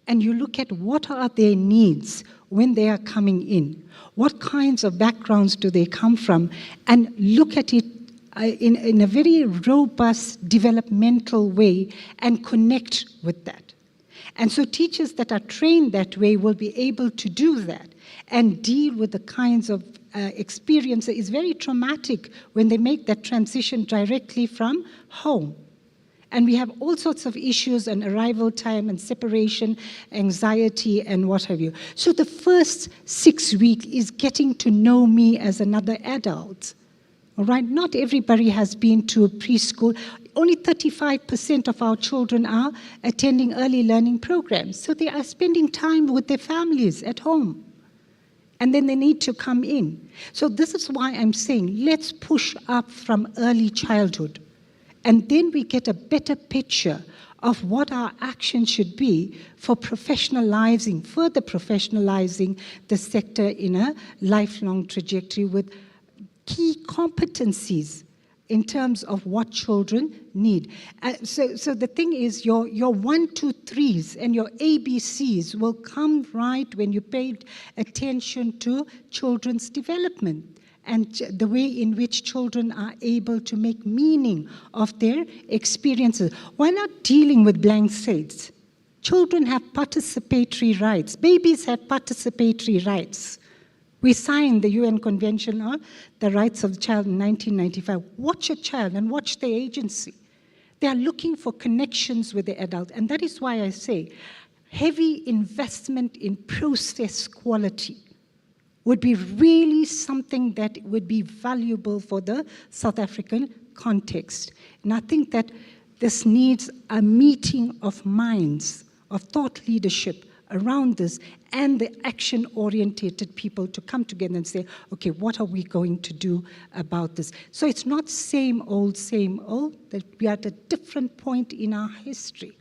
and you look at what are their needs when they are coming in, what kinds of backgrounds do they come from, and look at it in a very robust developmental way and connect with that. And so teachers that are trained that way will be able to do that and deal with the kinds of experience that is very traumatic when they make that transition directly from home. And we have all sorts of issues on arrival time and separation, anxiety, and what have you. So the first 6 weeks is getting to know me as another adult. All right, not everybody has been to a preschool. Only 35% of our children are attending early learning programs. So they are spending time with their families at home. And then they need to come in. So this is why I'm saying, let's push up from early childhood. And then we get a better picture of what our action should be for professionalizing, further professionalizing the sector in a lifelong trajectory with key competencies in terms of what children need. So the thing is, your 1, 2, 3s and your ABCs will come right when you pay attention to children's development and the way in which children are able to make meaning of their experiences. We're not dealing with blank slates. Children have participatory rights. Babies have participatory rights. We signed the UN Convention on the Rights of the Child in 1995. Watch a child and watch their agency. They are looking for connections with the adult. And that is why I say heavy investment in process quality would be really something that would be valuable for the South African context. And I think that this needs a meeting of minds, of thought leadership around this, and the action-orientated people to come together and say, okay, what are we going to do about this? So it's not same old, that we are at a different point in our history.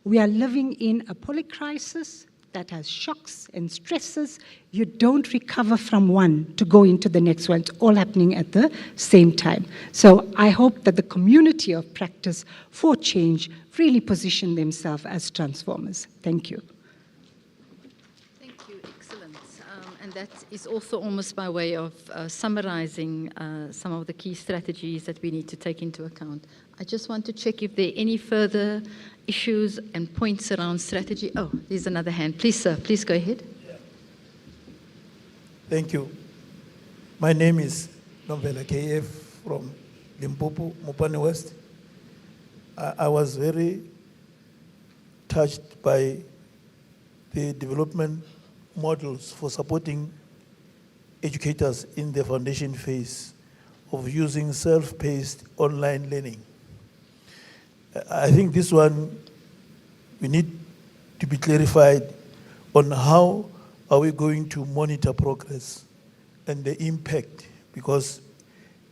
We are living in a polycrisis that has shocks and stresses. You don't recover from one to go into the next one. It's all happening at the same time. So I hope that the community of practice for change really position themselves as transformers. Thank you. Thank you, excellent. And that is also almost by way of summarizing some of the key strategies that we need to take into account. I just want to check if there are any further issues and points around strategy. Oh, there's another hand. Please, sir, please go ahead. Thank you. My name is Novela KF from Limpopo, Mopane West. I was very touched by the development models for supporting educators in the foundation phase of using self-paced online learning. I think this one, we need to be clarified on how are we going to monitor progress and the impact, because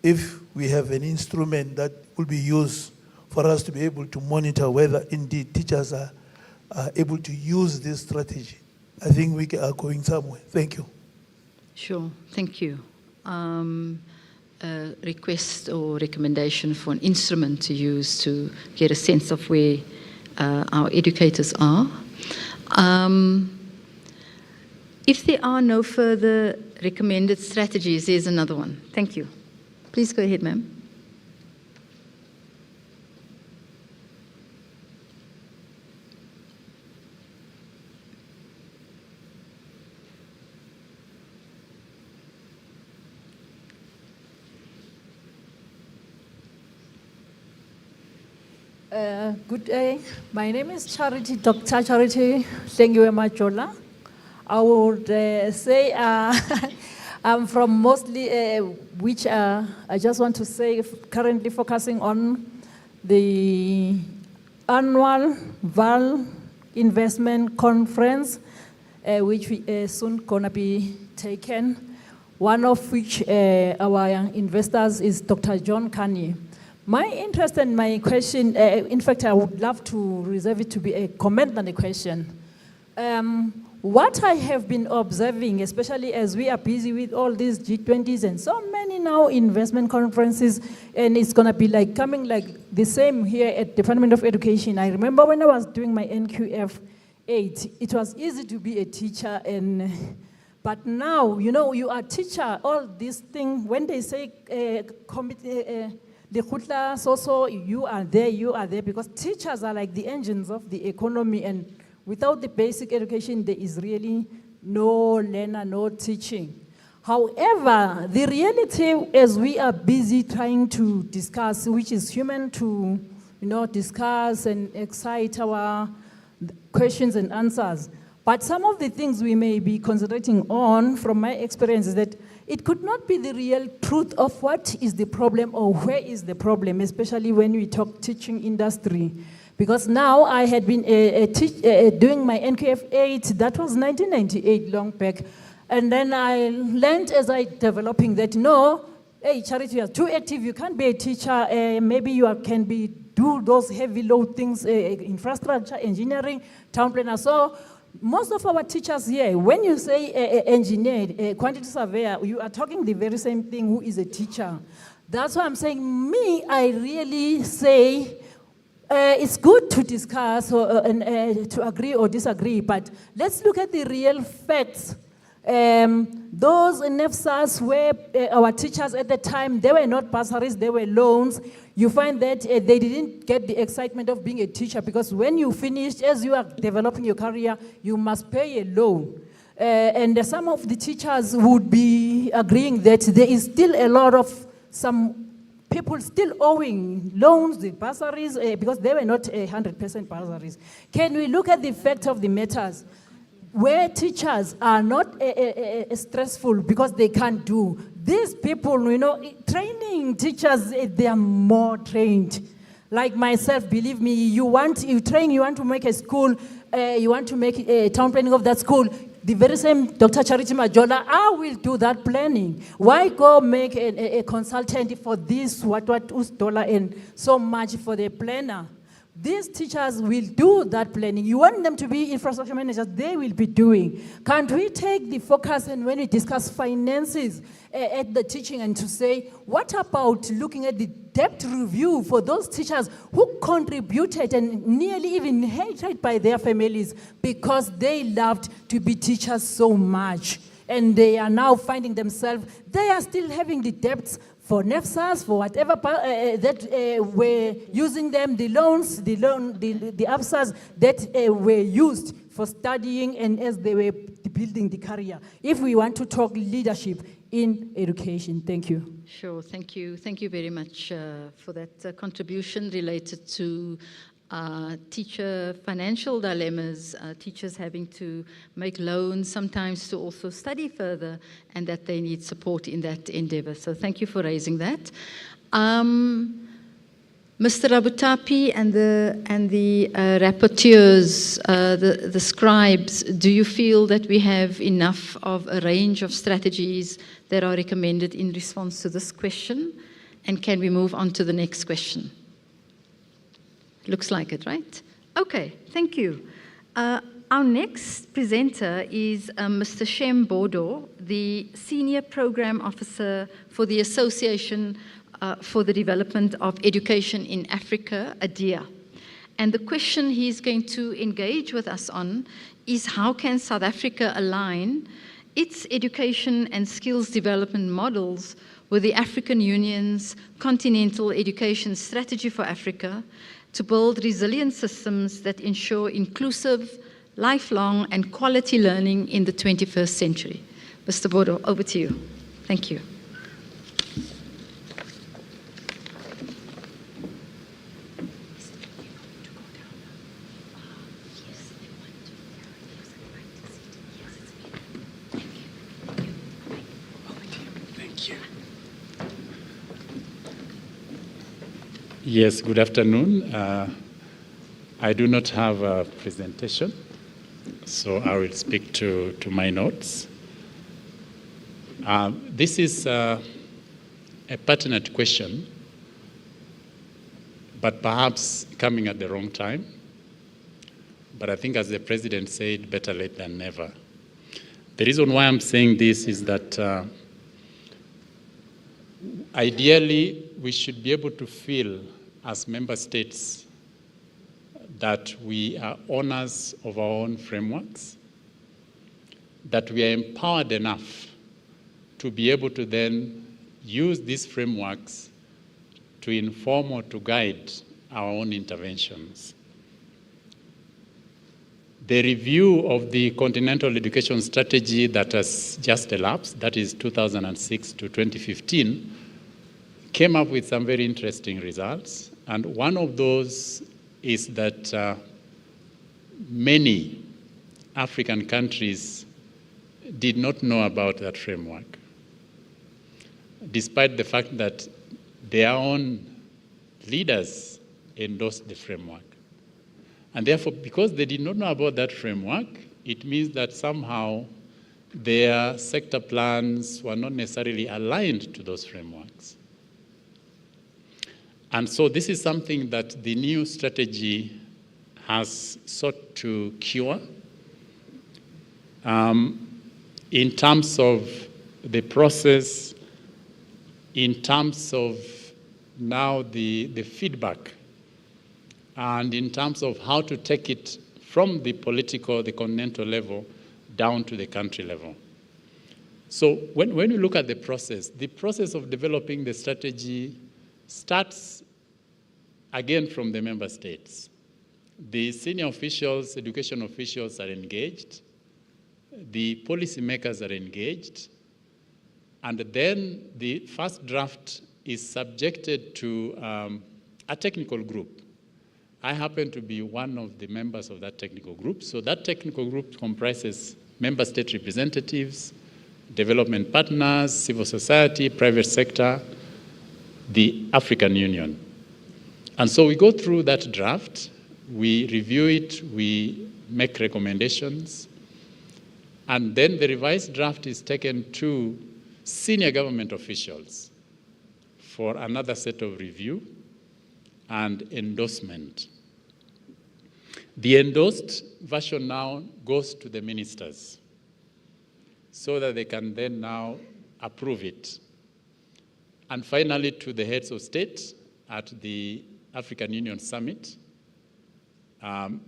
if we have an instrument that will be used for us to be able to monitor whether indeed teachers are able to use this strategy, I think we are going somewhere. Thank you. Sure, thank you. A request or recommendation for an instrument to use to get a sense of where our educators are. If there are no further recommended strategies, there's another one. Thank you. Please go ahead, ma'am. Good day. My name is Charity, Dr. Charity Majola. I would say I'm from mostly, which I just want to say currently focusing on the annual VAL investment conference, which we soon gonna be taken. One of which our investors is Dr. John Kanye. My interest and my question, in fact, I would love to reserve it to be a comment than a question. What I have been observing, especially as we are busy with all these G20s and so many now investment conferences, and it's gonna be like coming like the same here at Department of Education. I remember when I was doing my NQF 8, it was easy to be a teacher, but now, you know, you are a teacher, all these things, when they say Lekgotla, so you are there, because teachers are like the engines of the economy, and without the basic education, there is really no learner, no teaching. However, the reality, as we are busy trying to discuss, which is human to, you know, discuss and excite our questions and answers, but some of the things we may be concentrating on, from my experience, is that it could not be the real truth of what is the problem or where is the problem, especially when we talk teaching industry. Because now I had been doing my NQF 8, that was 1998, long back. And then I learned as I developing that, no, hey, Charity, you are too active, you can't be a teacher, maybe you can do those heavy load things, infrastructure, engineering, town planner. So most of our teachers here, when you say engineer, quantity surveyor, you are talking the very same thing who is a teacher. That's why I'm saying, I really say, it's good to discuss and to agree or disagree, but let's look at the real facts. Those NEFSAs were our teachers at the time, they were not bursaries, they were loans. You find that they didn't get the excitement of being a teacher, because when you finish, as you are developing your career, you must pay a loan. And some of the teachers would be agreeing that there is still a lot of some people still owing loans, the bursaries, because they were not 100% bursaries. Can we look at the fact of the matters? Where teachers are not stressful because they can't do. These people, you know, training teachers, they are more trained. Like myself, believe me, you want to make a school, you want to make a town planning of that school, the very same Dr. Charity Majola, I will do that planning. Why go make a consultant for this, what $2 and so much for the planner? These teachers will do that planning. You want them to be infrastructure managers, they will be doing. Can't we take the focus and when we discuss finances at the teaching and to say, what about looking at the debt review for those teachers who contributed and nearly even hated by their families because they loved to be teachers so much. And they are now finding themselves, they are still having the debts for NEFSAs, for whatever that were using them, the loans, the ABSAs that were used for studying and as they were building the career. If we want to talk leadership in education, thank you. Sure, thank you. Thank you very much for that contribution related to teacher financial dilemmas, teachers having to make loans sometimes to also study further, and that they need support in that endeavor. So thank you for raising that. Mr. Rabutapi and the rapporteurs, the scribes, do you feel that we have enough of a range of strategies that are recommended in response to this question? And can we move on to the next question? Looks like it, right? Okay, thank you. Our next presenter is Mr. Shem Bodo, the Senior Program Officer for the Association for the Development of Education in Africa, ADEA. And the question he's going to engage with us on is how can South Africa align its education and skills development models with the African Union's Continental Education Strategy for Africa to build resilient systems that ensure inclusive, lifelong, and quality learning in the 21st century. Mr. Bodo, over to you. Thank you. Yes, good afternoon. I do not have a presentation, so I will speak to my notes. This is a pertinent question, but perhaps coming at the wrong time. But I think, as the President said, better late than never. The reason why I'm saying this is that ideally, we should be able to feel as member states that we are owners of our own frameworks, that we are empowered enough to be able to then use these frameworks to inform or to guide our own interventions. The review of the Continental Education Strategy that has just elapsed, that is 2006 to 2015, came up with some very interesting results. And one of those is that many African countries did not know about that framework, despite the fact that their own leaders endorsed the framework. And therefore, because they did not know about that framework, it means that somehow their sector plans were not necessarily aligned to those frameworks. And so this is something that the new strategy has sought to cure in terms of the process, in terms of now the feedback, and in terms of how to take it from the political, the continental level, down to the country level. So when you look at the process of developing the strategy starts again from the member states. The senior officials, education officials are engaged, the policymakers are engaged, and then the first draft is subjected to a technical group. I happen to be one of the members of that technical group. So that technical group comprises member state representatives, development partners, civil society, private sector, the African Union. And so we go through that draft, we review it, we make recommendations, and then the revised draft is taken to senior government officials for another set of review and endorsement. The endorsed version now goes to the ministers so that they can then now approve it. And finally, to the heads of state at the African Union Summit,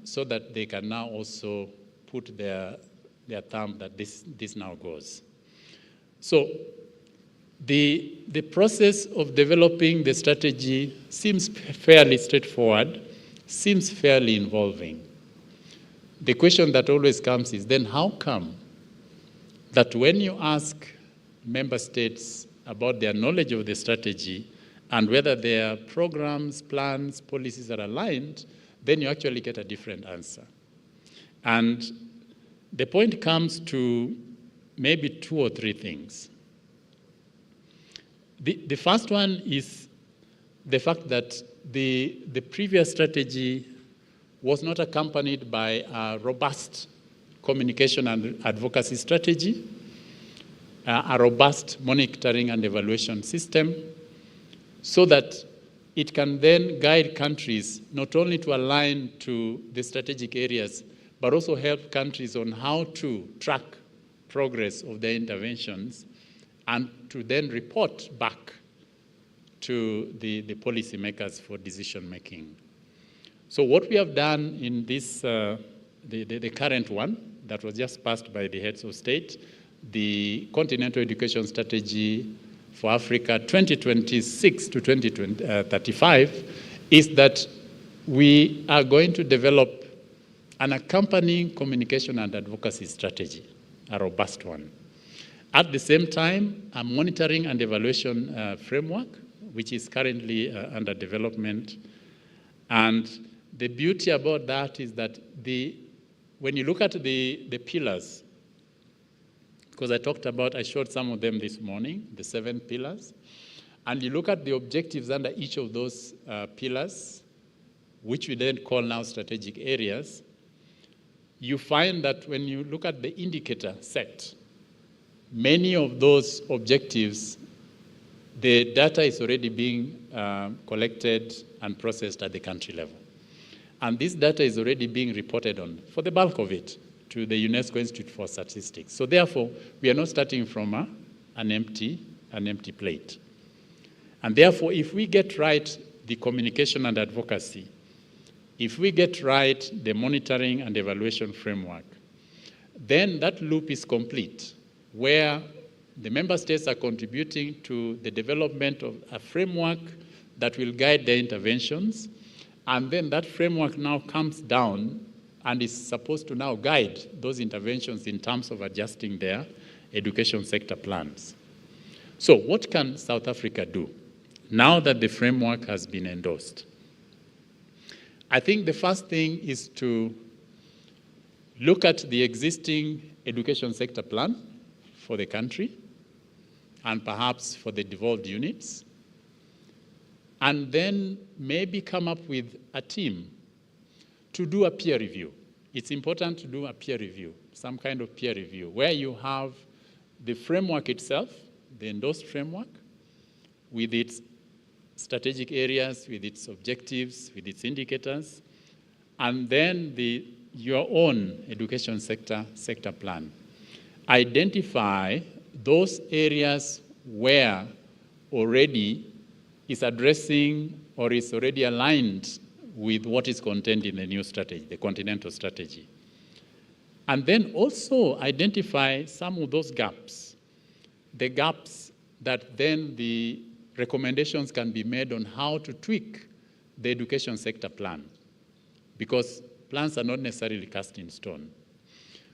so that they can now also put their thumb that this now goes. So the process of developing the strategy seems fairly straightforward, seems fairly involving. The question that always comes is then how come that when you ask member states about their knowledge of the strategy and whether their programs, plans, policies are aligned, then you actually get a different answer. And the point comes to maybe 2 or 3 things. The first one is the fact that the previous strategy was not accompanied by a robust communication and advocacy strategy, a robust monitoring and evaluation system, so that it can then guide countries not only to align to the strategic areas, but also help countries on how to track progress of their interventions and to then report back to the policymakers for decision making. So what we have done in this, the current one that was just passed by the heads of state, the Continental Education Strategy for Africa 2026 to 2035, is that we are going to develop an accompanying communication and advocacy strategy, a robust one. At the same time, a monitoring and evaluation framework, which is currently under development. And the beauty about that is that when you look at the pillars, because I showed some of them this morning, the 7 pillars, and you look at the objectives under each of those pillars, which we then call now strategic areas, you find that when you look at the indicator set, many of those objectives, the data is already being collected and processed at the country level. And this data is already being reported on, for the bulk of it, to the UNESCO Institute for Statistics. So therefore, we are not starting from an empty plate. And therefore, if we get right the communication and advocacy, if we get right the monitoring and evaluation framework, then that loop is complete, where the member states are contributing to the development of a framework that will guide their interventions, and then that framework now comes down and is supposed to now guide those interventions in terms of adjusting their education sector plans. So what can South Africa do now that the framework has been endorsed? I think the first thing is to look at the existing education sector plan for the country and perhaps for the devolved units, and then maybe come up with a team to do a peer review. It's important to do a peer review, some kind of peer review, where you have the framework itself, the endorsed framework, with its strategic areas, with its objectives, with its indicators, and then your own education sector plan. Identify those areas where already is addressing or is already aligned with what is contained in the new strategy, the continental strategy. And then also identify some of those gaps, the gaps that then the recommendations can be made on how to tweak the education sector plan, because plans are not necessarily cast in stone.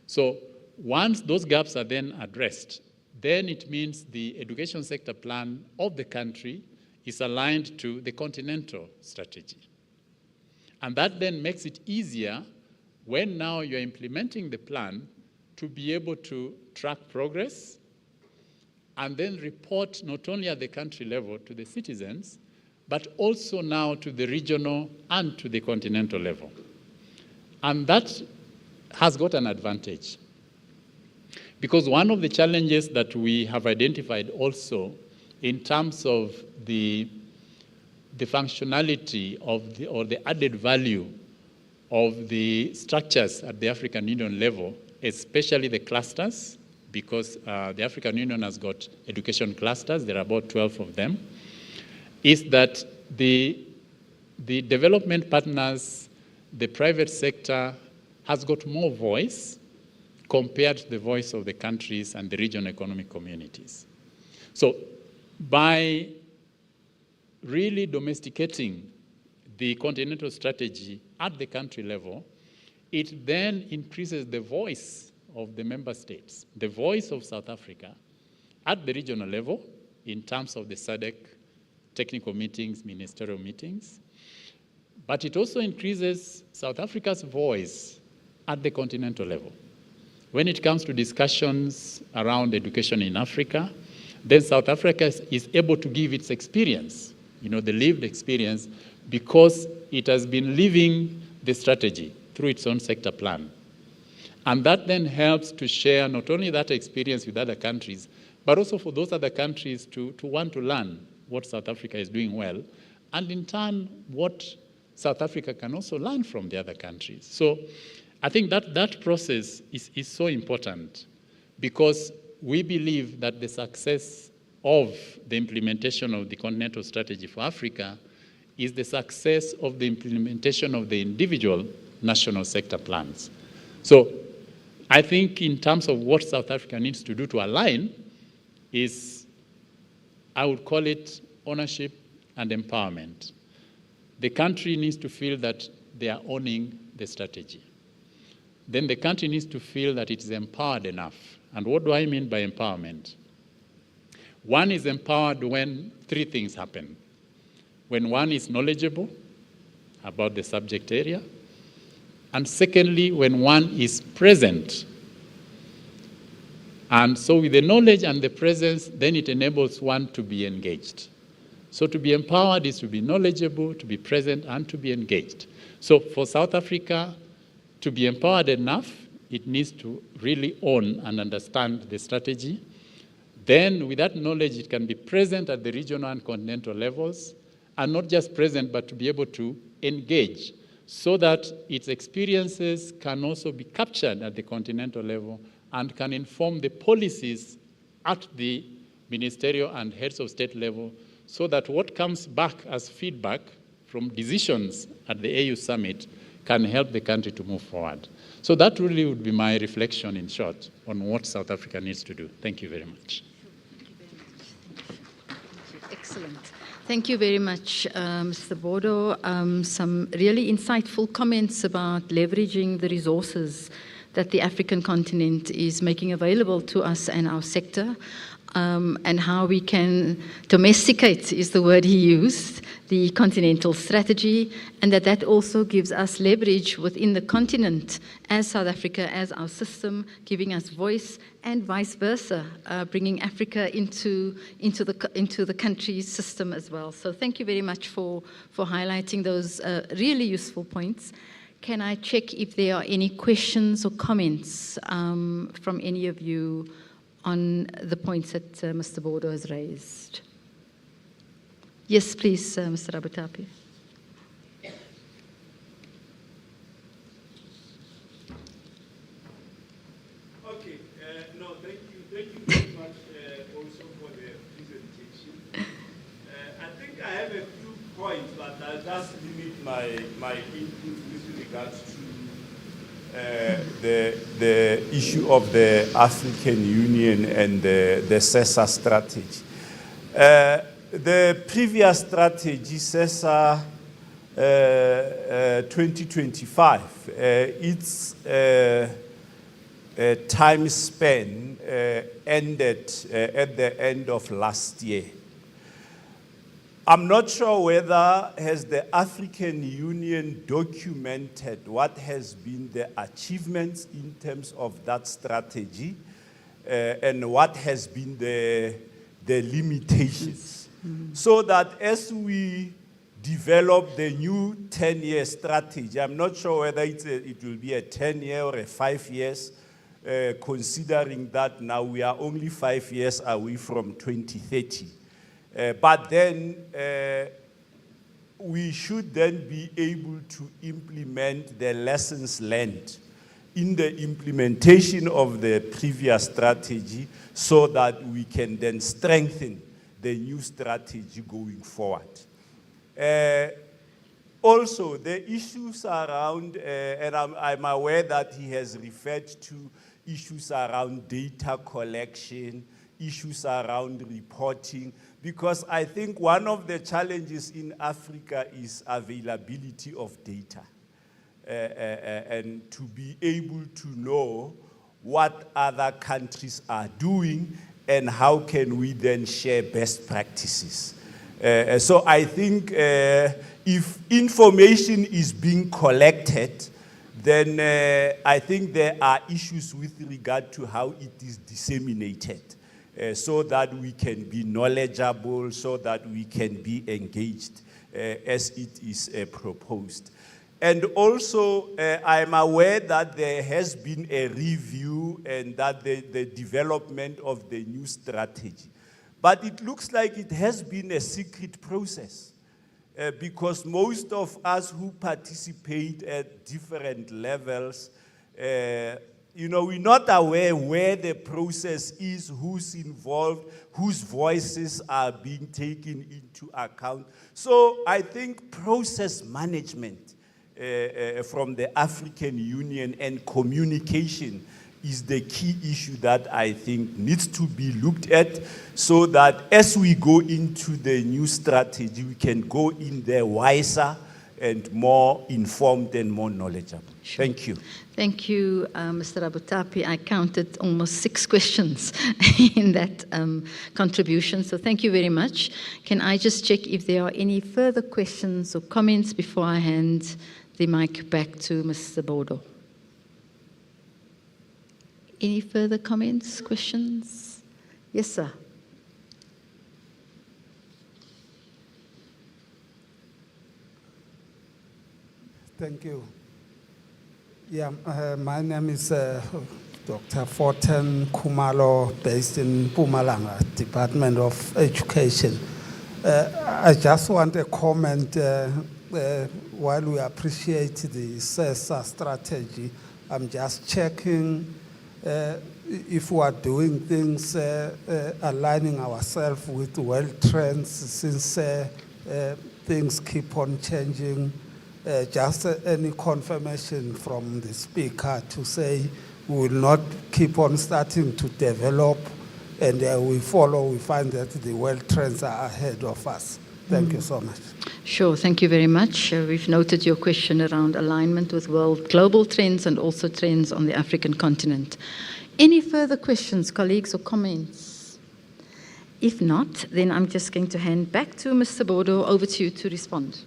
So once those gaps are then addressed, then it means the education sector plan of the country is aligned to the continental strategy. And that then makes it easier when now you're implementing the plan to be able to track progress and then report not only at the country level to the citizens, but also now to the regional and to the continental level. And that has got an advantage. Because one of the challenges that we have identified also in terms of the functionality of or the added value of the structures at the African Union level, especially the clusters, because the African Union has got education clusters, there are about 12 of them, is that the development partners, the private sector, has got more voice compared to the voice of the countries and the regional economic communities. So by really domesticating the continental strategy at the country level, it then increases the voice of the member states, the voice of South Africa at the regional level in terms of the SADC technical meetings, ministerial meetings, but it also increases South Africa's voice at the continental level. When it comes to discussions around education in Africa, then South Africa is able to give its experience, the lived experience, because it has been living the strategy through its own sector plan. And that then helps to share not only that experience with other countries, but also for those other countries to want to learn what South Africa is doing well, and in turn, what South Africa can also learn from the other countries. So I think that process is so important, because we believe that the success of the implementation of the continental strategy for Africa is the success of the implementation of the individual national sector plans. So I think in terms of what South Africa needs to do to align is, I would call it ownership and empowerment. The country needs to feel that they are owning the strategy. Then the country needs to feel that it is empowered enough. And what do I mean by empowerment? One is empowered when three things happen. When one is knowledgeable about the subject area, and secondly, when one is present. And so with the knowledge and the presence, then it enables one to be engaged. So to be empowered is to be knowledgeable, to be present, and to be engaged. So for South Africa to be empowered enough, it needs to really own and understand the strategy. Then with that knowledge, it can be present at the regional and continental levels, and not just present, but to be able to engage, so that its experiences can also be captured at the continental level and can inform the policies at the ministerial and heads of state level, so that what comes back as feedback from decisions at the AU summit can help the country to move forward. So that really would be my reflection in short on what South Africa needs to do. Thank you very much. Excellent. Thank you very much, Mr. Bodo. Some really insightful comments about leveraging the resources that the African continent is making available to us and our sector, and how we can domesticate, is the word he used, the continental strategy, and that also gives us leverage within the continent as South Africa, as our system, giving us voice, and vice versa, bringing Africa into the country's system as well. So thank you very much for highlighting those really useful points. Can I check if there are any questions or comments from any of you on the points that Mr. Bodo has raised? Yes, please, Mr. Rabutapi. Okay, no, thank you very much also for the presentation. I think I have a few points, but I'll just limit my input with regards to the issue of the African Union and the SESA strategy. The previous strategy, SESA 2025, its time span ended at the end of last year. I'm not sure whether has the African Union documented what has been the achievements in terms of that strategy and what has been the limitations. So that as we develop the new 10-year strategy. I'm not sure whether it will be a 10-year or a 5 years, considering that now we are only 5 years away from 2030. But then we should then be able to implement the lessons learned in the implementation of the previous strategy so that we can then strengthen the new strategy going forward. Also, the issues around, and I'm aware that he has referred to issues around data collection, issues around reporting, because I think one of the challenges in Africa is availability of data. And to be able to know what other countries are doing and how can we then share best practices. So I think if information is being collected, then I think there are issues with regard to how it is disseminated so that we can be knowledgeable, so that we can be engaged as it is proposed. And also, I'm aware that there has been a review and that the development of the new strategy. But it looks like it has been a secret process because most of us who participate at different levels, we're not aware where the process is, who's involved, whose voices are being taken into account. So I think process management from the African Union and communication is the key issue that I think needs to be looked at so that as we go into the new strategy, we can go in there wiser and more informed and more knowledgeable. Sure. Thank you. Thank you, Mr. Abutapi. I counted almost 6 questions in that contribution, so thank you very much. Can I just check if there are any further questions or comments before I hand the mic back to Mr. Bodo? Any further comments, questions? Yes, sir. Thank you. Yeah, my name is Dr. Forten Kumalo, based in Mpumalanga, Department of Education. I just want a comment. While we appreciate the SESA strategy, I'm just checking if we are doing things, aligning ourselves with world trends, since things keep on changing. Just any confirmation from the speaker to say we will not keep on starting to develop and we find that the world trends are ahead of us. Thank you so much. Sure, thank you very much. We've noted your question around alignment with global trends and also trends on the African continent. Any further questions, colleagues, or comments? If not, then I'm just going to hand back to Mr. Bodo. Over to you to respond.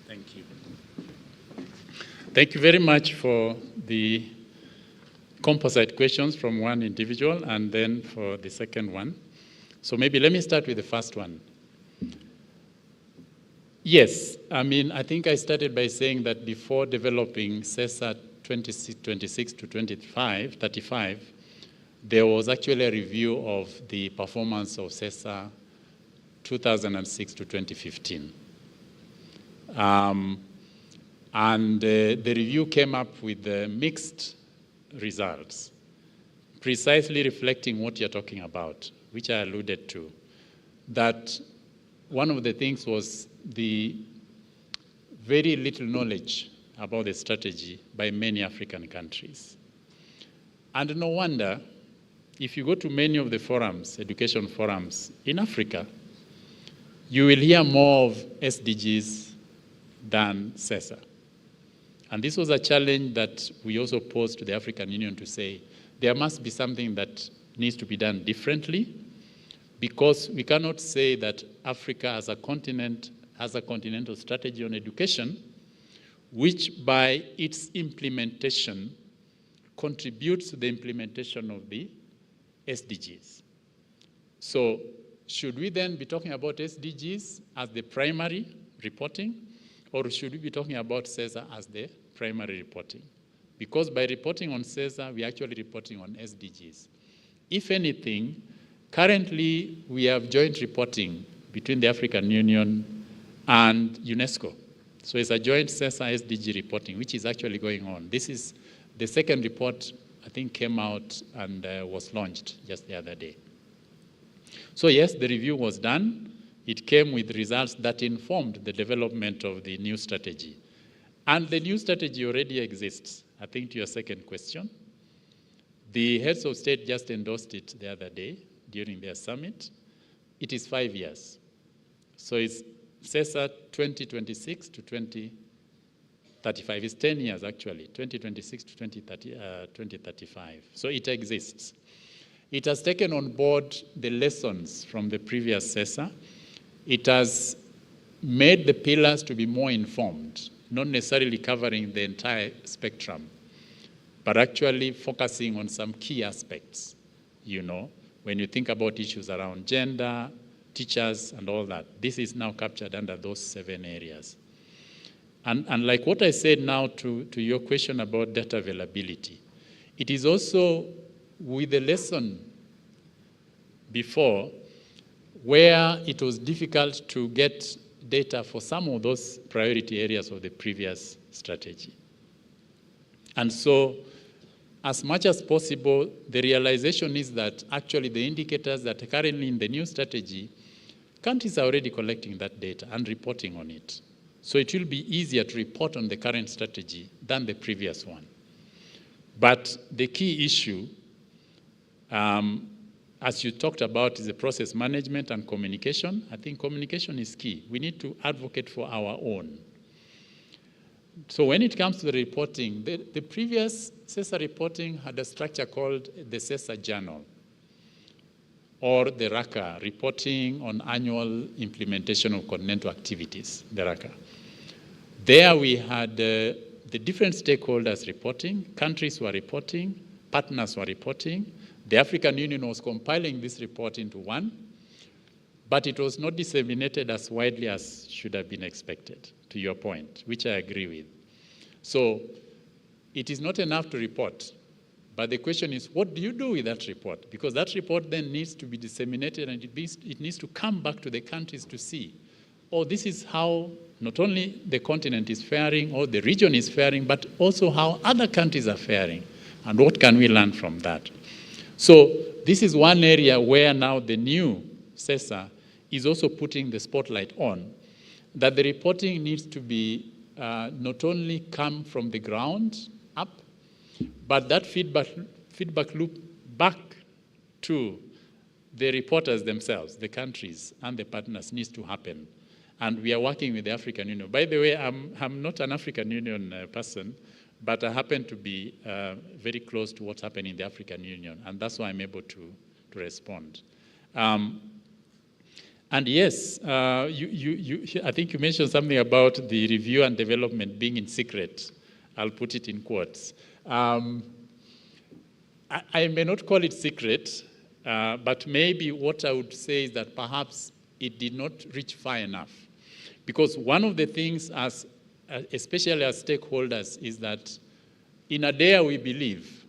Thank you. Thank you very much for the composite questions from one individual and then for the second one. So maybe let me start with the first one. Yes, I think I started by saying that before developing SESA 2026 to 35, there was actually a review of the performance of SESA 2006 to 2015. And the review came up with mixed results, precisely reflecting what you're talking about, which I alluded to, that one of the things was the very little knowledge about the strategy by many African countries. And no wonder, if you go to many of the forums, education forums in Africa, you will hear more of SDGs than SESA. And this was a challenge that we also posed to the African Union to say, there must be something that needs to be done differently, because we cannot say that Africa as a continent has a continental strategy on education, which by its implementation contributes to the implementation of the SDGs. So should we then be talking about SDGs as the primary reporting, or should we be talking about SESA as the primary reporting? Because by reporting on SESA, we're actually reporting on SDGs. If anything, currently we have joint reporting between the African Union and UNESCO. So it's a joint SESA SDG reporting, which is actually going on. This is the second report, I think, came out and was launched just the other day. So yes, the review was done. It came with results that informed the development of the new strategy. And the new strategy already exists, I think, to your second question. The heads of state just endorsed it the other day during their summit. It is 5 years. So it's SESA 2026 to 2035. It's 10 years, actually, 2026 to 2035. So it exists. It has taken on board the lessons from the previous SESA. It has made the pillars to be more informed, not necessarily covering the entire spectrum, but actually focusing on some key aspects. You know, when you think about issues around gender, teachers, and all that, this is now captured under those 7 areas. And like what I said now to your question about data availability, it is also with the lesson before where it was difficult to get data for some of those priority areas of the previous strategy. And so, as much as possible, the realization is that actually the indicators that are currently in the new strategy, countries are already collecting that data and reporting on it. So it will be easier to report on the current strategy than the previous one. But the key issue, as you talked about, is the process management and communication. I think communication is key. We need to advocate for our own. So when it comes to the reporting, the previous SESA reporting had a structure called the SESA Journal, or the RACA, Reporting on Annual Implementation of Continental Activities, the RACA. There we had the different stakeholders reporting, countries were reporting, partners were reporting. The African Union was compiling this report into one, but it was not disseminated as widely as should have been expected, to your point, which I agree with. So it is not enough to report, but the question is, what do you do with that report? Because that report then needs to be disseminated, and it needs to come back to the countries to see, oh, this is how not only the continent is faring or the region is faring, but also how other countries are faring, and what can we learn from that? So this is one area where now the new SESA is also putting the spotlight on, that the reporting needs to be not only come from the ground up, but that feedback loop back to the reporters themselves, the countries and the partners needs to happen. And we are working with the African Union. By the way, I'm not an African Union person, but I happen to be very close to what's happening in the African Union, and that's why I'm able to respond. And yes, I think you mentioned something about the review and development being in secret. I'll put it in quotes. I may not call it secret, but maybe what I would say is that perhaps it did not reach far enough. Because one of the things, especially as stakeholders, is that in ADEA we believe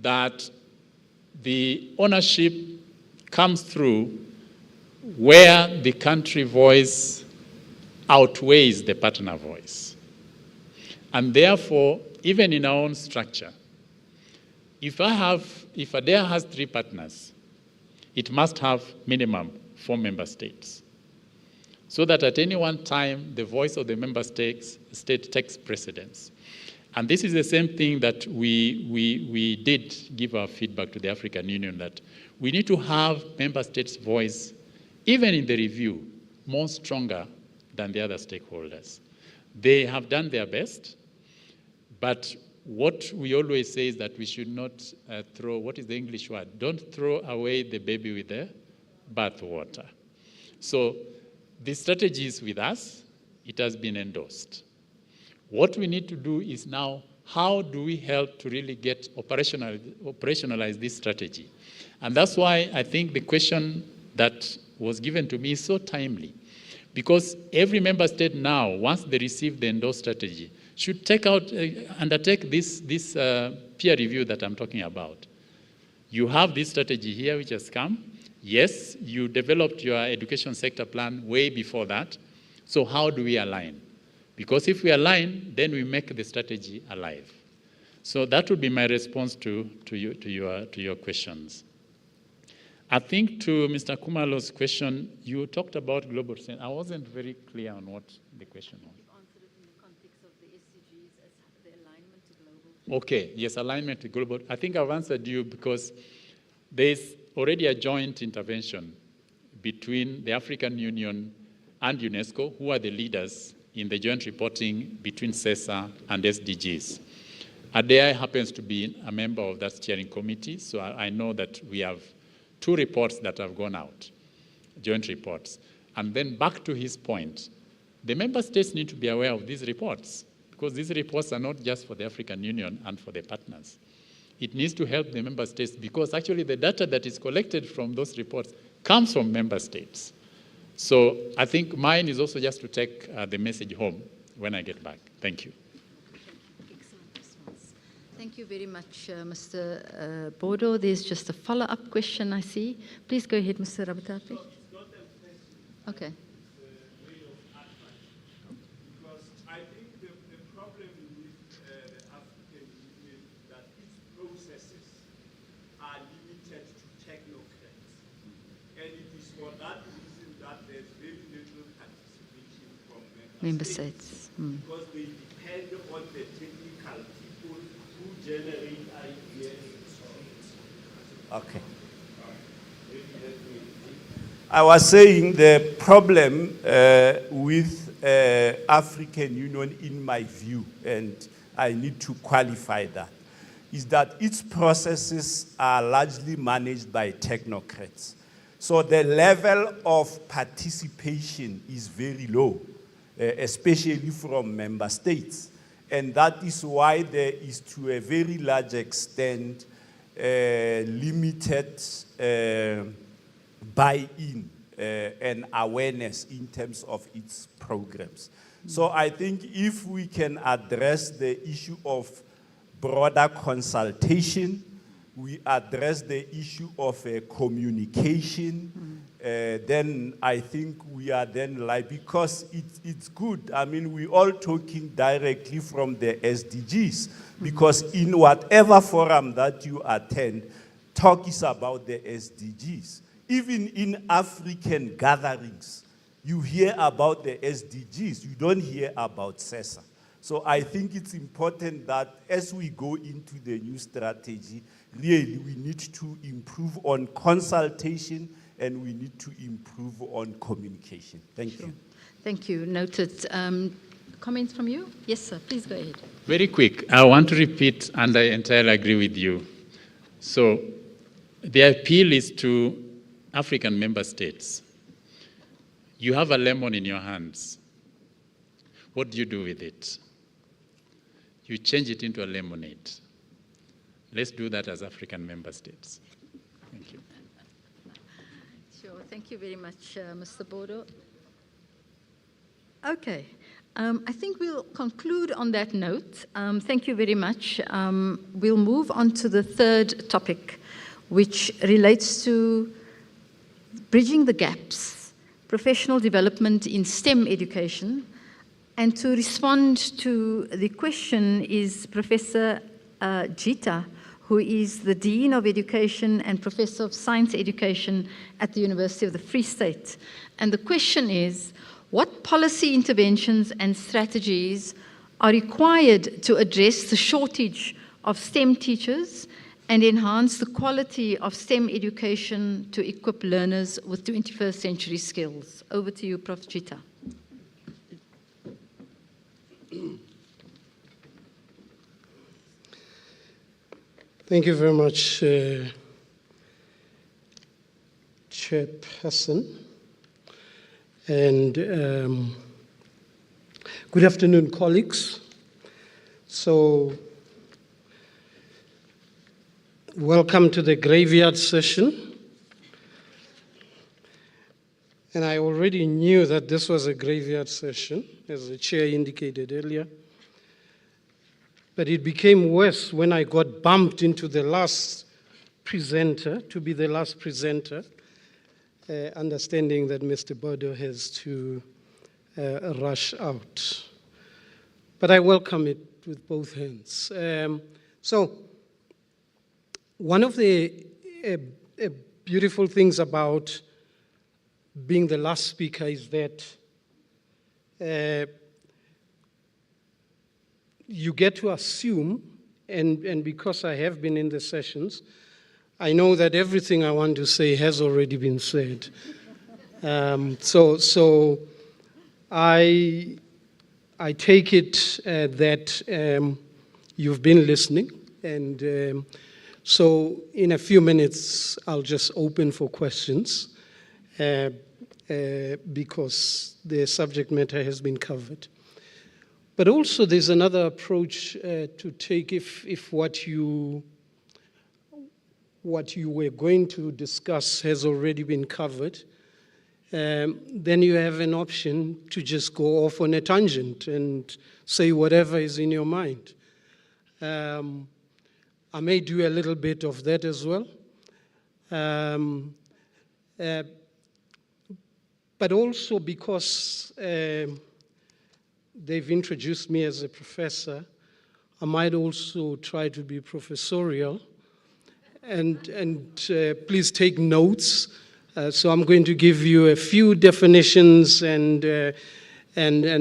that the ownership comes through where the country voice outweighs the partner voice. And therefore, even in our own structure, if ADEA has 3 partners, it must have minimum 4 member states, so that at any one time, the voice of the member state takes precedence. And this is the same thing that we did give our feedback to the African Union, that we need to have member states' voice, even in the review, more stronger than the other stakeholders. They have done their best, but what we always say is that we should not throw, what is the English word? Don't throw away the baby with the bathwater. So the strategy is with us. It has been endorsed. What we need to do is now, how do we help to really get operationalize this strategy? And that's why I think the question that was given to me is so timely, Because every member state now, once they receive the endorsed strategy, should undertake this peer review that I'm talking about. You have this strategy here which has come. Yes, you developed your education sector plan way before that. So how do we align? Because if we align, then we make the strategy alive. So that would be my response to your questions. I think to Mr. Kumalo's question, you talked about global trend. I wasn't very clear on what the question was. You've answered it in the context of the SDGs as the alignment to global. Okay, yes, alignment to global. I think I've answered you because there's already a joint intervention between the African Union and UNESCO, who are the leaders in the joint reporting between SESA and SDGs. ADEI happens to be a member of that steering committee, so I know that we have 2 reports that have gone out, joint reports. And then back to his point, the member states need to be aware of these reports, because these reports are not just for the African Union and for the partners. It needs to help the member states, because actually the data that is collected from those reports comes from member states. So I think mine is also just to take the message home when I get back. Thank you. Excellent response. Thank you very much, Mr. Bodo. There's just a follow-up question I see. Please go ahead, Mr. Rabatapi. Okay. Because I think the problem with the African Union is that its processes are limited to technocrats. And it is for that reason that there's very little participation from member states. Because they depend on the technical people who generate ideas. Okay. I was saying the problem with African Union, in my view, and I need to qualify that, is that its processes are largely managed by technocrats. So the level of participation is very low, especially from member states. And that is why there is, to a very large extent, limited buy-in and awareness in terms of its programs. So I think if we can address the issue of broader consultation, we address the issue of communication, then I think we are then like, because it's good. I mean, we're all talking directly from the SDGs, because in whatever forum that you attend, talk is about the SDGs. Even in African gatherings, you hear about the SDGs, you don't hear about SESA. So I think it's important that as we go into the new strategy, really we need to improve on consultation and we need to improve on communication. Thank you. Thank you. Noted. Comments from you? Yes, sir. Please go ahead. Very quick. I want to repeat, and I entirely agree with you. So the appeal is to African member states. You have a lemon in your hands. What do you do with it? You change it into a lemonade. Let's do that as African member states. Thank you. Sure. Thank you very much, Mr. Bodo. Okay. I think we'll conclude on that note. Thank you very much. We'll move on to the third topic, which relates to bridging the gaps, professional development in STEM education. And to respond to the question is Professor Jita, who is the Dean of Education and Professor of Science Education at the University of the Free State. And the question is, what policy interventions and strategies are required to address the shortage of STEM teachers and enhance the quality of STEM education to equip learners with 21st century skills? Over to you, Prof. Jita. Thank you very much, Chairperson. And good afternoon, colleagues. So, welcome to the graveyard session. And I already knew that this was a graveyard session, as the chair indicated earlier. But it became worse when I got bumped into the last presenter, to be the last presenter, understanding that Mr. Bodo has to rush out. But I welcome it with both hands. So, one of the beautiful things about being the last speaker is that you get to assume, and because I have been in the sessions, I know that everything I want to say has already been said. So I take it that you've been listening, and so in a few minutes I'll just open for questions because the subject matter has been covered. But also there's another approach to take if what you were going to discuss has already been covered, then you have an option to just go off on a tangent and say whatever is in your mind. I may do a little bit of that as well. But also because they've introduced me as a professor, I might also try to be professorial. And please take notes. So I'm going to give you a few definitions and a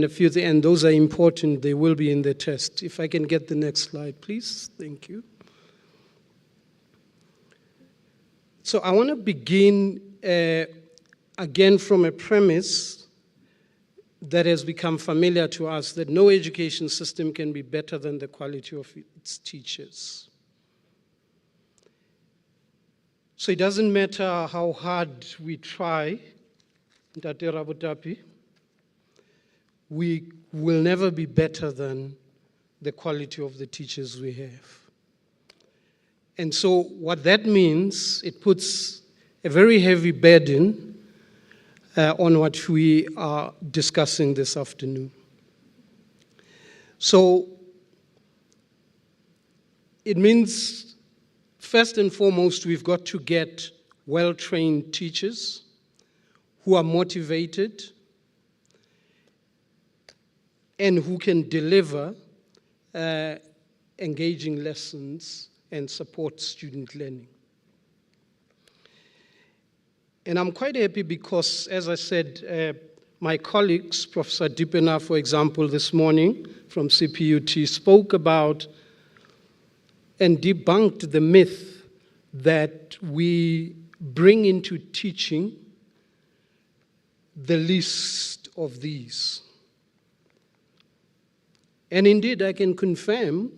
few things, and those are important. They will be in the test. If I can get the next slide, please. Thank you. So I want to begin again from a premise that has become familiar to us, that no education system can be better than the quality of its teachers. So it doesn't matter how hard we try, Ntate Rabotapi, we will never be better than the quality of the teachers we have. And so what that means, it puts a very heavy burden on what we are discussing this afternoon. So it means, first and foremost, we've got to get well-trained teachers who are motivated and who can deliver engaging lessons and support student learning. And I'm quite happy because, as I said, my colleagues, Professor Dipena, for example, this morning from CPUT, spoke about and debunked the myth that we bring into teaching the least of these. And indeed, I can confirm,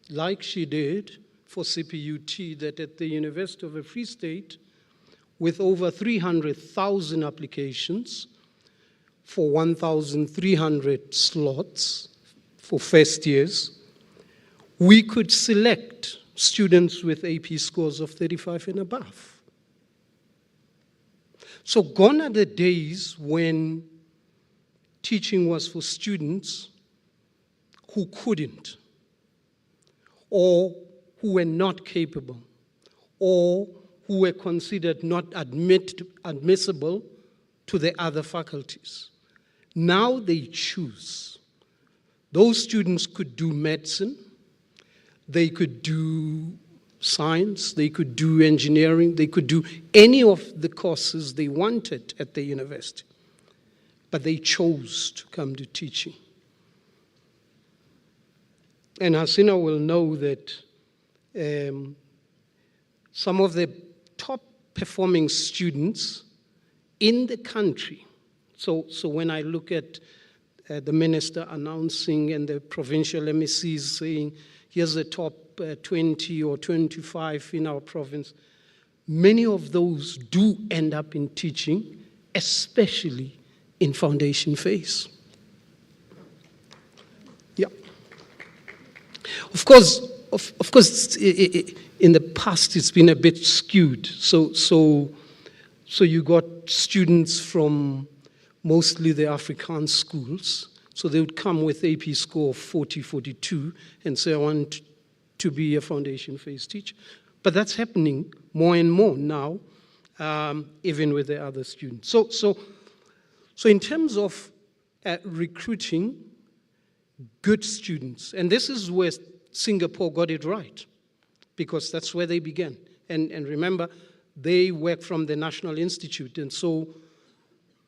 like she did for CPUT, that at the University of the Free State, with over 300,000 applications for 1,300 slots for first years, we could select students with AP scores of 35 and above. So gone are the days when teaching was for students who couldn't, or who were not capable, or who were considered not admissible to the other faculties. Now they choose. Those students could do medicine, they could do science, they could do engineering, they could do any of the courses they wanted at the university. But they chose to come to teaching. And Hasina will know that some of the top performing students in the country, so when I look at the minister announcing and the provincial MECs saying, here's the top 20 or 25 in our province, many of those do end up in teaching, especially in foundation phase. Yeah. Of course, in the past it's been a bit skewed. So So you got students from mostly the Afrikaans schools. So they would come with AP score of 40, 42 and say, I want to be a foundation phase teacher. But that's happening more and more now, even with the other students. So in terms of recruiting good students, and this is where Singapore got it right, because that's where they began. And remember, they work from the National Institute, and so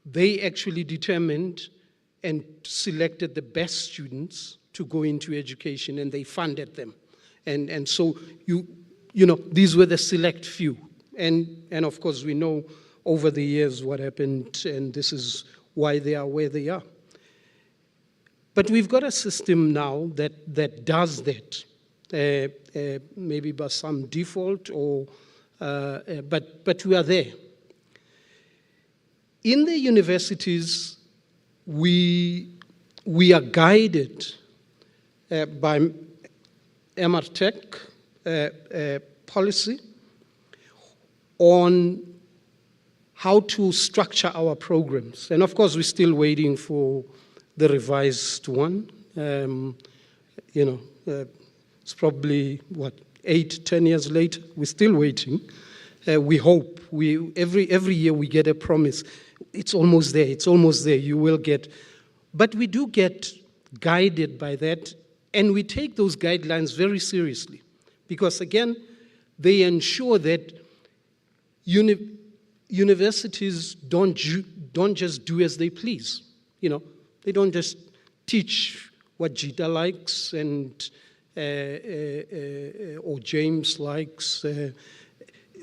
they actually determined and selected the best students to go into education, and they funded them. And so you know, these were the select few. And of course, we know over the years what happened, and this is why they are where they are. But we've got a system now that does that, maybe by some default, or but we are there. In the universities, we are guided by MRTech policy on how to structure our programs. And of course, we're still waiting for the revised one. It's probably, 8-10 years later, we're still waiting. We hope, every year we get a promise. It's almost there, you will get. But we do get guided by that, and we take those guidelines very seriously. Because again, they ensure that universities don't just do as they please. They don't just teach what Gita likes and or James likes.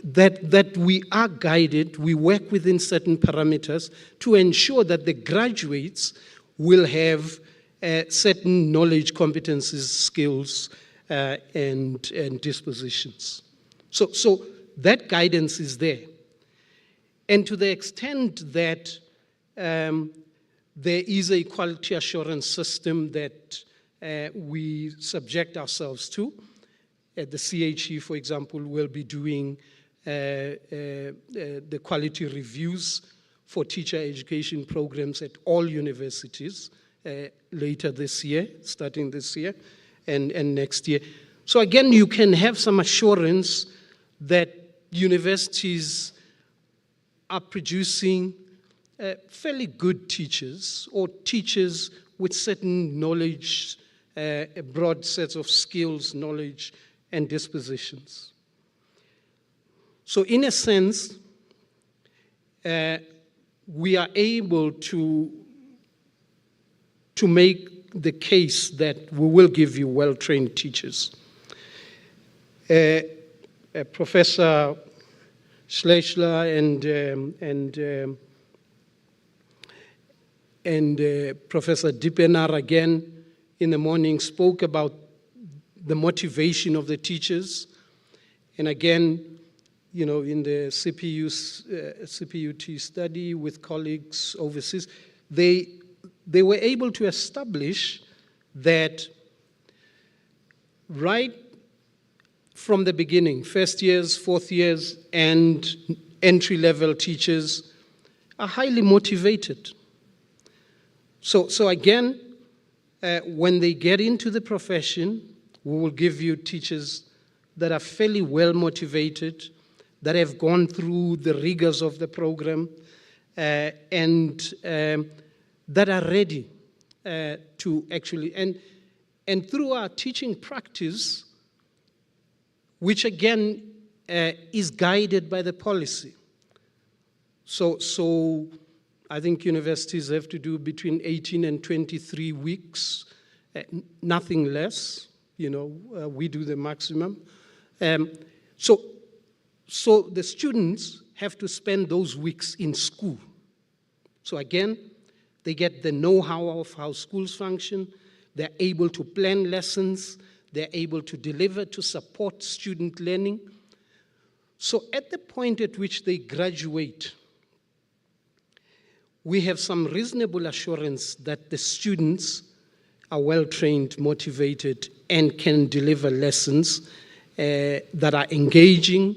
That we are guided, we work within certain parameters to ensure that the graduates will have certain knowledge, competencies, skills, and dispositions. So that guidance is there. And to the extent that there is a quality assurance system that we subject ourselves to, the CHE, for example, will be doing the quality reviews for teacher education programs at all universities later this year, starting this year, and next year. So again, you can have some assurance that universities are producing fairly good teachers, or teachers with certain knowledge, broad sets of skills, knowledge, and dispositions. So in a sense, we are able to make the case that we will give you well-trained teachers. Professor Schleichler and Professor Dippenaar again in the morning spoke about the motivation of the teachers. And again, in the CPUT study with colleagues overseas, they were able to establish that right from the beginning, first years, fourth years, and entry-level teachers are highly motivated. So again, when they get into the profession, we will give you teachers that are fairly well motivated, that have gone through the rigors of the program, and that are ready to actually, and through our teaching practice, which again is guided by the policy. So I think universities have to do between 18 and 23 weeks, nothing less. We do the maximum. So the students have to spend those weeks in school. So again, they get the know-how of how schools function. They're able to plan lessons. They're able to deliver to support student learning. So at the point at which they graduate, we have some reasonable assurance that the students are well-trained, motivated, and can deliver lessons that are engaging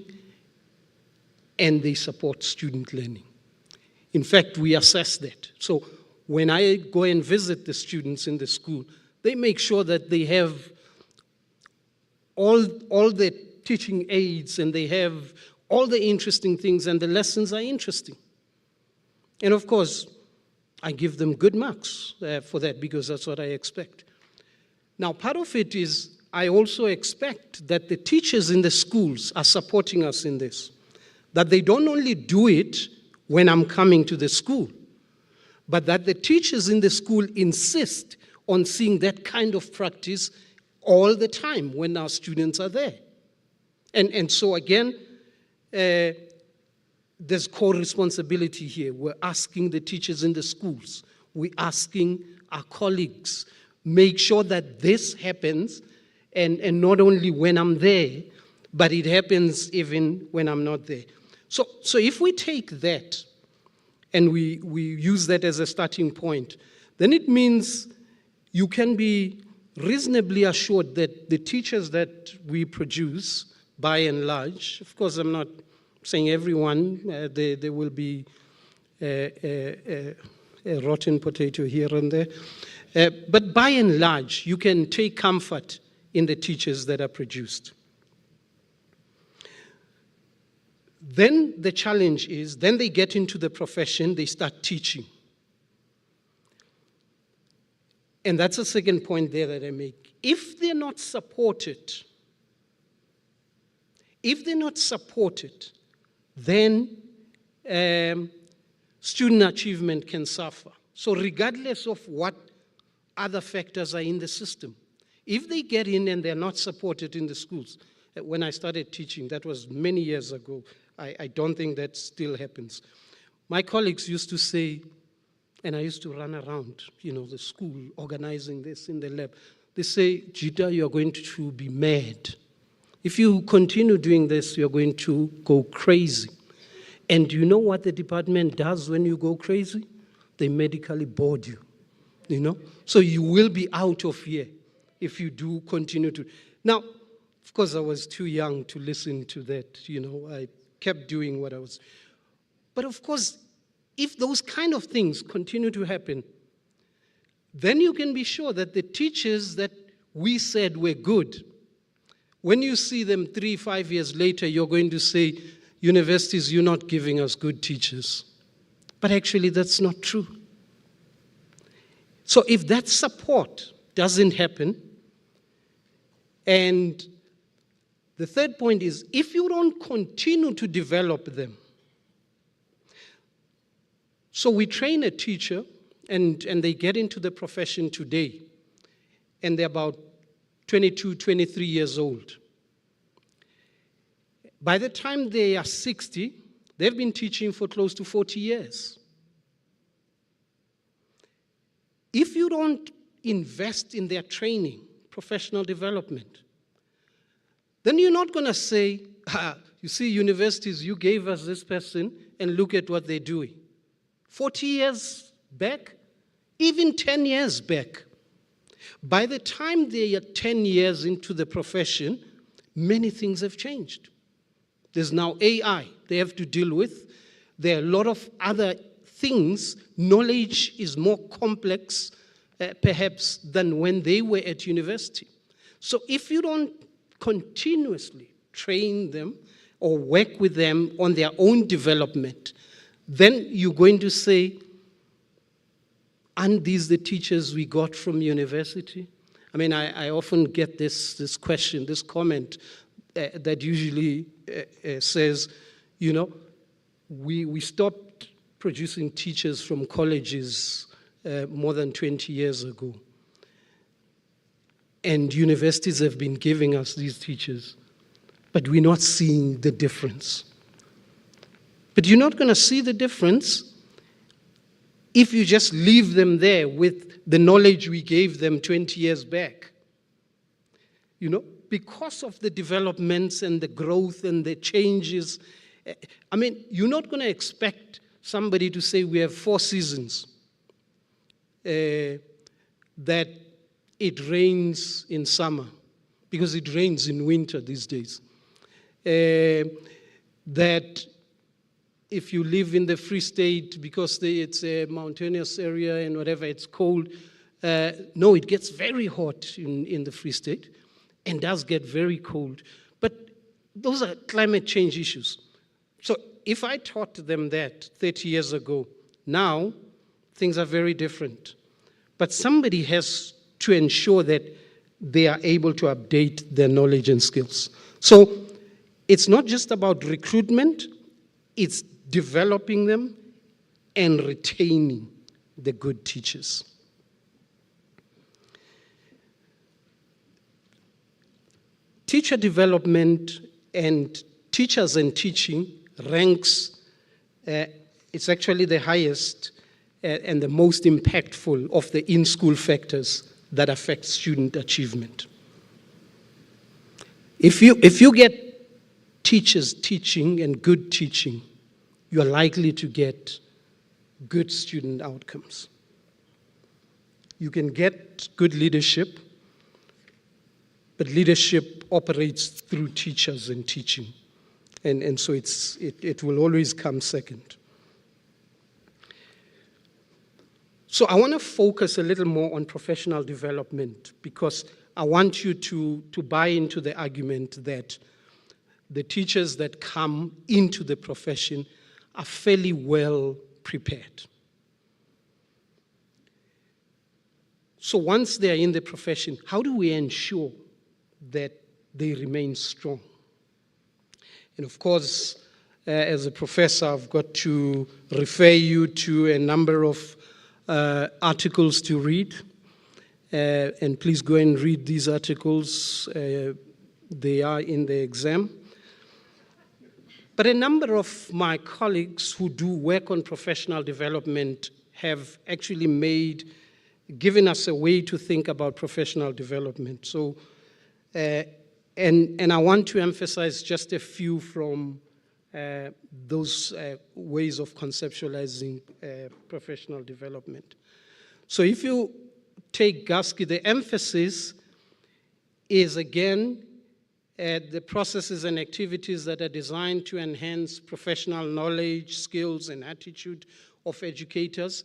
and they support student learning. In fact, we assess that. So when I go and visit the students in the school, they make sure that they have all the teaching aids and they have all the interesting things and the lessons are interesting. And of course, I give them good marks for that because that's what I expect. Now, part of it is I also expect that the teachers in the schools are supporting us in this, that they don't only do it when I'm coming to the school, but that the teachers in the school insist on seeing that kind of practice all the time when our students are there. And so again, there's co-responsibility here. We're asking the teachers in the schools, we're asking our colleagues, make sure that this happens, and not only when I'm there, but it happens even when I'm not there. So if we take that and we use that as a starting point, then it means you can be reasonably assured that the teachers that we produce, by and large, of course I'm not saying everyone, there will be a rotten potato here and there, but by and large, you can take comfort in the teachers that are produced. Then the challenge is, then they get into the profession, they start teaching. And that's the second point there that I make. If they're not supported, then student achievement can suffer. So regardless of what other factors are in the system, if they get in and they're not supported in the schools, when I started teaching, that was many years ago, I don't think that still happens. My colleagues used to say, and I used to run around, the school, organizing this in the lab. They say, Jita, you're going to be mad. If you continue doing this, you're going to go crazy. And you know what the department does when you go crazy? They medically board you, So you will be out of here if you do continue to. Now, of course, I was too young to listen to that, I kept doing what I was. But of course, if those kind of things continue to happen, then you can be sure that the teachers that we said were good, when you see them 3-5 years later, you're going to say, universities, you're not giving us good teachers. But actually, that's not true. So if that support doesn't happen, and the third point is, if you don't continue to develop them, so we train a teacher, and they get into the profession today, and they're about 22, 23 years old. By the time they are 60, they've been teaching for close to 40 years. If you don't invest in their training, professional development, then you're not going to say, you see, universities, you gave us this person, and look at what they're doing. 40 years back, even 10 years back. By the time they are 10 years into the profession, many things have changed. There's now AI they have to deal with. There are a lot of other things. Knowledge is more complex, perhaps, than when they were at university. So if you don't continuously train them or work with them on their own development, then you're going to say, aren't these the teachers we got from university? I mean, I often get this question, this comment that usually says, we stopped producing teachers from colleges more than 20 years ago. And universities have been giving us these teachers, but we're not seeing the difference. But you're not going to see the difference if you just leave them there with the knowledge we gave them 20 years back. Because of the developments and the growth and the changes, I mean, you're not going to expect somebody to say we have 4 seasons, that it rains in summer, because it rains in winter these days, that if you live in the Free State, because it's a mountainous area and whatever, it's cold. No, it gets very hot in the Free State and does get very cold. But those are climate change issues. So if I taught them that 30 years ago, now things are very different. But somebody has to ensure that they are able to update their knowledge and skills. So it's not just about recruitment, it's developing them and retaining the good teachers. Teacher development and teachers and teaching ranks, it's actually the highest and the most impactful of the in-school factors that affect student achievement. If you get teachers teaching and good teaching, you are likely to get good student outcomes. You can get good leadership, but leadership operates through teachers and teaching. And so it will always come second. So I want to focus a little more on professional development because I want you to buy into the argument that the teachers that come into the profession are fairly well prepared. So once they are in the profession, how do we ensure that they remain strong? And of course, as a professor, I've got to refer you to a number of articles to read. And please go and read these articles. They are in the exam. But a number of my colleagues who do work on professional development have actually given us a way to think about professional development. So, and I want to emphasize just a few from those ways of conceptualizing professional development. So if you take Gasky, the emphasis is again at the processes and activities that are designed to enhance professional knowledge, skills, and attitude of educators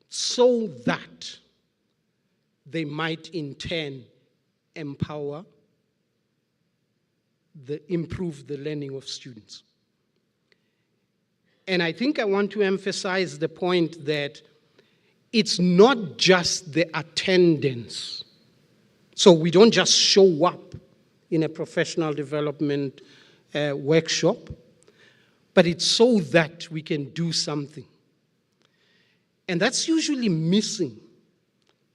so that they might in turn empower, improve the learning of students. And I think I want to emphasize the point that it's not just the attendance. So we don't just show up in a professional development workshop, but it's so that we can do something. And that's usually missing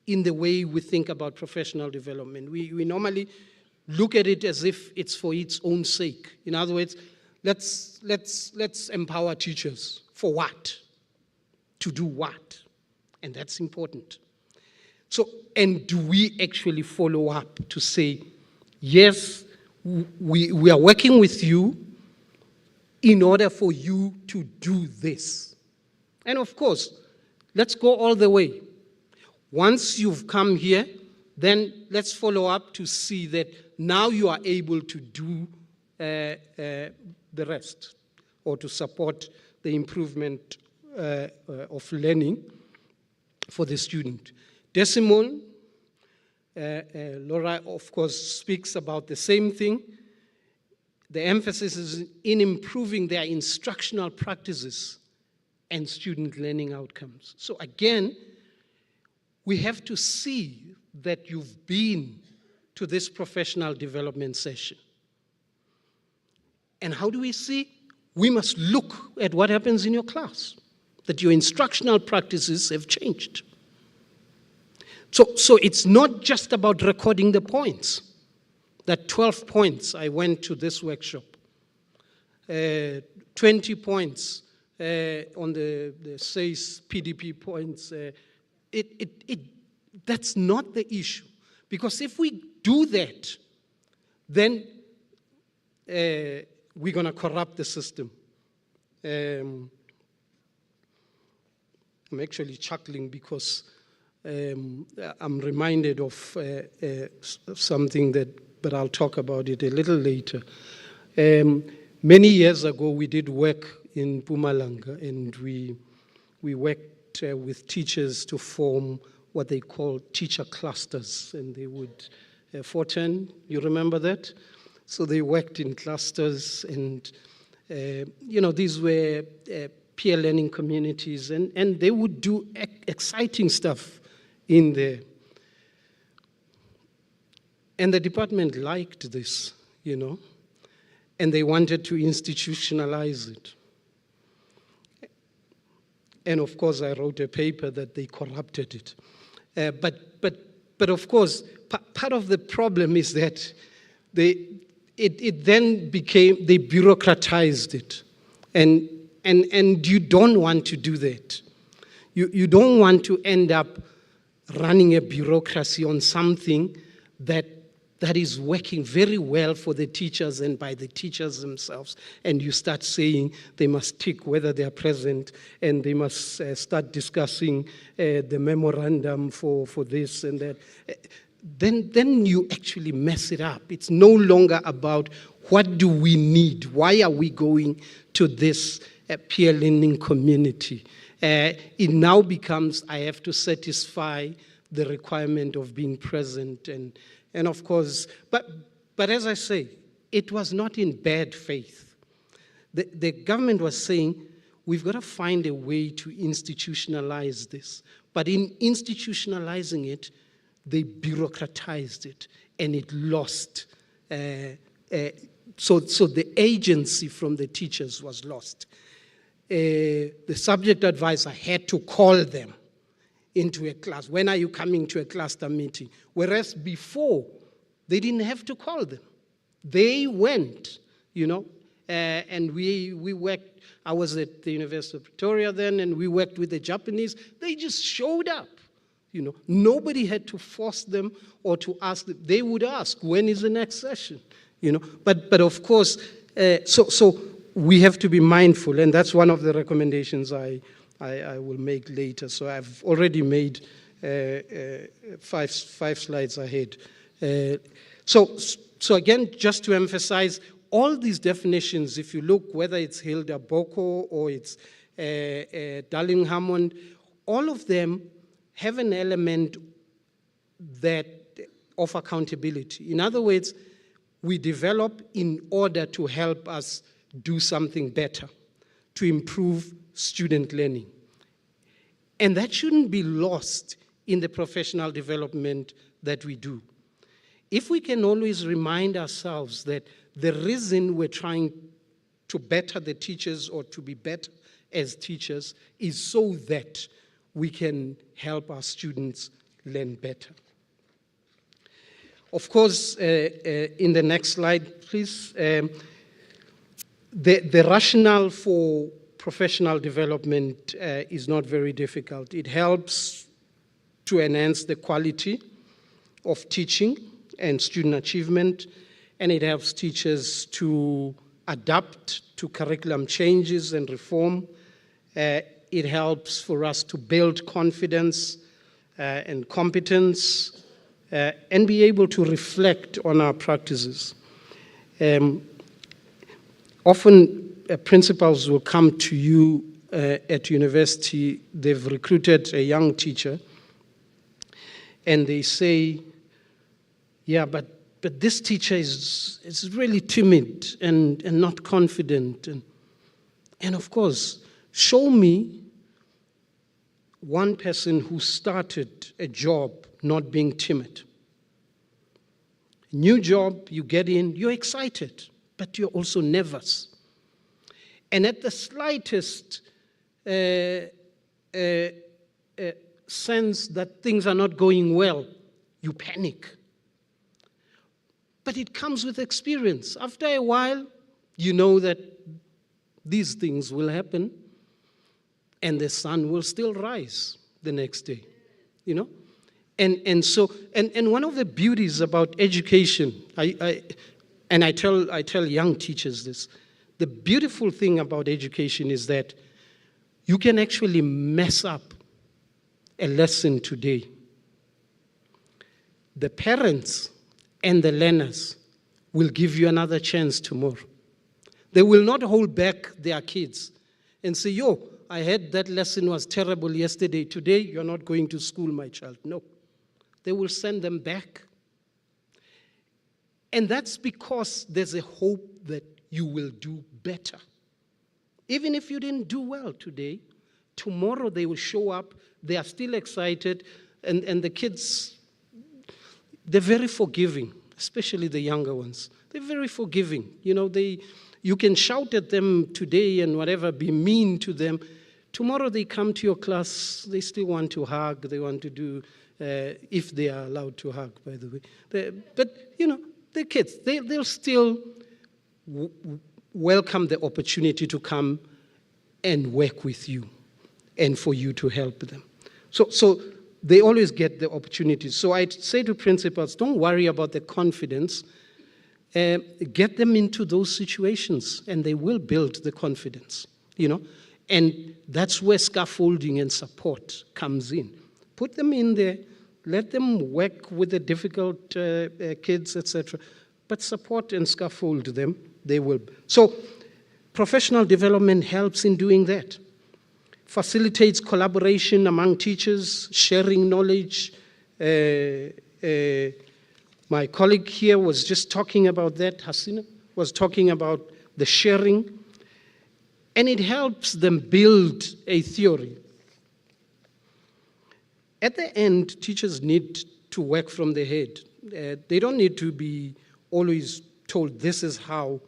in the way we think about professional development. We normally look at it as if it's for its own sake. In other words, let's empower teachers. For what? To do what? And that's important. So, and do we actually follow up to say, yes, we are working with you in order for you to do this. And of course, let's go all the way. Once you've come here, then let's follow up to see that now you are able to do the rest or to support the improvement of learning for the student. Decimal, Laura, of course, speaks about the same thing. The emphasis is in improving their instructional practices and student learning outcomes. So again, we have to see that you've been to this professional development session. And how do we see? We must look at what happens in your class, that your instructional practices have changed. So it's not just about recording the points. That 12 points, I went to this workshop. 20 points on the SES PDP points. That's not the issue. Because if we do that, then we're going to corrupt the system. I'm actually chuckling because I'm reminded of something but I'll talk about it a little later. Many years ago, we did work in Mpumalanga, and we worked with teachers to form what they call teacher clusters, and they would, 410, you remember that? So they worked in clusters, and these were peer learning communities, and they would do exciting stuff in there. And the department liked this, and they wanted to institutionalize it. And of course, I wrote a paper that they corrupted it. But of course, part of the problem is that it then became, they bureaucratized it. And you don't want to do that. You don't want to end up running a bureaucracy on something that is working very well for the teachers and by the teachers themselves. And you start saying they must tick whether they are present, and they must start discussing the memorandum for this and that. Then you actually mess it up. It's no longer about what do we need? Why are we going to this peer learning community? It now becomes, I have to satisfy the requirement of being present, and of course, but as I say, it was not in bad faith. The government was saying, we've got to find a way to institutionalize this. But in institutionalizing it, they bureaucratized it, and it lost. So the agency from the teachers was lost. The subject advisor had to call them into a class. When are you coming to a cluster meeting? Whereas before, they didn't have to call them. They went, and we worked. I was at the University of Pretoria then, and we worked with the Japanese. They just showed up. Nobody had to force them or to ask them. They would ask, when is the next session? But of course, so we have to be mindful, and that's one of the recommendations I will make later. So I've already made 5 slides ahead. So again, just to emphasize, all these definitions, if you look, whether it's Hilda Boko or it's Darling-Hammond, all of them have an element of accountability. In other words, we develop in order to help us do something better, to improve student learning. And that shouldn't be lost in the professional development that we do. If we can always remind ourselves that the reason we're trying to better the teachers or to be better as teachers is so that we can help our students learn better. Of course, in the next slide, please, the rationale for professional development is not very difficult. It helps to enhance the quality of teaching and student achievement, and it helps teachers to adapt to curriculum changes and reform. It helps for us to build confidence and competence and be able to reflect on our practices. Often principals will come to you at university, they've recruited a young teacher, and they say, yeah, but this teacher is really timid and not confident. And of course, show me one person who started a job not being timid. New job, you get in, you're excited, but you're also nervous. And at the slightest sense that things are not going well, you panic. But it comes with experience. After a while, you know that these things will happen, and the sun will still rise the next day, And one of the beauties about education, I tell young teachers this, the beautiful thing about education is that you can actually mess up a lesson today. The parents and the learners will give you another chance tomorrow. They will not hold back their kids and say, yo, I heard that lesson was terrible yesterday. Today, you're not going to school, my child. No. They will send them back. And that's because there's a hope that you will do better. Even if you didn't do well today, tomorrow they will show up, they are still excited, and the kids, they're very forgiving, especially the younger ones. They're very forgiving. You know, you can shout at them today and whatever, be mean to them. Tomorrow they come to your class, they still want to hug, they want to do, if they are allowed to hug, by the way. But, you know, the kids, they'll still welcome the opportunity to come and work with you and for you to help them. So they always get the opportunity. So I'd say to principals, don't worry about the confidence. Get them into those situations and they will build the confidence, you know. And that's where scaffolding and support comes in. Put them in there, let them work with the difficult kids, etc. But support and scaffold them, they will. So professional development helps in doing that. Facilitates collaboration among teachers, sharing knowledge. My colleague here was just talking about that, Hasina was talking about the sharing. And it helps them build a theory. At the end, teachers need to work from the head. They don't need to be always told this is how.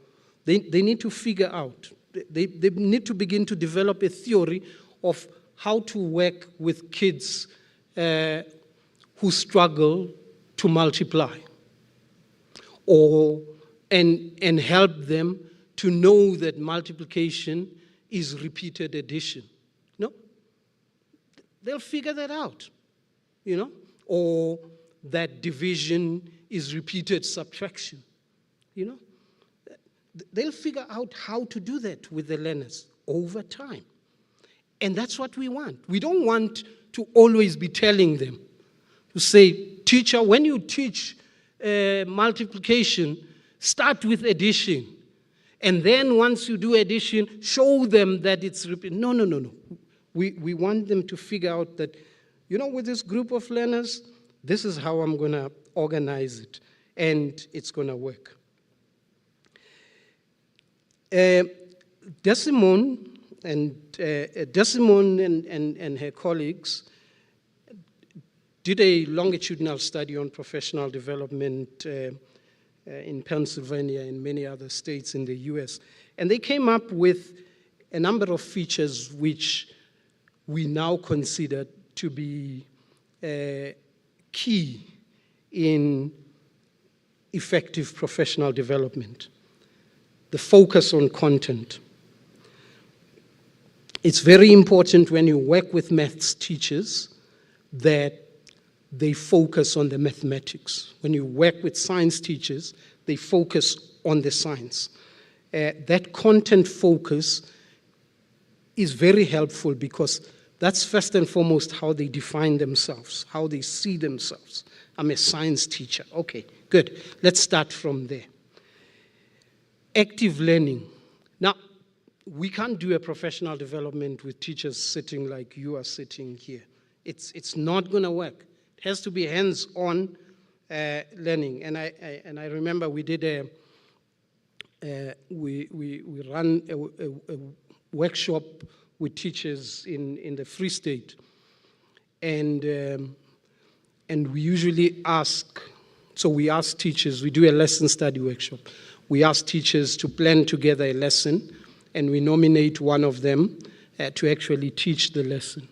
They need to figure out. They need to begin to develop a theory of how to work with kids who struggle to multiply, and help them to know that multiplication is repeated addition. No? They'll figure that out, you know? Or that division is repeated subtraction, you know? They'll figure out how to do that with the learners over time. And that's what we want. We don't want to always be telling them, to say, teacher, when you teach multiplication, start with addition. And then once you do addition, show them that it's repeated. No. We want them to figure out that, you know, with this group of learners, this is how I'm going to organize it, and it's going to work. Desimone and her colleagues did a longitudinal study on professional development in Pennsylvania and many other states in the US. And they came up with a number of features which we now consider to be key in effective professional development. The focus on content. It's very important when you work with maths teachers that they focus on the mathematics. When you work with science teachers, they focus on the science. That content focus is very helpful because that's first and foremost how they define themselves, how they see themselves. I'm a science teacher. Okay, good. Let's start from there. Active learning. Now, we can't do a professional development with teachers sitting like you are sitting here. It's not going to work. It has to be hands-on learning. And I remember we did we ran a workshop with teachers in the Free State, and we usually ask. So we ask teachers. We do a lesson study workshop. We ask teachers to plan together a lesson, and we nominate one of them to actually teach the lesson.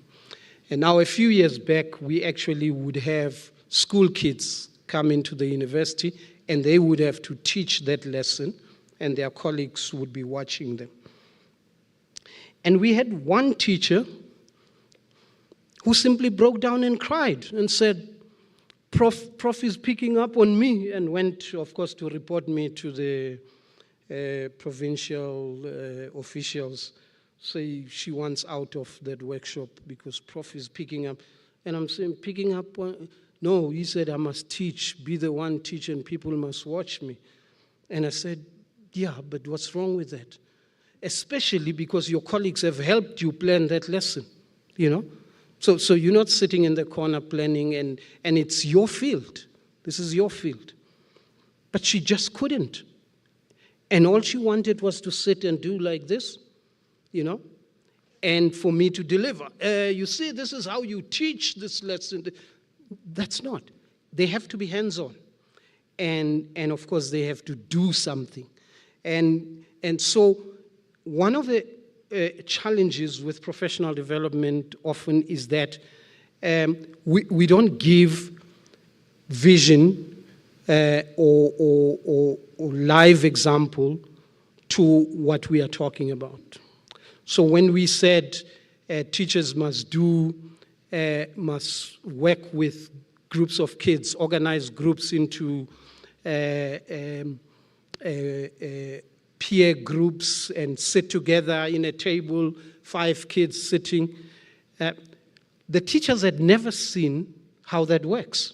And now a few years back, we actually would have school kids come into the university, and they would have to teach that lesson, and their colleagues would be watching them. And we had one teacher who simply broke down and cried and said, Prof is picking up on me, and went, of course, to report me to the provincial officials, say she wants out of that workshop because Prof is picking up. And I'm saying, picking up? No, he said, I must teach, be the one teacher, and people must watch me. And I said, yeah, but what's wrong with that? especially because your colleagues have helped you plan that lesson, you know. So you're not sitting in the corner planning and it's your field. This is your field. But she just couldn't. And all she wanted was to sit and do like this, you know, and for me to deliver. You see, this is how you teach this lesson. That's not. They have to be hands-on. And of course, they have to do something. And so one of the challenges with professional development often is that we don't give vision or live example to what we are talking about. So when we said teachers must work with groups of kids, organize groups into peer groups and sit together in a table, 5 kids sitting. The teachers had never seen how that works.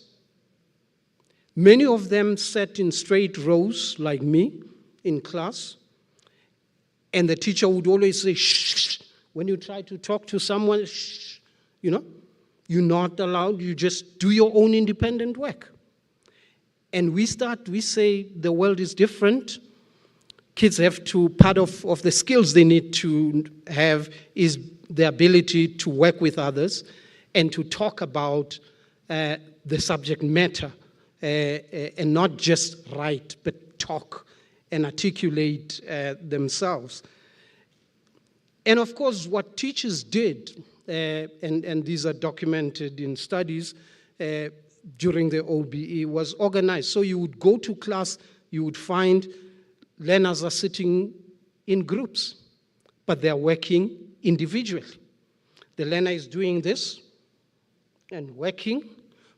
Many of them sat in straight rows like me in class, and the teacher would always say, shh, when you try to talk to someone, shh, you know, you're not allowed, you just do your own independent work. And we say the world is different. Kids have to, part of the skills they need to have is the ability to work with others and to talk about the subject matter and not just write, but talk and articulate themselves. And of course, what teachers did, and these are documented in studies during the OBE, was organized. So you would go to class, you would find learners are sitting in groups, but they're working individually. The learner is doing this and working,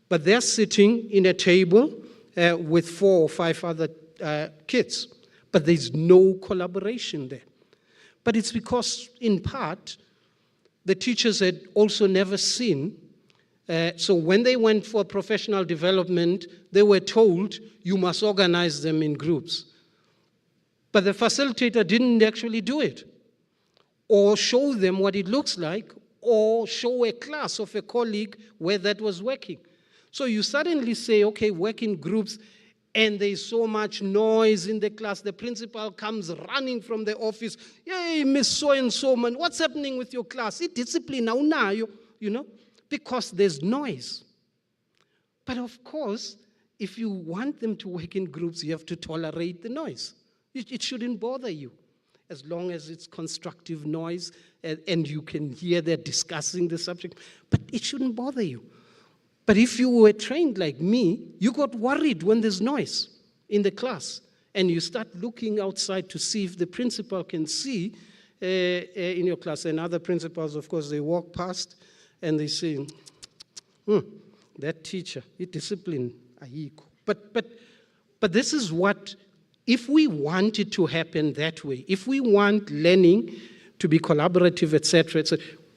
but they're sitting in a table with 4 or 5 other kids, but there's no collaboration there. But it's because, in part, the teachers had also never seen. So when they went for professional development, they were told, you must organize them in groups. But the facilitator didn't actually do it, or show them what it looks like, or show a class of a colleague where that was working. So you suddenly say, okay, work in groups, and there's so much noise in the class. The principal comes running from the office. Hey, Miss So-and-so, man, what's happening with your class? It's discipline now, you know, because there's noise. But of course, if you want them to work in groups, you have to tolerate the noise. It shouldn't bother you, as long as it's constructive noise and you can hear they're discussing the subject, but it shouldn't bother you. But if you were trained like me, you got worried when there's noise in the class, and you start looking outside to see if the principal can see in your class. And other principals, of course, they walk past and they say, that teacher, he disciplined. But this is what, if we want it to happen that way, if we want learning to be collaborative, etc.,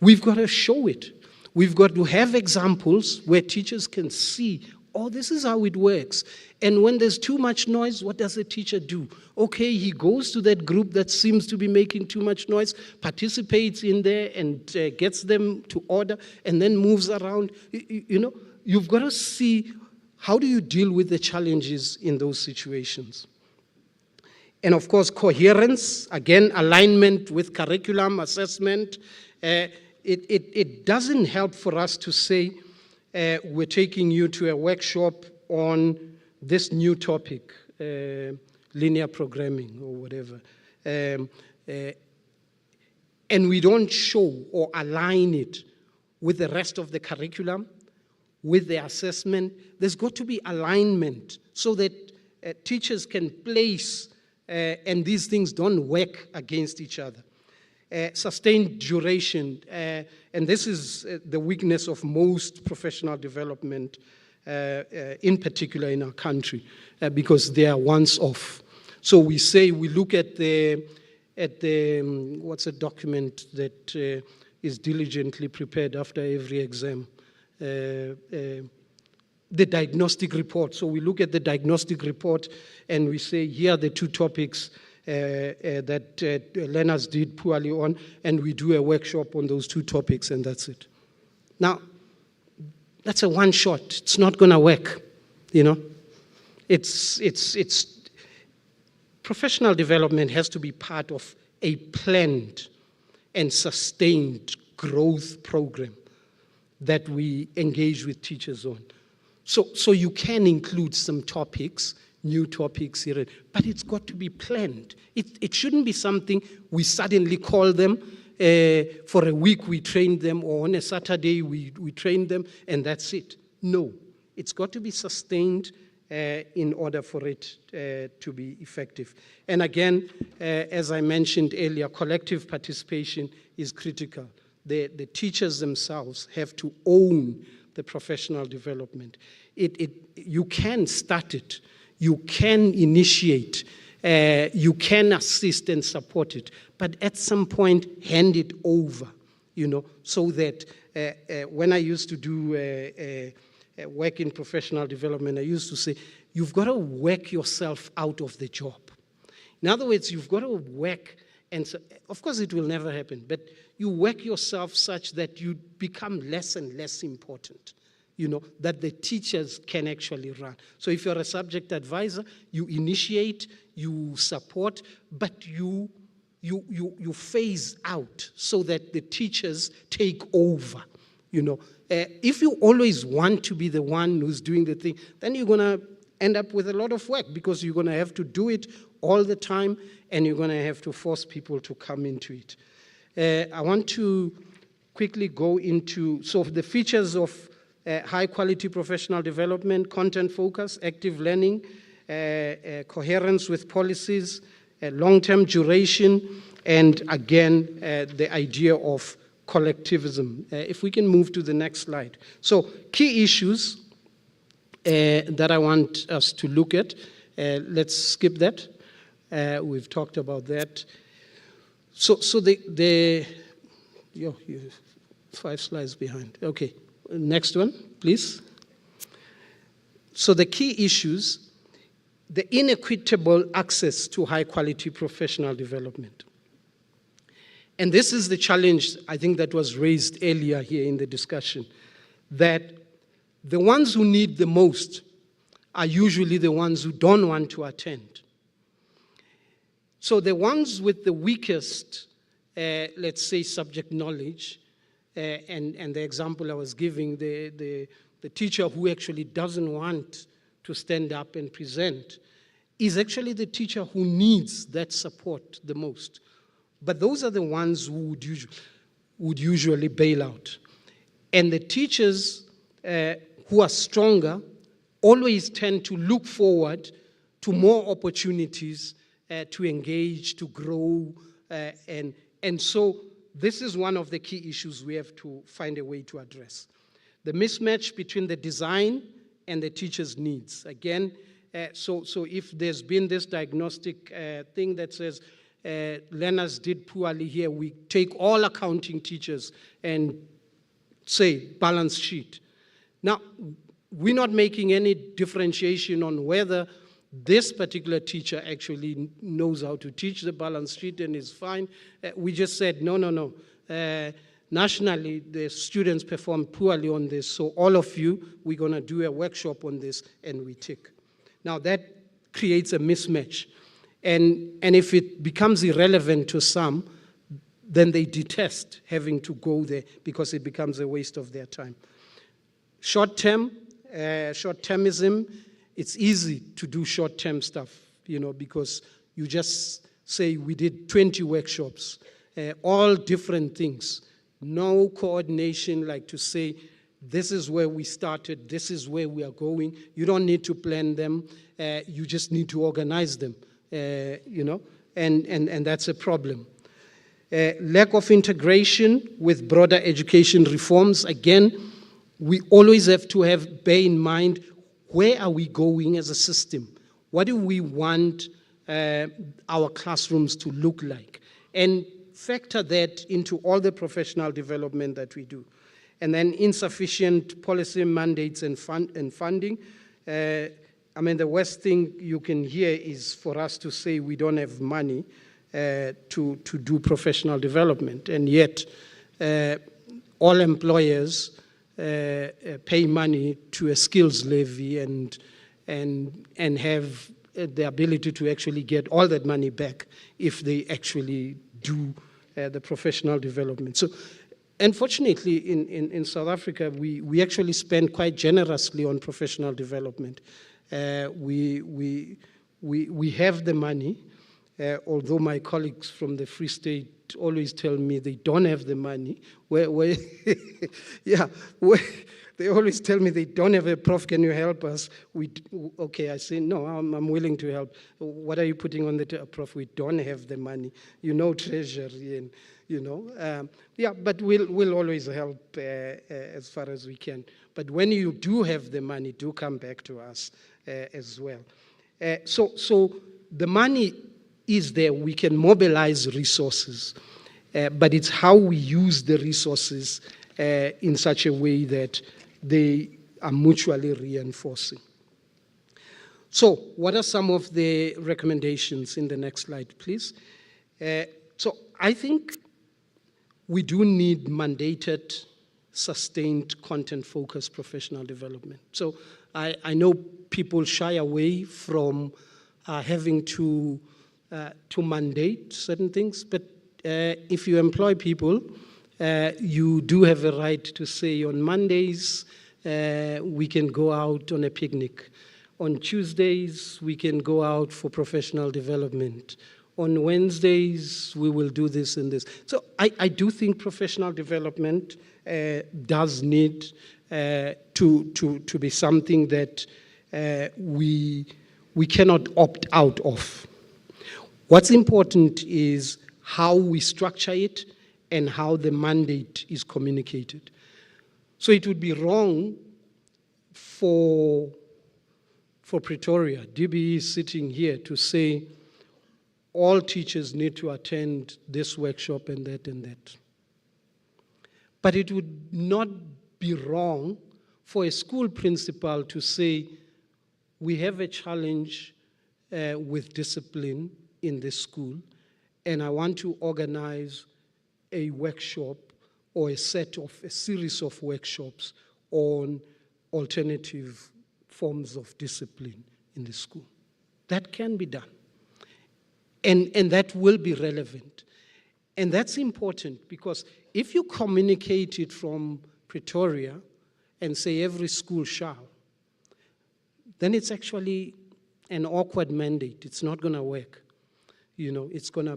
we've got to show it. We've got to have examples where teachers can see, oh, this is how it works. And when there's too much noise, what does the teacher do? Okay, he goes to that group that seems to be making too much noise, participates in there and gets them to order, and then moves around. You know, you've got to see, how do you deal with the challenges in those situations? And of course, coherence, again, alignment with curriculum, assessment. It doesn't help for us to say, we're taking you to a workshop on this new topic, linear programming or whatever. And we don't show or align it with the rest of the curriculum, with the assessment. There's got to be alignment so that teachers can place and these things don't work against each other. Sustained duration, and this is the weakness of most professional development, in particular in our country, because they are once off. So we say, we look at the what's a document that is diligently prepared after every exam? The diagnostic report. So we look at the diagnostic report and we say, here are the 2 topics that learners did poorly on, and we do a workshop on those 2 topics, and that's it. Now, that's a one shot. It's not going to work, It's professional development has to be part of a planned and sustained growth program that we engage with teachers on. So you can include some topics, new topics here, but it's got to be planned. It shouldn't be something we suddenly call them, for a week we train them, or on a Saturday we train them, and that's it. No, it's got to be sustained in order for it to be effective. And again, as I mentioned earlier, collective participation is critical. The teachers themselves have to own the professional development. You can start it, you can initiate, you can assist and support it, but at some point hand it over, so that when I used to do work in professional development, I used to say, you've got to work yourself out of the job. In other words, you've got to work, and so, of course it will never happen, but you work yourself such that you become less and less important, that the teachers can actually run. So if you're a subject advisor, you initiate, you support, but you phase out so that the teachers take over, If you always want to be the one who's doing the thing, then you're going to end up with a lot of work, because you're going to have to do it all the time, and you're going to have to force people to come into it. I want to quickly go into the features of high-quality professional development: content focus, active learning, coherence with policies, long-term duration, and again, the idea of collectivism. If we can move to the next slide. So, key issues that I want us to look at. Let's skip that. We've talked about that. So you're 5 slides behind. Okay, next one, please. So the key issues: the inequitable access to high-quality professional development. And this is the challenge, I think, that was raised earlier here in the discussion, that the ones who need the most are usually the ones who don't want to attend. So the ones with the weakest, let's say, subject knowledge, and the example I was giving, the teacher who actually doesn't want to stand up and present, is actually the teacher who needs that support the most. But those are the ones who would usually bail out. And the teachers who are stronger always tend to look forward to more opportunities to engage, to grow, and so this is one of the key issues we have to find a way to address. The mismatch between the design and the teacher's needs. Again, so if there's been this diagnostic thing that says learners did poorly here, we take all accounting teachers and say balance sheet. Now, we're not making any differentiation on whether this particular teacher actually knows how to teach the balance sheet and is fine. We just said, no. Nationally, the students perform poorly on this, so all of you, we're going to do a workshop on this, and we tick. Now, that creates a mismatch. And if it becomes irrelevant to some, then they detest having to go there because it becomes a waste of their time. Short-termism, it's easy to do short-term stuff, because you just say we did 20 workshops, all different things. No coordination, like to say, this is where we started, this is where we are going. You don't need to plan them, you just need to organize them, and that's a problem. Lack of integration with broader education reforms. Again, we always have to bear in mind, where are we going as a system? What do we want our classrooms to look like? And factor that into all the professional development that we do. And then insufficient policy mandates and funding. I mean, the worst thing you can hear is for us to say we don't have money to do professional development, and yet all employers pay money to a skills levy and have the ability to actually get all that money back if they actually do the professional development. So unfortunately, in South Africa, we actually spend quite generously on professional development. We have the money, although my colleagues from the Free State always tell me they don't have the money. They always tell me they don't have a prof, can you help us? Okay, I say, no, I'm willing to help. What are you putting on the prof? We don't have the money. You know, treasury and, you know. But we'll always help as far as we can. But when you do have the money, do come back to us as well. So the money is there. We can mobilize resources, but it's how we use the resources in such a way that they are mutually reinforcing. So what are some of the recommendations? In the next slide, please. So I think we do need mandated, sustained, content-focused professional development. So I know people shy away from having to mandate certain things, but if you employ people, you do have a right to say on Mondays, we can go out on a picnic. On Tuesdays, we can go out for professional development. On Wednesdays, we will do this and this. So I do think professional development does need to be something that we cannot opt out of. What's important is how we structure it and how the mandate is communicated. So it would be wrong for Pretoria, DBE sitting here, to say all teachers need to attend this workshop and that and that. But it would not be wrong for a school principal to say, we have a challenge with discipline in this school, and I want to organize a workshop or a series of workshops on alternative forms of discipline in the school. That can be done. And that will be relevant. And that's important, because if you communicate it from Pretoria and say every school shall, then it's actually an awkward mandate. It's not going to work. You know, it's going to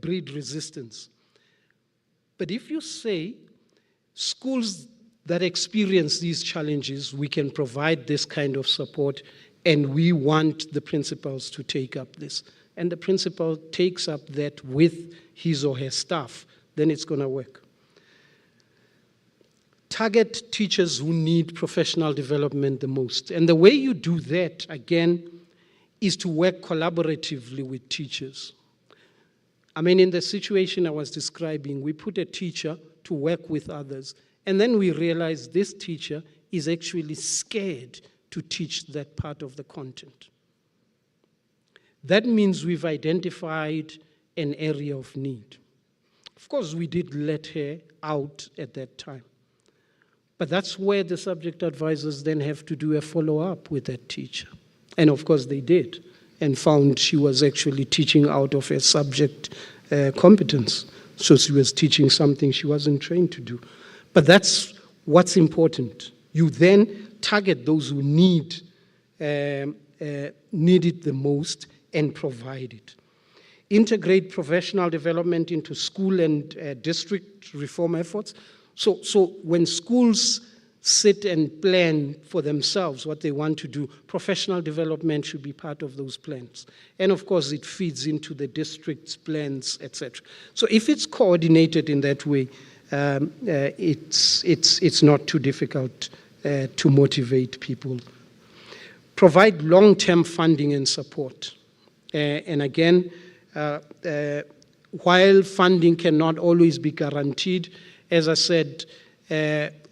breed resistance. But if you say schools that experience these challenges, we can provide this kind of support, and we want the principals to take up this, and the principal takes up that with his or her staff, then it's going to work. Target teachers who need professional development the most. And the way you do that, again, is to work collaboratively with teachers. I mean, in the situation I was describing, we put a teacher to work with others, and then we realized this teacher is actually scared to teach that part of the content. That means we've identified an area of need. Of course, we did let her out at that time. But that's where the subject advisors then have to do a follow-up with that teacher. And of course they did, and found she was actually teaching out of her subject competence. So she was teaching something she wasn't trained to do. But that's what's important. You then target those who need it the most and provide it. Integrate professional development into school and district reform efforts. So when schools sit and plan for themselves what they want to do, professional development should be part of those plans. And of course, it feeds into the district's plans, etc. So if it's coordinated in that way, it's not too difficult to motivate people. Provide long-term funding and support. And again, while funding cannot always be guaranteed, as I said,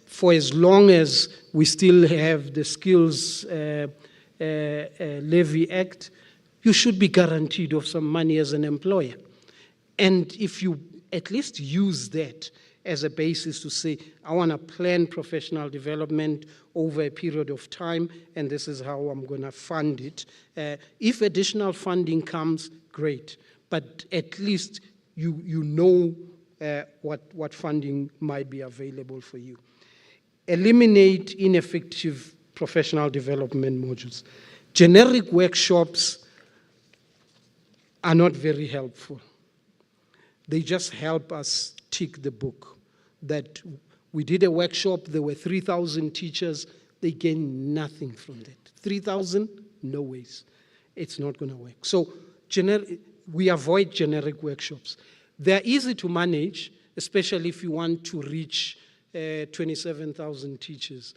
for as long as we still have the skills Levy Act, you should be guaranteed of some money as an employer. And if you at least use that as a basis to say, I want to plan professional development over a period of time, and this is how I'm going to fund it. If additional funding comes, great. But at least you know what funding might be available for you. Eliminate ineffective professional development modules. Generic workshops are not very helpful. They just help us tick the book. That we did a workshop, there were 3,000 teachers, they gained nothing from that. 3,000? No ways. It's not going to work. So we avoid generic workshops. They're easy to manage, especially if you want to reach 27,000 teachers.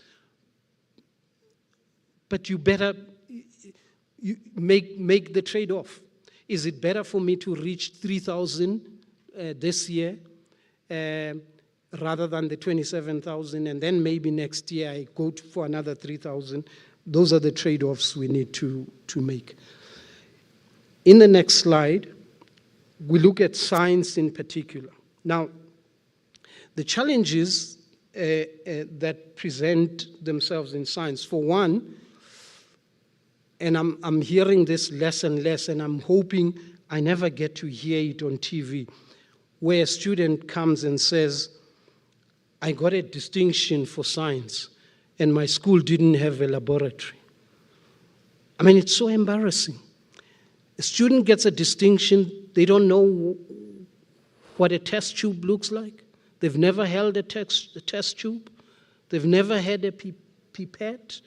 But you better make the trade-off. Is it better for me to reach 3,000 this year rather than the 27,000, and then maybe next year I go for another 3,000? Those are the trade-offs we need to make. In the next slide, we look at science in particular. Now, the challenges that present themselves in science, for one, and I'm hearing this less and less, and I'm hoping I never get to hear it on TV, where a student comes and says, I got a distinction for science, and my school didn't have a laboratory. I mean, it's so embarrassing. A student gets a distinction, they don't know what a test tube looks like. They've never held a test tube. They've never had a pipette,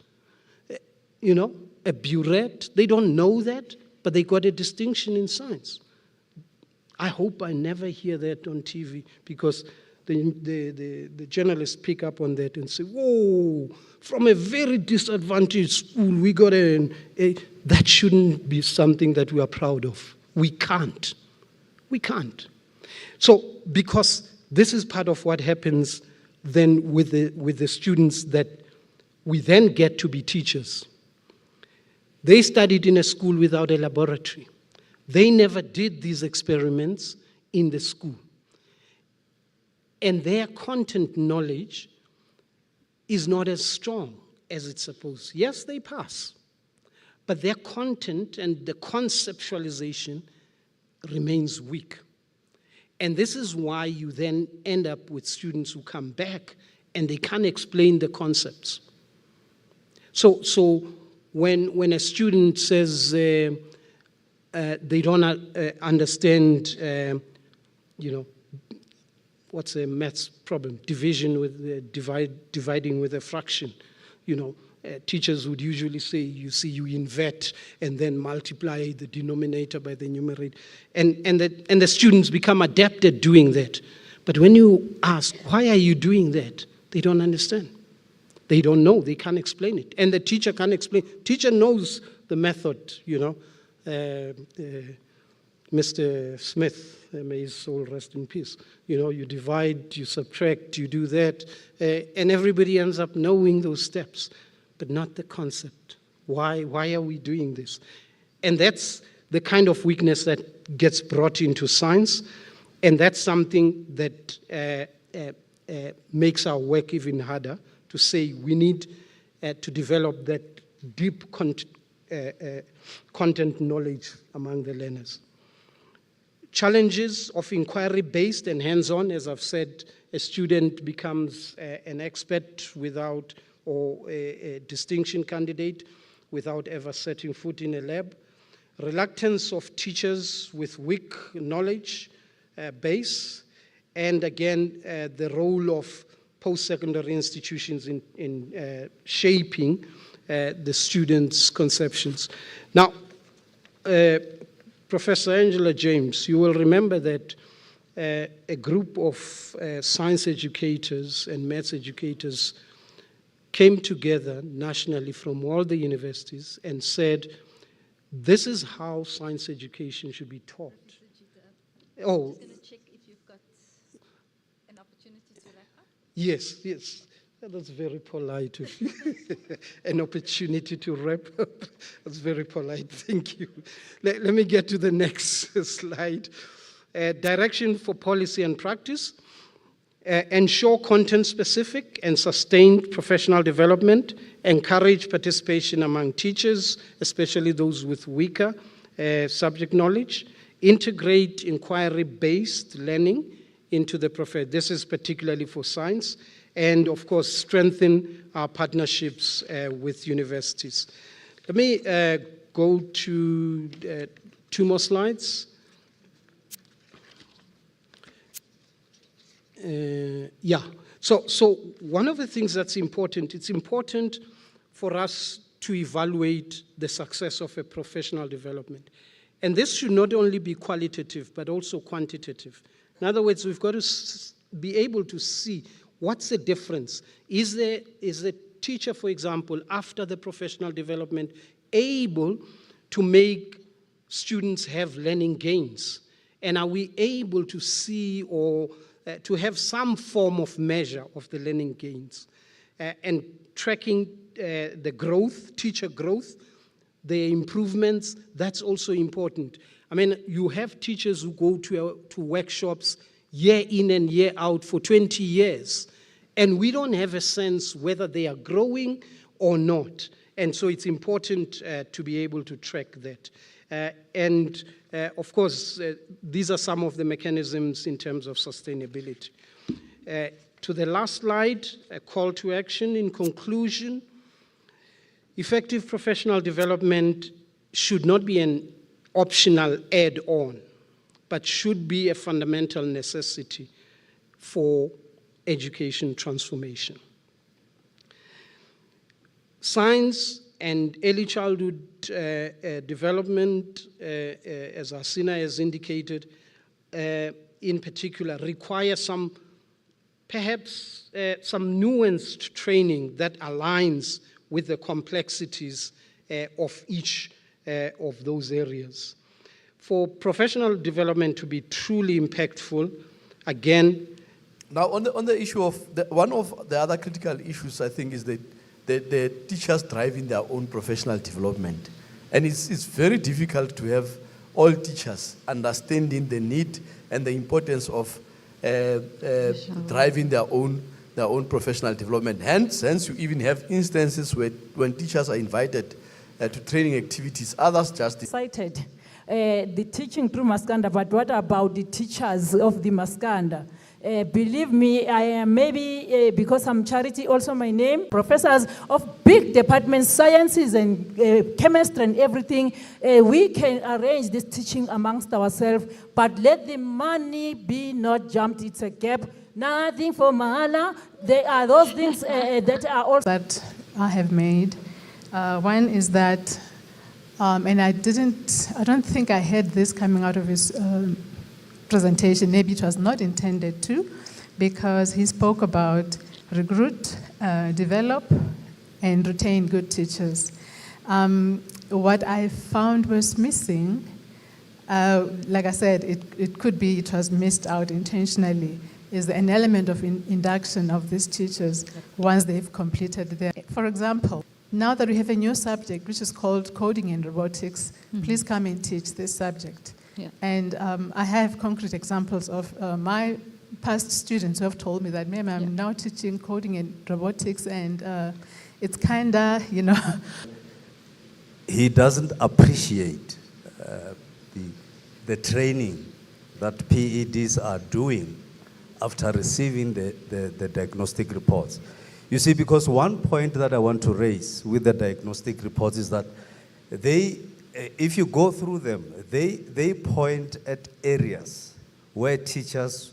a burette. They don't know that, but they got a distinction in science. I hope I never hear that on TV, because the journalists pick up on that and say, whoa, from a very disadvantaged school, we got that shouldn't be something that we are proud of. We can't. We can't. So, because this is part of what happens then with the students that we then get to be teachers. They studied in a school without a laboratory. They never did these experiments in the school. And their content knowledge is not as strong as it's supposed. Yes, they pass, but their content and the conceptualization remains weak. And this is why you then end up with students who come back and they can't explain the concepts. So when a student says they don't understand, what's a maths problem? Division with dividing with a fraction. Teachers would usually say, you invert and then multiply the denominator by the numerator. And the students become adept at doing that. But when you ask, why are you doing that? They don't understand. They don't know. They can't explain it. And the teacher can't explain. Teacher knows the method, Mr. Smith, may his soul rest in peace. You divide, you subtract, you do that, and everybody ends up knowing those steps, but not the concept. Why are we doing this? And that's the kind of weakness that gets brought into science, and that's something that makes our work even harder, to say we need to develop that deep content knowledge among the learners. Challenges of inquiry-based and hands-on, as I've said, a student becomes an expert without, or a distinction candidate without ever setting foot in a lab. Reluctance of teachers with weak knowledge base, and again, the role of post-secondary institutions in shaping the students' conceptions. Now, Professor Angela James, you will remember that a group of science educators and maths educators came together nationally from all the universities and said, this is how science education should be taught. Oh. Just going to check if you've got an opportunity to wrap up. Yes. That's very polite of you. An opportunity to wrap up. That's very polite. Thank you. Let me get to the next slide. Direction for policy and practice. Ensure content-specific and sustained professional development. Encourage participation among teachers, especially those with weaker subject knowledge. Integrate inquiry-based learning into the profession. This is particularly for science. And of course, strengthen our partnerships with universities. Let me go to 2 more slides. So one of the things that's important, it's important for us to evaluate the success of a professional development. And this should not only be qualitative, but also quantitative. In other words, we've got to be able to see what's the difference. Is the teacher, for example, after the professional development, able to make students have learning gains? And are we able to see or to have some form of measure of the learning gains? And tracking the growth, teacher growth, the improvements, that's also important. I mean, you have teachers who go to workshops year in and year out for 20 years, and we don't have a sense whether they are growing or not. And so it's important to be able to track that. Of course, these are some of the mechanisms in terms of sustainability. To the last slide, a call to action. In conclusion, effective professional development should not be an optional add-on, but should be a fundamental necessity for education transformation. Science and early childhood development, as Asina has indicated, in particular, require perhaps some nuanced training that aligns with the complexities of each of those areas. For professional development to be truly impactful, again. Now, on the issue of, one of the other critical issues, I think, is the teachers driving their own professional development. And it's very difficult to have all teachers understanding the need and the importance of driving their own professional development. Hence, you even have instances where when teachers are invited to training activities, others just cited the teaching through Maskanda, but what about the teachers of the Maskanda? Believe me, I am maybe, because I'm charity, also my name, professors of big departments, sciences and chemistry and everything, we can arrange this teaching amongst ourselves, but let the money be not jumped. It's a gap. Nothing for Mahala. There are those things that are also that I have made. One is that, and I don't think I heard this coming out of his presentation. Maybe it was not intended to, because he spoke about recruit, develop, and retain good teachers. What I found was missing, like I said, it could be it was missed out intentionally, is an element of induction of these teachers once they've completed their. For example, now that we have a new subject, which is called coding and robotics, please come and teach this subject. Yeah. And I have concrete examples of my past students who have told me that, ma'am, I'm now teaching coding and robotics, and it's kind of, He doesn't appreciate the training that PEDs are doing after receiving the diagnostic reports. You see, because one point that I want to raise with the diagnostic reports is that if you go through them, they point at areas where teachers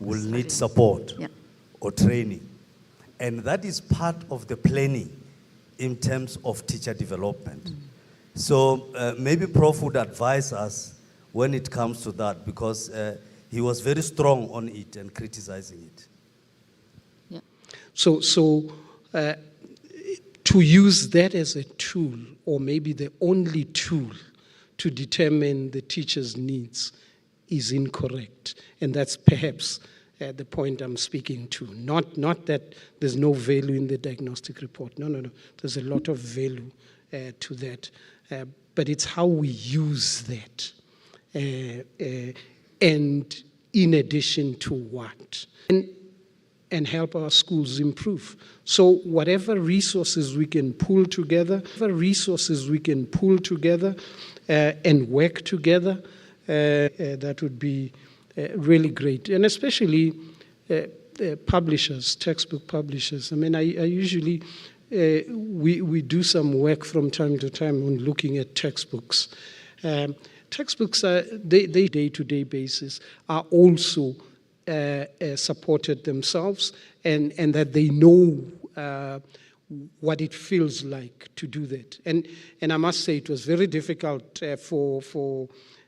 will need support or training. And that is part of the planning in terms of teacher development. So maybe Prof would advise us when it comes to that, because he was very strong on it and criticizing it. So to use that as a tool, or maybe the only tool to determine the teacher's needs, is incorrect. And that's perhaps the point I'm speaking to. Not that there's no value in the diagnostic report. No. There's a lot of value to that. But it's how we use that. And in addition to what? And help our schools improve. So whatever resources we can pull together, and work together, that would be really great. And especially publishers, textbook publishers. I mean, I usually, we do some work from time to time on looking at textbooks. Textbooks, they day-to-day basis, are also supported themselves, and that they know what it feels like to do that. And I must say it was very difficult for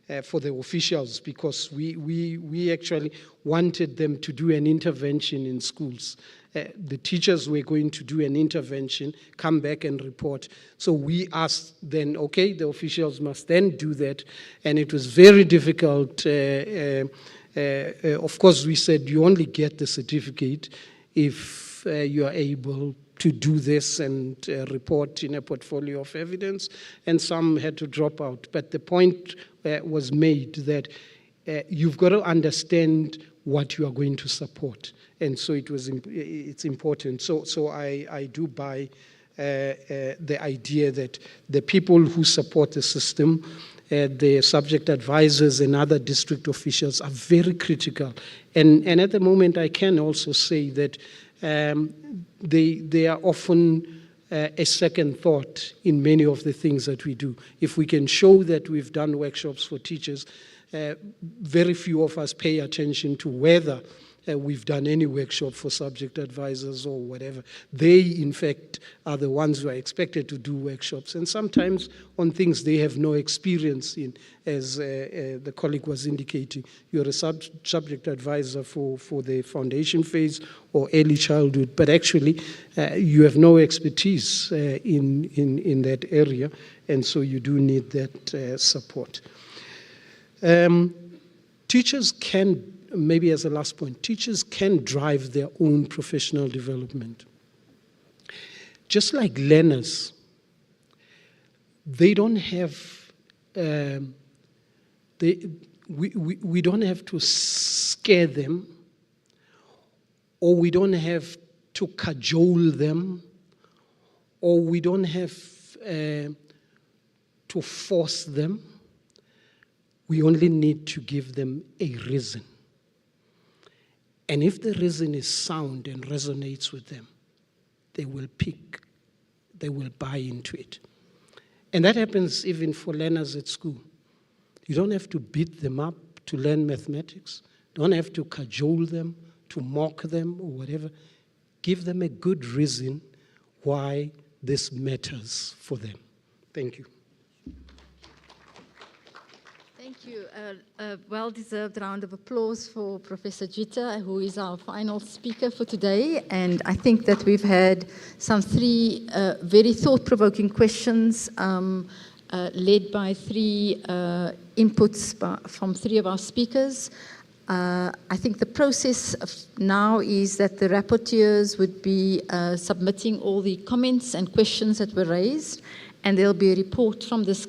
the officials, because we actually wanted them to do an intervention in schools. The teachers were going to do an intervention, come back and report. So we asked then, okay, the officials must then do that. And it was very difficult. Of course, we said you only get the certificate if you are able to do this and report in a portfolio of evidence, and some had to drop out. But the point was made that you've got to understand what you are going to support, and so it's important. So I do buy the idea that the people who support the system, the subject advisors and other district officials, are very critical. And at the moment, I can also say that they are often a second thought in many of the things that we do. If we can show that we've done workshops for teachers, very few of us pay attention to whether we've done any workshop for subject advisors or whatever. They, in fact, are the ones who are expected to do workshops, and sometimes on things they have no experience in, as the colleague was indicating. You're a subject advisor for the foundation phase or early childhood, but actually you have no expertise in that area, and so you do need that support. Teachers can, maybe as a last point, teachers can drive their own professional development. Just like learners, they don't have, we don't have to scare them, or we don't have to cajole them, or we don't have to force them. We only need to give them a reason. And if the reason is sound and resonates with them, they will buy into it. And that happens even for learners at school. You don't have to beat them up to learn mathematics. Don't have to cajole them, to mock them or whatever. Give them a good reason why this matters for them. Thank you. Thank you. A well-deserved round of applause for Professor Jita, who is our final speaker for today. And I think that we've had some three very thought-provoking questions led by three inputs from three of our speakers. I think the process now is that the rapporteurs would be submitting all the comments and questions that were raised, and there'll be a report from this